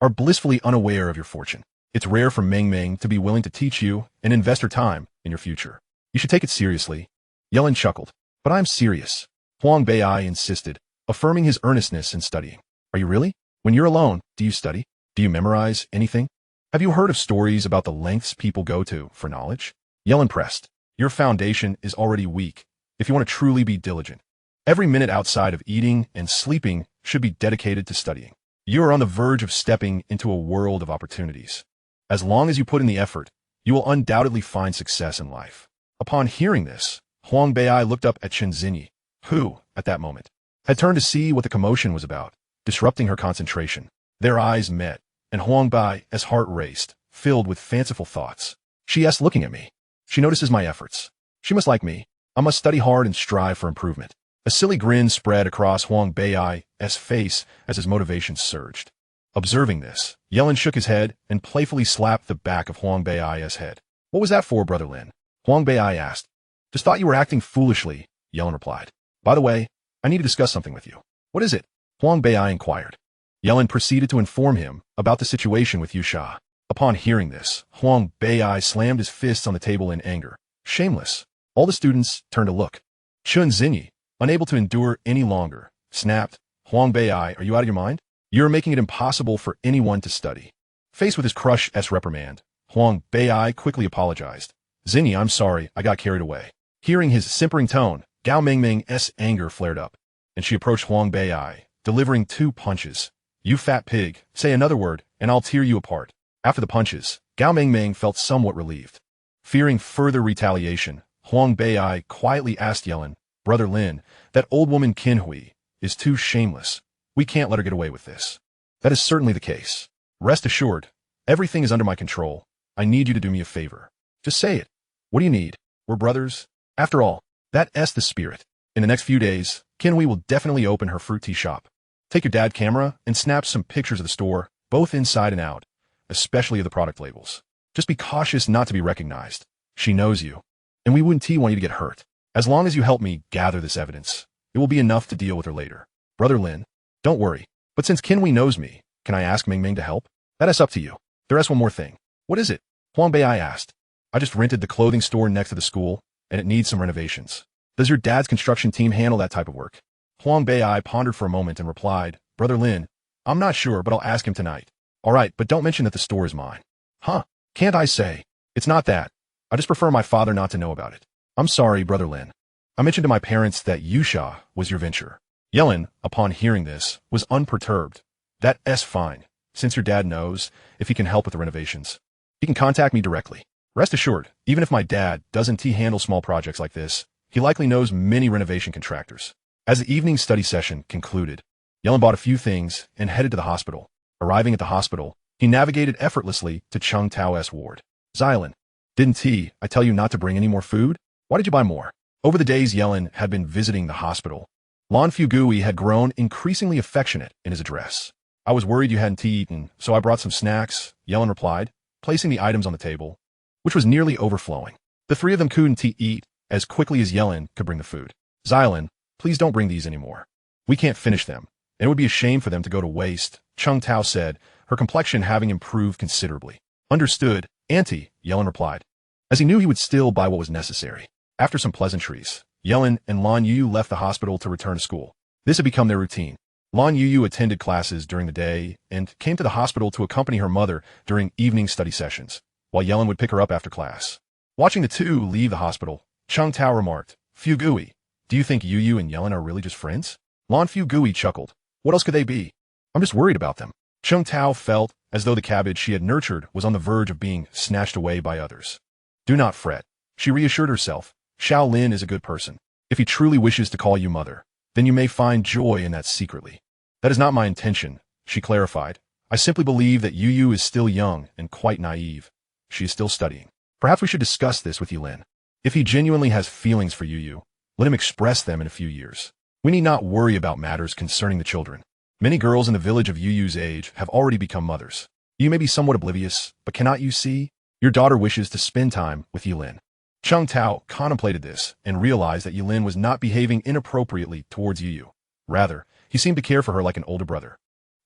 are blissfully unaware of your fortune. It's rare for Mingming to be willing to teach you and invest her time in your future. You should take it seriously. Ye Lin chuckled. But I'm serious. Huang Bei insisted, affirming his earnestness in studying. Are you really? When you're alone, do you study? Do you memorize anything? Have you heard of stories about the lengths people go to for knowledge? Ye Lin pressed. Your foundation is already weak if you want to truly be diligent. Every minute outside of eating and sleeping should be dedicated to studying. You are on the verge of stepping into a world of opportunities. As long as you put in the effort, you will undoubtedly find success in life. Upon hearing this, Huang Bei looked up at Chen Xinyi, who, at that moment, had turned to see what the commotion was about, disrupting her concentration. Their eyes met, and Huang Bei's heart raced, filled with fanciful thoughts. She asked, looking at me. She notices my efforts. She must like me. I must study hard and strive for improvement. A silly grin spread across Huang Bei's face as his motivation surged. Observing this, Ye Lin shook his head and playfully slapped the back of Huang Bei's head. What was that for, Brother Lin? Huang Bei asked. Just thought you were acting foolishly, Ye Lin replied. By the way, I need to discuss something with you. What is it? Huang Bei inquired. Ye Lin proceeded to inform him about the situation with Yusha. Upon hearing this, Huang Bei slammed his fists on the table in anger. Shameless. All the students turned to look. Chen Xinyi, unable to endure any longer, snapped, Huang Bei, are you out of your mind? You're making it impossible for anyone to study. Faced with his crush's reprimand, Huang Bei quickly apologized. Xinyi, I'm sorry, I got carried away. Hearing his simpering tone, Gao Mingming's anger flared up, and she approached Huang Bei, delivering 2 punches. You fat pig, say another word, and I'll tear you apart. After the punches, Gao Mingming felt somewhat relieved. Fearing further retaliation, Huang Bei quietly asked Ye Lin, Brother Lin, that old woman Qin Hui is too shameless. We can't let her get away with this. That is certainly the case. Rest assured, everything is under my control. I need you to do me a favor. Just say it. What do you need? We're brothers. After all, that's the spirit. In the next few days, Qin Hui will definitely open her fruit tea shop. Take your dad's camera and snap some pictures of the store, both inside and out, especially of the product labels. Just be cautious not to be recognized. She knows you, and we wouldn't want you to get hurt. As long as you help me gather this evidence, it will be enough to deal with her later. Brother Lin, don't worry. But since Qin Hui knows me, can I ask Mingming to help? That is up to you. There is one more thing. What is it? Huang Bei asked. I just rented the clothing store next to the school, and it needs some renovations. Does your dad's construction team handle that type of work? Huang Bei pondered for a moment and replied, Brother Lin, I'm not sure, but I'll ask him tonight. All right, but don't mention that the store is mine. Huh? Can't I say? It's not that. I just prefer my father not to know about it. I'm sorry, Brother Lin. I mentioned to my parents that Yusha was your venture. Ye Lin, upon hearing this, was unperturbed. That's fine, since your dad knows if he can help with the renovations. He can contact me directly. Rest assured, even if my dad doesn't handle small projects like this, he likely knows many renovation contractors. As the evening study session concluded, Ye Lin bought a few things and headed to the hospital. Arriving at the hospital, he navigated effortlessly to Chung Tao's ward. Xylin, didn't I tell you not to bring any more food? Why did you buy more? Over the days Ye Lin had been visiting the hospital, Lan Youyou had grown increasingly affectionate in his address. I was worried you hadn't eaten, so I brought some snacks, Ye Lin replied, placing the items on the table, which was nearly overflowing. The 3 of them couldn't eat as quickly as Ye Lin could bring the food. Xylin, please don't bring these anymore. We can't finish them, and it would be a shame for them to go to waste, Chung Tao said, her complexion having improved considerably. Understood, Auntie, Ye Lin replied, as he knew he would still buy what was necessary. After some pleasantries, Ye Lin and Lan Youyou left the hospital to return to school. This had become their routine. Lan Youyou attended classes during the day and came to the hospital to accompany her mother during evening study sessions, while Ye Lin would pick her up after class. Watching the two leave the hospital, Chung Tao remarked, Fugui, do you think Youyou and Ye Lin are really just friends? Lan Fugui chuckled. What else could they be? I'm just worried about them. Chung Tao felt as though the cabbage she had nurtured was on the verge of being snatched away by others. Do not fret, she reassured herself, Xiao Lin is a good person. If he truly wishes to call you mother, then you may find joy in that secretly. That is not my intention, she clarified. I simply believe that Youyou is still young and quite naive. She is still studying. Perhaps we should discuss this with Ye Lin. If he genuinely has feelings for Youyou, let him express them in a few years. We need not worry about matters concerning the children. Many girls in the village of Youyou's age have already become mothers. You may be somewhat oblivious, but cannot you see? Your daughter wishes to spend time with Ye Lin. Cheng Tao contemplated this and realized that Ye Lin was not behaving inappropriately towards Youyou. Rather, he seemed to care for her like an older brother.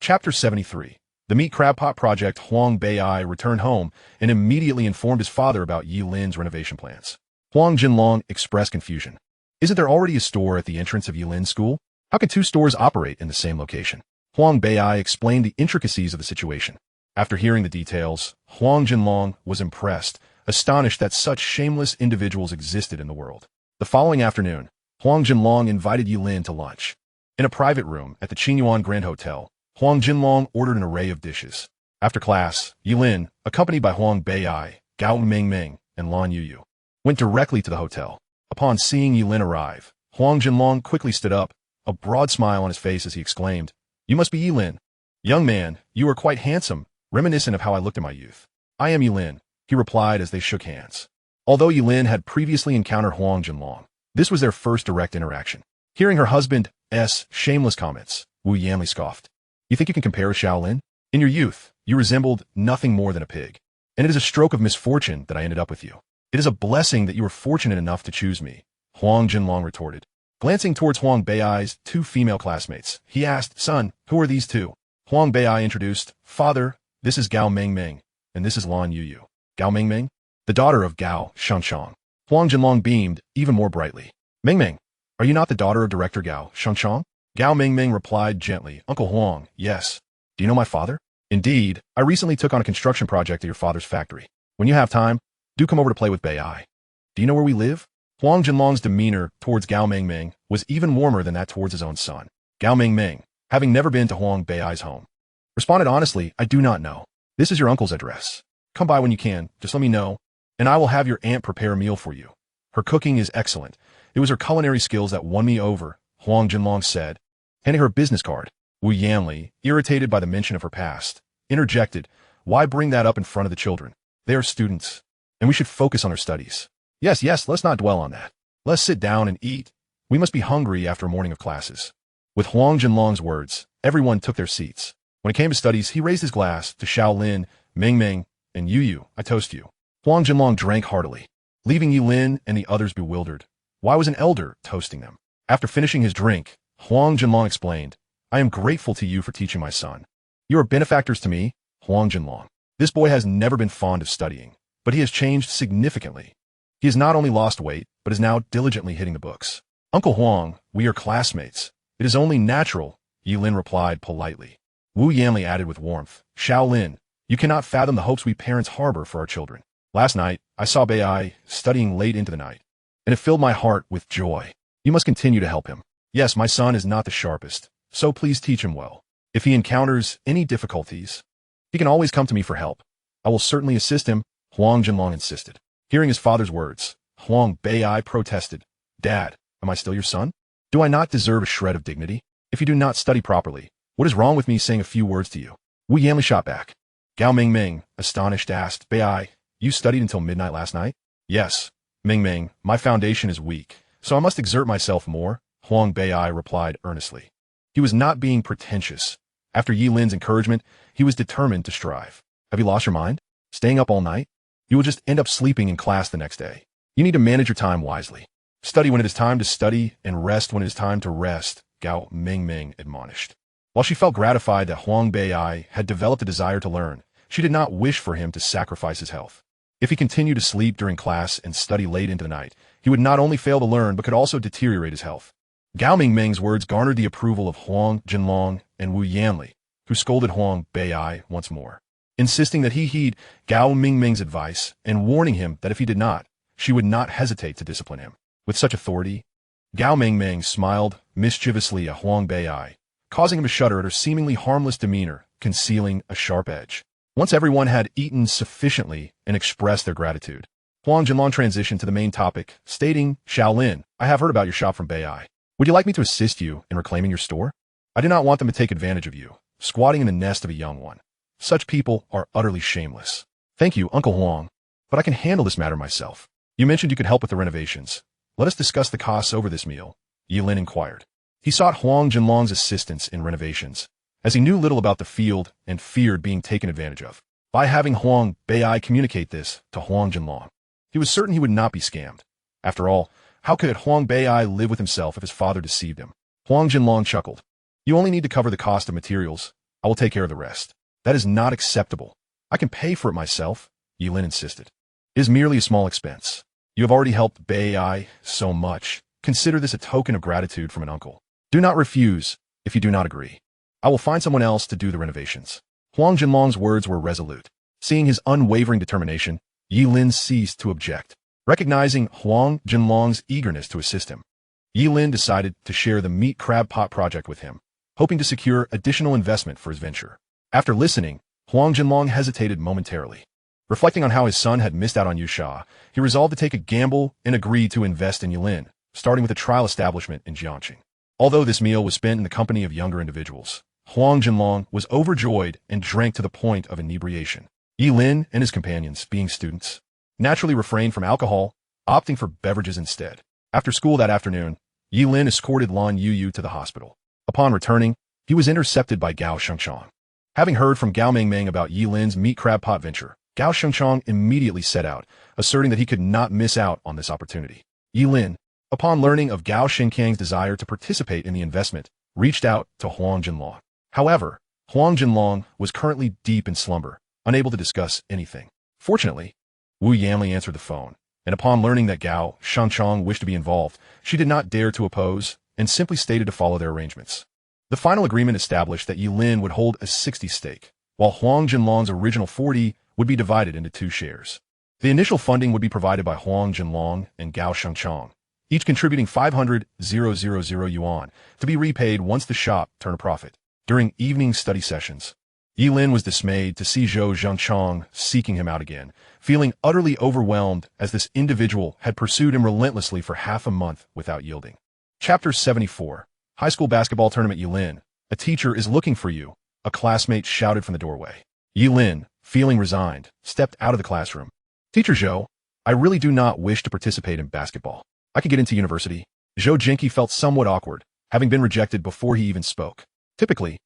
Chapter 73. The Meat Crab Pot Project. Huang Bei'ai returned home and immediately informed his father about Ye Lin's renovation plans. Huang Jinlong expressed confusion. Isn't there already a store at the entrance of Ye Lin's school? How can two stores operate in the same location? Huang Bei'ai explained the intricacies of the situation. After hearing the details, Huang Jinlong was impressed, astonished that such shameless individuals existed in the world. The following afternoon, Huang Jinlong invited Ye Lin to lunch. In a private room at the Qingyuan Grand Hotel, Huang Jinlong ordered an array of dishes. After class, Ye Lin, accompanied by Huang Bei'ai, Gao Mingming, and Lan Youyou, went directly to the hotel. Upon seeing Ye Lin arrive, Huang Jinlong quickly stood up, a broad smile on his face as he exclaimed, "You must be Ye Lin. Young man, you are quite handsome, reminiscent of how I looked in my youth." "I am Ye Lin," he replied as they shook hands. Although Ye Lin had previously encountered Huang Jinlong, this was their first direct interaction. Hearing her husband's shameless comments, Wu Yanli scoffed. "You think you can compare with Xiao Lin? In your youth, you resembled nothing more than a pig. And it is a stroke of misfortune that I ended up with you. It is a blessing that you were fortunate enough to choose me," Huang Jinlong retorted. Glancing towards Huang Bei'ai's two female classmates, he asked, "Son, who are these two?" Huang Bei'ai introduced, "Father, this is Gao Mingming, and this is Lan Youyou." "Gao Mingming?" "The daughter of Gao Shangshang." Huang Jinlong beamed even more brightly. "Mingming, are you not the daughter of Director Gao Shangshang?" Gao Mingming replied gently, "Uncle Huang, yes. Do you know my father?" "Indeed, I recently took on a construction project at your father's factory. When you have time, do come over to play with Bei'ai." "Do you know where we live?" Huang Jinlong's demeanor towards Gao Mingming was even warmer than that towards his own son. Gao Mingming, having never been to Huang Bei'ai's home, responded honestly, "I do not know. This is your uncle's address. Come by when you can, just let me know, and I will have your aunt prepare a meal for you. Her cooking is excellent. It was her culinary skills that won me over," Huang Jinlong said, handing her a business card. Wu Yanli, irritated by the mention of her past, interjected, "Why bring that up in front of the children? They are students, and we should focus on their studies." Yes, let's not dwell on that. Let's sit down and eat. We must be hungry after a morning of classes." With Huang Jinlong's words, everyone took their seats. When it came to studies, he raised his glass to Xiao Lin, Mingming, and Youyou. "I toast you." Huang Jinlong drank heartily, leaving Ye Lin and the others bewildered. Why was an elder toasting them? After finishing his drink, Huang Jinlong explained, "I am grateful to you for teaching my son. You are benefactors to me, Huang Jinlong. This boy has never been fond of studying, but he has changed significantly. He has not only lost weight, but is now diligently hitting the books." "Uncle Huang, we are classmates. It is only natural," Ye Lin replied politely. Wu Yanli added with warmth, "Xiao Lin, you cannot fathom the hopes we parents harbor for our children. Last night, I saw Bei'ai studying late into the night, and it filled my heart with joy. You must continue to help him. Yes, my son is not the sharpest, so please teach him well. If he encounters any difficulties, he can always come to me for help. I will certainly assist him," Huang Jinlong insisted. Hearing his father's words, Huang Bei'ai protested, "Dad, am I still your son? Do I not deserve a shred of dignity? If you do not study properly, what is wrong with me saying a few words to you?" Wu Yanli shot back. Gao Mingming, astonished, asked, "Bei'ai, you studied until midnight last night?" "Yes, Mingming, my foundation is weak, so I must exert myself more," Huang Bei'ai replied earnestly. He was not being pretentious. After Ye Lin's encouragement, he was determined to strive. "Have you lost your mind? Staying up all night? You will just end up sleeping in class the next day. You need to manage your time wisely. Study when it is time to study and rest when it is time to rest," Gao Mingming admonished. While she felt gratified that Huang Bei'ai had developed a desire to learn, she did not wish for him to sacrifice his health. If he continued to sleep during class and study late into the night, he would not only fail to learn but could also deteriorate his health. Gao Mingming's words garnered the approval of Huang Jinlong and Wu Yanli, who scolded Huang Bei'ai once more, insisting that he heed Gao Mingming's advice and warning him that if he did not, she would not hesitate to discipline him. With such authority, Gao Mingming smiled mischievously at Huang Bei'ai, causing him to shudder at her seemingly harmless demeanor, concealing a sharp edge. Once everyone had eaten sufficiently and expressed their gratitude, Huang Jinlong transitioned to the main topic, stating, Xiao Lin, I have heard about your shop from Beiyai. Would you like me to assist you in reclaiming your store? I do not want them to take advantage of you, squatting in the nest of a young one. Such people are utterly shameless. Thank you, Uncle Huang, but I can handle this matter myself. You mentioned you could help with the renovations. Let us discuss the costs over this meal, Ye Lin inquired. He sought Huang Jinlong's assistance in renovations, as he knew little about the field and feared being taken advantage of. By having Huang Beiyai communicate this to Huang Jinlong, he was certain he would not be scammed. After all, how could Huang Beiyai live with himself if his father deceived him? Huang Jinlong chuckled. You only need to cover the cost of materials. I will take care of the rest. That is not acceptable. I can pay for it myself, Ye Lin insisted. It is merely a small expense. You have already helped Beiyai so much. Consider this a token of gratitude from an uncle. Do not refuse if you do not agree. I will find someone else to do the renovations. Huang Jinlong's words were resolute. Seeing his unwavering determination, Ye Lin ceased to object. Recognizing Huang Jinlong's eagerness to assist him, Ye Lin decided to share the meat crab pot project with him, hoping to secure additional investment for his venture. After listening, Huang Jinlong hesitated momentarily. Reflecting on how his son had missed out on Yusha, he resolved to take a gamble and agreed to invest in Ye Lin, starting with a trial establishment in Jiangqing. Although this meal was spent in the company of younger individuals, Huang Jinlong was overjoyed and drank to the point of inebriation. Ye Lin and his companions, being students, naturally refrained from alcohol, opting for beverages instead. After school that afternoon, Ye Lin escorted Lan Youyou to the hospital. Upon returning, he was intercepted by Gao Shengchang. Having heard from Gao Mengmeng about Ye Lin's meat crab pot venture, Gao Shengchang immediately set out, asserting that he could not miss out on this opportunity. Ye Lin, upon learning of Gao Shengkang's desire to participate in the investment, reached out to Huang Jinlong. However, Huang Jinlong was currently deep in slumber, unable to discuss anything. Fortunately, Wu Yanli answered the phone, and upon learning that Gao Shengchang wished to be involved, she did not dare to oppose and simply stated to follow their arrangements. The final agreement established that Ye Lin would hold a 60 stake, while Huang Jinlong's original 40 would be divided into 2 shares. The initial funding would be provided by Huang Jinlong and Gao Shengchang, each contributing 500,000 yuan to be repaid once the shop turned a profit. During evening study sessions, Ye Lin was dismayed to see Zhou Zhengchang seeking him out again, feeling utterly overwhelmed as this individual had pursued him relentlessly for half a month without yielding. Chapter 74. High School Basketball Tournament. Ye Lin, a teacher is looking for you, a classmate shouted from the doorway. Ye Lin, feeling resigned, stepped out of the classroom. Teacher Zhou, I really do not wish to participate in basketball. I could get into university. Zhou Jinqi felt somewhat awkward, having been rejected before he even spoke. Typically,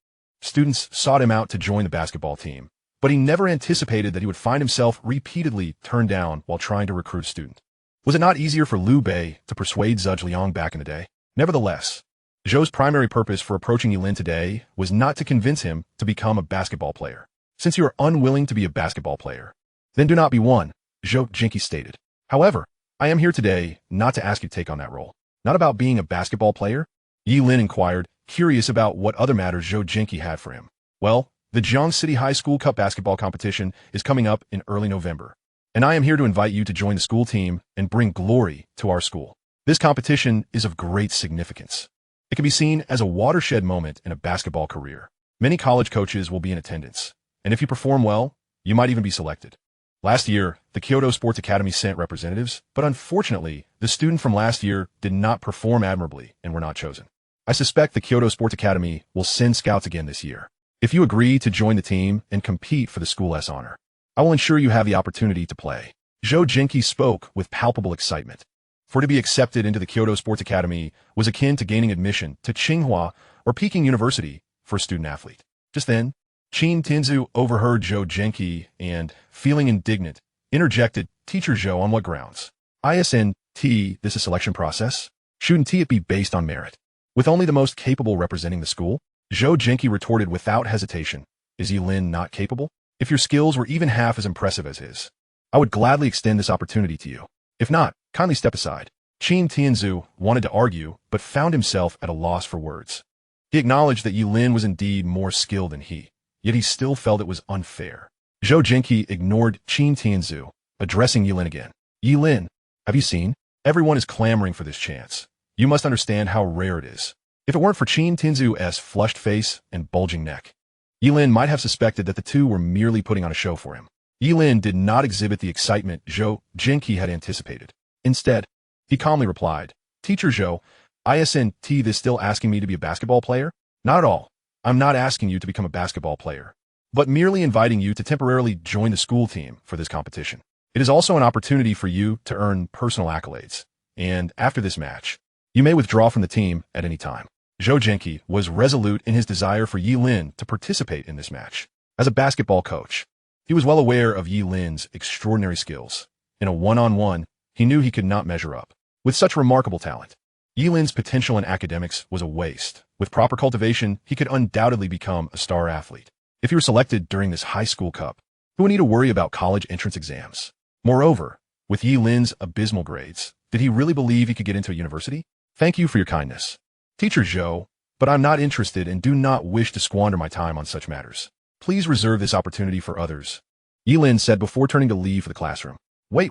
students sought him out to join the basketball team, but he never anticipated that he would find himself repeatedly turned down while trying to recruit a student. Was it not easier for Liu Bei to persuade Zhuzh back in the day? Nevertheless, Zhou's primary purpose for approaching Ye Lin today was not to convince him to become a basketball player. Since you are unwilling to be a basketball player, then do not be one, Zhou Jinqi stated. However, I am here today not to ask you to take on that role. Not about being a basketball player? Ye Lin inquired, curious about what other matters Zhou Jinqi had for him. Well, the Jiang City High School Cup basketball competition is coming up in early November, and I am here to invite you to join the school team and bring glory to our school. This competition is of great significance. It can be seen as a watershed moment in a basketball career. Many college coaches will be in attendance, and if you perform well, you might even be selected. Last year, the Kyoto Sports Academy sent representatives, but unfortunately, the student from last year did not perform admirably and were not chosen. I suspect the Kyoto Sports Academy will send scouts again this year. If you agree to join the team and compete for the school's honor, I will ensure you have the opportunity to play. Zhou Jinqi spoke with palpable excitement. For to be accepted into the Kyoto Sports Academy was akin to gaining admission to Tsinghua or Peking University for a student-athlete. Just then, Qin Tinzu overheard Zhou Jinqi and, feeling indignant, interjected, Teacher Zhou, on what grounds? Isn't this a selection process? Shouldn't it be based on merit? With only the most capable representing the school? Zhou Jinqi retorted without hesitation. Is Ye Lin not capable? If your skills were even half as impressive as his, I would gladly extend this opportunity to you. If not, kindly step aside. Qin Tianzu wanted to argue, but found himself at a loss for words. He acknowledged that Ye Lin was indeed more skilled than he, yet he still felt it was unfair. Zhou Jinqi ignored Qin Tianzu, addressing Ye Lin again. Ye Lin, have you seen? Everyone is clamoring for this chance. You must understand how rare it is. If it weren't for Qin Tianzu's flushed face and bulging neck, Ye Lin might have suspected that the two were merely putting on a show for him. Ye Lin did not exhibit the excitement Zhou Jinqi had anticipated. Instead, he calmly replied, "Teacher Zhou, isn't this still asking me to be a basketball player? Not at all. I'm not asking you to become a basketball player, but merely inviting you to temporarily join the school team for this competition. It is also an opportunity for you to earn personal accolades, and after this match, you may withdraw from the team at any time." Zhou Jinqi was resolute in his desire for Ye Lin to participate in this match. As a basketball coach, he was well aware of Ye Lin's extraordinary skills. In a one-on-one, he knew he could not measure up. With such remarkable talent, Ye Lin's potential in academics was a waste. With proper cultivation, he could undoubtedly become a star athlete. If he were selected during this high school cup, who would need to worry about college entrance exams? Moreover, with Ye Lin's abysmal grades, did he really believe he could get into a university? "Thank you for your kindness, Teacher Zhou, but I'm not interested and do not wish to squander my time on such matters. Please reserve this opportunity for others," Ye Lin said before turning to leave for the classroom. Wait,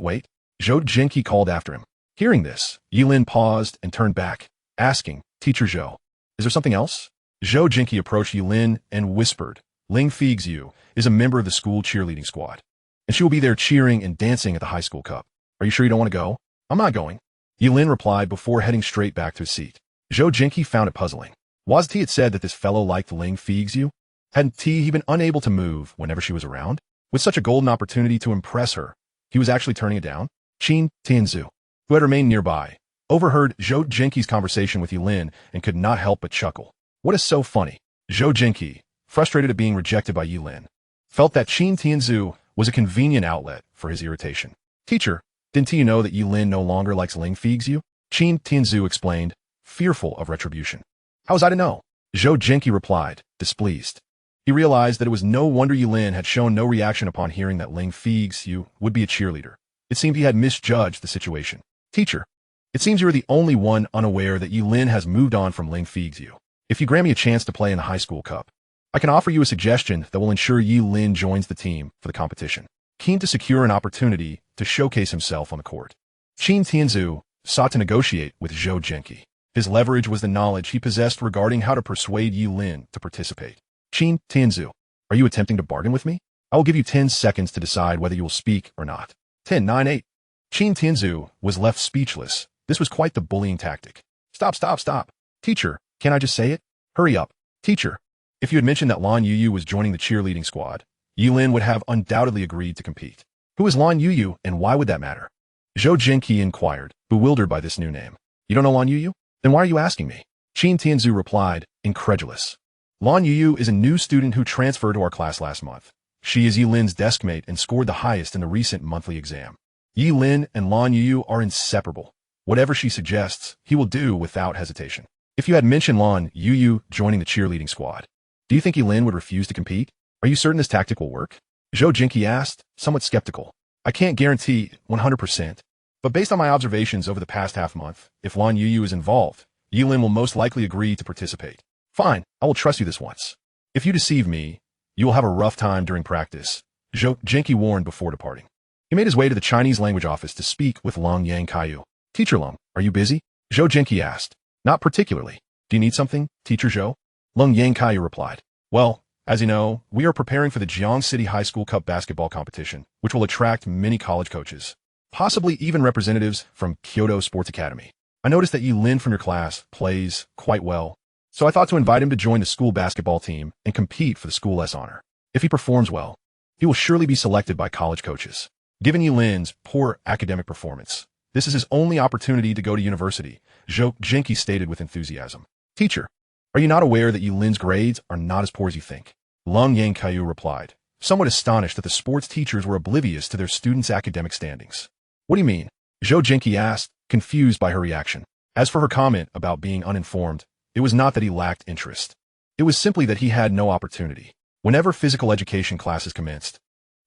Zhou Jinqi called after him. Hearing this, Ye Lin paused and turned back, asking, "Teacher Zhou, is there something else?" Zhou Jinqi approached Ye Lin and whispered, "Ling Feixue is a member of the school cheerleading squad, and she will be there cheering and dancing at the high school cup. Are you sure you don't want to go?" "I'm not going," Ye Lin replied before heading straight back to his seat. Zhou Jinqi found it puzzling. Was it said that this fellow liked Ling Feixue? Hadn't he been unable to move whenever she was around? With such a golden opportunity to impress her, he was actually turning it down? Qin Tianzu, who had remained nearby, overheard Zhou Jinqi's conversation with Ye Lin and could not help but chuckle. What is so funny? Zhou Jinqi, frustrated at being rejected by Ye Lin, felt that Qin Tianzu was a convenient outlet for his irritation. "Teacher, didn't you know that Ye Lin no longer likes Ling Feixue?" Qin Tianzu explained, fearful of retribution. "How was I to know?" Zhou Jinqi replied, displeased. He realized that it was no wonder Ye Lin had shown no reaction upon hearing that Ling Feixue would be a cheerleader. It seemed he had misjudged the situation. "Teacher, it seems you are the only one unaware that Ye Lin has moved on from Ling Feixue. If you grant me a chance to play in the high school cup, I can offer you a suggestion that will ensure Ye Lin joins the team for the competition." Keen to secure an opportunity to showcase himself on the court, Qin Tianzu sought to negotiate with Zhou Jinqi. His leverage was the knowledge he possessed regarding how to persuade Ye Lin to participate. "Qin Tianzu, are you attempting to bargain with me? I will give you 10 seconds to decide whether you will speak or not." 10, 9, 8. Qin Tianzu was left speechless. This was quite the bullying tactic. Stop. "Teacher, can I just say it? Hurry up. Teacher." If you had mentioned that Lan Youyou was joining the cheerleading squad, Ye Lin would have undoubtedly agreed to compete. "Who is Lan Youyou, and why would that matter?" Zhou Jinqi inquired, bewildered by this new name. "You don't know Lan Youyou? Then why are you asking me?" Qin Tianzu replied, incredulous. "Lan Youyou is a new student who transferred to our class last month. She is Ye Lin's deskmate and scored the highest in the recent monthly exam. Ye Lin and Lan Youyou are inseparable. Whatever she suggests, he will do without hesitation. If you had mentioned Lan Youyou joining the cheerleading squad, do you think Ye Lin would refuse to compete? Are you certain this tactic will work?" Zhou Jinqi asked, somewhat skeptical. "I can't guarantee 100%, but based on my observations over the past half-month, if Lan Youyou is involved, Ye Lin will most likely agree to participate." "Fine, I will trust you this once. If you deceive me, you will have a rough time during practice," Zhou Jinqi warned before departing. He made his way to the Chinese language office to speak with Lan Youyou. "Teacher Lung, are you busy?" Zhou Jinqi asked. "Not particularly. Do you need something, Teacher Zhou?" Lan Youyou replied. "Well, as you know, we are preparing for the Jiang City High School Cup basketball competition, which will attract many college coaches, possibly even representatives from Kyoto Sports Academy. I noticed that Ye Lin from your class plays quite well, so I thought to invite him to join the school basketball team and compete for the school S honor. If he performs well, he will surely be selected by college coaches. Given Ye Lin's poor academic performance, this is his only opportunity to go to university," Zhou Jinqi stated with enthusiasm. "Teacher, are you not aware that Ye Lin's grades are not as poor as you think?" Lan Youyou replied, somewhat astonished that the sports teachers were oblivious to their students' academic standings. "What do you mean?" Zhou Jinqi asked, confused by her reaction. As for her comment about being uninformed, it was not that he lacked interest. It was simply that he had no opportunity. Whenever physical education classes commenced,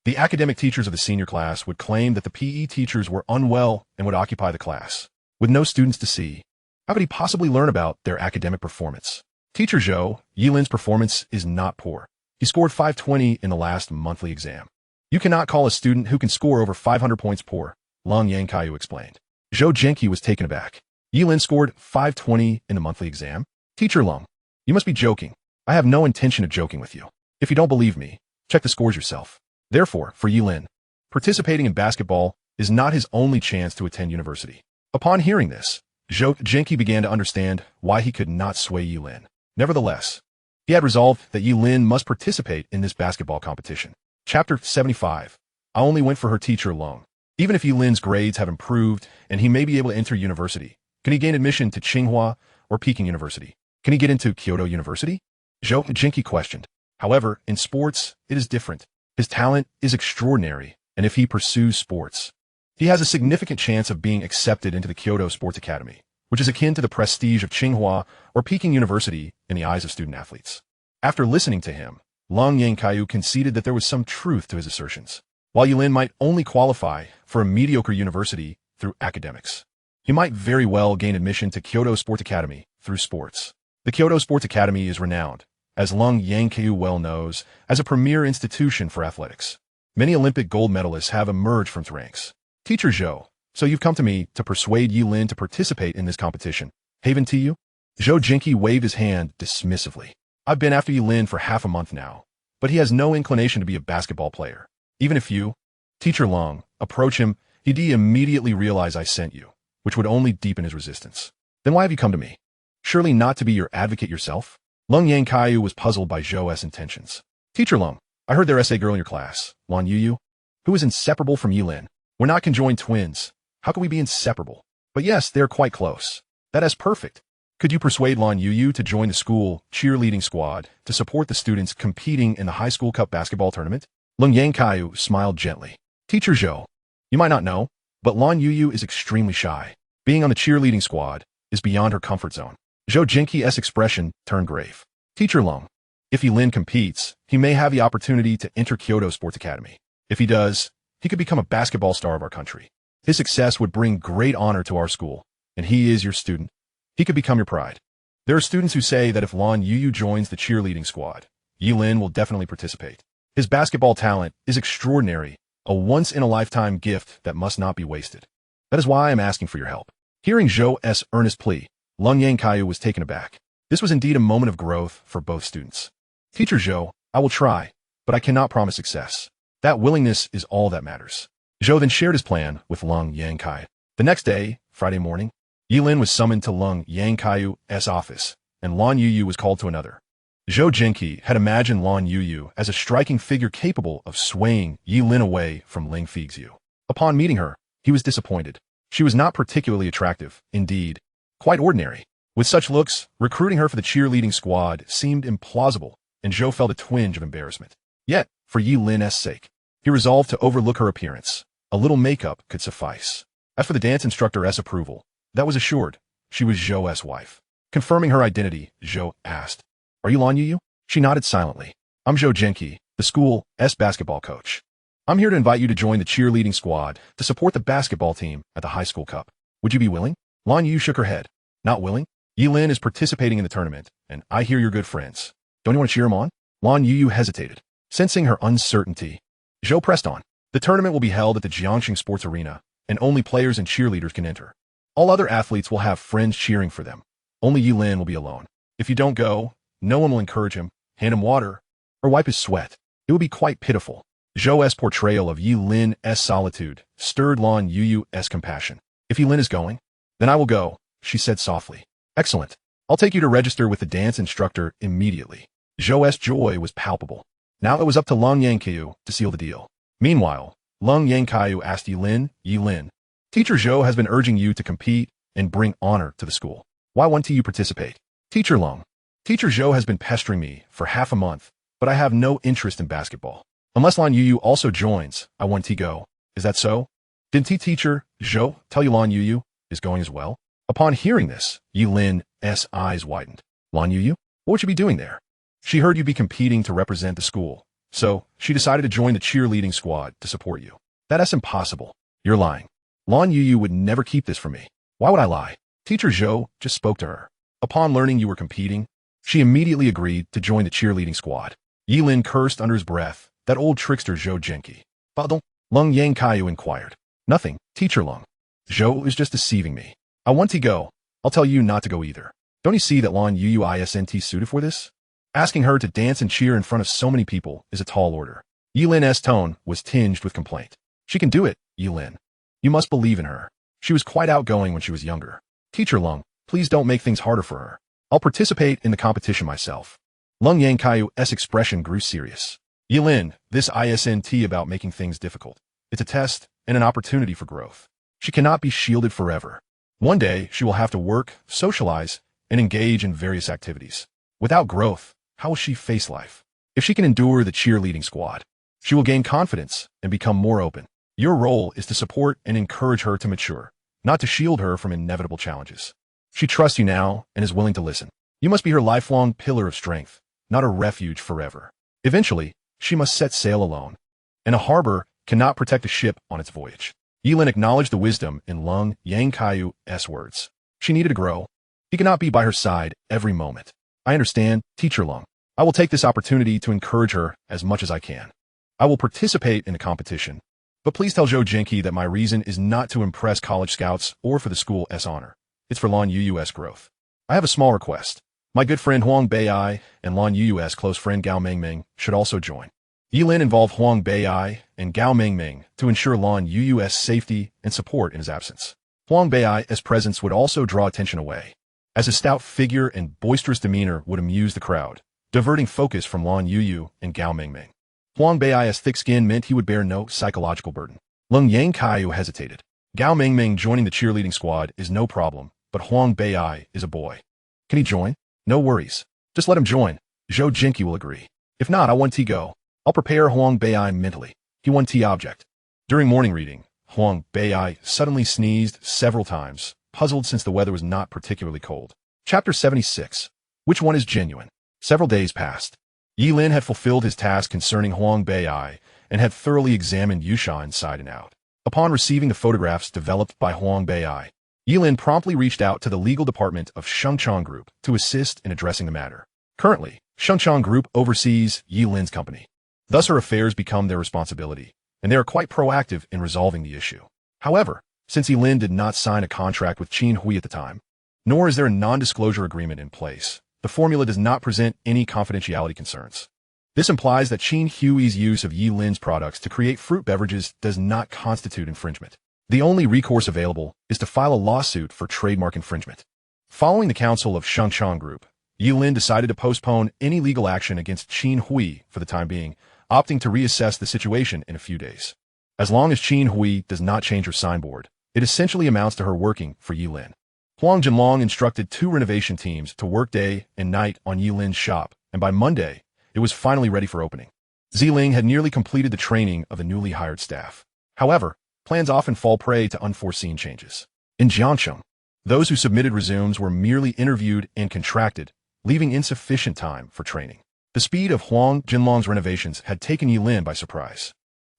the academic teachers of the senior class would claim that the PE teachers were unwell and would occupy the class. With no students to see, how could he possibly learn about their academic performance? "Teacher Zhou, Ye Lin's performance is not poor. He scored 520 in the last monthly exam. You cannot call a student who can score over 500 points poor," Lan Youyou explained. Zhou Jinqi was taken aback. "Ye Lin scored 520 in the monthly exam? Teacher Lung, you must be joking. I have no intention of joking with you. If you don't believe me, check the scores yourself." Therefore, for Ye Lin, participating in basketball is not his only chance to attend university. Upon hearing this, Zhou Jinqi began to understand why he could not sway Ye Lin. Nevertheless, he had resolved that Ye Lin must participate in this basketball competition. Chapter 75. I only went for her teacher alone. Even if Ye Lin's grades have improved and he may be able to enter university, can he gain admission to Tsinghua or Peking University? Can he get into Kyoto University? Zhou Jinqi questioned. However, in sports, it is different. His talent is extraordinary, and if he pursues sports, he has a significant chance of being accepted into the Kyoto Sports Academy, which is akin to the prestige of Tsinghua or Peking University in the eyes of student-athletes. After listening to him, Lan Youyou conceded that there was some truth to his assertions. While Ye Lin might only qualify for a mediocre university through academics, he might very well gain admission to Kyoto Sports Academy through sports. The Kyoto Sports Academy is renowned, as Lan Youyou well knows, as a premier institution for athletics. Many Olympic gold medalists have emerged from its ranks. Teacher Zhou, so you've come to me to persuade Ye Lin to participate in this competition. Haven to you? Zhou Jinqi waved his hand dismissively. I've been after Ye Lin for half a month now, but he has no inclination to be a basketball player. Even if you, Teacher Long, approach him, he'd immediately realize I sent you, which would only deepen his resistance. Then why have you come to me? Surely not to be your advocate yourself? Lan Youyou was puzzled by Zhou's intentions. Teacher Long, I heard there is a girl in your class, Lan Youyou, who is inseparable from Ye Lin. We're not conjoined twins. How can we be inseparable? But yes, they're quite close. That is perfect. Could you persuade Lan Youyou to join the school cheerleading squad to support the students competing in the high school cup basketball tournament? Lan Youyou smiled gently. Teacher Zhou, you might not know, but Lan Youyou is extremely shy. Being on the cheerleading squad is beyond her comfort zone. Zhou Jinqi's expression turned grave. Teacher Long, if Ye Lin competes, he may have the opportunity to enter Kyoto Sports Academy. If he does, he could become a basketball star of our country. His success would bring great honor to our school, and he is your student. He could become your pride. There are students who say that if Lan Youyou joins the cheerleading squad, Ye Lin will definitely participate. His basketball talent is extraordinary, a once-in-a-lifetime gift that must not be wasted. That is why I am asking for your help. Hearing Zhou's earnest plea, Lan Youyou was taken aback. This was indeed a moment of growth for both students. Teacher Zhou, I will try, but I cannot promise success. That willingness is all that matters. Zhou then shared his plan with Lan Youyou. The next day, Friday morning, Ye Lin was summoned to Lan Youyou's office, and Lan Youyou was called to another. Zhou Jinqi had imagined Lan Youyou as a striking figure capable of swaying Ye Lin away from Ling Feixue. Upon meeting her, he was disappointed. She was not particularly attractive, indeed, quite ordinary. With such looks, recruiting her for the cheerleading squad seemed implausible, and Zhou felt a twinge of embarrassment. Yet, for Ye Lin's sake, he resolved to overlook her appearance. A little makeup could suffice. As for the dance instructor's approval, that was assured. She was Zhou's wife. Confirming her identity, Zhou asked, Are you Lan Youyou? She nodded silently. I'm Zhou Jinqi, the school's basketball coach. I'm here to invite you to join the cheerleading squad to support the basketball team at the high school cup. Would you be willing? Lan Youyou shook her head. Not willing? Ye Lin is participating in the tournament, and I hear you're good friends. Don't you want to cheer him on? Lan Youyou hesitated. Sensing her uncertainty, Zhou pressed on. The tournament will be held at the Jiangxing Sports Arena, and only players and cheerleaders can enter. All other athletes will have friends cheering for them. Only Ye Lin will be alone. If you don't go, no one will encourage him, hand him water, or wipe his sweat. It would be quite pitiful. Zhou's portrayal of Ye Lin's solitude stirred Lan Youyou's compassion. If Ye Lin is going, then I will go, she said softly. Excellent. I'll take you to register with the dance instructor immediately. Zhou's joy was palpable. Now it was up to Lan Youyou to seal the deal. Meanwhile, Lan Youyou asked Ye Lin, Teacher Zhou has been urging you to compete and bring honor to the school. Why won't you participate? Teacher Long, Teacher Zhou has been pestering me for half a month, but I have no interest in basketball. Unless Lan Youyou also joins, I want to go. Is that so? Didn't Teacher Zhou tell you Lan Youyou is going as well? Upon hearing this, Ye Lin's eyes widened. Lan Youyou? What would you be doing there? She heard you'd be competing to represent the school, so she decided to join the cheerleading squad to support you. That's impossible. You're lying. Lan Youyou would never keep this from me. Why would I lie? Teacher Zhou just spoke to her. Upon learning you were competing, she immediately agreed to join the cheerleading squad. Ye Lin cursed under his breath, that old trickster Zhou Jinqi. Pardon? Lan Youyou inquired. Nothing, Teacher Long. Zhou is just deceiving me. I want to go. I'll tell you not to go either. Don't you see that Lan Youyou isn't suited for this? Asking her to dance and cheer in front of so many people is a tall order. Ye Lin's tone was tinged with complaint. She can do it, Ye Lin. You must believe in her. She was quite outgoing when she was younger. Teacher Lung, please don't make things harder for her. I'll participate in the competition myself. Lan Youyou's expression grew serious. Ye Lin, this isn't about making things difficult. It's a test and an opportunity for growth. She cannot be shielded forever. One day, she will have to work, socialize, and engage in various activities. Without growth, how will she face life? If she can endure the cheerleading squad, she will gain confidence and become more open. Your role is to support and encourage her to mature, not to shield her from inevitable challenges. She trusts you now and is willing to listen. You must be her lifelong pillar of strength, not a refuge forever. Eventually, she must set sail alone, and a harbor cannot protect a ship on its voyage. Ye Lin acknowledged the wisdom in Lan Youyou's words. She needed to grow. He cannot be by her side every moment. I understand, Teacher Lung. I will take this opportunity to encourage her as much as I can. I will participate in the competition, but please tell Zhou Jinqi that my reason is not to impress college scouts or for the school's honor. It's for Lan Youyou's growth. I have a small request. My good friend Huang Bei'ai and Lan Youyou's close friend Gao Mengmeng should also join. Ye Lin involved Huang Bei'ai and Gao Mengmeng to ensure Lan Youyou's safety and support in his absence. Huang Bei'ai's presence would also draw attention away, as his stout figure and boisterous demeanor would amuse the crowd, diverting focus from Lan Youyou and Gao Mengmeng. Huang Bei'ai's thick skin meant he would bear no psychological burden. Ling Feixue hesitated. Gao Mengmeng joining the cheerleading squad is no problem, but Huang Bei'ai is a boy. Can he join? No worries. Just let him join. Zhou Jinqi will agree. If not, I want to go. I'll prepare Huang Bei'ai mentally. He won T object. During morning reading, Huang Bei'ai suddenly sneezed several times, puzzled since the weather was not particularly cold. Chapter 76. Which one is genuine? Several days passed. Ye Lin had fulfilled his task concerning Huang Bei'ai and had thoroughly examined Yusha inside and out. Upon receiving the photographs developed by Huang Bei'ai, Ye Lin promptly reached out to the legal department of Shengchang Group to assist in addressing the matter. Currently, Shengchang Group oversees Ye Lin's company. Thus her affairs become their responsibility, and they are quite proactive in resolving the issue. However, since Ye Lin did not sign a contract with Qin Hui at the time, nor is there a non-disclosure agreement in place, the formula does not present any confidentiality concerns. This implies that Qin Hui's use of Ye Lin's products to create fruit beverages does not constitute infringement. The only recourse available is to file a lawsuit for trademark infringement. Following the counsel of Shengchang Group, Ye Lin decided to postpone any legal action against Qin Hui for the time being, opting to reassess the situation in a few days. As long as Qin Hui does not change her signboard, it essentially amounts to her working for Ye Lin. Huang Jinlong instructed 2 renovation teams to work day and night on Ye Lin's shop, and by Monday, it was finally ready for opening. Ziling had nearly completed the training of the newly hired staff. However, plans often fall prey to unforeseen changes. In Jiangcheng, those who submitted resumes were merely interviewed and contracted, leaving insufficient time for training. The speed of Huang Jinlong's renovations had taken Ye Lin by surprise.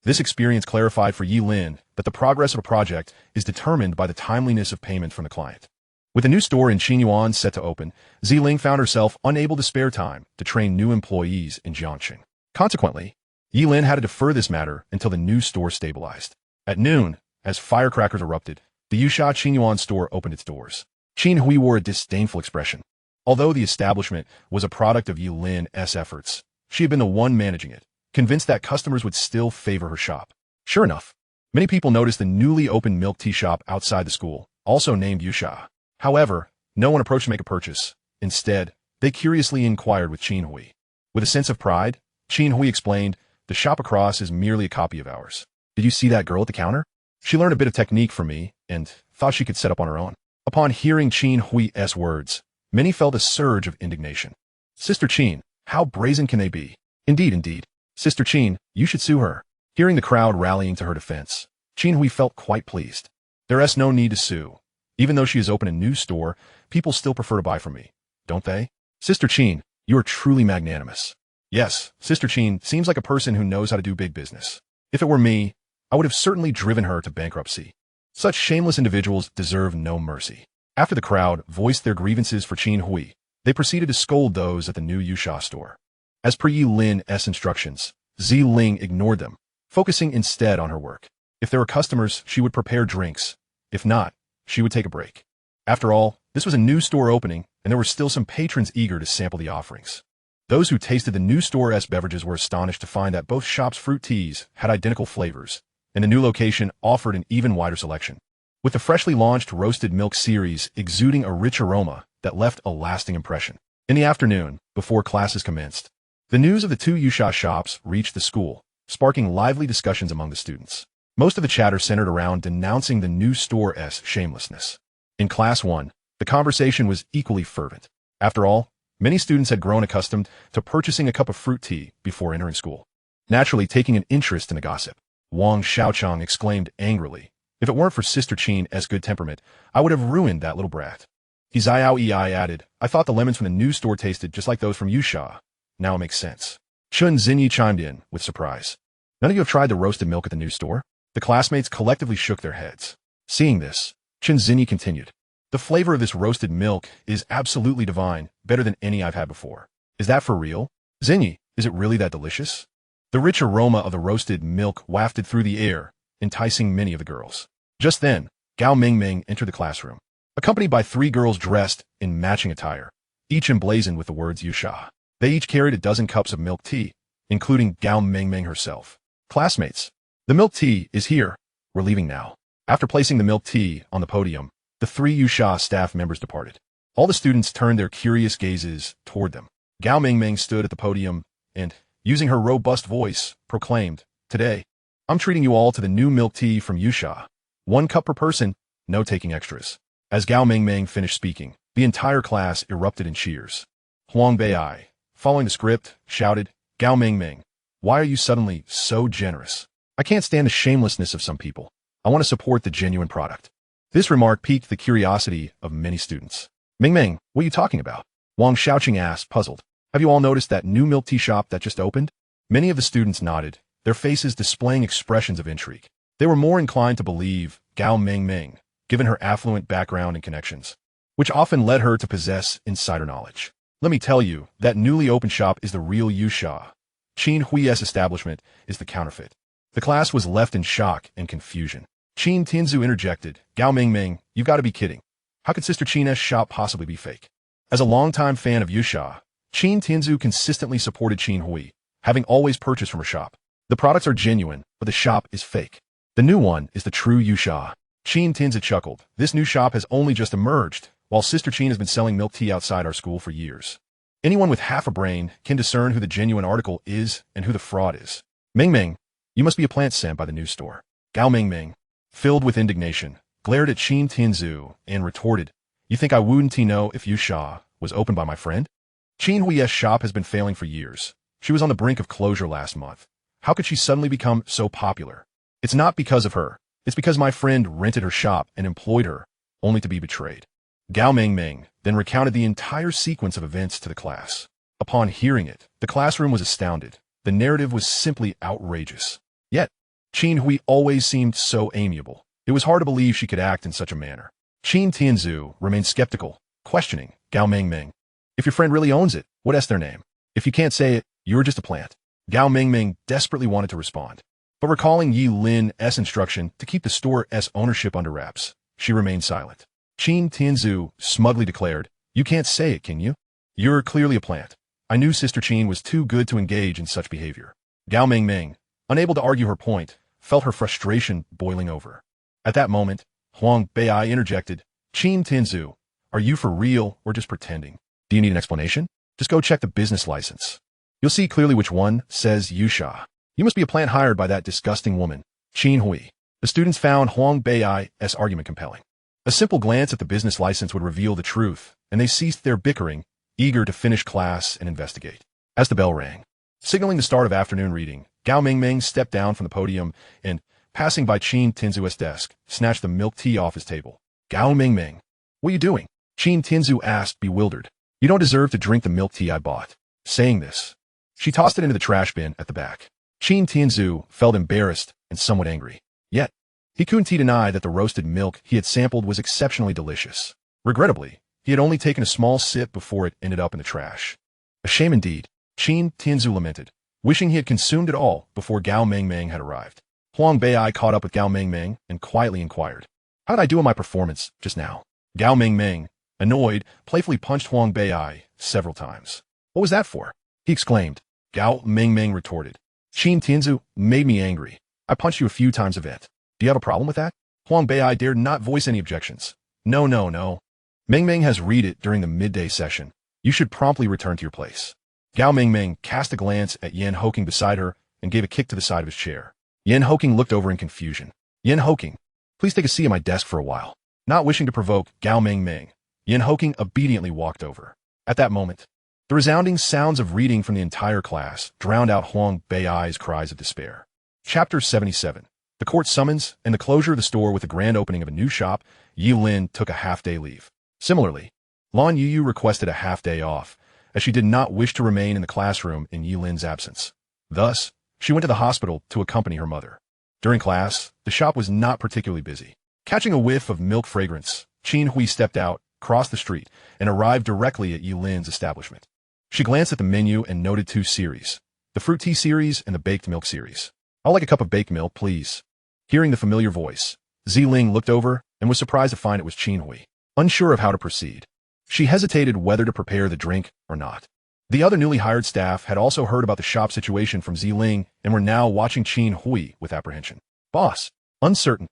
This experience clarified for Ye Lin that the progress of a project is determined by the timeliness of payment from the client. With a new store in Qinyuan set to open, Ziling found herself unable to spare time to train new employees in Jiangcheng. Consequently, Ye Lin had to defer this matter until the new store stabilized. At noon, as firecrackers erupted, the Yusha Qinyuan store opened its doors. Qin Hui wore a disdainful expression. Although the establishment was a product of Ye Lin's efforts, she had been the one managing it, convinced that customers would still favor her shop. Sure enough, many people noticed the newly opened milk tea shop outside the school, also named Yusha. However, no one approached to make a purchase. Instead, they curiously inquired with Qin Hui. With a sense of pride, Qin Hui explained, "The shop across is merely a copy of ours. Did you see that girl at the counter? She learned a bit of technique from me and thought she could set up on her own." Upon hearing Qin Hui's words, many felt a surge of indignation. "Sister Qin, how brazen can they be? Indeed. Sister Qin, you should sue her." Hearing the crowd rallying to her defense, Qin Hui felt quite pleased. "There is no need to sue. Even though she has opened a new store, people still prefer to buy from me, don't they? Sister Qin, you are truly magnanimous." "Yes, Sister Qin seems like a person who knows how to do big business. If it were me, I would have certainly driven her to bankruptcy. Such shameless individuals deserve no mercy." After the crowd voiced their grievances for Qin Hui, they proceeded to scold those at the new Yusha store. As per Ye Lin's instructions, Ziling ignored them, focusing instead on her work. If there were customers, she would prepare drinks. If not, she would take a break. After all, this was a new store opening, and there were still some patrons eager to sample the offerings. Those who tasted the new store's beverages were astonished to find that both shops' fruit teas had identical flavors, and the new location offered an even wider selection, with the freshly launched roasted milk series exuding a rich aroma that left a lasting impression. In the afternoon, before classes commenced, the news of the two Yusha shops reached the school, sparking lively discussions among the students. Most of the chatter centered around denouncing the new store's shamelessness. In Class 1, the conversation was equally fervent. After all, many students had grown accustomed to purchasing a cup of fruit tea before entering school, naturally taking an interest in the gossip. Wang Xiaochang exclaimed angrily, "If it weren't for Sister Qin's good temperament, I would have ruined that little brat." He Xiao Ei added, "I thought the lemons from the new store tasted just like those from Yusha. Now it makes sense." Chun Xinyi chimed in with surprise. "None of you have tried the roasted milk at the new store?" The classmates collectively shook their heads. Seeing this, Chun Xinyi continued, "The flavor of this roasted milk is absolutely divine, better than any I've had before." "Is that for real? Xinyi, is it really that delicious?" The rich aroma of the roasted milk wafted through the air, enticing many of the girls. Just then, Gao Mingming entered the classroom, accompanied by 3 girls dressed in matching attire, each emblazoned with the words Yusha. They each carried a dozen cups of milk tea, including Gao Mingming herself. "Classmates, the milk tea is here. We're leaving now." After placing the milk tea on the podium, the 3 Yusha staff members departed. All the students turned their curious gazes toward them. Gao Mingming stood at the podium and, using her robust voice, proclaimed, "Today, I'm treating you all to the new milk tea from Yusha. 1 cup per person, no taking extras." As Gao Mingming finished speaking, the entire class erupted in cheers. Huang Bei, following the script, shouted, "Gao Mingming, why are you suddenly so generous? I can't stand the shamelessness of some people. I want to support the genuine product." This remark piqued the curiosity of many students. "Mingming, what are you talking about?" Wang Xiaoqing asked, puzzled. "Have you all noticed that new milk tea shop that just opened?" Many of the students nodded, their faces displaying expressions of intrigue. They were more inclined to believe Gao Mingming, given her affluent background and connections, which often led her to possess insider knowledge. "Let me tell you, that newly opened shop is the real Yusha. Qin Hui's establishment is the counterfeit." The class was left in shock and confusion. Qin Tianzu interjected, "Gao Mingming, you've got to be kidding. How could Sister Qin's shop possibly be fake?" As a longtime fan of Yusha, Qin Tianzu consistently supported Qin Hui, having always purchased from her shop. "The products are genuine, but the shop is fake. The new one is the true Yusha." Qin Tianzu chuckled. "This new shop has only just emerged, while Sister Qin has been selling milk tea outside our school for years. Anyone with half a brain can discern who the genuine article is and who the fraud is." "Mingming, you must be a plant sent by the new store." Gao Mingming, filled with indignation, glared at Qin Tianzu and retorted, "You think I wouldn't know if Yusha was opened by my friend? Qin Hui's shop has been failing for years. She was on the brink of closure last month. How could she suddenly become so popular? It's not because of her. It's because my friend rented her shop and employed her, only to be betrayed." Gao Mingming then recounted the entire sequence of events to the class. Upon hearing it, the classroom was astounded. The narrative was simply outrageous. Yet, Qin Hui always seemed so amiable. It was hard to believe she could act in such a manner. Qin Tianzu remained skeptical, questioning Gao Mingming. "If your friend really owns it, what's their name? If you can't say it, you're just a plant." Gao Mingming desperately wanted to respond, but recalling Ye Lin's instruction to keep the store's ownership under wraps, she remained silent. Qin Tianzu smugly declared, "You can't say it, can you? You're clearly a plant. I knew Sister Qin was too good to engage in such behavior." Gao Mingming, unable to argue her point, felt her frustration boiling over. At that moment, Huang Bei interjected, "Qin Tianzu, are you for real or just pretending? Do you need an explanation? Just go check the business license. You'll see clearly which one says Yusha. You must be a plant hired by that disgusting woman, Qin Hui." The students found Huang Bei's argument compelling. A simple glance at the business license would reveal the truth, and they ceased their bickering, eager to finish class and investigate. As the bell rang, signaling the start of afternoon reading, Gao Mingming stepped down from the podium and, passing by Qin Tianzu's desk, snatched the milk tea off his table. "Gao Mingming, what are you doing?" Qin Tianzu asked, bewildered. "You don't deserve to drink the milk tea I bought." Saying this, she tossed it into the trash bin at the back. Qin Tianzu felt embarrassed and somewhat angry. Yet, he couldn't deny that the roasted milk he had sampled was exceptionally delicious. Regrettably, he had only taken a small sip before it ended up in the trash. A shame indeed, Qin Tianzu lamented, wishing he had consumed it all before Gao Mingming had arrived. Huang Bei caught up with Gao Mingming and quietly inquired, "How did I do in my performance just now?" Gao Mingming, annoyed, playfully punched Huang Bei several times. "What was that for?" he exclaimed. Gao Mingming retorted. Qin Tianzu made me angry. I punched you a few times a bit. Do you have a problem with that? Huang Beiai dared not voice any objections. No, no, no. Mingming has read it during the midday session. You should promptly return to your place. Gao Mingming cast a glance at Yan Hoking beside her and gave a kick to the side of his chair. Yan Hoking looked over in confusion. Yan Hoking, please take a seat at my desk for a while. Not wishing to provoke Gao Mingming, Yan Hoking obediently walked over. At that moment, the resounding sounds of reading from the entire class drowned out Huang Beiai's cries of despair. Chapter 77. The court summons and the closure of the store with the grand opening of a new shop, Ye Lin took a half-day leave. Similarly, Lan Youyou requested a half-day off, as she did not wish to remain in the classroom in Ye Lin's absence. Thus, she went to the hospital to accompany her mother. During class, the shop was not particularly busy. Catching a whiff of milk fragrance, Qin Hui stepped out, crossed the street, and arrived directly at Ye Lin's establishment. She glanced at the menu and noted two series, the fruit tea series and the baked milk series. I'll like a cup of baked milk, please. Hearing the familiar voice, Ye Lin looked over and was surprised to find it was Qin Hui. Unsure of how to proceed, she hesitated whether to prepare the drink or not. The other newly hired staff had also heard about the shop situation from Ye Lin and were now watching Qin Hui with apprehension. Boss, uncertain,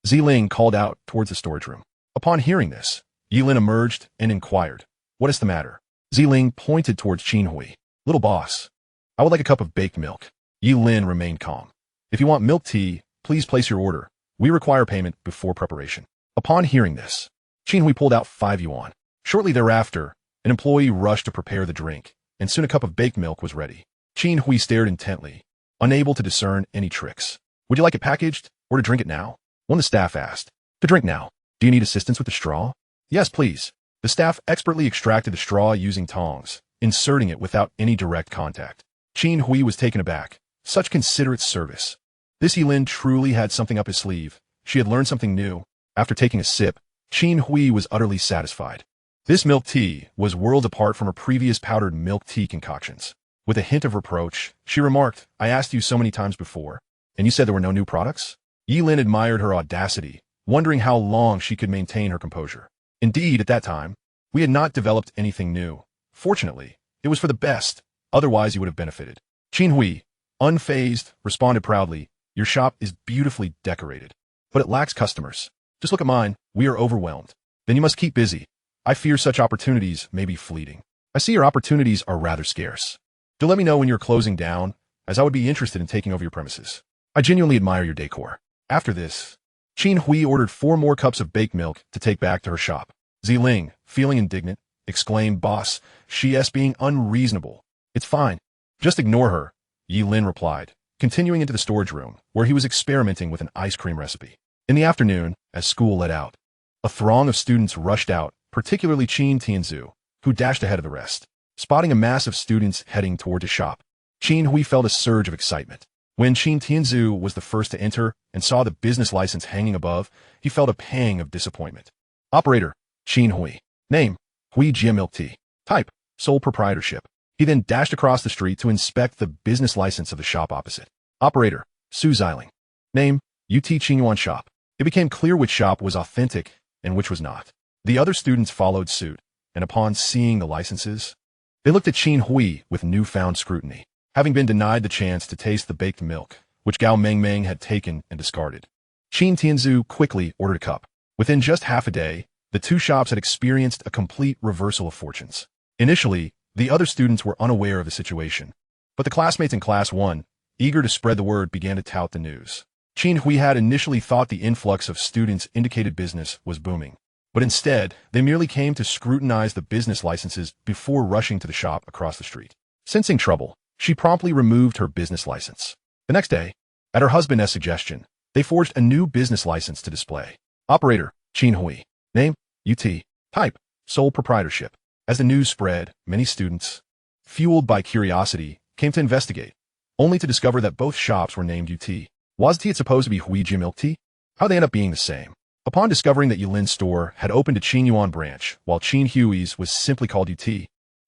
Ye Lin called out towards the storage room. Upon hearing this, Ye Lin emerged and inquired, what is the matter? Ye Lin pointed towards Qin Hui. Little boss, I would like a cup of baked milk. Ye Lin remained calm. If you want milk tea, please place your order. We require payment before preparation. Upon hearing this, Qin Hui pulled out 5 yuan. Shortly thereafter, an employee rushed to prepare the drink, and soon a cup of baked milk was ready. Qin Hui stared intently, unable to discern any tricks. Would you like it packaged, or to drink it now? One of the staff asked. To drink now. Do you need assistance with the straw? Yes, please. The staff expertly extracted the straw using tongs, inserting it without any direct contact. Qin Hui was taken aback. Such considerate service. This Ye Lin truly had something up his sleeve. She had learned something new. After taking a sip, Qin Hui was utterly satisfied. This milk tea was worlds apart from her previous powdered milk tea concoctions. With a hint of reproach, she remarked, I asked you so many times before, and you said there were no new products? Ye Lin admired her audacity, wondering how long she could maintain her composure. Indeed, at that time, we had not developed anything new. Fortunately, it was for the best, otherwise you would have benefited. Qin Hui, unfazed, responded proudly, your shop is beautifully decorated, but it lacks customers. Just look at mine, we are overwhelmed. Then you must keep busy. I fear such opportunities may be fleeting. I see your opportunities are rather scarce. Do let me know when you're closing down, as I would be interested in taking over your premises. I genuinely admire your decor. After this, Qin Hui ordered 4 more cups of baked milk to take back to her shop. Ye Lin, feeling indignant, exclaimed, Boss, she is being unreasonable. It's fine. Just ignore her, Ye Lin replied, continuing into the storage room, where he was experimenting with an ice cream recipe. In the afternoon, as school let out, a throng of students rushed out, particularly Qin Tianzu, who dashed ahead of the rest. Spotting a mass of students heading toward his shop, Qin Hui felt a surge of excitement. When Qin Tianzu was the first to enter and saw the business license hanging above, he felt a pang of disappointment. Operator, Qin Hui. Name, Hui Jia Milk Tea. Type, sole proprietorship. He then dashed across the street to inspect the business license of the shop opposite. Operator, Su Xiling. Name, UT Qingyuan Shop. It became clear which shop was authentic and which was not. The other students followed suit, and upon seeing the licenses, they looked at Qin Hui with newfound scrutiny, having been denied the chance to taste the baked milk, which Gao Mengmeng had taken and discarded. Qin Tianzu quickly ordered a cup. Within just half a day, the two shops had experienced a complete reversal of fortunes. Initially, the other students were unaware of the situation, but the classmates in Class 1, eager to spread the word, began to tout the news. Qin Hui had initially thought the influx of students indicated business was booming, but instead, they merely came to scrutinize the business licenses before rushing to the shop across the street. Sensing trouble, she promptly removed her business license. The next day, at her husband's suggestion, they forged a new business license to display. Operator, Qin Hui. Name, UT. Type, sole proprietorship. As the news spread, many students, fueled by curiosity, came to investigate, only to discover that both shops were named UT. Was it supposed to be Hui Jia Milk Tea? How'd they end up being the same? Upon discovering that Ye Lin's store had opened a Qinyuan branch, while Qin Hui's was simply called UT,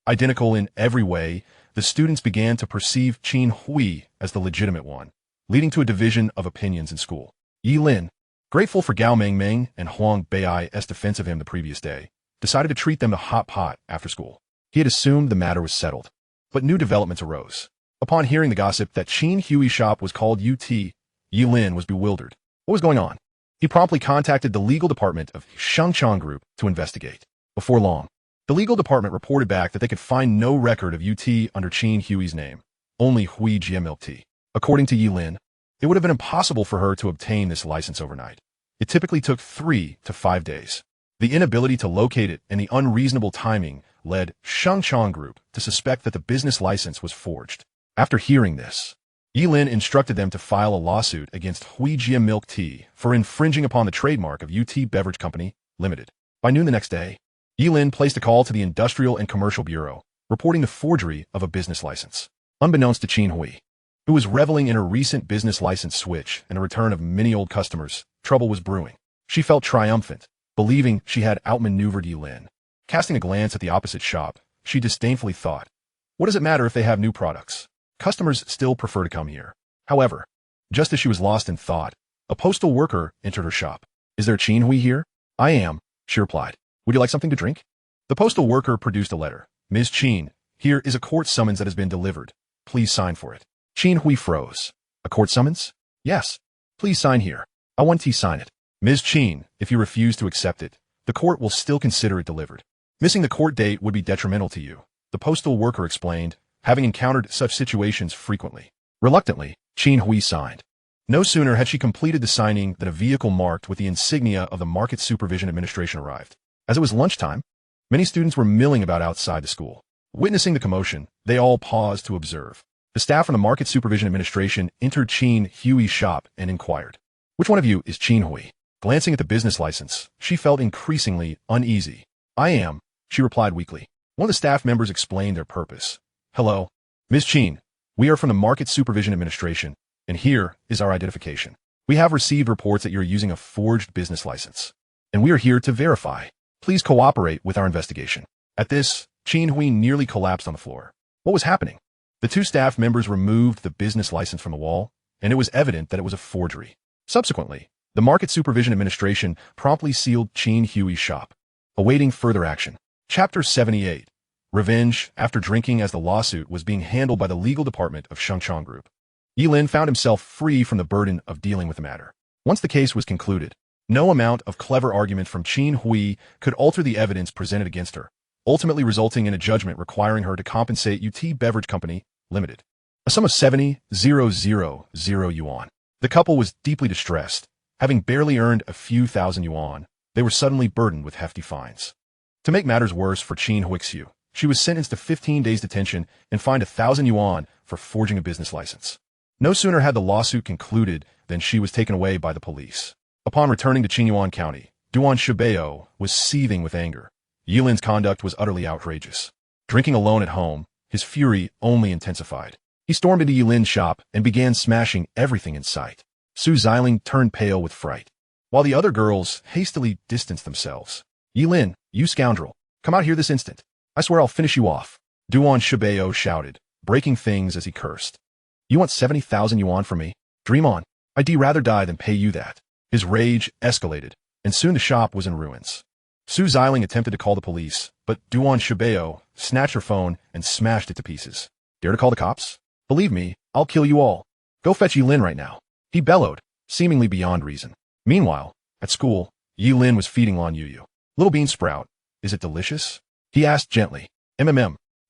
identical in every way, the students began to perceive Qin Hui as the legitimate one, leading to a division of opinions in school. Ye Lin, grateful for Gao Mengmeng and Huang Beiai's defense of him the previous day, decided to treat them to hot pot after school. He had assumed the matter was settled. But new developments arose. Upon hearing the gossip that Qin Hui's shop was called Ye Lin was bewildered. What was going on? He promptly contacted the legal department of Shengchang Group to investigate. Before long, the legal department reported back that they could find no record of UT under Qin Hui's name, only Hui Jia milk tea. According to Ye Lin, it would have been impossible for her to obtain this license overnight. It typically took 3 to 5 days. The inability to locate it and the unreasonable timing led Shengchang Group to suspect that the business license was forged. After hearing this, Ye Lin instructed them to file a lawsuit against Hui Jia Milk Tea for infringing upon the trademark of UT Beverage Company, Limited. By noon the next day, Ye Lin placed a call to the Industrial and Commercial Bureau, reporting the forgery of a business license. Unbeknownst to Qin Hui, who was reveling in her recent business license switch and a return of many old customers, trouble was brewing. She felt triumphant, believing she had outmaneuvered Ye Lin. Casting a glance at the opposite shop, she disdainfully thought, what does it matter if they have new products? Customers still prefer to come here. However, just as she was lost in thought, a postal worker entered her shop. Is there Qin Hui here? I am, she replied. Would you like something to drink? The postal worker produced a letter. Ms. Qin, here is a court summons that has been delivered. Please sign for it. Qin Hui froze. A court summons? Yes. Please sign here. I want to sign it. Ms. Qin, if you refuse to accept it, the court will still consider it delivered. Missing the court date would be detrimental to you, the postal worker explained, having encountered such situations frequently. Reluctantly, Qin Hui signed. No sooner had she completed the signing than a vehicle marked with the insignia of the Market Supervision Administration arrived. As it was lunchtime, many students were milling about outside the school. Witnessing the commotion, they all paused to observe. The staff from the Market Supervision Administration entered Qin Hui's shop and inquired, which one of you is Qin Hui? Glancing at the business license, she felt increasingly uneasy. I am, she replied weakly. One of the staff members explained their purpose. Hello, Ms. Qin. We are from the Market Supervision Administration, and here is our identification. We have received reports that you're using a forged business license, and we are here to verify. Please cooperate with our investigation. At this, Qin Hui nearly collapsed on the floor. What was happening? The two staff members removed the business license from the wall, and it was evident that it was a forgery. Subsequently, the Market Supervision Administration promptly sealed Qin Hui's shop, awaiting further action. Chapter 78. Revenge after drinking. As the lawsuit was being handled by the legal department of Shengchang Group, Ye Lin found himself free from the burden of dealing with the matter. Once the case was concluded, no amount of clever argument from Qin Hui could alter the evidence presented against her, ultimately resulting in a judgment requiring her to compensate UT Beverage Company, Limited, a sum of 70,000 yuan. The couple was deeply distressed. Having barely earned a few thousand yuan, they were suddenly burdened with hefty fines. To make matters worse for Qin Feixue, she was sentenced to 15 days detention and fined 1,000 yuan for forging a business license. No sooner had the lawsuit concluded than she was taken away by the police. Upon returning to Qingyuan County, Duan Shibao was seething with anger. Ye Lin's conduct was utterly outrageous. Drinking alone at home, his fury only intensified. He stormed into Ye Lin's shop and began smashing everything in sight. Su Xiling turned pale with fright, while the other girls hastily distanced themselves. Ye Lin, you scoundrel, come out here this instant. I swear I'll finish you off. Duan Shibao shouted, breaking things as he cursed. You want 70,000 yuan from me? Dream on. I'd rather die than pay you that. His rage escalated, and soon the shop was in ruins. Su Xiling attempted to call the police, but Duan Shibao snatched her phone and smashed it to pieces. Dare to call the cops? Believe me, I'll kill you all. Go fetch Ye Lin right now. He bellowed, seemingly beyond reason. Meanwhile, at school, Ye Lin was feeding Lan Youyou. Little bean sprout, is it delicious? He asked gently.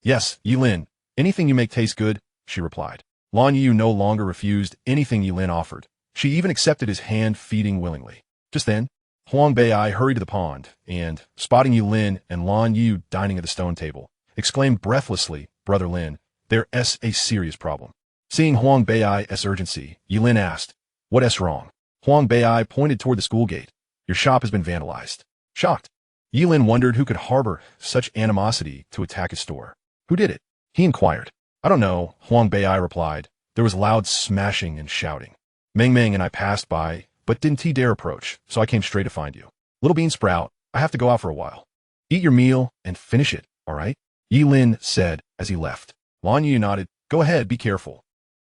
Yes, Ye Lin, anything you make taste good, she replied. Lan Youyou no longer refused anything Ye Lin offered. She even accepted his hand feeding willingly. Just then, Huang Bei hurried to the pond and, spotting Ye Lin and Lan Youyou dining at the stone table, exclaimed breathlessly, Brother Lin, there's a serious problem. Seeing Huang Bei's urgency, Ye Lin asked, What's wrong? Huang Bei pointed toward the school gate. Your shop has been vandalized. Shocked, Ye Lin wondered who could harbor such animosity to attack his store. Who did it? He inquired. I don't know, Huang Bei replied. There was loud smashing and shouting. Meng Meng and I passed by, but didn't dare approach, so I came straight to find you. Little bean sprout, I have to go out for a while. Eat your meal and finish it, all right? Ye Lin said as he left. Lan Youyou nodded. Go ahead, be careful.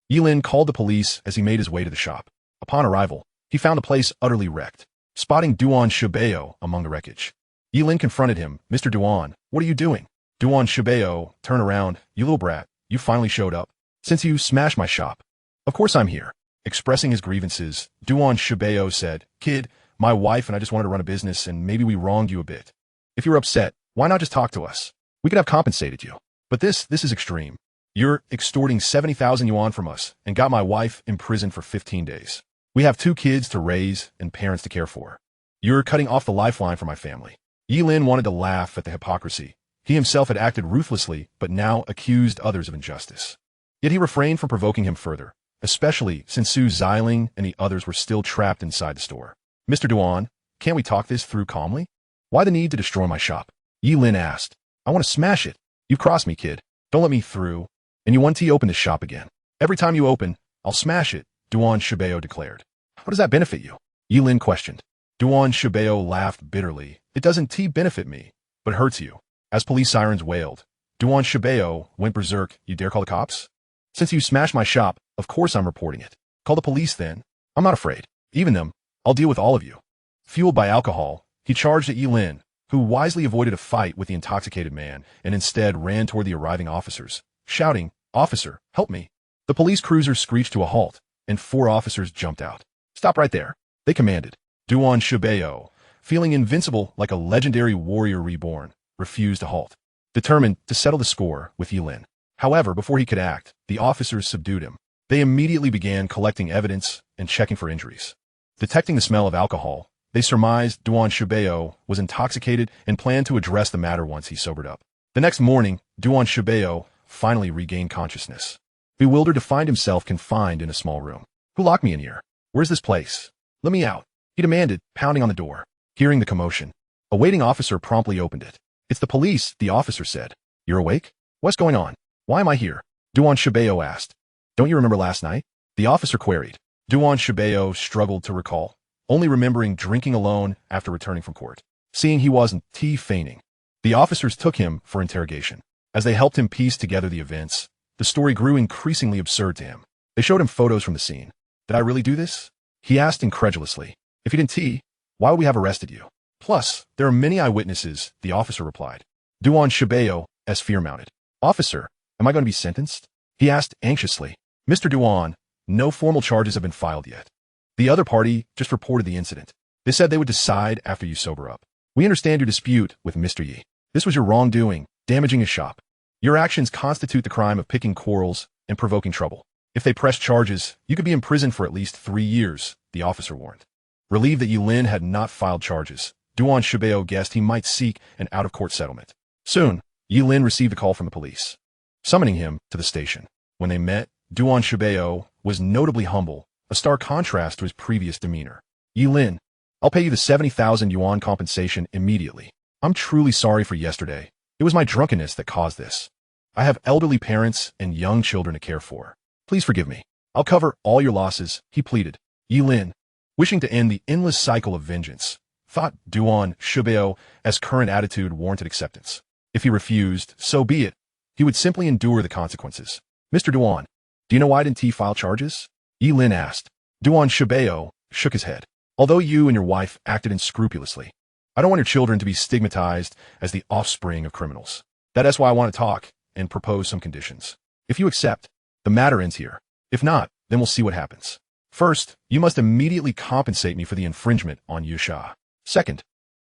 Ye Lin called the police as he made his way to the shop. Upon arrival, he found the place utterly wrecked. Spotting Duan Shibao among the wreckage, Ye Lin confronted him. Mr. Duan, what are you doing? Duan Shibao turned around. You little brat, you finally showed up. Since you smashed my shop. Of course I'm here. Expressing his grievances, Duan Shibeo said, Kid, my wife and I just wanted to run a business and maybe we wronged you a bit. If you're upset, why not just talk to us? We could have compensated you. But this is extreme. You're extorting 70,000 yuan from us and got my wife imprisoned for 15 days. We have 2 kids to raise and parents to care for. You're cutting off the lifeline for my family. Ye Lin wanted to laugh at the hypocrisy. He himself had acted ruthlessly, but now accused others of injustice. Yet he refrained from provoking him further, especially since Su Xiling and the others were still trapped inside the store. Mr. Duan, can't we talk this through calmly? Why the need to destroy my shop? Ye Lin asked. I want to smash it. You've crossed me, kid. Don't let me through. And you want to open this shop again. Every time you open, I'll smash it, Duan Shibeo declared. How does that benefit you? Ye Lin questioned. Duan Shibeo laughed bitterly. It doesn't benefit me, but hurts you. As police sirens wailed, Duan Shibeo went berserk. You dare call the cops? Since you smashed my shop, of course I'm reporting it. Call the police then. I'm not afraid. Even them, I'll deal with all of you. Fueled by alcohol, he charged at Ye Lin, who wisely avoided a fight with the intoxicated man and instead ran toward the arriving officers, shouting, Officer, help me. The police cruiser screeched to a halt, and 4 officers jumped out. Stop right there, they commanded. Duan Shibeo, feeling invincible like a legendary warrior reborn, refused to halt, determined to settle the score with Ye Lin. However, before he could act, the officers subdued him. They immediately began collecting evidence and checking for injuries. Detecting the smell of alcohol, they surmised Duan Shibeo was intoxicated and planned to address the matter once he sobered up. The next morning, Duan Shibeo finally regained consciousness, bewildered to find himself confined in a small room. Who locked me in here? Where's this place? Let me out, he demanded, pounding on the door. Hearing the commotion, a waiting officer promptly opened it. It's the police, the officer said. You're awake? What's going on? Why am I here? Duan Shibeo asked. Don't you remember last night? The officer queried. Duan Shibeo struggled to recall, only remembering drinking alone after returning from court. Seeing he wasn't feigning, the officers took him for interrogation. As they helped him piece together the events, the story grew increasingly absurd to him. They showed him photos from the scene. Did I really do this? He asked incredulously. If you didn't, why would we have arrested you? Plus, there are many eyewitnesses, the officer replied. Duan Shibeo, as fear mounted. Officer, am I going to be sentenced? He asked anxiously. Mr. Duan, no formal charges have been filed yet. The other party just reported the incident. They said they would decide after you sober up. We understand your dispute with Mr. Yi. This was your wrongdoing, damaging his shop. Your actions constitute the crime of picking quarrels and provoking trouble. If they press charges, you could be imprisoned for at least 3 years, the officer warned. Relieved that Ye Lin had not filed charges, Duan Shibeo guessed he might seek an out-of-court settlement. Soon, Ye Lin received a call from the police, summoning him to the station. When they met, Duan Shibeo was notably humble, a stark contrast to his previous demeanor. Ye Lin, I'll pay you the 70,000 yuan compensation immediately. I'm truly sorry for yesterday. It was my drunkenness that caused this. I have elderly parents and young children to care for. Please forgive me. I'll cover all your losses, he pleaded. Ye Lin, wishing to end the endless cycle of vengeance, thought Duan Shibeo as current attitude warranted acceptance. If he refused, so be it. He would simply endure the consequences. Mr. Duan, do you know why didn't he file charges? Ye Lin asked. Duan Shibeo shook his head. Although you and your wife acted unscrupulously, I don't want your children to be stigmatized as the offspring of criminals. That's why I want to talk and propose some conditions. If you accept, the matter ends here. If not, then we'll see what happens. First, you must immediately compensate me for the infringement on Yusha. Second,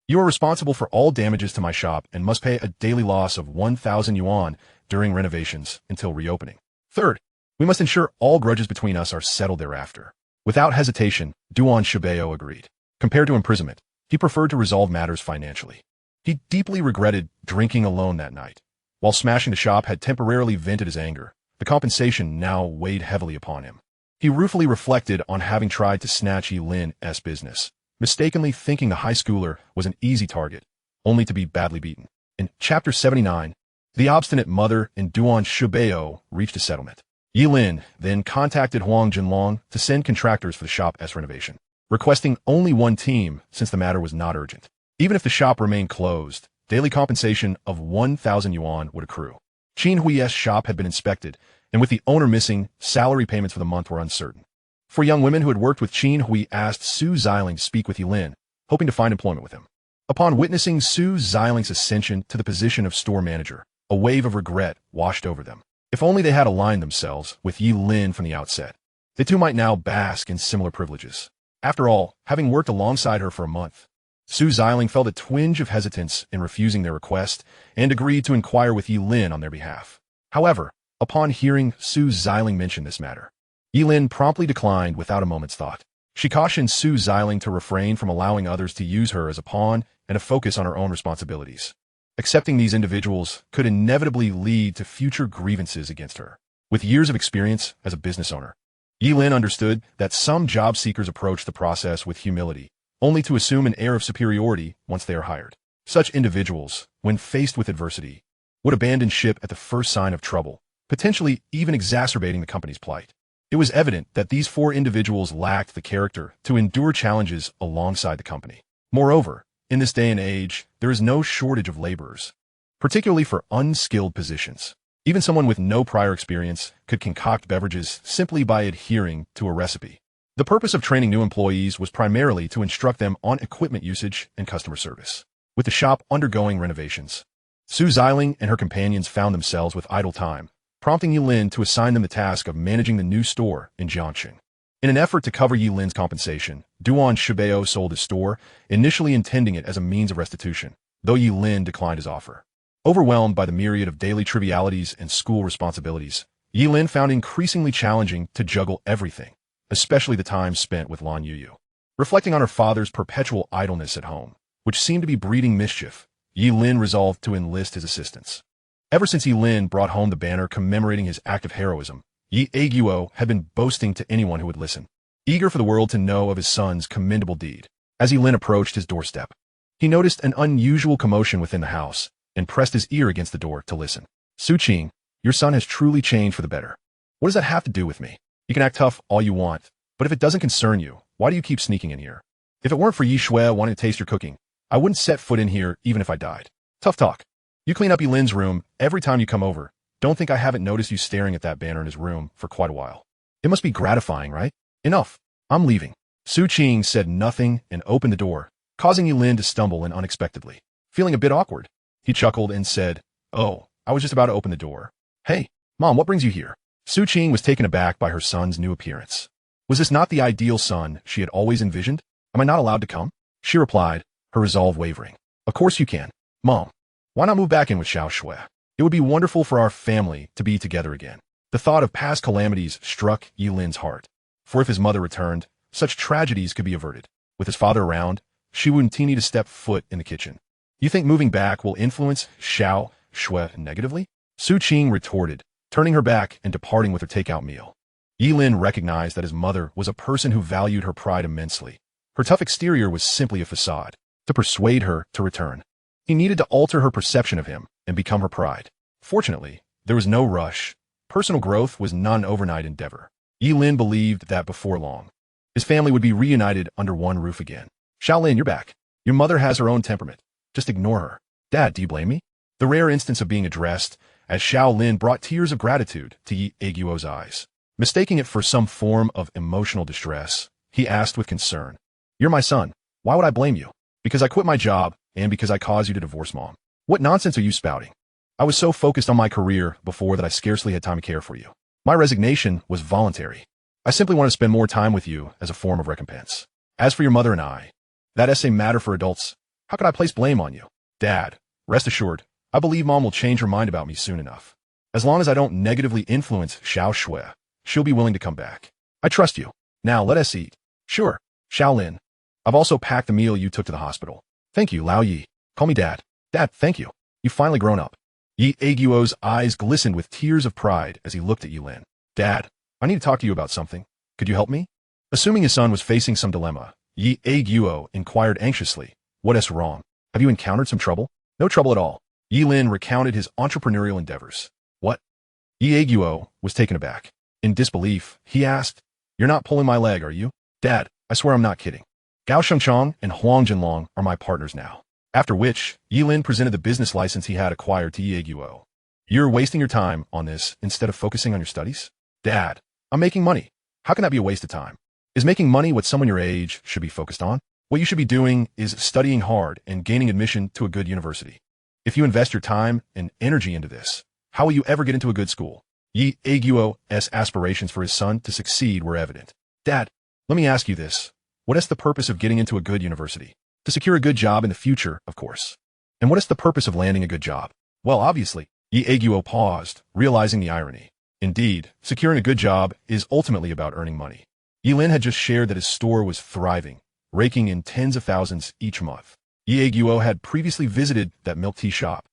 you are responsible for all damages to my shop and must pay a daily loss of 1,000 yuan during renovations until reopening. Third, we must ensure all grudges between us are settled thereafter. Without hesitation, Duan Shibeo agreed. Compared to imprisonment, he preferred to resolve matters financially. He deeply regretted drinking alone that night. While smashing the shop had temporarily vented his anger, the compensation now weighed heavily upon him. He ruefully reflected on having tried to snatch Ye Lin's business, mistakenly thinking the high schooler was an easy target, only to be badly beaten. In Chapter 79, the obstinate mother and Duan Shibeo reached a settlement. Ye Lin then contacted Huang Jinlong to send contractors for the shop's renovation, requesting only one team since the matter was not urgent. Even if the shop remained closed, daily compensation of 1,000 yuan would accrue. Qin Hui's shop had been inspected, and with the owner missing, salary payments for the month were uncertain. Four young women who had worked with Qin Hui asked Su Xiling to speak with Ye Lin, hoping to find employment with him. Upon witnessing Su Xiling's ascension to the position of store manager, a wave of regret washed over them. If only they had aligned themselves with Ye Lin from the outset. They too might now bask in similar privileges. After all, having worked alongside her for a month, Su Xiling felt a twinge of hesitance in refusing their request and agreed to inquire with Ye Lin on their behalf. However, upon hearing Su Xiling mention this matter, Ye Lin promptly declined without a moment's thought. She cautioned Su Xiling to refrain from allowing others to use her as a pawn and to focus on her own responsibilities. Accepting these individuals could inevitably lead to future grievances against her. With years of experience as a business owner, Ye Lin understood that some job seekers approach the process with humility, only to assume an air of superiority once they are hired. Such individuals, when faced with adversity, would abandon ship at the first sign of trouble, potentially even exacerbating the company's plight. It was evident that these four individuals lacked the character to endure challenges alongside the company. Moreover, in this day and age, there is no shortage of laborers, particularly for unskilled positions. Even someone with no prior experience could concoct beverages simply by adhering to a recipe. The purpose of training new employees was primarily to instruct them on equipment usage and customer service. With the shop undergoing renovations, Su Xiling and her companions found themselves with idle time, prompting Ye Lin to assign them the task of managing the new store in Jiangxing. In an effort to cover Ye Lin's compensation, Duan Shibao sold his store, initially intending it as a means of restitution, though Ye Lin declined his offer. Overwhelmed by the myriad of daily trivialities and school responsibilities, Ye Lin found increasingly challenging to juggle everything, especially the time spent with Lan Youyou. Reflecting on her father's perpetual idleness at home, which seemed to be breeding mischief, Ye Lin resolved to enlist his assistance. Ever since Ye Lin brought home the banner commemorating his act of heroism, Ye Lin had been boasting to anyone who would listen, eager for the world to know of his son's commendable deed. As Ye Lin approached his doorstep, he noticed an unusual commotion within the house and pressed his ear against the door to listen. Su Qing, your son has truly changed for the better. What does that have to do with me? You can act tough all you want, but if it doesn't concern you, why do you keep sneaking in here? If it weren't for Ye Shui wanting to taste your cooking, I wouldn't set foot in here even if I died. Tough talk. You clean up Ye Lin's room every time you come over. Don't think I haven't noticed you staring at that banner in his room for quite a while. It must be gratifying, right? Enough. I'm leaving. Su Qing said nothing and opened the door, causing Ye Lin to stumble in unexpectedly. Feeling a bit awkward, he chuckled and said, "Oh, I was just about to open the door. Hey, Mom, what brings you here?" Su Qing was taken aback by her son's new appearance. Was this not the ideal son she had always envisioned? Am I not allowed to come? She replied, her resolve wavering. Of course you can. Mom, why not move back in with Xiao Shui? It would be wonderful for our family to be together again. The thought of past calamities struck Ye Lin's heart. For if his mother returned, such tragedies could be averted. With his father around, she wouldn't need to step foot in the kitchen. You think moving back will influence Xiao Shui negatively? Su Qing retorted, turning her back and departing with her takeout meal. Ye Lin recognized that his mother was a person who valued her pride immensely. Her tough exterior was simply a facade to persuade her to return. He needed to alter her perception of him and become her pride. Fortunately, there was no rush. Personal growth was not an overnight endeavor. Ye Lin believed that before long, his family would be reunited under one roof again. Xiaolin, you're back. Your mother has her own temperament. Just ignore her. Dad, do you blame me? The rare instance of being addressed as Xiaolin brought tears of gratitude to Ye Ling's eyes. Mistaking it for some form of emotional distress, he asked with concern, "You're my son. Why would I blame you? Because I quit my job and because I caused you to divorce Mom. What nonsense are you spouting? I was so focused on my career before that I scarcely had time to care for you. My resignation was voluntary. I simply want to spend more time with you as a form of recompense. As for your mother and I, that is a matter for adults. How could I place blame on you? Dad, rest assured, I believe Mom will change her mind about me soon enough. As long as I don't negatively influence Xiao Shui, she'll be willing to come back. I trust you. Now let us eat." "Sure, Xiaolin. I've also packed the meal you took to the hospital." "Thank you, Lao Yi. Call me Dad." "Dad, thank you. You've finally grown up." Ye Ling's eyes glistened with tears of pride as he looked at Ye Lin. "Dad, I need to talk to you about something. Could you help me?" Assuming his son was facing some dilemma, Ye Ling inquired anxiously, "What is wrong? Have you encountered some trouble?" "No trouble at all." Ye Lin recounted his entrepreneurial endeavors. "What?" Ye Ling was taken aback. In disbelief, he asked, "You're not pulling my leg, are you?" "Dad, I swear I'm not kidding. Gao Shengchong and Huang Jinlong are my partners now." After which, Ye Lin presented the business license he had acquired to Ye Ling. "You're wasting your time on this instead of focusing on your studies?" "Dad, I'm making money. How can that be a waste of time? Is making money what someone your age should be focused on? What you should be doing is studying hard and gaining admission to a good university. If you invest your time and energy into this, how will you ever get into a good school? Ye Lin aspirations for his son to succeed were evident. Dad, let me ask you this. What is the purpose of getting into a good university? To secure a good job in the future, of course. And what is the purpose of landing a good job? Well, obviously. Ye Lin paused, realizing the irony. Indeed, securing a good job is ultimately about earning money. Ye Lin had just shared that his store was thriving, raking in tens of thousands each month. Ye Lin had previously visited that milk tea shop,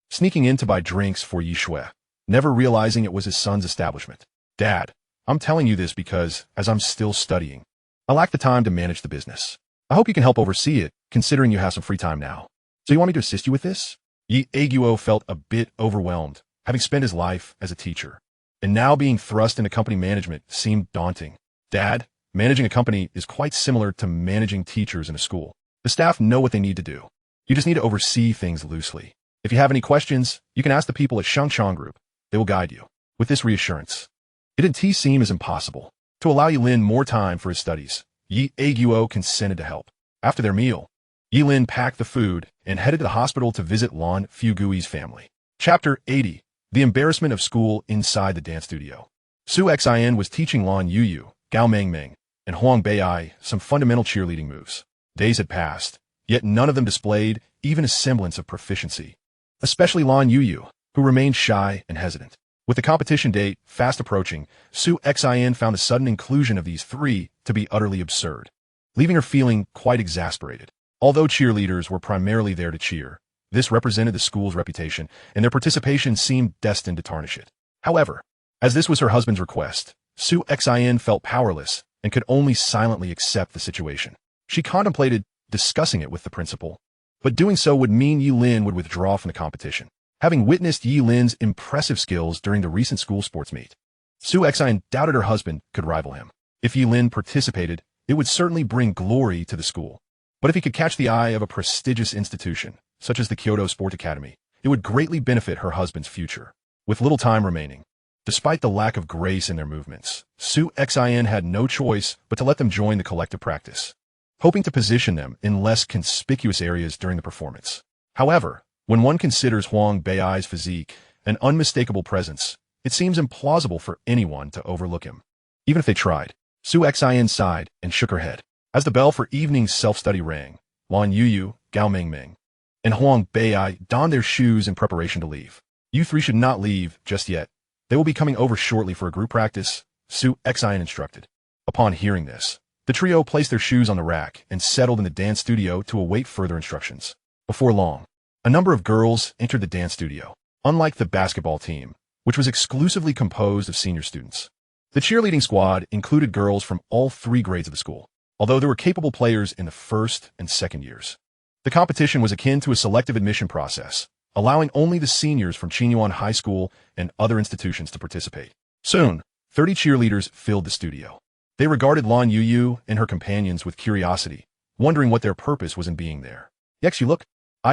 sneaking in to buy drinks for Ye Shui, never realizing it was his son's establishment. Dad, I'm telling you this because, as I'm still studying, I lack the time to manage the business. I hope you can help oversee it, considering you have some free time now. So you want me to assist you with this? Ye Lin felt a bit overwhelmed, having spent his life as a teacher, and now being thrust into company management seemed daunting. Dad, managing a company is quite similar to managing teachers in a school. The staff know what they need to do. You just need to oversee things loosely. If you have any questions, you can ask the people at Shangchang Group. They will guide you. With this reassurance, it didn't seem as impossible. To allow Ye Lin more time for his studies, Ye Lin consented to help. After their meal, Ye Lin packed the food and headed to the hospital to visit Lan Youyou's family. Chapter 80. The Embarrassment of School Inside the Dance Studio. Su Xin was teaching Lan Youyou, Gao Mengmeng, and Huang Beiai some fundamental cheerleading moves. Days had passed, yet none of them displayed even a semblance of proficiency. Especially Lan Youyou, who remained shy and hesitant. With the competition date fast approaching, Su Xin found the sudden inclusion of these three to be utterly absurd, leaving her feeling quite exasperated. Although cheerleaders were primarily there to cheer, this represented the school's reputation, and their participation seemed destined to tarnish it. However, as this was her husband's request, Su Xin felt powerless and could only silently accept the situation. She contemplated discussing it with the principal, but doing so would mean Ye Lin would withdraw from the competition. Having witnessed Ye Lin's impressive skills during the recent school sports meet, Su Xin doubted her husband could rival him. If Ye Lin participated, it would certainly bring glory to the school. But if he could catch the eye of a prestigious institution, such as the Kyoto Sport Academy, it would greatly benefit her husband's future. With little time remaining, despite the lack of grace in their movements, Su Xin had no choice but to let them join the collective practice, hoping to position them in less conspicuous areas during the performance. However, when one considers Huang Beiai's physique and unmistakable presence, it seems implausible for anyone to overlook him. Even if they tried, Su Xin sighed and shook her head. As the bell for evening self-study rang, Lan Youyou, Gao Mengmeng, and Huang Beiai donned their shoes in preparation to leave. You three should not leave just yet. They will be coming over shortly for a group practice, Su Xin instructed. Upon hearing this, the trio placed their shoes on the rack and settled in the dance studio to await further instructions. Before long, a number of girls entered the dance studio. Unlike the basketball team, which was exclusively composed of senior students, the cheerleading squad included girls from all three grades of the school, although there were capable players in the first and second years. The competition was akin to a selective admission process, allowing only the seniors from Qinyuan High School and other institutions to participate. Soon, 30 cheerleaders filled the studio. They regarded Lan Youyou and her companions with curiosity, wondering what their purpose was in being there. Yex, you look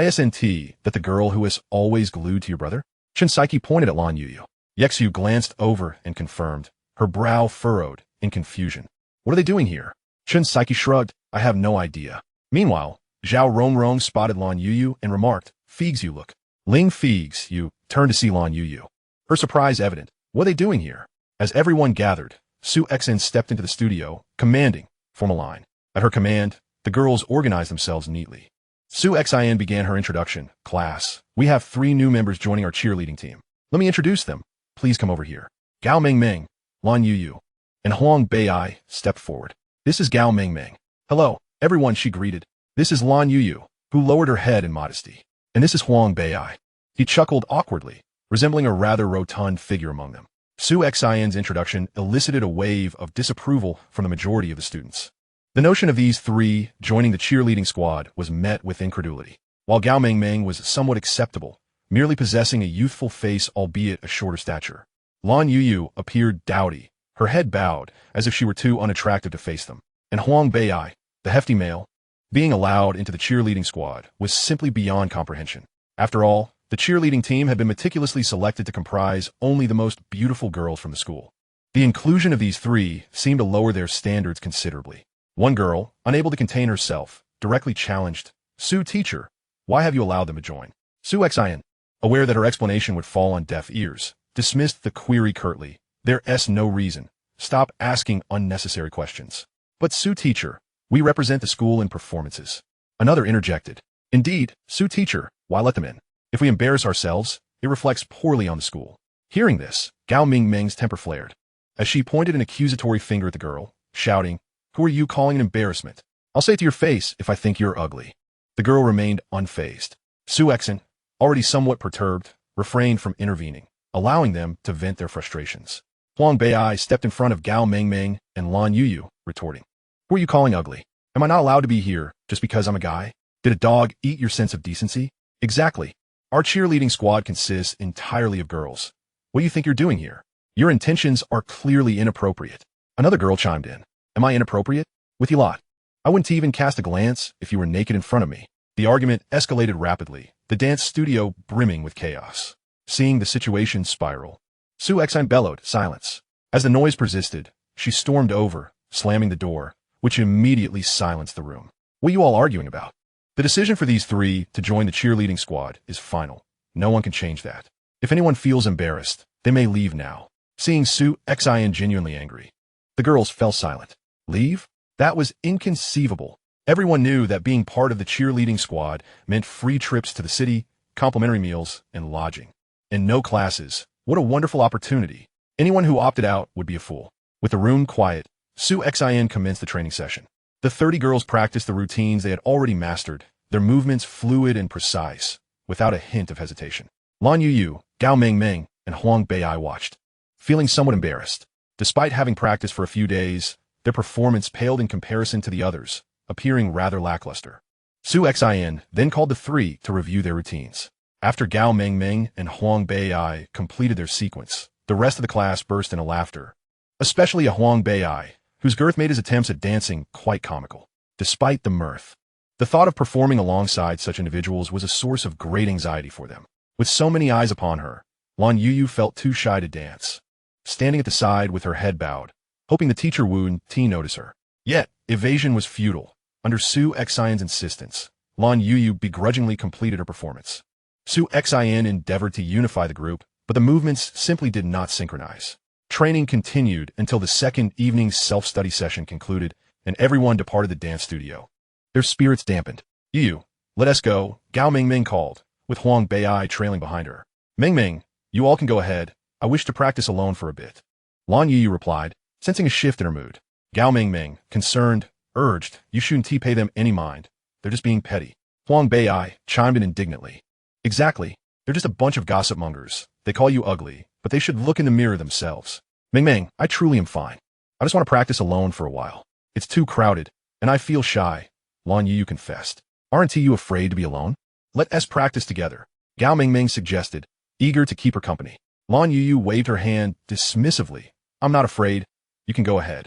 isn't that the girl who is always glued to your brother? Chen Saiki pointed at Lan Youyou. Yexu glanced over and confirmed, her brow furrowed in confusion. What are they doing here? Chen Saiki shrugged. I have no idea. Meanwhile, Zhao Rongrong spotted Lan Youyou and remarked, Figs you look. Ling Feixue turned to see Lan Youyou, her surprise evident. What are they doing here? As everyone gathered, Su Xin stepped into the studio, commanding, form a line. At her command, the girls organized themselves neatly. Su Xin began her introduction. Class, we have 3 new members joining our cheerleading team. Let me introduce them. Please come over here. Gao Mengmeng, Lan Youyou, and Huang Beiai stepped forward. This is Gao Mengmeng. Hello, everyone, she greeted. This is Lan Youyou, who lowered her head in modesty. And this is Huang Beiai. He chuckled awkwardly, resembling a rather rotund figure among them. Su Xin's introduction elicited a wave of disapproval from the majority of the students. The notion of these 3 joining the cheerleading squad was met with incredulity, while Gao Mengmeng was somewhat acceptable, merely possessing a youthful face albeit a shorter stature. Lan Youyou appeared dowdy, her head bowed, as if she were too unattractive to face them, and Huang Beiai, the hefty male, being allowed into the cheerleading squad was simply beyond comprehension. After all, the cheerleading team had been meticulously selected to comprise only the most beautiful girls from the school. The inclusion of these 3 seemed to lower their standards considerably. One girl, unable to contain herself, directly challenged, Su teacher, why have you allowed them to join? Su Xin, aware that her explanation would fall on deaf ears, dismissed the query curtly. There's no reason. Stop asking unnecessary questions. But Sue teacher, we represent the school in performances. Another interjected. Indeed, Sue teacher, why let them in? If we embarrass ourselves, it reflects poorly on the school. Hearing this, Gao Mingming's temper flared, as she pointed an accusatory finger at the girl, shouting, "Who are you calling an embarrassment? I'll say it to your face if I think you're ugly." The girl remained unfazed. Su Exin, already somewhat perturbed, refrained from intervening, allowing them to vent their frustrations. Huang Bei stepped in front of Gao Mingming and Lan Youyou, retorting, "Who are you calling ugly? Am I not allowed to be here just because I'm a guy? Did a dog eat your sense of decency?" "Exactly. Our cheerleading squad consists entirely of girls. What do you think you're doing here? Your intentions are clearly inappropriate." Another girl chimed in. "Am I inappropriate? With you lot. I wouldn't even cast a glance if you were naked in front of me." The argument escalated rapidly, the dance studio brimming with chaos. Seeing the situation spiral, Su Exine bellowed, "Silence." As the noise persisted, she stormed over, slamming the door, which immediately silenced the room. "What are you all arguing about?" "The decision for these three to join the cheerleading squad is final. No one can change that. If anyone feels embarrassed, they may leave now." Seeing Su Exine genuinely angry, the girls fell silent. Leave? That was inconceivable. Everyone knew that being part of the cheerleading squad meant free trips to the city, complimentary meals, and lodging. And no classes. What a wonderful opportunity. Anyone who opted out would be a fool. With the room quiet, Su Xin commenced the training session. The 30 girls practiced the routines they had already mastered, their movements fluid and precise, without a hint of hesitation. Lan Youyou, Gao Mingming, and Huang Bei watched, feeling somewhat embarrassed. Despite having practiced for a few days, their performance paled in comparison to the others, appearing rather lackluster. Su Xin then called the three to review their routines. After Gao Mingming and Huang Bei completed their sequence, the rest of the class burst into laughter, especially a Huang Bei, whose girth made his attempts at dancing quite comical. Despite the mirth, the thought of performing alongside such individuals was a source of great anxiety for them. With so many eyes upon her, Lan Youyou felt too shy to dance, standing at the side with her head bowed, hoping the teacher wouldn't notice her. Yet, evasion was futile. Under Su Xian's insistence, Lan Youyou begrudgingly completed her performance. Su Xian endeavored to unify the group, but the movements simply did not synchronize. Training continued until the second evening's self-study session concluded and everyone departed the dance studio. Their spirits dampened. "You, let us go," Gao Mingming called, with Huang Bei trailing behind her. "Mingming, you all can go ahead. I wish to practice alone for a bit." Lan Youyou replied, sensing a shift in her mood. Gao Mingming, concerned, urged, "You shouldn't pay them any mind. They're just being petty." Huang Bei chimed in indignantly. "Exactly. They're just a bunch of gossip mongers. They call you ugly, but they should look in the mirror themselves." "Mingming, I truly am fine. I just want to practice alone for a while. It's too crowded, and I feel shy," Lan Youyou confessed. "Aren't you afraid to be alone? Let us practice together," Gao Mingming suggested, eager to keep her company. Lan Youyou waved her hand dismissively. "I'm not afraid. You can go ahead."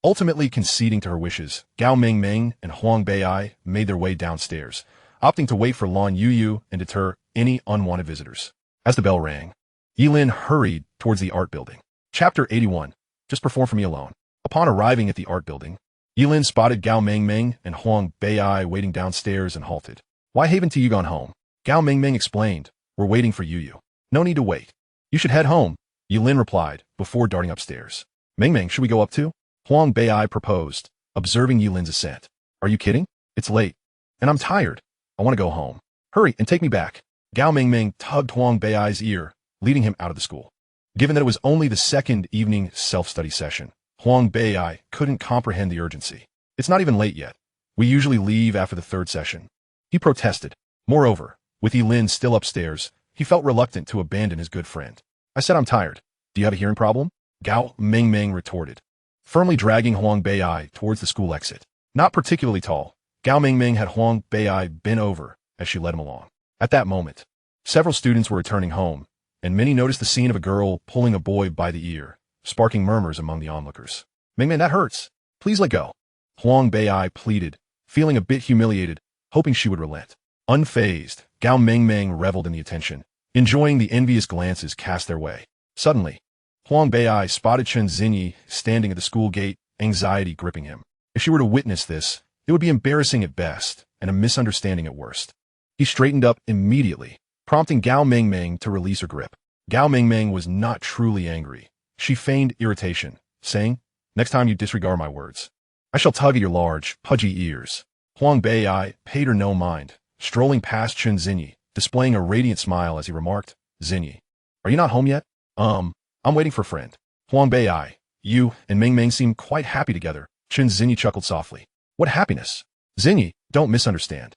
Ultimately conceding to her wishes, Gao Mingming and Huang Bei made their way downstairs, opting to wait for Lan Youyou and deter any unwanted visitors. As the bell rang, Ye Lin hurried towards the art building. Chapter 81. Just perform for me alone. Upon arriving at the art building, Ye Lin spotted Gao Mingming and Huang Bei waiting downstairs and halted. "Why haven't you gone home?" Gao Mingming explained. "We're waiting for Youyou." "No need to wait. You should head home," Ye Lin replied, before darting upstairs. "Mingming, should we go up too?" Huang Bei proposed, observing Ye Lin's assent. "Are you kidding? It's late. And I'm tired. I want to go home. Hurry and take me back." Gao Mingming tugged Huang Bei's ear, leading him out of the school. Given that it was only the second evening self-study session, Huang Bei couldn't comprehend the urgency. "It's not even late yet. We usually leave after the third session," he protested. Moreover, with Ye Lin still upstairs, he felt reluctant to abandon his good friend. "I said I'm tired. Do you have a hearing problem?" Gao Mingming retorted, firmly dragging Huang Bei towards the school exit. Not particularly tall, Gao Mingming had Huang Bei bent over as she led him along. At that moment, several students were returning home, and many noticed the scene of a girl pulling a boy by the ear, sparking murmurs among the onlookers. "Mingming, that hurts. Please let go," Huang Bei pleaded, feeling a bit humiliated, hoping she would relent. Unfazed, Gao Mingming reveled in the attention, enjoying the envious glances cast their way. Suddenly, Huang Bei spotted Chen Xinyi standing at the school gate, anxiety gripping him. If she were to witness this, it would be embarrassing at best and a misunderstanding at worst. He straightened up immediately, prompting Gao Mingming to release her grip. Gao Mingming was not truly angry. She feigned irritation, saying, "Next time you disregard my words, I shall tug at your large, pudgy ears." Huang Bei'ai paid her no mind, strolling past Chen Xinyi, displaying a radiant smile as he remarked, "Xinyi, are you not home yet?" I'm waiting for a friend." Huang Bei'ai, you and Mingming seem quite happy together. Chen Xinyi chuckled softly. "What happiness?" "Xinyi, don't misunderstand.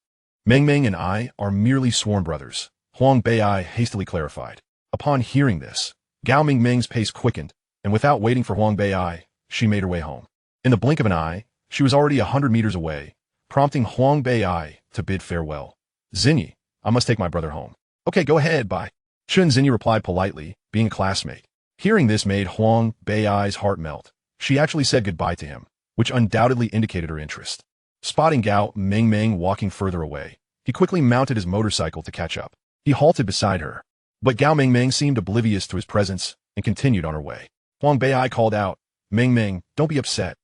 Mingming and I are merely sworn brothers," Huang Bei'ai hastily clarified. Upon hearing this, Gao Mingming's pace quickened, and without waiting for Huang Bei'ai, she made her way home. In the blink of an eye, she was already 100 meters away, prompting Huang Bei'ai to bid farewell. "Xinyi, I must take my brother home." "Okay, go ahead, bye." Chen Xinyi replied politely, being a classmate. Hearing this made Huang Bei'ai's heart melt. She actually said goodbye to him, which undoubtedly indicated her interest. Spotting Gao Mingming walking further away, he quickly mounted his motorcycle to catch up. He halted beside her, but Gao Mingming seemed oblivious to his presence and continued on her way. Huang Bei'ai called out, "Mingming, don't be upset.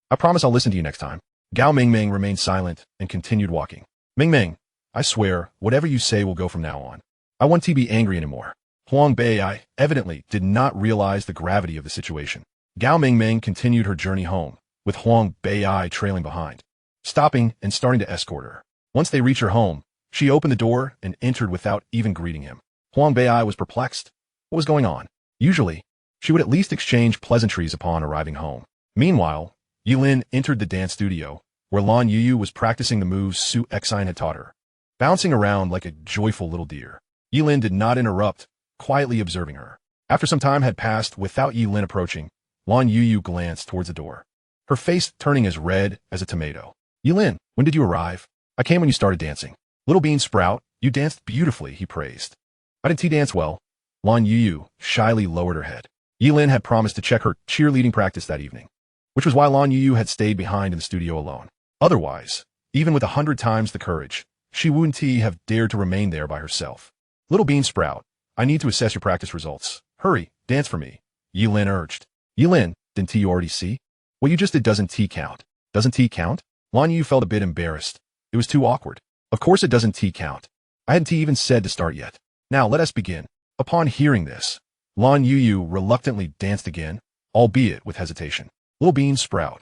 I promise I'll listen to you next time." Gao Mingming remained silent and continued walking. "Mingming, I swear, whatever you say will go from now on. I won't be angry anymore." Huang Bei'ai evidently did not realize the gravity of the situation. Gao Mingming continued her journey home, with Huang Bei'ai trailing behind, stopping and starting to escort her. Once they reached her home, she opened the door and entered without even greeting him. Huang Bei'ai was perplexed. What was going on? Usually, she would at least exchange pleasantries upon arriving home. Meanwhile, Ye Lin entered the dance studio, where Lan Youyou was practicing the moves Su Exine had taught her, bouncing around like a joyful little deer. Ye Lin did not interrupt, quietly observing her. After some time had passed without Ye Lin approaching, Lan Youyou glanced towards the door, her face turning as red as a tomato. "Ye Lin, when did you arrive?" "I came when you started dancing." "Little bean sprout, you danced beautifully," he praised. "I didn't dance well." Lan Youyou shyly lowered her head. Ye Lin had promised to check her cheerleading practice that evening, which was why Lan Youyou had stayed behind in the studio alone. Otherwise, even with 100 times the courage, she wouldn't have dared to remain there by herself. "Little bean sprout, I need to assess your practice results. Hurry, dance for me," Ye Lin urged. "Ye Lin, didn't you already see? What you just did doesn't count." "Doesn't count?" Lan Youyou felt a bit embarrassed. It was too awkward. "Of course it doesn't count. I hadn't even said to start yet. Now let us begin." Upon hearing this, Lan Youyou reluctantly danced again, albeit with hesitation. "Little bean sprout,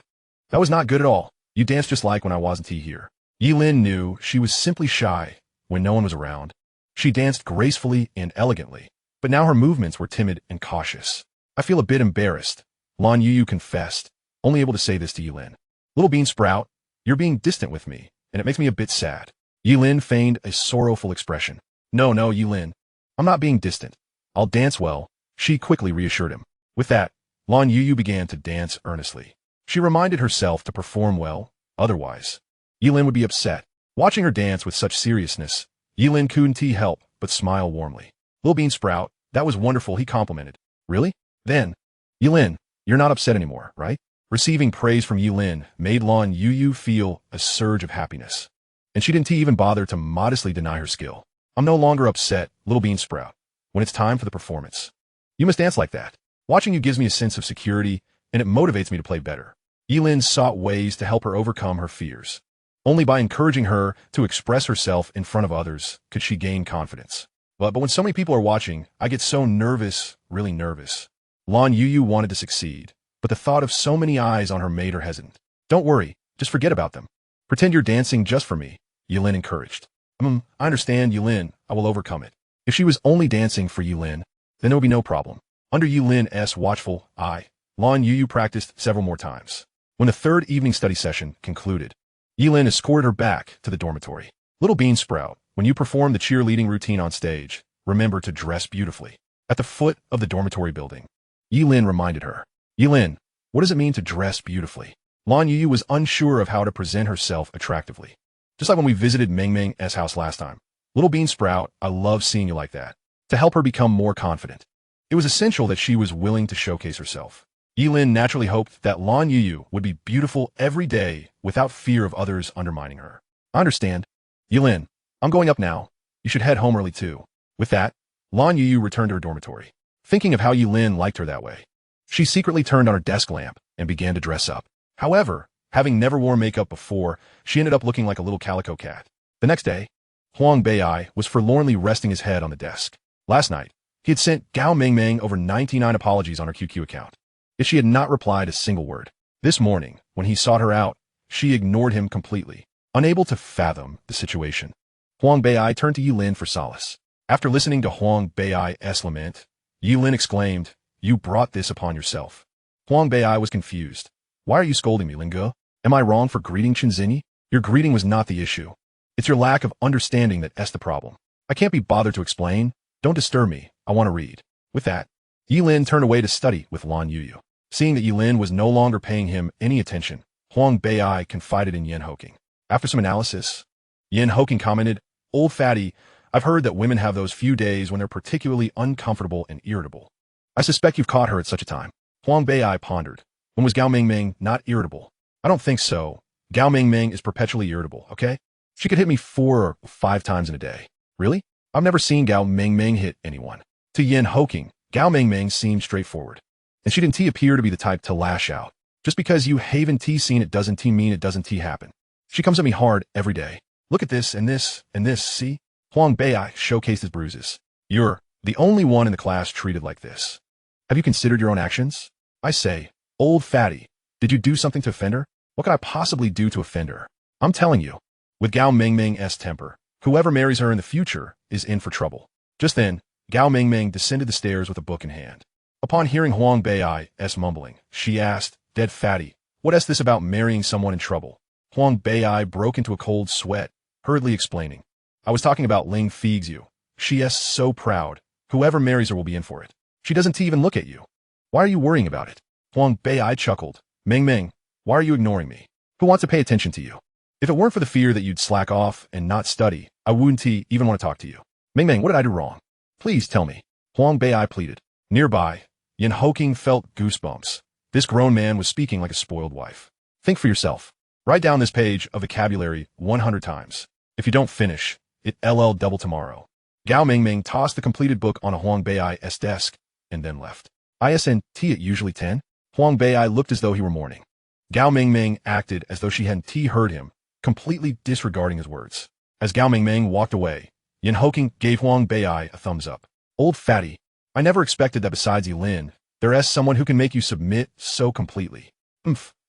that was not good at all. You danced just like when I wasn't here." Ye Lin knew she was simply shy when no one was around. She danced gracefully and elegantly, but now her movements were timid and cautious. "I feel a bit embarrassed," Lan Youyou confessed, only able to say this to Ye Lin. "Little bean sprout, you're being distant with me, and it makes me a bit sad." Ye Lin feigned a sorrowful expression. No, Ye Lin, I'm not being distant. I'll dance well," she quickly reassured him. With that, Lan Youyou began to dance earnestly. She reminded herself to perform well, otherwise, Ye Lin would be upset. Watching her dance with such seriousness, Ye Lin couldn't help but smile warmly. "Little bean sprout, that was wonderful," he complimented. "Really? Then, Ye Lin, you're not upset anymore, right?" Receiving praise from Ye Lin made Lan Youyou feel a surge of happiness, and she didn't even bother to modestly deny her skill. "I'm no longer upset, little bean sprout. When it's time for the performance, you must dance like that. Watching you gives me a sense of security, and it motivates me to play better." Ye Lin sought ways to help her overcome her fears. Only by encouraging her to express herself in front of others could she gain confidence. But when so many people are watching, I get so nervous, really nervous. Lan Youyou wanted to succeed, but the thought of so many eyes on her made her hesitant. "Don't worry, just forget about them. Pretend you're dancing just for me," Ye Lin encouraged. I understand, Ye Lin, I will overcome it." If she was only dancing for Ye Lin, then there would be no problem. Under Ye Lin's watchful eye, Lan Youyou practiced several more times. When the third evening study session concluded, Ye Lin escorted her back to the dormitory. "Little bean sprout, when you perform the cheerleading routine on stage, remember to dress beautifully." At the foot of the dormitory building, Ye Lin reminded her. "Ye Lin, what does it mean to dress beautifully?" Lan Youyou was unsure of how to present herself attractively. "Just like when we visited Mingming's house last time. Little bean sprout, I love seeing you like that." To help her become more confident, it was essential that she was willing to showcase herself. Ye Lin naturally hoped that Lan Youyou would be beautiful every day without fear of others undermining her. "I understand. Ye Lin, I'm going up now. You should head home early too." With that, Lan Youyou returned to her dormitory. Thinking of how Ye Lin liked her that way, she secretly turned on her desk lamp and began to dress up. However, having never worn makeup before, she ended up looking like a little calico cat. The next day, Huang Bei'ai was forlornly resting his head on the desk. Last night, He had sent Gao Mingming over 99 apologies on her QQ account, yet she had not replied a single word. This morning, when he sought her out, she ignored him completely, unable to fathom the situation. Huang Bei turned to Ye Lin for solace. After listening to Huang Bei's lament, Ye Lin exclaimed, "You brought this upon yourself." Huang Bei was confused. "Why are you scolding me, Lingo? Am I wrong for greeting Chinzini? Your greeting was not the issue. It's your lack of understanding that's the problem. I can't be bothered to explain. Don't disturb me. I want to read." With that, Ye Lin turned away to study with Lan Youyou. Seeing that Ye Lin was no longer paying him any attention, Huang Bei confided in Yin Hoking. After some analysis, Yin Hoking commented, "Old fatty, I've heard that women have those few days when they're particularly uncomfortable and irritable. I suspect you've caught her at such a time." Huang Bei pondered. "When was Gao Mingming not irritable?" "I don't think so. Gao Mingming is perpetually irritable, okay? She could hit me 4 or 5 times in a day." "Really? I've never seen Gao Mingming hit anyone." To Yin Hoking, Gao Mingming seemed straightforward, and she didn't appear to be the type to lash out. "Just because you haven't seen it doesn't mean it doesn't happen. She comes at me hard every day. Look at this and this and this, see?" Huang Bei showcased his bruises. "You're the only one in the class treated like this. Have you considered your own actions? I say, old fatty, did you do something to offend her? What could I possibly do to offend her? I'm telling you, with Gao Mingming's temper, whoever marries her in the future is in for trouble." Just then, Gao Mingming descended the stairs with a book in hand. Upon hearing Huang Bei's mumbling, she asked, "Dead fatty, what is this about marrying someone in trouble?" Huang Bei broke into a cold sweat, hurriedly explaining, "I was talking about Ling Feixue. She is so proud. Whoever marries her will be in for it. She doesn't even look at you. Why are you worrying about it?" Huang Bei chuckled. "Mingming, why are you ignoring me? Who wants to pay attention to you? If it weren't for the fear that you'd slack off and not study, I wouldn't even want to talk to you. Mingming, what did I do wrong? Please tell me." Huang Bei pleaded. Nearby, Yin Hoking felt goosebumps. This grown man was speaking like a spoiled wife. "Think for yourself. Write down this page of vocabulary 100 times. If you don't finish, it'll double tomorrow." Gao Mingming tossed the completed book on a Huang Bei's desk and then left. "Isn't it usually 10? Huang Bei looked as though he were mourning. Gao Mingming acted as though she hadn't heard him, completely disregarding his words. As Gao Mingming walked away, Yin Hoking gave Huang Bei a thumbs up. "Old fatty, I never expected that besides Ye Lin, there is someone who can make you submit so completely.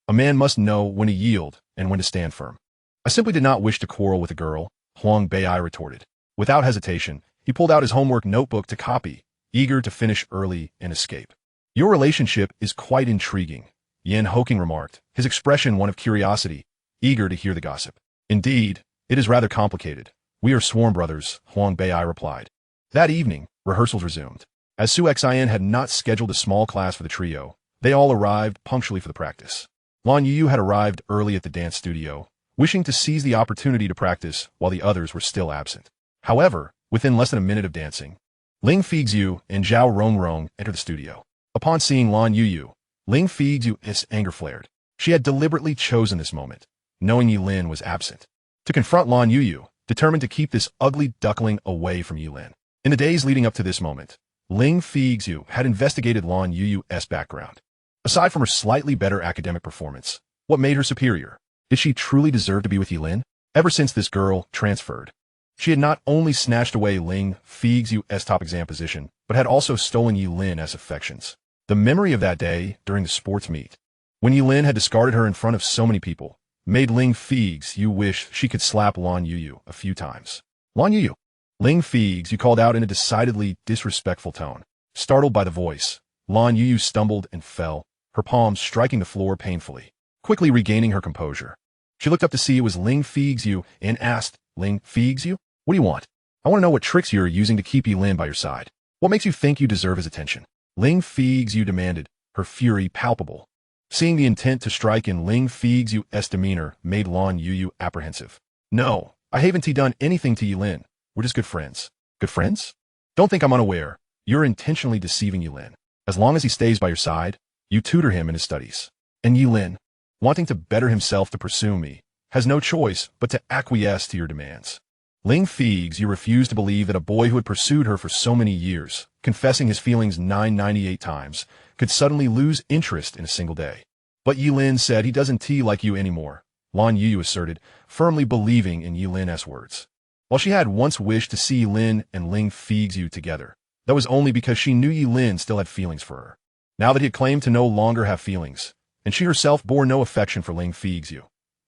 A man must know when to yield and when to stand firm." "I simply did not wish to quarrel with a girl," Huang Bei retorted. Without hesitation, he pulled out his homework notebook to copy, eager to finish early and escape. "Your relationship is quite intriguing," Yin Hoking remarked, his expression one of curiosity, eager to hear the gossip. "Indeed, it is rather complicated. We are sworn brothers," Huang Bei replied. That evening, rehearsals resumed. As Su Xin had not scheduled a small class for the trio, they all arrived punctually for the practice. Lan Youyou had arrived early at the dance studio, wishing to seize the opportunity to practice while the others were still absent. However, within less than a minute of dancing, Ling Feixue and Zhao Rongrong entered the studio. Upon seeing Lan Youyou, Ling Feixue's anger flared. She had deliberately chosen this moment, knowing Ye Lin was absent, to confront Lan Youyou, determined to keep this ugly duckling away from Ye Lin. In the days leading up to this moment, Ling Feixue had investigated Lan Youyou's background. Aside from her slightly better academic performance, what made her superior? Did she truly deserve to be with Ye Lin? Ever since this girl transferred, she had not only snatched away Ling Feixue's top exam position, but had also stolen Ye Lin's affections. The memory of that day during the sports meet, when Ye Lin had discarded her in front of so many people, made Ling Feixue wish she could slap Lan Youyou a few times. "Lan Youyou!" Ling Feixue called out in a decidedly disrespectful tone. Startled by the voice, Lan Youyou stumbled and fell, her palms striking the floor painfully. Quickly regaining her composure, she looked up to see it was Ling Feixue and asked, "Ling Feixue, what do you want? I want to know what tricks you're using to keep Ye Lin by your side. What makes you think you deserve his attention?" Ling Feixue demanded, her fury palpable. Seeing the intent to strike in Ling Feixue's demeanor made Lan Youyou apprehensive. "No, I haven't done anything to Ye Lin. We're just good friends." "Good friends? Don't think I'm unaware. You're intentionally deceiving Ye Lin. As long as he stays by your side, you tutor him in his studies. And Ye Lin, wanting to better himself to pursue me, has no choice but to acquiesce to your demands." Ling Feixue refused to believe that a boy who had pursued her for so many years, confessing his feelings 998 times, could suddenly lose interest in a single day. "But Ye Lin said he doesn't like you anymore," Lan Youyou asserted, firmly believing in Ye Lin's words. While she had once wished to see Lin and Ling Feixue together, That was only because she knew Ye Lin still had feelings for her. Now that he had claimed to no longer have feelings, and she herself bore no affection for Ling Feixue,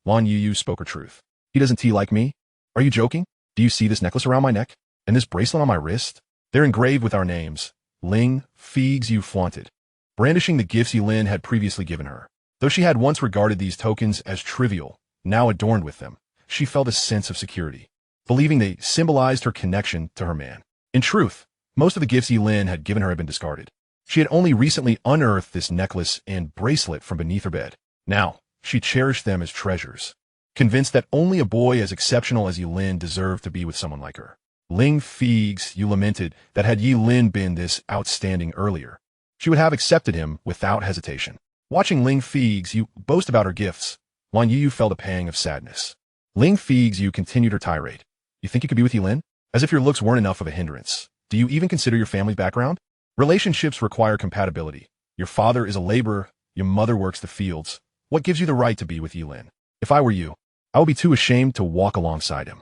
Lan Youyou spoke her truth. He doesn't like me? Are you joking? Do you see this necklace around my neck? And this bracelet on my wrist? They're engraved with our names. Ling Feixue flaunted, brandishing the gifts Ye Lin had previously given her. Though she had once regarded these tokens as trivial, now adorned with them, she felt a sense of security, believing they symbolized her connection to her man. In truth, most of the gifts Ye Lin had given her had been discarded. She had only recently unearthed this necklace and bracelet from beneath her bed. Now, she cherished them as treasures, convinced that only a boy as exceptional as Ye Lin deserved to be with someone like her. Ling Feixue lamented that had Ye Lin been this outstanding earlier, she would have accepted him without hesitation. Watching Ling Feixue boast about her gifts, Lan Youyou felt a pang of sadness. Ling Feixue continued her tirade. You think you could be with Ye Lin? As if your looks weren't enough of a hindrance. Do you even consider your family's background? Relationships require compatibility. Your father is a laborer, your mother works the fields. What gives you the right to be with Ye Lin? If I were you, I would be too ashamed to walk alongside him.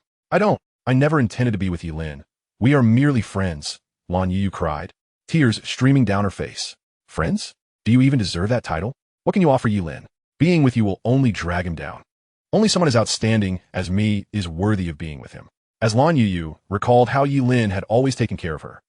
I never intended to be with Ye Lin. We are merely friends, Lan Youyou cried, tears streaming down her face. Friends? Do you even deserve that title? What can you offer Ye Lin? Being with you will only drag him down. Only someone as outstanding as me is worthy of being with him. As Lan Youyou recalled how Ye Lin had always taken care of her,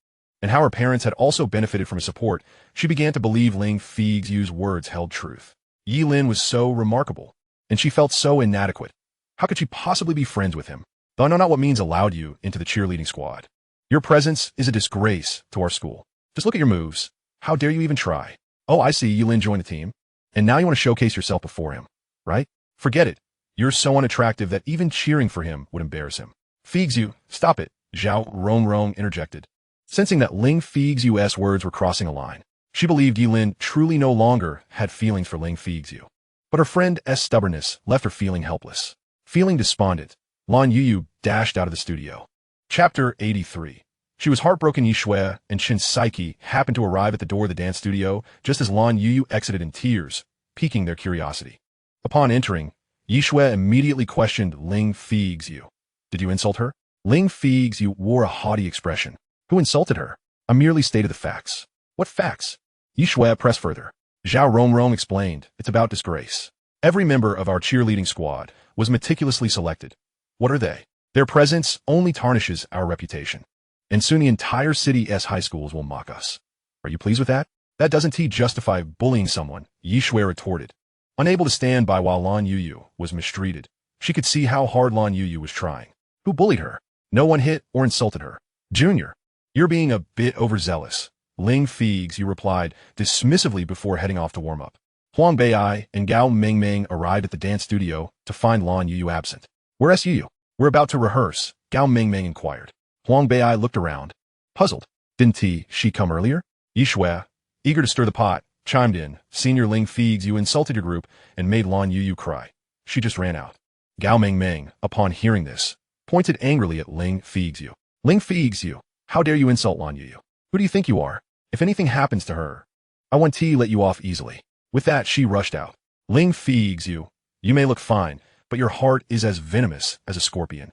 and how her parents had also benefited from his support, she began to believe Ling Feixue's words held truth. Ye Lin was so remarkable, and she felt so inadequate. How could she possibly be friends with him? Though I know not what means allowed you into the cheerleading squad. Your presence is a disgrace to our school. Just look at your moves. How dare you even try? Oh, I see Ye Lin joined the team, and now you want to showcase yourself before him, right? Forget it. You're so unattractive that even cheering for him would embarrass him. Feixue, stop it, Zhao Rongrong interjected. Sensing that Ling Feixue's words were crossing a line, she believed Ye Lin truly no longer had feelings for Ling Feixue. But her friend's stubbornness left her feeling helpless. Feeling despondent, Lan Youyou dashed out of the studio. Chapter 83. She was heartbroken. Ye Shui and Chen Saiki happened to arrive at the door of the dance studio just as Lan Youyou exited in tears, piquing their curiosity. Upon entering, Ye Shui immediately questioned Ling Feixue. Did you insult her? Ling Feixue wore a haughty expression. Who insulted her? I merely stated the facts. What facts? Ye Shui pressed further. Zhao Rongrong explained, it's about disgrace. Every member of our cheerleading squad was meticulously selected. What are they? Their presence only tarnishes our reputation. And soon the entire city's high schools will mock us. Are you pleased with that? That doesn't justify bullying someone, Ye Shui retorted. Unable to stand by while Lan Youyou was mistreated, she could see how hard Lan Youyou was trying. Who bullied her? No one hit or insulted her. Junior, you're being a bit overzealous, Ling Feixue replied dismissively before heading off to warm up. Huang Bei'ai and Gao Mingming arrived at the dance studio to find Lan Youyou absent. Where's Youyou? We're about to rehearse, Gao Mingming inquired. Huang Bei'ai looked around, puzzled. Didn't she come earlier? Ye Shui, eager to stir the pot, chimed in. Senior Ling Feixue insulted your group and made Lan Youyou cry. She just ran out. Gao Mingming, upon hearing this, pointed angrily at Ling Feixue. Ling Feixue, how dare you insult Lan Youyou? Who do you think you are? If anything happens to her, I want to let you off easily. With that, she rushed out. Ling Feixue, you may look fine, but your heart is as venomous as a scorpion.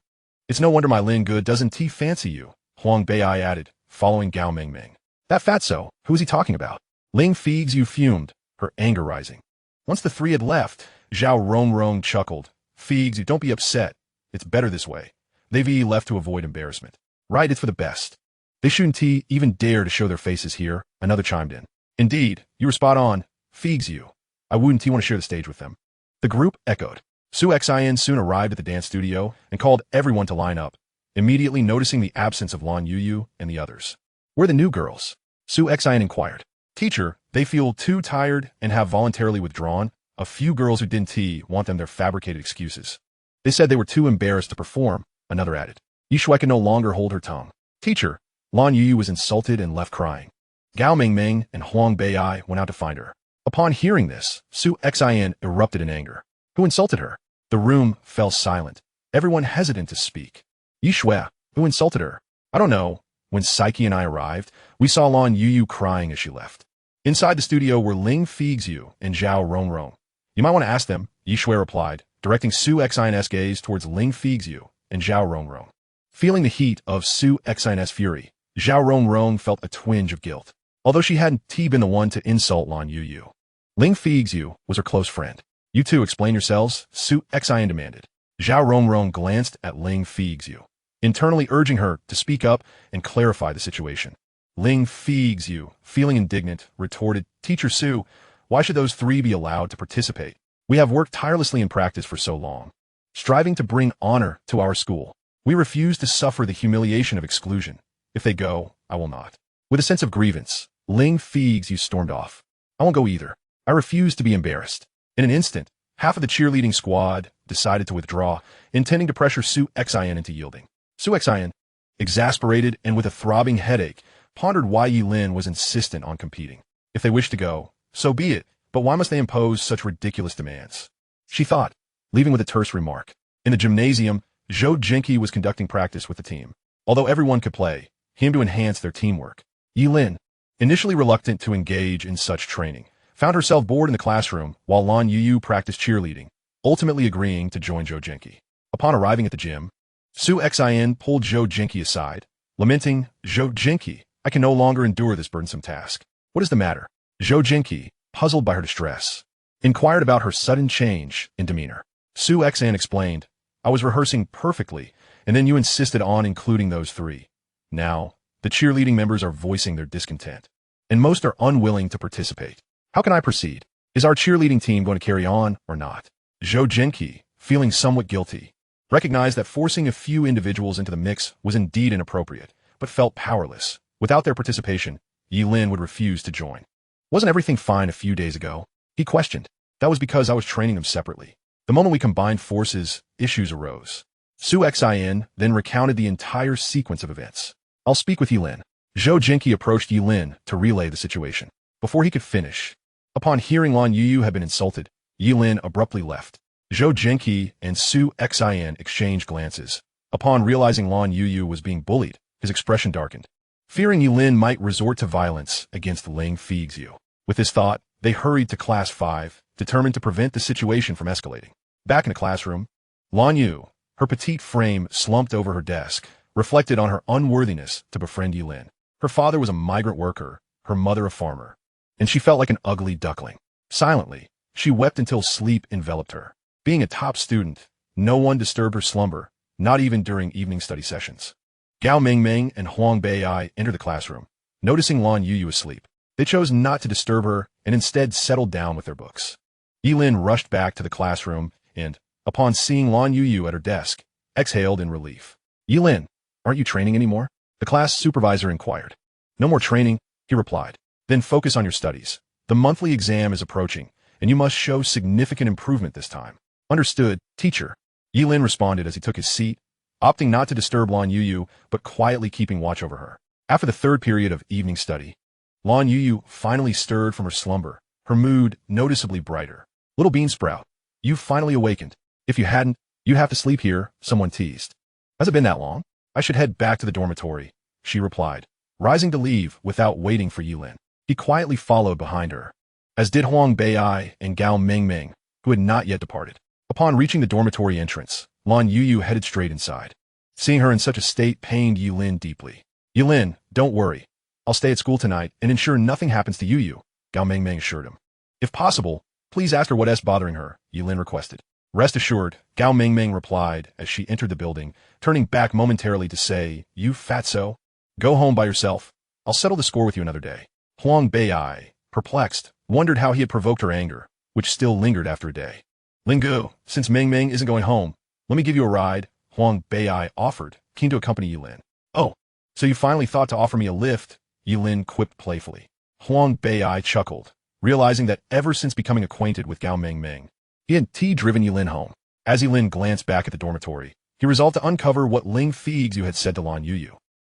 It's no wonder my Lin Good doesn't fancy you, Huang Bei'ai added, following Gao Mingming. That fatso, who is he talking about? Ling Feixue fumed, her anger rising. Once the three had left, Zhao Rongrong chuckled. Feixue, don't be upset. It's better this way. They've left to avoid embarrassment. Right, it's for the best. They shouldn't even dare to show their faces here, another chimed in. Indeed, you were spot on, Feixue. I wouldn't want to share the stage with them. The group echoed. Su Xin soon arrived at the dance studio and called everyone to line up, immediately noticing the absence of Lan Youyou and the others. Where are the new girls? Su Xin inquired. Teacher, they feel too tired and have voluntarily withdrawn. A few girls who didn't want them their fabricated excuses. They said they were too embarrassed to perform, another added. Ye Shui could no longer hold her tongue. Teacher, Lan Youyou was insulted and left crying. Gao Mingming and Huang Bei'ai went out to find her. Upon hearing this, Su Xin erupted in anger. Who insulted her? The room fell silent, everyone hesitant to speak. Ye Shui, who insulted her? I don't know. When Saiki and I arrived, we saw Lan Youyou crying as she left. Inside the studio were Ling Feixue and Zhao Rongrong. You might want to ask them, Ye Shui replied, directing Su Xin's gaze towards Ling Feixue and Zhao Rongrong. Feeling the heat of Su Xin's fury, Zhao Rongrong felt a twinge of guilt, although she hadn't been the one to insult Lan Youyou. Ling Feixue was her close friend. You two explain yourselves, Su Xian demanded. Zhao Rongrong glanced at Ling Feixue, internally urging her to speak up and clarify the situation. Ling Feixue, feeling indignant, retorted, Teacher Su, why should those three be allowed to participate? We have worked tirelessly in practice for so long, striving to bring honor to our school. We refuse to suffer the humiliation of exclusion. If they go, I will not. With a sense of grievance, Ling Feixue stormed off. I won't go either. I refuse to be embarrassed. In an instant, half of the cheerleading squad decided to withdraw, intending to pressure Su Xian into yielding. Su Xian, exasperated and with a throbbing headache, pondered why Ye Lin was insistent on competing. If they wished to go, so be it, but why must they impose such ridiculous demands? She thought, leaving with a terse remark. In the gymnasium, Zhou Jinqi was conducting practice with the team. Although everyone could play, he aimed to enhance their teamwork. Ye Lin, initially reluctant to engage in such training, found herself bored in the classroom while Lan Youyou practiced cheerleading, ultimately agreeing to join Zhou Jinqi. Upon arriving at the gym, Su Xian pulled Zhou Jinqi aside, lamenting, Zhou Jinqi, I can no longer endure this burdensome task. What is the matter? Zhou Jinqi, puzzled by her distress, inquired about her sudden change in demeanor. Su Xian explained, I was rehearsing perfectly, and then you insisted on including those three. Now, the cheerleading members are voicing their discontent, and most are unwilling to participate. How can I proceed? Is our cheerleading team going to carry on or not? Zhou Jinqi, feeling somewhat guilty, recognized that forcing a few individuals into the mix was indeed inappropriate, but felt powerless. Without their participation, Ye Lin would refuse to join. Wasn't everything fine a few days ago? He questioned. That was because I was training them separately. The moment we combined forces, issues arose. Su Xian then recounted the entire sequence of events. I'll speak with Ye Lin. Zhou Jinqi approached Ye Lin to relay the situation. Before he could finish, upon hearing Lan Youyou had been insulted, Ye Lin abruptly left. Zhou Jinqi and Su Xian exchanged glances. Upon realizing Lan Youyou was being bullied, his expression darkened, fearing Ye Lin might resort to violence against Ling Feixue. With this thought, they hurried to Class 5, determined to prevent the situation from escalating. Back in the classroom, Lan Youyou, her petite frame slumped over her desk, reflected on her unworthiness to befriend Ye Lin. Her father was a migrant worker, her mother a farmer, and she felt like an ugly duckling. Silently, she wept until sleep enveloped her. Being a top student, no one disturbed her slumber, not even during evening study sessions. Gao Mingming and Huang Beiai entered the classroom, noticing Lan Youyou asleep. They chose not to disturb her and instead settled down with their books. Ye Lin rushed back to the classroom and, upon seeing Lan Youyou at her desk, exhaled in relief. Ye Lin, aren't you training anymore? The class supervisor inquired. No more training, he replied. Then focus on your studies. The monthly exam is approaching, and you must show significant improvement this time. Understood, teacher. Ye Lin responded as he took his seat, opting not to disturb Lan Youyou, but quietly keeping watch over her. After the third period of evening study, Lan Youyou finally stirred from her slumber, her mood noticeably brighter. Little Beansprout, you've finally awakened. If you hadn't, you'd have to sleep here, someone teased. Has it been that long? I should head back to the dormitory, she replied, rising to leave without waiting for Ye Lin. He quietly followed behind her, as did Huang Beiai and Gao Mingming, who had not yet departed. Upon reaching the dormitory entrance, Lan Youyou headed straight inside. Seeing her in such a state pained Ye Lin deeply. Ye Lin, don't worry. I'll stay at school tonight and ensure nothing happens to Youyou, Gao Mingming assured him. If possible, please ask her what's bothering her, Ye Lin requested. Rest assured, Gao Mingming replied as she entered the building, turning back momentarily to say, You fatso. Go home by yourself. I'll settle the score with you another day. Huang Beiai, perplexed, wondered how he had provoked her anger, which still lingered after a day. Lingu, since Mingming isn't going home, let me give you a ride, Huang Beiai offered, keen to accompany Ye Lin. Oh, so you finally thought to offer me a lift, Ye Lin quipped playfully. Huang Beiai chuckled, realizing that ever since becoming acquainted with Gao Mingming, he had driven Ye Lin home. As Ye Lin glanced back at the dormitory, he resolved to uncover what Ling Feixue had said to Lan Youyou.